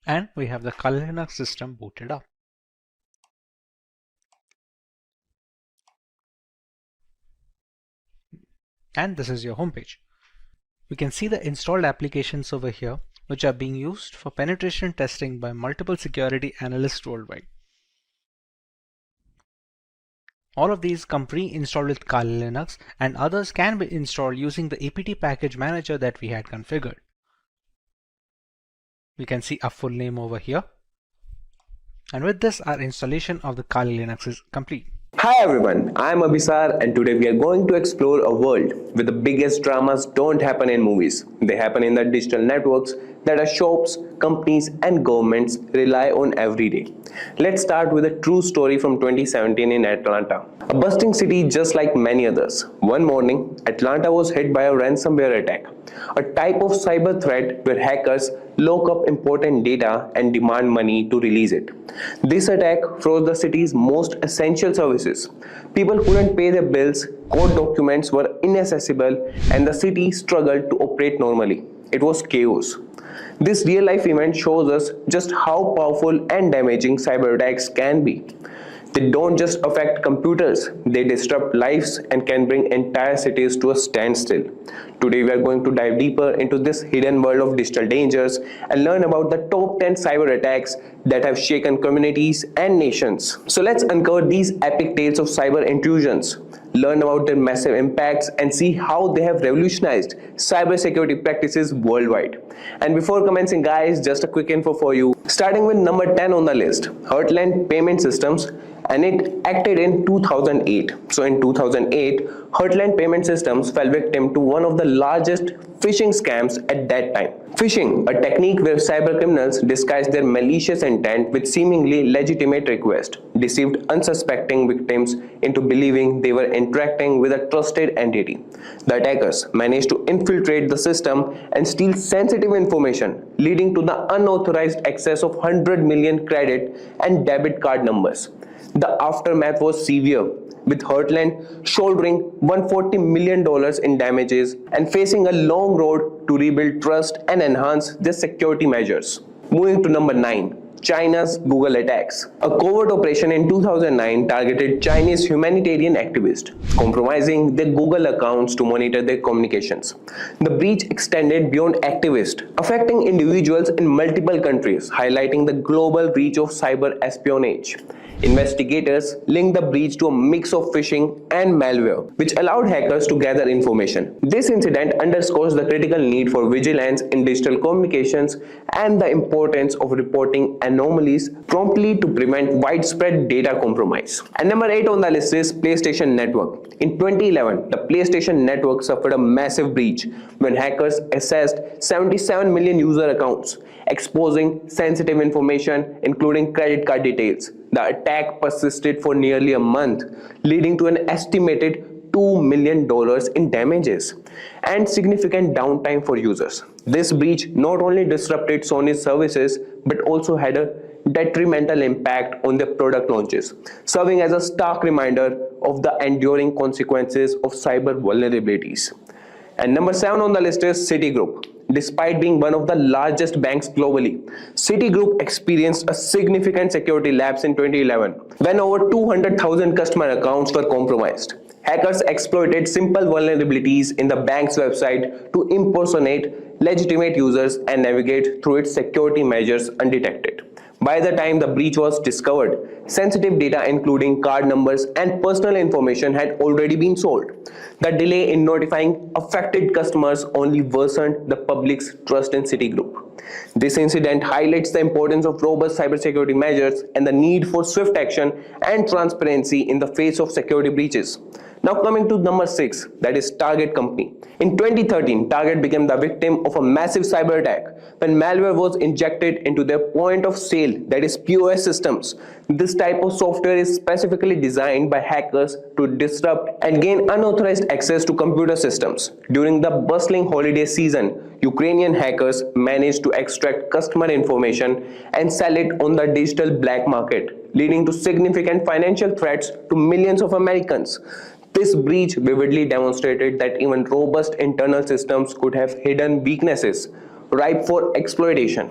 And we have the Kali Linux system booted up. And this is your homepage. We can see the installed applications over here, which are being used for penetration testing by multiple security analysts worldwide. All of these come pre-installed with Kali Linux, and others can be installed using the apt package manager that we had configured. We can see a full name over here. And with this, our installation of the Kali Linux is complete. Hi everyone, I am Abhisar and today we are going to explore a world where the biggest dramas don't happen in movies. They happen in the digital networks that our shops, companies and governments rely on every day. Let's start with a true story from 2017 in Atlanta. A bustling city just like many others. One morning, Atlanta was hit by a ransomware attack, a type of cyber threat where hackers lock up important data and demand money to release it. This attack froze the city's most essential services. People couldn't pay their bills, court documents were inaccessible, and the city struggled to operate normally. It was chaos. This real-life event shows us just how powerful and damaging cyber attacks can be. They don't just affect computers, they disrupt lives and can bring entire cities to a standstill. Today we are going to dive deeper into this hidden world of digital dangers and learn about the top 10 cyber attacks that have shaken communities and nations. So let's uncover these epic tales of cyber intrusions, learn about their massive impacts, and see how they have revolutionized cybersecurity practices worldwide. And before commencing, guys, just a quick info for you. Starting with number 10 on the list, Heartland Payment Systems, and it acted in 2008. So in 2008, Heartland Payment Systems fell victim to one of the largest phishing scams at that time. Phishing, a technique where cybercriminals disguise their malicious intent with seemingly legitimate requests, deceived unsuspecting victims into believing they were interacting with a trusted entity. The attackers managed to infiltrate the system and steal sensitive information, leading to the unauthorized access of 100 million credit and debit card numbers. The aftermath was severe, with Heartland shouldering $140 million in damages and facing a long road to rebuild trust and enhance their security measures. Moving to number 9. China's Google attacks. A covert operation in 2009 targeted Chinese humanitarian activists, compromising their Google accounts to monitor their communications. The breach extended beyond activists, affecting individuals in multiple countries, highlighting the global reach of cyber espionage. Investigators linked the breach to a mix of phishing and malware, which allowed hackers to gather information. This incident underscores the critical need for vigilance in digital communications and the importance of reporting anomalies promptly to prevent widespread data compromise. And number 8 on the list is PlayStation Network. In 2011, the PlayStation Network suffered a massive breach when hackers accessed 77 million user accounts, exposing sensitive information including credit card details. The attack persisted for nearly a month, leading to an estimated $2 million in damages and significant downtime for users. This breach not only disrupted Sony's services but also had a detrimental impact on their product launches, serving as a stark reminder of the enduring consequences of cyber vulnerabilities. And number 7 on the list is Citigroup. Despite being one of the largest banks globally, Citigroup experienced a significant security lapse in 2011 when over 200,000 customer accounts were compromised. Hackers exploited simple vulnerabilities in the bank's website to impersonate legitimate users and navigate through its security measures undetected. By the time the breach was discovered, sensitive data including card numbers and personal information had already been sold. The delay in notifying affected customers only worsened the public's trust in Citigroup. This incident highlights the importance of robust cybersecurity measures and the need for swift action and transparency in the face of security breaches. Now coming to number 6, that is Target Company. In 2013, Target became the victim of a massive cyber attack when malware was injected into their point of sale, that is POS systems. This type of software is specifically designed by hackers to disrupt and gain unauthorized access to computer systems. During the bustling holiday season, Ukrainian hackers managed to extract customer information and sell it on the digital black market, leading to significant financial threats to millions of Americans. This breach vividly demonstrated that even robust internal systems could have hidden weaknesses, ripe for exploitation.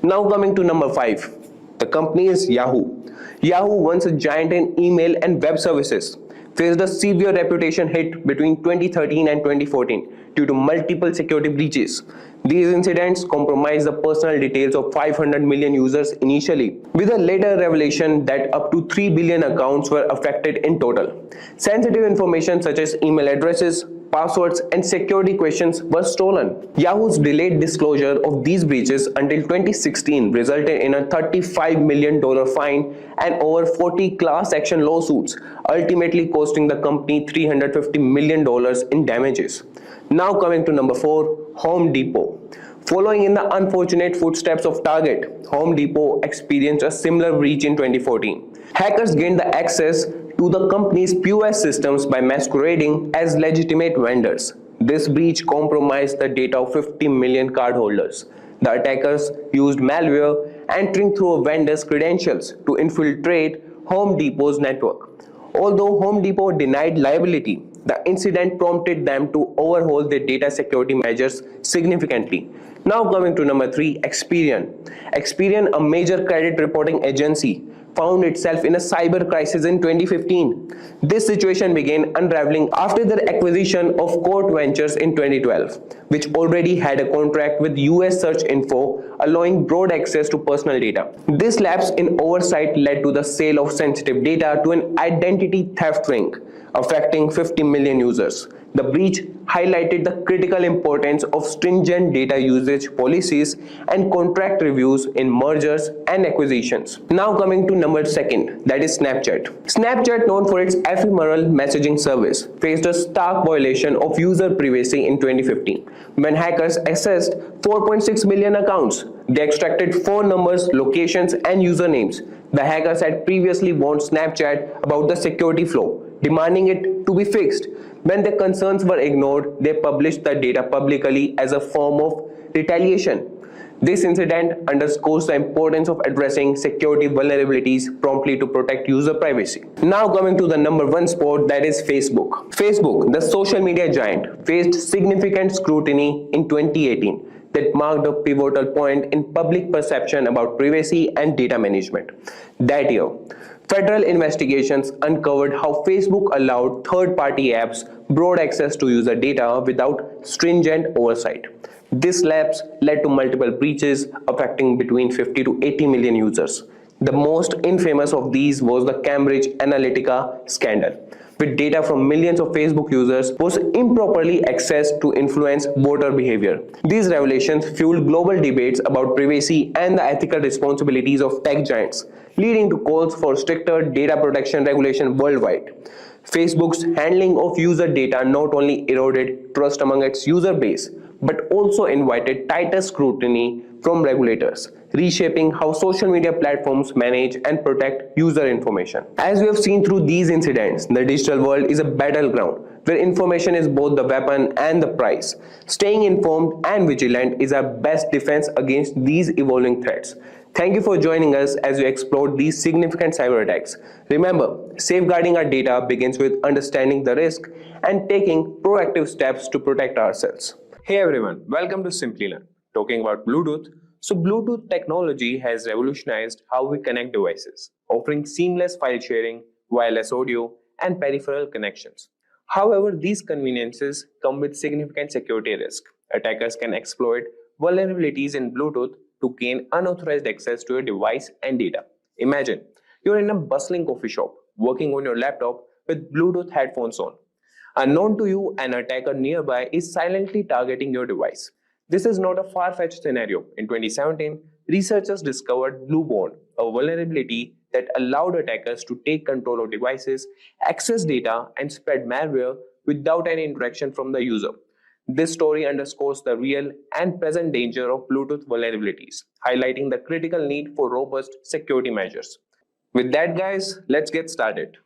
Now coming to number 5, the company is Yahoo. Yahoo, once a giant in email and web services, faced a severe reputation hit between 2013 and 2014 due to multiple security breaches. These incidents compromised the personal details of 500 million users initially, with a later revelation that up to 3 billion accounts were affected in total. Sensitive information such as email addresses, passwords, and security questions were stolen. Yahoo's delayed disclosure of these breaches until 2016 resulted in a $35 million fine and over 40 class action lawsuits, ultimately costing the company $350 million in damages. Now coming to number 4, Home Depot. Following in the unfortunate footsteps of Target, Home Depot experienced a similar breach in 2014. Hackers gained the access to the company's POS systems by masquerading as legitimate vendors. This breach compromised the data of 50 million cardholders. The attackers used malware entering through a vendor's credentials to infiltrate Home Depot's network. Although Home Depot denied liability, The incident prompted them to overhaul their data security measures significantly. Now coming to number 3, Experian. Experian, a major credit reporting agency, found itself in a cyber crisis in 2015. This situation began unraveling after their acquisition of Court Ventures in 2012, which already had a contract with US Search Info, allowing broad access to personal data. This lapse in oversight led to the sale of sensitive data to an identity theft ring, affecting 50 million users. The breach highlighted the critical importance of stringent data usage policies and contract reviews in mergers and acquisitions. Now coming to number 2, that is Snapchat. Snapchat, known for its ephemeral messaging service, faced a stark violation of user privacy in 2015 when hackers accessed 4.6 million accounts. They extracted phone numbers, locations, and usernames. The hackers had previously warned Snapchat about the security flaw, demanding it to be fixed. When their concerns were ignored, they published the data publicly as a form of retaliation. This incident underscores the importance of addressing security vulnerabilities promptly to protect user privacy. Now coming to the number 1 spot, that is Facebook. Facebook, the social media giant, faced significant scrutiny in 2018 that marked a pivotal point in public perception about privacy and data management. That year, federal investigations uncovered how Facebook allowed third-party apps broad access to user data without stringent oversight. This lapse led to multiple breaches affecting between 50 to 80 million users. The most infamous of these was the Cambridge Analytica scandal, with data from millions of Facebook users was improperly accessed to influence voter behavior. These revelations fueled global debates about privacy and the ethical responsibilities of tech giants, leading to calls for stricter data protection regulation worldwide. Facebook's handling of user data not only eroded trust among its user base, but also invited tighter scrutiny from regulators, reshaping how social media platforms manage and protect user information. As we have seen through these incidents, the digital world is a battleground where information is both the weapon and the prize. Staying informed and vigilant is our best defense against these evolving threats. Thank you for joining us as we explored these significant cyber attacks. Remember, safeguarding our data begins with understanding the risk and taking proactive steps to protect ourselves. Hey everyone, welcome to Simplilearn. Talking about Bluetooth. So Bluetooth technology has revolutionized how we connect devices, offering seamless file sharing, wireless audio, and peripheral connections. However, these conveniences come with significant security risk. Attackers can exploit vulnerabilities in Bluetooth to gain unauthorized access to your device and data. Imagine you're in a bustling coffee shop, working on your laptop with Bluetooth headphones on. Unknown to you, an attacker nearby is silently targeting your device. This is not a far-fetched scenario. In 2017, researchers discovered Blueborn, a vulnerability that allowed attackers to take control of devices, access data, and spread malware without any interaction from the user. This story underscores the real and present danger of Bluetooth vulnerabilities, highlighting the critical need for robust security measures. With that, guys, let's get started.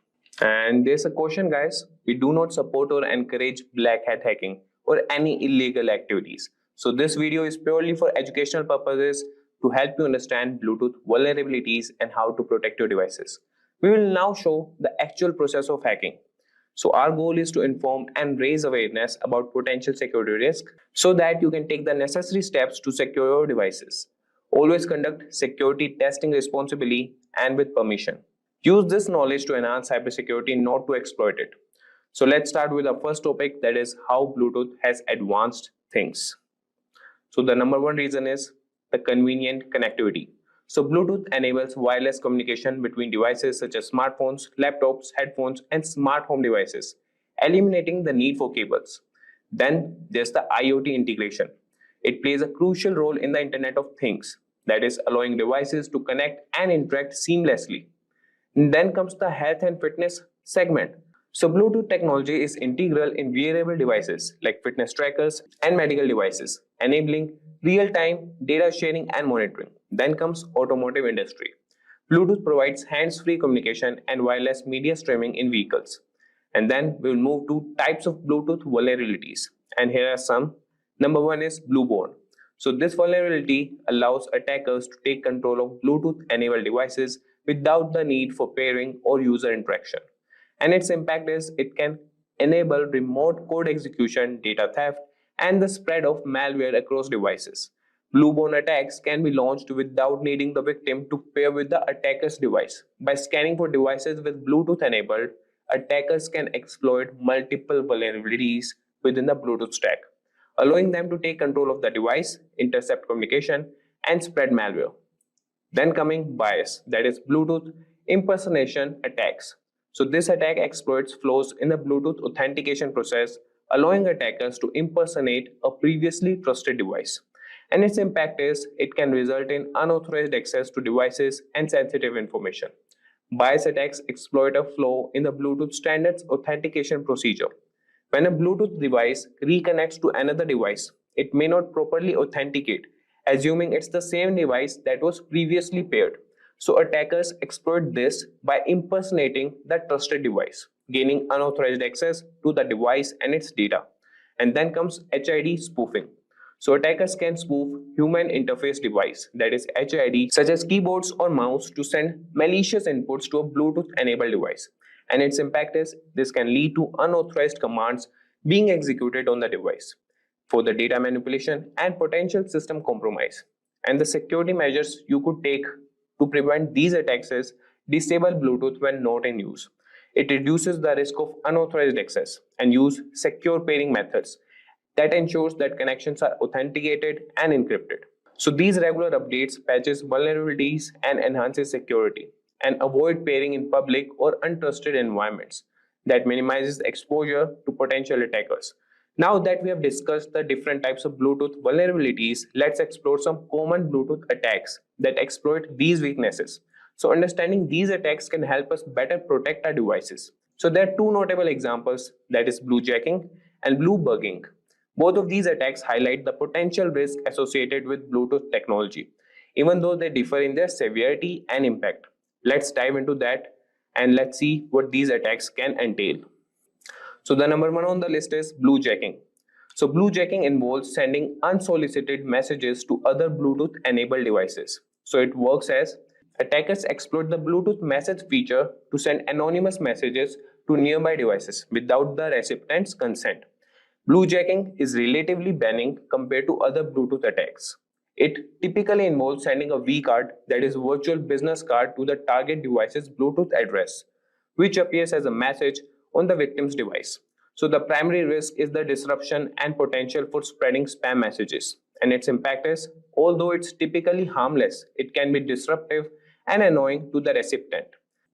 And there's a question, guys. We do not support or encourage black hat hacking or any illegal activities. So this video is purely for educational purposes to help you understand Bluetooth vulnerabilities and how to protect your devices. We will now show the actual process of hacking. So our goal is to inform and raise awareness about potential security risk so that you can take the necessary steps to secure your devices. Always conduct security testing responsibly and with permission. Use this knowledge to enhance cybersecurity, not to exploit it. So let's start with the first topic, that is how Bluetooth has advanced things. So the number 1 reason is the convenient connectivity. So Bluetooth enables wireless communication between devices such as smartphones, laptops, headphones, and smart home devices, eliminating the need for cables. Then there's the IoT integration. It plays a crucial role in the Internet of Things, that is allowing devices to connect and interact seamlessly. And then comes the health and fitness segment. So Bluetooth technology is integral in wearable devices like fitness trackers and medical devices, enabling real-time data sharing and monitoring. Then comes automotive industry. Bluetooth provides hands-free communication and wireless media streaming in vehicles. And then we'll move to types of Bluetooth vulnerabilities. And here are some. Number 1 is Blueborn. So this vulnerability allows attackers to take control of Bluetooth-enabled devices without the need for pairing or user interaction. And its impact is it can enable remote code execution, data theft, and the spread of malware across devices. Blueborn attacks can be launched without needing the victim to pair with the attacker's device. By scanning for devices with Bluetooth enabled, attackers can exploit multiple vulnerabilities within the Bluetooth stack, allowing them to take control of the device, intercept communication, and spread malware. Then coming bias, that is Bluetooth impersonation attacks. So this attack exploits flaws in the Bluetooth authentication process, allowing attackers to impersonate a previously trusted device. And its impact is it can result in unauthorized access to devices and sensitive information. Bias attacks exploit a flaw in the Bluetooth standards authentication procedure. When a Bluetooth device reconnects to another device, it may not properly authenticate, assuming it's the same device that was previously paired. So attackers exploit this by impersonating the trusted device, gaining unauthorized access to the device and its data. And then comes HID spoofing. So attackers can spoof human interface device, that is HID, such as keyboards or mouse to send malicious inputs to a Bluetooth enabled device. And its impact is this can lead to unauthorized commands being executed on the device for the data manipulation and potential system compromise. And the security measures you could take to prevent these attacks is disable Bluetooth when not in use. It reduces the risk of unauthorized access and use secure pairing methods that ensures that connections are authenticated and encrypted. So these regular updates patches vulnerabilities and enhances security and avoid pairing in public or untrusted environments that minimizes exposure to potential attackers. Now that we have discussed the different types of Bluetooth vulnerabilities, let's explore some common Bluetooth attacks that exploit these weaknesses. So understanding these attacks can help us better protect our devices. So there are two notable examples, that is bluejacking and bluebugging. Both of these attacks highlight the potential risk associated with Bluetooth technology, even though they differ in their severity and impact. Let's dive into that and let's see what these attacks can entail. So the number one on the list is bluejacking. So bluejacking involves sending unsolicited messages to other Bluetooth enabled devices. So it works as attackers exploit the Bluetooth message feature to send anonymous messages to nearby devices without the recipient's consent. Bluejacking is relatively benign compared to other Bluetooth attacks. It typically involves sending a vCard, that is virtual business card, to the target device's Bluetooth address, which appears as a message on the victim's device. So the primary risk is the disruption and potential for spreading spam messages. And its impact is, although it's typically harmless, it can be disruptive and annoying to the recipient.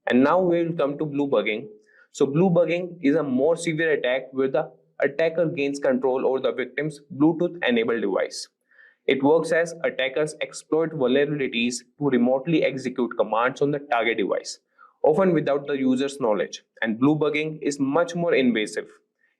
And now we will come to bluebugging. So bluebugging is a more severe attack where the attacker gains control over the victim's Bluetooth enabled device. It works as attackers exploit vulnerabilities to remotely execute commands on the target device, often without the user's knowledge, and bluebugging is much more invasive.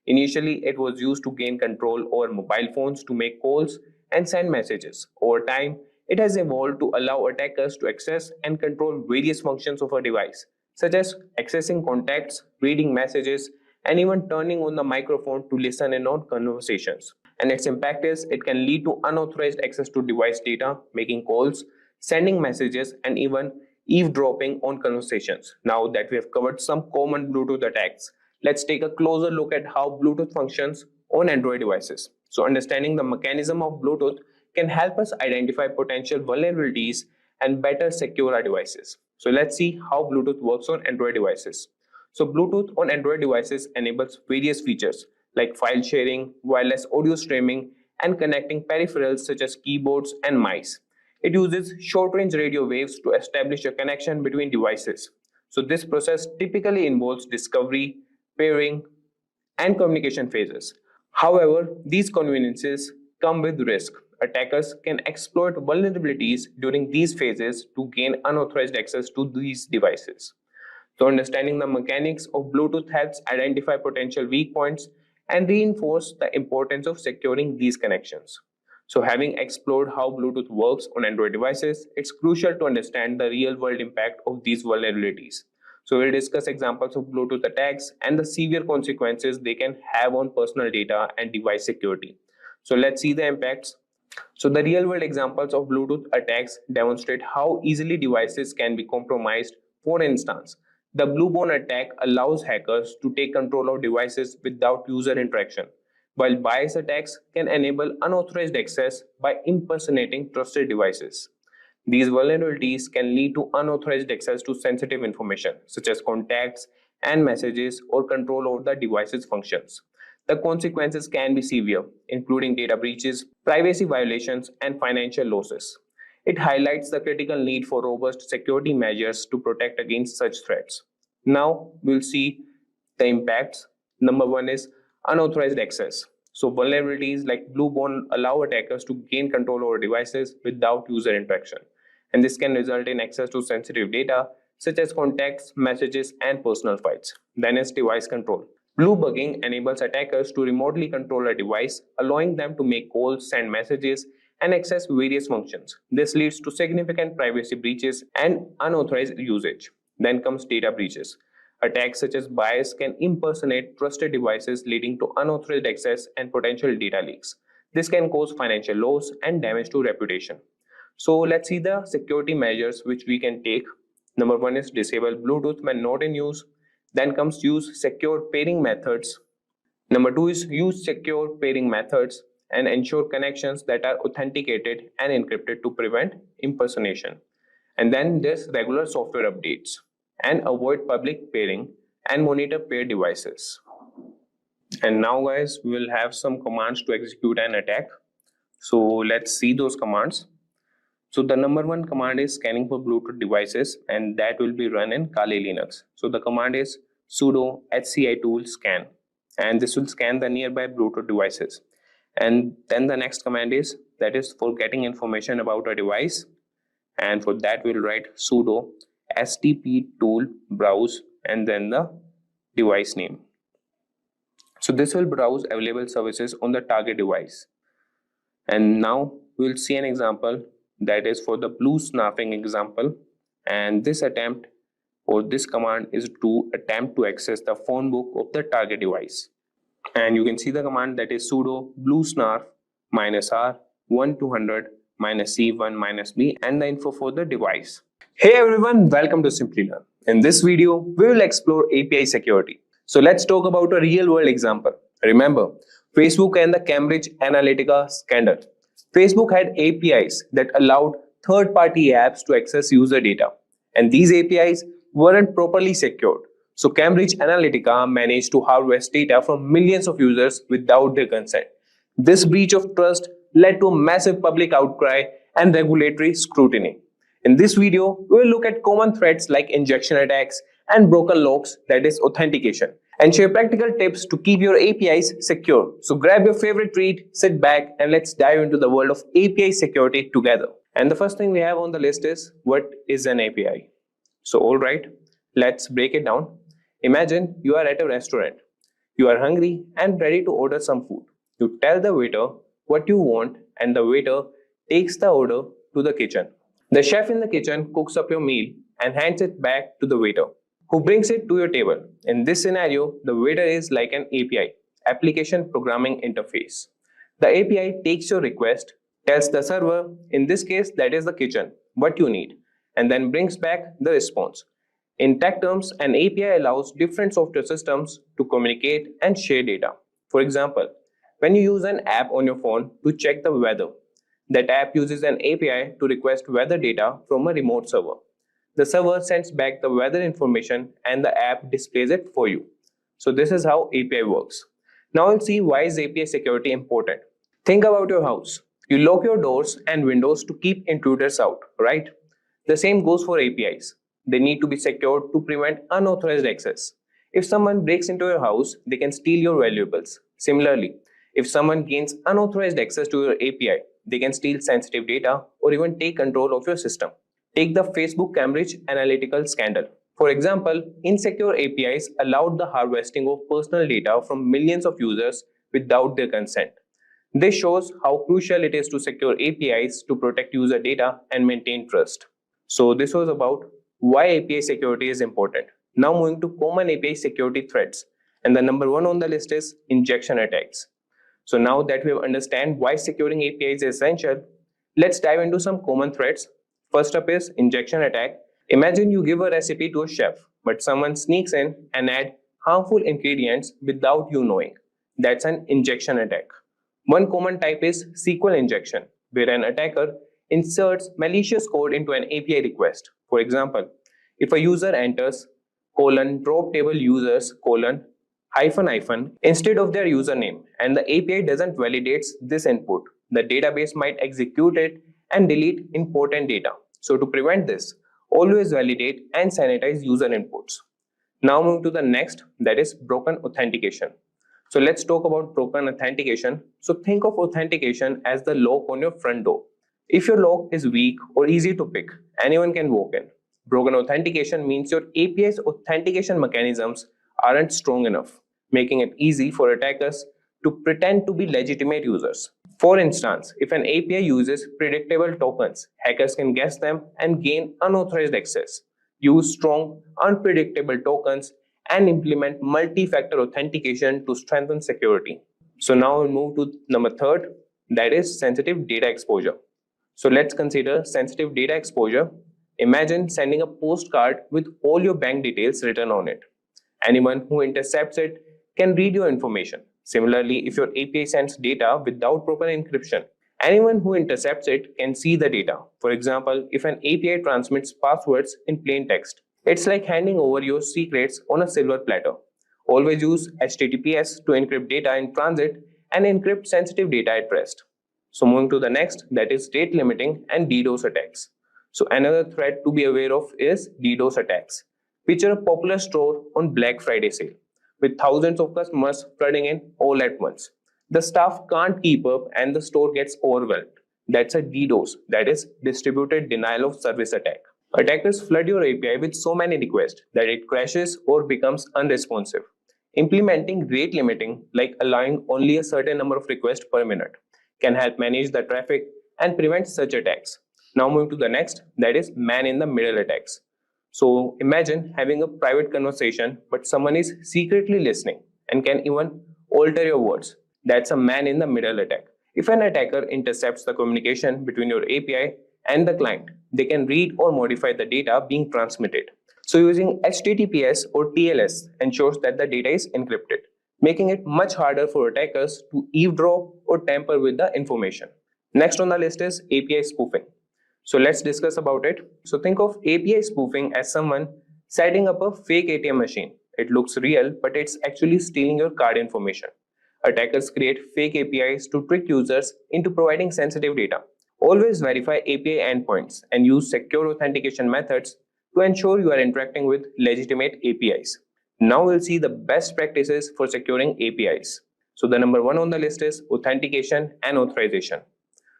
Initially, it was used to gain control over mobile phones to make calls and send messages. Over time, it has evolved to allow attackers to access and control various functions of a device, such as accessing contacts, reading messages, and even turning on the microphone to listen in on conversations. And its impact is it can lead to unauthorized access to device data, making calls, sending messages, and even eavesdropping on conversations. Now that we have covered some common Bluetooth attacks, let's take a closer look at how Bluetooth functions on Android devices. So understanding the mechanism of Bluetooth can help us identify potential vulnerabilities and better secure our devices. So let's see how Bluetooth works on Android devices. So Bluetooth on Android devices enables various features like file sharing, wireless audio streaming, and connecting peripherals such as keyboards and mice. It uses short-range radio waves to establish a connection between devices. So this process typically involves discovery, pairing, and communication phases. However, these conveniences come with risk. Attackers can exploit vulnerabilities during these phases to gain unauthorized access to these devices. So understanding the mechanics of Bluetooth helps identify potential weak points and reinforce the importance of securing these connections. So having explored how Bluetooth works on Android devices, it's crucial to understand the real-world impact of these vulnerabilities. So we'll discuss examples of Bluetooth attacks and the severe consequences they can have on personal data and device security. So let's see the impacts. So the real-world examples of Bluetooth attacks demonstrate how easily devices can be compromised. For instance, The Bluebone attack allows hackers to take control of devices without user interaction, while bias attacks can enable unauthorized access by impersonating trusted devices. These vulnerabilities can lead to unauthorized access to sensitive information, such as contacts and messages, or control over the device's functions. The consequences can be severe, including data breaches, privacy violations, and financial losses. It highlights the critical need for robust security measures to protect against such threats. Now we'll see the impacts. Number one is unauthorized access. So vulnerabilities like Bluebone allow attackers to gain control over devices without user interaction. And this can result in access to sensitive data such as contacts, messages, and personal files. Then is device control. Bluebugging enables attackers to remotely control a device, allowing them to make calls, send messages, and access various functions. This leads to significant privacy breaches and unauthorized usage. Then comes data breaches. Attacks such as bias can impersonate trusted devices, leading to unauthorized access and potential data leaks. This can cause financial loss and damage to reputation. So let's see the security measures which we can take. Number one is disable Bluetooth when not in use. Then comes use secure pairing methods. Number two is use secure pairing methods and ensure connections that are authenticated and encrypted to prevent impersonation. And then there's regular software updates and avoid public pairing and monitor paired devices. And now guys, we will have some commands to execute an attack. So let's see those commands. So the number one command is scanning for Bluetooth devices, and that will be run in Kali Linux. So the command is sudo hci tool scan, and this will scan the nearby Bluetooth devices. And then the next command is for getting information about a device, and for that we'll write sudo stp tool browse and then the device name. So this will browse available services on the target device. And now we'll see an example that is for the blue snuffing example, and this command is to attempt to access the phone book of the target device. And you can see the command that is sudo blue snarf -r 1200 -c1 -b and the info for the device. Hey everyone, welcome to Simplilearn. In this video, we will explore API security. So let's talk about a real world example. Remember, Facebook and the Cambridge Analytica scandal. Facebook had APIs that allowed third-party apps to access user data, and these APIs weren't properly secured. So Cambridge Analytica managed to harvest data from millions of users without their consent. This breach of trust led to a massive public outcry and regulatory scrutiny. In this video, we will look at common threats like injection attacks and broken locks, that is authentication, and share practical tips to keep your APIs secure. So grab your favorite treat, sit back, and let's dive into the world of API security together. And the first thing we have on the list is, what is an API? So alright, let's break it down. Imagine you are at a restaurant. You are hungry and ready to order some food. You tell the waiter what you want, and the waiter takes the order to the kitchen. The chef in the kitchen cooks up your meal and hands it back to the waiter, who brings it to your table. In this scenario, the waiter is like an API, application programming interface. The API takes your request, tells the server, in this case that is the kitchen, what you need, and then brings back the response. In tech terms, an API allows different software systems to communicate and share data. For example, when you use an app on your phone to check the weather, that app uses an API to request weather data from a remote server. The server sends back the weather information and the app displays it for you. So this is how API works. Now we'll see why is API security important. Think about your house. You lock your doors and windows to keep intruders out, right? The same goes for APIs. They need to be secured to prevent unauthorized access. If someone breaks into your house, they can steal your valuables. Similarly, if someone gains unauthorized access to your API, they can steal sensitive data or even take control of your system. Take the Facebook Cambridge Analytica scandal. For example, insecure APIs allowed the harvesting of personal data from millions of users without their consent. This shows how crucial it is to secure APIs to protect user data and maintain trust. So this was about why API security is important. Now moving to common API security threats. And the number one on the list is injection attacks. So now that we have understand why securing APIs is essential, let's dive into some common threats. First up is injection attack. Imagine you give a recipe to a chef, but someone sneaks in and adds harmful ingredients without you knowing. That's an injection attack. One common type is SQL injection, where an attacker inserts malicious code into an API request. For example, if a user enters drop table users hyphen instead of their username and the API doesn't validate this input, the database might execute it and delete important data. So to prevent this, always validate and sanitize user inputs. Now move to the next, that is broken authentication. So let's talk about broken authentication. So think of authentication as the lock on your front door. If your lock is weak or easy to pick, anyone can walk in. Broken authentication means your API's authentication mechanisms aren't strong enough, making it easy for attackers to pretend to be legitimate users. For instance, if an API uses predictable tokens, hackers can guess them and gain unauthorized access. Use strong, unpredictable tokens and implement multi-factor authentication to strengthen security. So now we'll move to number third, that is sensitive data exposure. So let's consider sensitive data exposure. Imagine sending a postcard with all your bank details written on it. Anyone who intercepts it can read your information. Similarly, if your API sends data without proper encryption, anyone who intercepts it can see the data. For example, if an API transmits passwords in plain text, it's like handing over your secrets on a silver platter. Always use HTTPS to encrypt data in transit and encrypt sensitive data at rest. So moving to the next, that is rate limiting and DDoS attacks. So another threat to be aware of is DDoS attacks, which are a popular store on Black Friday sale, with thousands of customers flooding in all at once. The staff can't keep up and the store gets overwhelmed. That's a DDoS, that is distributed denial of service attack. Attackers flood your API with so many requests that it crashes or becomes unresponsive. Implementing rate limiting, like allowing only a certain number of requests per minute, can help manage the traffic and prevent such attacks. Now moving to the next, that is man-in-the-middle attacks. So imagine having a private conversation, but someone is secretly listening and can even alter your words. That's a man-in-the-middle attack. If an attacker intercepts the communication between your API and the client, they can read or modify the data being transmitted. So using HTTPS or TLS ensures that the data is encrypted, making it much harder for attackers to eavesdrop or tamper with the information. Next on the list is API spoofing. So let's discuss about it. So think of API spoofing as someone setting up a fake ATM machine. It looks real, but it's actually stealing your card information. Attackers create fake APIs to trick users into providing sensitive data. Always verify API endpoints and use secure authentication methods to ensure you are interacting with legitimate APIs. Now we'll see the best practices for securing APIs. So the number one on the list is authentication and authorization.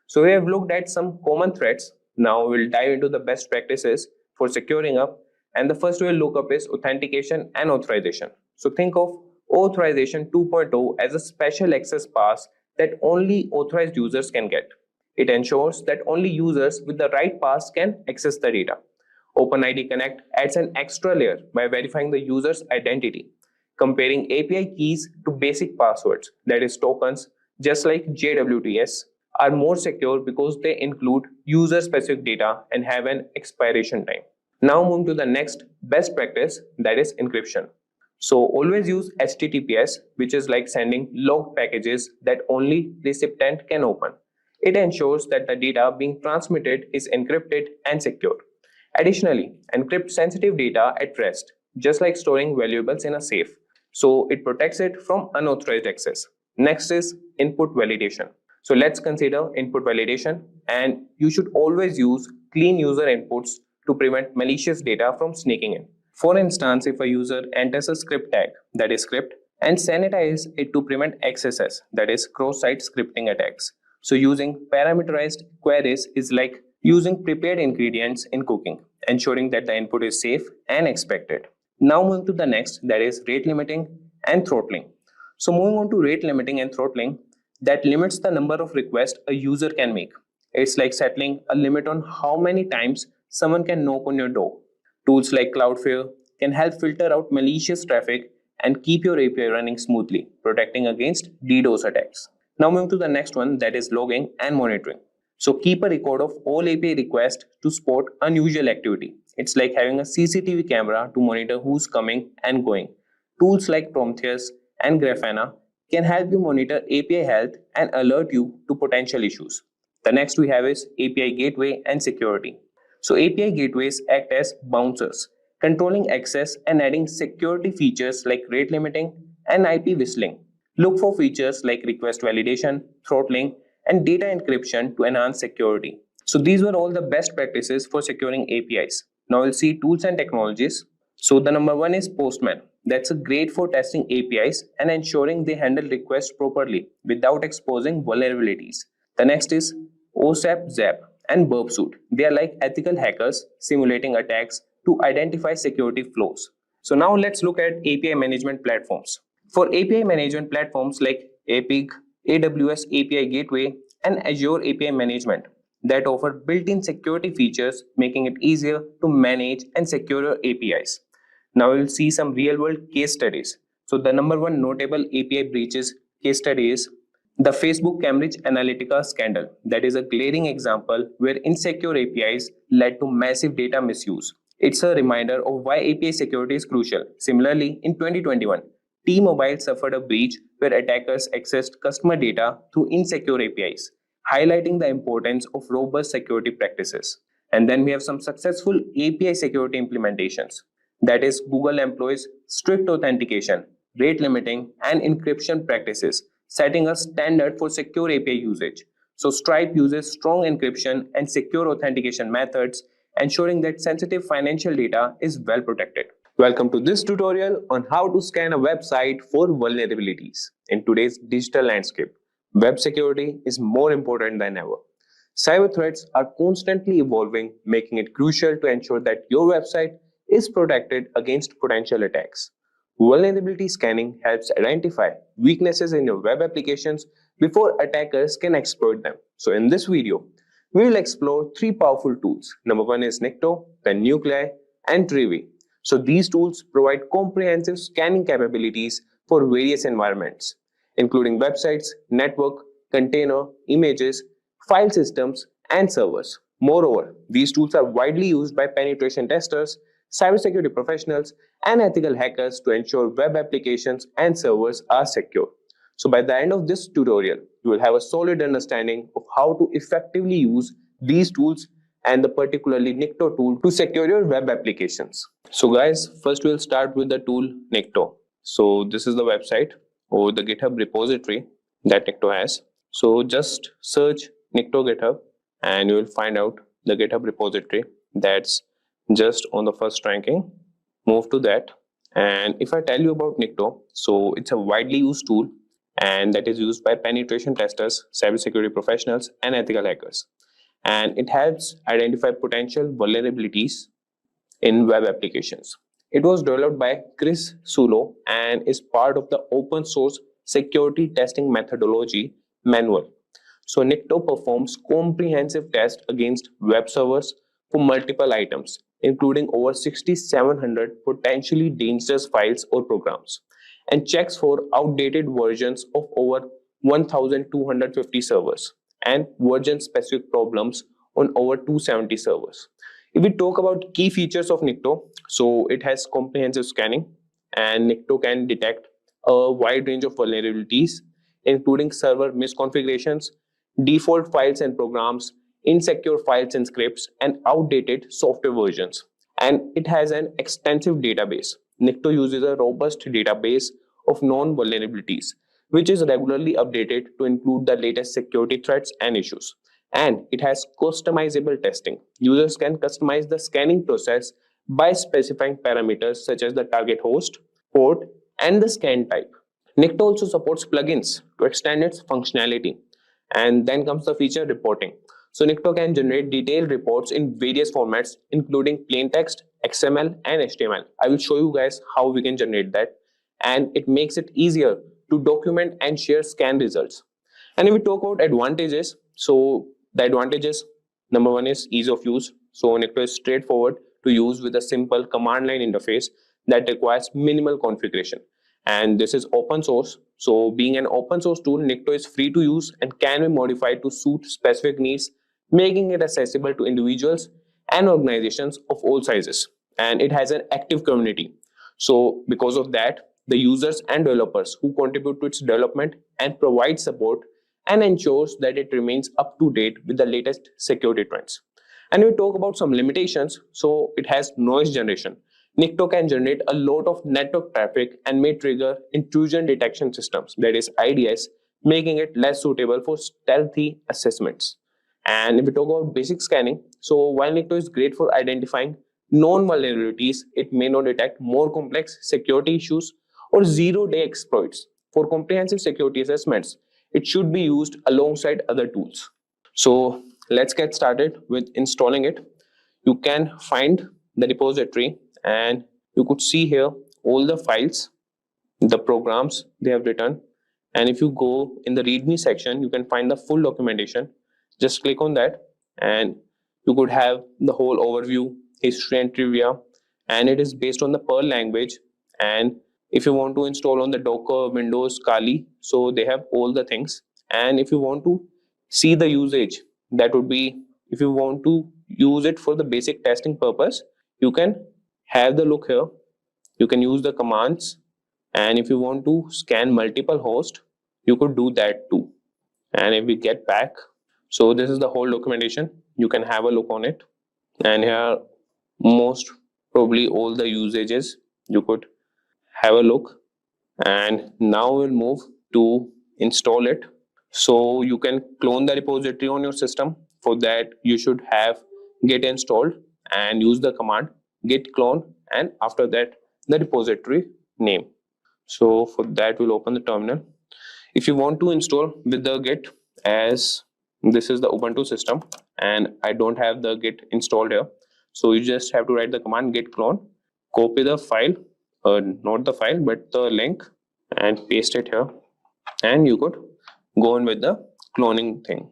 So we have looked at some common threats. Now we'll dive into the best practices for securing up, and the first we'll look up is authentication and authorization. So think of authorization 2.0 as a special access pass that only authorized users can get. It ensures that only users with the right pass can access the data. OpenID Connect adds an extra layer by verifying the user's identity, comparing API keys to basic passwords, that is tokens, just like JWTs, are more secure because they include user-specific data and have an expiration time. Now move to the next best practice, that is encryption. So always use HTTPS, which is like sending logged packages that only recipient can open. It ensures that the data being transmitted is encrypted and secure. Additionally, encrypt sensitive data at rest, just like storing valuables in a safe, so it protects it from unauthorized access. Next is input validation. So let's consider input validation, and you should always use clean user inputs to prevent malicious data from sneaking in. For instance, if a user enters a script tag, that is script, and sanitize it to prevent XSS, that is cross-site scripting attacks. So using parameterized queries is like using prepared ingredients in cooking, ensuring that the input is safe and expected. Now moving to the next, that is rate limiting and throttling. So moving on to rate limiting and throttling, that limits the number of requests a user can make. It's like settling a limit on how many times someone can knock on your door. Tools like Cloudflare can help filter out malicious traffic and keep your API running smoothly, protecting against DDoS attacks. Now moving to the next one, that is logging and monitoring. So keep a record of all API requests to spot unusual activity. It's like having a CCTV camera to monitor who's coming and going. Tools like Prometheus and Grafana can help you monitor API health and alert you to potential issues. The next we have is API gateway and security. So API gateways act as bouncers, controlling access and adding security features like rate limiting and IP whistling. Look for features like request validation, throttling, and data encryption to enhance security. So these were all the best practices for securing APIs. Now we'll see tools and technologies. So the number one is Postman. That's great for testing APIs and ensuring they handle requests properly without exposing vulnerabilities. The next is OSAP Zap and Burpsuit. They are like ethical hackers simulating attacks to identify security flaws. So now let's look at API management platforms. For API management platforms like Epic, AWS API Gateway, and Azure API Management that offer built-in security features, making it easier to manage and secure your APIs. Now we'll see some real-world case studies. So the number one notable API breaches case study is the Facebook Cambridge Analytica scandal. That is a glaring example where insecure APIs led to massive data misuse. It's a reminder of why API security is crucial. Similarly, in 2021, T-Mobile suffered a breach where attackers accessed customer data through insecure APIs, highlighting the importance of robust security practices. And then we have some successful API security implementations. That is, Google employs strict authentication, rate limiting, and encryption practices, setting a standard for secure API usage. So Stripe uses strong encryption and secure authentication methods, ensuring that sensitive financial data is well protected. Welcome to this tutorial on how to scan a website for vulnerabilities. In today's digital landscape, web security is more important than ever. Cyber threats are constantly evolving, making it crucial to ensure that your website is protected against potential attacks. Vulnerability scanning helps identify weaknesses in your web applications before attackers can exploit them. So in this video, we will explore three powerful tools. Number one is Nikto, then Nuclei, and Trivi. So these tools provide comprehensive scanning capabilities for various environments, including websites, network, container, images, file systems, and servers. Moreover, these tools are widely used by penetration testers, cybersecurity professionals, and ethical hackers to ensure web applications and servers are secure. So by the end of this tutorial, you will have a solid understanding of how to effectively use these tools and the particularly Nikto tool to secure your web applications. So guys, first we'll start with the tool Nikto. So this is the website or the GitHub repository that Nikto has. So just search Nikto GitHub and you will find out the GitHub repository that's just on the first ranking. Move to that. And if I tell you about Nikto, so it's a widely used tool and that is used by penetration testers, cybersecurity professionals, and ethical hackers. And it helps identify potential vulnerabilities in web applications. It was developed by Chris Sulo and is part of the open source security testing methodology manual. So Nikto performs comprehensive tests against web servers for multiple items, including over 6,700 potentially dangerous files or programs, and checks for outdated versions of over 1,250 servers and version-specific problems on over 270 servers. If we talk about key features of Nikto, so it has comprehensive scanning, and Nikto can detect a wide range of vulnerabilities, including server misconfigurations, default files and programs, insecure files and scripts, and outdated software versions. And it has an extensive database. Nikto uses a robust database of known vulnerabilities, which is regularly updated to include the latest security threats and issues. And it has customizable testing. Users can customize the scanning process by specifying parameters such as the target host, port, and the scan type. Nikto also supports plugins to extend its functionality. And then comes the feature reporting. So Nikto can generate detailed reports in various formats, including plain text, XML, and HTML. I will show you guys how we can generate that. And it makes it easier to document and share scan results. And if we talk about advantages, so the advantages, number one is ease of use. So Nikto is straightforward to use with a simple command line interface that requires minimal configuration. And this is open source. So being an open source tool, Nikto is free to use and can be modified to suit specific needs making it accessible to individuals and organizations of all sizes. And it has an active community. So because of that, the users and developers who contribute to its development and provide support and ensures that it remains up to date with the latest security trends. And we talk about some limitations. So it has noise generation. Nikto can generate a lot of network traffic and may trigger intrusion detection systems, that is IDS, making it less suitable for stealthy assessments. And if we talk about basic scanning, so while Nikto is great for identifying known vulnerabilities, it may not detect more complex security issues or zero-day exploits. For comprehensive security assessments, it should be used alongside other tools. So let's get started with installing it. You can find the repository and you could see here all the files, the programs they have written. And if you go in the README section, you can find the full documentation. Just click on that and you could have the whole overview, history and trivia. And it is based on the Perl language. And if you want to install on the Docker, Windows, Kali, so they have all the things. And if you want to see the usage, that would be, if you want to use it for the basic testing purpose, you can have the look here. You can use the commands, and if you want to scan multiple hosts, you could do that too. And if we get back, so this is the whole documentation. You can have a look on it, and here most probably all the usages you could have a look. And now we'll move to install it. So you can clone the repository on your system. For that, you should have git installed and use the command git clone, and after that the repository name. So for that, we'll open the terminal. If you want to install with the git, as this is the Ubuntu system and I don't have the git installed here, so you just have to write the command git clone, copy the file, not the file but the link, and paste it here, and you could go on with the cloning thing.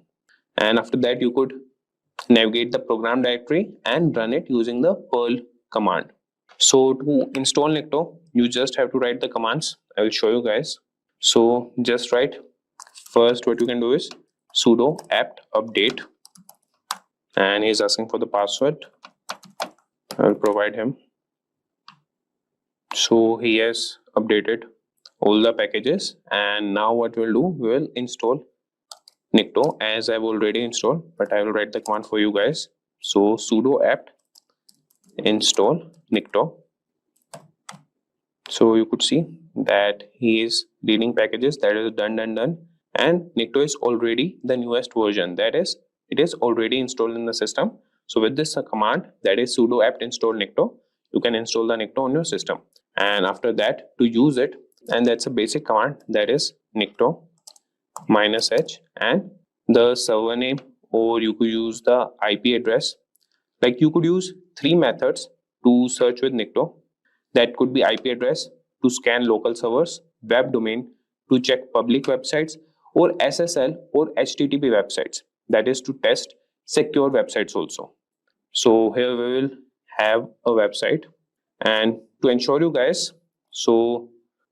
And after that, you could navigate the program directory and run it using the Perl command. So to install Nikto, you just have to write the commands. I will show you guys. So just write, first what you can do is sudo apt update, and he's asking for the password. I will provide him. So he has updated all the packages, and now what we'll do, we will install Nikto as I've already installed, but I will write the command for you guys. So sudo apt install Nikto. So you could see that he is reading packages, that is done, and Nikto is already the newest version, that is it is already installed in the system. So with this command, that is sudo apt install Nikto, you can install the Nikto on your system. And after that, to use it, and that's a basic command, that is Nikto -h and the server name, or you could use the IP address. Like you could use three methods to search with Nikto. That could be IP address to scan local servers, web domain to check public websites, or SSL or HTTP websites, that is to test secure websites also. So here we will have a website, and to ensure you guys, so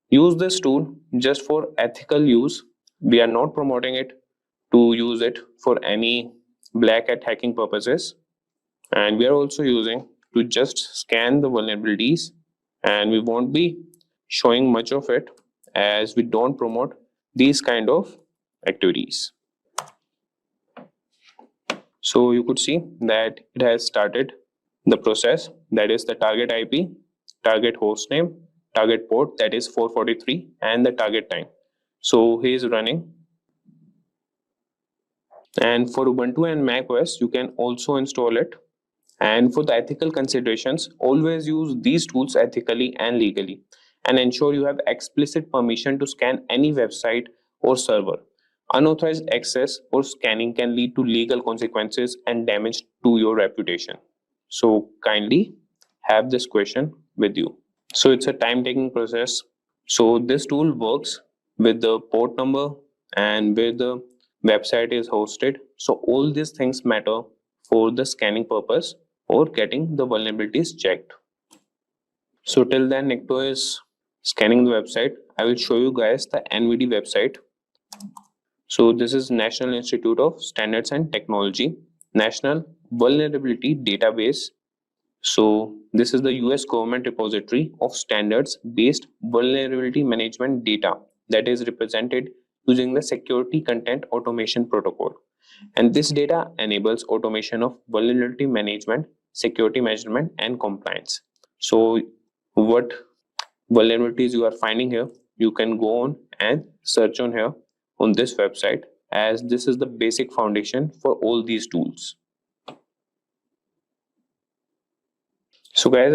use this tool just for ethical use. We are not promoting it to use it for any black hat hacking purposes, and we are also using to just scan the vulnerabilities, and we won't be showing much of it as we don't promote these kind of activities. So you could see that it has started the process, that is the target IP, target host name, target port, that is 443, and the target time. So he is running. And for Ubuntu and Mac OS, you can also install it. And for the ethical considerations, always use these tools ethically and legally, and ensure you have explicit permission to scan any website or server. Unauthorized access or scanning can lead to legal consequences and damage to your reputation. So kindly have this question with you. So it's a time-taking process. So this tool works with the port number and where the website is hosted. So all these things matter for the scanning purpose or getting the vulnerabilities checked. So till then, Nikto is scanning the website. I will show you guys the NVD website. So this is National Institute of Standards and Technology. National Vulnerability Database. So this is the US government repository of standards-based vulnerability management data that is represented using the Security Content Automation Protocol. And this data enables automation of vulnerability management, security measurement, and compliance. So what vulnerabilities you are finding here, you can go on and search on here on this website, as this is the basic foundation for all these tools. So guys,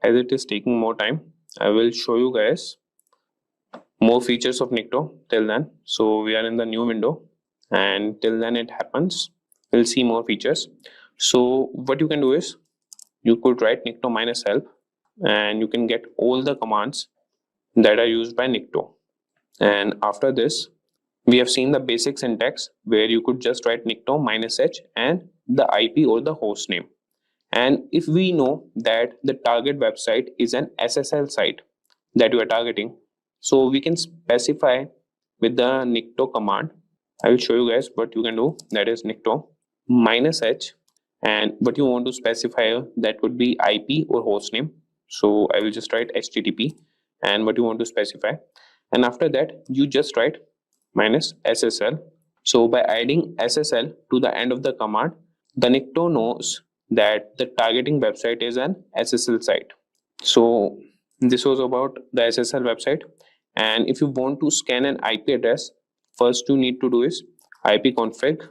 as it is taking more time, I will show you guys more features of Nikto till then. So we are in the new window, and till then it happens, we'll see more features. So what you can do is, you could write Nikto -help, and you can get all the commands that are used by Nikto. And after this, we have seen the basic syntax where you could just write Nikto -h and the IP or the host name. And if we know that the target website is an SSL site that you are targeting, so we can specify with the Nikto command. I will show you guys what you can do. That is Nikto -h, and what you want to specify, that would be IP or host name. So I will just write HTTP and what you want to specify. And after that, you just write -SSL. So by adding SSL to the end of the command, the Nikto knows that the targeting website is an SSL site. So this was about the SSL website. And if you want to scan an IP address, first you need to do is ipconfig,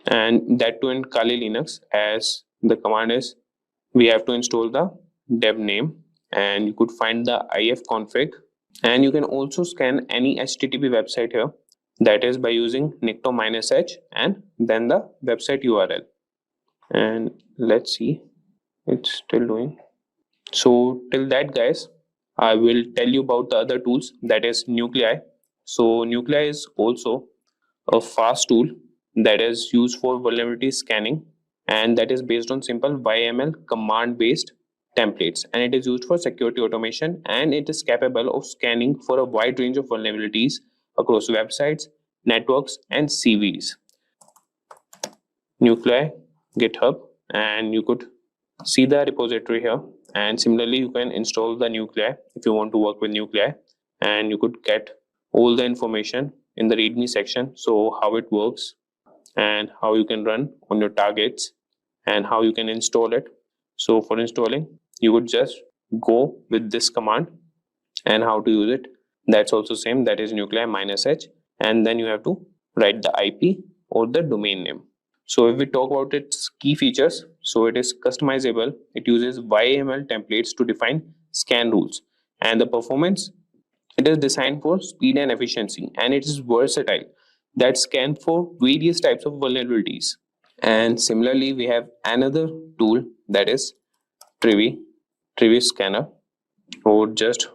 and that too in Kali Linux, as the command is we have to install the dev name, and you could find the ifconfig. And you can also scan any HTTP website here, that is by using Nikto -h and then the website URL. And let's see, it's still doing. So till that, guys, I will tell you about the other tools, that is Nuclei. So Nuclei is also a fast tool that is used for vulnerability scanning, and that is based on simple YML command based templates, and it is used for security automation, and it is capable of scanning for a wide range of vulnerabilities across websites, networks, and CVEs. Nuclei GitHub, and you could see the repository here. And similarly, you can install the Nuclei if you want to work with Nuclei, and you could get all the information in the README section. So how it works and how you can run on your targets and how you can install it. So for installing, you would just go with this command, and how to use it, that's also same, that is Nuclei -h, and then you have to write the IP or the domain name. So if we talk about its key features, so it is customizable. It uses YAML templates to define scan rules, and the performance, it is designed for speed and efficiency, and it is versatile, that scan for various types of vulnerabilities. And similarly, we have another tool, that is Trivi Scanner, or just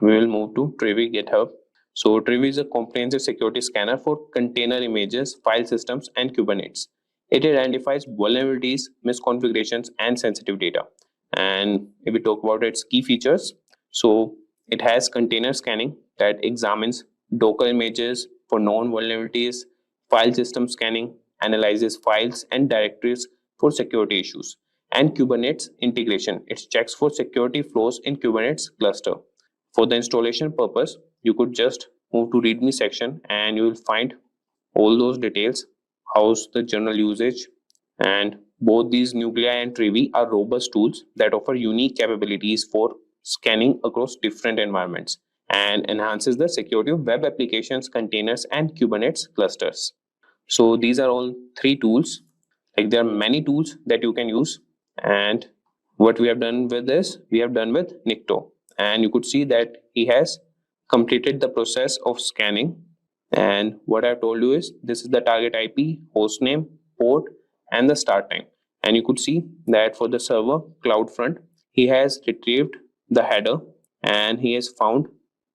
we will move to Trivi GitHub. So Trivi is a comprehensive security scanner for container images, file systems, and Kubernetes. It identifies vulnerabilities, misconfigurations, and sensitive data. And if we talk about its key features, so it has container scanning that examines Docker images for known vulnerabilities, file system scanning, analyzes files and directories for security issues, and Kubernetes integration. It checks for security flows in Kubernetes cluster. For the installation purpose, you could just move to README section, and you will find all those details, how's the general usage. And both these Nuclei and Trivi are robust tools that offer unique capabilities for scanning across different environments and enhances the security of web applications, containers, and Kubernetes clusters. So these are all three tools. Like, there are many tools that you can use, and what we have done with this, we have done with Nikto. And you could see that he has completed the process of scanning. And what I've told you is, this is the target IP, host name, port, and the start time. And you could see that for the server CloudFront, he has retrieved the header, and he has found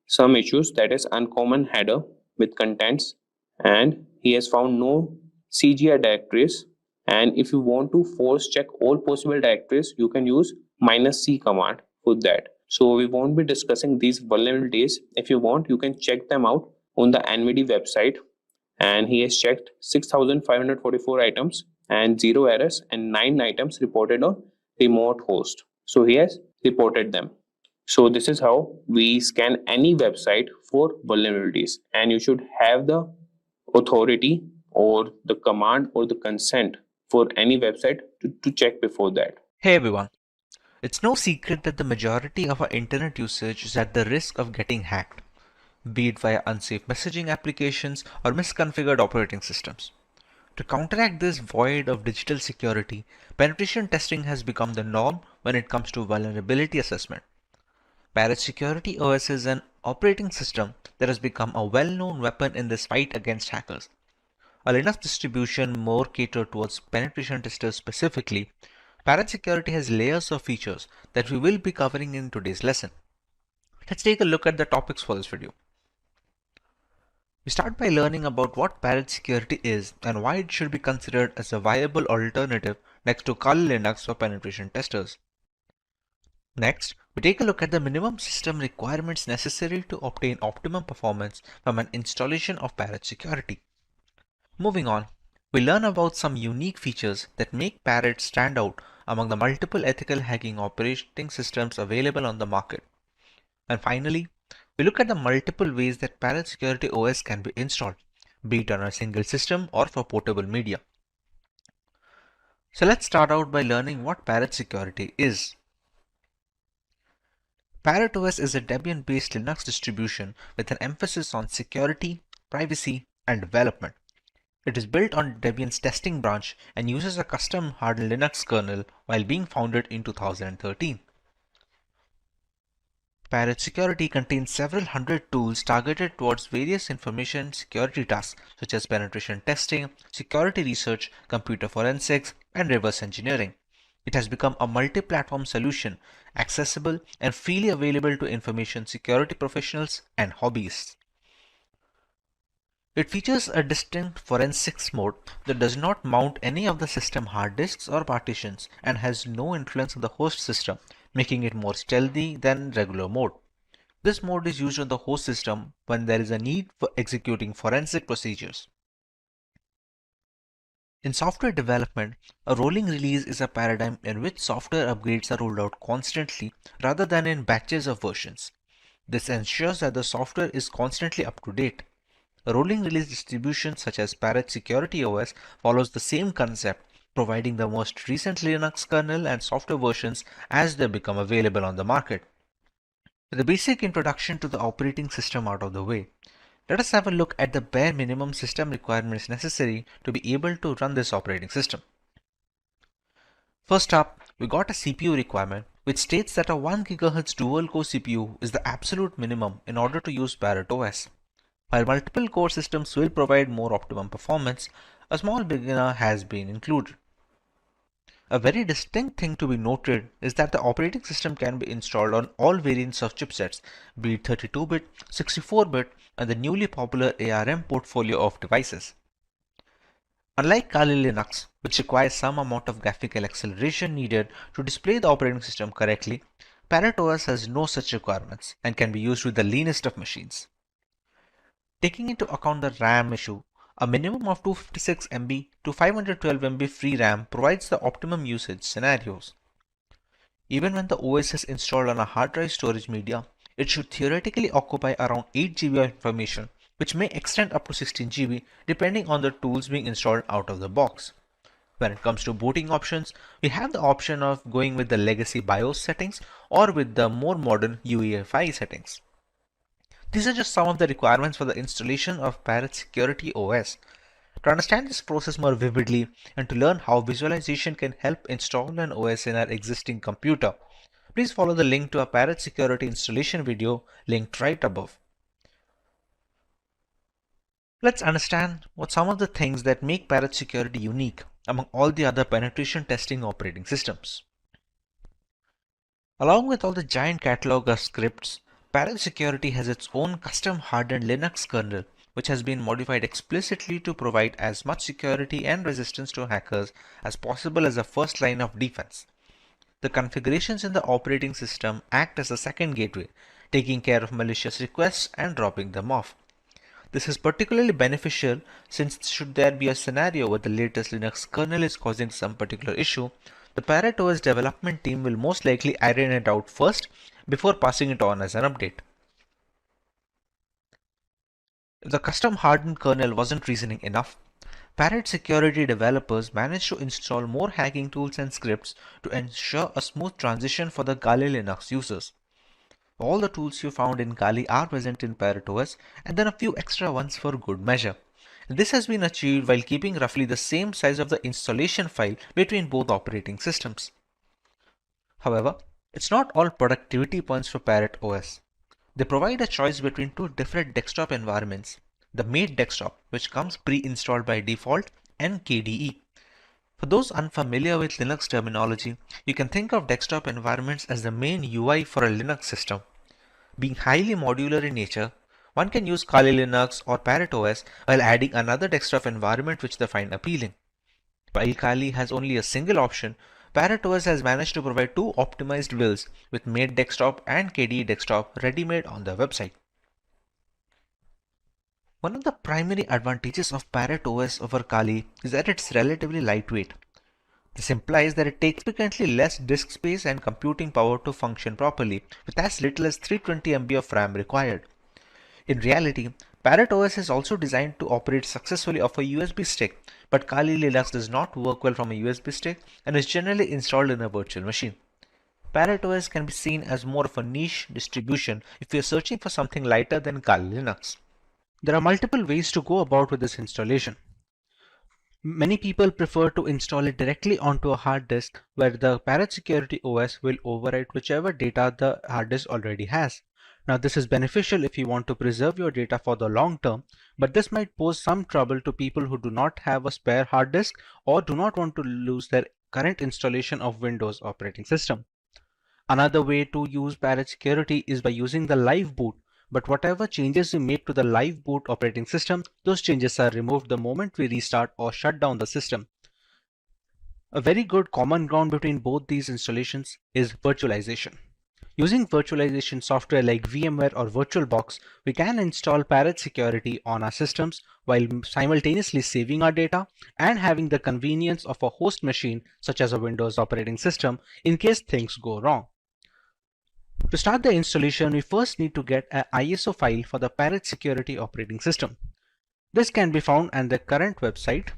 some issues, that is uncommon header with contents, and he has found no CGI directories. And if you want to force check all possible directories, you can use -c command for that. So we won't be discussing these vulnerabilities. If you want, you can check them out on the NVD website, and he has checked 6,544 items and 0 errors, and 9 items reported on remote host. So he has reported them. So this is how we scan any website for vulnerabilities, and you should have the authority or the command or the consent for any website to check before that. Hey everyone, it's no secret that the majority of our internet usage is at the risk of getting hacked, be it via unsafe messaging applications or misconfigured operating systems. To counteract this void of digital security, penetration testing has become the norm when it comes to vulnerability assessment. Parrot Security OS is an operating system that has become a well-known weapon in this fight against hackers. A Linux distribution more catered towards penetration testers specifically, Parrot Security has layers of features that we will be covering in today's lesson. Let's take a look at the topics for this video. We start by learning about what Parrot Security is and why it should be considered as a viable alternative next to Kali Linux for penetration testers. Next, we take a look at the minimum system requirements necessary to obtain optimum performance from an installation of Parrot Security. Moving on, we learn about some unique features that make Parrot stand out among the multiple ethical hacking operating systems available on the market. And finally, we look at the multiple ways that Parrot Security OS can be installed, be it on a single system or for portable media. So let's start out by learning what Parrot Security is. Parrot OS is a Debian-based Linux distribution with an emphasis on security, privacy, and development. It is built on Debian's testing branch and uses a custom hardened Linux kernel while being founded in 2013. Parrot Security contains several hundred tools targeted towards various information security tasks such as penetration testing, security research, computer forensics, and reverse engineering. It has become a multi-platform solution, accessible and freely available to information security professionals and hobbyists. It features a distinct forensics mode that does not mount any of the system hard disks or partitions and has no influence on the host system, making it more stealthy than regular mode. This mode is used on the host system when there is a need for executing forensic procedures. In software development, a rolling release is a paradigm in which software upgrades are rolled out constantly rather than in batches of versions. This ensures that the software is constantly up to date. A rolling release distribution such as Parrot Security OS follows the same concept, providing the most recent Linux kernel and software versions as they become available on the market. With the basic introduction to the operating system out of the way, let us have a look at the bare minimum system requirements necessary to be able to run this operating system. First up, we got a CPU requirement which states that a 1 GHz dual-core CPU is the absolute minimum in order to use Parrot OS. While multiple core systems will provide more optimum performance, a small beginner has been included. A very distinct thing to be noted is that the operating system can be installed on all variants of chipsets, be it 32-bit, 64-bit, and the newly popular ARM portfolio of devices. Unlike Kali Linux, which requires some amount of graphical acceleration needed to display the operating system correctly, Parrot OS has no such requirements and can be used with the leanest of machines. Taking into account the RAM issue, a minimum of 256 MB to 512 MB free RAM provides the optimum usage scenarios. Even when the OS is installed on a hard drive storage media, it should theoretically occupy around 8 GB of information, which may extend up to 16 GB depending on the tools being installed out of the box. When it comes to booting options, we have the option of going with the legacy BIOS settings or with the more modern UEFI settings. These are just some of the requirements for the installation of Parrot Security OS. To understand this process more vividly and to learn how visualization can help install an OS in our existing computer, please follow the link to our Parrot Security installation video linked right above. Let's understand what some of the things that make Parrot Security unique among all the other penetration testing operating systems. Along with all the giant catalog of scripts, Parrot Security has its own custom hardened Linux kernel which has been modified explicitly to provide as much security and resistance to hackers as possible as a first line of defense. The configurations in the operating system act as a second gateway, taking care of malicious requests and dropping them off. This is particularly beneficial since should there be a scenario where the latest Linux kernel is causing some particular issue, the Parrot OS development team will most likely iron it out first before passing it on as an update. If the custom hardened kernel wasn't reasoning enough, Parrot security developers managed to install more hacking tools and scripts to ensure a smooth transition for the Kali Linux users. All the tools you found in Kali are present in Parrot OS, and then a few extra ones for good measure. This has been achieved while keeping roughly the same size of the installation file between both operating systems. However, it's not all productivity points for Parrot OS. They provide a choice between two different desktop environments, the Made desktop, which comes pre-installed by default, and KDE. For those unfamiliar with Linux terminology, you can think of desktop environments as the main UI for a Linux system. Being highly modular in nature, one can use Kali Linux or Parrot OS while adding another desktop environment which they find appealing. While Kali has only a single option, Parrot OS has managed to provide two optimized builds with Made Desktop and KDE Desktop ready-made on their website. One of the primary advantages of Parrot OS over Kali is that it's relatively lightweight. This implies that it takes significantly less disk space and computing power to function properly, with as little as 320 MB of RAM required. In reality, Parrot OS is also designed to operate successfully off a USB stick, but Kali Linux does not work well from a USB stick and is generally installed in a virtual machine. Parrot OS can be seen as more of a niche distribution if you are searching for something lighter than Kali Linux. There are multiple ways to go about with this installation. Many people prefer to install it directly onto a hard disk where the Parrot Security OS will overwrite whichever data the hard disk already has. Now this is beneficial if you want to preserve your data for the long term, but this might pose some trouble to people who do not have a spare hard disk or do not want to lose their current installation of Windows operating system. Another way to use Parrot Security is by using the live boot, but whatever changes we make to the live boot operating system, those changes are removed the moment we restart or shut down the system. A very good common ground between both these installations is virtualization. Using virtualization software like VMware or VirtualBox, we can install Parrot Security on our systems while simultaneously saving our data and having the convenience of a host machine such as a Windows operating system in case things go wrong. To start the installation, we first need to get an ISO file for the Parrot Security operating system. This can be found on the current website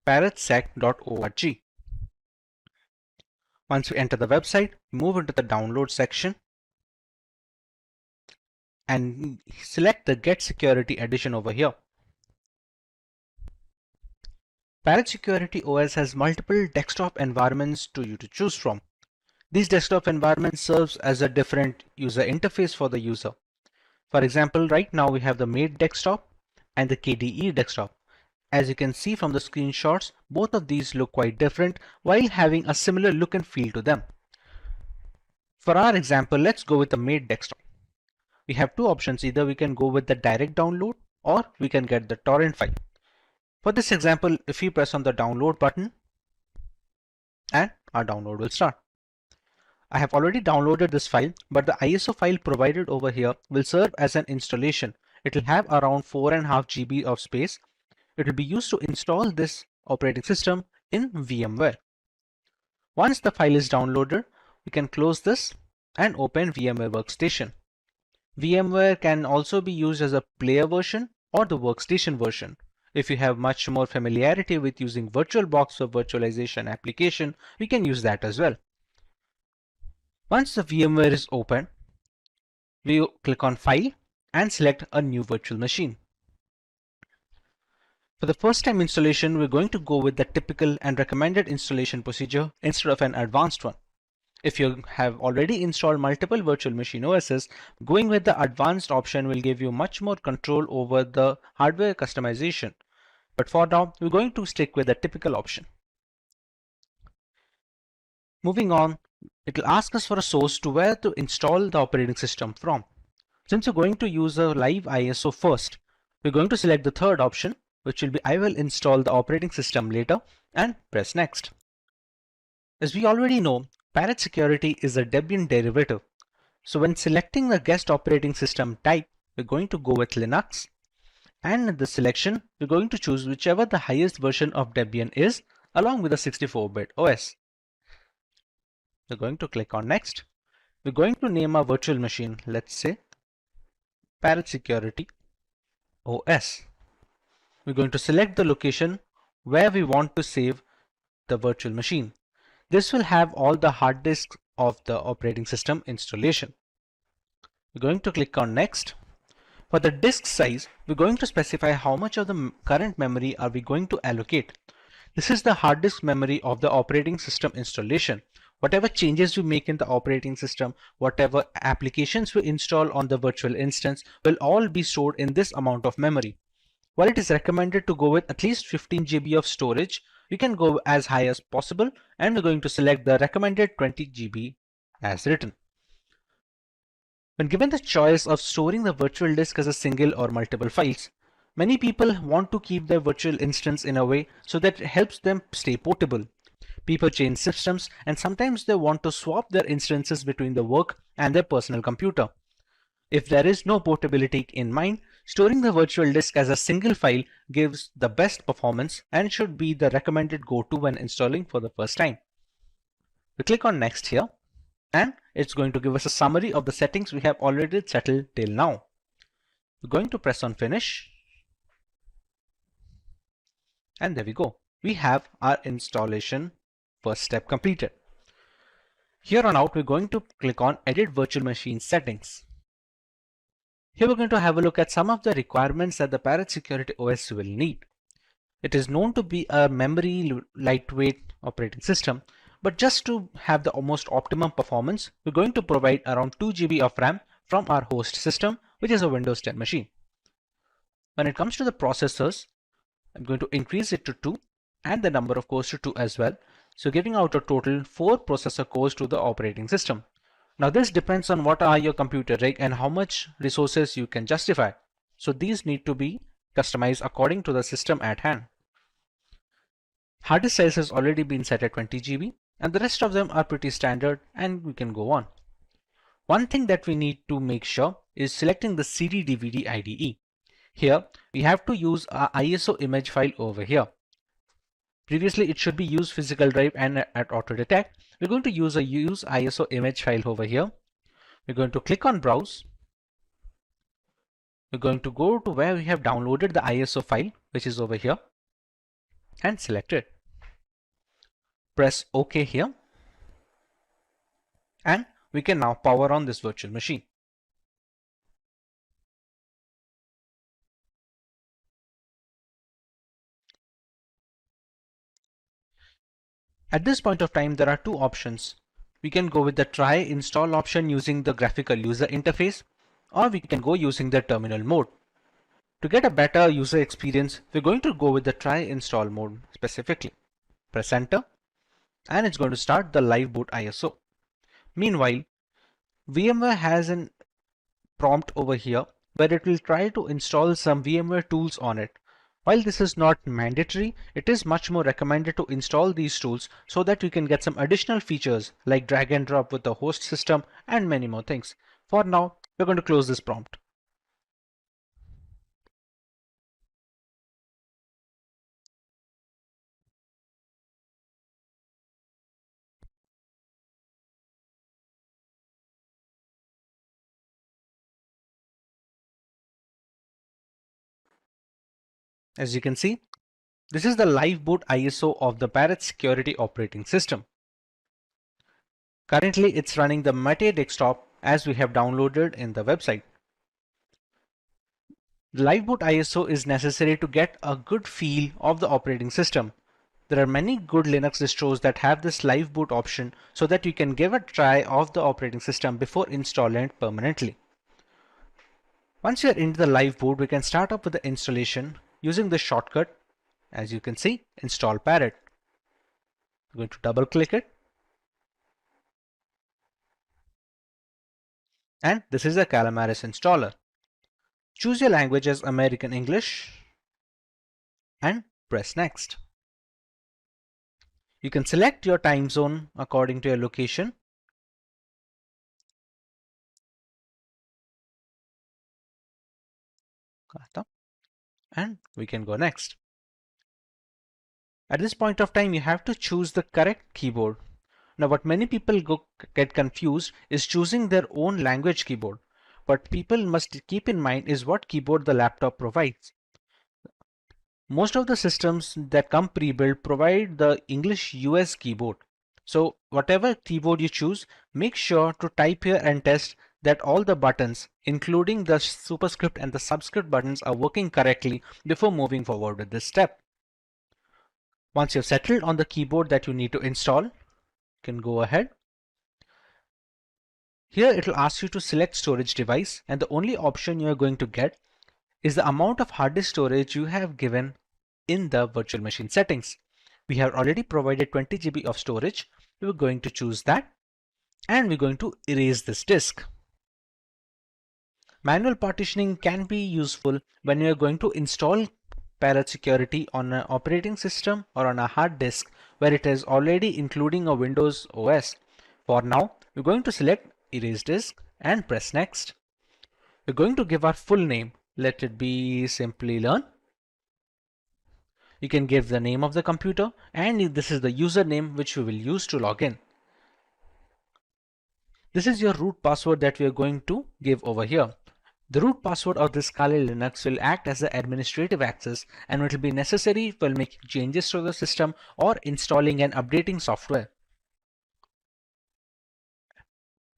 parrotsec.org. Once we enter the website, move into the download section and select the Get Security edition over here. Parrot Security OS has multiple desktop environments to choose from. These desktop environments serves as a different user interface for the user. For example, right now we have the Made desktop and the KDE desktop. As you can see from the screenshots, both of these look quite different while having a similar look and feel to them. For our example, let's go with the Made desktop. We have two options, either we can go with the direct download or we can get the torrent file. For this example, if we press on the download button and our download will start. I have already downloaded this file, but the ISO file provided over here will serve as an installation. It will have around 4.5 GB of space. It will be used to install this operating system in VMware. Once the file is downloaded, we can close this and open VMware Workstation. VMware can also be used as a player version or the workstation version. If you have much more familiarity with using VirtualBox for virtualization application, we can use that as well. Once the VMware is open, we click on File and select a new virtual machine. For the first time installation, we're going to go with the typical and recommended installation procedure instead of an advanced one. If you have already installed multiple virtual machine OSs, going with the advanced option will give you much more control over the hardware customization. But for now, we're going to stick with the typical option. Moving on, it will ask us for a source to where to install the operating system from. Since we're going to use a live ISO first, we're going to select the third option, which will be I will install the operating system later, and press next. As we already know, Parrot Security is a Debian derivative. So when selecting the guest operating system type, we're going to go with Linux. And in the selection, we're going to choose whichever the highest version of Debian is, along with a 64-bit OS. We're going to click on Next. We're going to name our virtual machine, let's say, Parrot Security OS. We're going to select the location where we want to save the virtual machine. This will have all the hard disks of the operating system installation. We're going to click on Next. For the disk size, we're going to specify how much of the current memory are we going to allocate. This is the hard disk memory of the operating system installation. Whatever changes we make in the operating system, whatever applications we install on the virtual instance will all be stored in this amount of memory. While it is recommended to go with at least 15 GB of storage, you can go as high as possible, and we're going to select the recommended 20 GB as written. When given the choice of storing the virtual disk as a single or multiple files, many people want to keep their virtual instance in a way so that it helps them stay portable. People change systems, and sometimes they want to swap their instances between the work and their personal computer. If there is no portability in mind, storing the virtual disk as a single file gives the best performance and should be the recommended go-to when installing for the first time. We click on Next here, and it's going to give us a summary of the settings we have already settled till now. We're going to press on Finish, and there we go. We have our installation first step completed. Here on out, we're going to click on Edit Virtual Machine Settings. Here we're going to have a look at some of the requirements that the Parrot Security OS will need. It is known to be a memory lightweight operating system, but just to have the almost optimum performance, we're going to provide around 2 GB of RAM from our host system, which is a Windows 10 machine. When it comes to the processors, I'm going to increase it to 2 and the number of cores to 2 as well. So giving out a total 4 processor cores to the operating system. Now this depends on what are your computer rig and how much resources you can justify. So these need to be customized according to the system at hand. Hard disk size has already been set at 20 GB, and the rest of them are pretty standard, and we can go on. One thing that we need to make sure is selecting the CD/DVD IDE. Here we have to use our ISO image file over here. Previously it should be use physical drive and at auto detect. We're going to use a use ISO image file over here. We're going to click on browse. We're going to go to where we have downloaded the ISO file, which is over here, and select it. Press OK here, and we can now power on this virtual machine. At this point of time, there are two options. We can go with the try install option using the graphical user interface, or we can go using the terminal mode. To get a better user experience, we're going to go with the try install mode specifically. Press enter, and it's going to start the live boot ISO. Meanwhile, VMware has a prompt over here where it will try to install some VMware tools on it. While this is not mandatory, it is much more recommended to install these tools so that you can get some additional features like drag and drop with the host system and many more things. For now, we're going to close this prompt. As you can see, this is the live boot ISO of the Parrot Security operating system. Currently, it's running the Mate desktop as we have downloaded in the website. The live boot ISO is necessary to get a good feel of the operating system. There are many good Linux distros that have this live boot option so that you can give a try of the operating system before installing it permanently. Once you are into the live boot, we can start up with the installation using the shortcut, as you can see, install Parrot. I'm going to double click it. And this is a Calamares installer. Choose your language as American English and press next. You can select your time zone according to your location. and we can go next. At this point of time, you have to choose the correct keyboard. Now, what many people get confused is choosing their own language keyboard. What people must keep in mind is what keyboard the laptop provides. Most of the systems that come pre-built provide the English US keyboard. So whatever keyboard you choose, make sure to type here and test that all the buttons, including the superscript and the subscript buttons, are working correctly before moving forward with this step. Once you've settled on the keyboard that you need to install, you can go ahead. Here it will ask you to select storage device, and the only option you are going to get is the amount of hard disk storage you have given in the virtual machine settings. We have already provided 20 GB of storage. We're going to choose that, and we're going to erase this disk. Manual partitioning can be useful when you're going to install Parrot Security on an operating system or on a hard disk where it is already including a Windows OS. For now, we're going to select Erase Disk and press Next. We're going to give our full name. Let it be Simplilearn. You can give the name of the computer, and this is the username which we will use to log in. This is your root password that we are going to give over here. The root password of this Kali Linux will act as the administrative access, and it will be necessary for making changes to the system or installing and updating software.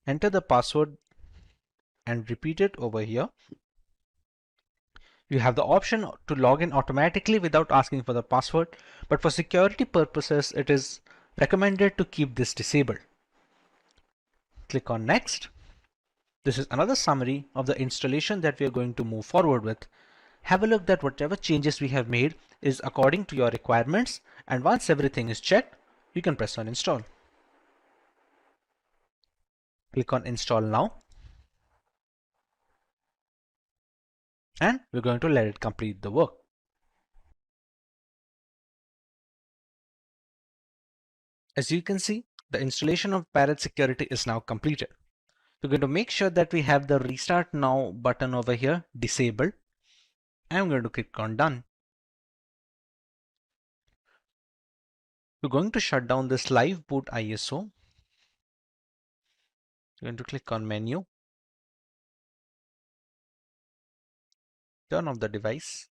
Enter the password and repeat it over here. You have the option to log in automatically without asking for the password, but for security purposes, it is recommended to keep this disabled. Click on Next. This is another summary of the installation that we are going to move forward with. Have a look that whatever changes we have made is according to your requirements, and once everything is checked, you can press on Install. Click on Install Now, and we're going to let it complete the work. As you can see, the installation of Parrot Security is now completed. We're going to make sure that we have the Restart Now button over here disabled. I'm going to click on Done. We're going to shut down this live boot ISO. We're going to click on Menu, turn off the device,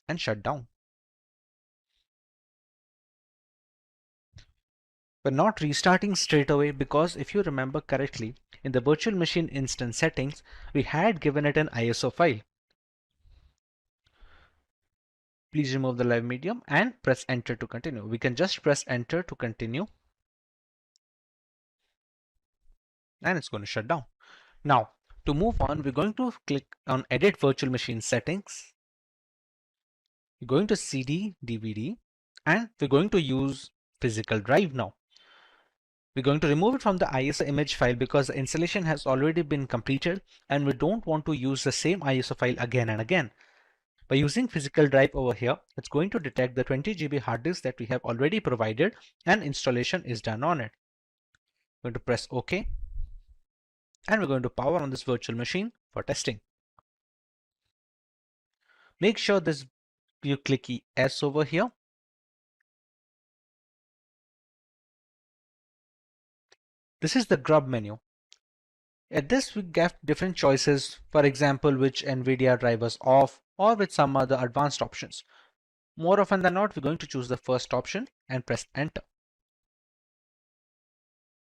and shut down. We're not restarting straight away because if you remember correctly, in the virtual machine instance settings, we had given it an ISO file. Please remove the live medium and press enter to continue. We can just press enter to continue, and it's going to shut down. Now, to move on, we're going to click on Edit Virtual Machine Settings. We're going to CD, DVD, and we're going to use physical drive now. We're going to remove it from the ISO image file because the installation has already been completed and we don't want to use the same ISO file again and again. By using physical drive over here, it's going to detect the 20 GB hard disk that we have already provided and installation is done on it. We're going to press OK, and we're going to power on this virtual machine for testing. Make sure you click S over here. This is the grub menu. At this, we get different choices, for example, which NVIDIA drivers off or with some other advanced options. More often than not, we're going to choose the first option and press enter.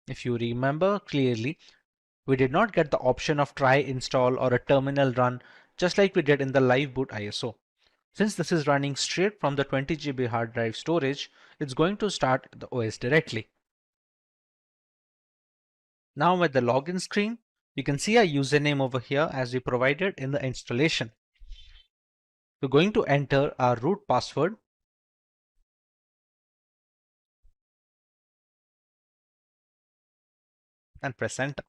If you remember clearly, we did not get the option of try install or a terminal run just like we did in the live boot ISO. Since this is running straight from the 20 GB hard drive storage, it's going to start the OS directly. Now with the login screen, you can see our username over here as we provided in the installation. We're going to enter our root password and press enter.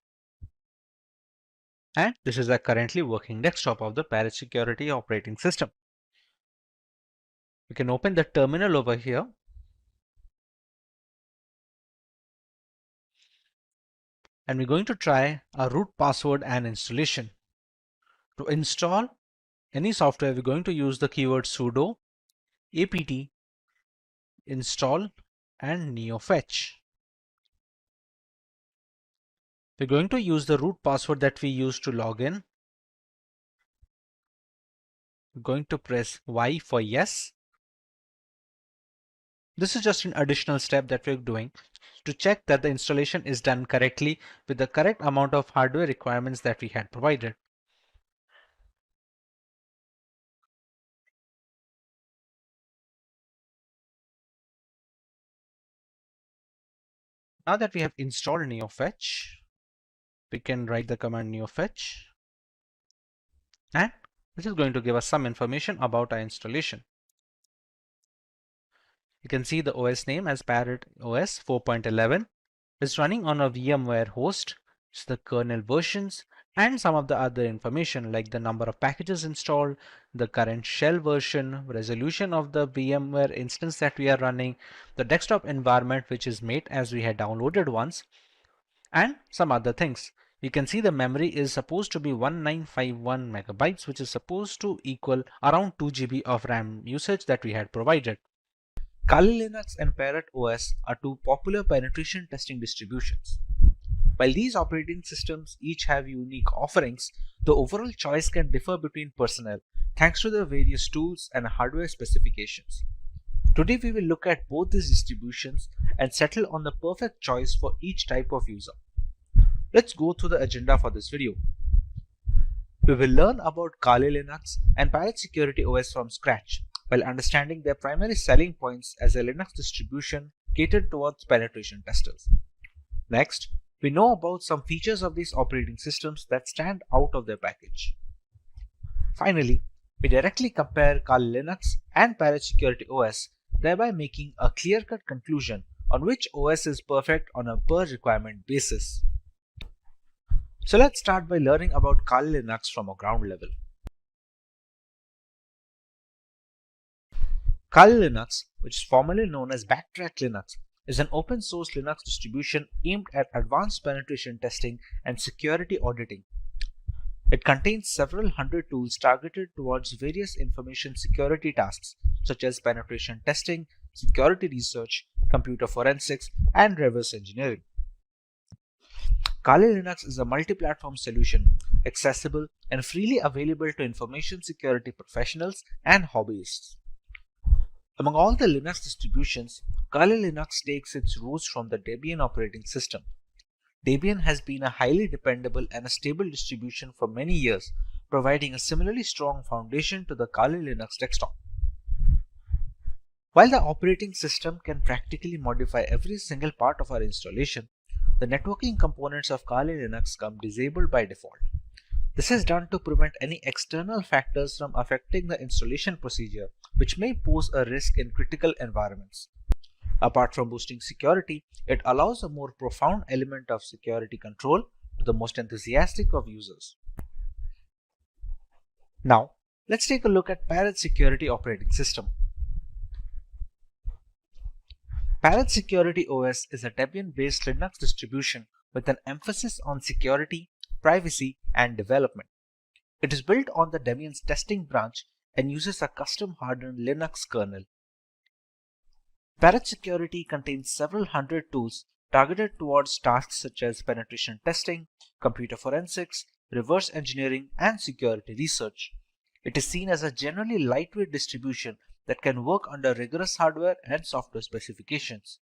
And this is a currently working desktop of the Parrot Security operating system. We can open the terminal over here. and we're going to try a root password and installation. To install any software, we're going to use the keyword sudo apt install and neofetch. We're going to use the root password that we used to log in. We're going to press Y for yes. This is just an additional step that we're doing to check that the installation is done correctly with the correct amount of hardware requirements that we had provided. Now that we have installed neofetch, we can write the command neofetch, and this is going to give us some information about our installation. You can see the OS name as Parrot OS 4.11. It's running on a VMware host, it's the kernel versions, and some of the other information like the number of packages installed, the current shell version, resolution of the VMware instance that we are running, the desktop environment which is made as we had downloaded once, and some other things. You can see the memory is supposed to be 1951 megabytes, which is supposed to equal around 2 GB of RAM usage that we had provided. Kali Linux and Parrot OS are two popular penetration testing distributions. While these operating systems each have unique offerings, the overall choice can differ between personnel thanks to their various tools and hardware specifications. Today we will look at both these distributions and settle on the perfect choice for each type of user. Let's go through the agenda for this video. We will learn about Kali Linux and Parrot Security OS from scratch, while understanding their primary selling points as a Linux distribution catered towards penetration testers. Next, we know about some features of these operating systems that stand out of their package. Finally, we directly compare Kali Linux and Parrot Security OS, thereby making a clear-cut conclusion on which OS is perfect on a per requirement basis. So let's start by learning about Kali Linux from a ground level. Kali Linux, which is formerly known as Backtrack Linux, is an open source Linux distribution aimed at advanced penetration testing and security auditing. It contains several hundred tools targeted towards various information security tasks such as penetration testing, security research, computer forensics, and reverse engineering. Kali Linux is a multi-platform solution, accessible and freely available to information security professionals and hobbyists. Among all the Linux distributions, Kali Linux takes its roots from the Debian operating system. Debian has been a highly dependable and a stable distribution for many years, providing a similarly strong foundation to the Kali Linux desktop. While the operating system can practically modify every single part of our installation, the networking components of Kali Linux come disabled by default. This is done to prevent any external factors from affecting the installation procedure, which may pose a risk in critical environments. Apart from boosting security, it allows a more profound element of security control to the most enthusiastic of users. Now, let's take a look at Parrot Security operating system. Parrot Security OS is a Debian-based Linux distribution with an emphasis on security, privacy, and development. It is built on the Debian's testing branch and uses a custom hardened Linux kernel. Parrot Security contains several hundred tools targeted towards tasks such as penetration testing, computer forensics, reverse engineering, and security research. It is seen as a generally lightweight distribution that can work under rigorous hardware and software specifications.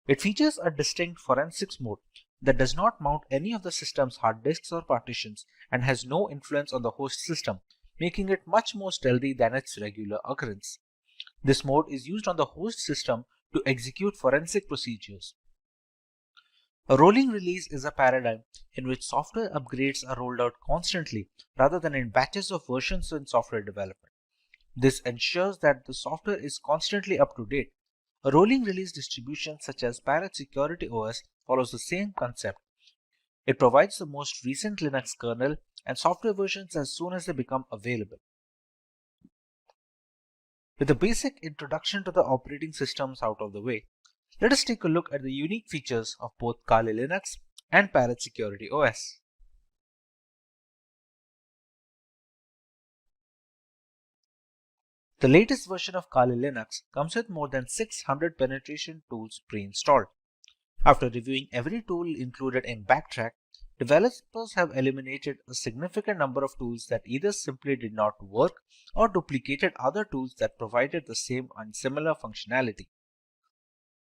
It features a distinct forensics mode that does not mount any of the system's hard disks or partitions and has no influence on the host system, making it much more stealthy than its regular occurrence. This mode is used on the host system to execute forensic procedures. A rolling release is a paradigm in which software upgrades are rolled out constantly rather than in batches of versions in software development. This ensures that the software is constantly up to date. A rolling release distribution such as Parrot Security OS follows the same concept. It provides the most recent Linux kernel and software versions as soon as they become available. With a basic introduction to the operating systems out of the way, let us take a look at the unique features of both Kali Linux and Parrot Security OS. The latest version of Kali Linux comes with more than 600 penetration tools pre-installed. After reviewing every tool included in Backtrack, developers have eliminated a significant number of tools that either simply did not work or duplicated other tools that provided the same and similar functionality.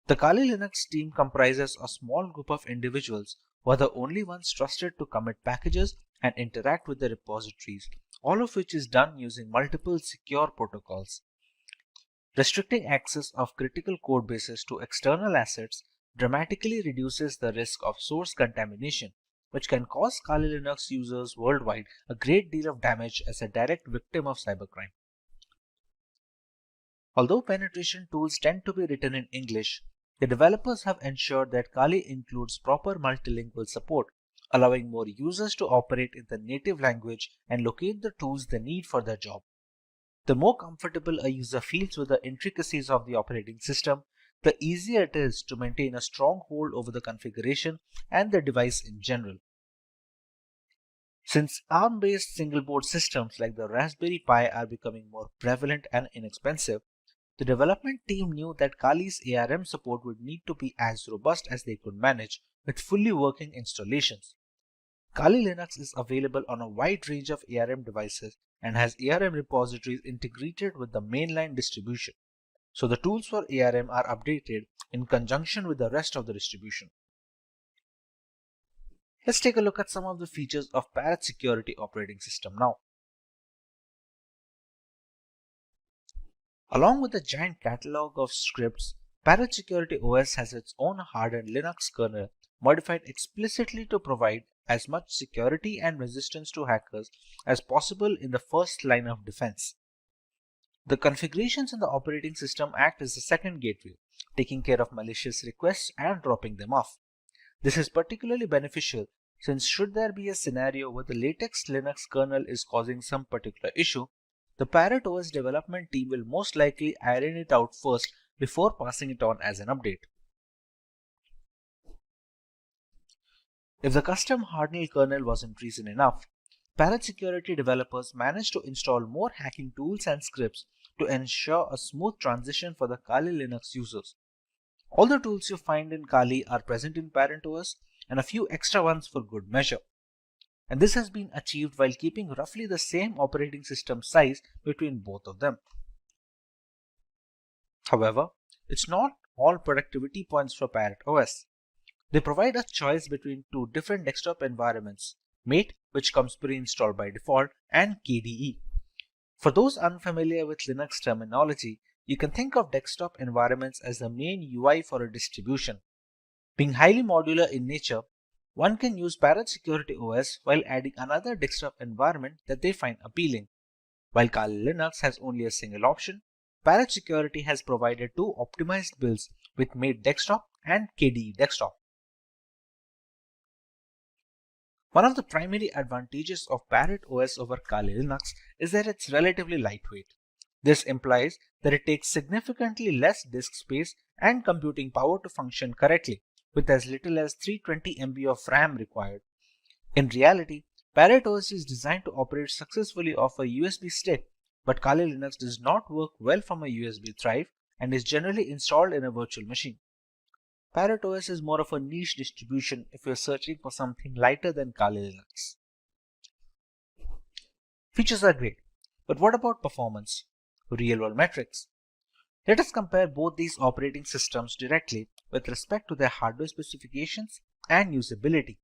The Kali Linux team comprises a small group of individuals who are the only ones trusted to commit packages and interact with the repositories, all of which is done using multiple secure protocols. Restricting access of critical code bases to external assets dramatically reduces the risk of source contamination, which can cause Kali Linux users worldwide a great deal of damage as a direct victim of cybercrime. Although penetration tools tend to be written in English, the developers have ensured that Kali includes proper multilingual support, allowing more users to operate in the native language and locate the tools they need for their job. The more comfortable a user feels with the intricacies of the operating system, the easier it is to maintain a strong hold over the configuration and the device in general. Since ARM-based single-board systems like the Raspberry Pi are becoming more prevalent and inexpensive, the development team knew that Kali's ARM support would need to be as robust as they could manage with fully working installations. Kali Linux is available on a wide range of ARM devices and has ARM repositories integrated with the mainline distribution, so the tools for ARM are updated in conjunction with the rest of the distribution. Let's take a look at some of the features of Parrot Security operating system now. Along with a giant catalog of scripts, Parrot Security OS has its own hardened Linux kernel modified explicitly to provide as much security and resistance to hackers as possible in the first line of defense. The configurations in the operating system act as the second gateway, taking care of malicious requests and dropping them off. This is particularly beneficial since should there be a scenario where the latest Linux kernel is causing some particular issue, the Parrot OS development team will most likely iron it out first before passing it on as an update. If the custom hardened kernel wasn't reason enough, Parrot Security developers managed to install more hacking tools and scripts to ensure a smooth transition for the Kali Linux users. All the tools you find in Kali are present in Parrot OS and a few extra ones for good measure. And this has been achieved while keeping roughly the same operating system size between both of them. However, it's not all productivity points for Parrot OS. They provide a choice between two different desktop environments, Mate, which comes pre-installed by default, and KDE. For those unfamiliar with Linux terminology, you can think of desktop environments as the main UI for a distribution. Being highly modular in nature, one can use Parrot Security OS while adding another desktop environment that they find appealing. While Kali Linux has only a single option, Parrot Security has provided two optimized builds with Mate Desktop and KDE Desktop. One of the primary advantages of Parrot OS over Kali Linux is that it's relatively lightweight. This implies that it takes significantly less disk space and computing power to function correctly, with as little as 320 MB of RAM required. In reality, Parrot OS is designed to operate successfully off a USB stick, but Kali Linux does not work well from a USB drive and is generally installed in a virtual machine. Parrot OS is more of a niche distribution if you're searching for something lighter than Kali Linux. Features are great, but what about performance? Real-world metrics. Let us compare both these operating systems directly with respect to their hardware specifications and usability.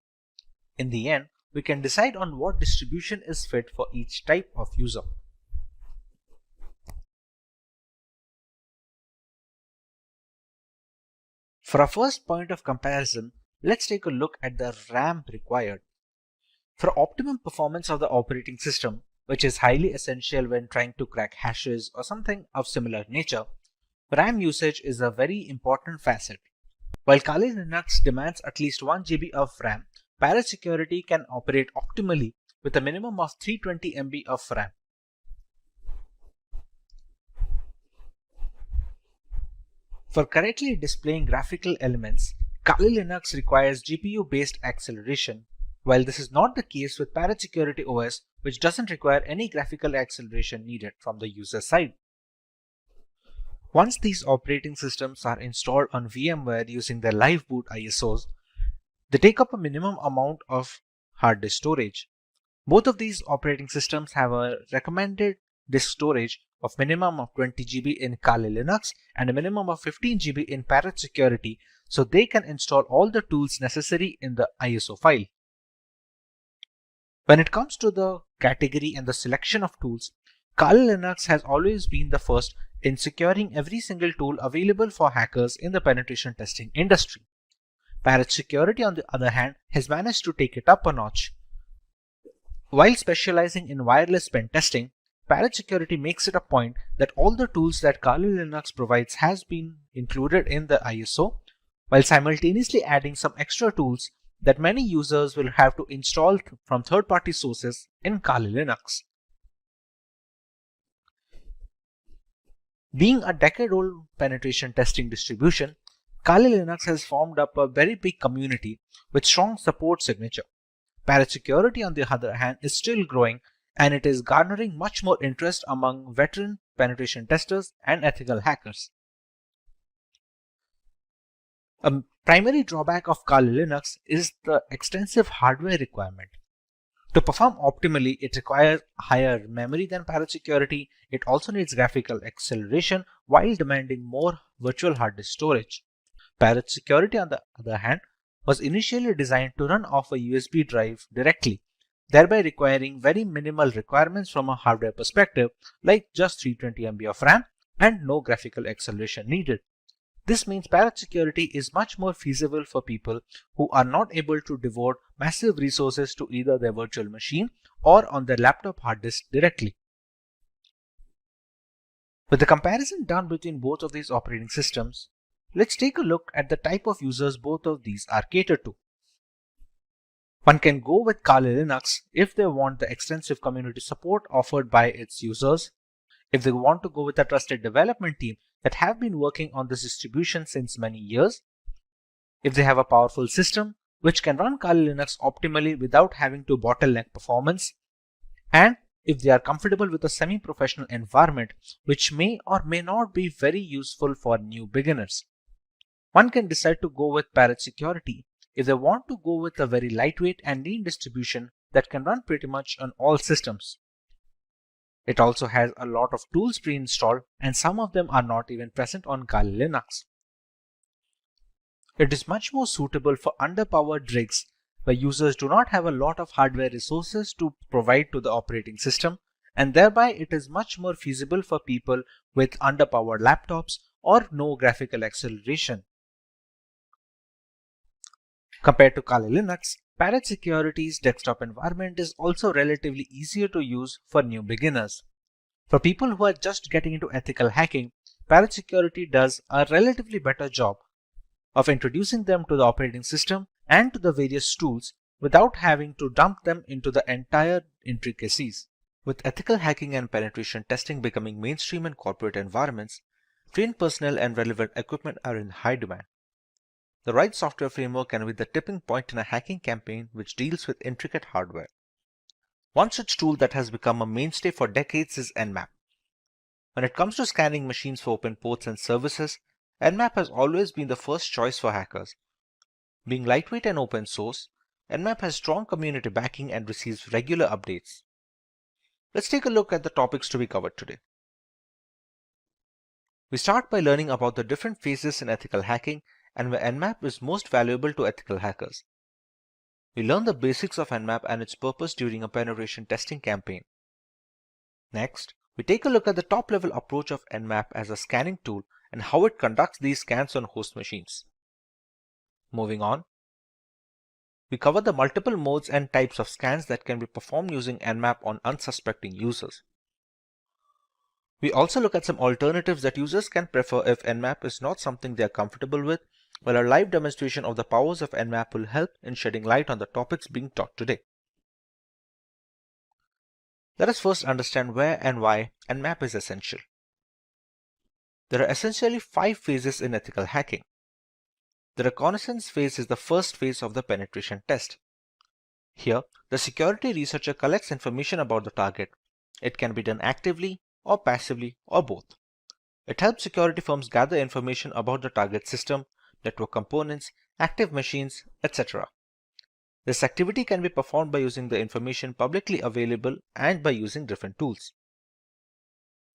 In the end, we can decide on what distribution is fit for each type of user. For our first point of comparison, let's take a look at the RAM required. For optimum performance of the operating system, which is highly essential when trying to crack hashes or something of similar nature, RAM usage is a very important facet. While Kali Linux demands at least 1 GB of RAM, Parrot Security can operate optimally with a minimum of 320 MB of RAM. For correctly displaying graphical elements, Kali Linux requires GPU-based acceleration, while this is not the case with Parrot Security OS, which doesn't require any graphical acceleration needed from the user side. Once these operating systems are installed on VMware using their live boot ISOs, they take up a minimum amount of hard disk storage. Both of these operating systems have a recommended disk storage of minimum of 20 GB in Kali Linux and a minimum of 15 GB in Parrot Security, so they can install all the tools necessary in the ISO file. When it comes to the category and the selection of tools, Kali Linux has always been the first in securing every single tool available for hackers in the penetration testing industry. Parrot Security, on the other hand, has managed to take it up a notch. While specializing in wireless pen testing, Parrot Security makes it a point that all the tools that Kali Linux provides has been included in the ISO, while simultaneously adding some extra tools that many users will have to install from third-party sources in Kali Linux. Being a decade-old penetration testing distribution, Kali Linux has formed up a very big community with strong support signature. Parrot Security, on the other hand, is still growing, and it is garnering much more interest among veteran penetration testers and ethical hackers. A primary drawback of Kali Linux is the extensive hardware requirement. To perform optimally, it requires higher memory than Parrot Security. It also needs graphical acceleration while demanding more virtual hard disk storage. Parrot Security, on the other hand, was initially designed to run off a USB drive directly, thereby requiring very minimal requirements from a hardware perspective, like just 320 MB of RAM and no graphical acceleration needed. This means Parrot Security is much more feasible for people who are not able to devote massive resources to either their virtual machine or on their laptop hard disk directly. With the comparison done between both of these operating systems, let's take a look at the type of users both of these are catered to. One can go with Kali Linux if they want the extensive community support offered by its users, if they want to go with a trusted development team that have been working on this distribution since many years, if they have a powerful system which can run Kali Linux optimally without having to bottleneck performance, and if they are comfortable with a semi-professional environment which may or may not be very useful for new beginners. One can decide to go with Parrot Security if they want to go with a very lightweight and lean distribution that can run pretty much on all systems. It also has a lot of tools pre-installed, and some of them are not even present on Kali Linux. It is much more suitable for underpowered rigs where users do not have a lot of hardware resources to provide to the operating system, and thereby it is much more feasible for people with underpowered laptops or no graphical acceleration. Compared to Kali Linux, Parrot Security's desktop environment is also relatively easier to use for new beginners. For people who are just getting into ethical hacking, Parrot Security does a relatively better job of introducing them to the operating system and to the various tools without having to dump them into the entire intricacies. With ethical hacking and penetration testing becoming mainstream in corporate environments, trained personnel and relevant equipment are in high demand. The right software framework can be the tipping point in a hacking campaign which deals with intricate hardware. One such tool that has become a mainstay for decades is Nmap. When it comes to scanning machines for open ports and services, Nmap has always been the first choice for hackers. Being lightweight and open source, Nmap has strong community backing and receives regular updates. Let's take a look at the topics to be covered today. We start by learning about the different phases in ethical hacking and where Nmap is most valuable to ethical hackers. We learn the basics of Nmap and its purpose during a penetration testing campaign. Next, we take a look at the top-level approach of Nmap as a scanning tool and how it conducts these scans on host machines. Moving on, we cover the multiple modes and types of scans that can be performed using Nmap on unsuspecting users. We also look at some alternatives that users can prefer if Nmap is not something they are comfortable with, while a live demonstration of the powers of Nmap will help in shedding light on the topics being taught today. Let us first understand where and why Nmap is essential. There are essentially 5 phases in ethical hacking. The reconnaissance phase is the first phase of the penetration test. Here, the security researcher collects information about the target. It can be done actively or passively or both. It helps security firms gather information about the target system, network components, active machines, etc. This activity can be performed by using the information publicly available and by using different tools.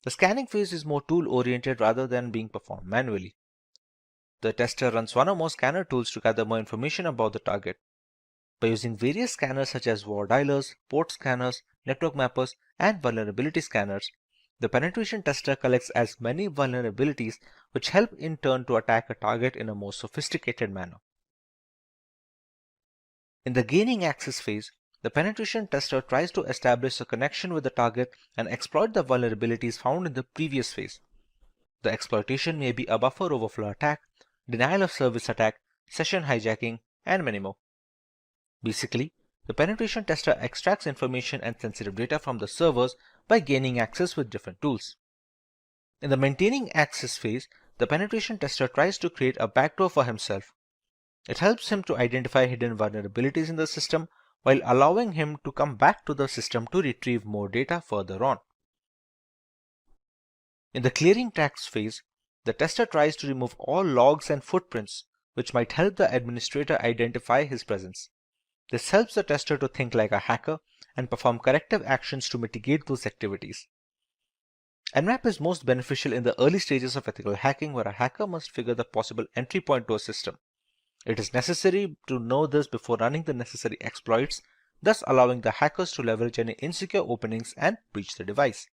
The scanning phase is more tool-oriented rather than being performed manually. The tester runs one or more scanner tools to gather more information about the target. By using various scanners such as war dialers, port scanners, network mappers, and vulnerability scanners, the penetration tester collects as many vulnerabilities which help in turn to attack a target in a more sophisticated manner. In the gaining access phase, the penetration tester tries to establish a connection with the target and exploit the vulnerabilities found in the previous phase. The exploitation may be a buffer overflow attack, denial of service attack, session hijacking, and many more. Basically, the penetration tester extracts information and sensitive data from the servers by gaining access with different tools. In the maintaining access phase, the penetration tester tries to create a backdoor for himself. It helps him to identify hidden vulnerabilities in the system while allowing him to come back to the system to retrieve more data further on. In the clearing tracks phase, the tester tries to remove all logs and footprints which might help the administrator identify his presence. This helps the tester to think like a hacker and perform corrective actions to mitigate those activities. Nmap is most beneficial in the early stages of ethical hacking, where a hacker must figure the possible entry point to a system. It is necessary to know this before running the necessary exploits, thus allowing the hackers to leverage any insecure openings and breach the device.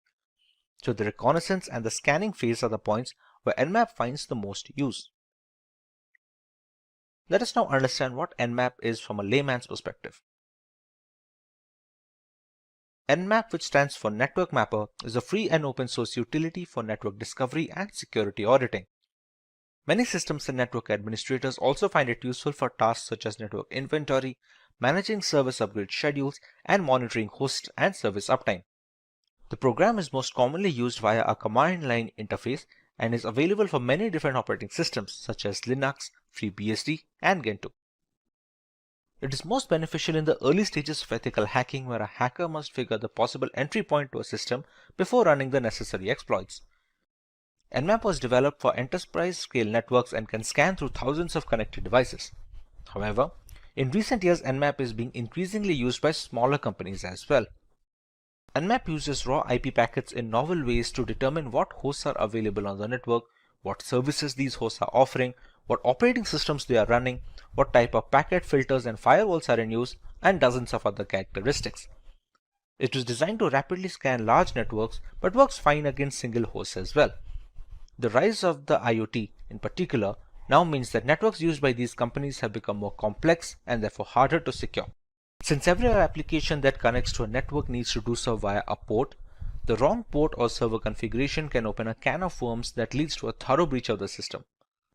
So the reconnaissance and the scanning phase are the points where Nmap finds the most use. Let us now understand what Nmap is from a layman's perspective. Nmap, which stands for Network Mapper, is a free and open source utility for network discovery and security auditing. Many systems and network administrators also find it useful for tasks such as network inventory, managing service upgrade schedules, and monitoring host and service uptime. The program is most commonly used via a command line interface and is available for many different operating systems such as Linux, FreeBSD, and Gentoo. It is most beneficial in the early stages of ethical hacking, where a hacker must figure the possible entry point to a system before running the necessary exploits. Nmap was developed for enterprise-scale networks and can scan through thousands of connected devices. However, in recent years, Nmap is being increasingly used by smaller companies as well. Nmap uses raw IP packets in novel ways to determine what hosts are available on the network, what services these hosts are offering, what operating systems they are running, what type of packet filters and firewalls are in use, and dozens of other characteristics. It was designed to rapidly scan large networks, but works fine against single hosts as well. The rise of the IoT, in particular, now means that networks used by these companies have become more complex and therefore harder to secure. Since every application that connects to a network needs to do so via a port, the wrong port or server configuration can open a can of worms that leads to a thorough breach of the system.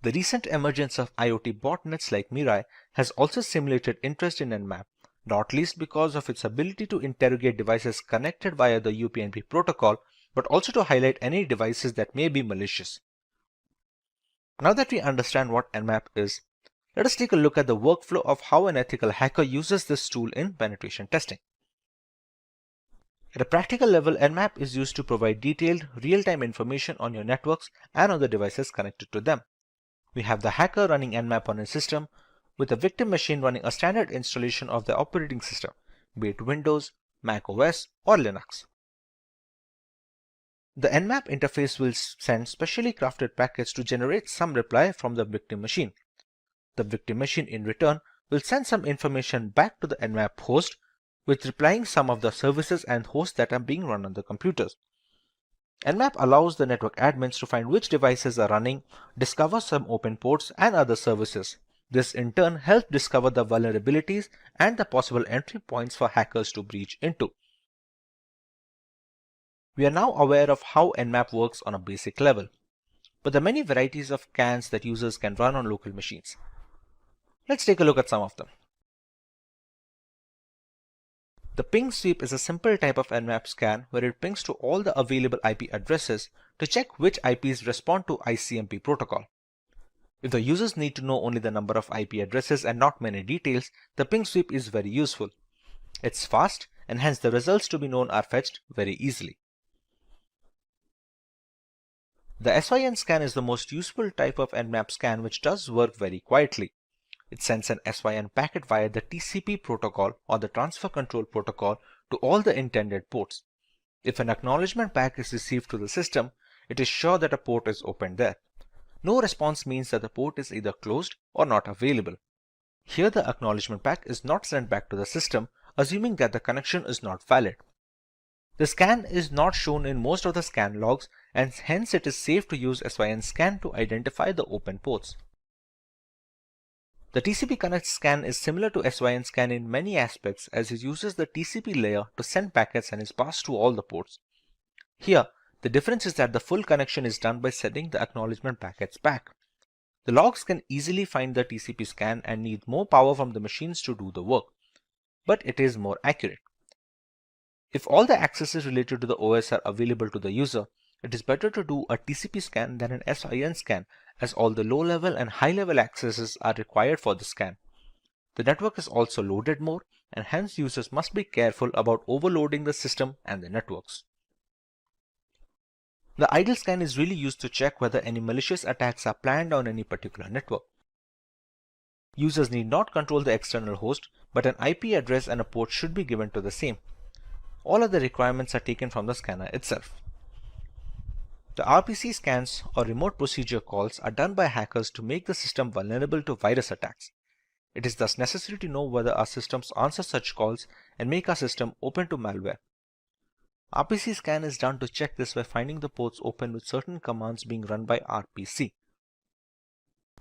The recent emergence of IoT botnets like Mirai has also stimulated interest in Nmap, not least because of its ability to interrogate devices connected via the UPnP protocol, but also to highlight any devices that may be malicious. Now that we understand what Nmap is, let us take a look at the workflow of how an ethical hacker uses this tool in penetration testing. At a practical level, Nmap is used to provide detailed, real-time information on your networks and on the devices connected to them. We have the hacker running Nmap on his system, with the victim machine running a standard installation of the operating system, be it Windows, Mac OS, or Linux. The Nmap interface will send specially crafted packets to generate some reply from the victim machine. The victim machine in return will send some information back to the Nmap host, with replying some of the services and hosts that are being run on the computers. Nmap allows the network admins to find which devices are running, discover some open ports and other services. This in turn helps discover the vulnerabilities and the possible entry points for hackers to breach into. We are now aware of how Nmap works on a basic level, but there are many varieties of scans that users can run on local machines. Let's take a look at some of them. The ping sweep is a simple type of Nmap scan where it pings to all the available IP addresses to check which IPs respond to ICMP protocol. If the users need to know only the number of IP addresses and not many details, the ping sweep is very useful. It's fast and hence the results to be known are fetched very easily. The SYN scan is the most useful type of Nmap scan which does work very quietly. It sends an SYN packet via the TCP protocol or the transfer control protocol to all the intended ports. If an acknowledgement pack is received to the system, it is sure that a port is opened there. No response means that the port is either closed or not available. Here the acknowledgement pack is not sent back to the system, assuming that the connection is not valid. The scan is not shown in most of the scan logs and hence it is safe to use SYN scan to identify the open ports. The TCP connect scan is similar to SYN scan in many aspects as it uses the TCP layer to send packets and is passed to all the ports. Here, the difference is that the full connection is done by sending the acknowledgement packets back. The logs can easily find the TCP scan and need more power from the machines to do the work, but it is more accurate. If all the accesses related to the OS are available to the user, it is better to do a TCP scan than an SYN scan as all the low-level and high-level accesses are required for the scan. The network is also loaded more and hence users must be careful about overloading the system and the networks. The idle scan is really used to check whether any malicious attacks are planned on any particular network. Users need not control the external host, but an IP address and a port should be given to the same. All other requirements are taken from the scanner itself. The RPC scans or remote procedure calls are done by hackers to make the system vulnerable to virus attacks. It is thus necessary to know whether our systems answer such calls and make our system open to malware. RPC scan is done to check this by finding the ports open with certain commands being run by RPC.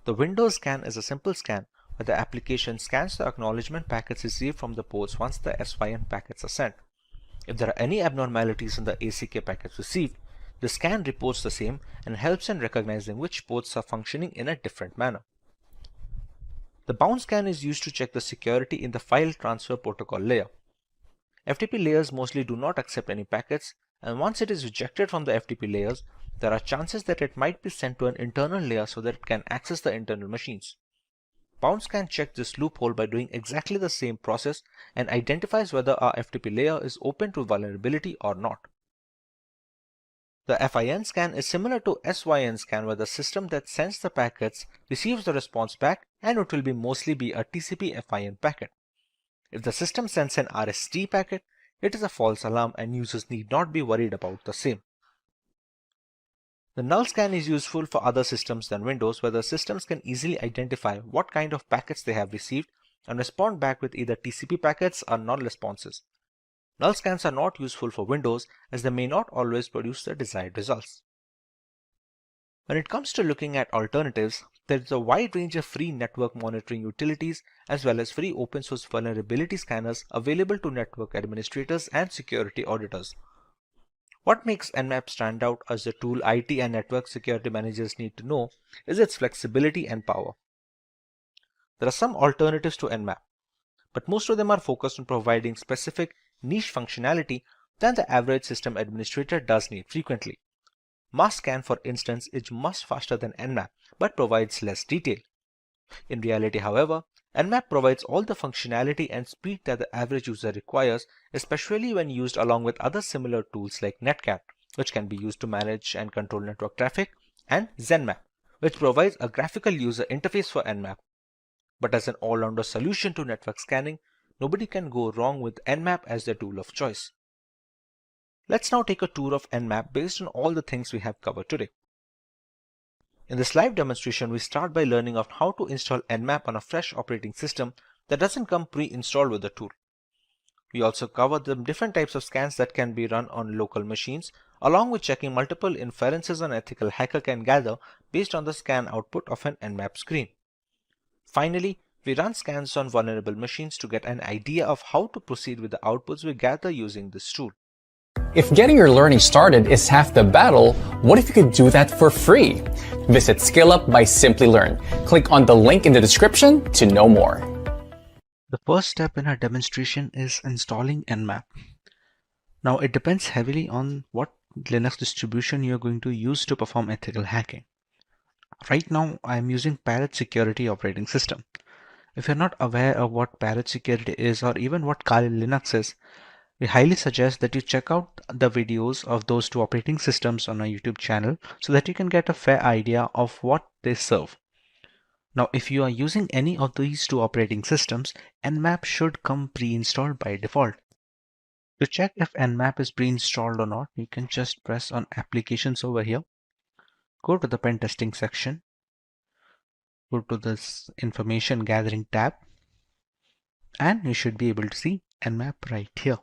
The Windows scan is a simple scan where the application scans the acknowledgement packets received from the ports once the SYN packets are sent. If there are any abnormalities in the ACK packets received, the scan reports the same and helps in recognizing which ports are functioning in a different manner. The bound scan is used to check the security in the file transfer protocol layer. FTP layers mostly do not accept any packets, and once it is rejected from the FTP layers, there are chances that it might be sent to an internal layer so that it can access the internal machines. Bound scan checks this loophole by doing exactly the same process and identifies whether our FTP layer is open to vulnerability or not. The FIN scan is similar to SYN scan where the system that sends the packets receives the response back and it will mostly be a TCP FIN packet. If the system sends an RST packet, it is a false alarm and users need not be worried about the same. The null scan is useful for other systems than Windows where the systems can easily identify what kind of packets they have received and respond back with either TCP packets or null responses. Null scans are not useful for Windows as they may not always produce the desired results. When it comes to looking at alternatives, there is a wide range of free network monitoring utilities as well as free open source vulnerability scanners available to network administrators and security auditors. What makes Nmap stand out as the tool IT and network security managers need to know is its flexibility and power. There are some alternatives to Nmap, but most of them are focused on providing specific niche functionality than the average system administrator does need frequently. MassScan, for instance, is much faster than Nmap but provides less detail. In reality, however, Nmap provides all the functionality and speed that the average user requires, especially when used along with other similar tools like Netcat, which can be used to manage and control network traffic, and ZenMap, which provides a graphical user interface for Nmap. But as an all-rounder solution to network scanning, nobody can go wrong with Nmap as their tool of choice. Let's now take a tour of Nmap based on all the things we have covered today. In this live demonstration, we start by learning of how to install Nmap on a fresh operating system that doesn't come pre-installed with the tool. We also cover the different types of scans that can be run on local machines, along with checking multiple inferences an ethical hacker can gather based on the scan output of an Nmap screen. Finally, we run scans on vulnerable machines to get an idea of how to proceed with the outputs we gather using this tool. If getting your learning started is half the battle, what if you could do that for free? Visit SkillUp by Simplilearn. Click on the link in the description to know more. The first step in our demonstration is installing Nmap. Now it depends heavily on what Linux distribution you're going to use to perform ethical hacking. Right now, I'm using Parrot Security operating system. If you're not aware of what Parrot Security is or even what Kali Linux is, we highly suggest that you check out the videos of those two operating systems on our YouTube channel so that you can get a fair idea of what they serve. Now, if you are using any of these two operating systems, Nmap should come pre-installed by default. To check if Nmap is pre-installed or not, you can just press on Applications over here, go to the pen testing section, go to this Information Gathering tab, and you should be able to see Nmap right here.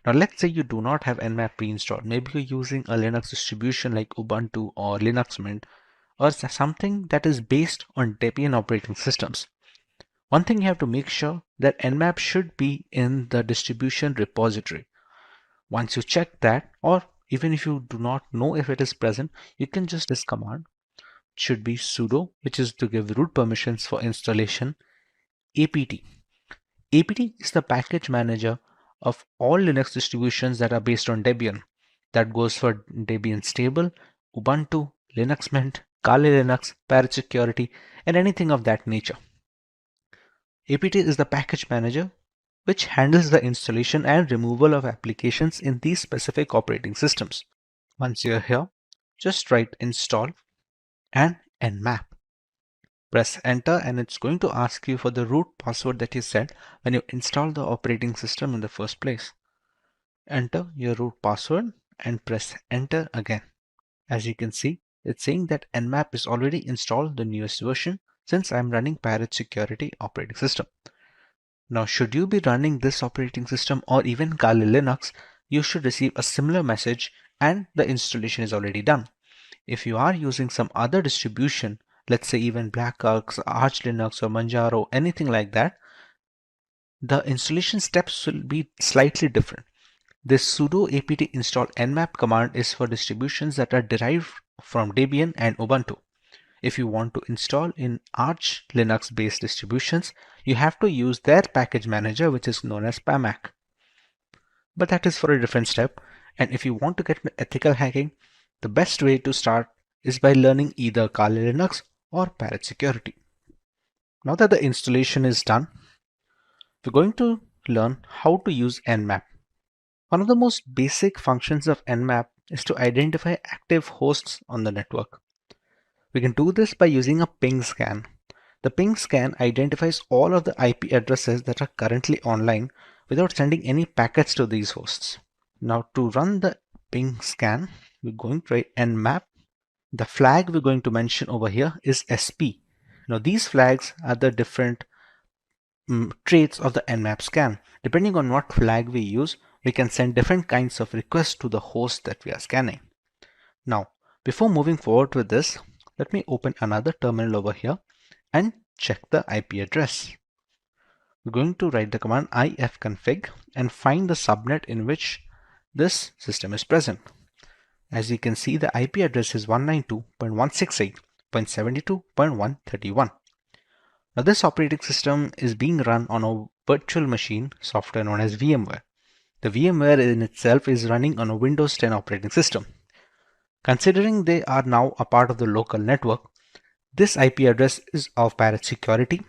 Now let's say you do not have Nmap pre-installed. Maybe you're using a Linux distribution like Ubuntu or Linux Mint or something that is based on Debian operating systems. One thing you have to make sure that Nmap should be in the distribution repository. Once you check that, or even if you do not know if it is present, you can just this command. It should be sudo, which is to give root permissions for installation, apt. apt is the package manager of all Linux distributions that are based on Debian. That goes for Debian Stable, Ubuntu, Linux Mint, Kali Linux, Parrot Security, and anything of that nature. apt is the package manager which handles the installation and removal of applications in these specific operating systems. Once you're here, just write install and nmap. Press enter and it's going to ask you for the root password that you set when you install the operating system in the first place. Enter your root password and press enter again. As you can see, it's saying that nmap is already installed the newest version since I'm running Parrot Security operating system. Now, should you be running this operating system or even Kali Linux, you should receive a similar message and the installation is already done. If you are using some other distribution, let's say even Black Arch Linux or Manjaro, anything like that, the installation steps will be slightly different. This sudo apt install nmap command is for distributions that are derived from Debian and Ubuntu. If you want to install in Arch Linux based distributions, you have to use their package manager, which is known as PAMAC. But that is for a different step. And if you want to get ethical hacking, the best way to start is by learning either Kali Linux or Parrot Security. Now that the installation is done, we're going to learn how to use Nmap. One of the most basic functions of Nmap is to identify active hosts on the network. We can do this by using a ping scan. The ping scan identifies all of the IP addresses that are currently online without sending any packets to these hosts. Now to run the ping scan, we're going to write nmap. The flag we're going to mention over here is SP. Now these flags are the different traits of the nmap scan. Depending on what flag we use, we can send different kinds of requests to the host that we are scanning. Now, before moving forward with this, let me open another terminal over here and check the IP address. We're going to write the command ifconfig and find the subnet in which this system is present. As you can see, the IP address is 192.168.72.131. Now this operating system is being run on a virtual machine software known as VMware. The VMware in itself is running on a Windows 10 operating system. Considering they are now a part of the local network, this IP address is of Parrot Security,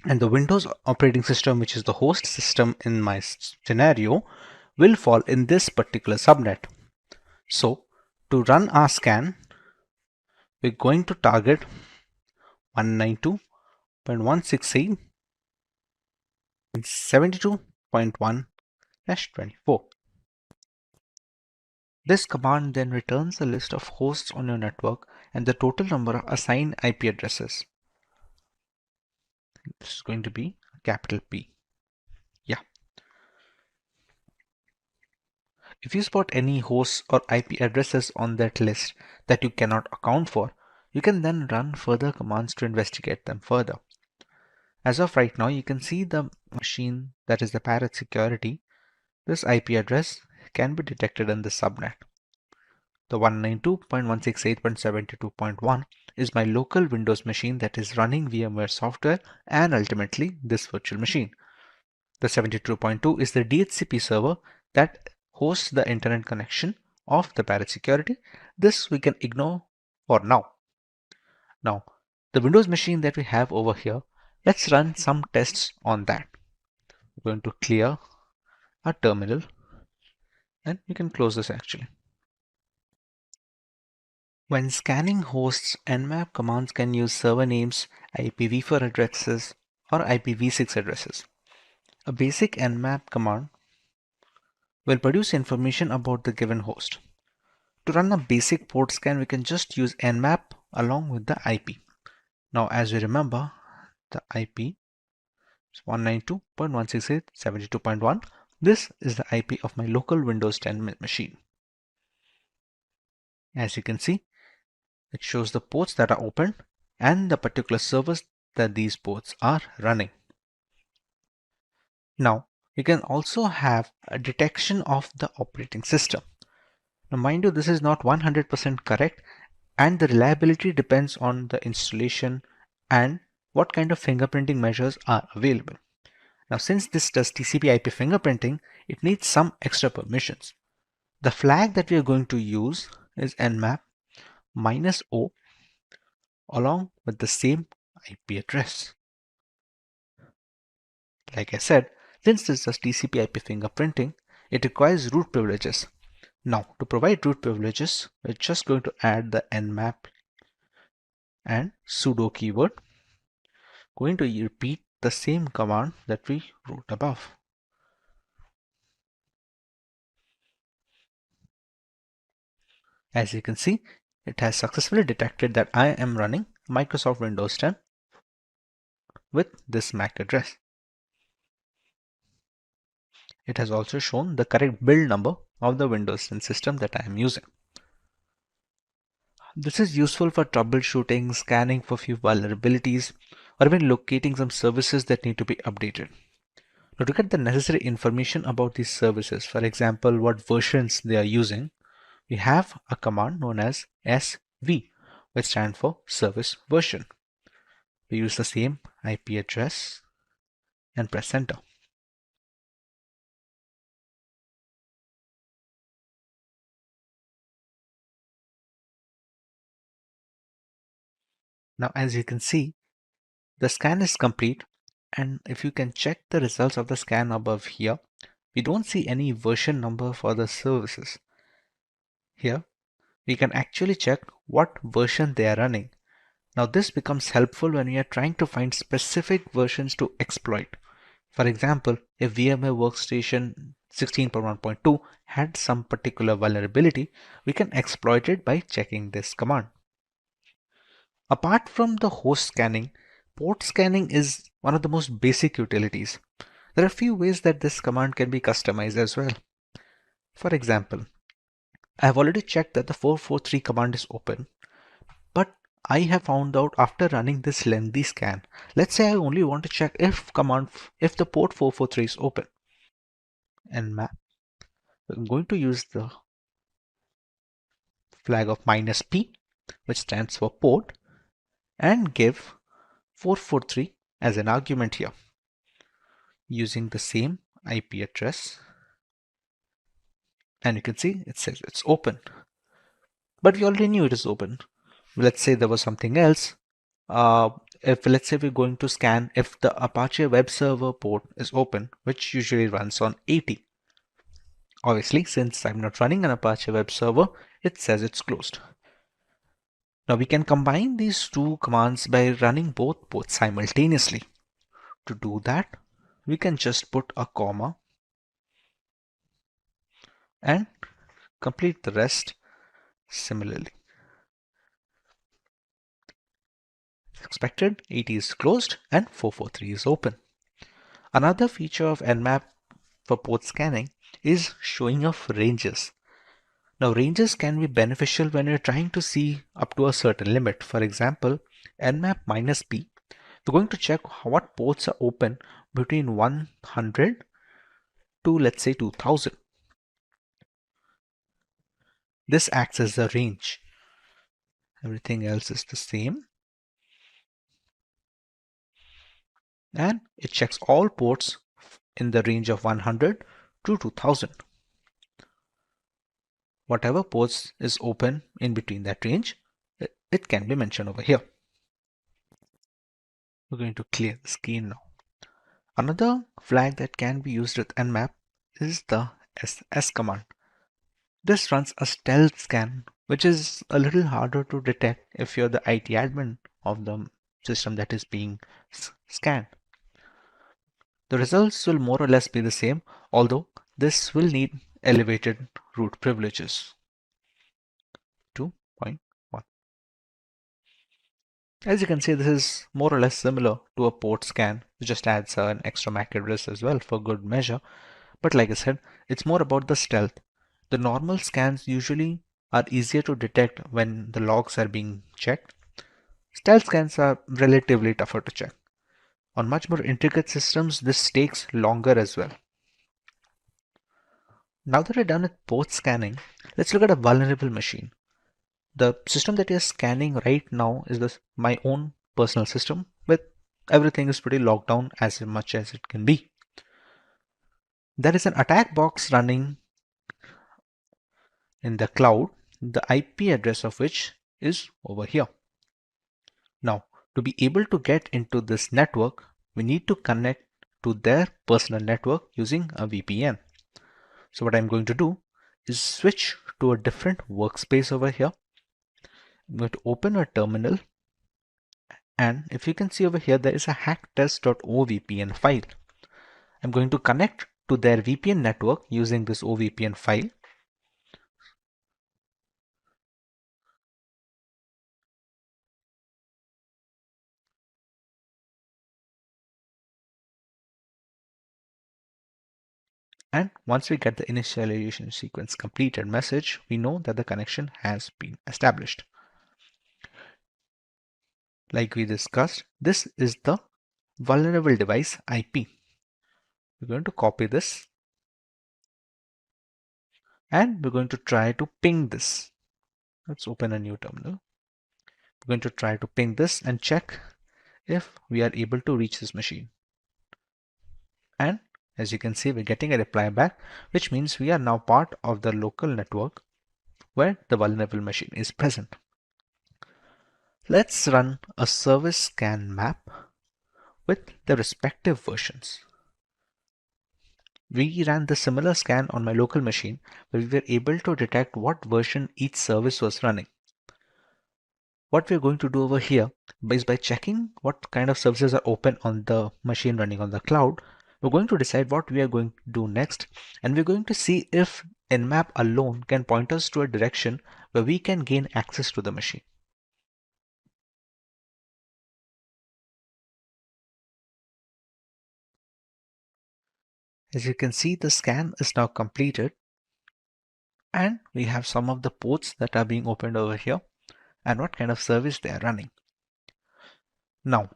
and the Windows operating system, which is the host system in my scenario, will fall in this particular subnet. So to run our scan, we're going to target 192.168.72.1/24. This command then returns a list of hosts on your network and the total number of assigned IP addresses. This is going to be a capital P. Yeah. If you spot any hosts or IP addresses on that list that you cannot account for, you can then run further commands to investigate them further. As of right now, you can see the machine that is the Parrot Security. This IP address can be detected in the subnet. The 192.168.72.1 is my local Windows machine that is running VMware software and ultimately this virtual machine. The 72.2 is the DHCP server that hosts the internet connection of the Parrot Security. This we can ignore for now. Now, the Windows machine that we have over here, let's run some tests on that. We're going to clear our terminal, and we can close this actually. When scanning hosts, nmap commands can use server names, IPv4 addresses, or IPv6 addresses. A basic nmap command will produce information about the given host. To run a basic port scan, we can just use nmap along with the IP. Now, as we remember, the IP is 192.168.72.1. This is the IP of my local Windows 10 machine. As you can see, it shows the ports that are open and the particular servers that these ports are running. Now, you can also have a detection of the operating system. Now, mind you, this is not 100% correct, and the reliability depends on the installation and what kind of fingerprinting measures are available. Now, since this does TCP/IP fingerprinting, it needs some extra permissions. The flag that we are going to use is nmap -o along with the same IP address. Like I said, since this does TCP/IP fingerprinting, it requires root privileges. Now, to provide root privileges, we're just going to add the nmap and sudo keyword. Going to repeat the same command that we wrote above. As you can see, it has successfully detected that I am running Microsoft Windows 10 with this MAC address. It has also shown the correct build number of the Windows 10 system that I am using. This is useful for troubleshooting, scanning for few vulnerabilities, or even locating some services that need to be updated. Now, to get the necessary information about these services, for example, what versions they are using, we have a command known as SV, which stands for service version. We use the same IP address and press enter. Now, as you can see, the scan is complete, and if you can check the results of the scan above here, we don't see any version number for the services. Here, we can actually check what version they are running. Now, this becomes helpful when we are trying to find specific versions to exploit. For example, if VMware Workstation 16.1.2 had some particular vulnerability, we can exploit it by checking this command. Apart from the host scanning, port scanning is one of the most basic utilities. There are a few ways that this command can be customized as well. For example, I have already checked that the 443 command is open, but I have found out after running this lengthy scan. Let's say I only want to check if the port 443 is open. Nmap. I'm going to use the flag of -p, which stands for port, and give 443 as an argument here, using the same IP address. And you can see it says it's open, but we already knew it is open. Let's say there was something else. If let's say we're going to scan if the Apache web server port is open, which usually runs on 80. Obviously, since I'm not running an Apache web server, it says it's closed. Now we can combine these two commands by running both ports simultaneously. To do that, we can just put a comma and complete the rest similarly. As expected, 80 is closed and 443 is open. Another feature of Nmap for port scanning is showing of ranges. Now, ranges can be beneficial when you're trying to see up to a certain limit. For example, nmap -p, we're going to check what ports are open between 100 to, let's say, 2000. This acts as the range. Everything else is the same. And it checks all ports in the range of 100 to 2000. Whatever ports is open in between that range, it can be mentioned over here. We're going to clear the screen now. Another flag that can be used with Nmap is the SS command. This runs a stealth scan, which is a little harder to detect if you're the IT admin of the system that is being scanned. The results will more or less be the same, although this will need elevated root privileges. 2.1. As you can see, this is more or less similar to a port scan. It just adds an extra MAC address as well for good measure. But like I said, it's more about the stealth. The normal scans usually are easier to detect when the logs are being checked. Stealth scans are relatively tougher to check. On much more intricate systems, this takes longer as well. Now that we're done with port scanning, let's look at a vulnerable machine. The system that you're scanning right now is my own personal system, with everything is pretty locked down as much as it can be. There is an attack box running in the cloud, the IP address of which is over here. Now, to be able to get into this network, we need to connect to their personal network using a VPN. So what I'm going to do is switch to a different workspace over here. I'm going to open a terminal, and if you can see over here, there is a hacktest.ovpn file. I'm going to connect to their VPN network using this OVPN file. And once we get the initialization sequence completed message, we know that the connection has been established. Like we discussed, this is the vulnerable device IP. We're going to copy this and we're going to try to ping this. Let's open a new terminal. We're going to try to ping this and check if we are able to reach this machine. And as you can see, we're getting a reply back, which means we are now part of the local network where the vulnerable machine is present. Let's run a service scan map with the respective versions. We ran the similar scan on my local machine, where we were able to detect what version each service was running. What we're going to do over here is by checking what kind of services are open on the machine running on the cloud, we're going to decide what we are going to do next, and we're going to see if Nmap alone can point us to a direction where we can gain access to the machine. As you can see, the scan is now completed, and we have some of the ports that are being opened over here and what kind of service they are running. Now,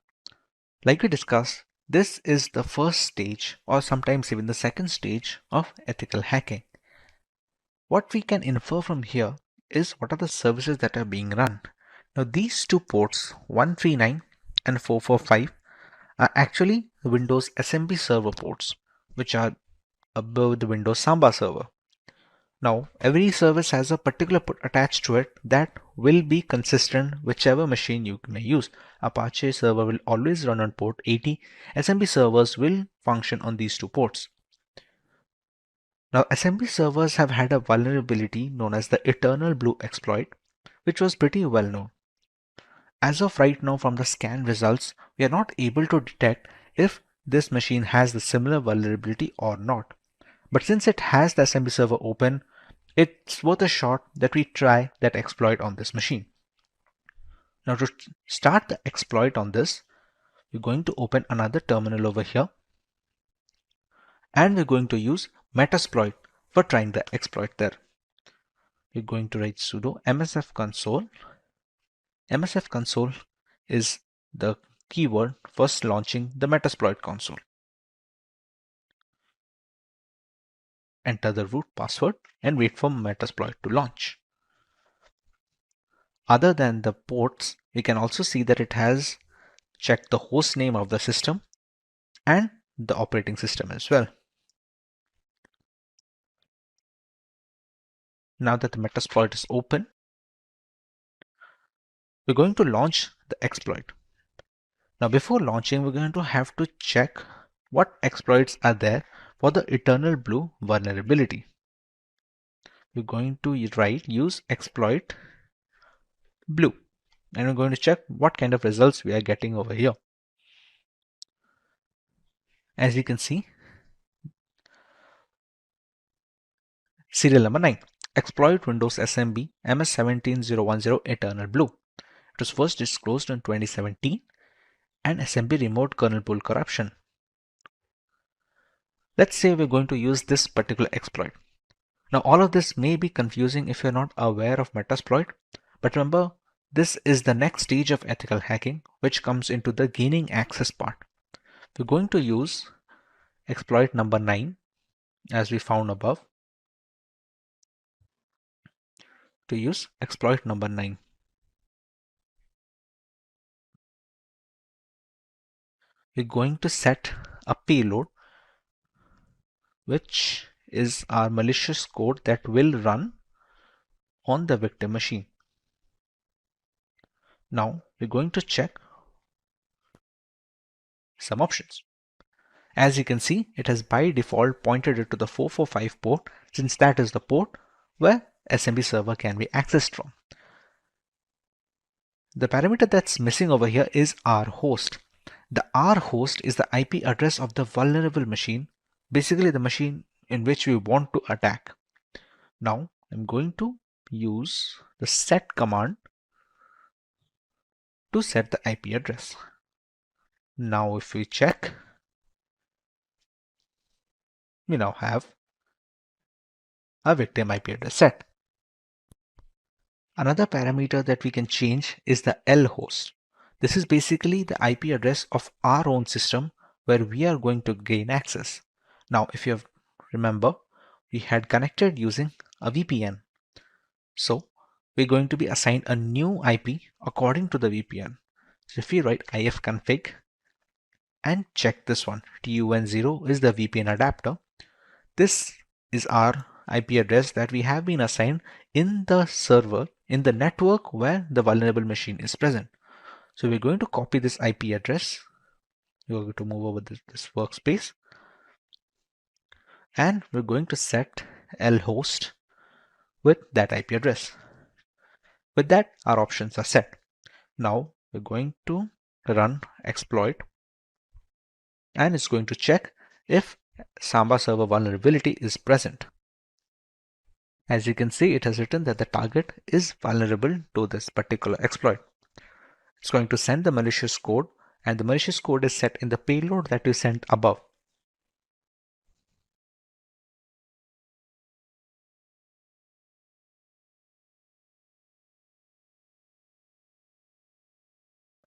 like we discussed, this is the first stage, or sometimes even the second stage, of ethical hacking. What we can infer from here is what are the services that are being run. Now, these two ports, 139 and 445, are actually Windows SMB server ports, which are above the Windows Samba server. Now, every service has a particular port attached to it that will be consistent whichever machine you may use. Apache server will always run on port 80. SMB servers will function on these two ports. Now, SMB servers have had a vulnerability known as the Eternal Blue exploit, which was pretty well known. As of right now, from the scan results, we are not able to detect if this machine has the similar vulnerability or not. But since it has the SMB server open, it's worth a shot that we try that exploit on this machine. Now, to start the exploit on this, we're going to open another terminal over here, and we're going to use Metasploit for trying the exploit there. We're going to write sudo msf console. Msf console is the keyword for launching the Metasploit console. Enter the root password and wait for Metasploit to launch. Other than the ports, we can also see that it has checked the host name of the system and the operating system as well. Now that the Metasploit is open, we're going to launch the exploit. Now before launching, we're going to have to check what exploits are there for the Eternal Blue vulnerability. We're going to write use exploit blue, and we're going to check what kind of results we are getting over here. As you can see, serial number 9, exploit Windows SMB MS17010 Eternal Blue. It was first disclosed in 2017 and SMB remote kernel pool corruption. Let's say we're going to use this particular exploit. Now all of this may be confusing if you're not aware of Metasploit, but remember, this is the next stage of ethical hacking, which comes into the gaining access part. We're going to use exploit number 9, as we found above, to use exploit number 9. We're going to set a payload, which is our malicious code that will run on the victim machine. Now we're going to check some options. As you can see, it has by default pointed it to the 445 port, since that is the port where SMB server can be accessed from. The parameter that's missing over here is rhost. The rhost is the IP address of the vulnerable machine, basically the machine in which we want to attack. Now I'm going to use the set command to set the IP address. Now if we check, we now have a victim IP address set. Another parameter that we can change is the lhost. This is basically the IP address of our own system where we are going to gain access. Now if you remember, we had connected using a VPN. So we're going to be assigned a new IP according to the VPN. So if we write ifconfig and check this one, TUN0 is the VPN adapter. This is our IP address that we have been assigned in the server, in the network where the vulnerable machine is present. So we're going to copy this IP address. We're going to move over this workspace, and we're going to set lhost with that IP address. With that, our options are set. Now we're going to run exploit, and it's going to check if Samba server vulnerability is present. As you can see, it has written that the target is vulnerable to this particular exploit. It's going to send the malicious code, and the malicious code is set in the payload that we sent above.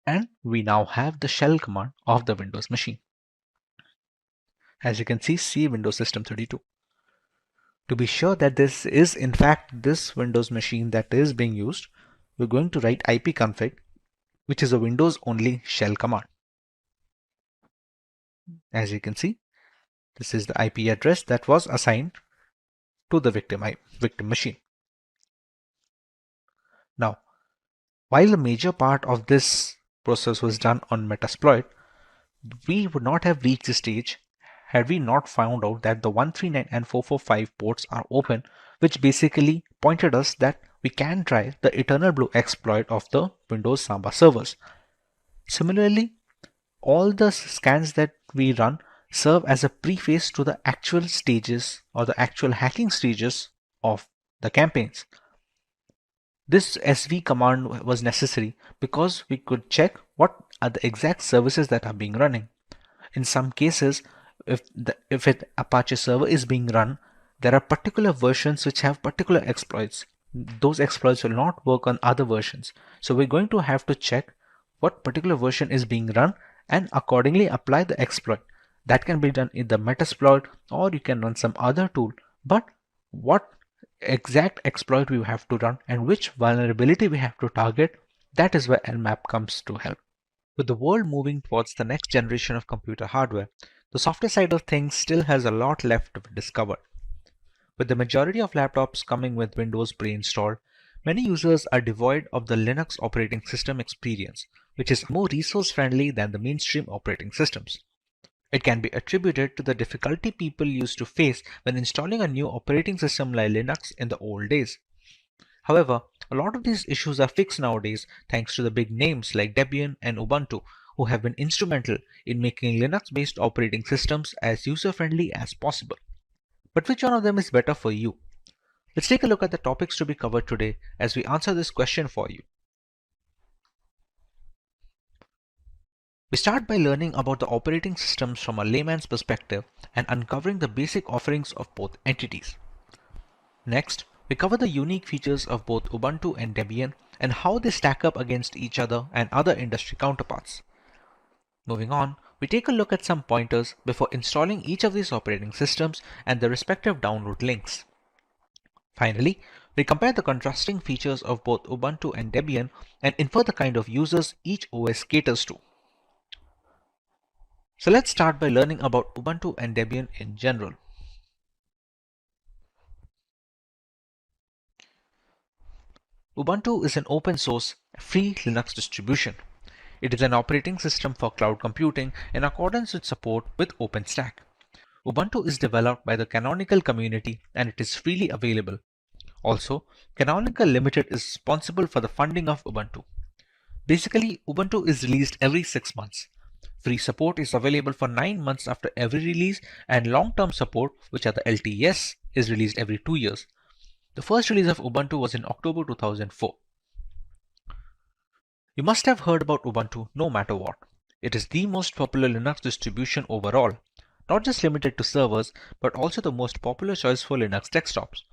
And we now have the shell command of the Windows machine. As you can see, C Windows System 32. To be sure that this is in fact this Windows machine that is being used, we're going to write ipconfig, which is a Windows only shell command. As you can see, this is the IP address that was assigned to the victim machine. Now, while the major part of this process was done on Metasploit, we would not have reached this stage had we not found out that the 139 and 445 ports are open, which basically pointed us that we can try the Eternal Blue exploit of the Windows Samba servers. Similarly, all the scans that we run serve as a preface to the actual stages or the actual hacking stages of the campaigns. This SV command was necessary because we could check what are the exact services that are being running. In some cases, if an Apache server is being run, there are particular versions which have particular exploits. Those exploits will not work on other versions. So we're going to have to check what particular version is being run and accordingly apply the exploit. That can be done in the Metasploit, or you can run some other tool. But what exact exploit we have to run and which vulnerability we have to target, that is where Nmap comes to help. With the world moving towards the next generation of computer hardware, the software side of things still has a lot left to be discovered. With the majority of laptops coming with Windows pre-installed, Many users are devoid of the Linux operating system experience, which is more resource-friendly than the mainstream operating systems. It can be attributed to the difficulty people used to face when installing a new operating system like Linux in the old days. However, a lot of these issues are fixed nowadays thanks to the big names like Debian and Ubuntu, who have been instrumental in making Linux-based operating systems as user-friendly as possible. But which one of them is better for you? Let's take a look at the topics to be covered today as we answer this question for you. We start by learning about the operating systems from a layman's perspective and uncovering the basic offerings of both entities. Next, we cover the unique features of both Ubuntu and Debian and how they stack up against each other and other industry counterparts. Moving on, we take a look at some pointers before installing each of these operating systems and the respective download links. Finally, we compare the contrasting features of both Ubuntu and Debian and infer the kind of users each OS caters to. So let's start by learning about Ubuntu and Debian in general. Ubuntu is an open source, free Linux distribution. It is an operating system for cloud computing in accordance with support with OpenStack. Ubuntu is developed by the Canonical community and it is freely available. Also, Canonical Limited is responsible for the funding of Ubuntu. Basically, Ubuntu is released every 6 months. Free support is available for 9 months after every release, and long-term support, which are the LTS, is released every 2 years. The first release of Ubuntu was in October 2004. You must have heard about Ubuntu no matter what. It is the most popular Linux distribution overall, not just limited to servers, but also the most popular choice for Linux desktops.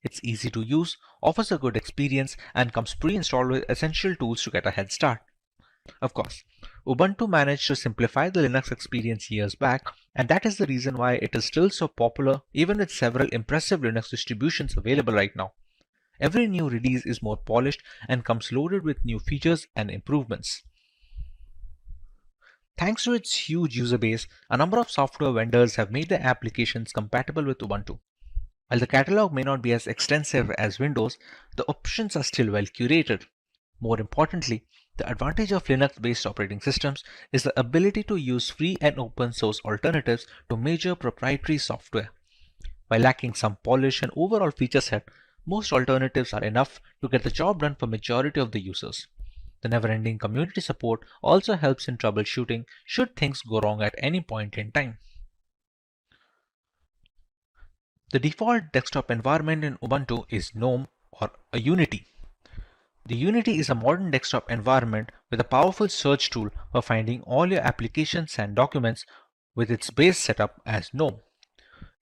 It's easy to use, offers a good experience, and comes pre-installed with essential tools to get a head start. Of course, Ubuntu managed to simplify the Linux experience years back, and that is the reason why it is still so popular even with several impressive Linux distributions available right now. Every new release is more polished and comes loaded with new features and improvements. Thanks to its huge user base, a number of software vendors have made their applications compatible with Ubuntu. While the catalog may not be as extensive as Windows, the options are still well curated. More importantly, the advantage of Linux-based operating systems is the ability to use free and open source alternatives to major proprietary software. While lacking some polish and overall feature set, most alternatives are enough to get the job done for majority of the users. The never-ending community support also helps in troubleshooting should things go wrong at any point in time. The default desktop environment in Ubuntu is GNOME or a Unity. The Unity is a modern desktop environment with a powerful search tool for finding all your applications and documents with its base setup as GNOME.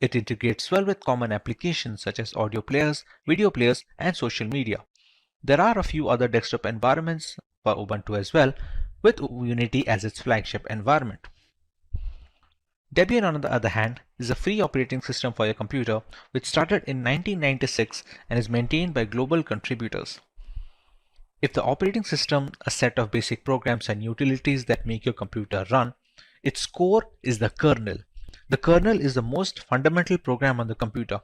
It integrates well with common applications such as audio players, video players, and social media. There are a few other desktop environments for Ubuntu as well, with Unity as its flagship environment. Debian, on the other hand, is a free operating system for your computer which started in 1996 and is maintained by global contributors. If the operating system, a set of basic programs and utilities that make your computer run, its core is the kernel. The kernel is the most fundamental program on the computer.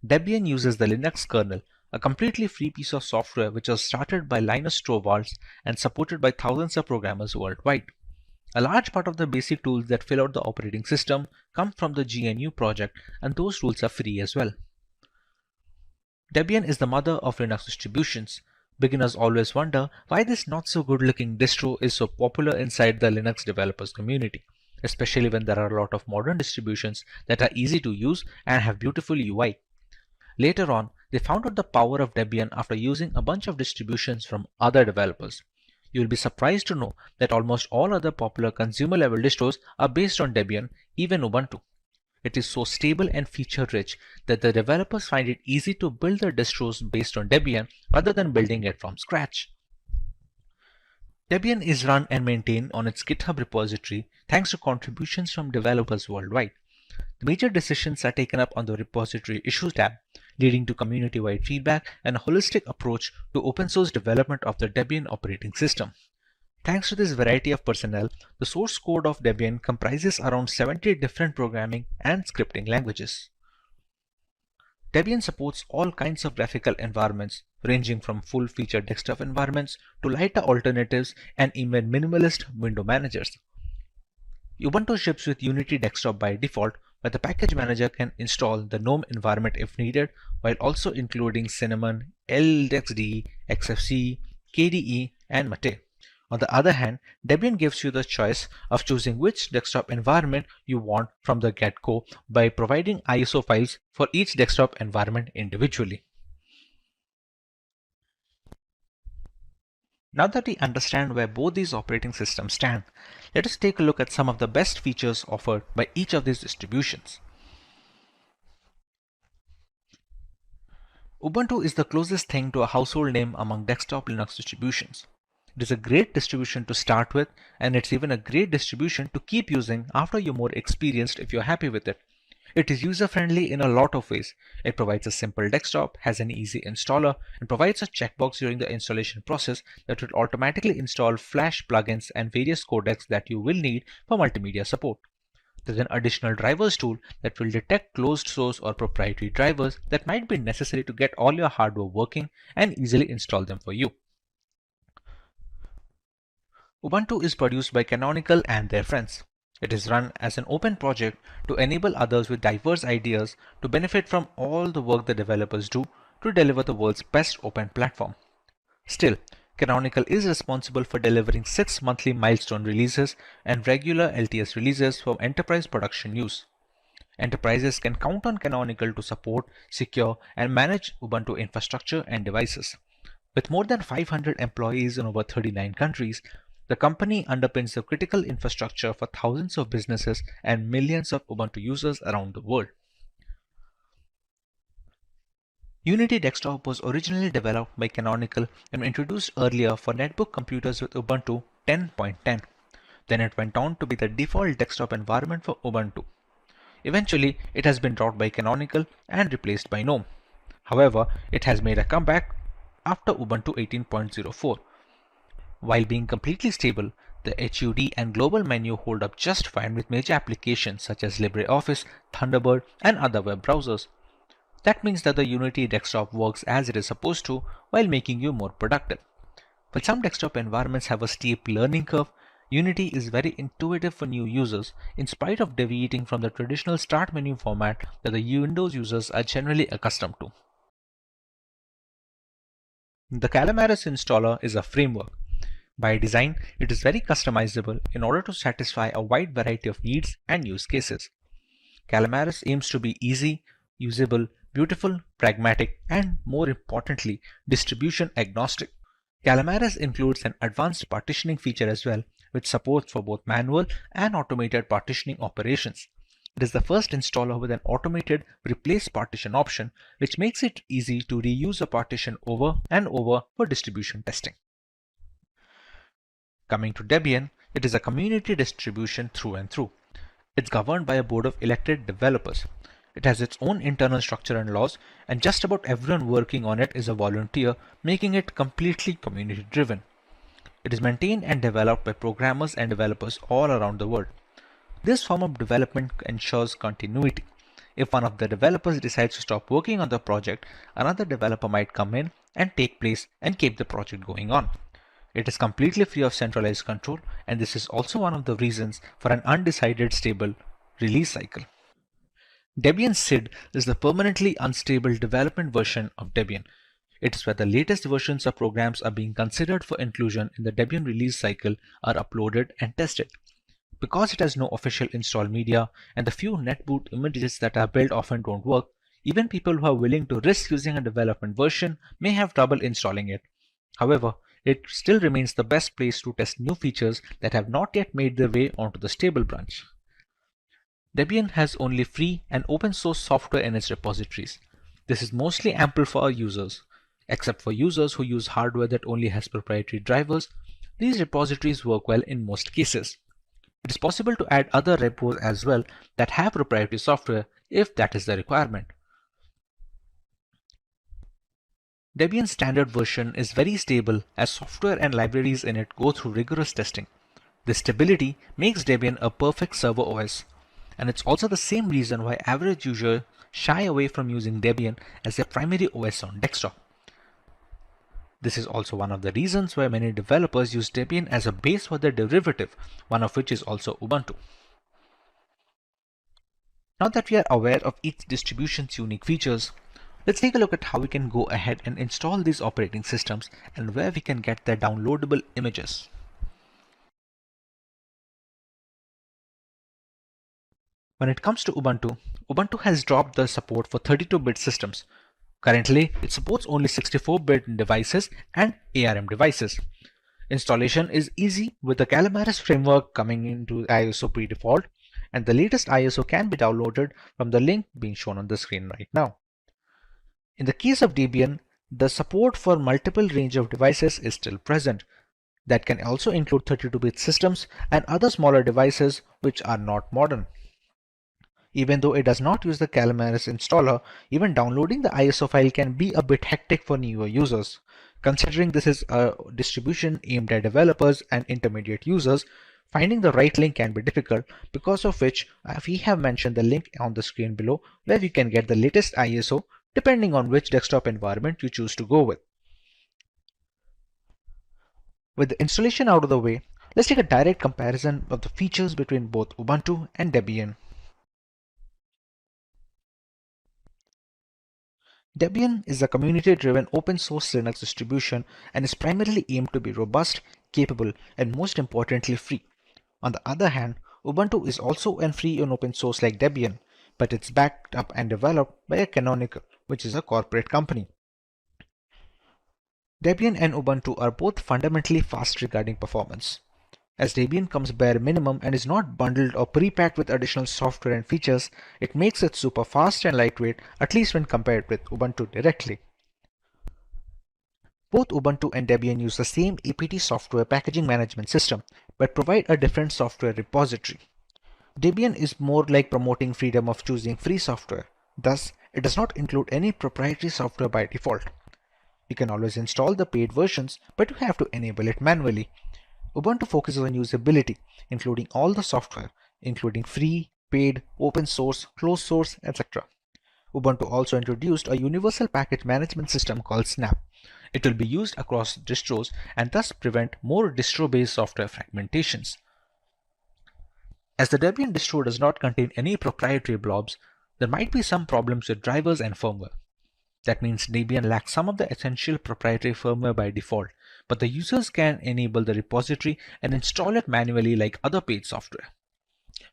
Debian uses the Linux kernel, a completely free piece of software which was started by Linus Torvalds and supported by thousands of programmers worldwide. A large part of the basic tools that fill out the operating system come from the GNU project, and those tools are free as well. Debian is the mother of Linux distributions. Beginners always wonder why this not so good looking distro is so popular inside the Linux developers community, especially when there are a lot of modern distributions that are easy to use and have beautiful UI. Later on, they found out the power of Debian after using a bunch of distributions from other developers. You will be surprised to know that almost all other popular consumer level distros are based on Debian, even Ubuntu. It is so stable and feature rich that the developers find it easy to build their distros based on Debian rather than building it from scratch. Debian is run and maintained on its GitHub repository thanks to contributions from developers worldwide. The major decisions are taken up on the repository issues tab, leading to community-wide feedback and a holistic approach to open source development of the Debian operating system. Thanks to this variety of personnel, the source code of Debian comprises around 70 different programming and scripting languages. Debian supports all kinds of graphical environments, ranging from full-featured desktop environments to lighter alternatives and even minimalist window managers. Ubuntu ships with Unity Desktop by default, but the package manager can install the GNOME environment if needed, while also including Cinnamon, LXDE, XFCE, KDE, and Mate. On the other hand, Debian gives you the choice of choosing which desktop environment you want from the get-go by providing ISO files for each desktop environment individually. Now that we understand where both these operating systems stand, let us take a look at some of the best features offered by each of these distributions. Ubuntu is the closest thing to a household name among desktop Linux distributions. It is a great distribution to start with, and it's even a great distribution to keep using after you're more experienced if you're happy with it. It is user-friendly in a lot of ways. It provides a simple desktop, has an easy installer, and provides a checkbox during the installation process that will automatically install Flash plugins and various codecs that you will need for multimedia support. There's an additional drivers tool that will detect closed source or proprietary drivers that might be necessary to get all your hardware working and easily install them for you. Ubuntu is produced by Canonical and their friends. It is run as an open project to enable others with diverse ideas to benefit from all the work the developers do to deliver the world's best open platform. Still, Canonical is responsible for delivering 6 monthly milestone releases and regular LTS releases for enterprise production use. Enterprises can count on Canonical to support, secure, and manage Ubuntu infrastructure and devices. With more than 500 employees in over 39 countries, the company underpins the critical infrastructure for thousands of businesses and millions of Ubuntu users around the world. Unity Desktop was originally developed by Canonical and introduced earlier for netbook computers with Ubuntu 10.10. Then it went on to be the default desktop environment for Ubuntu. Eventually, it has been dropped by Canonical and replaced by GNOME. However, it has made a comeback after Ubuntu 18.04. While being completely stable, the HUD and global menu hold up just fine with major applications such as LibreOffice, Thunderbird, and other web browsers. That means that the Unity desktop works as it is supposed to while making you more productive. While some desktop environments have a steep learning curve, Unity is very intuitive for new users in spite of deviating from the traditional start menu format that the Windows users are generally accustomed to. The Calamares installer is a framework. By design, it is very customizable in order to satisfy a wide variety of needs and use cases. Calamares aims to be easy, usable, beautiful, pragmatic, and more importantly, distribution agnostic. Calamares includes an advanced partitioning feature as well, with support for both manual and automated partitioning operations. It is the first installer with an automated replace partition option, which makes it easy to reuse a partition over and over for distribution testing. Coming to Debian, it is a community distribution through and through. It's governed by a board of elected developers. It has its own internal structure and laws, and just about everyone working on it is a volunteer, making it completely community driven. It is maintained and developed by programmers and developers all around the world. This form of development ensures continuity. If one of the developers decides to stop working on the project, another developer might come in and take place and keep the project going on. It is completely free of centralized control, and this is also one of the reasons for an undecided stable release cycle. Debian SID is the permanently unstable development version of Debian. It is where the latest versions of programs are being considered for inclusion in the Debian release cycle are uploaded and tested. Because it has no official install media and the few netboot images that are built often don't work, even people who are willing to risk using a development version may have trouble installing it. However, it still remains the best place to test new features that have not yet made their way onto the stable branch. Debian has only free and open source software in its repositories. This is mostly ample for our users. Except for users who use hardware that only has proprietary drivers, these repositories work well in most cases. It is possible to add other repos as well that have proprietary software if that is the requirement. Debian's standard version is very stable as software and libraries in it go through rigorous testing. This stability makes Debian a perfect server OS. and it's also the same reason why average users shy away from using Debian as their primary OS on desktop. This is also one of the reasons why many developers use Debian as a base for their derivative, one of which is also Ubuntu. Now that we are aware of each distribution's unique features, let's take a look at how we can go ahead and install these operating systems and where we can get their downloadable images. When it comes to Ubuntu, Ubuntu has dropped the support for 32-bit systems. Currently, it supports only 64-bit devices and ARM devices. Installation is easy with the Calamares framework coming into ISO pre-default, and the latest ISO can be downloaded from the link being shown on the screen right now. In the case of Debian, the support for multiple range of devices is still present. That can also include 32-bit systems and other smaller devices which are not modern. Even though it does not use the Calamares installer, even downloading the ISO file can be a bit hectic for newer users. Considering this is a distribution aimed at developers and intermediate users, finding the right link can be difficult, because of which we have mentioned the link on the screen below where you can get the latest ISO depending on which desktop environment you choose to go with. With the installation out of the way, let's take a direct comparison of the features between both Ubuntu and Debian. Debian is a community-driven open-source Linux distribution and is primarily aimed to be robust, capable, and most importantly free. On the other hand, Ubuntu is also free and open source like Debian, but it's backed up and developed by a Canonical, which is a corporate company. Debian and Ubuntu are both fundamentally fast regarding performance. As Debian comes bare minimum and is not bundled or pre-packed with additional software and features, it makes it super fast and lightweight, at least when compared with Ubuntu directly. Both Ubuntu and Debian use the same APT software packaging management system, but provide a different software repository. Debian is more like promoting freedom of choosing free software. Thus, it does not include any proprietary software by default. You can always install the paid versions, but you have to enable it manually. Ubuntu focuses on usability, including all the software, including free, paid, open source, closed source, etc. Ubuntu also introduced a universal package management system called Snap. It will be used across distros and thus prevent more distro-based software fragmentations. As the Debian distro does not contain any proprietary blobs, there might be some problems with drivers and firmware. That means Debian lacks some of the essential proprietary firmware by default, but the users can enable the repository and install it manually like other paid software.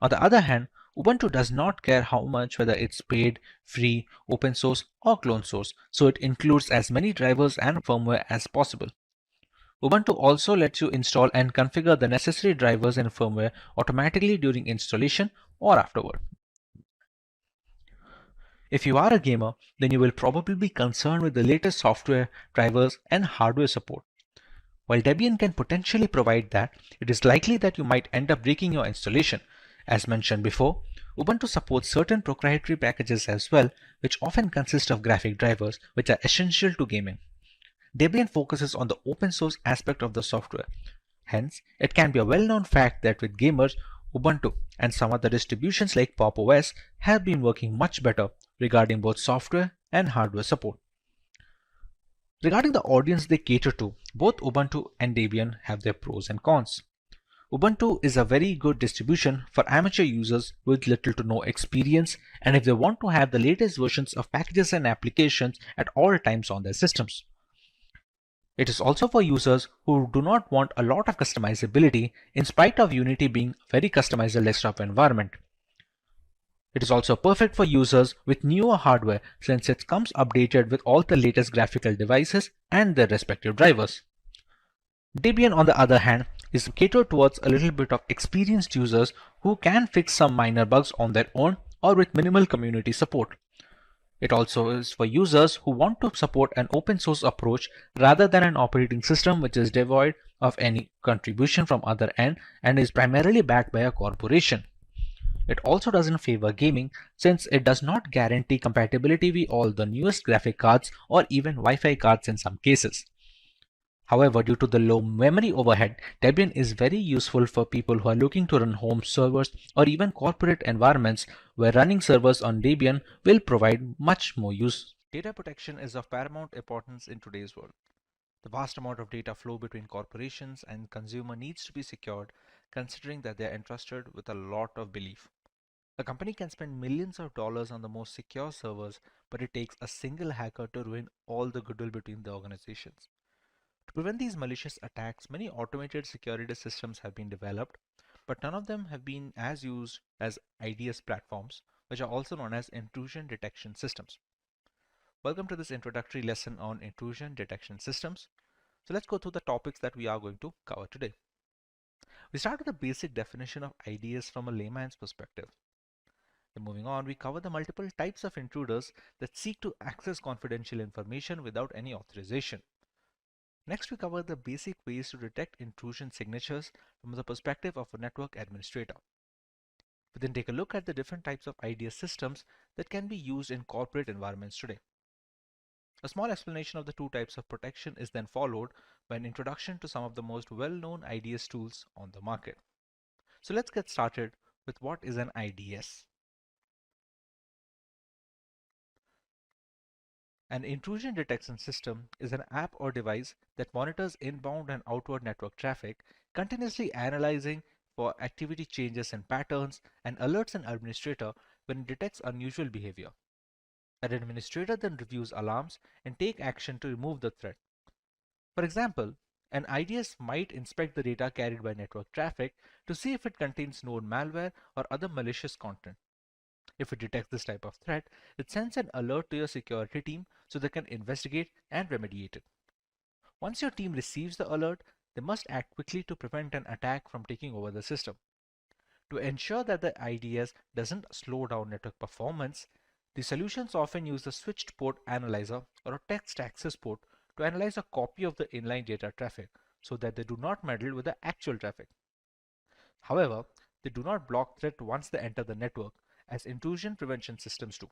On the other hand, Ubuntu does not care how much whether it's paid, free, open source or clone source, so it includes as many drivers and firmware as possible. Ubuntu also lets you install and configure the necessary drivers and firmware automatically during installation or afterward. If you are a gamer, then you will probably be concerned with the latest software, drivers, and hardware support. While Debian can potentially provide that, it is likely that you might end up breaking your installation. As mentioned before, Ubuntu supports certain proprietary packages as well, which often consist of graphic drivers, which are essential to gaming. Debian focuses on the open source aspect of the software. Hence, it can be a well-known fact that with gamers, Ubuntu and some other distributions like Pop! OS have been working much better regarding both software and hardware support. Regarding the audience they cater to, both Ubuntu and Debian have their pros and cons. Ubuntu is a very good distribution for amateur users with little to no experience, and if they want to have the latest versions of packages and applications at all times on their systems. It is also for users who do not want a lot of customizability in spite of Unity being a very customizable desktop environment. It is also perfect for users with newer hardware since it comes updated with all the latest graphical devices and their respective drivers. Debian, on the other hand, is catered towards a little bit of experienced users who can fix some minor bugs on their own or with minimal community support. It also is for users who want to support an open source approach rather than an operating system which is devoid of any contribution from other end and is primarily backed by a corporation. It also doesn't favor gaming since it does not guarantee compatibility with all the newest graphic cards or even Wi-Fi cards in some cases. However, due to the low memory overhead, Debian is very useful for people who are looking to run home servers or even corporate environments where running servers on Debian will provide much more use. Data protection is of paramount importance in today's world. The vast amount of data flow between corporations and consumer needs to be secured, considering that they are entrusted with a lot of belief. A company can spend millions of dollars on the most secure servers, but it takes a single hacker to ruin all the goodwill between the organizations. To prevent these malicious attacks, many automated security systems have been developed, but none of them have been as used as IDS platforms, which are also known as intrusion detection systems. Welcome to this introductory lesson on intrusion detection systems. So let's go through the topics that we are going to cover today. We start with a basic definition of IDS from a layman's perspective. Then moving on, we cover the multiple types of intruders that seek to access confidential information without any authorization. Next, we cover the basic ways to detect intrusion signatures from the perspective of a network administrator. We then take a look at the different types of IDS systems that can be used in corporate environments today. A small explanation of the two types of protection is then followed by an introduction to some of the most well-known IDS tools on the market. So let's get started with what is an IDS. An intrusion detection system is an app or device that monitors inbound and outward network traffic, continuously analyzing for activity changes and patterns, and alerts an administrator when it detects unusual behavior. An administrator then reviews alarms and take action to remove the threat. For example, an IDS might inspect the data carried by network traffic to see if it contains known malware or other malicious content. If it detects this type of threat, it sends an alert to your security team so they can investigate and remediate it. Once your team receives the alert, they must act quickly to prevent an attack from taking over the system. To ensure that the IDS doesn't slow down network performance, the solutions often use a switched port analyzer or a text access port to analyze a copy of the inline data traffic so that they do not meddle with the actual traffic. However, they do not block threat once they enter the network, as intrusion prevention systems do.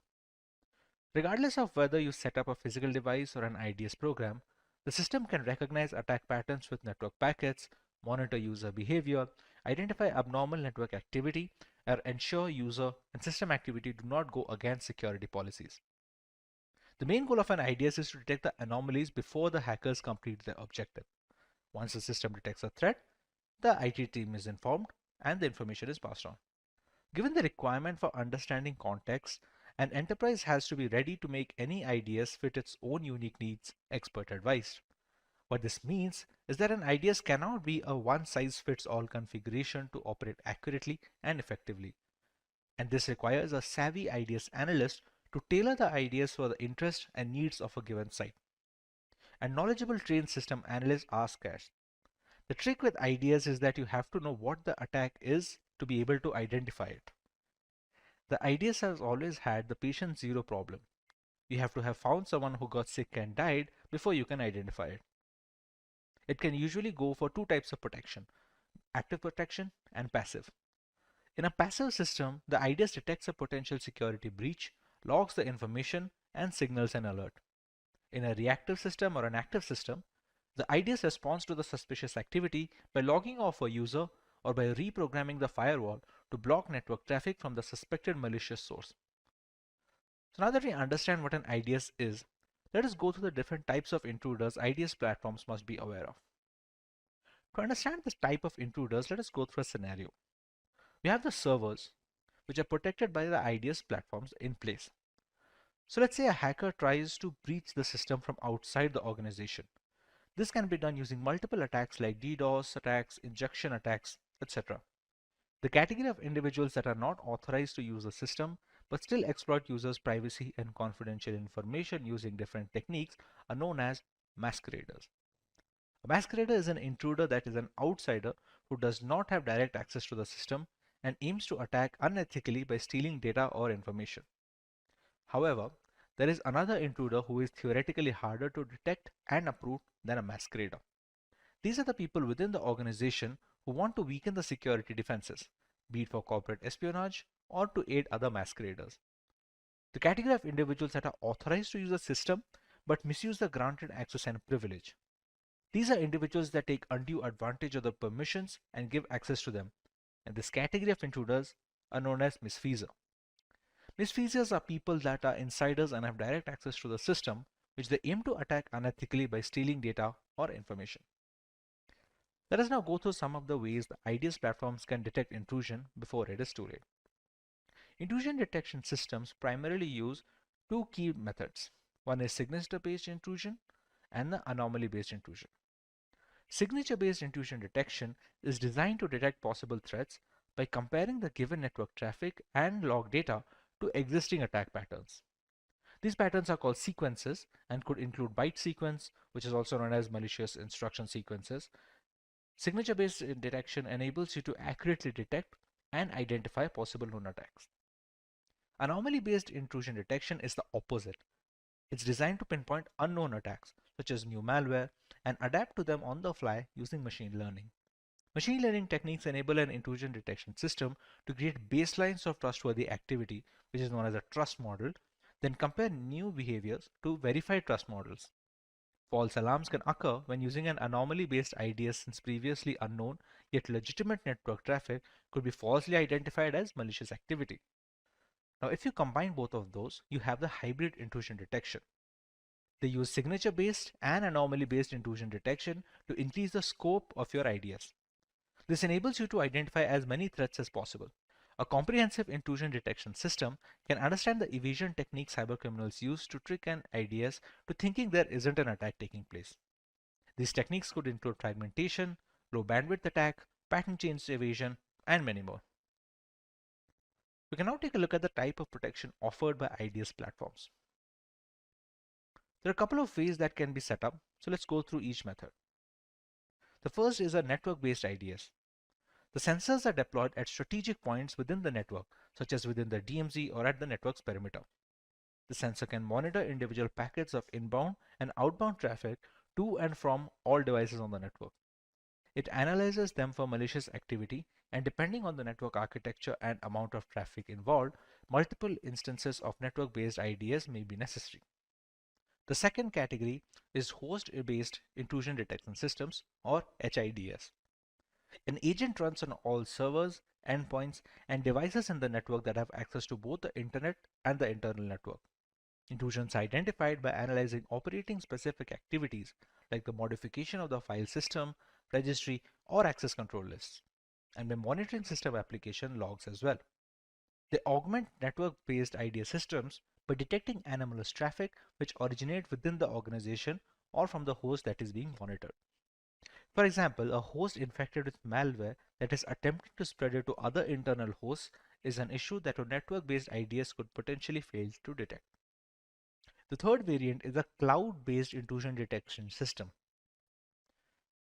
Regardless of whether you set up a physical device or an IDS program, the system can recognize attack patterns with network packets, monitor user behavior, identify abnormal network activity, or ensure user and system activity do not go against security policies. The main goal of an IDS is to detect the anomalies before the hackers complete their objective. Once the system detects a threat, the IT team is informed and the information is passed on. Given the requirement for understanding context, an enterprise has to be ready to make any IDS fit its own unique needs, expert advised. What this means is that an IDS cannot be a one-size-fits-all configuration to operate accurately and effectively. And this requires a savvy IDS analyst to tailor the IDS for the interests and needs of a given site. And knowledgeable trained system analysts are scarce. The trick with IDS is that you have to know what the attack is to be able to identify it. The IDS has always had the patient zero problem. You have to have found someone who got sick and died before you can identify it. It can usually go for two types of protection, active protection and passive. In a passive system, the IDS detects a potential security breach, logs the information, and signals an alert. In a reactive system or an active system, the IDS responds to the suspicious activity by logging off a user or by reprogramming the firewall to block network traffic from the suspected malicious source. So now that we understand what an IDS is, let us go through the different types of intruders IDS platforms must be aware of. To understand this type of intruders, let us go through a scenario. We have the servers, which are protected by the IDS platforms in place. So let's say a hacker tries to breach the system from outside the organization. This can be done using multiple attacks like DDoS attacks, injection attacks, etc. The category of individuals that are not authorized to use the system but still exploit users' privacy and confidential information using different techniques are known as masqueraders. A masquerader is an intruder that is an outsider who does not have direct access to the system and aims to attack unethically by stealing data or information. However, there is another intruder who is theoretically harder to detect and uproot than a masquerader. These are the people within the organization who want to weaken the security defenses, be it for corporate espionage or to aid other masqueraders. The category of individuals that are authorized to use the system but misuse the granted access and privilege. These are individuals that take undue advantage of the permissions and give access to them, and this category of intruders are known as misfeasor. Misfeasors are people that are insiders and have direct access to the system, which they aim to attack unethically by stealing data or information. Let us now go through some of the ways the IDS platforms can detect intrusion before it is too late. Intrusion detection systems primarily use two key methods. One is signature-based intrusion and the anomaly-based intrusion. Signature-based intrusion detection is designed to detect possible threats by comparing the given network traffic and log data to existing attack patterns. These patterns are called sequences and could include byte sequence, which is also known as malicious instruction sequences. Signature-based detection enables you to accurately detect and identify possible known attacks. Anomaly-based intrusion detection is the opposite. It's designed to pinpoint unknown attacks, such as new malware, and adapt to them on the fly using machine learning. Machine learning techniques enable an intrusion detection system to create baselines of trustworthy activity, which is known as a trust model, then compare new behaviors to verified trust models. False alarms can occur when using an anomaly-based IDS, since previously unknown yet legitimate network traffic could be falsely identified as malicious activity. Now, if you combine both of those, you have the hybrid intrusion detection. They use signature-based and anomaly-based intrusion detection to increase the scope of your IDS. This enables you to identify as many threats as possible. A comprehensive intrusion detection system can understand the evasion techniques cybercriminals use to trick an IDS to thinking there isn't an attack taking place. These techniques could include fragmentation, low bandwidth attack, pattern change evasion, and many more. We can now take a look at the type of protection offered by IDS platforms. There are a couple of ways that can be set up, so let's go through each method. The first is a network-based IDS. The sensors are deployed at strategic points within the network, such as within the DMZ or at the network's perimeter. The sensor can monitor individual packets of inbound and outbound traffic to and from all devices on the network. It analyzes them for malicious activity, and depending on the network architecture and amount of traffic involved, multiple instances of network-based IDS may be necessary. The second category is host-based intrusion detection systems, or HIDS. An agent runs on all servers, endpoints, and devices in the network that have access to both the internet and the internal network. Intrusions are identified by analyzing operating-specific activities like the modification of the file system, registry, or access control lists, and by monitoring system application logs as well. They augment network-based IDS systems by detecting anomalous traffic which originate within the organization or from the host that is being monitored. For example, a host infected with malware that is attempting to spread it to other internal hosts is an issue that a network-based IDS could potentially fail to detect. The third variant is a cloud-based intrusion detection system.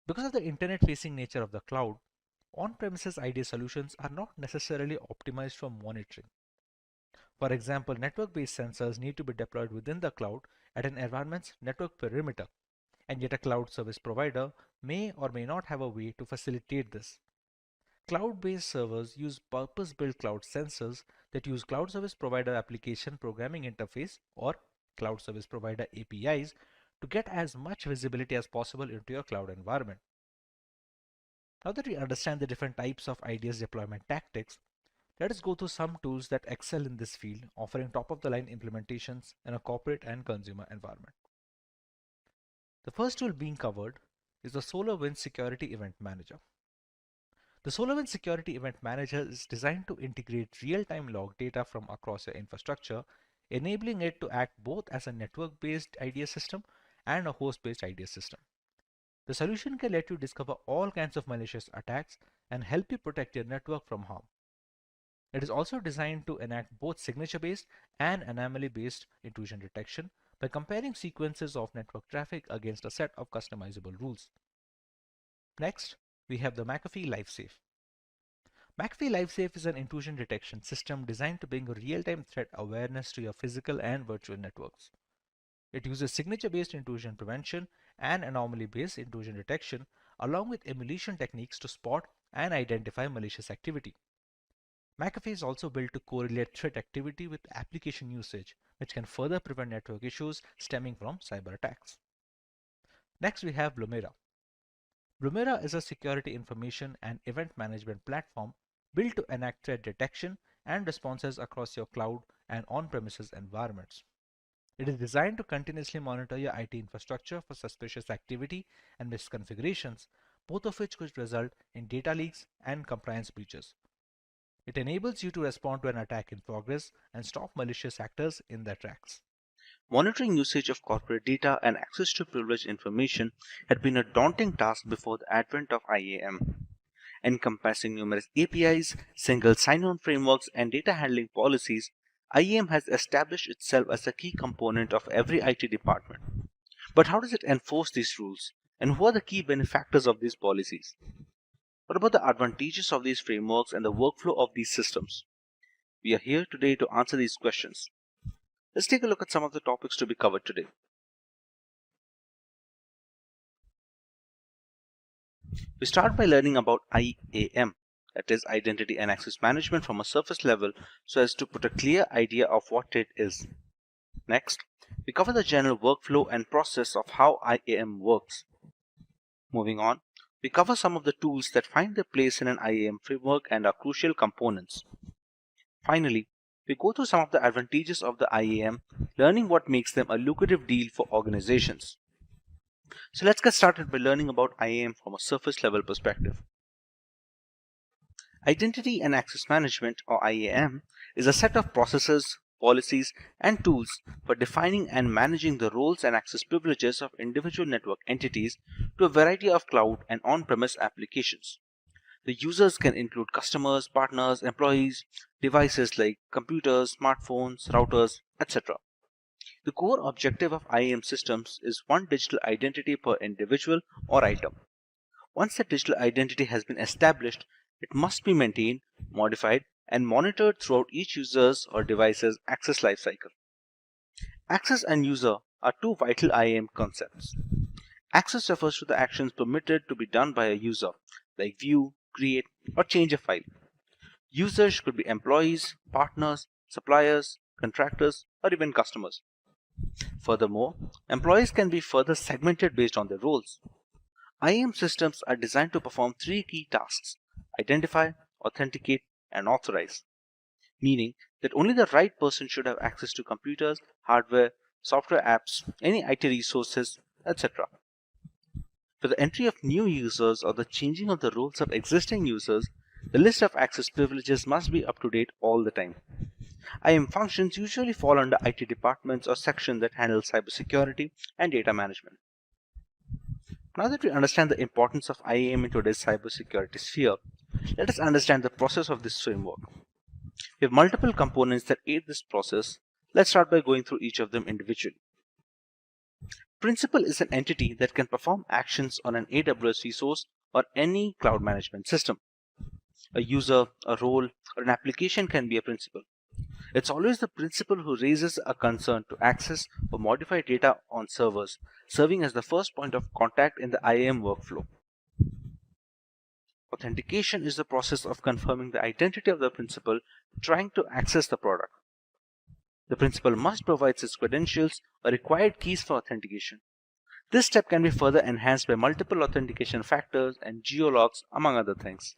Because of the internet-facing nature of the cloud, on-premises IDS solutions are not necessarily optimized for monitoring. For example, network-based sensors need to be deployed within the cloud at an environment's network perimeter, and yet a cloud service provider may or may not have a way to facilitate this. Cloud-based servers use purpose-built cloud sensors that use cloud service provider application programming interface, or cloud service provider APIs, to get as much visibility as possible into your cloud environment. Now that we understand the different types of IDS deployment tactics, let us go through some tools that excel in this field, offering top-of-the-line implementations in a corporate and consumer environment. The first tool being covered is the SolarWinds Security Event Manager. The SolarWinds Security Event Manager is designed to integrate real-time log data from across your infrastructure, enabling it to act both as a network-based IDS system and a host-based IDS system. The solution can let you discover all kinds of malicious attacks and help you protect your network from harm. It is also designed to enact both signature-based and anomaly-based intrusion detection by comparing sequences of network traffic against a set of customizable rules. Next, we have the McAfee LifeSafe. McAfee LifeSafe is an intrusion detection system designed to bring real-time threat awareness to your physical and virtual networks. It uses signature-based intrusion prevention and anomaly-based intrusion detection, along with emulation techniques to spot and identify malicious activity. McAfee is also built to correlate threat activity with application usage, which can further prevent network issues stemming from cyber attacks. Next, we have Lumira. Rumira is a security information and event management platform built to enact threat detection and responses across your cloud and on-premises environments. It is designed to continuously monitor your IT infrastructure for suspicious activity and misconfigurations, both of which could result in data leaks and compliance breaches. It enables you to respond to an attack in progress and stop malicious actors in their tracks. Monitoring usage of corporate data and access to privileged information had been a daunting task before the advent of IAM. Encompassing numerous APIs, single sign-on frameworks, and data handling policies, IAM has established itself as a key component of every IT department. But how does it enforce these rules? And who are the key benefactors of these policies? What about the advantages of these frameworks and the workflow of these systems? We are here today to answer these questions. Let's take a look at some of the topics to be covered today. We start by learning about IAM, that is Identity and Access Management, from a surface level so as to put a clear idea of what it is. Next, we cover the general workflow and process of how IAM works. Moving on, we cover some of the tools that find their place in an IAM framework and are crucial components. Finally, we go through some of the advantages of the IAM, learning what makes them a lucrative deal for organizations. So let's get started by learning about IAM from a surface level perspective. Identity and Access Management, or IAM, is a set of processes, policies, and tools for defining and managing the roles and access privileges of individual network entities to a variety of cloud and on-premise applications. The users can include customers, partners, employees, devices like computers, smartphones, routers, etc. The core objective of IAM systems is one digital identity per individual or item. Once the digital identity has been established, it must be maintained, modified, and monitored throughout each user's or device's access lifecycle. Access and user are two vital IAM concepts. Access refers to the actions permitted to be done by a user, like view, create, or change a file. Users could be employees, partners, suppliers, contractors, or even customers. Furthermore, employees can be further segmented based on their roles. IAM systems are designed to perform three key tasks: identify, authenticate, and authorize, meaning that only the right person should have access to computers, hardware, software apps, any IT resources, etc. For the entry of new users or the changing of the roles of existing users, the list of access privileges must be up to date all the time. IAM functions usually fall under IT departments or sections that handle cybersecurity and data management. Now that we understand the importance of IAM in today's cybersecurity sphere, let us understand the process of this framework. We have multiple components that aid this process. Let's start by going through each of them individually. Principal is an entity that can perform actions on an AWS resource or any cloud management system. A user, a role, or an application can be a principal. It's always the principal who raises a concern to access or modify data on servers, serving as the first point of contact in the IAM workflow. Authentication is the process of confirming the identity of the principal trying to access the product. The principal must provide its credentials or required keys for authentication. This step can be further enhanced by multiple authentication factors and geologs, among other things.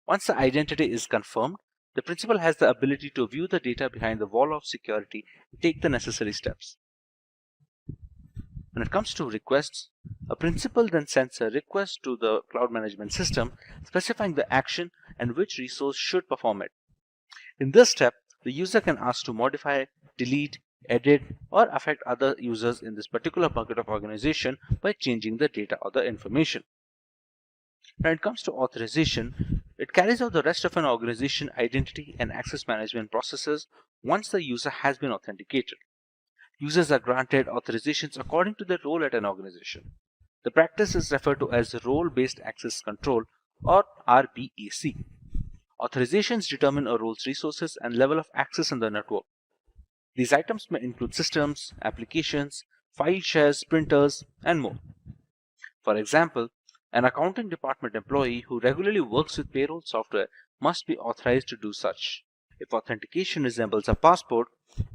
Once the identity is confirmed, the principal has the ability to view the data behind the wall of security and take the necessary steps. When it comes to requests, a principal then sends a request to the cloud management system specifying the action and which resource should perform it. In this step, the user can ask to modify, delete, edit, or affect other users in this particular bucket of organization by changing the data or the information. When it comes to authorization, it carries out the rest of an organization identity and access management processes once the user has been authenticated. Users are granted authorizations according to their role at an organization. The practice is referred to as Role-Based Access Control, or RBAC. Authorizations determine a role's resources and level of access in the network. These items may include systems, applications, file shares, printers, and more. For example, an accounting department employee who regularly works with payroll software must be authorized to do such. If authentication resembles a passport,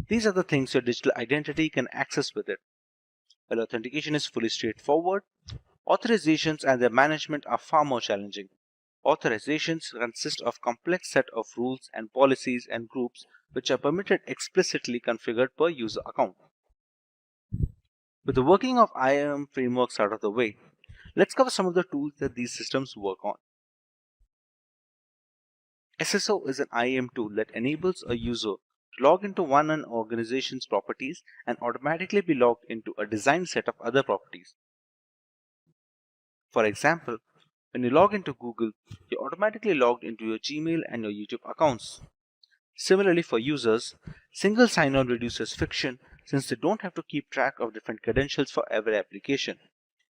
these are the things your digital identity can access with it. While authentication is fully straightforward, Authorizations and their management are far more challenging. Authorizations consist of complex set of rules and policies and groups which are permitted explicitly configured per user account. With the working of IAM frameworks out of the way, let's cover some of the tools that these systems work on. SSO is an IAM tool that enables a user to log into an organization's properties and automatically be logged into a designed set of other properties. For example, when you log into Google, you're automatically logged into your Gmail and your YouTube accounts. Similarly, for users, single sign-on reduces friction since they don't have to keep track of different credentials for every application.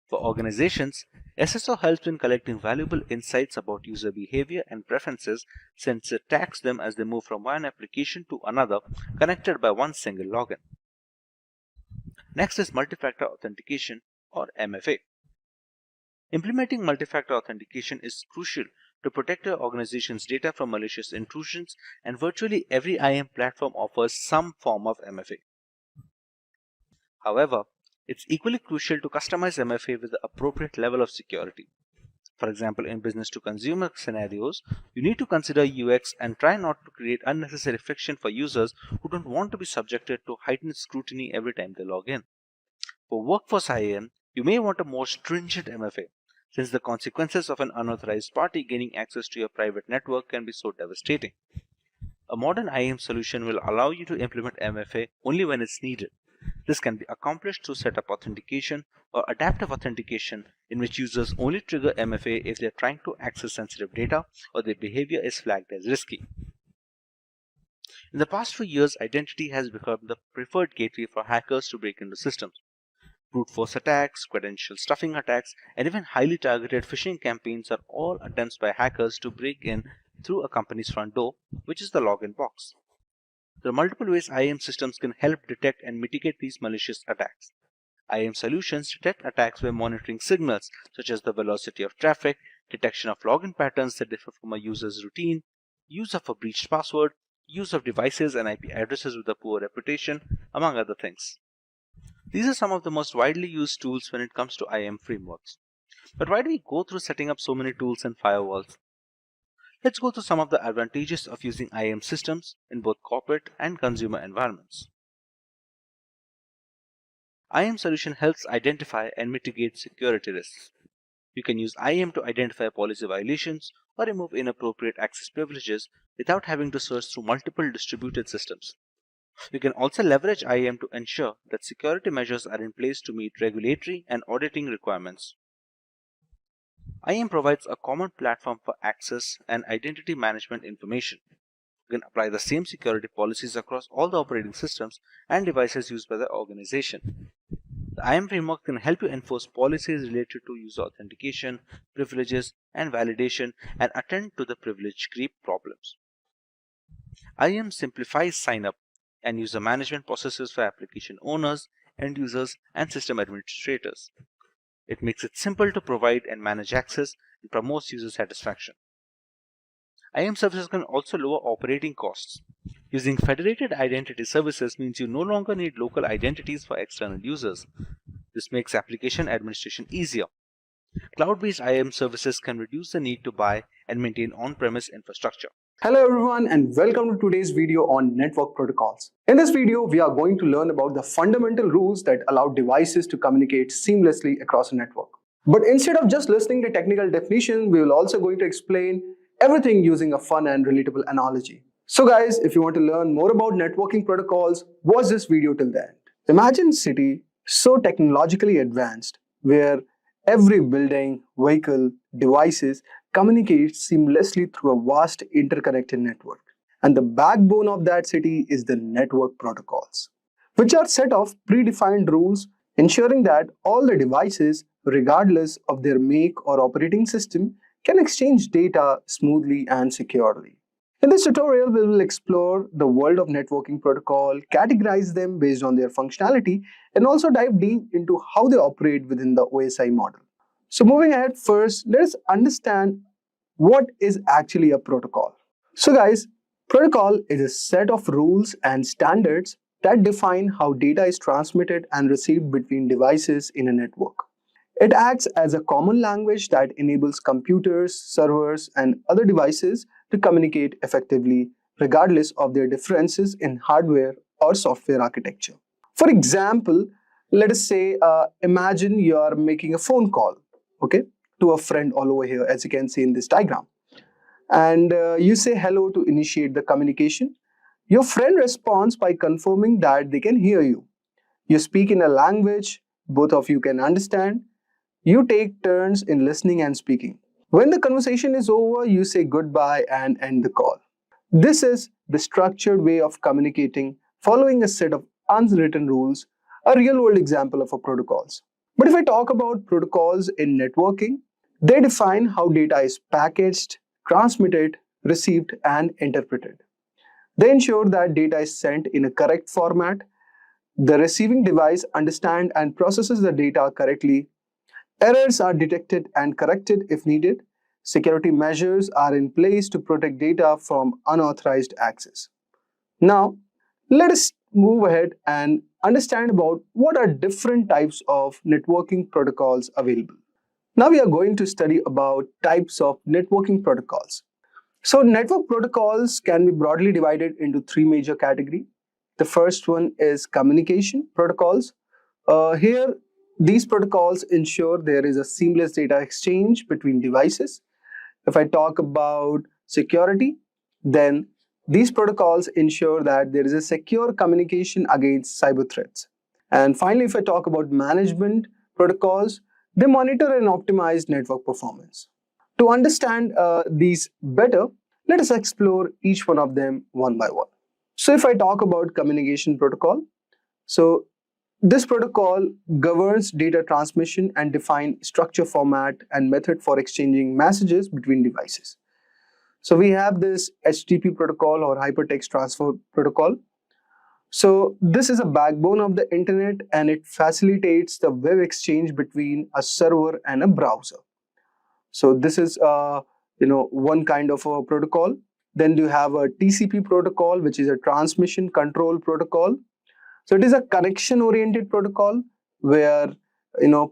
For organizations, SSO helps in collecting valuable insights about user behavior and preferences since it tracks them as they move from one application to another connected by one single login. Next is multi-factor authentication or MFA. Implementing multi-factor authentication is crucial to protect your organization's data from malicious intrusions, and virtually every IAM platform offers some form of MFA. However, it's equally crucial to customize MFA with the appropriate level of security. For example, in business-to-consumer scenarios, you need to consider UX and try not to create unnecessary friction for users who don't want to be subjected to heightened scrutiny every time they log in. For workforce IAM, you may want a more stringent MFA, since the consequences of an unauthorized party gaining access to your private network can be so devastating. A modern IAM solution will allow you to implement MFA only when it's needed. This can be accomplished through setup authentication or adaptive authentication, in which users only trigger MFA if they are trying to access sensitive data or their behavior is flagged as risky. In the past few years, identity has become the preferred gateway for hackers to break into systems. Brute force attacks, credential stuffing attacks, and even highly targeted phishing campaigns are all attempts by hackers to break in through a company's front door, which is the login box. There are multiple ways IAM systems can help detect and mitigate these malicious attacks. IAM solutions detect attacks by monitoring signals such as the velocity of traffic, detection of login patterns that differ from a user's routine, use of a breached password, use of devices and IP addresses with a poor reputation, among other things. These are some of the most widely used tools when it comes to IAM frameworks. But why do we go through setting up so many tools and firewalls? Let's go through some of the advantages of using IAM systems in both corporate and consumer environments. IAM solution helps identify and mitigate security risks. You can use IAM to identify policy violations or remove inappropriate access privileges without having to search through multiple distributed systems. You can also leverage IAM to ensure that security measures are in place to meet regulatory and auditing requirements. IAM provides a common platform for access and identity management information. You can apply the same security policies across all the operating systems and devices used by the organization. The IAM framework can help you enforce policies related to user authentication, privileges, and validation, and attend to the privilege creep problems. IAM simplifies sign-up and user management processes for application owners, end users, and system administrators. It makes it simple to provide and manage access and promotes user satisfaction. IAM services can also lower operating costs. Using federated identity services means you no longer need local identities for external users. This makes application administration easier. Cloud-based IAM services can reduce the need to buy and maintain on-premise infrastructure. Hello everyone and welcome to today's video on network protocols. In this video, we are going to learn about the fundamental rules that allow devices to communicate seamlessly across a network. But instead of just listening to technical definition, we will also going to explain everything using a fun and relatable analogy. So guys, if you want to learn more about networking protocols, watch this video till the end. Imagine a city so technologically advanced where every building, vehicle, devices communicates seamlessly through a vast interconnected network. And the backbone of that city is the network protocols, which are set of predefined rules ensuring that all the devices, regardless of their make or operating system, can exchange data smoothly and securely. In this tutorial, we will explore the world of networking protocol, categorize them based on their functionality, and also dive deep into how they operate within the OSI model. So moving ahead, first, let us understand what is actually a protocol. So guys, protocol is a set of rules and standards that define how data is transmitted and received between devices in a network. It acts as a common language that enables computers, servers, and other devices to communicate effectively regardless of their differences in hardware or software architecture. For example, let us say, imagine you are making a phone call, okay, to a friend all over here, as you can see in this diagram. And you say hello to initiate the communication. Your friend responds by confirming that they can hear you. You speak in a language both of you can understand. You take turns in listening and speaking. When the conversation is over, you say goodbye and end the call. This is the structured way of communicating following a set of unwritten rules, a real world example of a protocols. But if I talk about protocols in networking, they define how data is packaged, transmitted, received, and interpreted. They ensure that data is sent in a correct format, the receiving device understands and processes the data correctly, errors are detected and corrected if needed, security measures are in place to protect data from unauthorized access. Now, let us move ahead and understand about what are different types of networking protocols available. Now we are going to study about types of networking protocols. So network protocols can be broadly divided into three major categories. The first one is communication protocols. Here, these protocols ensure there is a seamless data exchange between devices. If I talk about security, then these protocols ensure that there is a secure communication against cyber threats. And finally, if I talk about management protocols, they monitor and optimize network performance. To understand these better, let us explore each one of them one by one. So if I talk about communication protocol, so this protocol governs data transmission and defines structure, format, and method for exchanging messages between devices. So we have this HTTP protocol or hypertext transfer protocol. So this is a backbone of the internet and it facilitates the web exchange between a server and a browser. So this is one kind of a protocol. Then you have a TCP protocol, which is a transmission control protocol. So it is a connection oriented protocol where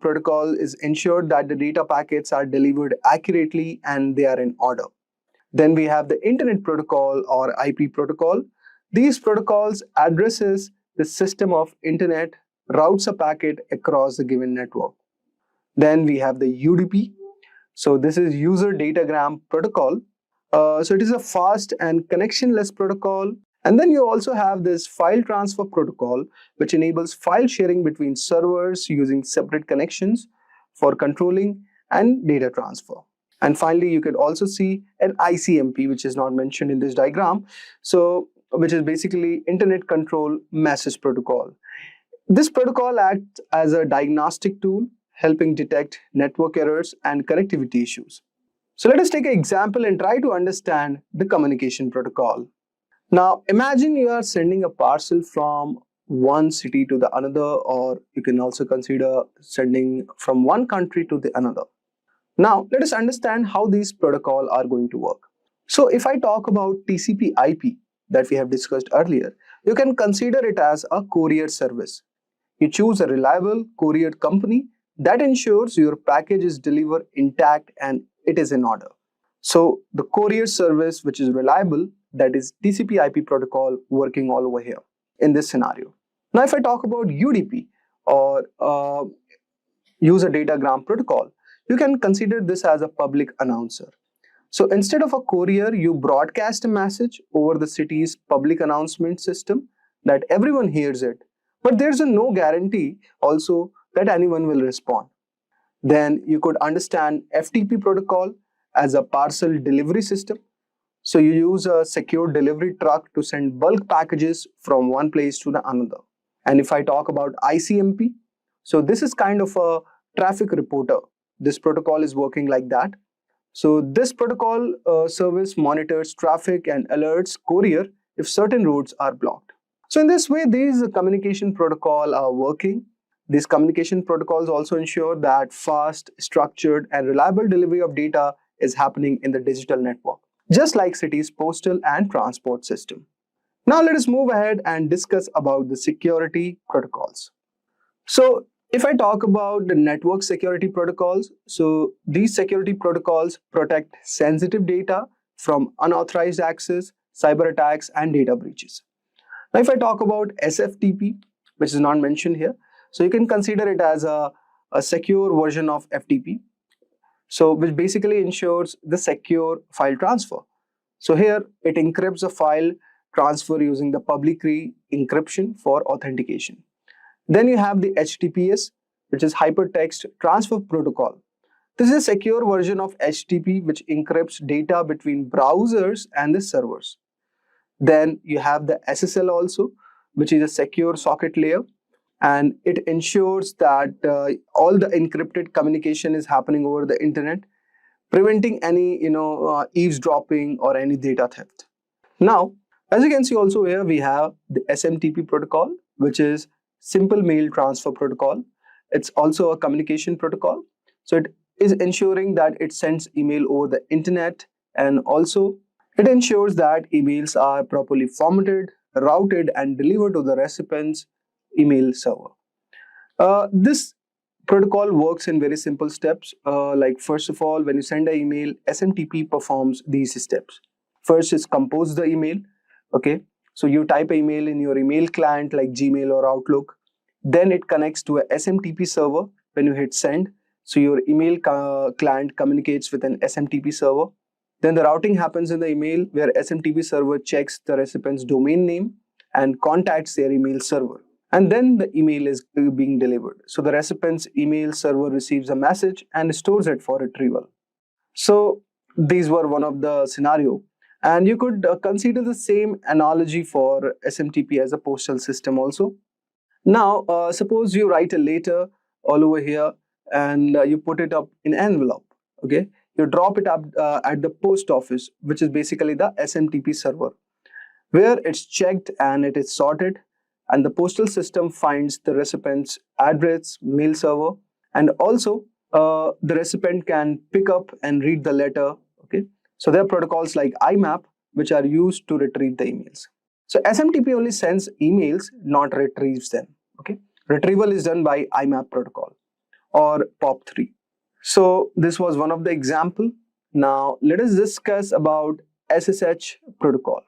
protocol is ensured that the data packets are delivered accurately and they are in order. Then we have the internet protocol or IP protocol. These protocols addresses the system of internet, routes a packet across the given network. Then we have the UDP. So this is user datagram protocol. So it is a fast and connectionless protocol. And then you also have this file transfer protocol, which enables file sharing between servers using separate connections for controlling and data transfer. And finally, you could also see an ICMP, which is not mentioned in this diagram. So which is basically Internet Control Message Protocol. This protocol acts as a diagnostic tool, helping detect network errors and connectivity issues. So let us take an example and try to understand the communication protocol. Now imagine you are sending a parcel from one city to the another, or you can also consider sending from one country to the another. Now let us understand how these protocols are going to work. So if I talk about TCP IP that we have discussed earlier, you can consider it as a courier service. You choose a reliable courier company that ensures your package is delivered intact and it is in order. So the courier service which is reliable, that is TCP IP protocol working all over here in this scenario. Now if I talk about UDP or user datagram protocol, you can consider this as a public announcer. So instead of a courier, you broadcast a message over the city's public announcement system that everyone hears it, but there's no guarantee also that anyone will respond. Then you could understand FTP protocol as a parcel delivery system. So you use a secure delivery truck to send bulk packages from one place to the another. And if I talk about ICMP, so this is kind of a traffic reporter. This protocol is working like that. So this protocol service monitors traffic and alerts courier if certain routes are blocked. So in this way, these communication protocols are working. These communication protocols also ensure that fast, structured, and reliable delivery of data is happening in the digital network, just like cities' postal and transport system. Now let us move ahead and discuss about the security protocols. So If I talk about the network security protocols, so these security protocols protect sensitive data from unauthorized access, cyber attacks, and data breaches. Now, if I talk about SFTP, which is not mentioned here, so you can consider it as a secure version of FTP, so which basically ensures the secure file transfer. So here it encrypts a file transfer using the public key encryption for authentication. Then you have the HTTPS, which is Hypertext Transfer Protocol. This is a secure version of HTTP which encrypts data between browsers and the servers. Then you have the SSL also, which is a secure socket layer, and it ensures that all the encrypted communication is happening over the internet, preventing any eavesdropping or any data theft. Now, as you can see also here, we have the SMTP protocol, which is Simple Mail Transfer Protocol. It's also a communication protocol. So it is ensuring that it sends email over the internet, and also it ensures that emails are properly formatted, routed, and delivered to the recipient's email server. This protocol works in very simple steps. Like first of all, when you send an email, SMTP performs these steps. First is compose the email. Okay, so you type email in your email client like Gmail or Outlook. Then it connects to a SMTP server when you hit send. So your email client communicates with an SMTP server. Then the routing happens in the email where SMTP server checks the recipient's domain name and contacts their email server. And then the email is being delivered. So the recipient's email server receives a message and stores it for retrieval. So these were one of the scenario. And you could consider the same analogy for SMTP as a postal system also. Now, suppose you write a letter all over here and you put it up in envelope. Okay, you drop it up at the post office, which is basically the SMTP server, where it's checked and it is sorted, and the postal system finds the recipient's address, mail server, and also the recipient can pick up and read the letter. Okay, so there are protocols like IMAP which are used to retrieve the emails. So SMTP only sends emails, not retrieves them. Okay, retrieval is done by IMAP protocol or POP3. So this was one of the example. Now let us discuss about SSH protocol.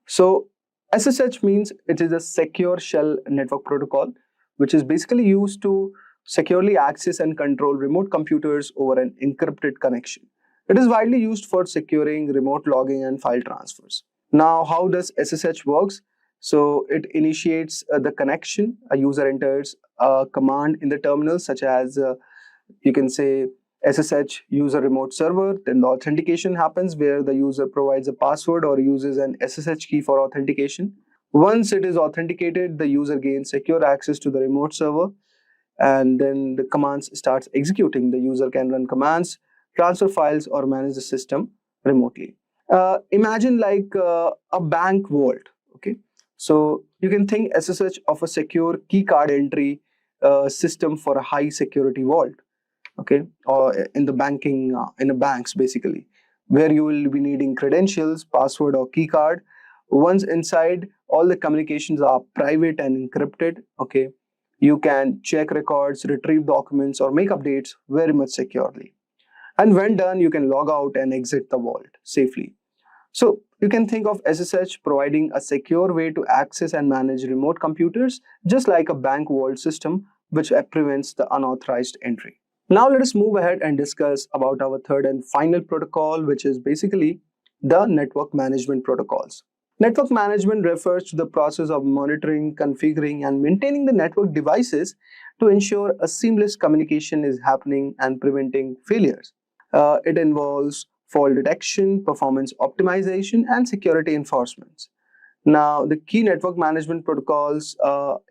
So SSH means it is a secure shell network protocol, which is basically used to securely access and control remote computers over an encrypted connection. It is widely used for securing remote logging and file transfers. Now, how does SSH works? So it initiates the connection. A user enters a command in the terminal, such as you can say SSH user remote server. Then the authentication happens where the user provides a password or uses an SSH key for authentication. Once it is authenticated, the user gains secure access to the remote server, and then the commands starts executing. The user can run commands, transfer files, or manage the system remotely. Imagine like a bank vault. Okay, so you can think SSH of a secure key card entry system for a high security vault. Okay, or in the banking, in the banks basically, where you will be needing credentials, password, or key card. Once inside, all the communications are private and encrypted. Okay, you can check records, retrieve documents, or make updates very much securely. And when done, you can log out and exit the vault safely. So you can think of SSH providing a secure way to access and manage remote computers, just like a bank vault system, which prevents the unauthorized entry. Now let us move ahead and discuss about our third and final protocol, which is basically the network management protocols. Network management refers to the process of monitoring, configuring, and maintaining the network devices to ensure a seamless communication is happening and preventing failures. It involves fault detection, performance optimization, and security enforcement. Now, the key network management protocols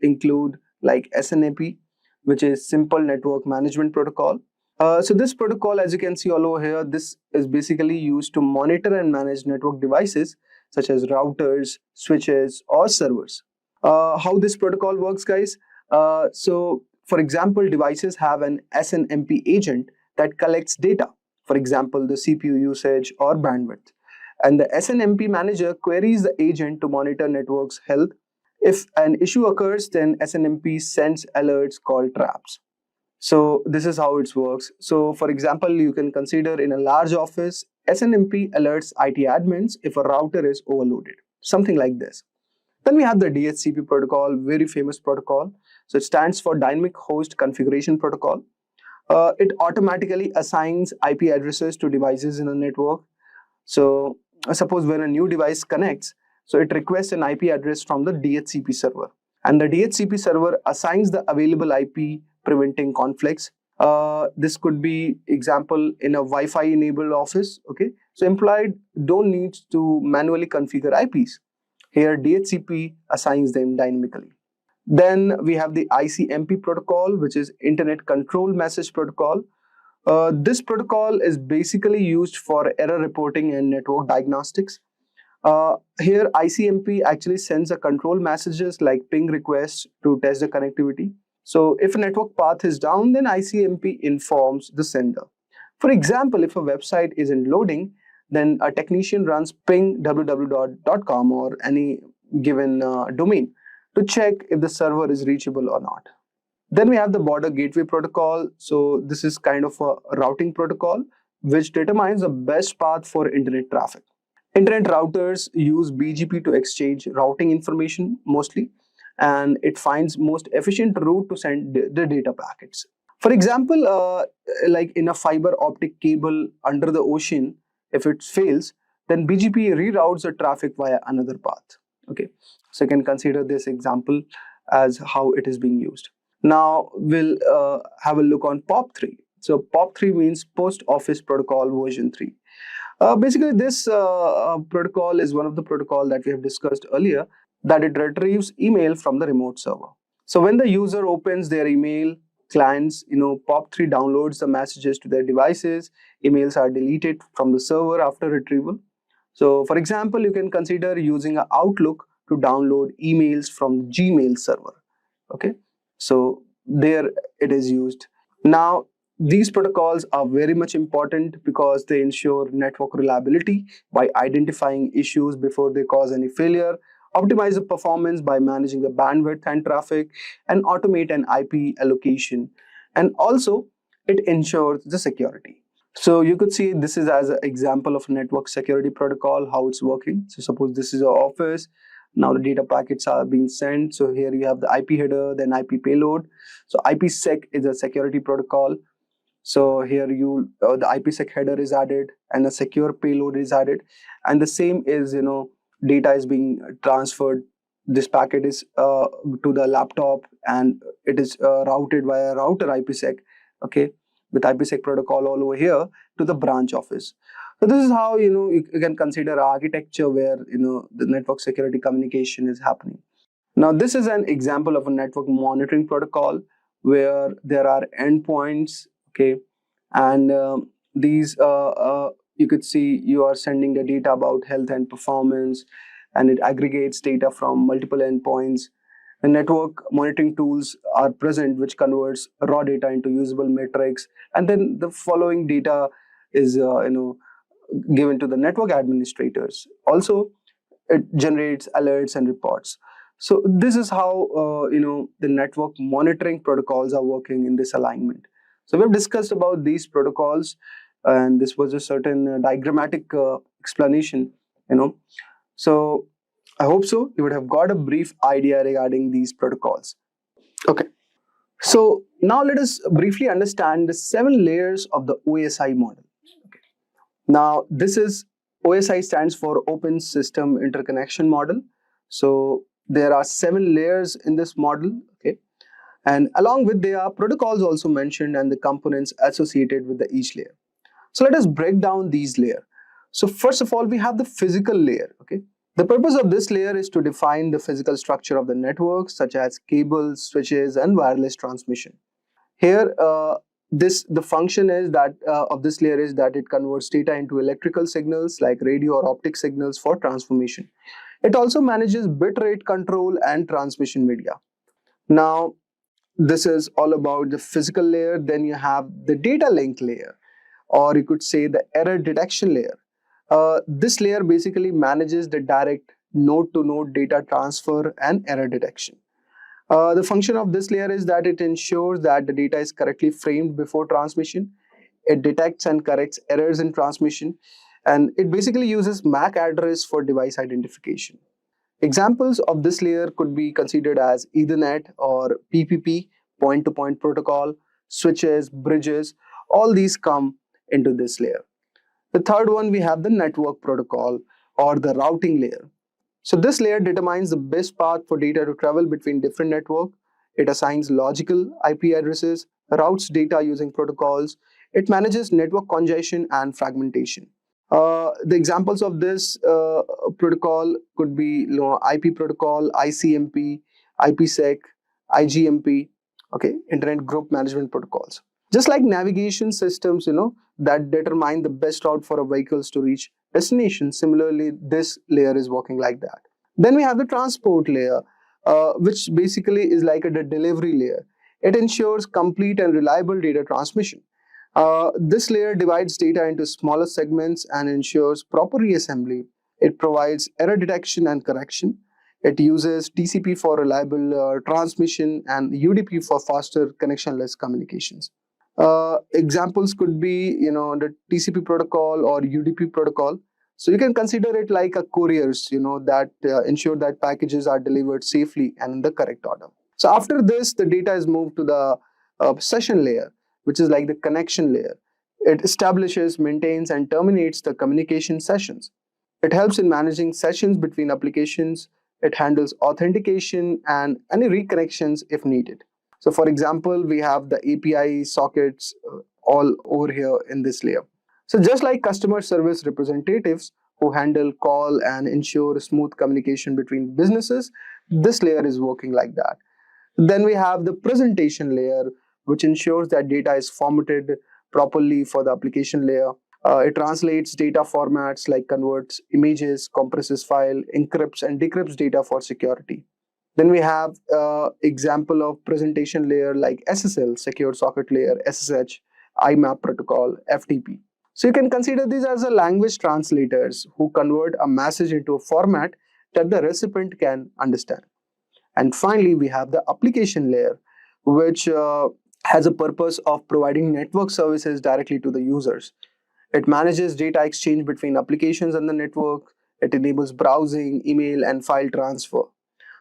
include like SNAP, which is Simple Network Management Protocol. So this protocol, as you can see all over here, this is basically used to monitor and manage network devices such as routers, switches, or servers. How this protocol works, guys? So, for example, devices have an SNMP agent that collects data, for example, the CPU usage or bandwidth. And the SNMP manager queries the agent to monitor network's health. If an issue occurs, then SNMP sends alerts called traps. So this is how it works. So for example, you can consider in a large office, SNMP alerts IT admins if a router is overloaded, something like this. Then we have the DHCP protocol, very famous protocol. So it stands for Dynamic Host Configuration Protocol. It automatically assigns IP addresses to devices in a network. So suppose when a new device connects, so it requests an IP address from the DHCP server, and the DHCP server assigns the available IP, preventing conflicts. This could be example in a Wi-Fi enabled office. Okay, so employee don't need to manually configure IPs. Here DHCP assigns them dynamically. Then we have the ICMP protocol, which is Internet Control Message Protocol. This protocol is basically used for error reporting and network diagnostics. Here ICMP actually sends a control messages like ping requests to test the connectivity. So if a network path is down, then ICMP informs the sender. For example, if a website isn't loading, then a technician runs ping www.com or any given domain to check if the server is reachable or not. Then we have the border gateway protocol. So this is kind of a routing protocol which determines the best path for internet traffic. Internet routers use BGP to exchange routing information mostly, and it finds most efficient route to send the data packets. For example, like in a fiber optic cable under the ocean, if it fails, then BGP reroutes the traffic via another path. Okay, so you can consider this example as how it is being used. Now we'll have a look on POP3. So POP3 means Post Office Protocol version 3. Basically, this protocol is one of the protocol that we have discussed earlier, that it retrieves email from the remote server. So when the user opens their email, clients, POP3 downloads the messages to their devices. Emails are deleted from the server after retrieval. So for example, you can consider using an Outlook to download emails from Gmail server. Okay, so there it is used. Now, these protocols are very much important because they ensure network reliability by identifying issues before they cause any failure, optimize the performance by managing the bandwidth and traffic, and automate an IP allocation. And also, it ensures the security. So you could see this is as an example of network security protocol, how it's working. So suppose this is your office. Now the data packets are being sent. So here you have the IP header, then IP payload. So IPsec is a security protocol. So here the IPsec header is added and a secure payload is added. And the same is, data is being transferred. This packet is to the laptop and it is routed via router IPsec, okay, with IPsec protocol all over here to the branch office. So this is how, you can consider architecture where, the network security communication is happening. Now, this is an example of a network monitoring protocol where there are endpoints, okay, and these you could see you are sending the data about health and performance, and it aggregates data from multiple endpoints. The network monitoring tools are present which converts raw data into usable metrics, and then the following data is given to the network administrators. Also, it generates alerts and reports. So this is how the network monitoring protocols are working in this alignment. So we've discussed about these protocols, and this was a certain diagrammatic explanation. So I hope so you would have got a brief idea regarding these protocols. Okay. So now let us briefly understand the 7 layers of the OSI model. Okay. Now this is OSI stands for Open System Interconnection Model. So there are 7 layers in this model, okay, and along with there are protocols also mentioned and the components associated with each layer. So let us break down these layers. So first of all, we have the physical layer, okay. The purpose of this layer is to define the physical structure of the network, such as cables, switches, and wireless transmission. Here, the function is that of this layer is that it converts data into electrical signals like radio or optic signals for transformation. It also manages bitrate control and transmission media. Now, this is all about the physical layer. Then you have the data link layer, or you could say the error detection layer. This layer basically manages the direct node-to-node data transfer and error detection. The function of this layer is that it ensures that the data is correctly framed before transmission. It detects and corrects errors in transmission, and it basically uses MAC address for device identification. Examples of this layer could be considered as Ethernet or PPP, point-to-point protocol, switches, bridges. All these come into this layer. The third one, we have the network protocol or the routing layer. So this layer determines the best path for data to travel between different networks. It assigns logical IP addresses, routes data using protocols. It manages network congestion and fragmentation. The examples of this protocol could be IP protocol, ICMP, IPsec, IGMP, okay, Internet Group Management Protocols. Just like navigation systems, that determine the best route for a vehicles to reach destination. Similarly, this layer is working like that. Then we have the transport layer, which basically is like a delivery layer. It ensures complete and reliable data transmission. This layer divides data into smaller segments and ensures proper reassembly. It provides error detection and correction. It uses TCP for reliable transmission and UDP for faster connectionless communications. Examples could be, the TCP protocol or UDP protocol. So you can consider it like a couriers, that ensure that packages are delivered safely and in the correct order. So after this, the data is moved to the session layer, which is like the connection layer. It establishes, maintains, and terminates the communication sessions. It helps in managing sessions between applications. It handles authentication and any reconnections if needed. So for example, we have the API sockets all over here in this layer. So just like customer service representatives who handle call and ensure smooth communication between businesses, this layer is working like that. Then we have the presentation layer, which ensures that data is formatted properly for the application layer. It translates data formats like converts images, compresses file, encrypts and decrypts data for security. Then we have example of presentation layer like SSL, secure socket layer, SSH, IMAP protocol, FTP. So you can consider these as a language translators who convert a message into a format that the recipient can understand. And finally, we have the application layer, which has a purpose of providing network services directly to the users. It manages data exchange between applications and the network. It enables browsing, email, and file transfer.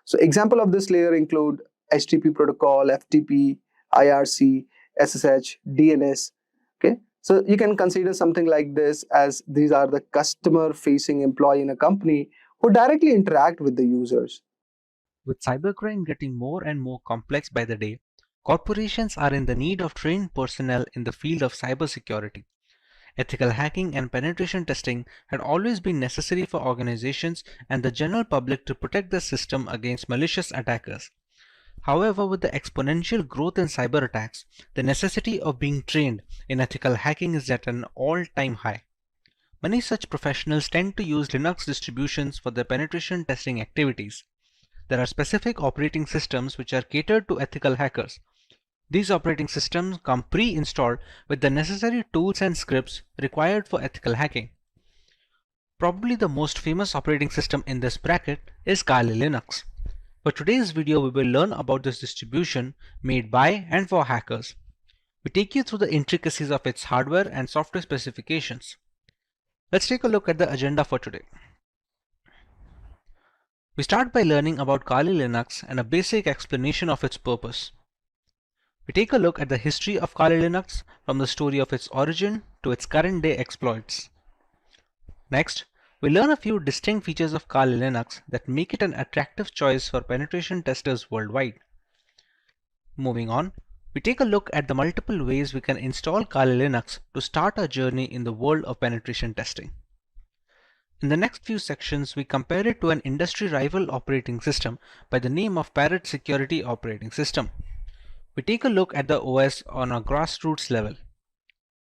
So example of this layer include HTTP protocol, FTP, IRC, SSH, DNS. Okay, so you can consider something like this as these are the customer-facing employee in a company who directly interact with the users. With cybercrime getting more and more complex by the day, corporations are in the need of trained personnel in the field of cybersecurity. Ethical hacking and penetration testing had always been necessary for organizations and the general public to protect the system against malicious attackers. However, with the exponential growth in cyber attacks, the necessity of being trained in ethical hacking is at an all-time high. Many such professionals tend to use Linux distributions for their penetration testing activities. There are specific operating systems which are catered to ethical hackers. These operating systems come pre-installed with the necessary tools and scripts required for ethical hacking. Probably the most famous operating system in this bracket is Kali Linux. For today's video, we will learn about this distribution made by and for hackers. We take you through the intricacies of its hardware and software specifications. Let's take a look at the agenda for today. We start by learning about Kali Linux and a basic explanation of its purpose. We take a look at the history of Kali Linux from the story of its origin to its current day exploits. Next, we learn a few distinct features of Kali Linux that make it an attractive choice for penetration testers worldwide. Moving on, we take a look at the multiple ways we can install Kali Linux to start our journey in the world of penetration testing. In the next few sections, we compare it to an industry rival operating system by the name of Parrot Security Operating System. We take a look at the OS on a grassroots level.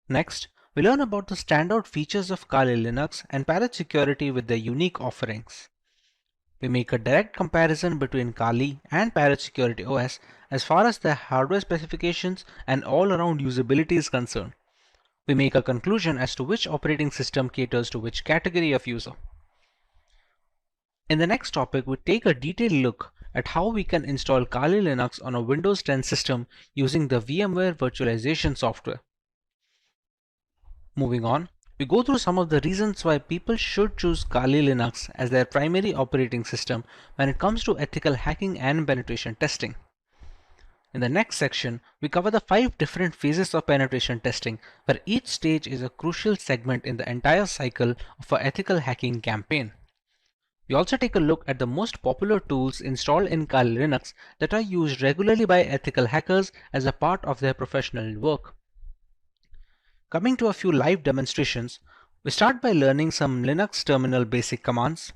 Next, we learn about the standout features of Kali Linux and Parrot Security with their unique offerings. We make a direct comparison between Kali and Parrot Security OS as far as their hardware specifications and all-around usability is concerned. We make a conclusion as to which operating system caters to which category of user. In the next topic, we take a detailed look at how we can install Kali Linux on a Windows 10 system using the VMware virtualization software. Moving on, we go through some of the reasons why people should choose Kali Linux as their primary operating system when it comes to ethical hacking and penetration testing. In the next section, we cover the 5 different phases of penetration testing, where each stage is a crucial segment in the entire cycle of an ethical hacking campaign. We also take a look at the most popular tools installed in Kali Linux that are used regularly by ethical hackers as a part of their professional work. Coming to a few live demonstrations, we start by learning some Linux terminal basic commands,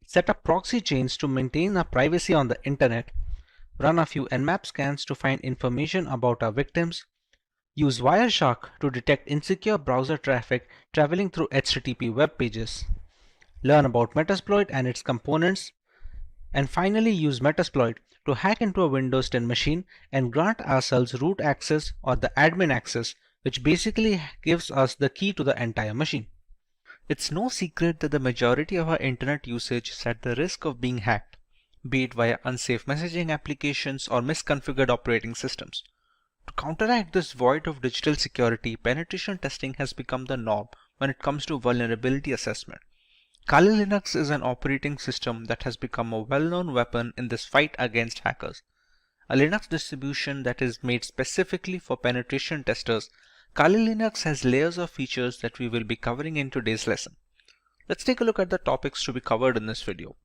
set up proxy chains to maintain our privacy on the internet, run a few Nmap scans to find information about our victims, use Wireshark to detect insecure browser traffic traveling through HTTP web pages, learn about Metasploit and its components, and finally use Metasploit to hack into a Windows 10 machine and grant ourselves root access or the admin access, which basically gives us the key to the entire machine. It's no secret that the majority of our internet usage is at the risk of being hacked, be it via unsafe messaging applications or misconfigured operating systems. To counteract this void of digital security, penetration testing has become the norm when it comes to vulnerability assessment. Kali Linux is an operating system that has become a well-known weapon in this fight against hackers. A Linux distribution that is made specifically for penetration testers, Kali Linux has layers of features that we will be covering in today's lesson. Let's take a look at the topics to be covered in this video.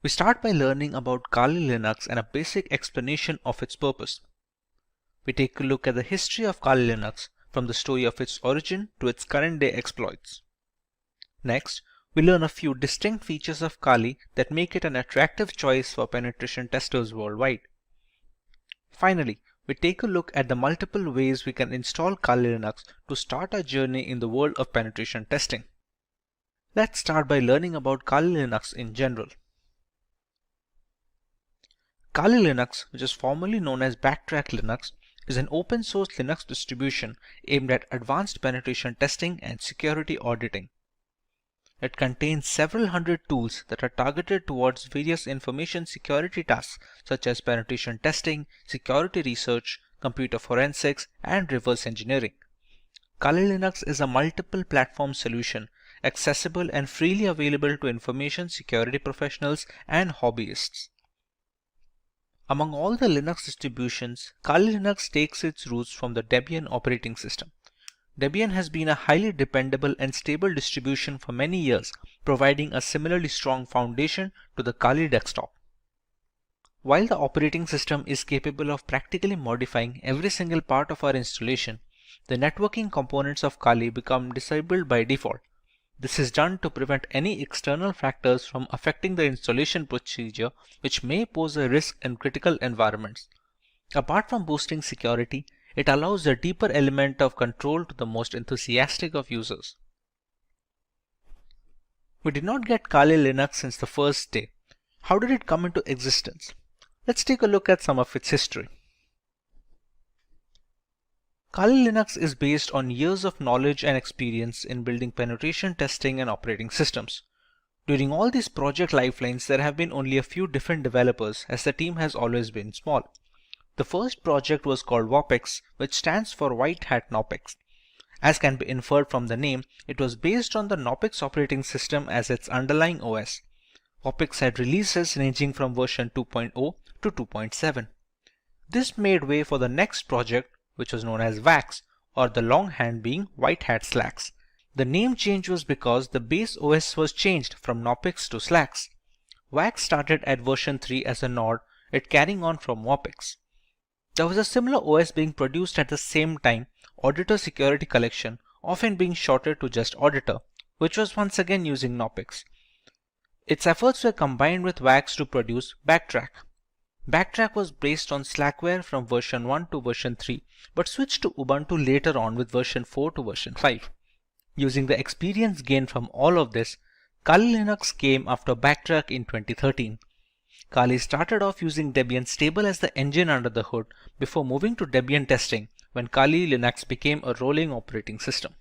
We start by learning about Kali Linux and a basic explanation of its purpose. We take a look at the history of Kali Linux from the story of its origin to its current day exploits. Next, we learn a few distinct features of Kali that make it an attractive choice for penetration testers worldwide. Finally, we take a look at the multiple ways we can install Kali Linux to start our journey in the world of penetration testing. Let's start by learning about Kali Linux in general. Kali Linux, which is formerly known as Backtrack Linux, is an open source Linux distribution aimed at advanced penetration testing and security auditing. It contains several hundred tools that are targeted towards various information security tasks such as penetration testing, security research, computer forensics, and reverse engineering. Kali Linux is a multiple platform solution, accessible and freely available to information security professionals and hobbyists. Among all the Linux distributions, Kali Linux takes its roots from the Debian operating system. Debian has been a highly dependable and stable distribution for many years, providing a similarly strong foundation to the Kali desktop. While the operating system is capable of practically modifying every single part of our installation, the networking components of Kali become disabled by default. This is done to prevent any external factors from affecting the installation procedure, which may pose a risk in critical environments. Apart from boosting security, it allows a deeper element of control to the most enthusiastic of users. We did not get Kali Linux since the first day. How did it come into existence? Let's take a look at some of its history. Kali Linux is based on years of knowledge and experience in building penetration testing and operating systems. During all these project lifelines, there have been only a few different developers, as the team has always been small. The first project was called WOPEX, which stands for White Hat Knopex. As can be inferred from the name, it was based on the Knopex operating system as its underlying OS. WOPEX had releases ranging from version 2.0 to 2.7. This made way for the next project, which was known as WAX, or the longhand being White Hat Slacks. The name change was because the base OS was changed from Knopex to Slacks. WAX started at version 3 as a nod, it carrying on from WOPEX. There was a similar OS being produced at the same time, Auditor Security Collection, often being shortened to just Auditor, which was once again using Knopex. Its efforts were combined with WAX to produce Backtrack. Backtrack was based on Slackware from version 1 to version 3, but switched to Ubuntu later on with version 4 to version 5. Using the experience gained from all of this, Kali Linux came after Backtrack in 2013. Kali started off using Debian stable as the engine under the hood before moving to Debian testing when Kali Linux became a rolling operating system.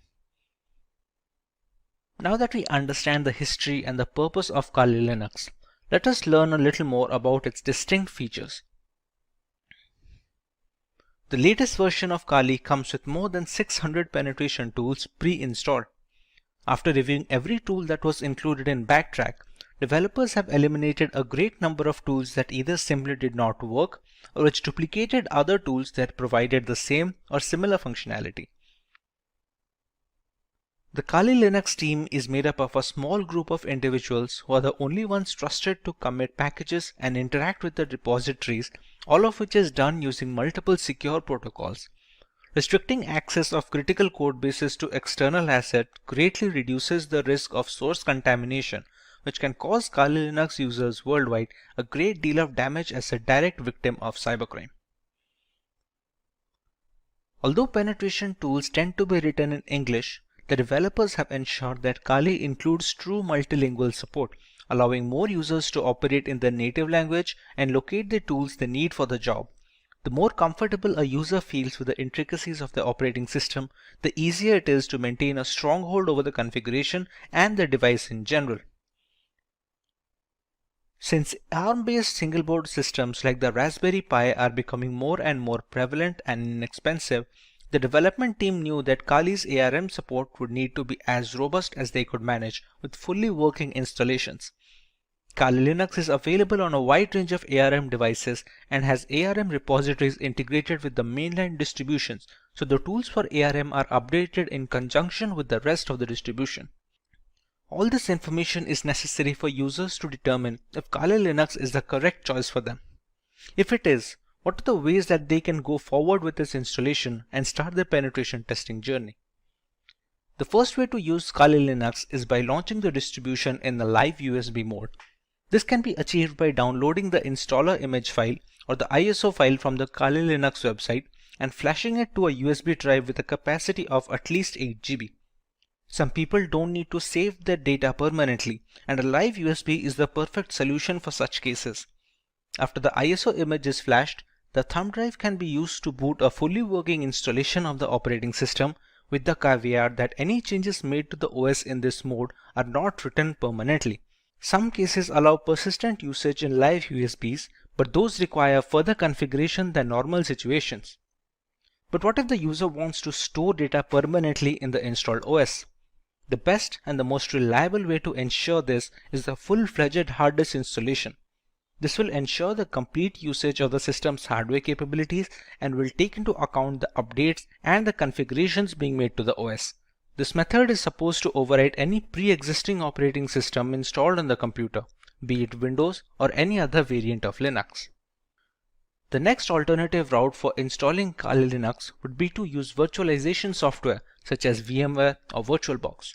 Now that we understand the history and the purpose of Kali Linux, Let us learn a little more about its distinct features. The latest version of Kali comes with more than 600 penetration tools pre-installed. After reviewing every tool that was included in Backtrack, developers have eliminated a great number of tools that either simply did not work or which duplicated other tools that provided the same or similar functionality. The Kali Linux team is made up of a small group of individuals who are the only ones trusted to commit packages and interact with the repositories, all of which is done using multiple secure protocols. Restricting access of critical code bases to external assets greatly reduces the risk of source contamination, which can cause Kali Linux users worldwide a great deal of damage as a direct victim of cybercrime. Although penetration tools tend to be written in English, the developers have ensured that Kali includes true multilingual support, allowing more users to operate in their native language and locate the tools they need for the job. The more comfortable a user feels with the intricacies of the operating system, the easier it is to maintain a stronghold over the configuration and the device in general. Since ARM-based single-board systems like the Raspberry Pi are becoming more and more prevalent and inexpensive, the development team knew that Kali's ARM support would need to be as robust as they could manage with fully working installations. Kali Linux is available on a wide range of ARM devices and has ARM repositories integrated with the mainline distributions, so the tools for ARM are updated in conjunction with the rest of the distribution. All this information is necessary for users to determine if Kali Linux is the correct choice for them. If it is, what are the ways that they can go forward with this installation and start their penetration testing journey? The first way to use Kali Linux is by launching the distribution in the live USB mode. This can be achieved by downloading the installer image file or the ISO file from the Kali Linux website and flashing it to a USB drive with a capacity of at least 8 GB. Some people don't need to save their data permanently, and a live USB is the perfect solution for such cases. After the ISO image is flashed, the thumb drive can be used to boot a fully working installation of the operating system, with the caveat that any changes made to the OS in this mode are not written permanently. Some cases allow persistent usage in live USBs, but those require further configuration than normal situations. But what if the user wants to store data permanently in the installed OS? The best and the most reliable way to ensure this is the full-fledged hard disk installation. This will ensure the complete usage of the system's hardware capabilities and will take into account the updates and the configurations being made to the OS. This method is supposed to override any pre-existing operating system installed on the computer, be it Windows or any other variant of Linux. The next alternative route for installing Kali Linux would be to use virtualization software such as VMware or VirtualBox.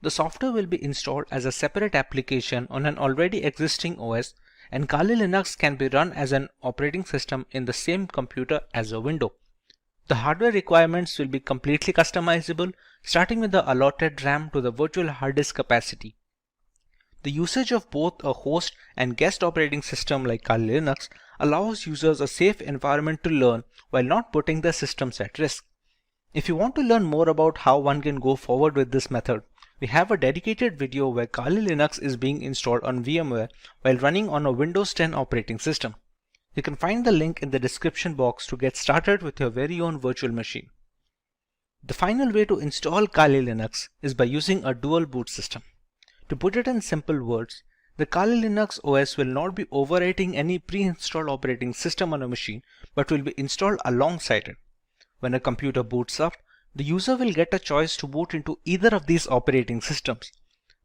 The software will be installed as a separate application on an already existing OS, and Kali Linux can be run as an operating system in the same computer as a window. The hardware requirements will be completely customizable, starting with the allotted RAM to the virtual hard disk capacity. The usage of both a host and guest operating system like Kali Linux allows users a safe environment to learn while not putting their systems at risk. If you want to learn more about how one can go forward with this method, we have a dedicated video where Kali Linux is being installed on VMware while running on a Windows 10 operating system. You can find the link in the description box to get started with your very own virtual machine. The final way to install Kali Linux is by using a dual boot system. To put it in simple words, the Kali Linux OS will not be overwriting any pre-installed operating system on a machine, but will be installed alongside it. When a computer boots up, the user will get a choice to boot into either of these operating systems.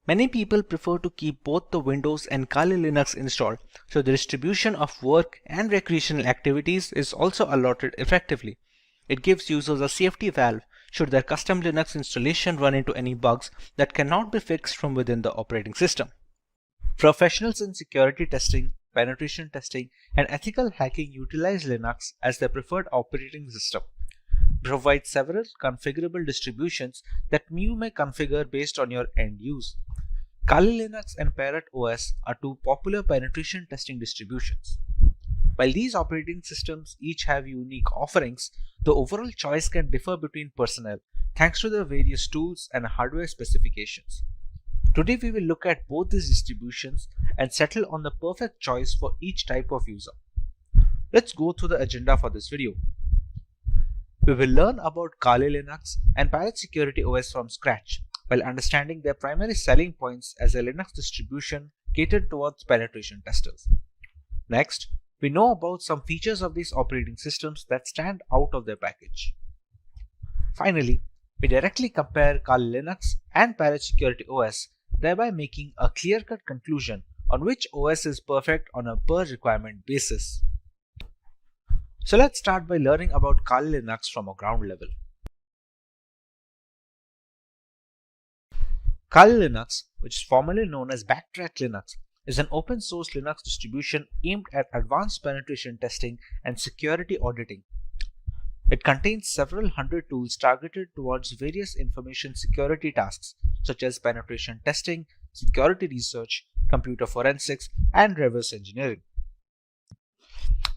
Many people prefer to keep both the Windows and Kali Linux installed, so the distribution of work and recreational activities is also allotted effectively. It gives users a safety valve should their custom Linux installation run into any bugs that cannot be fixed from within the operating system. Professionals in security testing, penetration testing, and ethical hacking utilize Linux as their preferred operating system. Provide several configurable distributions that you may configure based on your end use. Kali Linux and Parrot OS are two popular penetration testing distributions. While these operating systems each have unique offerings, the overall choice can differ between personnel thanks to the various tools and hardware specifications. Today we will look at both these distributions and settle on the perfect choice for each type of user. Let's go through the agenda for this video. We will learn about Kali Linux and Parrot Security OS from scratch, while understanding their primary selling points as a Linux distribution catered towards penetration testers. Next, we know about some features of these operating systems that stand out of their package. Finally, we directly compare Kali Linux and Parrot Security OS, thereby making a clear-cut conclusion on which OS is perfect on a per requirement basis. So let's start by learning about Kali Linux from a ground level. Kali Linux, which is formerly known as Backtrack Linux, is an open source Linux distribution aimed at advanced penetration testing and security auditing. It contains several hundred tools targeted towards various information security tasks such as penetration testing, security research, computer forensics, and reverse engineering.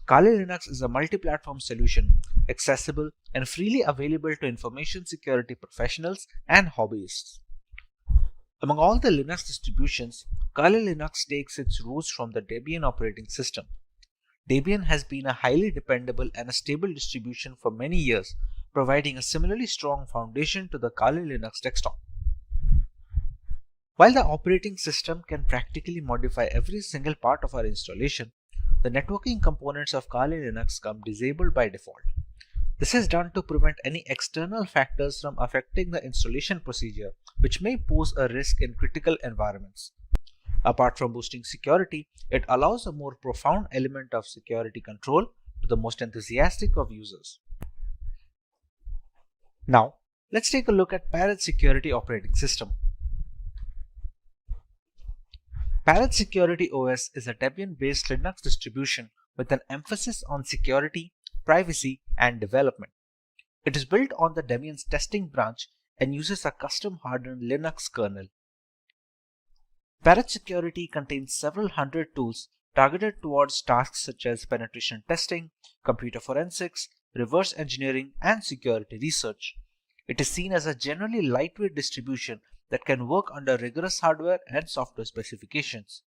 Kali Linux is a multi-platform solution, accessible and freely available to information security professionals and hobbyists. Among all the Linux distributions, Kali Linux takes its roots from the Debian operating system. Debian has been a highly dependable and a stable distribution for many years, providing a similarly strong foundation to the Kali Linux desktop. While the operating system can practically modify every single part of our installation, the networking components of Kali Linux come disabled by default. This is done to prevent any external factors from affecting the installation procedure, which may pose a risk in critical environments. Apart from boosting security, it allows a more profound element of security control to the most enthusiastic of users. Now, let's take a look at Parrot Security operating system. Parrot Security OS is a Debian-based Linux distribution with an emphasis on security, privacy, and development. It is built on the Debian's testing branch and uses a custom-hardened Linux kernel. Parrot Security contains several hundred tools targeted towards tasks such as penetration testing, computer forensics, reverse engineering, and security research. It is seen as a generally lightweight distribution that can work under rigorous hardware and software specifications.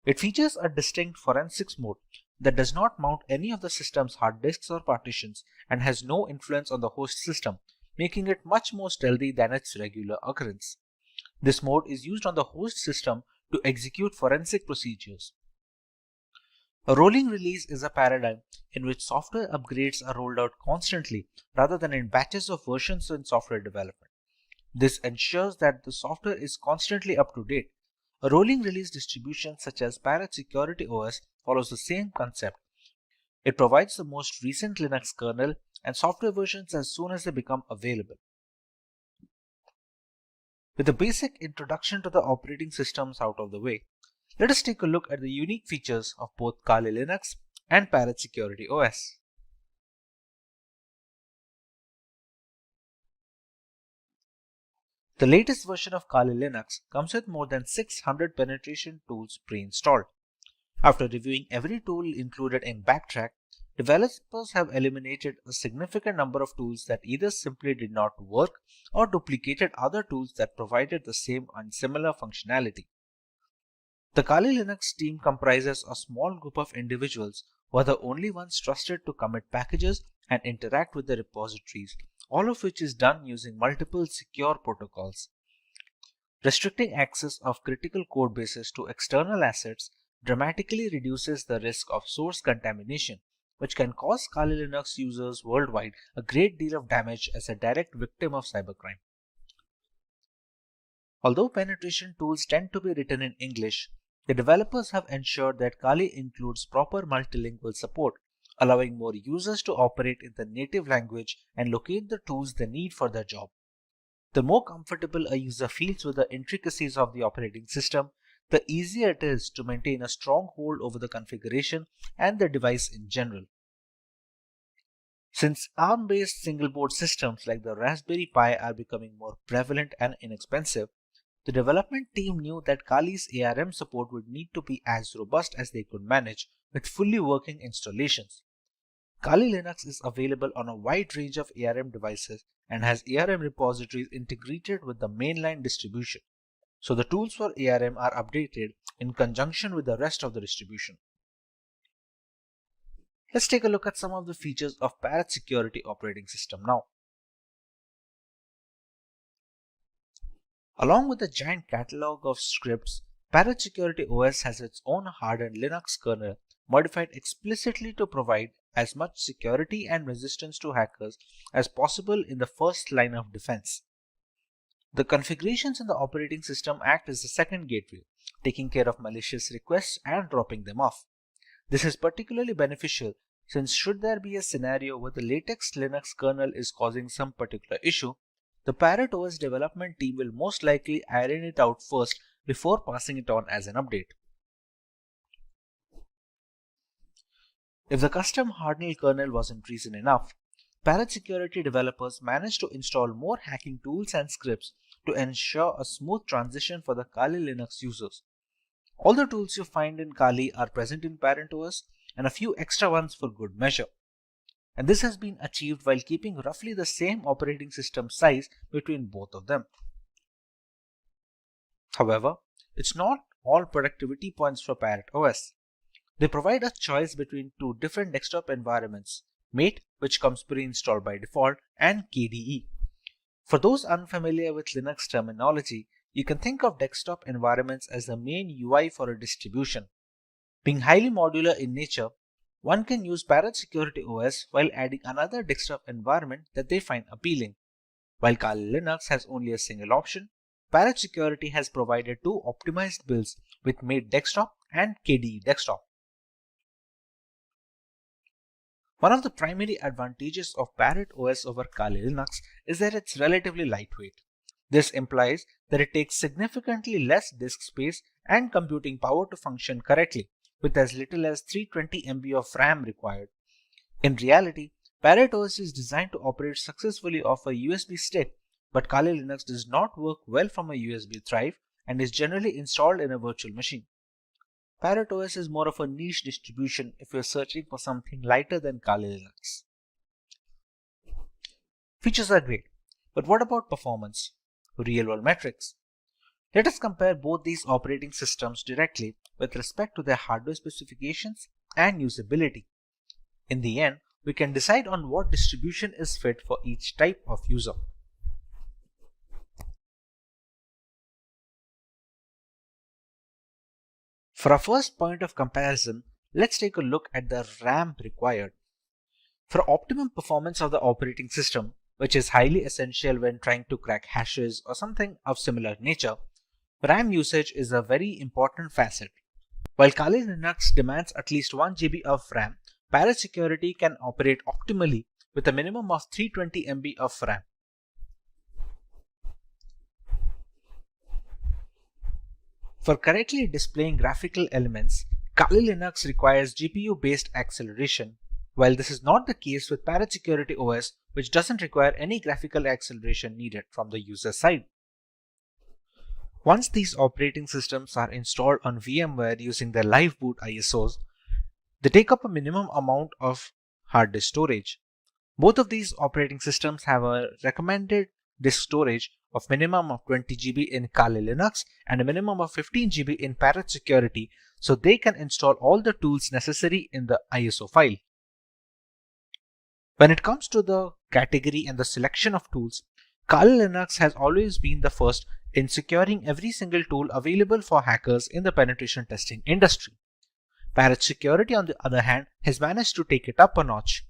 It features a distinct forensics mode that does not mount any of the system's hard disks or partitions and has no influence on the host system, making it much more stealthy than its regular occurrence. This mode is used on the host system to execute forensic procedures. A rolling release is a paradigm in which software upgrades are rolled out constantly rather than in batches of versions in software development. This ensures that the software is constantly up to date. A rolling release distribution such as Parrot Security OS follows the same concept. It provides the most recent Linux kernel and software versions as soon as they become available. With the basic introduction to the operating systems out of the way, let us take a look at the unique features of both Kali Linux and Parrot Security OS. The latest version of Kali Linux comes with more than 600 penetration tools pre-installed. After reviewing every tool included in Backtrack, developers have eliminated a significant number of tools that either simply did not work or duplicated other tools that provided the same and similar functionality. The Kali Linux team comprises a small group of individuals who are the only ones trusted to commit packages and interact with the repositories, all of which is done using multiple secure protocols. Restricting access of critical code bases to external assets dramatically reduces the risk of source contamination, which can cause Kali Linux users worldwide a great deal of damage as a direct victim of cybercrime. Although penetration tools tend to be written in English, the developers have ensured that Kali includes proper multilingual support, allowing more users to operate in the native language and locate the tools they need for their job. The more comfortable a user feels with the intricacies of the operating system, the easier it is to maintain a strong hold over the configuration and the device in general. Since ARM-based single-board systems like the Raspberry Pi are becoming more prevalent and inexpensive, the development team knew that Kali's ARM support would need to be as robust as they could manage with fully working installations. Kali Linux is available on a wide range of ARM devices and has ARM repositories integrated with the mainline distribution. so the tools for ARM are updated in conjunction with the rest of the distribution. Let's take a look at some of the features of Parrot Security operating system now. Along with the giant catalog of scripts, Parrot Security OS has its own hardened Linux kernel modified explicitly to provide as much security and resistance to hackers as possible in the first line of defense. The configurations in the operating system act as the second gateway, taking care of malicious requests and dropping them off. This is particularly beneficial since should there be a scenario where the latex Linux kernel is causing some particular issue, the Parrot OS development team will most likely iron it out first before passing it on as an update. If the custom hardened kernel wasn't reason enough, Parrot Security developers managed to install more hacking tools and scripts to ensure a smooth transition for the Kali Linux users. All the tools you find in Kali are present in Parrot OS and a few extra ones for good measure. And this has been achieved while keeping roughly the same operating system size between both of them. However, it's not all productivity points for Parrot OS. They provide a choice between two different desktop environments, Mate, which comes pre-installed by default, and KDE. For those unfamiliar with Linux terminology, you can think of desktop environments as the main UI for a distribution. Being highly modular in nature, one can use Parrot Security OS while adding another desktop environment that they find appealing. While Kali Linux has only a single option, Parrot Security has provided two optimized builds with Mate Desktop and KDE Desktop. One of the primary advantages of Parrot OS over Kali Linux is that it's relatively lightweight. This implies that it takes significantly less disk space and computing power to function correctly, with as little as 320 MB of RAM required. In reality, Parrot OS is designed to operate successfully off a USB stick, but Kali Linux does not work well from a USB drive and is generally installed in a virtual machine. Parrot OS is more of a niche distribution if you're searching for something lighter than Kali Linux. Features are great, but what about performance? Real-world metrics. Let us compare both these operating systems directly with respect to their hardware specifications and usability. In the end, we can decide on what distribution is fit for each type of user. For our first point of comparison, let's take a look at the RAM required. For optimum performance of the operating system, which is highly essential when trying to crack hashes or something of similar nature, RAM usage is a very important facet. While Kali Linux demands at least 1 GB of RAM, Parrot Security can operate optimally with a minimum of 320 MB of RAM. For correctly displaying graphical elements, Kali Linux requires GPU-based acceleration, while this is not the case with Parrot Security OS, which doesn't require any graphical acceleration needed from the user side. Once these operating systems are installed on VMware using their live boot ISOs, they take up a minimum amount of hard disk storage. Both of these operating systems have a recommended disk storage of minimum of 20 GB in Kali Linux and a minimum of 15 GB in Parrot Security, so they can install all the tools necessary in the ISO file. When it comes to the category and the selection of tools, Kali Linux has always been the first in securing every single tool available for hackers in the penetration testing industry. Parrot Security, on the other hand, has managed to take it up a notch.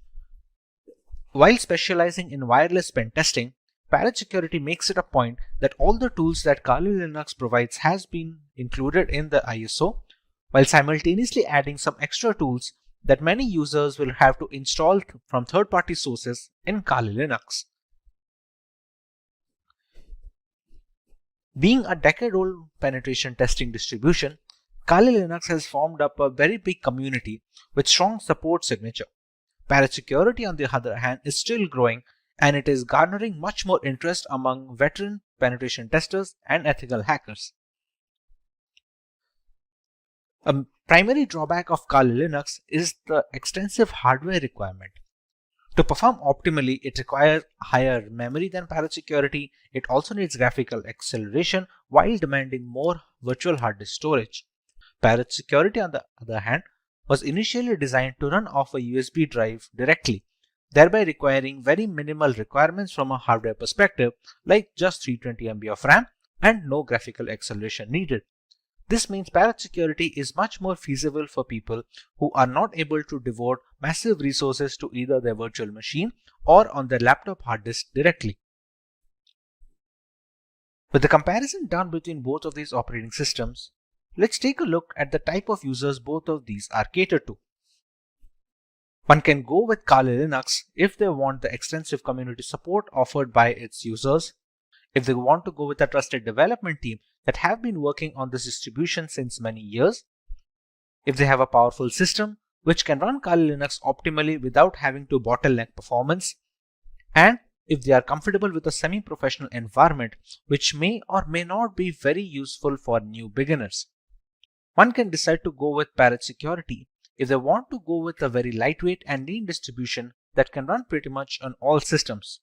While specializing in wireless pen testing, Parrot Security makes it a point that all the tools that Kali Linux provides has been included in the ISO, while simultaneously adding some extra tools that many users will have to install from third-party sources in Kali Linux. Being a decade-old penetration testing distribution, Kali Linux has formed up a very big community with strong support signature. Parrot Security, on the other hand, is still growing, and it is garnering much more interest among veteran penetration testers and ethical hackers. A primary drawback of Kali Linux is the extensive hardware requirement. To perform optimally, it requires higher memory than parallel security. It also needs graphical acceleration while demanding more virtual hard disk storage. Parallel security, on the other hand, was initially designed to run off a USB drive directly, thereby requiring very minimal requirements from a hardware perspective, like just 320 MB of RAM and no graphical acceleration needed. This means parallel security is much more feasible for people who are not able to devote massive resources to either their virtual machine or on their laptop hard disk directly. With the comparison done between both of these operating systems, let's take a look at the type of users both of these are catered to. One can go with Kali Linux if they want the extensive community support offered by its users, if they want to go with a trusted development team that have been working on this distribution since many years, if they have a powerful system which can run Kali Linux optimally without having to bottleneck performance, and if they are comfortable with a semi-professional environment which may or may not be very useful for new beginners. One can decide to go with parallel security if they want to go with a very lightweight and lean distribution that can run pretty much on all systems.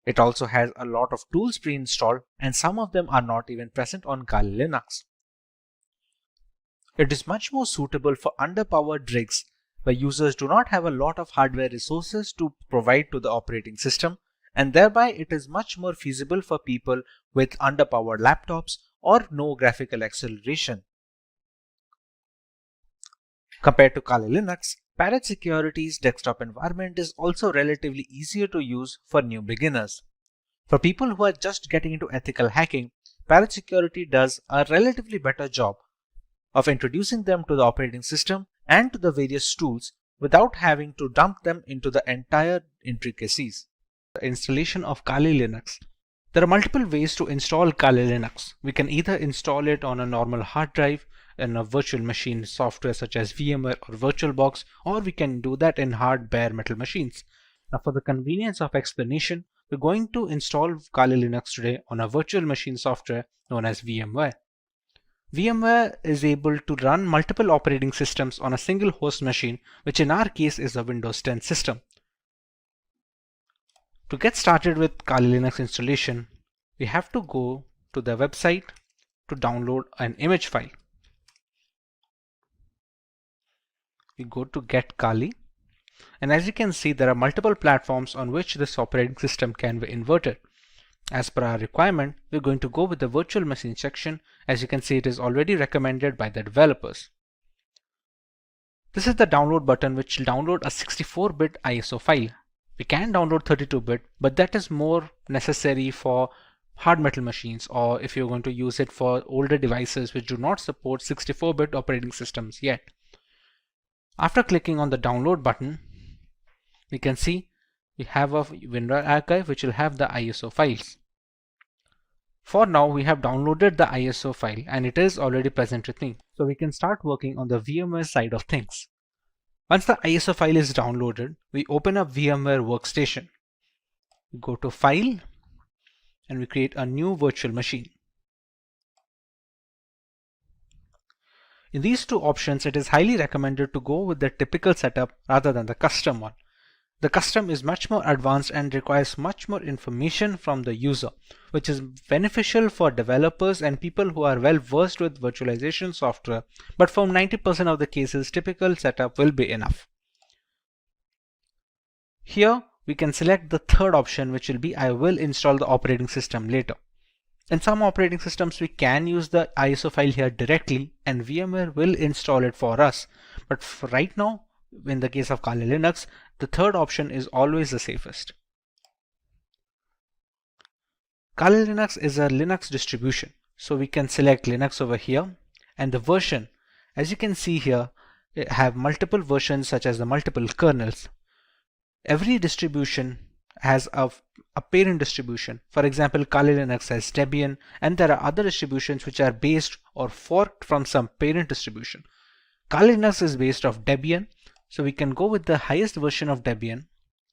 It also has a lot of tools pre-installed, and some of them are not even present on Kali Linux. It is much more suitable for underpowered rigs where users do not have a lot of hardware resources to provide to the operating system, and thereby it is much more feasible for people with underpowered laptops or no graphical acceleration. Compared to Kali Linux, parallel security's desktop environment is also relatively easier to use for new beginners. For people who are just getting into ethical hacking, parallel security does a relatively better job of introducing them to the operating system and to the various tools without having to dump them into the entire intricacies. The installation of Kali Linux. There are multiple ways to install Kali Linux. We can either install it on a normal hard drive in a virtual machine software such as VMware or VirtualBox, or we can do that in hard bare metal machines. Now, for the convenience of explanation, we're going to install Kali Linux today on a virtual machine software known as VMware. VMware is able to run multiple operating systems on a single host machine, which in our case is a Windows 10 system. To get started with Kali Linux installation, we have to go to the website to download an image file. We go to Get Kali, and as you can see, there are multiple platforms on which this operating system can be inverted. As per our requirement, we're going to go with the virtual machine section. As you can see, it is already recommended by the developers. This is the download button, which will download a 64-bit ISO file. We can download 32-bit, but that is more necessary for hard metal machines, or if you're going to use it for older devices which do not support 64-bit operating systems yet. After clicking on the download button, we can see we have a WinRAR archive which will have the ISO files. For now, we have downloaded the ISO file and it is already present with me. So we can start working on the VMware side of things. Once the ISO file is downloaded, we open up VMware Workstation. We go to File and we create a new virtual machine. In these two options, it is highly recommended to go with the typical setup rather than the custom one. The custom is much more advanced and requires much more information from the user, which is beneficial for developers and people who are well versed with virtualization software, but for 90% of the cases, typical setup will be enough. Here, we can select the third option, which will be I will install the operating system later. In some operating systems, we can use the ISO file here directly and VMware will install it for us. But for right now, in the case of Kali Linux, the third option is always the safest. Kali Linux is a Linux distribution, so we can select Linux over here, and the version, as you can see here, have multiple versions such as the multiple kernels. Every distribution has a parent distribution. For example, Kali Linux has Debian, and there are other distributions which are based or forked from some parent distribution. Kali Linux is based off Debian, so we can go with the highest version of Debian,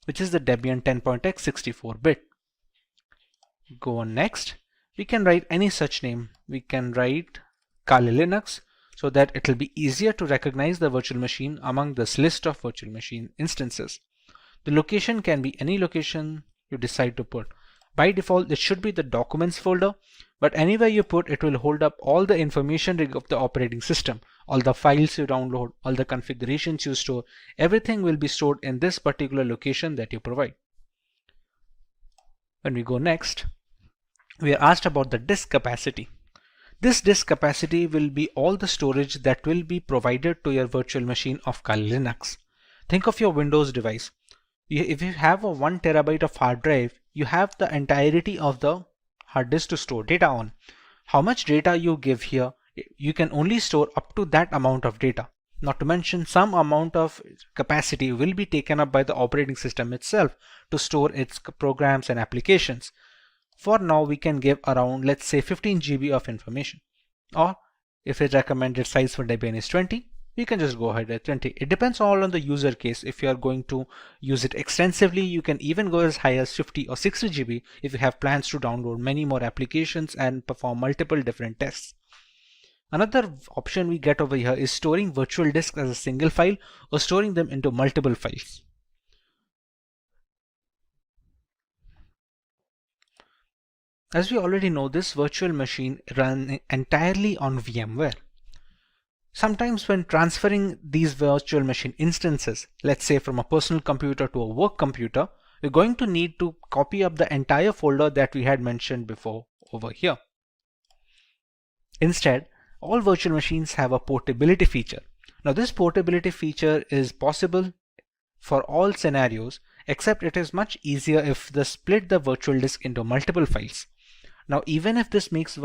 which is the Debian 10.x 64-bit. Go on next. We can write any such name. We can write Kali Linux so that it will be easier to recognize the virtual machine among this list of virtual machine instances. The location can be any location you decide to put. By default, it should be the documents folder, but anywhere you put, it will hold up all the information of the operating system, all the files you download, all the configurations you store. Everything will be stored in this particular location that you provide. When we go next, we are asked about the disk capacity. This disk capacity will be all the storage that will be provided to your virtual machine of Kali Linux. Think of your Windows device. If you have a 1 terabyte of hard drive, you have the entirety of the hard disk to store data on. How much data you give here, you can only store up to that amount of data. Not to mention, some amount of capacity will be taken up by the operating system itself to store its programs and applications. For now, we can give around, let's say, 15 GB of information. Or if its recommended size for Debian is 20, you can just go ahead at 20. It depends all on the user case. If you are going to use it extensively, you can even go as high as 50 or 60 GB if you have plans to download many more applications and perform multiple different tests. Another option we get over here is storing virtual disks as a single file or storing them into multiple files. As we already know, this virtual machine runs entirely on VMware. Sometimes when transferring these virtual machine instances, let's say from a personal computer to a work computer, we're going to need to copy up the entire folder that we had mentioned before over here. Instead, all virtual machines have a portability feature. Now this portability feature is possible for all scenarios, except it is much easier if they split the virtual disk into multiple files. Now even if this makes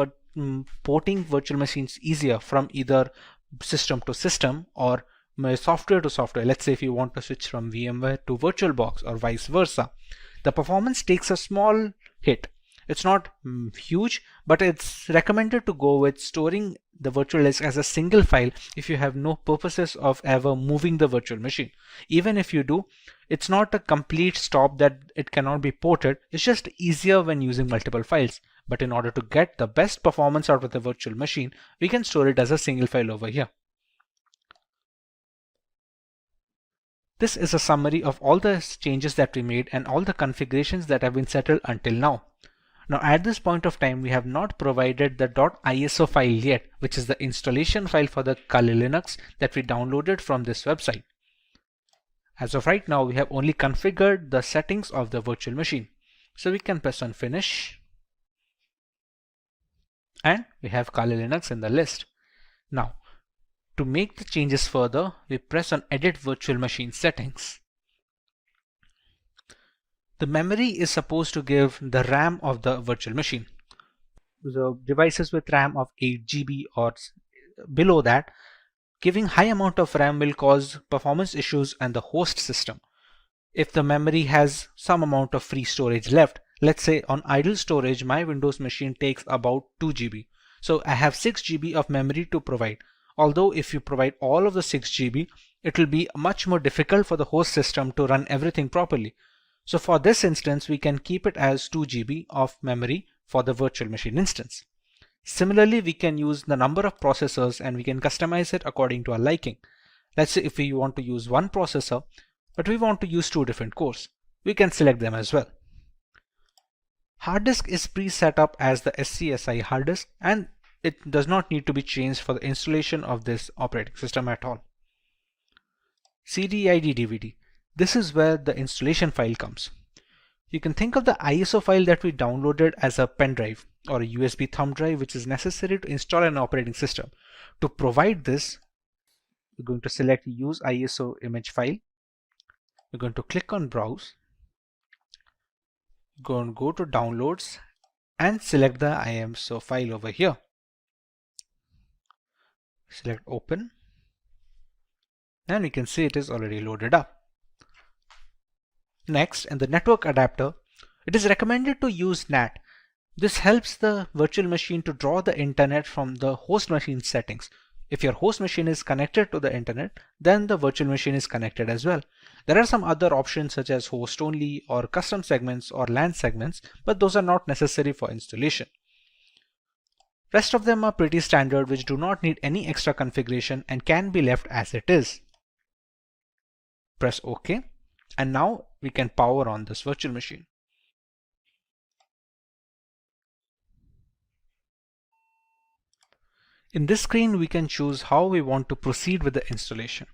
porting virtual machines easier from either system to system or software to software, let's say if you want to switch from VMware to VirtualBox or vice versa, the performance takes a small hit. It's not huge, but it's recommended to go with storing the virtual disk as a single file if you have no purposes of ever moving the virtual machine. Even if you do, it's not a complete stop that it cannot be ported. It's just easier when using multiple files. But in order to get the best performance out of the virtual machine, we can store it as a single file over here. This is a summary of all the changes that we made and all the configurations that have been settled until now. Now at this point of time, we have not provided the .iso file yet, which is the installation file for the Kali Linux that we downloaded from this website. As of right now, we have only configured the settings of the virtual machine. So we can press on Finish. And we have Kali Linux in the list. Now, to make the changes further, we press on Edit Virtual Machine Settings. The memory is supposed to give the RAM of the virtual machine. So devices with RAM of 8 GB or below that, giving high amount of RAM will cause performance issues on the host system. If the memory has some amount of free storage left, let's say on idle storage, my Windows machine takes about 2 GB. So I have 6 GB of memory to provide. Although if you provide all of the 6 GB, it will be much more difficult for the host system to run everything properly. So for this instance, we can keep it as 2 GB of memory for the virtual machine instance. Similarly, we can use the number of processors and we can customize it according to our liking. Let's say if we want to use one processor, but we want to use 2 different cores, we can select them as well. Hard disk is pre-set up as the SCSI hard disk and it does not need to be changed for the installation of this operating system at all. CD/ID DVD. This is where the installation file comes. You can think of the ISO file that we downloaded as a pen drive or a USB thumb drive, which is necessary to install an operating system. To provide this, we're going to select Use ISO image file. We're going to click on Browse. Go to Downloads and select the ISO file over here. Select Open, and we can see it is already loaded up. Next, in the network adapter, it is recommended to use NAT. This helps the virtual machine to draw the internet from the host machine settings. If your host machine is connected to the internet, then the virtual machine is connected as well. There are some other options such as host only or custom segments or LAN segments, but those are not necessary for installation. Rest of them are pretty standard, which do not need any extra configuration and can be left as it is. Press OK. And now we can power on this virtual machine. In this screen, we can choose how we want to proceed with the installation.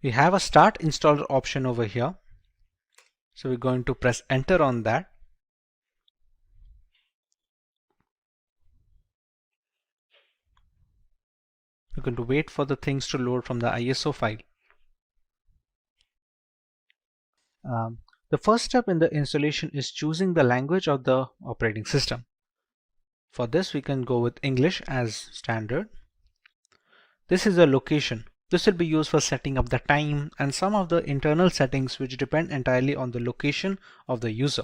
We have a start installer option over here. So we're going to press enter on that. We're going to wait for the things to load from the ISO file. The first step in the installation is choosing the language of the operating system. For this, we can go with English as standard. This is a location. This will be used for setting up the time and some of the internal settings which depend entirely on the location of the user.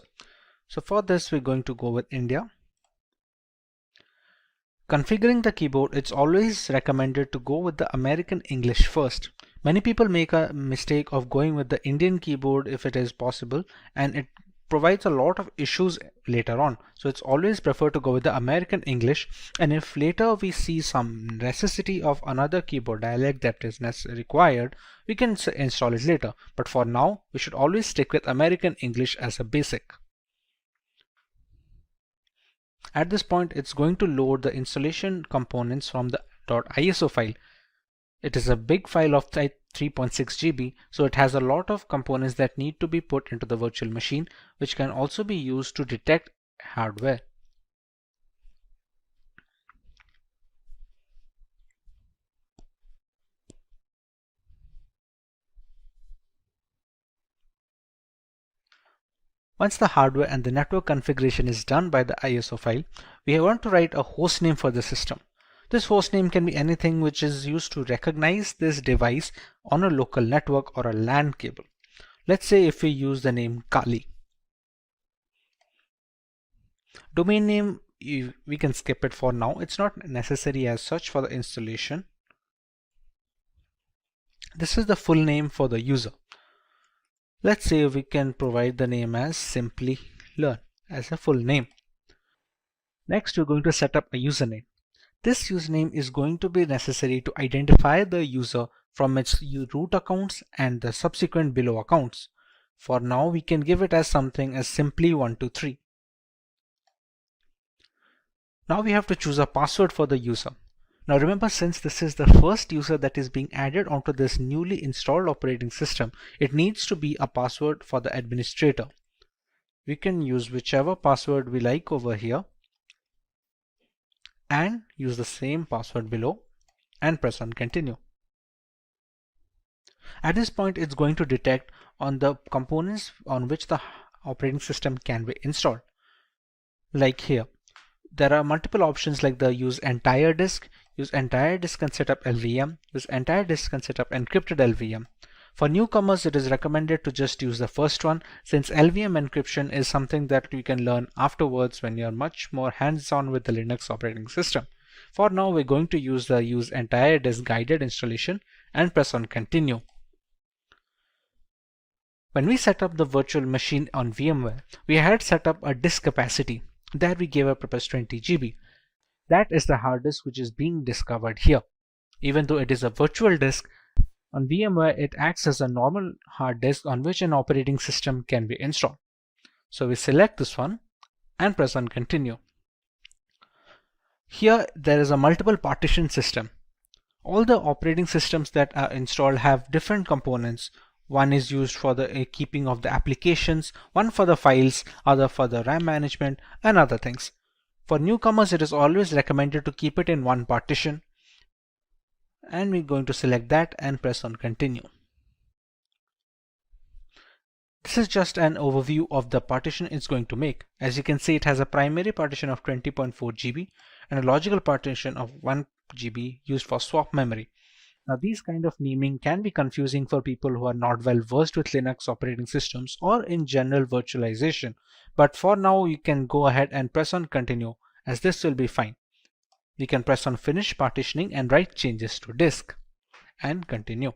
So for this, we're going to go with India. Configuring the keyboard, it's always recommended to go with the American English first. Many people make a mistake of going with the Indian keyboard if it is possible, and it provides a lot of issues later on. So it's always preferred to go with the American English, and if later we see some necessity of another keyboard dialect that is required, we can install it later. But for now, we should always stick with American English as a basic. At this point, it's going to load the installation components from the .iso file. It is a big file of 3.6 GB, so it has a lot of components that need to be put into the virtual machine, which can also be used to detect hardware. Once the hardware and the network configuration is done by the ISO file, we want to write a host name for the system. This host name can be anything which is used to recognize this device on a local network or a LAN cable. Let's say if we use the name Kali. Domain name, we can skip it for now. It's not necessary as such for the installation. This is the full name for the user. Let's say we can provide the name as Simplilearn as a full name. Next, we're going to set up a username. This username is going to be necessary to identify the user from its root accounts and the subsequent below accounts. For now, we can give it as something as simply123. Now we have to choose a password for the user. Now remember, since this is the first user that is being added onto this newly installed operating system, it needs to be a password for the administrator. We can use whichever password we like over here and use the same password below and press on continue. At this point, it's going to detect on the components on which the operating system can be installed. Like here, there are multiple options like the use entire disk and set up LVM, use entire disk and set up encrypted LVM. For newcomers, it is recommended to just use the first one, since LVM encryption is something that you can learn afterwards when you're much more hands-on with the Linux operating system. For now, we're going to use the use entire disk guided installation and press on continue. When we set up the virtual machine on VMware, we had set up a disk capacity that we gave a purpose 20 GB. That is the hard disk which is being discovered here. Even though it is a virtual disk, on VMware it acts as a normal hard disk on which an operating system can be installed. So we select this one and press on continue. Here there is a multiple partition system. All the operating systems that are installed have different components. One is used for the keeping of the applications, one for the files, other for the RAM management, and other things. For newcomers, it is always recommended to keep it in one partition. And we're going to select that and press on continue. This is just an overview of the partition it's going to make. As you can see, it has a primary partition of 20.4 GB and a logical partition of 1 GB used for swap memory. Now, these kind of naming can be confusing for people who are not well versed with Linux operating systems or in general virtualization. But for now, you can go ahead and press on continue, as this will be fine. We can press on finish partitioning and write changes to disk and continue.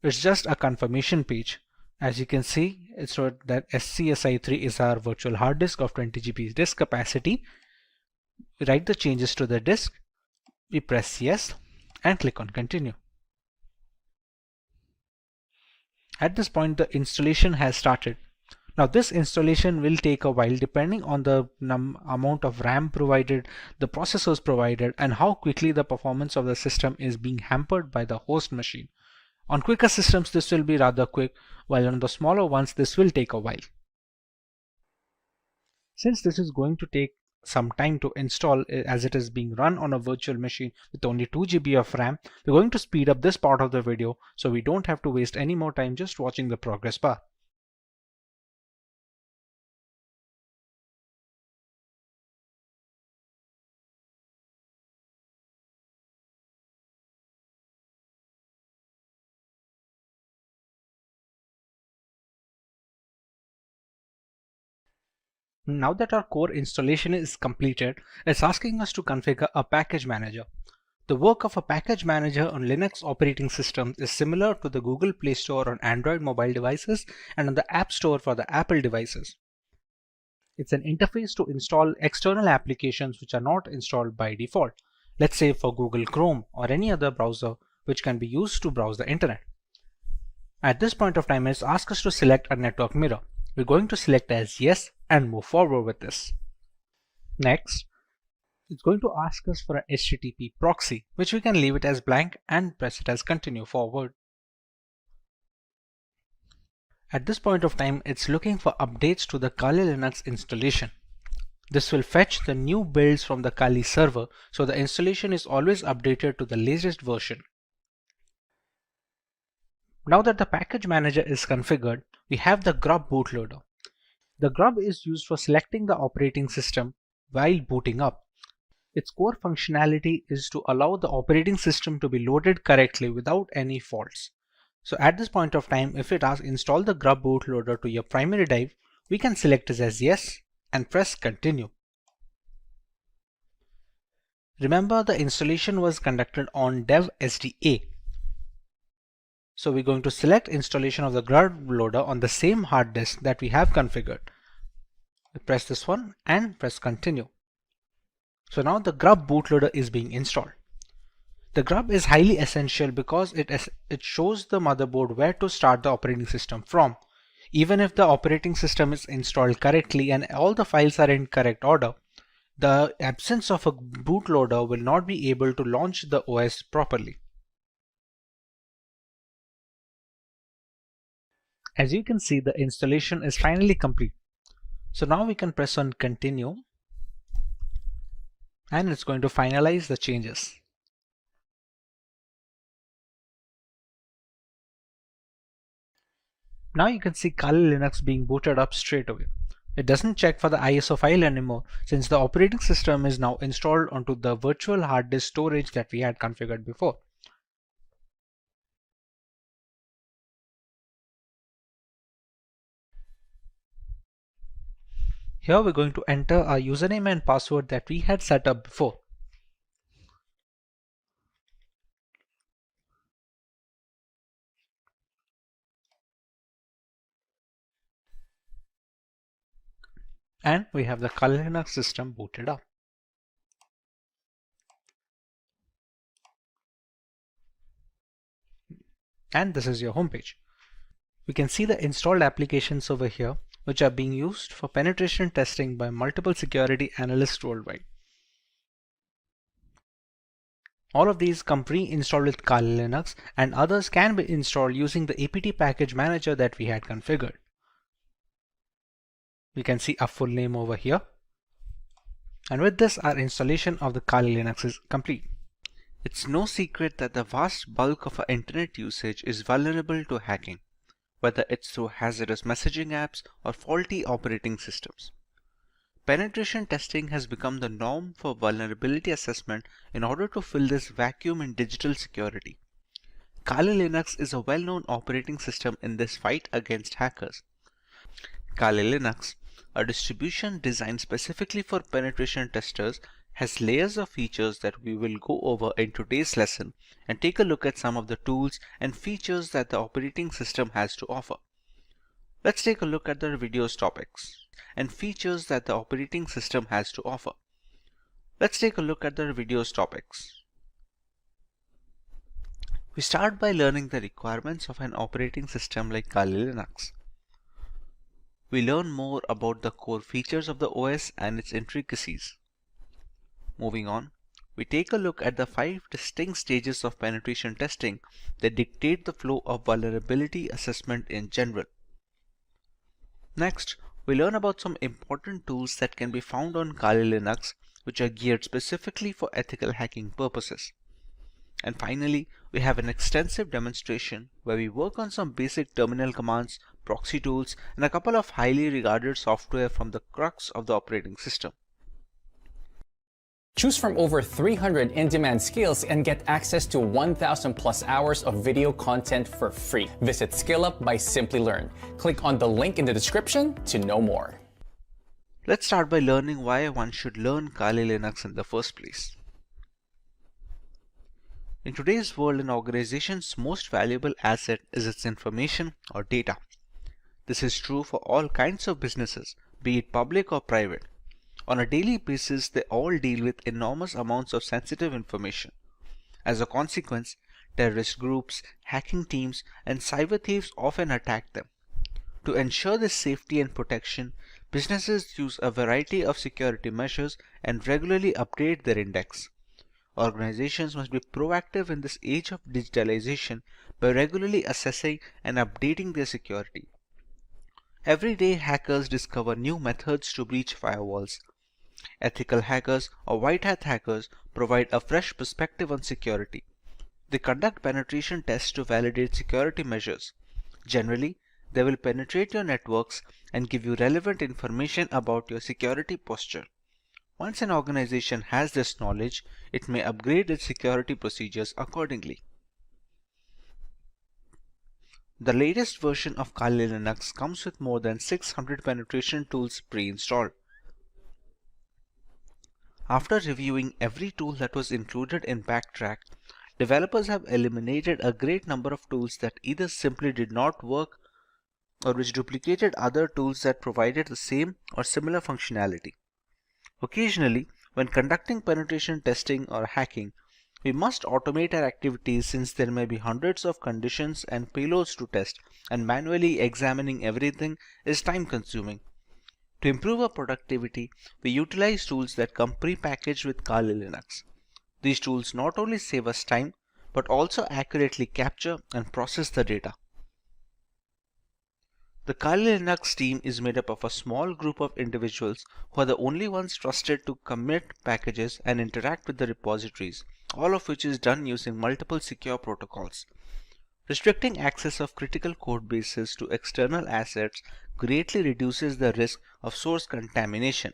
It's just a confirmation page. As you can see, it's wrote that SCSI3 is our virtual hard disk of 20 GB disk capacity. We write the changes to the disk. We press yes and click on continue. At this point, the installation has started. Now this installation will take a while depending on the amount of RAM provided, the processors provided, and how quickly the performance of the system is being hampered by the host machine. On quicker systems this will be rather quick, while on the smaller ones this will take a while. Since this is going to take some time to install as it is being run on a virtual machine with only 2 GB of RAM, we're going to speed up this part of the video so we don't have to waste any more time just watching the progress bar. Now that our core installation is completed, it's asking us to configure a package manager. The work of a package manager on Linux operating systems is similar to the Google Play Store on Android mobile devices and on the App Store for the Apple devices. It's an interface to install external applications which are not installed by default. Let's say for Google Chrome or any other browser which can be used to browse the internet. At this point of time, it's asked us to select a network mirror. We're going to select as yes and move forward with this. Next, it's going to ask us for an HTTP proxy, which we can leave it as blank and press it as continue forward. At this point of time, it's looking for updates to the Kali Linux installation. This will fetch the new builds from the Kali server, so the installation is always updated to the latest version. Now that the package manager is configured, we have the grub bootloader. The grub is used for selecting the operating system while booting up. Its core functionality is to allow the operating system to be loaded correctly without any faults. So at this point of time, if it asks install the grub bootloader to your primary drive, we can select it as yes and press continue. Remember, the installation was conducted on dev SDA. So we're going to select installation of the grub loader on the same hard disk that we have configured. Press this one and press continue. So now the grub bootloader is being installed. The grub is highly essential because it shows the motherboard where to start the operating system from. Even if the operating system is installed correctly and all the files are in correct order, the absence of a bootloader will not be able to launch the OS properly. As you can see, the installation is finally complete. So now we can press on continue and it's going to finalize the changes. Now you can see Kali Linux being booted up straight away. It doesn't check for the ISO file anymore since the operating system is now installed onto the virtual hard disk storage that we had configured before. Here we're going to enter our username and password that we had set up before. And we have the Kali Linux system booted up. And this is your homepage. We can see the installed applications over here, which are being used for penetration testing by multiple security analysts worldwide. All of these come pre-installed with Kali Linux, and others can be installed using the apt package manager that we had configured. We can see our full name over here. And with this, our installation of the Kali Linux is complete. It's no secret that the vast bulk of our internet usage is vulnerable to hacking, whether it's through hazardous messaging apps or faulty operating systems. Penetration testing has become the norm for vulnerability assessment in order to fill this vacuum in digital security. Kali Linux is a well-known operating system in this fight against hackers. Kali Linux, a distribution designed specifically for penetration testers, has layers of features that we will go over in today's lesson and take a look at some of the tools and features that the operating system has to offer. Let's take a look at the video's topics and features that the operating system has to offer. Let's take a look at the video's topics. We start by learning the requirements of an operating system like Kali Linux. We learn more about the core features of the OS and its intricacies. Moving on, we take a look at the 5 distinct stages of penetration testing that dictate the flow of vulnerability assessment in general. Next, we learn about some important tools that can be found on Kali Linux which are geared specifically for ethical hacking purposes. And finally, we have an extensive demonstration where we work on some basic terminal commands, proxy tools, and a couple of highly regarded software from the crux of the operating system. Choose from over 300 in-demand skills and get access to 1,000 plus hours of video content for free. Visit SkillUp by Simplilearn. Click on the link in the description to know more. Let's start by learning why one should learn Kali Linux in the first place. In today's world, an organization's most valuable asset is its information or data. This is true for all kinds of businesses, be it public or private. On a daily basis, they all deal with enormous amounts of sensitive information. As a consequence, terrorist groups, hacking teams, and cyber thieves often attack them. To ensure this safety and protection, businesses use a variety of security measures and regularly update their index. Organizations must be proactive in this age of digitalization by regularly assessing and updating their security. Every day, hackers discover new methods to breach firewalls. Ethical hackers or white hat hackers provide a fresh perspective on security. They conduct penetration tests to validate security measures. Generally, they will penetrate your networks and give you relevant information about your security posture. Once an organization has this knowledge, it may upgrade its security procedures accordingly. The latest version of Kali Linux comes with more than 600 penetration tools pre-installed. After reviewing every tool that was included in Backtrack, developers have eliminated a great number of tools that either simply did not work or which duplicated other tools that provided the same or similar functionality. Occasionally, when conducting penetration testing or hacking, we must automate our activities since there may be hundreds of conditions and payloads to test, and manually examining everything is time-consuming. To improve our productivity, we utilize tools that come pre-packaged with Kali Linux. These tools not only save us time, but also accurately capture and process the data. The Kali Linux team is made up of a small group of individuals who are the only ones trusted to commit packages and interact with the repositories, all of which is done using multiple secure protocols. Restricting access of critical code bases to external assets greatly reduces the risk of source contamination.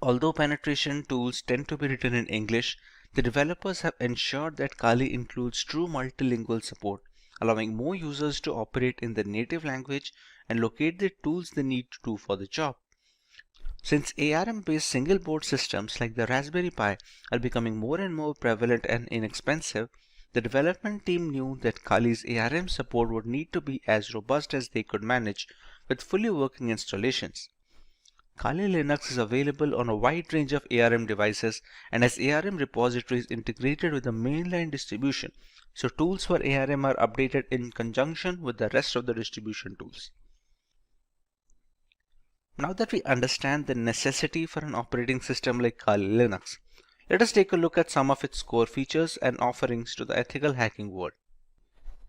Although penetration tools tend to be written in English, the developers have ensured that Kali includes true multilingual support, allowing more users to operate in their native language and locate the tools they need to do for the job. Since ARM-based single-board systems like the Raspberry Pi are becoming more and more prevalent and inexpensive, the development team knew that Kali's ARM support would need to be as robust as they could manage with fully working installations. Kali Linux is available on a wide range of ARM devices and has ARM repositories integrated with the mainline distribution, so tools for ARM are updated in conjunction with the rest of the distribution tools. Now that we understand the necessity for an operating system like Kali Linux, let us take a look at some of its core features and offerings to the ethical hacking world.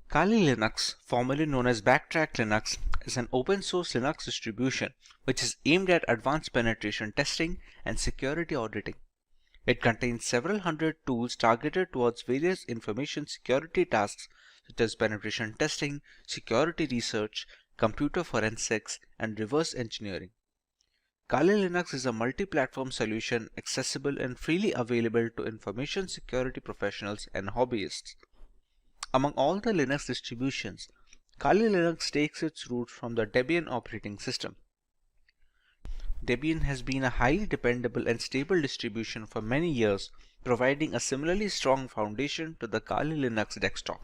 Kali Linux, formerly known as Backtrack Linux, is an open source Linux distribution which is aimed at advanced penetration testing and security auditing. It contains several hundred tools targeted towards various information security tasks such as penetration testing, security research, computer forensics, and reverse engineering. Kali Linux is a multi-platform solution accessible and freely available to information security professionals and hobbyists. Among all the Linux distributions, Kali Linux takes its roots from the Debian operating system. Debian has been a highly dependable and stable distribution for many years, providing a similarly strong foundation to the Kali Linux desktop.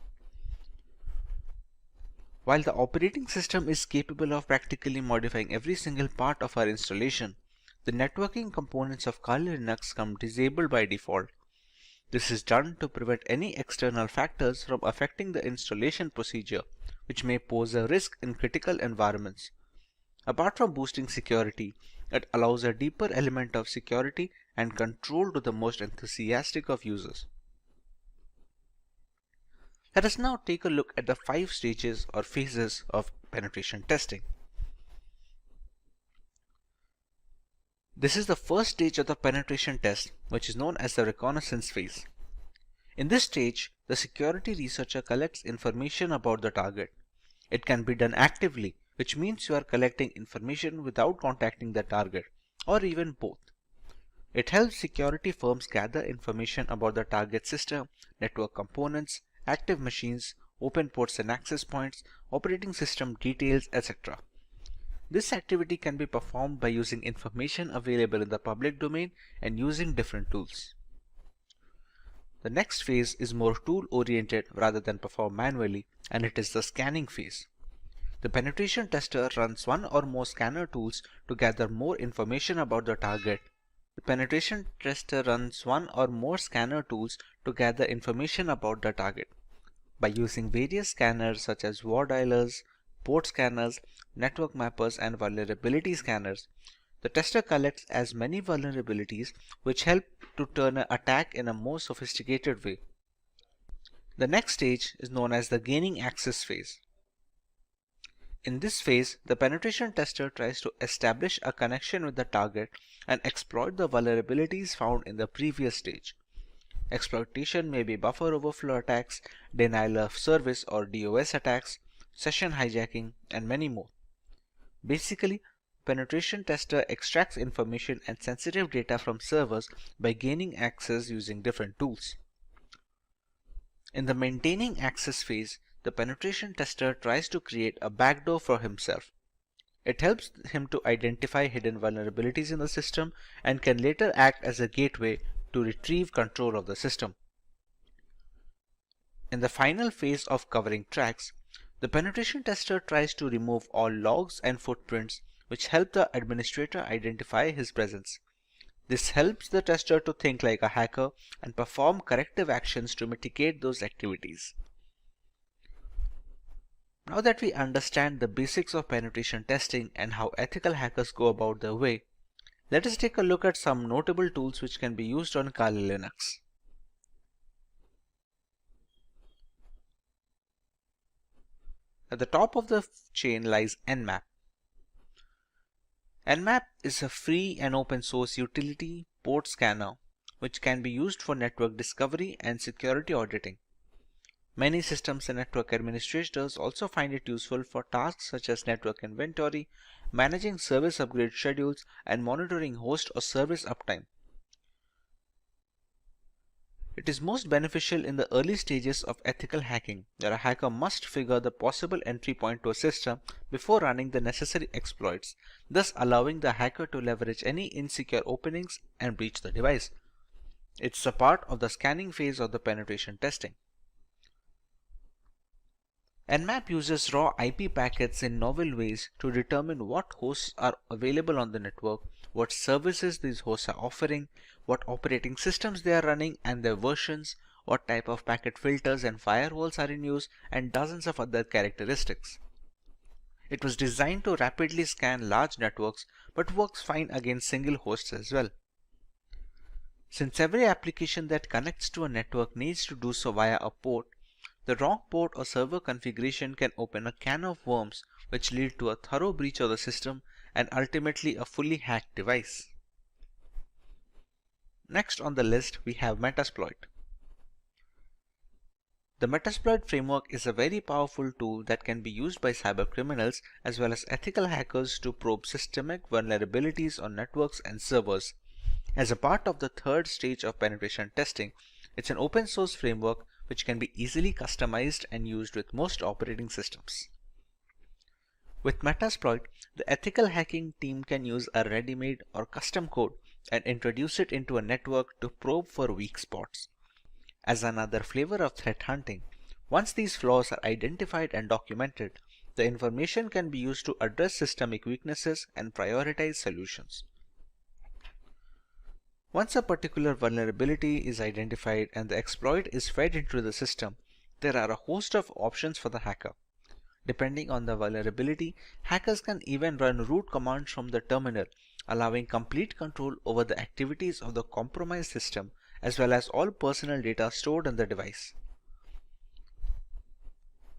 While the operating system is capable of practically modifying every single part of our installation, the networking components of Kali Linux come disabled by default. This is done to prevent any external factors from affecting the installation procedure, which may pose a risk in critical environments. Apart from boosting security, it allows a deeper element of security and control to the most enthusiastic of users. Let us now take a look at the 5 stages or phases of penetration testing. This is the first stage of the penetration test, which is known as the reconnaissance phase. In this stage, the security researcher collects information about the target. It can be done actively, which means you are collecting information without contacting the target, or even both. It helps security firms gather information about the target system, network components, active machines, open ports and access points, operating system details, etc. This activity can be performed by using information available in the public domain and using different tools. The next phase is more tool-oriented rather than performed manually, and it is the scanning phase. The penetration tester runs one or more scanner tools to gather more information about the target. The penetration tester runs one or more scanner tools to gather information about the target. By using various scanners such as war dialers, port scanners, network mappers, and vulnerability scanners, the tester collects as many vulnerabilities which help to turn an attack in a more sophisticated way. The next stage is known as the gaining access phase. In this phase, the penetration tester tries to establish a connection with the target and exploit the vulnerabilities found in the previous stage. Exploitation may be buffer overflow attacks, denial of service or DOS attacks, session hijacking, and many more. Basically, penetration tester extracts information and sensitive data from servers by gaining access using different tools. In the maintaining access phase, the penetration tester tries to create a backdoor for himself. It helps him to identify hidden vulnerabilities in the system and can later act as a gateway to retrieve control of the system. In the final phase of covering tracks, the penetration tester tries to remove all logs and footprints which help the administrator identify his presence. This helps the tester to think like a hacker and perform corrective actions to mitigate those activities. Now that we understand the basics of penetration testing and how ethical hackers go about their way, let us take a look at some notable tools which can be used on Kali Linux. At the top of the chain lies Nmap. Nmap is a free and open source utility port scanner which can be used for network discovery and security auditing. Many systems and network administrators also find it useful for tasks such as network inventory, managing service upgrade schedules, and monitoring host or service uptime. It is most beneficial in the early stages of ethical hacking, where a hacker must figure the possible entry point to a system before running the necessary exploits, thus allowing the hacker to leverage any insecure openings and breach the device. It's a part of the scanning phase of the penetration testing. Nmap uses raw IP packets in novel ways to determine what hosts are available on the network, what services these hosts are offering, what operating systems they are running and their versions, what type of packet filters and firewalls are in use, and dozens of other characteristics. It was designed to rapidly scan large networks but works fine against single hosts as well. Since every application that connects to a network needs to do so via a port, the wrong port or server configuration can open a can of worms which lead to a thorough breach of the system and ultimately a fully hacked device. Next on the list we have Metasploit. The Metasploit framework is a very powerful tool that can be used by cybercriminals as well as ethical hackers to probe systemic vulnerabilities on networks and servers. As a part of the third stage of penetration testing, it's an open source framework which can be easily customized and used with most operating systems. With Metasploit, the ethical hacking team can use a ready-made or custom code and introduce it into a network to probe for weak spots. As another flavor of threat hunting, once these flaws are identified and documented, the information can be used to address systemic weaknesses and prioritize solutions. Once a particular vulnerability is identified and the exploit is fed into the system, there are a host of options for the hacker. Depending on the vulnerability, hackers can even run root commands from the terminal, allowing complete control over the activities of the compromised system as well as all personal data stored on the device.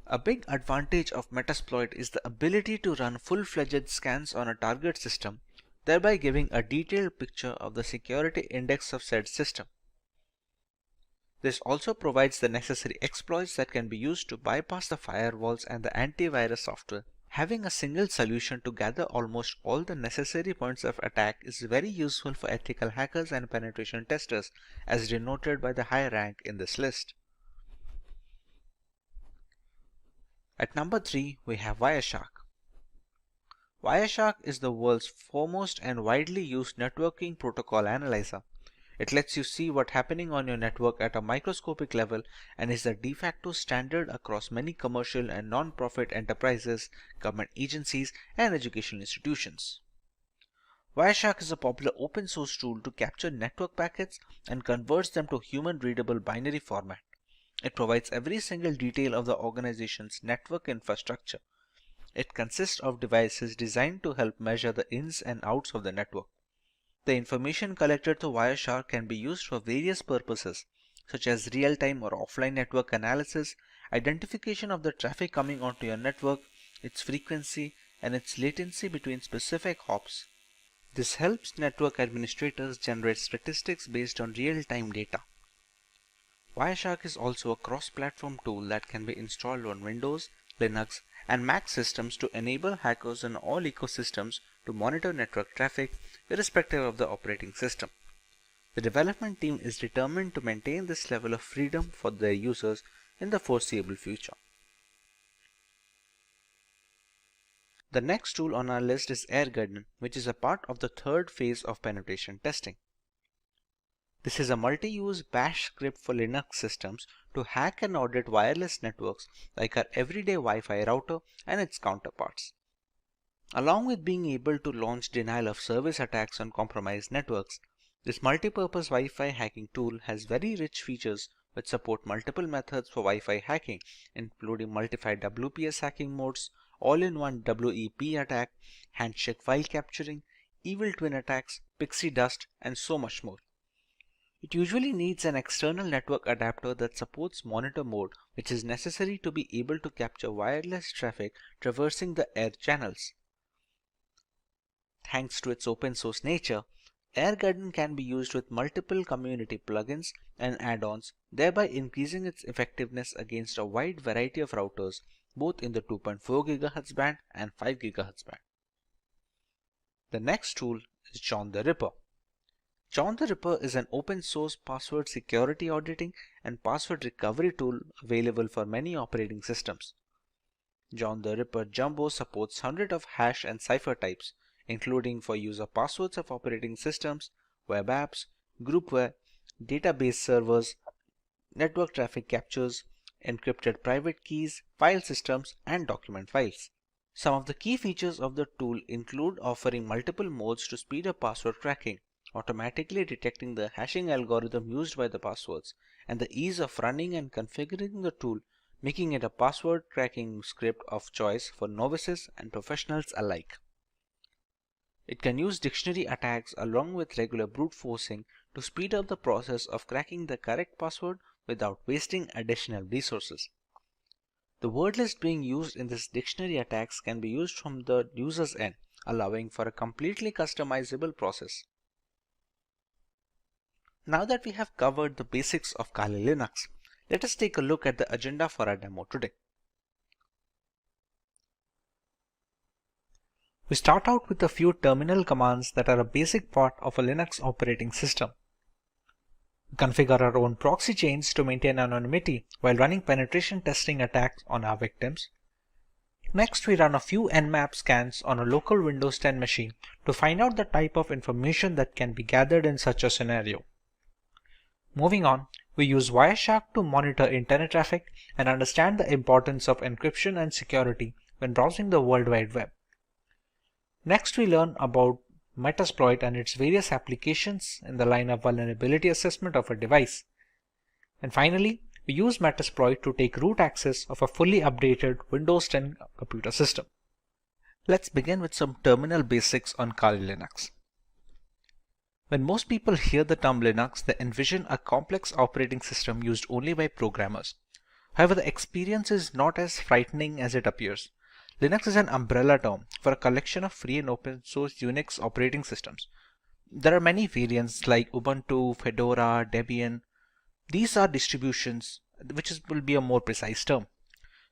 A big advantage of Metasploit is the ability to run full-fledged scans on a target system, thereby giving a detailed picture of the security index of said system. This also provides the necessary exploits that can be used to bypass the firewalls and the antivirus software. Having a single solution to gather almost all the necessary points of attack is very useful for ethical hackers and penetration testers, as denoted by the high rank in this list. At number 3, we have Wireshark. Wireshark is the world's foremost and widely used networking protocol analyzer. It lets you see what's happening on your network at a microscopic level and is the de facto standard across many commercial and non-profit enterprises, government agencies, and educational institutions. Wireshark is a popular open source tool to capture network packets and converts them to human-readable binary format. It provides every single detail of the organization's network infrastructure. It consists of devices designed to help measure the ins and outs of the network. The information collected through Wireshark can be used for various purposes, such as real-time or offline network analysis, identification of the traffic coming onto your network, its frequency, and its latency between specific hops. This helps network administrators generate statistics based on real-time data. Wireshark is also a cross-platform tool that can be installed on Windows, Linux, and Mac systems to enable hackers in all ecosystems to monitor network traffic irrespective of the operating system. The development team is determined to maintain this level of freedom for their users in the foreseeable future. The next tool on our list is AirGarden, which is a part of the third phase of penetration testing. This is a multi-use bash script for Linux systems to hack and audit wireless networks like our everyday Wi-Fi router and its counterparts. Along with being able to launch denial of service attacks on compromised networks, this multipurpose Wi-Fi hacking tool has very rich features which support multiple methods for Wi-Fi hacking, including multi-fi WPS hacking modes, all-in-one WEP attack, handshake file capturing, evil twin attacks, pixie dust, and so much more. It usually needs an external network adapter that supports monitor mode, which is necessary to be able to capture wireless traffic traversing the air channels. Thanks to its open source nature, AirGarden can be used with multiple community plugins and add-ons, thereby increasing its effectiveness against a wide variety of routers, both in the 2.4 GHz band and 5 GHz band. The next tool is John the Ripper. John the Ripper is an open source password security auditing and password recovery tool available for many operating systems. John the Ripper Jumbo supports hundreds of hash and cipher types, including for user passwords of operating systems, web apps, groupware, database servers, network traffic captures, encrypted private keys, file systems, and document files. Some of the key features of the tool include offering multiple modes to speed up password cracking, automatically detecting the hashing algorithm used by the passwords, and the ease of running and configuring the tool, making it a password cracking script of choice for novices and professionals alike. It can use dictionary attacks along with regular brute forcing to speed up the process of cracking the correct password without wasting additional resources. The word list being used in this dictionary attacks can be used from the user's end, allowing for a completely customizable process. Now that we have covered the basics of Kali Linux, let us take a look at the agenda for our demo today. We start out with a few terminal commands that are a basic part of a Linux operating system. We configure our own proxy chains to maintain anonymity while running penetration testing attacks on our victims. Next, we run a few Nmap scans on a local Windows 10 machine to find out the type of information that can be gathered in such a scenario. Moving on, we use Wireshark to monitor internet traffic and understand the importance of encryption and security when browsing the World Wide Web. Next, we learn about Metasploit and its various applications in the line of vulnerability assessment of a device. And finally, we use Metasploit to take root access of a fully updated Windows 10 computer system. Let's begin with some terminal basics on Kali Linux. When most people hear the term Linux, they envision a complex operating system used only by programmers. However, the experience is not as frightening as it appears. Linux is an umbrella term for a collection of free and open source Unix operating systems. There are many variants like Ubuntu, Fedora, Debian. These are distributions, will be a more precise term.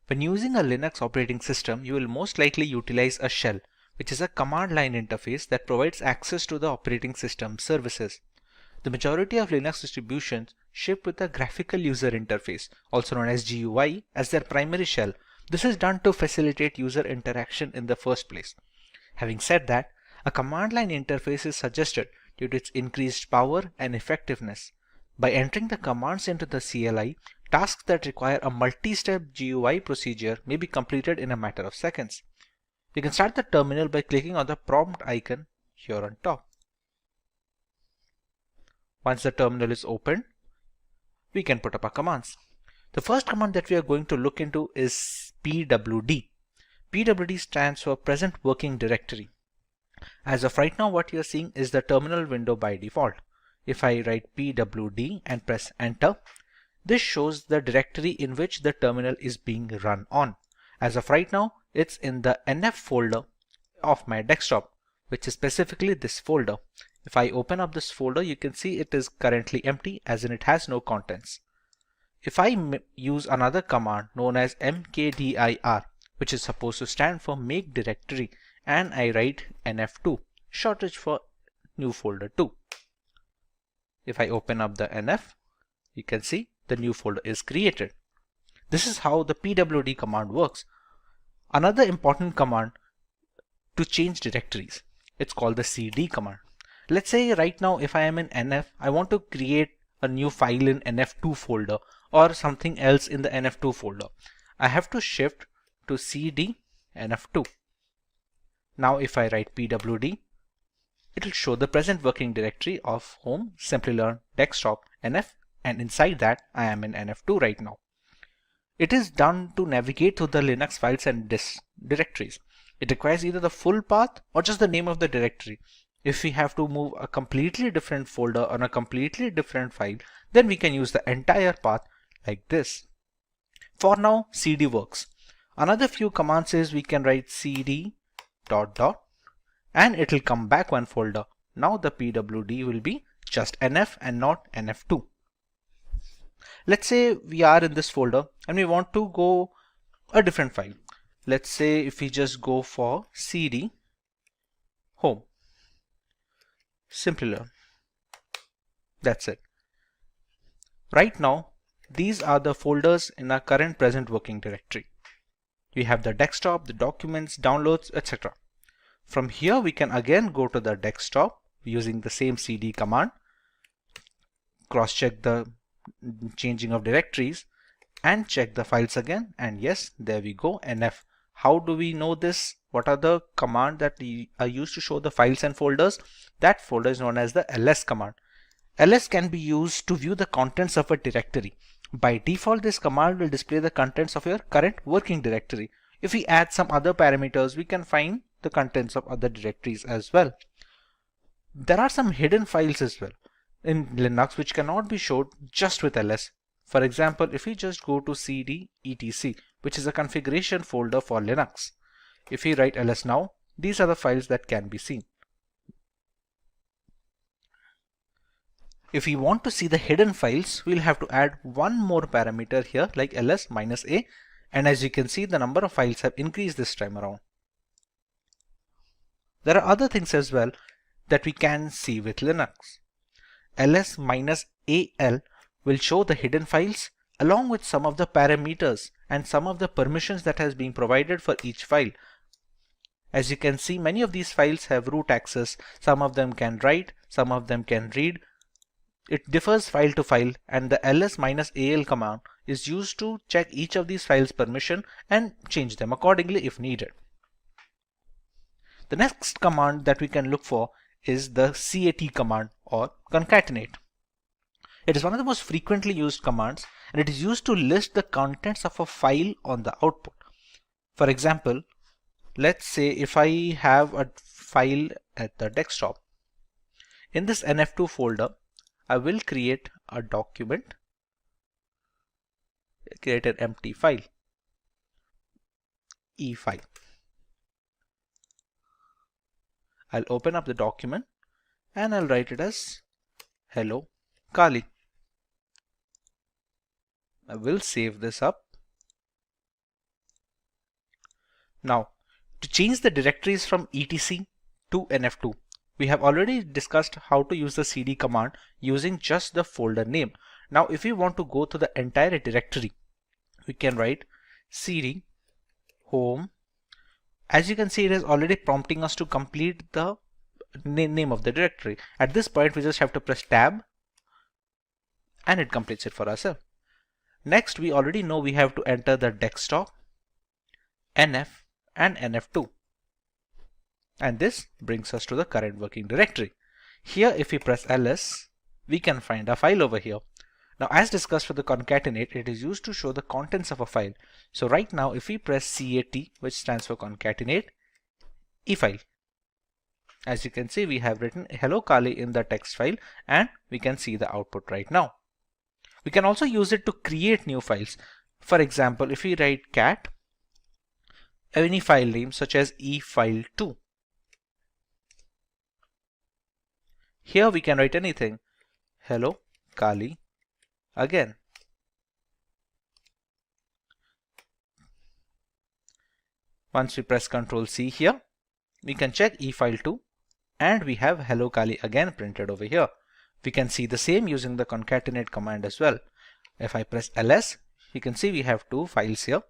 When using a Linux operating system, you will most likely utilize a shell, which is a command line interface that provides access to the operating system services. The majority of Linux distributions ship with a graphical user interface, also known as GUI, as their primary shell. This is done to facilitate user interaction in the first place. Having said that, a command line interface is suggested due to its increased power and effectiveness. By entering the commands into the CLI, tasks that require a multi-step GUI procedure may be completed in a matter of seconds. You can start the terminal by clicking on the prompt icon here on top. Once the terminal is opened, we can put up our commands. The first command that we are going to look into is pwd. pwd stands for present working directory. As of right now, what you are seeing is the terminal window by default. If I write pwd and press enter, this shows the directory in which the terminal is being run on. As of right now, it's in the NF folder of my desktop, which is specifically this folder. If I open up this folder, you can see it is currently empty, as in it has no contents. If I use another command known as mkdir, which is supposed to stand for make directory, and I write nf2, shortage for new folder 2. If I open up the nf, you can see the new folder is created. This is how the pwd command works. Another important command to change directories, it's called the cd command. Let's say right now if I am in nf, I want to create a new file in nf2 folder or something else in the nf2 folder. I have to shift to cd nf2. Now if I write pwd, it will show the present working directory of home, Simplilearn, desktop, nf, and inside that I am in nf2 right now. It is done to navigate through the Linux files and directories. It requires either the full path or just the name of the directory. If we have to move a completely different folder on a completely different file, then we can use the entire path like this. For now, cd works. Another few commands is we can write cd ... and it will come back one folder. Now the pwd will be just nf and not nf2. Let's say we are in this folder and we want to go a different file. Let's say if we just go for cd home, Simplilearn. That's it. Right now, these are the folders in our current present working directory. We have the desktop, the documents, downloads, etc. From here, we can again go to the desktop using the same cd command, cross-check the changing of directories, and check the files again. And yes, there we go, nf. How do we know this? What are the commands that are used to show the files and folders? That folder is known as the ls command. ls can be used to view the contents of a directory. By default, this command will display the contents of your current working directory. If we add some other parameters, we can find the contents of other directories as well. There are some hidden files as well in Linux which cannot be showed just with ls. For example, if we just go to cd etc, which is a configuration folder for Linux, if we write ls now, these are the files that can be seen. If we want to see the hidden files, we'll have to add one more parameter here like ls-a, and as you can see, the number of files have increased this time around. There are other things as well that we can see with Linux. ls-al will show the hidden files along with some of the parameters and some of the permissions that has been provided for each file. As you can see, many of these files have root access. Some of them can write, some of them can read. It differs file to file, and the ls-al command is used to check each of these files' permission and change them accordingly if needed. The next command that we can look for is the CAT command or concatenate. It is one of the most frequently used commands, and it is used to list the contents of a file on the output. For example, let's say if I have a file at the desktop. In this NF2 folder, I will create a document, create an empty file, E file. I'll open up the document and I'll write it as Hello Kali. I will save this up. Now, to change the directories from etc to NF2, we have already discussed how to use the cd command using just the folder name. Now, if we want to go to the entire directory, we can write cd home. As you can see, it is already prompting us to complete the name of the directory. At this point, we just have to press tab and it completes it for ourselves. Next, we already know we have to enter the desktop, NF and NF2. And this brings us to the current working directory. Here, if we press ls, we can find a file over here. Now, as discussed for the concatenate, it is used to show the contents of a file. So right now, if we press CAT, which stands for concatenate, e-file. As you can see, we have written Hello Kali in the text file and we can see the output right now. We can also use it to create new files. For example, if we write cat, any file name such as e-file2. Here we can write anything. Hello Kali again. Once we press Ctrl C here, we can check e-file2 and we have Hello Kali again printed over here. We can see the same using the concatenate command as well. If I press ls, you can see we have two files here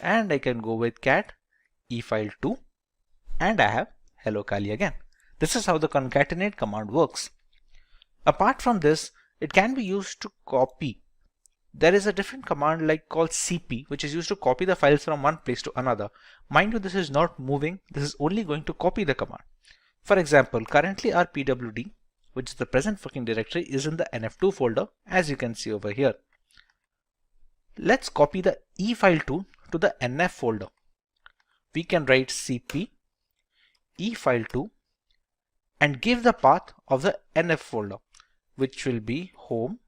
and I can go with cat e-file2 and I have Hello Kali again. This is how the concatenate command works. Apart from this, it can be used to copy. There is a different command like called cp, which is used to copy the files from one place to another. Mind you, this is not moving. This is only going to copy the command. For example, currently our pwd, which is the present working directory, is in the NF2 folder, as you can see over here. Let's copy the e-file2 to the NF folder. We can write cp e-file2 and give the path of the NF folder, which will be home,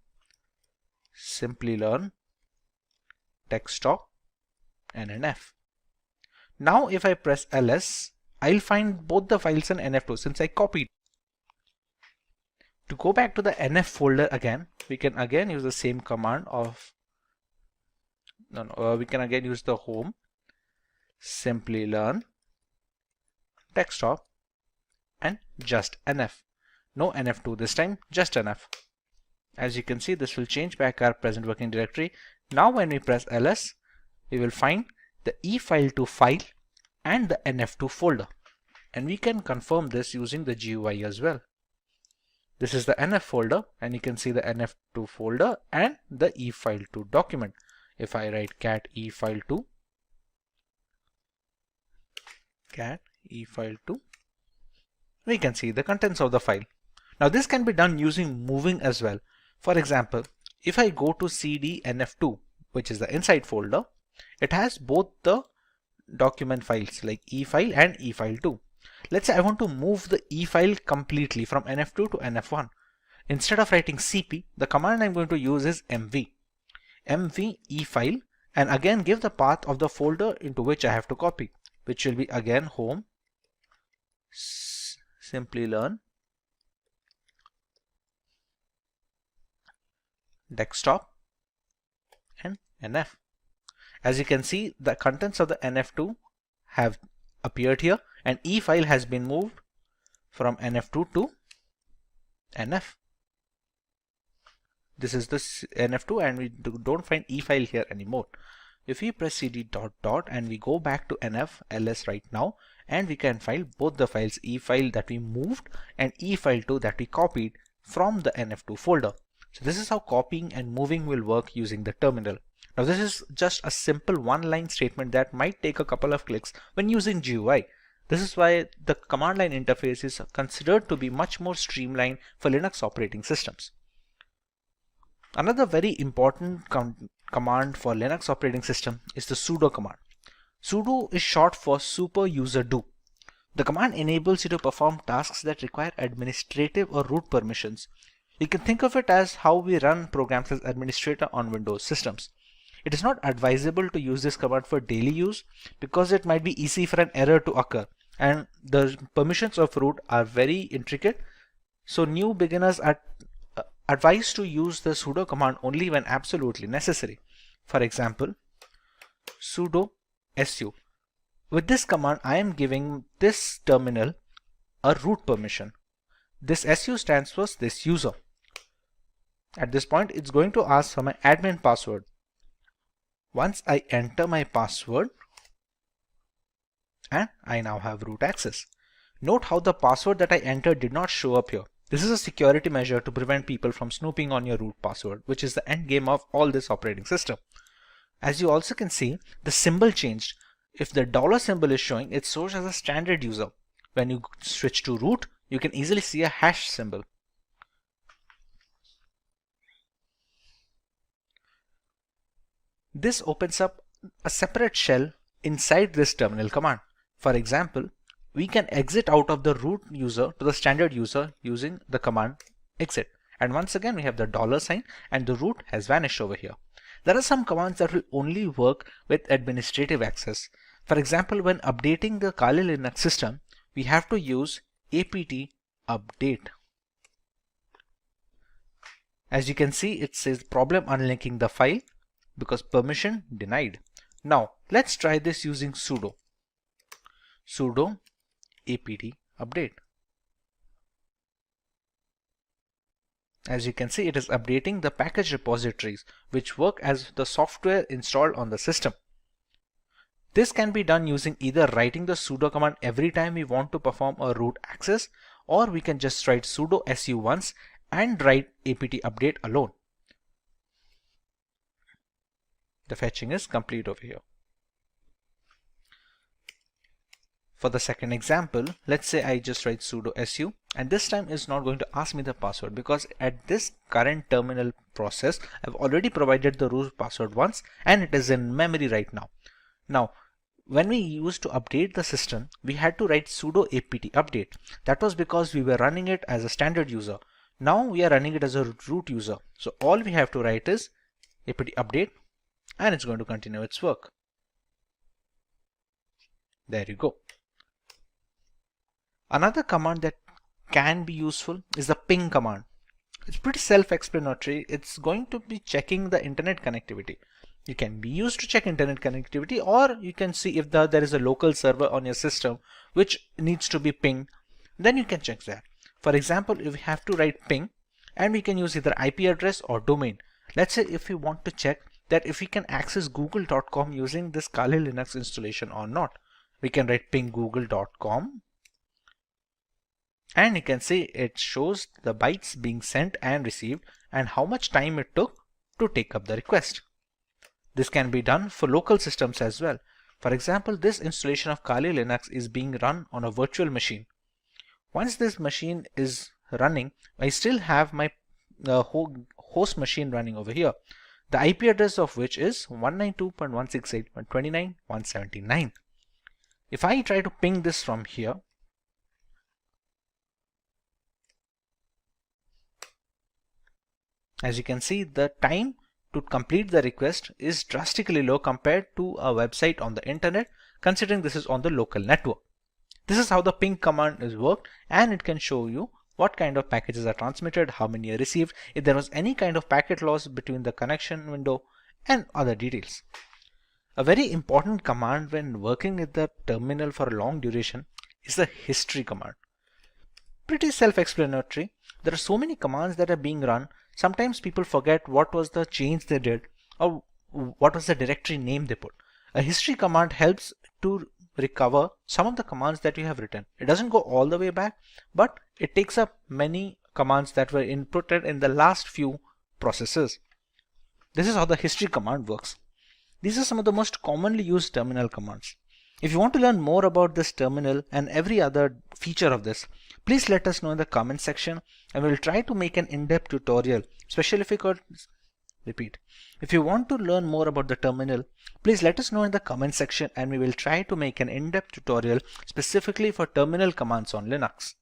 Simplilearn, desktop, and NF. Now if I press ls, I'll find both the files in NF2 since I copied. To go back to the NF folder again, we can again use the same command of we can again use the home, Simplilearn, desktop, and just NF. No NF2 this time, just NF. As you can see, this will change back our present working directory. Now when we press ls, we will find the e-file2 file and the NF2 folder. And we can confirm this using the GUI as well. This is the NF folder and you can see the NF2 folder and the e-file2 document. If I write cat e-file2, we can see the contents of the file. Now this can be done using moving as well. For example, if I go to cd NF2, which is the inside folder, it has both the document files like e-file and e-file2. Let's say I want to move the e-file completely from NF2 to NF1. Instead of writing cp, the command I'm going to use is mv e-file, and again give the path of the folder into which I have to copy, which will be again home, Simplilearn, desktop, and NF. As you can see, the contents of the NF2 have appeared here and e-file has been moved from NF2 to NF. This is the NF2 and we don't find e-file here anymore. If we press cd ... and we go back to NF ls right now, and we can find both the files, e-file that we moved and e-file2 that we copied from the NF2 folder. So this is how copying and moving will work using the terminal. Now this is just a simple one-line statement that might take a couple of clicks when using GUI. This is why the command line interface is considered to be much more streamlined for Linux operating systems. Another very important command for Linux operating system is the sudo command. Sudo is short for super user do. The command enables you to perform tasks that require administrative or root permissions. You can think of it as how we run programs as administrator on Windows systems. It is not advisable to use this command for daily use because it might be easy for an error to occur, and the permissions of root are very intricate, so new beginners are advised to use the sudo command only when absolutely necessary. For example, sudo su. With this command, I am giving this terminal a root permission. This su stands for this user. At this point, it's going to ask for my admin password. Once I enter my password, and I now have root access. Note how the password that I entered did not show up here. This is a security measure to prevent people from snooping on your root password, which is the end game of all this operating system. As you also can see, the symbol changed. If the dollar symbol is showing, it shows as a standard user. When you switch to root, you can easily see a hash symbol. This opens up a separate shell inside this terminal command. For example, we can exit out of the root user to the standard user using the command exit. And once again, we have the dollar sign and the root has vanished over here. There are some commands that will only work with administrative access. For example, when updating the Kali Linux system, we have to use apt update. As you can see, it says problem unlinking the file because permission denied. Now let's try this using sudo apt update. As you can see, it is updating the package repositories which work as the software installed on the system. This can be done using either writing the sudo command every time we want to perform a root access, or we can just write sudo su once and write apt update alone. The fetching is complete over here. For the second example, let's say I just write sudo su, and this time it's not going to ask me the password because at this current terminal process, I've already provided the root password once and it is in memory right now. Now, when we used to update the system, we had to write sudo apt update. That was because we were running it as a standard user. Now we are running it as a root user. So all we have to write is apt update, and it's going to continue its work. There you go. Another command that can be useful is the ping command. It's pretty self-explanatory. It's going to be checking the internet connectivity. You can be used to check internet connectivity, or you can see if there is a local server on your system which needs to be pinged. Then you can check that. For example, if we have to write ping, and we can use either IP address or domain. Let's say if we want to check that if we can access google.com using this Kali Linux installation or not, we can write ping google.com, and you can see it shows the bytes being sent and received and how much time it took to take up the request. This can be done for local systems as well. For example, this installation of Kali Linux is being run on a virtual machine. Once this machine is running, I still have my host machine running over here, the IP address of which is 192.168.29.179. If I try to ping this from here, as you can see, the time to complete the request is drastically low compared to a website on the internet, considering this is on the local network. This is how the ping command is worked, and it can show you what kind of packages are transmitted, how many are received, if there was any kind of packet loss between the connection window, and other details. A very important command when working with the terminal for a long duration is the history command. Pretty self-explanatory. There are so many commands that are being run. Sometimes people forget what was the change they did or what was the directory name they put. A history command helps to recover some of the commands that you have written. It doesn't go all the way back, but it takes up many commands that were inputted in the last few processes. This is how the history command works. These are some of the most commonly used terminal commands. If you want to learn more about this terminal and every other feature of this, please let us know in the comment section and we'll try to make an in-depth tutorial, especially if you could repeat. If you want to learn more about the terminal, please let us know in the comment section and we will try to make an in-depth tutorial specifically for terminal commands on Linux.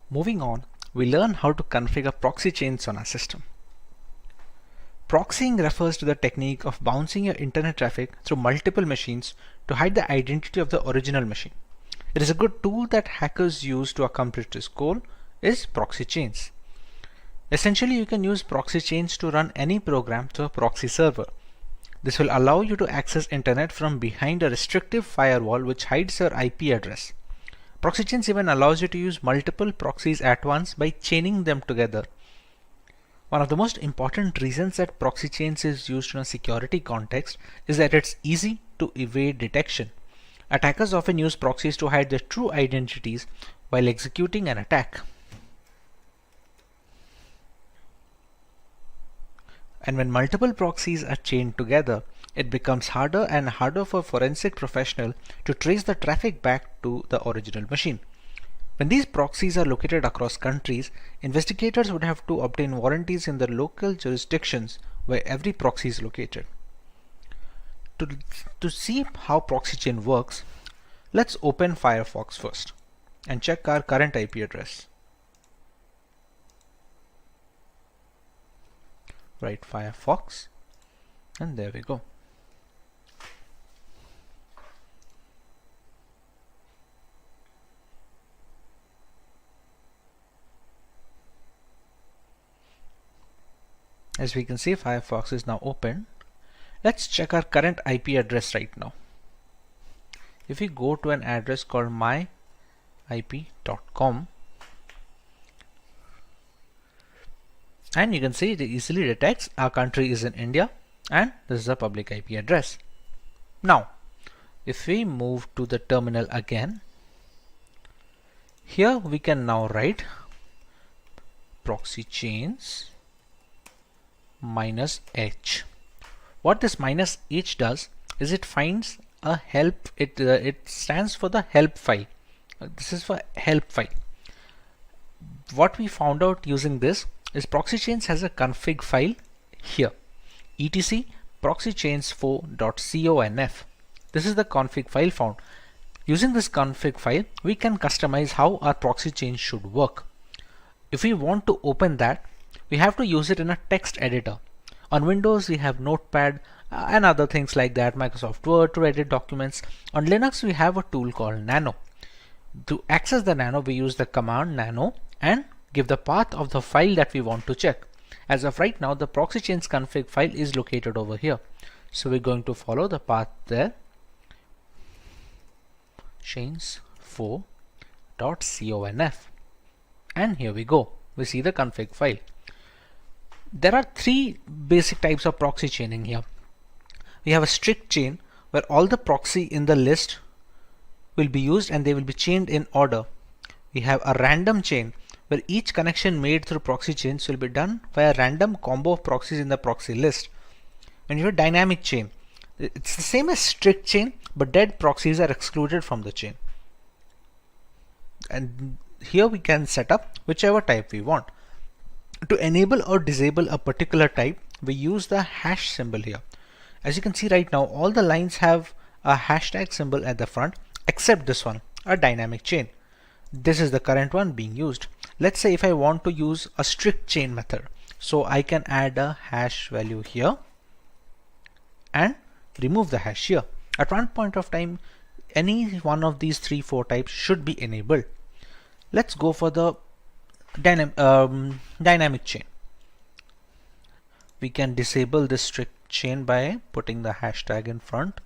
Moving on, we learn how to configure proxy chains on our system. Proxying refers to the technique of bouncing your internet traffic through multiple machines to hide the identity of the original machine. It is a good tool that hackers use to accomplish this goal is proxy chains. Essentially, you can use proxy chains to run any program to a proxy server. This will allow you to access internet from behind a restrictive firewall which hides your IP address. Proxy chains even allows you to use multiple proxies at once by chaining them together. One of the most important reasons that proxy chains is used in a security context is that it's easy to evade detection. Attackers often use proxies to hide their true identities while executing an attack. And when multiple proxies are chained together, it becomes harder and harder for a forensic professional to trace the traffic back to the original machine. When these proxies are located across countries, investigators would have to obtain warranties in the local jurisdictions where every proxy is located. To see how proxy chain works, let's open Firefox first and check our current IP address. Write Firefox and there we go. As we can see, Firefox is now open. Let's check our current IP address right now. If we go to an address called myip.com, and you can see it easily detects our country is in India and this is a public IP address. Now, if we move to the terminal again, here we can now write proxy chains -h. What this -h does is it finds a help, it stands for the help file. This is for help file. What we found out using this is proxy chains has a config file here, etc proxychains4.conf. This is the config file found. Using this config file, we can customize how our proxy chain should work. If we want to open that, we have to use it in a text editor. On Windows, we have Notepad and other things like that, Microsoft Word to edit documents. On Linux, we have a tool called Nano. To access the Nano, we use the command nano and give the path of the file that we want to check. As of right now, the proxy chains config file is located over here. So we're going to follow the path there. chains4.conf. And here we go. We see the config file. There are three basic types of proxy chaining here. We have a strict chain where all the proxy in the list will be used and they will be chained in order. We have a random chain where each connection made through proxy chains will be done by a random combo of proxies in the proxy list. And you have dynamic chain. It's the same as strict chain, but dead proxies are excluded from the chain. And here we can set up whichever type we want. To enable or disable a particular type, we use the hash symbol here. As you can see right now, all the lines have a hashtag symbol at the front, except this one, a dynamic chain. This is the current one being used. Let's say if I want to use a strict chain method, so I can add a hash value here and remove the hash here. At one point of time, any one of these 3-4 types should be enabled. Let's go for the dynamic chain. We can disable this strict chain by putting the hashtag in front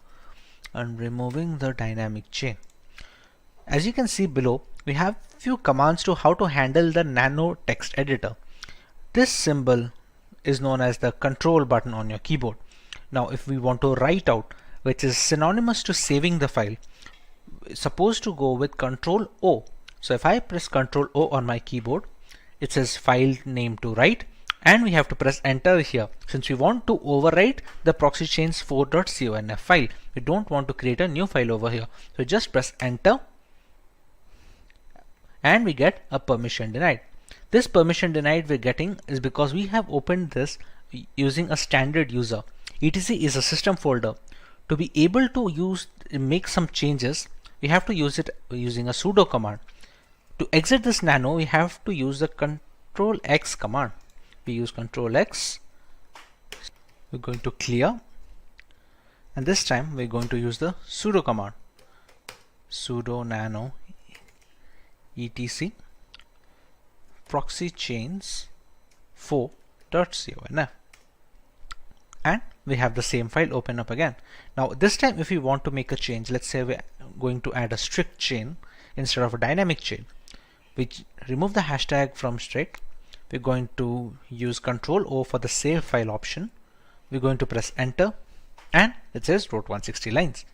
and removing the dynamic chain. As you can see below, we have few commands to how to handle the nano text editor. This symbol is known as the control button on your keyboard. Now if we want to write out, which is synonymous to saving the file, it's supposed to go with Control O. So if I press Control O on my keyboard, it says file name to write, And we have to press enter here since we want to overwrite the proxy chains 4.conf file. We don't want to create a new file over here. So just press enter and we get a permission denied. This permission denied we're getting is because we have opened this using a standard user. etc is a system folder. To be able to make some changes, we have to use it using a sudo command. To exit this nano, we have to use the control X command. We use control X. We're going to clear, and this time we're going to use the sudo command. Sudo nano etc proxy chains 4.conf, and we have the same file open up again. Now this time if we want to make a change, let's say we're going to add a strict chain instead of a dynamic chain, we remove the hashtag from strict. We're going to use Control O for the save file option. We're going to press enter and it says wrote 160 lines.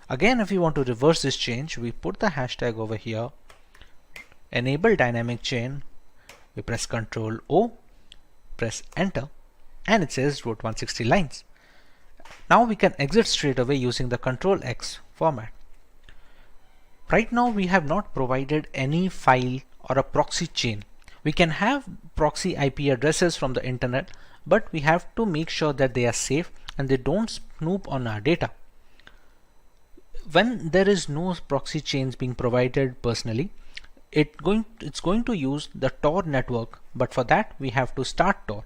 Again, if we want to reverse this change, we put the hashtag over here, enable dynamic chain, we press Control O, press enter, and it says wrote 160 lines. Now we can exit straight away using the Control X format. Right now we have not provided any file or a proxy chain. We can have proxy IP addresses from the internet, but we have to make sure that they are safe and they don't snoop on our data. When there is no proxy chains being provided personally, it's going to use the Tor network, but for that we have to start Tor.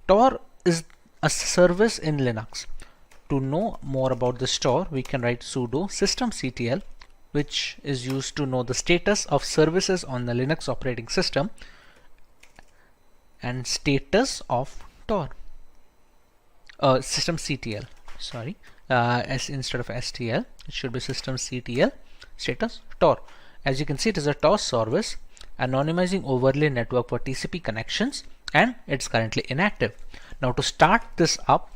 Tor is a service in Linux. To know more about this Tor, we can write sudo systemctl, which is used to know the status of services on the Linux operating system, and status of Tor. Systemctl, sorry, instead of stl, it should be systemctl status Tor. As you can see, it is a Tor service, anonymizing overlay network for TCP connections, and it's currently inactive. Now to start this up,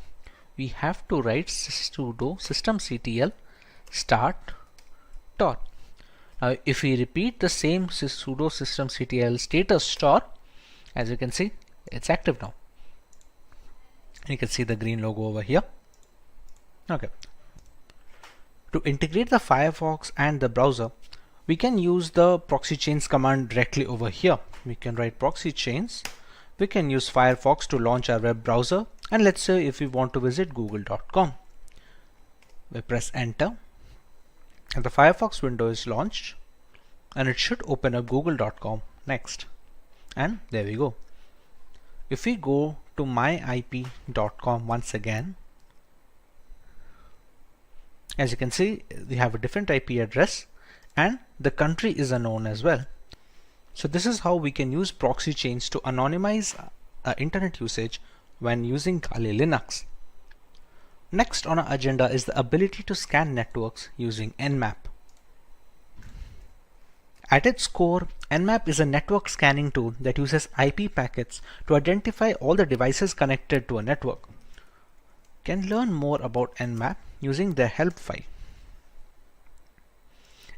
we have to write sudo systemctl start Tor. Now if we repeat the same sudo systemctl status Tor, as you can see, it's active now. You can see the green logo over here. Okay. To integrate the Firefox and the browser, we can use the proxy chains command directly over here. We can write proxy chains. We can use Firefox to launch our web browser, and let's say if we want to visit google.com. We press enter and the Firefox window is launched, and it should open up google.com next. And there we go. If we go to myip.com once again, as you can see, we have a different IP address and the country is unknown as well. So this is how we can use proxy chains to anonymize internet usage when using Kali Linux. Next on our agenda is the ability to scan networks using Nmap. At its core, Nmap is a network scanning tool that uses IP packets to identify all the devices connected to a network. You can learn more about Nmap using their help file.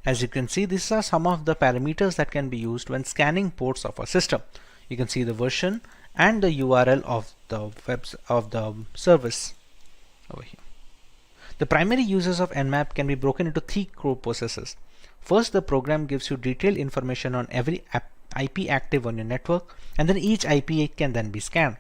As you can see, these are some of the parameters that can be used when scanning ports of a system. You can see the version and the URL of the service over here. The primary uses of Nmap can be broken into three core processes. First, the program gives you detailed information on every IP active on your network, and then each IP can then be scanned.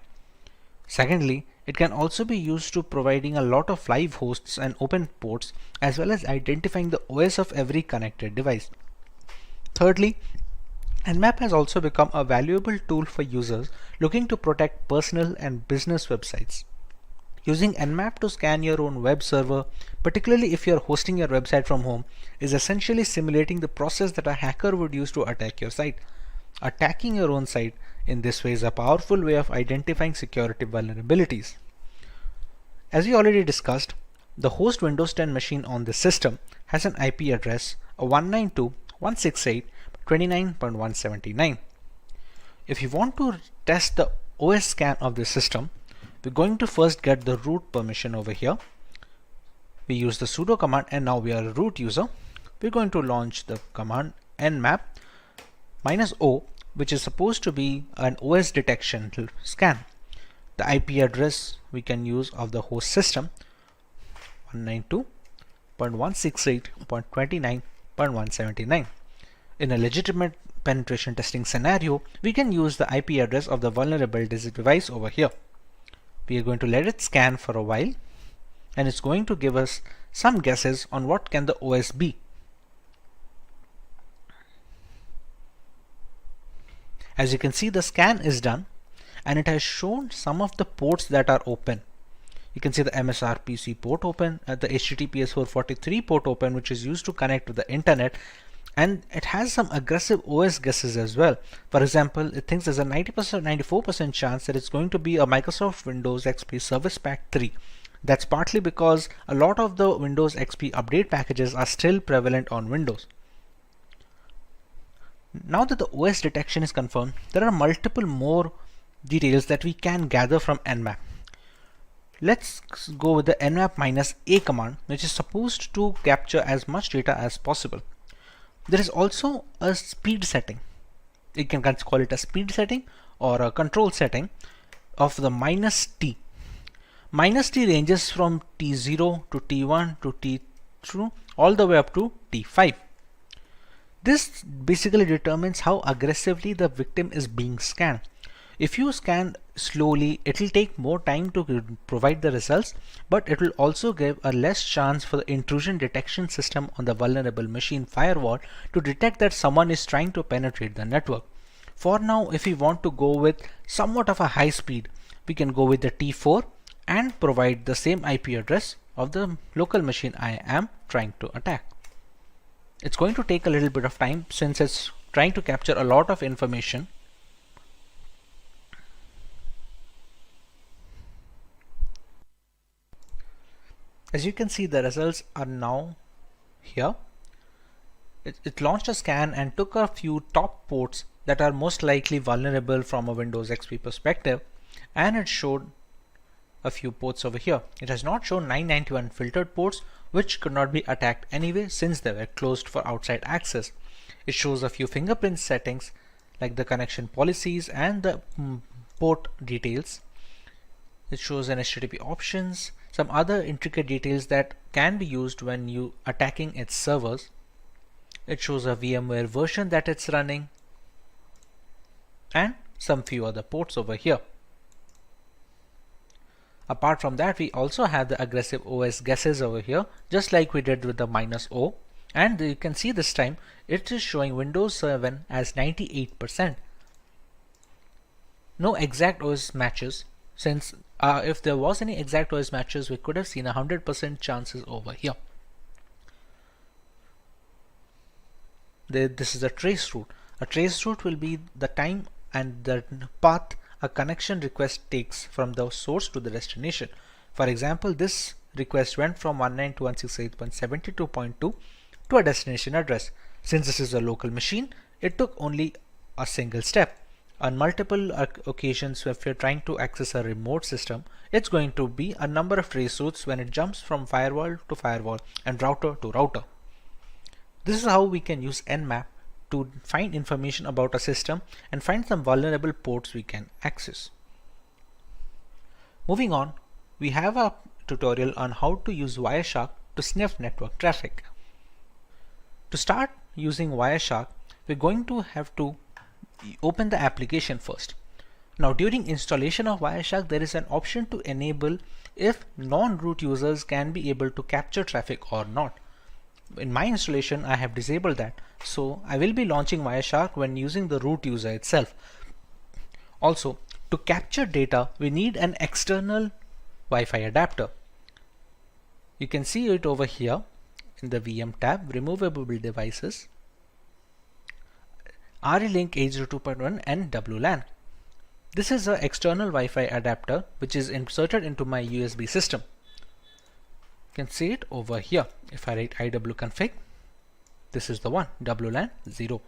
Secondly, it can also be used to providing a lot of live hosts and open ports, as well as identifying the OS of every connected device. Thirdly, Nmap has also become a valuable tool for users looking to protect personal and business websites. Using Nmap to scan your own web server, particularly if you're hosting your website from home, is essentially simulating the process that a hacker would use to attack your site. Attacking your own site in this way is a powerful way of identifying security vulnerabilities. As we already discussed, the host Windows 10 machine on this system has an IP address of 192.168.29.179. If you want to test the OS scan of this system, we're going to first get the root permission over here. We use the sudo command, and now we are a root user. We're going to launch the command nmap -o which is supposed to be an OS detection scan. The IP address we can use of the host system 192.168.29.179. In a legitimate penetration testing scenario, we can use the IP address of the vulnerable device over here. We are going to let it scan for a while, and it's going to give us some guesses on what can the OS be. As you can see, the scan is done, and it has shown some of the ports that are open. You can see the MSRPC port open, the HTTPS 443 port open, which is used to connect to the internet, and it has some aggressive OS guesses as well. For example, it thinks there's a 94% chance that it's going to be a Microsoft Windows XP Service Pack 3. That's partly because a lot of the Windows XP update packages are still prevalent on Windows. Now that the OS detection is confirmed, there are multiple more details that we can gather from Nmap. Let's go with the nmap-a command, which is supposed to capture as much data as possible. There is also a speed setting. You can call it a speed setting or a control setting of the -t. -t ranges from T0 to T1 to T2 all the way up to T5. This basically determines how aggressively the victim is being scanned. If you scan slowly, it will take more time to provide the results, but it will also give a less chance for the intrusion detection system on the vulnerable machine firewall to detect that someone is trying to penetrate the network. For now, if we want to go with somewhat of a high speed, we can go with the T4 and provide the same IP address of the local machine I am trying to attack. It's going to take a little bit of time since it's trying to capture a lot of information. As you can see, the results are now here. It launched a scan and took a few top ports that are most likely vulnerable from a Windows XP perspective, and it showed a few ports over here. It has not shown 991 filtered ports, which could not be attacked anyway since they were closed for outside access. It shows a few fingerprint settings like the connection policies and the port details. It shows an HTTP options, some other intricate details that can be used when you attacking its servers. It shows a VMware version that it's running and some few other ports over here. Apart from that, we also have the aggressive OS guesses over here, just like we did with the -O, and you can see this time it is showing Windows 7 as 98%. No exact OS matches, since if there was any exact OS matches, we could have seen 100% chances over here. This is a trace route. A trace route will be the time and the path a connection request takes from the source to the destination. For example, this request went from 192.168.72.2 to a destination address. Since this is a local machine, it took only a single step. On multiple occasions, if you're trying to access a remote system, it's going to be a number of trace routes when it jumps from firewall to firewall and router to router. This is how we can use Nmap to find information about a system and find some vulnerable ports we can access. Moving on, we have a tutorial on how to use Wireshark to sniff network traffic. To start using Wireshark, we're going to have to open the application first. Now, during installation of Wireshark, there is an option to enable if non-root users can be able to capture traffic or not. In my installation, I have disabled that, so I will be launching Wireshark when using the root user itself. Also, to capture data, we need an external Wi-Fi adapter. You can see it over here in the VM tab, removable devices, RE-Link 802.1 and WLAN. This is an external Wi-Fi adapter which is inserted into my USB system. You can see it over here. If I write iwconfig, this is the one, WLAN 0.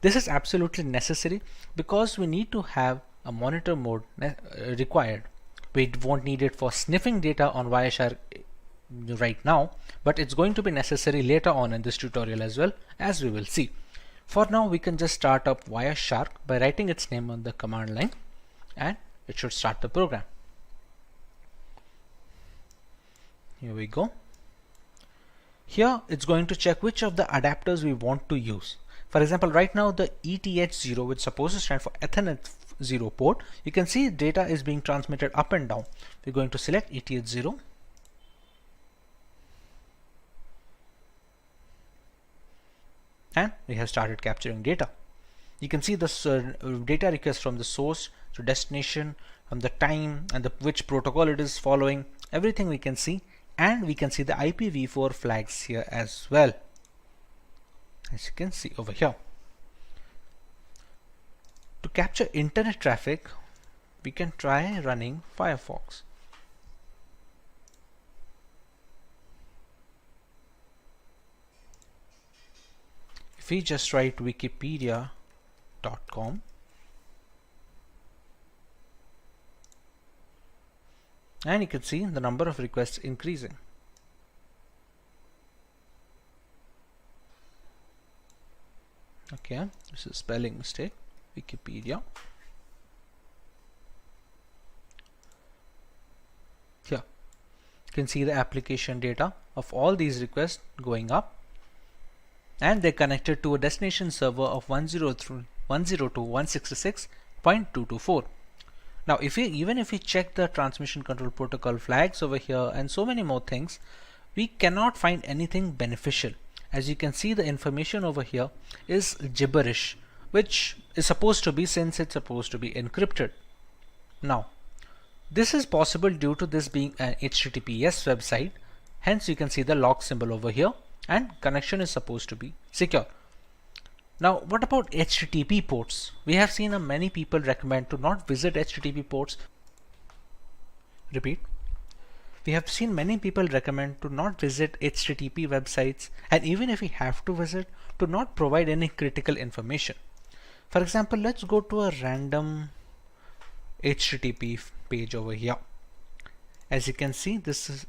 This is absolutely necessary because we need to have a monitor mode required. We won't need it for sniffing data on Wireshark right now, but it's going to be necessary later on in this tutorial as well, as we will see. For now, we can just start up Wireshark by writing its name on the command line, and it should start the program. Here we go. Here it's going to check which of the adapters we want to use. For example, right now the ETH0, which is supposed to stand for Ethernet 0 port, you can see data is being transmitted up and down. We're going to select ETH0. And we have started capturing data. You can see the data request from the source to destination, from the time and which protocol it is following, everything we can see. And we can see the IPv4 flags here as well, as you can see over here. To capture internet traffic, we can try running Firefox. If we just write wikipedia.com, and you can see the number of requests increasing. Okay, this is spelling mistake. Wikipedia. Here, you can see the application data of all these requests going up, and they're connected to a destination server of 102.166.224. Now, even if we check the transmission control protocol flags over here and so many more things, we cannot find anything beneficial. As you can see, the information over here is gibberish, which is supposed to be, since it's supposed to be encrypted. Now, this is possible due to this being an HTTPS website. Hence, you can see the log symbol over here, and connection is supposed to be secure. Now, what about HTTP ports? We have seen many people recommend to not visit HTTP ports. Repeat. We have seen many people recommend to not visit HTTP websites, and even if we have to visit, to not provide any critical information. For example, let's go to a random HTTP page over here. As you can see, this is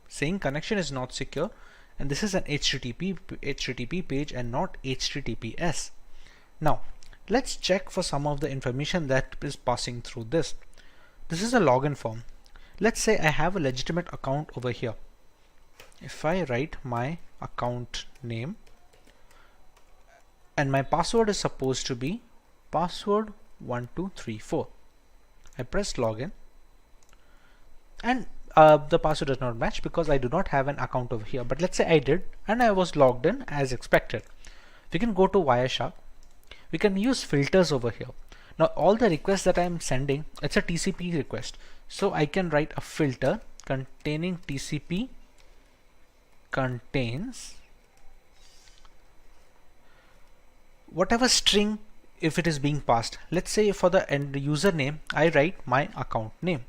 saying connection is not secure. And this is an HTTP page and not HTTPS. Now, let's check for some of the information that is passing through this. This is a login form. Let's say I have a legitimate account over here. If I write my account name, and my password is supposed to be password 1234. I press login, and the password does not match because I do not have an account over here. But let's say I did, and I was logged in as expected. We can go to Wireshark. We can use filters over here. Now, all the requests that I am sending, it's a TCP request. So I can write a filter containing TCP contains whatever string if it is being passed. Let's say for the end username, I write my account name.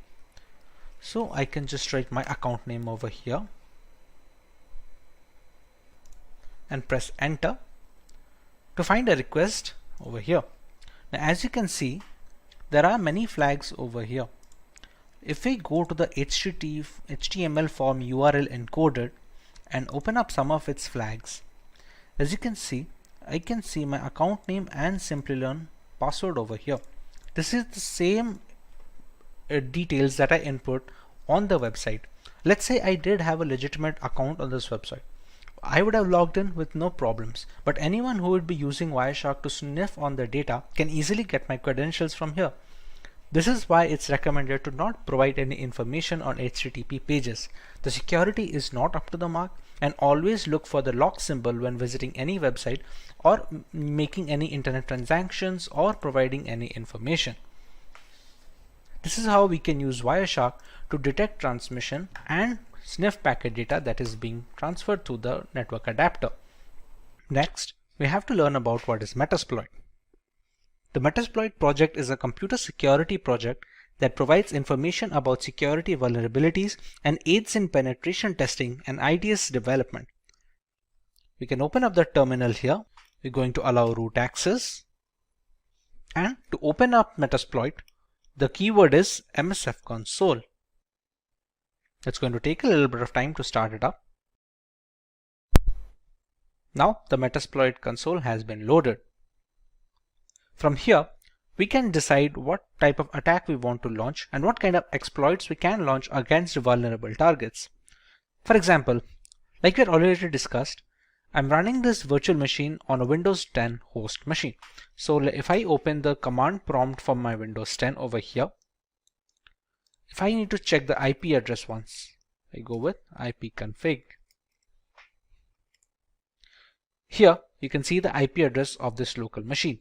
So I can just write my account name over here and press enter to find a request over here. Now, as you can see, there are many flags over here. If we go to the HTML form URL encoded and open up some of its flags, as you can see, I can see my account name and Simplilearn password over here. This is the same details that I input on the website. Let's say I did have a legitimate account on this website. I would have logged in with no problems, but anyone who would be using Wireshark to sniff on the data can easily get my credentials from here. This is why it's recommended to not provide any information on HTTP pages. The security is not up to the mark, and always look for the lock symbol when visiting any website or making any internet transactions or providing any information. This is how we can use Wireshark to detect transmission and sniff packet data that is being transferred through the network adapter. Next, we have to learn about what is Metasploit. The Metasploit project is a computer security project that provides information about security vulnerabilities and aids in penetration testing and IDS development. We can open up the terminal here. We're going to allow root access. And to open up Metasploit, the keyword is MSF console. It's going to take a little bit of time to start it up. Now the Metasploit console has been loaded. From here, we can decide what type of attack we want to launch and what kind of exploits we can launch against vulnerable targets. For example, like we had already discussed, I'm running this virtual machine on a Windows 10 host machine. So if I open the command prompt from my Windows 10 over here, if I need to check the IP address once, I go with ipconfig. Here you can see the IP address of this local machine.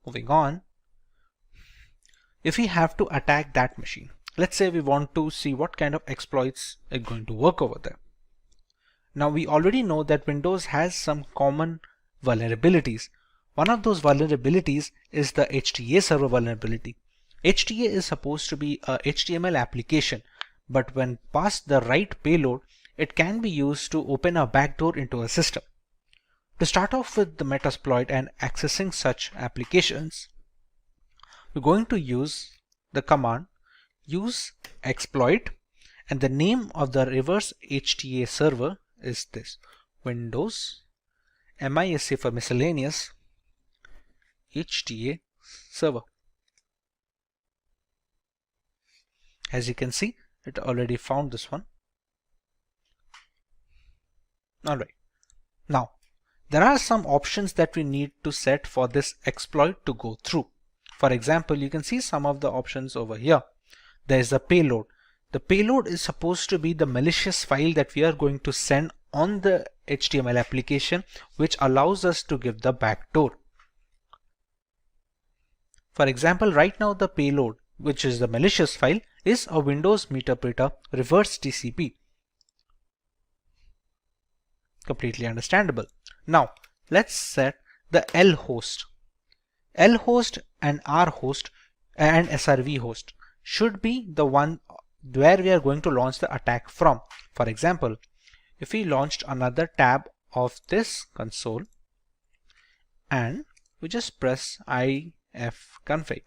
Moving on, if we have to attack that machine, let's say we want to see what kind of exploits are going to work over there. Now we already know that Windows has some common vulnerabilities. One of those vulnerabilities is the HTA server vulnerability. HTA is supposed to be a HTML application, but when passed the right payload, it can be used to open a backdoor into a system. To start off with the Metasploit and accessing such applications, we're going to use the command use exploit, and the name of the reverse HTA server is this: Windows MISC for miscellaneous HTA server. As you can see, it already found this one. Alright, now there are some options that we need to set for this exploit to go through. For example, you can see some of the options over here. There is a payload. The payload is supposed to be the malicious file that we are going to send on the HTML application, which allows us to give the backdoor. For example, right now the payload, which is the malicious file, is a Windows Meterpreter reverse TCP. Completely understandable. Now let's set the L host. L host and R host and SRV host should be the one where we are going to launch the attack from. For example, if we launched another tab of this console and we just press ifconfig,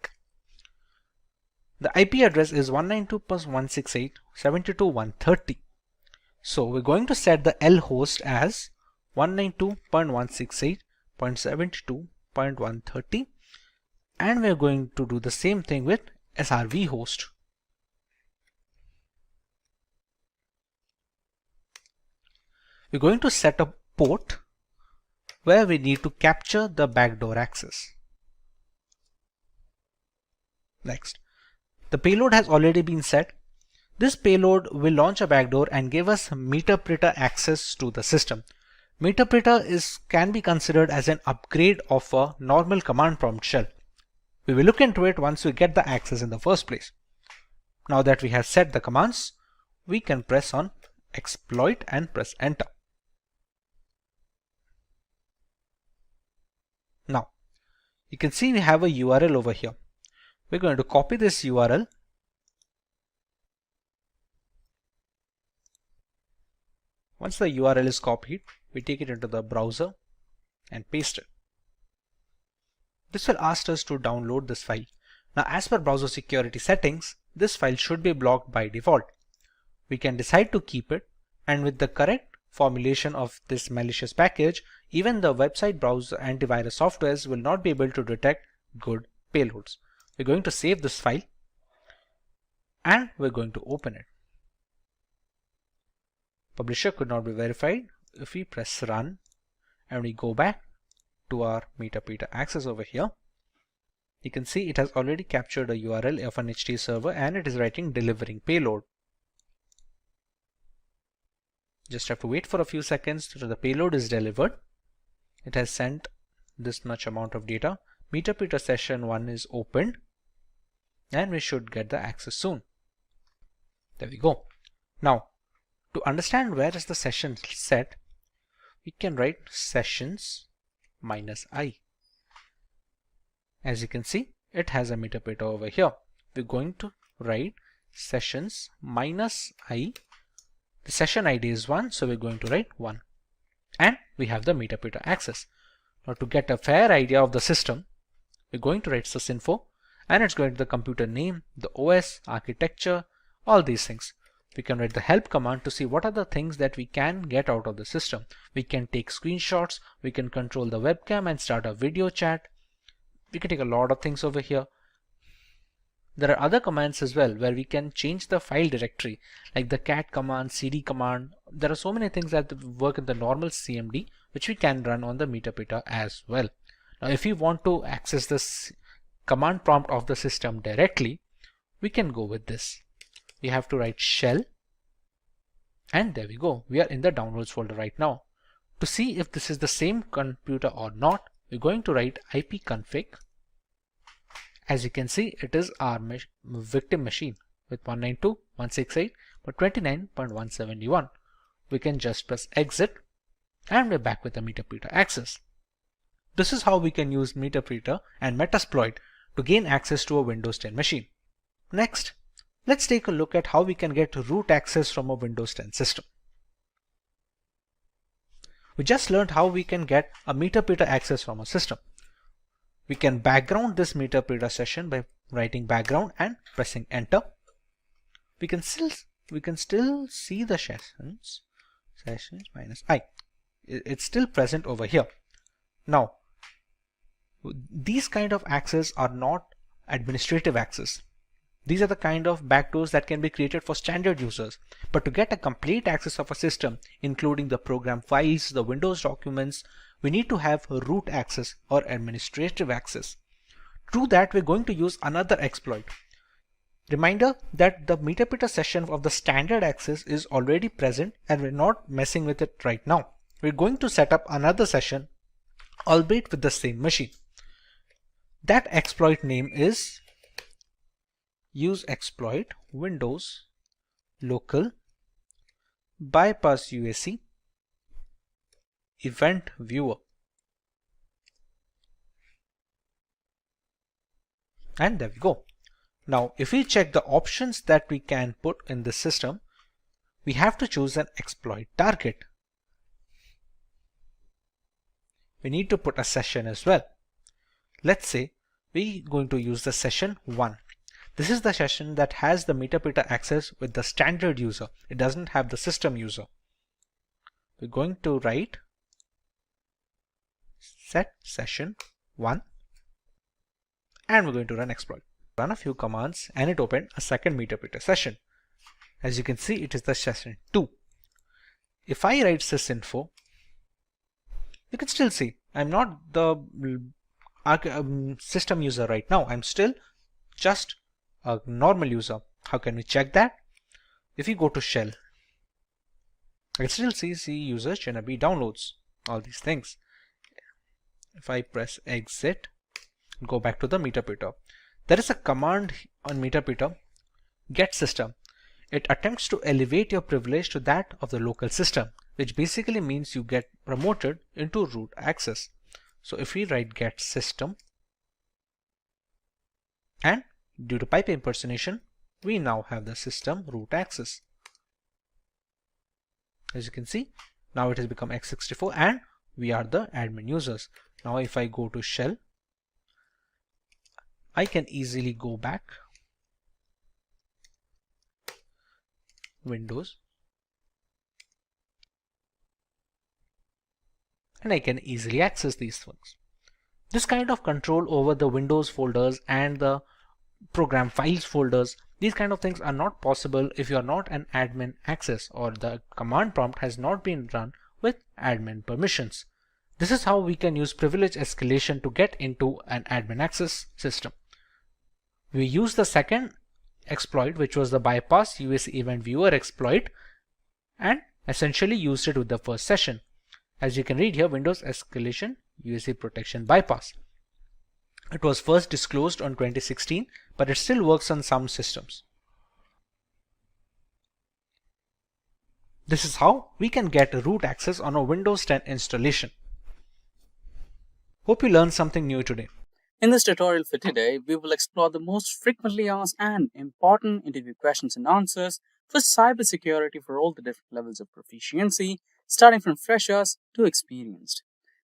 the IP address is 192.168.72.130. So we're going to set the L host as 192.168.72.130, and we're going to do the same thing with SRV host. We're going to set a port where we need to capture the backdoor access. Next, the payload has already been set. This payload will launch a backdoor and give us Meterpreter access to the system. Meterpreter can be considered as an upgrade of a normal command prompt shell. We will look into it once we get the access in the first place. Now that we have set the commands, we can press on exploit and press enter. Now you can see we have a URL over here. We're going to copy this URL Once the URL is copied, we take it into the browser and paste it. This will ask us to download this file. Now, as per browser security settings, this file should be blocked by default. We can decide to keep it, and with the correct formulation of this malicious package, even the website browser antivirus softwares will not be able to detect good payloads. We're going to save this file and we're going to open it. Publisher could not be verified. If we press run and we go back to our Meterpreter access over here, you can see it has already captured a URL of an HT server and it is writing delivering payload. Just have to wait for a few seconds till the payload is delivered. It has sent this much amount of data. Meterpreter session 1 is opened and we should get the access soon. There we go. Now, to understand where is the session set, we can write sessions -i. As you can see, it has a Meterpreter over here. We're going to write sessions -i. The session ID is 1, so we're going to write 1. And we have the Meterpreter access. Now, to get a fair idea of the system, we're going to write sysinfo, and it's going to the computer name, the OS, architecture, all these things. We can write the help command to see what are the things that we can get out of the system. We can take screenshots, we can control the webcam and start a video chat. We can take a lot of things over here. There are other commands as well where we can change the file directory, like the cat command, cd command. There are so many things that work in the normal CMD which we can run on the meterpreter as well. Now if we want to access this command prompt of the system directly, we can go with this. We have to write shell, and there we go. We are in the downloads folder right now. To see if this is the same computer or not, we're going to write ipconfig. As you can see, it is our victim machine with 192.168.29.171. We can just press exit and we're back with the meterpreter access. This is how we can use meterpreter and metasploit to gain access to a Windows 10 machine. Next, let's take a look at how we can get root access from a Windows 10 system. We just learned how we can get a meterpreter access from a system. We can background this meterpreter session by writing background and pressing enter. We can still see the sessions minus I. It's still present over here. Now, these kind of access are not administrative access. These are the kind of backdoors that can be created for standard users. But to get a complete access of a system, including the program files, the Windows documents, we need to have root access or administrative access. To do that, we're going to use another exploit. Reminder that the meterpreter session of the standard access is already present and we're not messing with it right now. We're going to set up another session, albeit with the same machine. That exploit name is use exploit Windows local bypass UAC event viewer. And there we go. Now, if we check the options that we can put in the system, we have to choose an exploit target. We need to put a session as well. Let's say we're going to use the session 1. This is the session that has the meterpreter access with the standard user. It doesn't have the system user. We're going to write set session 1 and we're going to run exploit. Run a few commands and it opened a second meterpreter session. As you can see, it is the session 2. If I write sysinfo, you can still see I'm not the system user right now. I'm still just a normal user. How can we check that? If you go to shell, I can still see user Shinabi downloads, all these things. If I press exit, go back to the meterpreter. There is a command on meterpreter, get system. It attempts to elevate your privilege to that of the local system, which basically means you get promoted into root access. So if we write get system, and due to pipe impersonation, we now have the system root access. As you can see, now it has become x64 and we are the admin users. Now if I go to shell, I can easily go back, Windows, and I can easily access these things. This kind of control over the Windows folders and the program files folders, these kind of things are not possible if you are not an admin access or the command prompt has not been run with admin permissions. This is how we can use privilege escalation to get into an admin access system. We use the second exploit, which was the bypass UAC event viewer exploit, and essentially used it with the first session. As you can read here, Windows escalation UAC protection bypass. It was first disclosed on 2016, but it still works on some systems. This is how we can get root access on a Windows 10 installation. Hope you learned something new today. In this tutorial for today, we will explore the most frequently asked and important interview questions and answers for cybersecurity for all the different levels of proficiency, starting from freshers to experienced.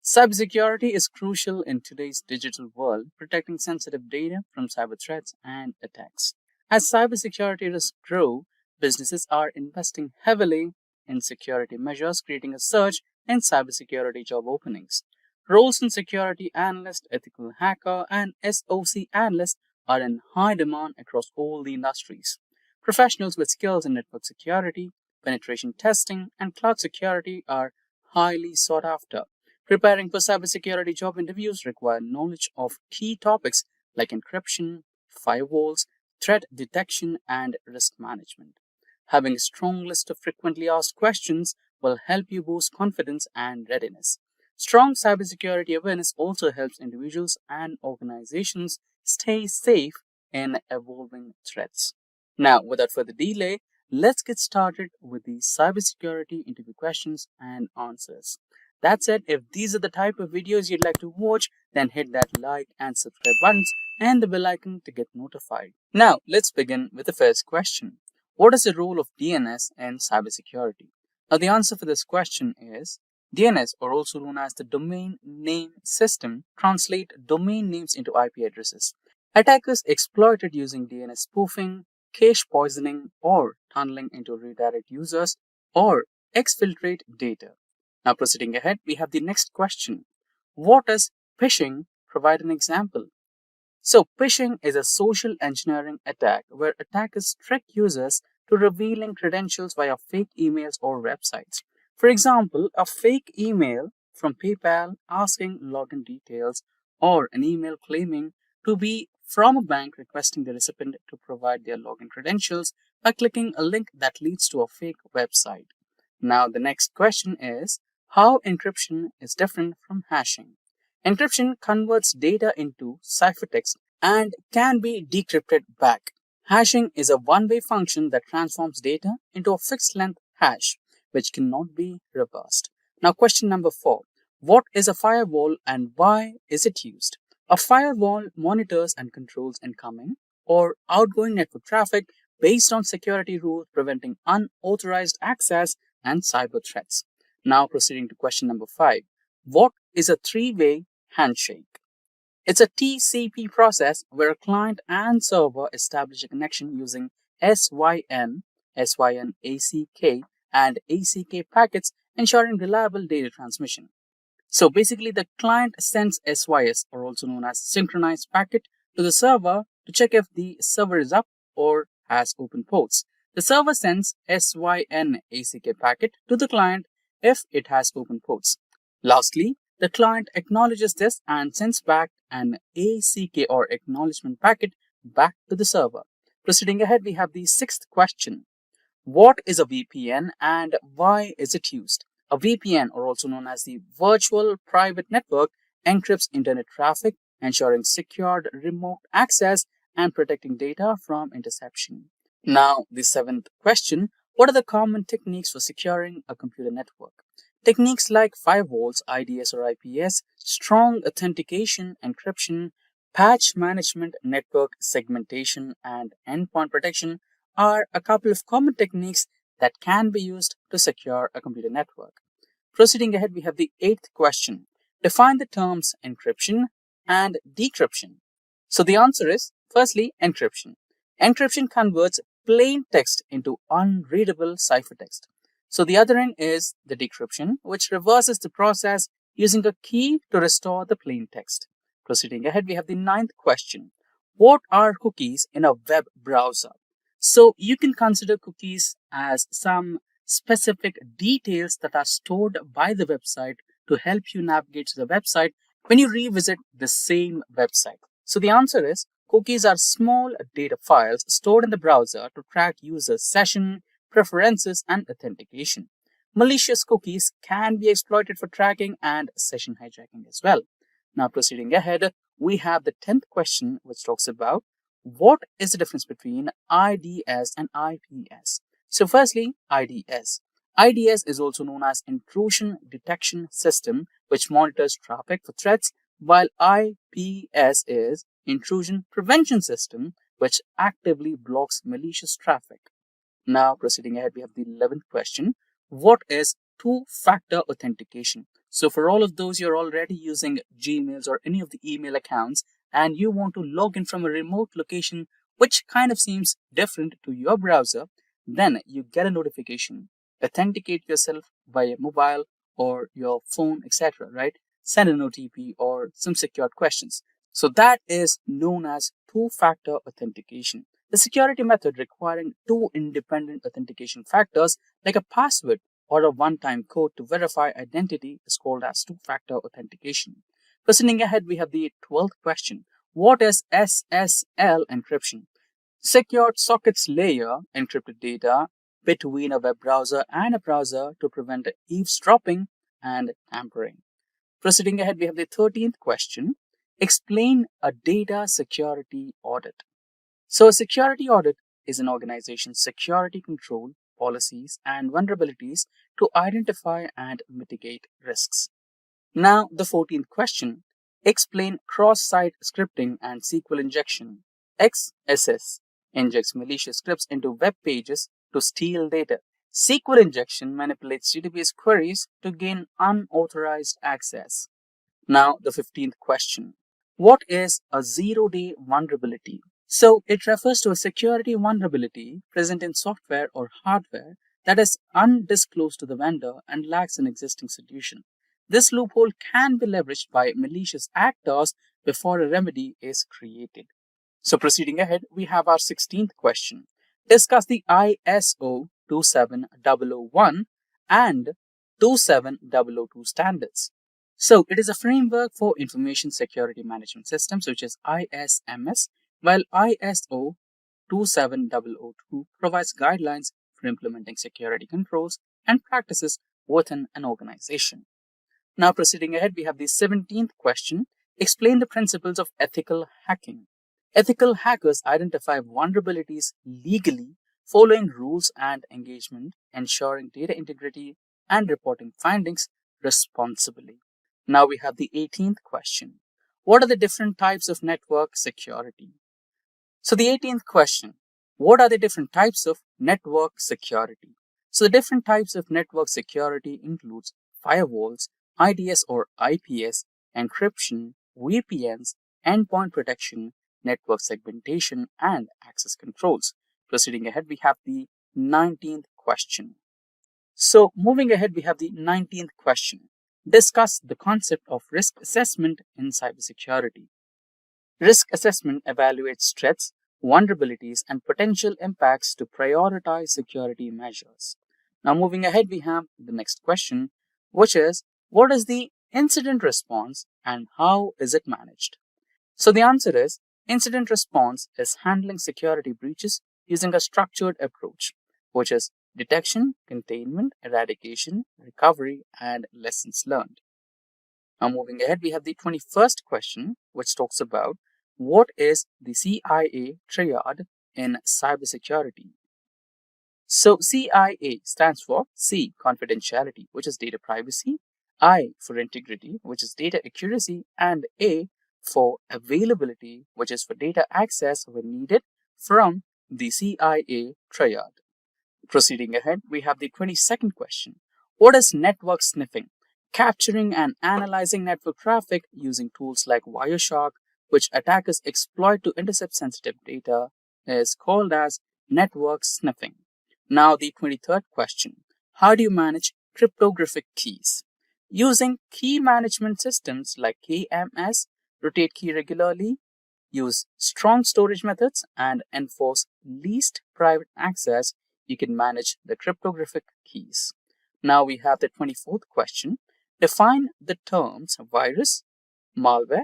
Cybersecurity is crucial in today's digital world, protecting sensitive data from cyber threats and attacks. As cybersecurity risks grow, businesses are investing heavily in security measures, creating a surge in cybersecurity job openings. Roles in security analyst, ethical hacker, and SOC analyst are in high demand across all the industries. Professionals with skills in network security, penetration testing, and cloud security are highly sought after. Preparing for cybersecurity job interviews require knowledge of key topics like encryption, firewalls, threat detection, and risk management. Having a strong list of frequently asked questions will help you boost confidence and readiness. Strong cybersecurity awareness also helps individuals and organizations stay safe in evolving threats. Now, without further delay, let's get started with the cybersecurity interview questions and answers. That said, if these are the type of videos you'd like to watch, then hit that like and subscribe buttons and the bell icon to get notified. Now, let's begin with the first question. What is the role of DNS in cybersecurity? Now, the answer for this question is DNS, or also known as the Domain Name System, translate domain names into IP addresses. Attackers exploit it using DNS spoofing, cache poisoning, or tunneling into redirect users or exfiltrate data. Now, proceeding ahead, we have the next question. What does phishing? Provide an example. So, phishing is a social engineering attack where attackers trick users to revealing credentials via fake emails or websites. For example, a fake email from PayPal asking login details, or an email claiming to be from a bank requesting the recipient to provide their login credentials by clicking a link that leads to a fake website. Now, the next question is how encryption is different from hashing. Encryption converts data into ciphertext and can be decrypted back. Hashing is a one-way function that transforms data into a fixed-length hash, which cannot be reversed. Now, question number 4. What is a firewall and why is it used? A firewall monitors and controls incoming or outgoing network traffic based on security rules preventing unauthorized access and cyber threats. Now, proceeding to question number 5. What is a three-way handshake? It's a TCP process where a client and server establish a connection using SYN, ACK, and ACK packets, ensuring reliable data transmission. So basically, the client sends SYS, or also known as synchronized packet, to the server to check if the server is up or has open ports. The server sends SYN ACK packet to the client if it has open ports. Lastly, the client acknowledges this and sends back an ACK or acknowledgement packet back to the server. Proceeding ahead, we have the sixth question. What is a VPN and why is it used? A VPN, or also known as the Virtual Private Network, encrypts internet traffic, ensuring secured remote access and protecting data from interception. Now, the seventh question. What are the common techniques for securing a computer network? Techniques like firewalls, IDS or IPS, strong authentication, encryption, patch management, network segmentation, and endpoint protection are a couple of common techniques that can be used to secure a computer network. Proceeding ahead, we have the eighth question. Define the terms encryption and decryption. So the answer is, firstly, encryption. Encryption converts plain text into unreadable ciphertext. So the other end is the decryption, which reverses the process using a key to restore the plain text. Proceeding ahead, we have the ninth question. What are cookies in a web browser? So you can consider cookies as some specific details that are stored by the website to help you navigate to the website when you revisit the same website. So the answer is cookies are small data files stored in the browser to track users' session, preferences, and authentication. Malicious cookies can be exploited for tracking and session hijacking as well. Now, proceeding ahead, we have the 10th question, which talks about what is the difference between IDS and IPS. So firstly, IDS. IDS is also known as Intrusion Detection System, which monitors traffic for threats, while IPS is Intrusion Prevention System, which actively blocks malicious traffic. Now, proceeding ahead, we have the 11th question. What is two-factor authentication? So for all of those you're already using Gmails or any of the email accounts and you want to log in from a remote location which kind of seems different to your browser, then you get a notification. Authenticate yourself via mobile or your phone, etc. Right? Send an OTP or some secured questions. So that is known as two-factor authentication. The security method requiring two independent authentication factors like a password or a one-time code to verify identity is called as two-factor authentication. Proceeding ahead, we have the 12th question. What is SSL encryption? Secured sockets layer encrypted data between a web browser and a browser to prevent eavesdropping and tampering. Proceeding ahead, we have the 13th question. Explain a data security audit. So, a security audit is an organization's security control, policies, and vulnerabilities to identify and mitigate risks. Now, the 14th question. Explain cross-site scripting and SQL injection. XSS injects malicious scripts into web pages to steal data. SQL injection manipulates database queries to gain unauthorized access. Now, the 15th question. What is a zero-day vulnerability? So, it refers to a security vulnerability present in software or hardware that is undisclosed to the vendor and lacks an existing solution. This loophole can be leveraged by malicious actors before a remedy is created. So, proceeding ahead, we have our 16th question. Discuss the ISO 27001 and 27002 standards. So, it is a framework for information security management systems, which is ISMS, while ISO 27002 provides guidelines for implementing security controls and practices within an organization. Now, proceeding ahead, we have the 17th question. Explain the principles of ethical hacking. Ethical hackers identify vulnerabilities legally, following rules and engagement, ensuring data integrity, and reporting findings responsibly. Now we have the 18th question. What are the different types of network security? So the 18th question. What are the different types of network security? So the different types of network security includes firewalls, IDS or IPS, encryption, VPNs, endpoint protection, network segmentation, and access controls. Proceeding ahead, we have the 19th question. So moving ahead, we have the 19th question. Discuss the concept of risk assessment in cybersecurity. Risk assessment evaluates threats, vulnerabilities, and potential impacts to prioritize security measures. Now, moving ahead, we have the next question, which is what is the incident response and how is it managed? So, the answer is incident response is handling security breaches using a structured approach, which is detection, containment, eradication, recovery, and lessons learned. Now, moving ahead, we have the 21st question, which talks about what is the CIA triad in cybersecurity? So, CIA stands for C, confidentiality, which is data privacy, I for integrity, which is data accuracy, and A for availability, which is for data access when needed from the CIA triad. Proceeding ahead, we have the 22nd question. What is network sniffing? Capturing and analyzing network traffic using tools like Wireshark, which attackers exploit to intercept sensitive data, is called as network sniffing. Now, the 23rd question. How do you manage cryptographic keys? Using key management systems like KMS, rotate key regularly, use strong storage methods, and enforce least private access, you can manage the cryptographic keys. Now we have the 24th question. Define the terms virus, malware,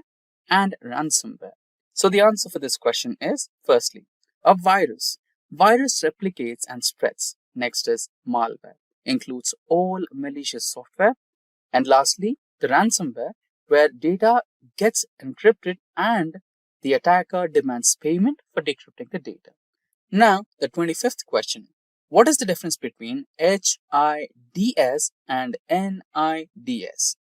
and ransomware. So the answer for this question is, firstly, a virus. Virus replicates and spreads. Next is malware, includes all malicious software. And lastly, the ransomware, where data gets encrypted and the attacker demands payment for decrypting the data. Now, the 25th question. What is the difference between HIDS and NIDS?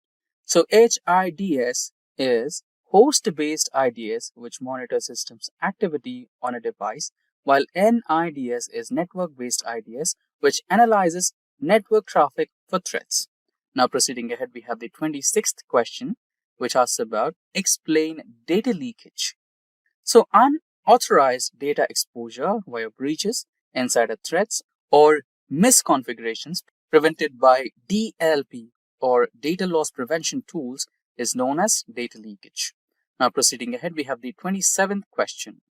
So, HIDS is host-based IDS, which monitors systems activity on a device, while NIDS is network-based IDS, which analyzes network traffic for threats. Now, proceeding ahead, we have the 26th question, which asks about explain data leakage. So, unauthorized data exposure via breaches, insider threats, or misconfigurations prevented by DLP or data loss prevention tools is known as data leakage. Now proceeding ahead, we have the 27th question.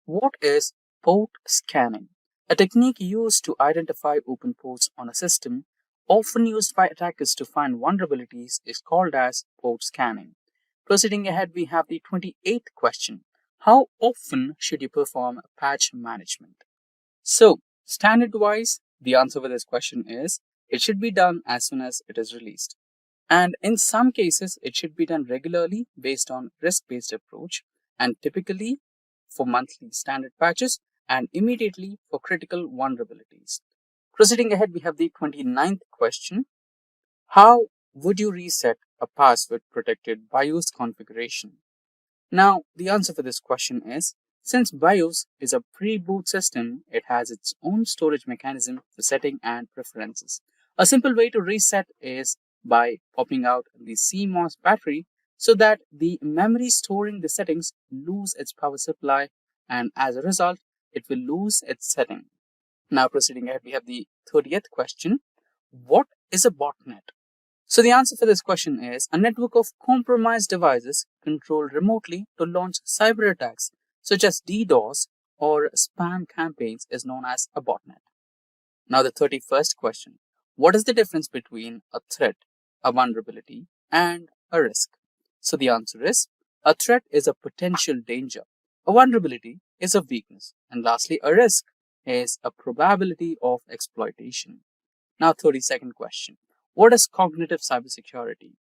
What is port scanning? A technique used to identify open ports on a system, often used by attackers to find vulnerabilities, is called as port scanning. Proceeding ahead, we have the 28th question. How often should you perform patch management? So, standard-wise, the answer for this question is it should be done as soon as it is released. And in some cases, it should be done regularly based on risk-based approach, and typically for monthly standard patches and immediately for critical vulnerabilities. Proceeding ahead, we have the 29th question. How would you reset a password protected BIOS configuration? Now, the answer for this question is, since BIOS is a pre-boot system, it has its own storage mechanism for setting and preferences. A simple way to reset is by popping out the CMOS battery so that the memory storing the settings lose its power supply, and as a result, it will lose its setting. Now proceeding ahead, we have the 30th question. What is a botnet? So the answer for this question is a network of compromised devices controlled remotely to launch cyber attacks such as DDoS or spam campaigns is known as a botnet. Now the 31st question. What is the difference between a threat, a vulnerability, and a risk? So the answer is a threat is a potential danger. A vulnerability is a weakness. And lastly, a risk is a probability of exploitation. Now 32nd question. What is cognitive cybersecurity?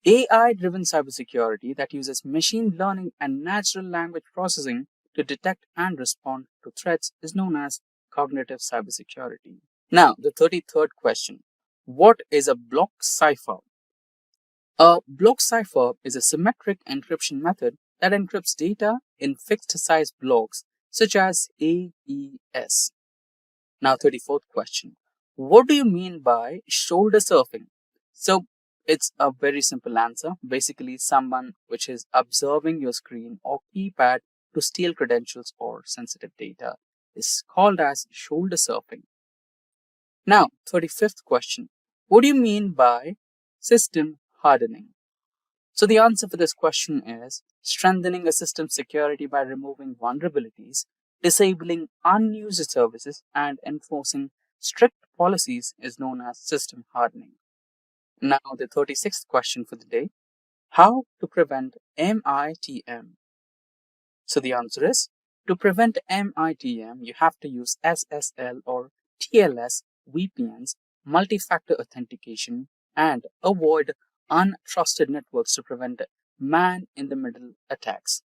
AI-driven cybersecurity that uses machine learning and natural language processing to detect and respond to threats is known as cognitive cybersecurity. Now, the 33rd question. What is a block cipher? A block cipher is a symmetric encryption method that encrypts data in fixed-size blocks such as AES. Now, 34th question. What do you mean by shoulder surfing? So, it's a very simple answer. Basically, someone which is observing your screen or keypad to steal credentials or sensitive data is called as shoulder surfing. Now, 35th question. What do you mean by system hardening? So the answer for this question is strengthening a system's security by removing vulnerabilities, disabling unused services, and enforcing strict policies is known as system hardening. Now, the 36th question for the day. How to prevent MITM? So the answer is, to prevent MITM, you have to use SSL or TLS VPNs, multi-factor authentication, and avoid untrusted networks to prevent man-in-the-middle attacks.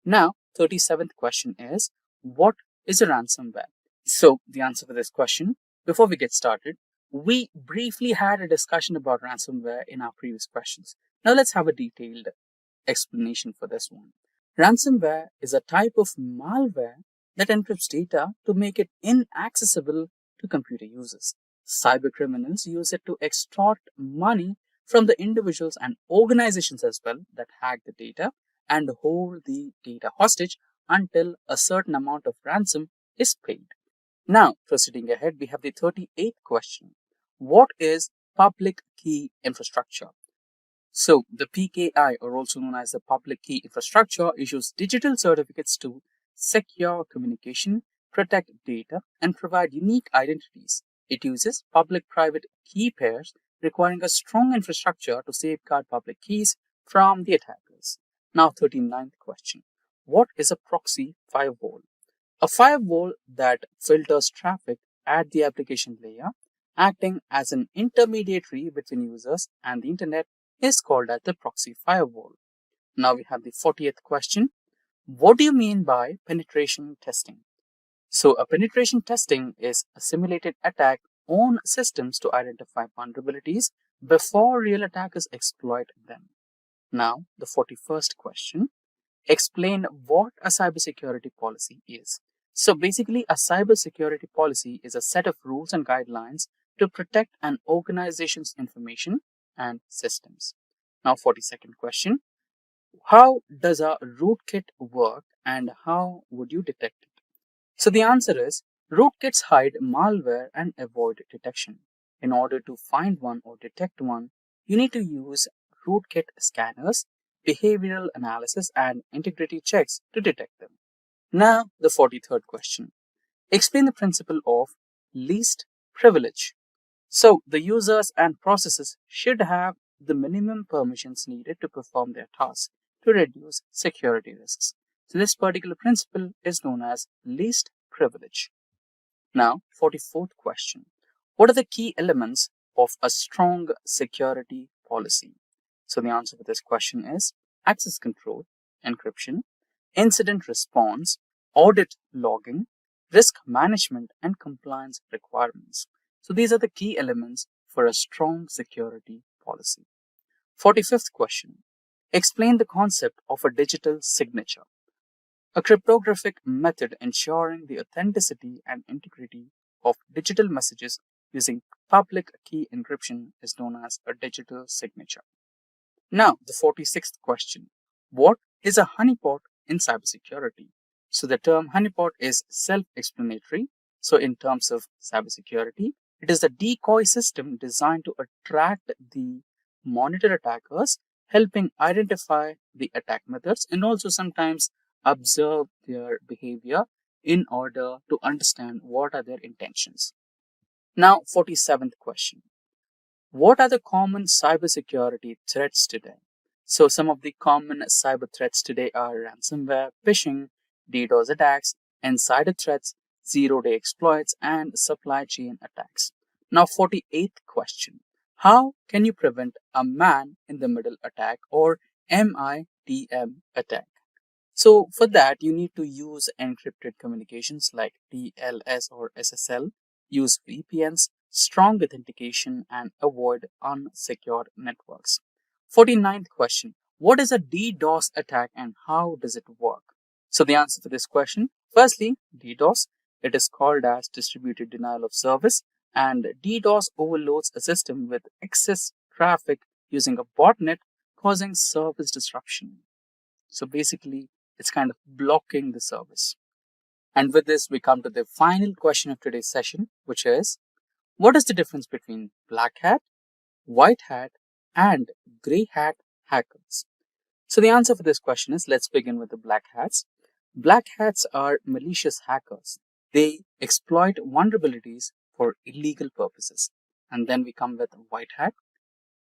Now, 37th question is, what is a ransomware? So, the answer for this question, before we get started, we briefly had a discussion about ransomware in our previous questions. Now, let's have a detailed explanation for this one. Ransomware is a type of malware that encrypts data to make it inaccessible to computer users. Cybercriminals use it to extort money from the individuals and organizations as well that hack the data and hold the data hostage until a certain amount of ransom is paid. Now, proceeding ahead, we have the 38th question. What is public key infrastructure? So, the PKI, or also known as the public key infrastructure, issues digital certificates to secure communication, protect data, and provide unique identities. It uses public-private key pairs, requiring a strong infrastructure to safeguard public keys from the attackers. Now, 39th question. What is a proxy firewall? A firewall that filters traffic at the application layer, acting as an intermediary between users and the internet, is called as the proxy firewall. Now we have the 40th question. What do you mean by penetration testing? So a penetration testing is a simulated attack on systems to identify vulnerabilities before real attackers exploit them. Now the 41st question. Explain what a cybersecurity policy is. So basically, a cybersecurity policy is a set of rules and guidelines to protect an organization's information and systems. Now, 42nd question. How does a rootkit work and how would you detect it? So the answer is, Rootkits hide malware and avoid detection. In order to find one or detect one, you need to use rootkit scanners, behavioral analysis, and integrity checks to detect them. Now, the 43rd question. Explain the principle of least privilege. So, the users and processes should have the minimum permissions needed to perform their tasks to reduce security risks. So, this particular principle is known as least privilege. Now, 44th question. What are the key elements of a strong security policy? So, the answer for this question is access control, encryption, incident response, audit logging, risk management, and compliance requirements. So, these are the key elements for a strong security policy. 45th question. Explain the concept of a digital signature. A cryptographic method ensuring the authenticity and integrity of digital messages using public key encryption is known as a digital signature. Now, the 46th question. What is a honeypot in cybersecurity? So, the term honeypot is self-explanatory. So, in terms of cybersecurity, it is a decoy system designed to attract the monitor attackers, helping identify the attack methods and also sometimes observe their behavior in order to understand what are their intentions. Now, 47th question. What are the common cybersecurity threats today? So, some of the common cyber threats today are ransomware, phishing, DDoS attacks, insider threats, zero-day exploits, and supply chain attacks. Now, 48th question. How can you prevent a man in the middle attack or MITM attack? So, for that, you need to use encrypted communications like TLS or SSL, use VPNs, strong authentication, and avoid unsecured networks. 49th question. What is a DDoS attack and how does it work? So, the answer for this question, firstly, DDoS, it is called as distributed denial of service, and DDoS overloads a system with excess traffic using a botnet, causing service disruption. So, basically, it's kind of blocking the service. And with this, we come to the final question of today's session, which is, what is the difference between black hat, white hat, and gray hat hackers? So the answer for this question is, let's begin with the black hats. Black hats are malicious hackers. They exploit vulnerabilities for illegal purposes. And then we come with white hat.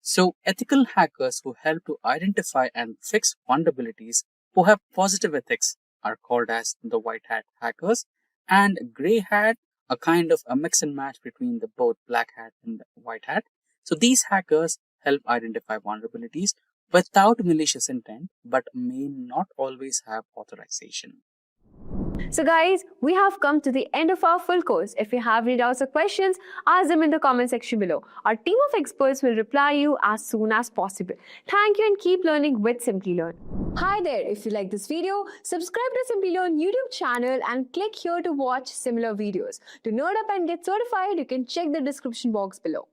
So ethical hackers who help to identify and fix vulnerabilities who have positive ethics are called as the white hat hackers, and gray hat, a kind of a mix and match between the both black hat and the white hat. So these hackers help identify vulnerabilities without malicious intent, but may not always have authorization. So guys, we have come to the end of our full course. If you have any doubts or questions, ask them in the comment section below. Our team of experts will reply you as soon as possible. Thank you and keep learning with Simplilearn. Hi there, if you like this video, subscribe to Simplilearn YouTube channel and click here to watch similar videos. To nerd up and get certified, you can check the description box below.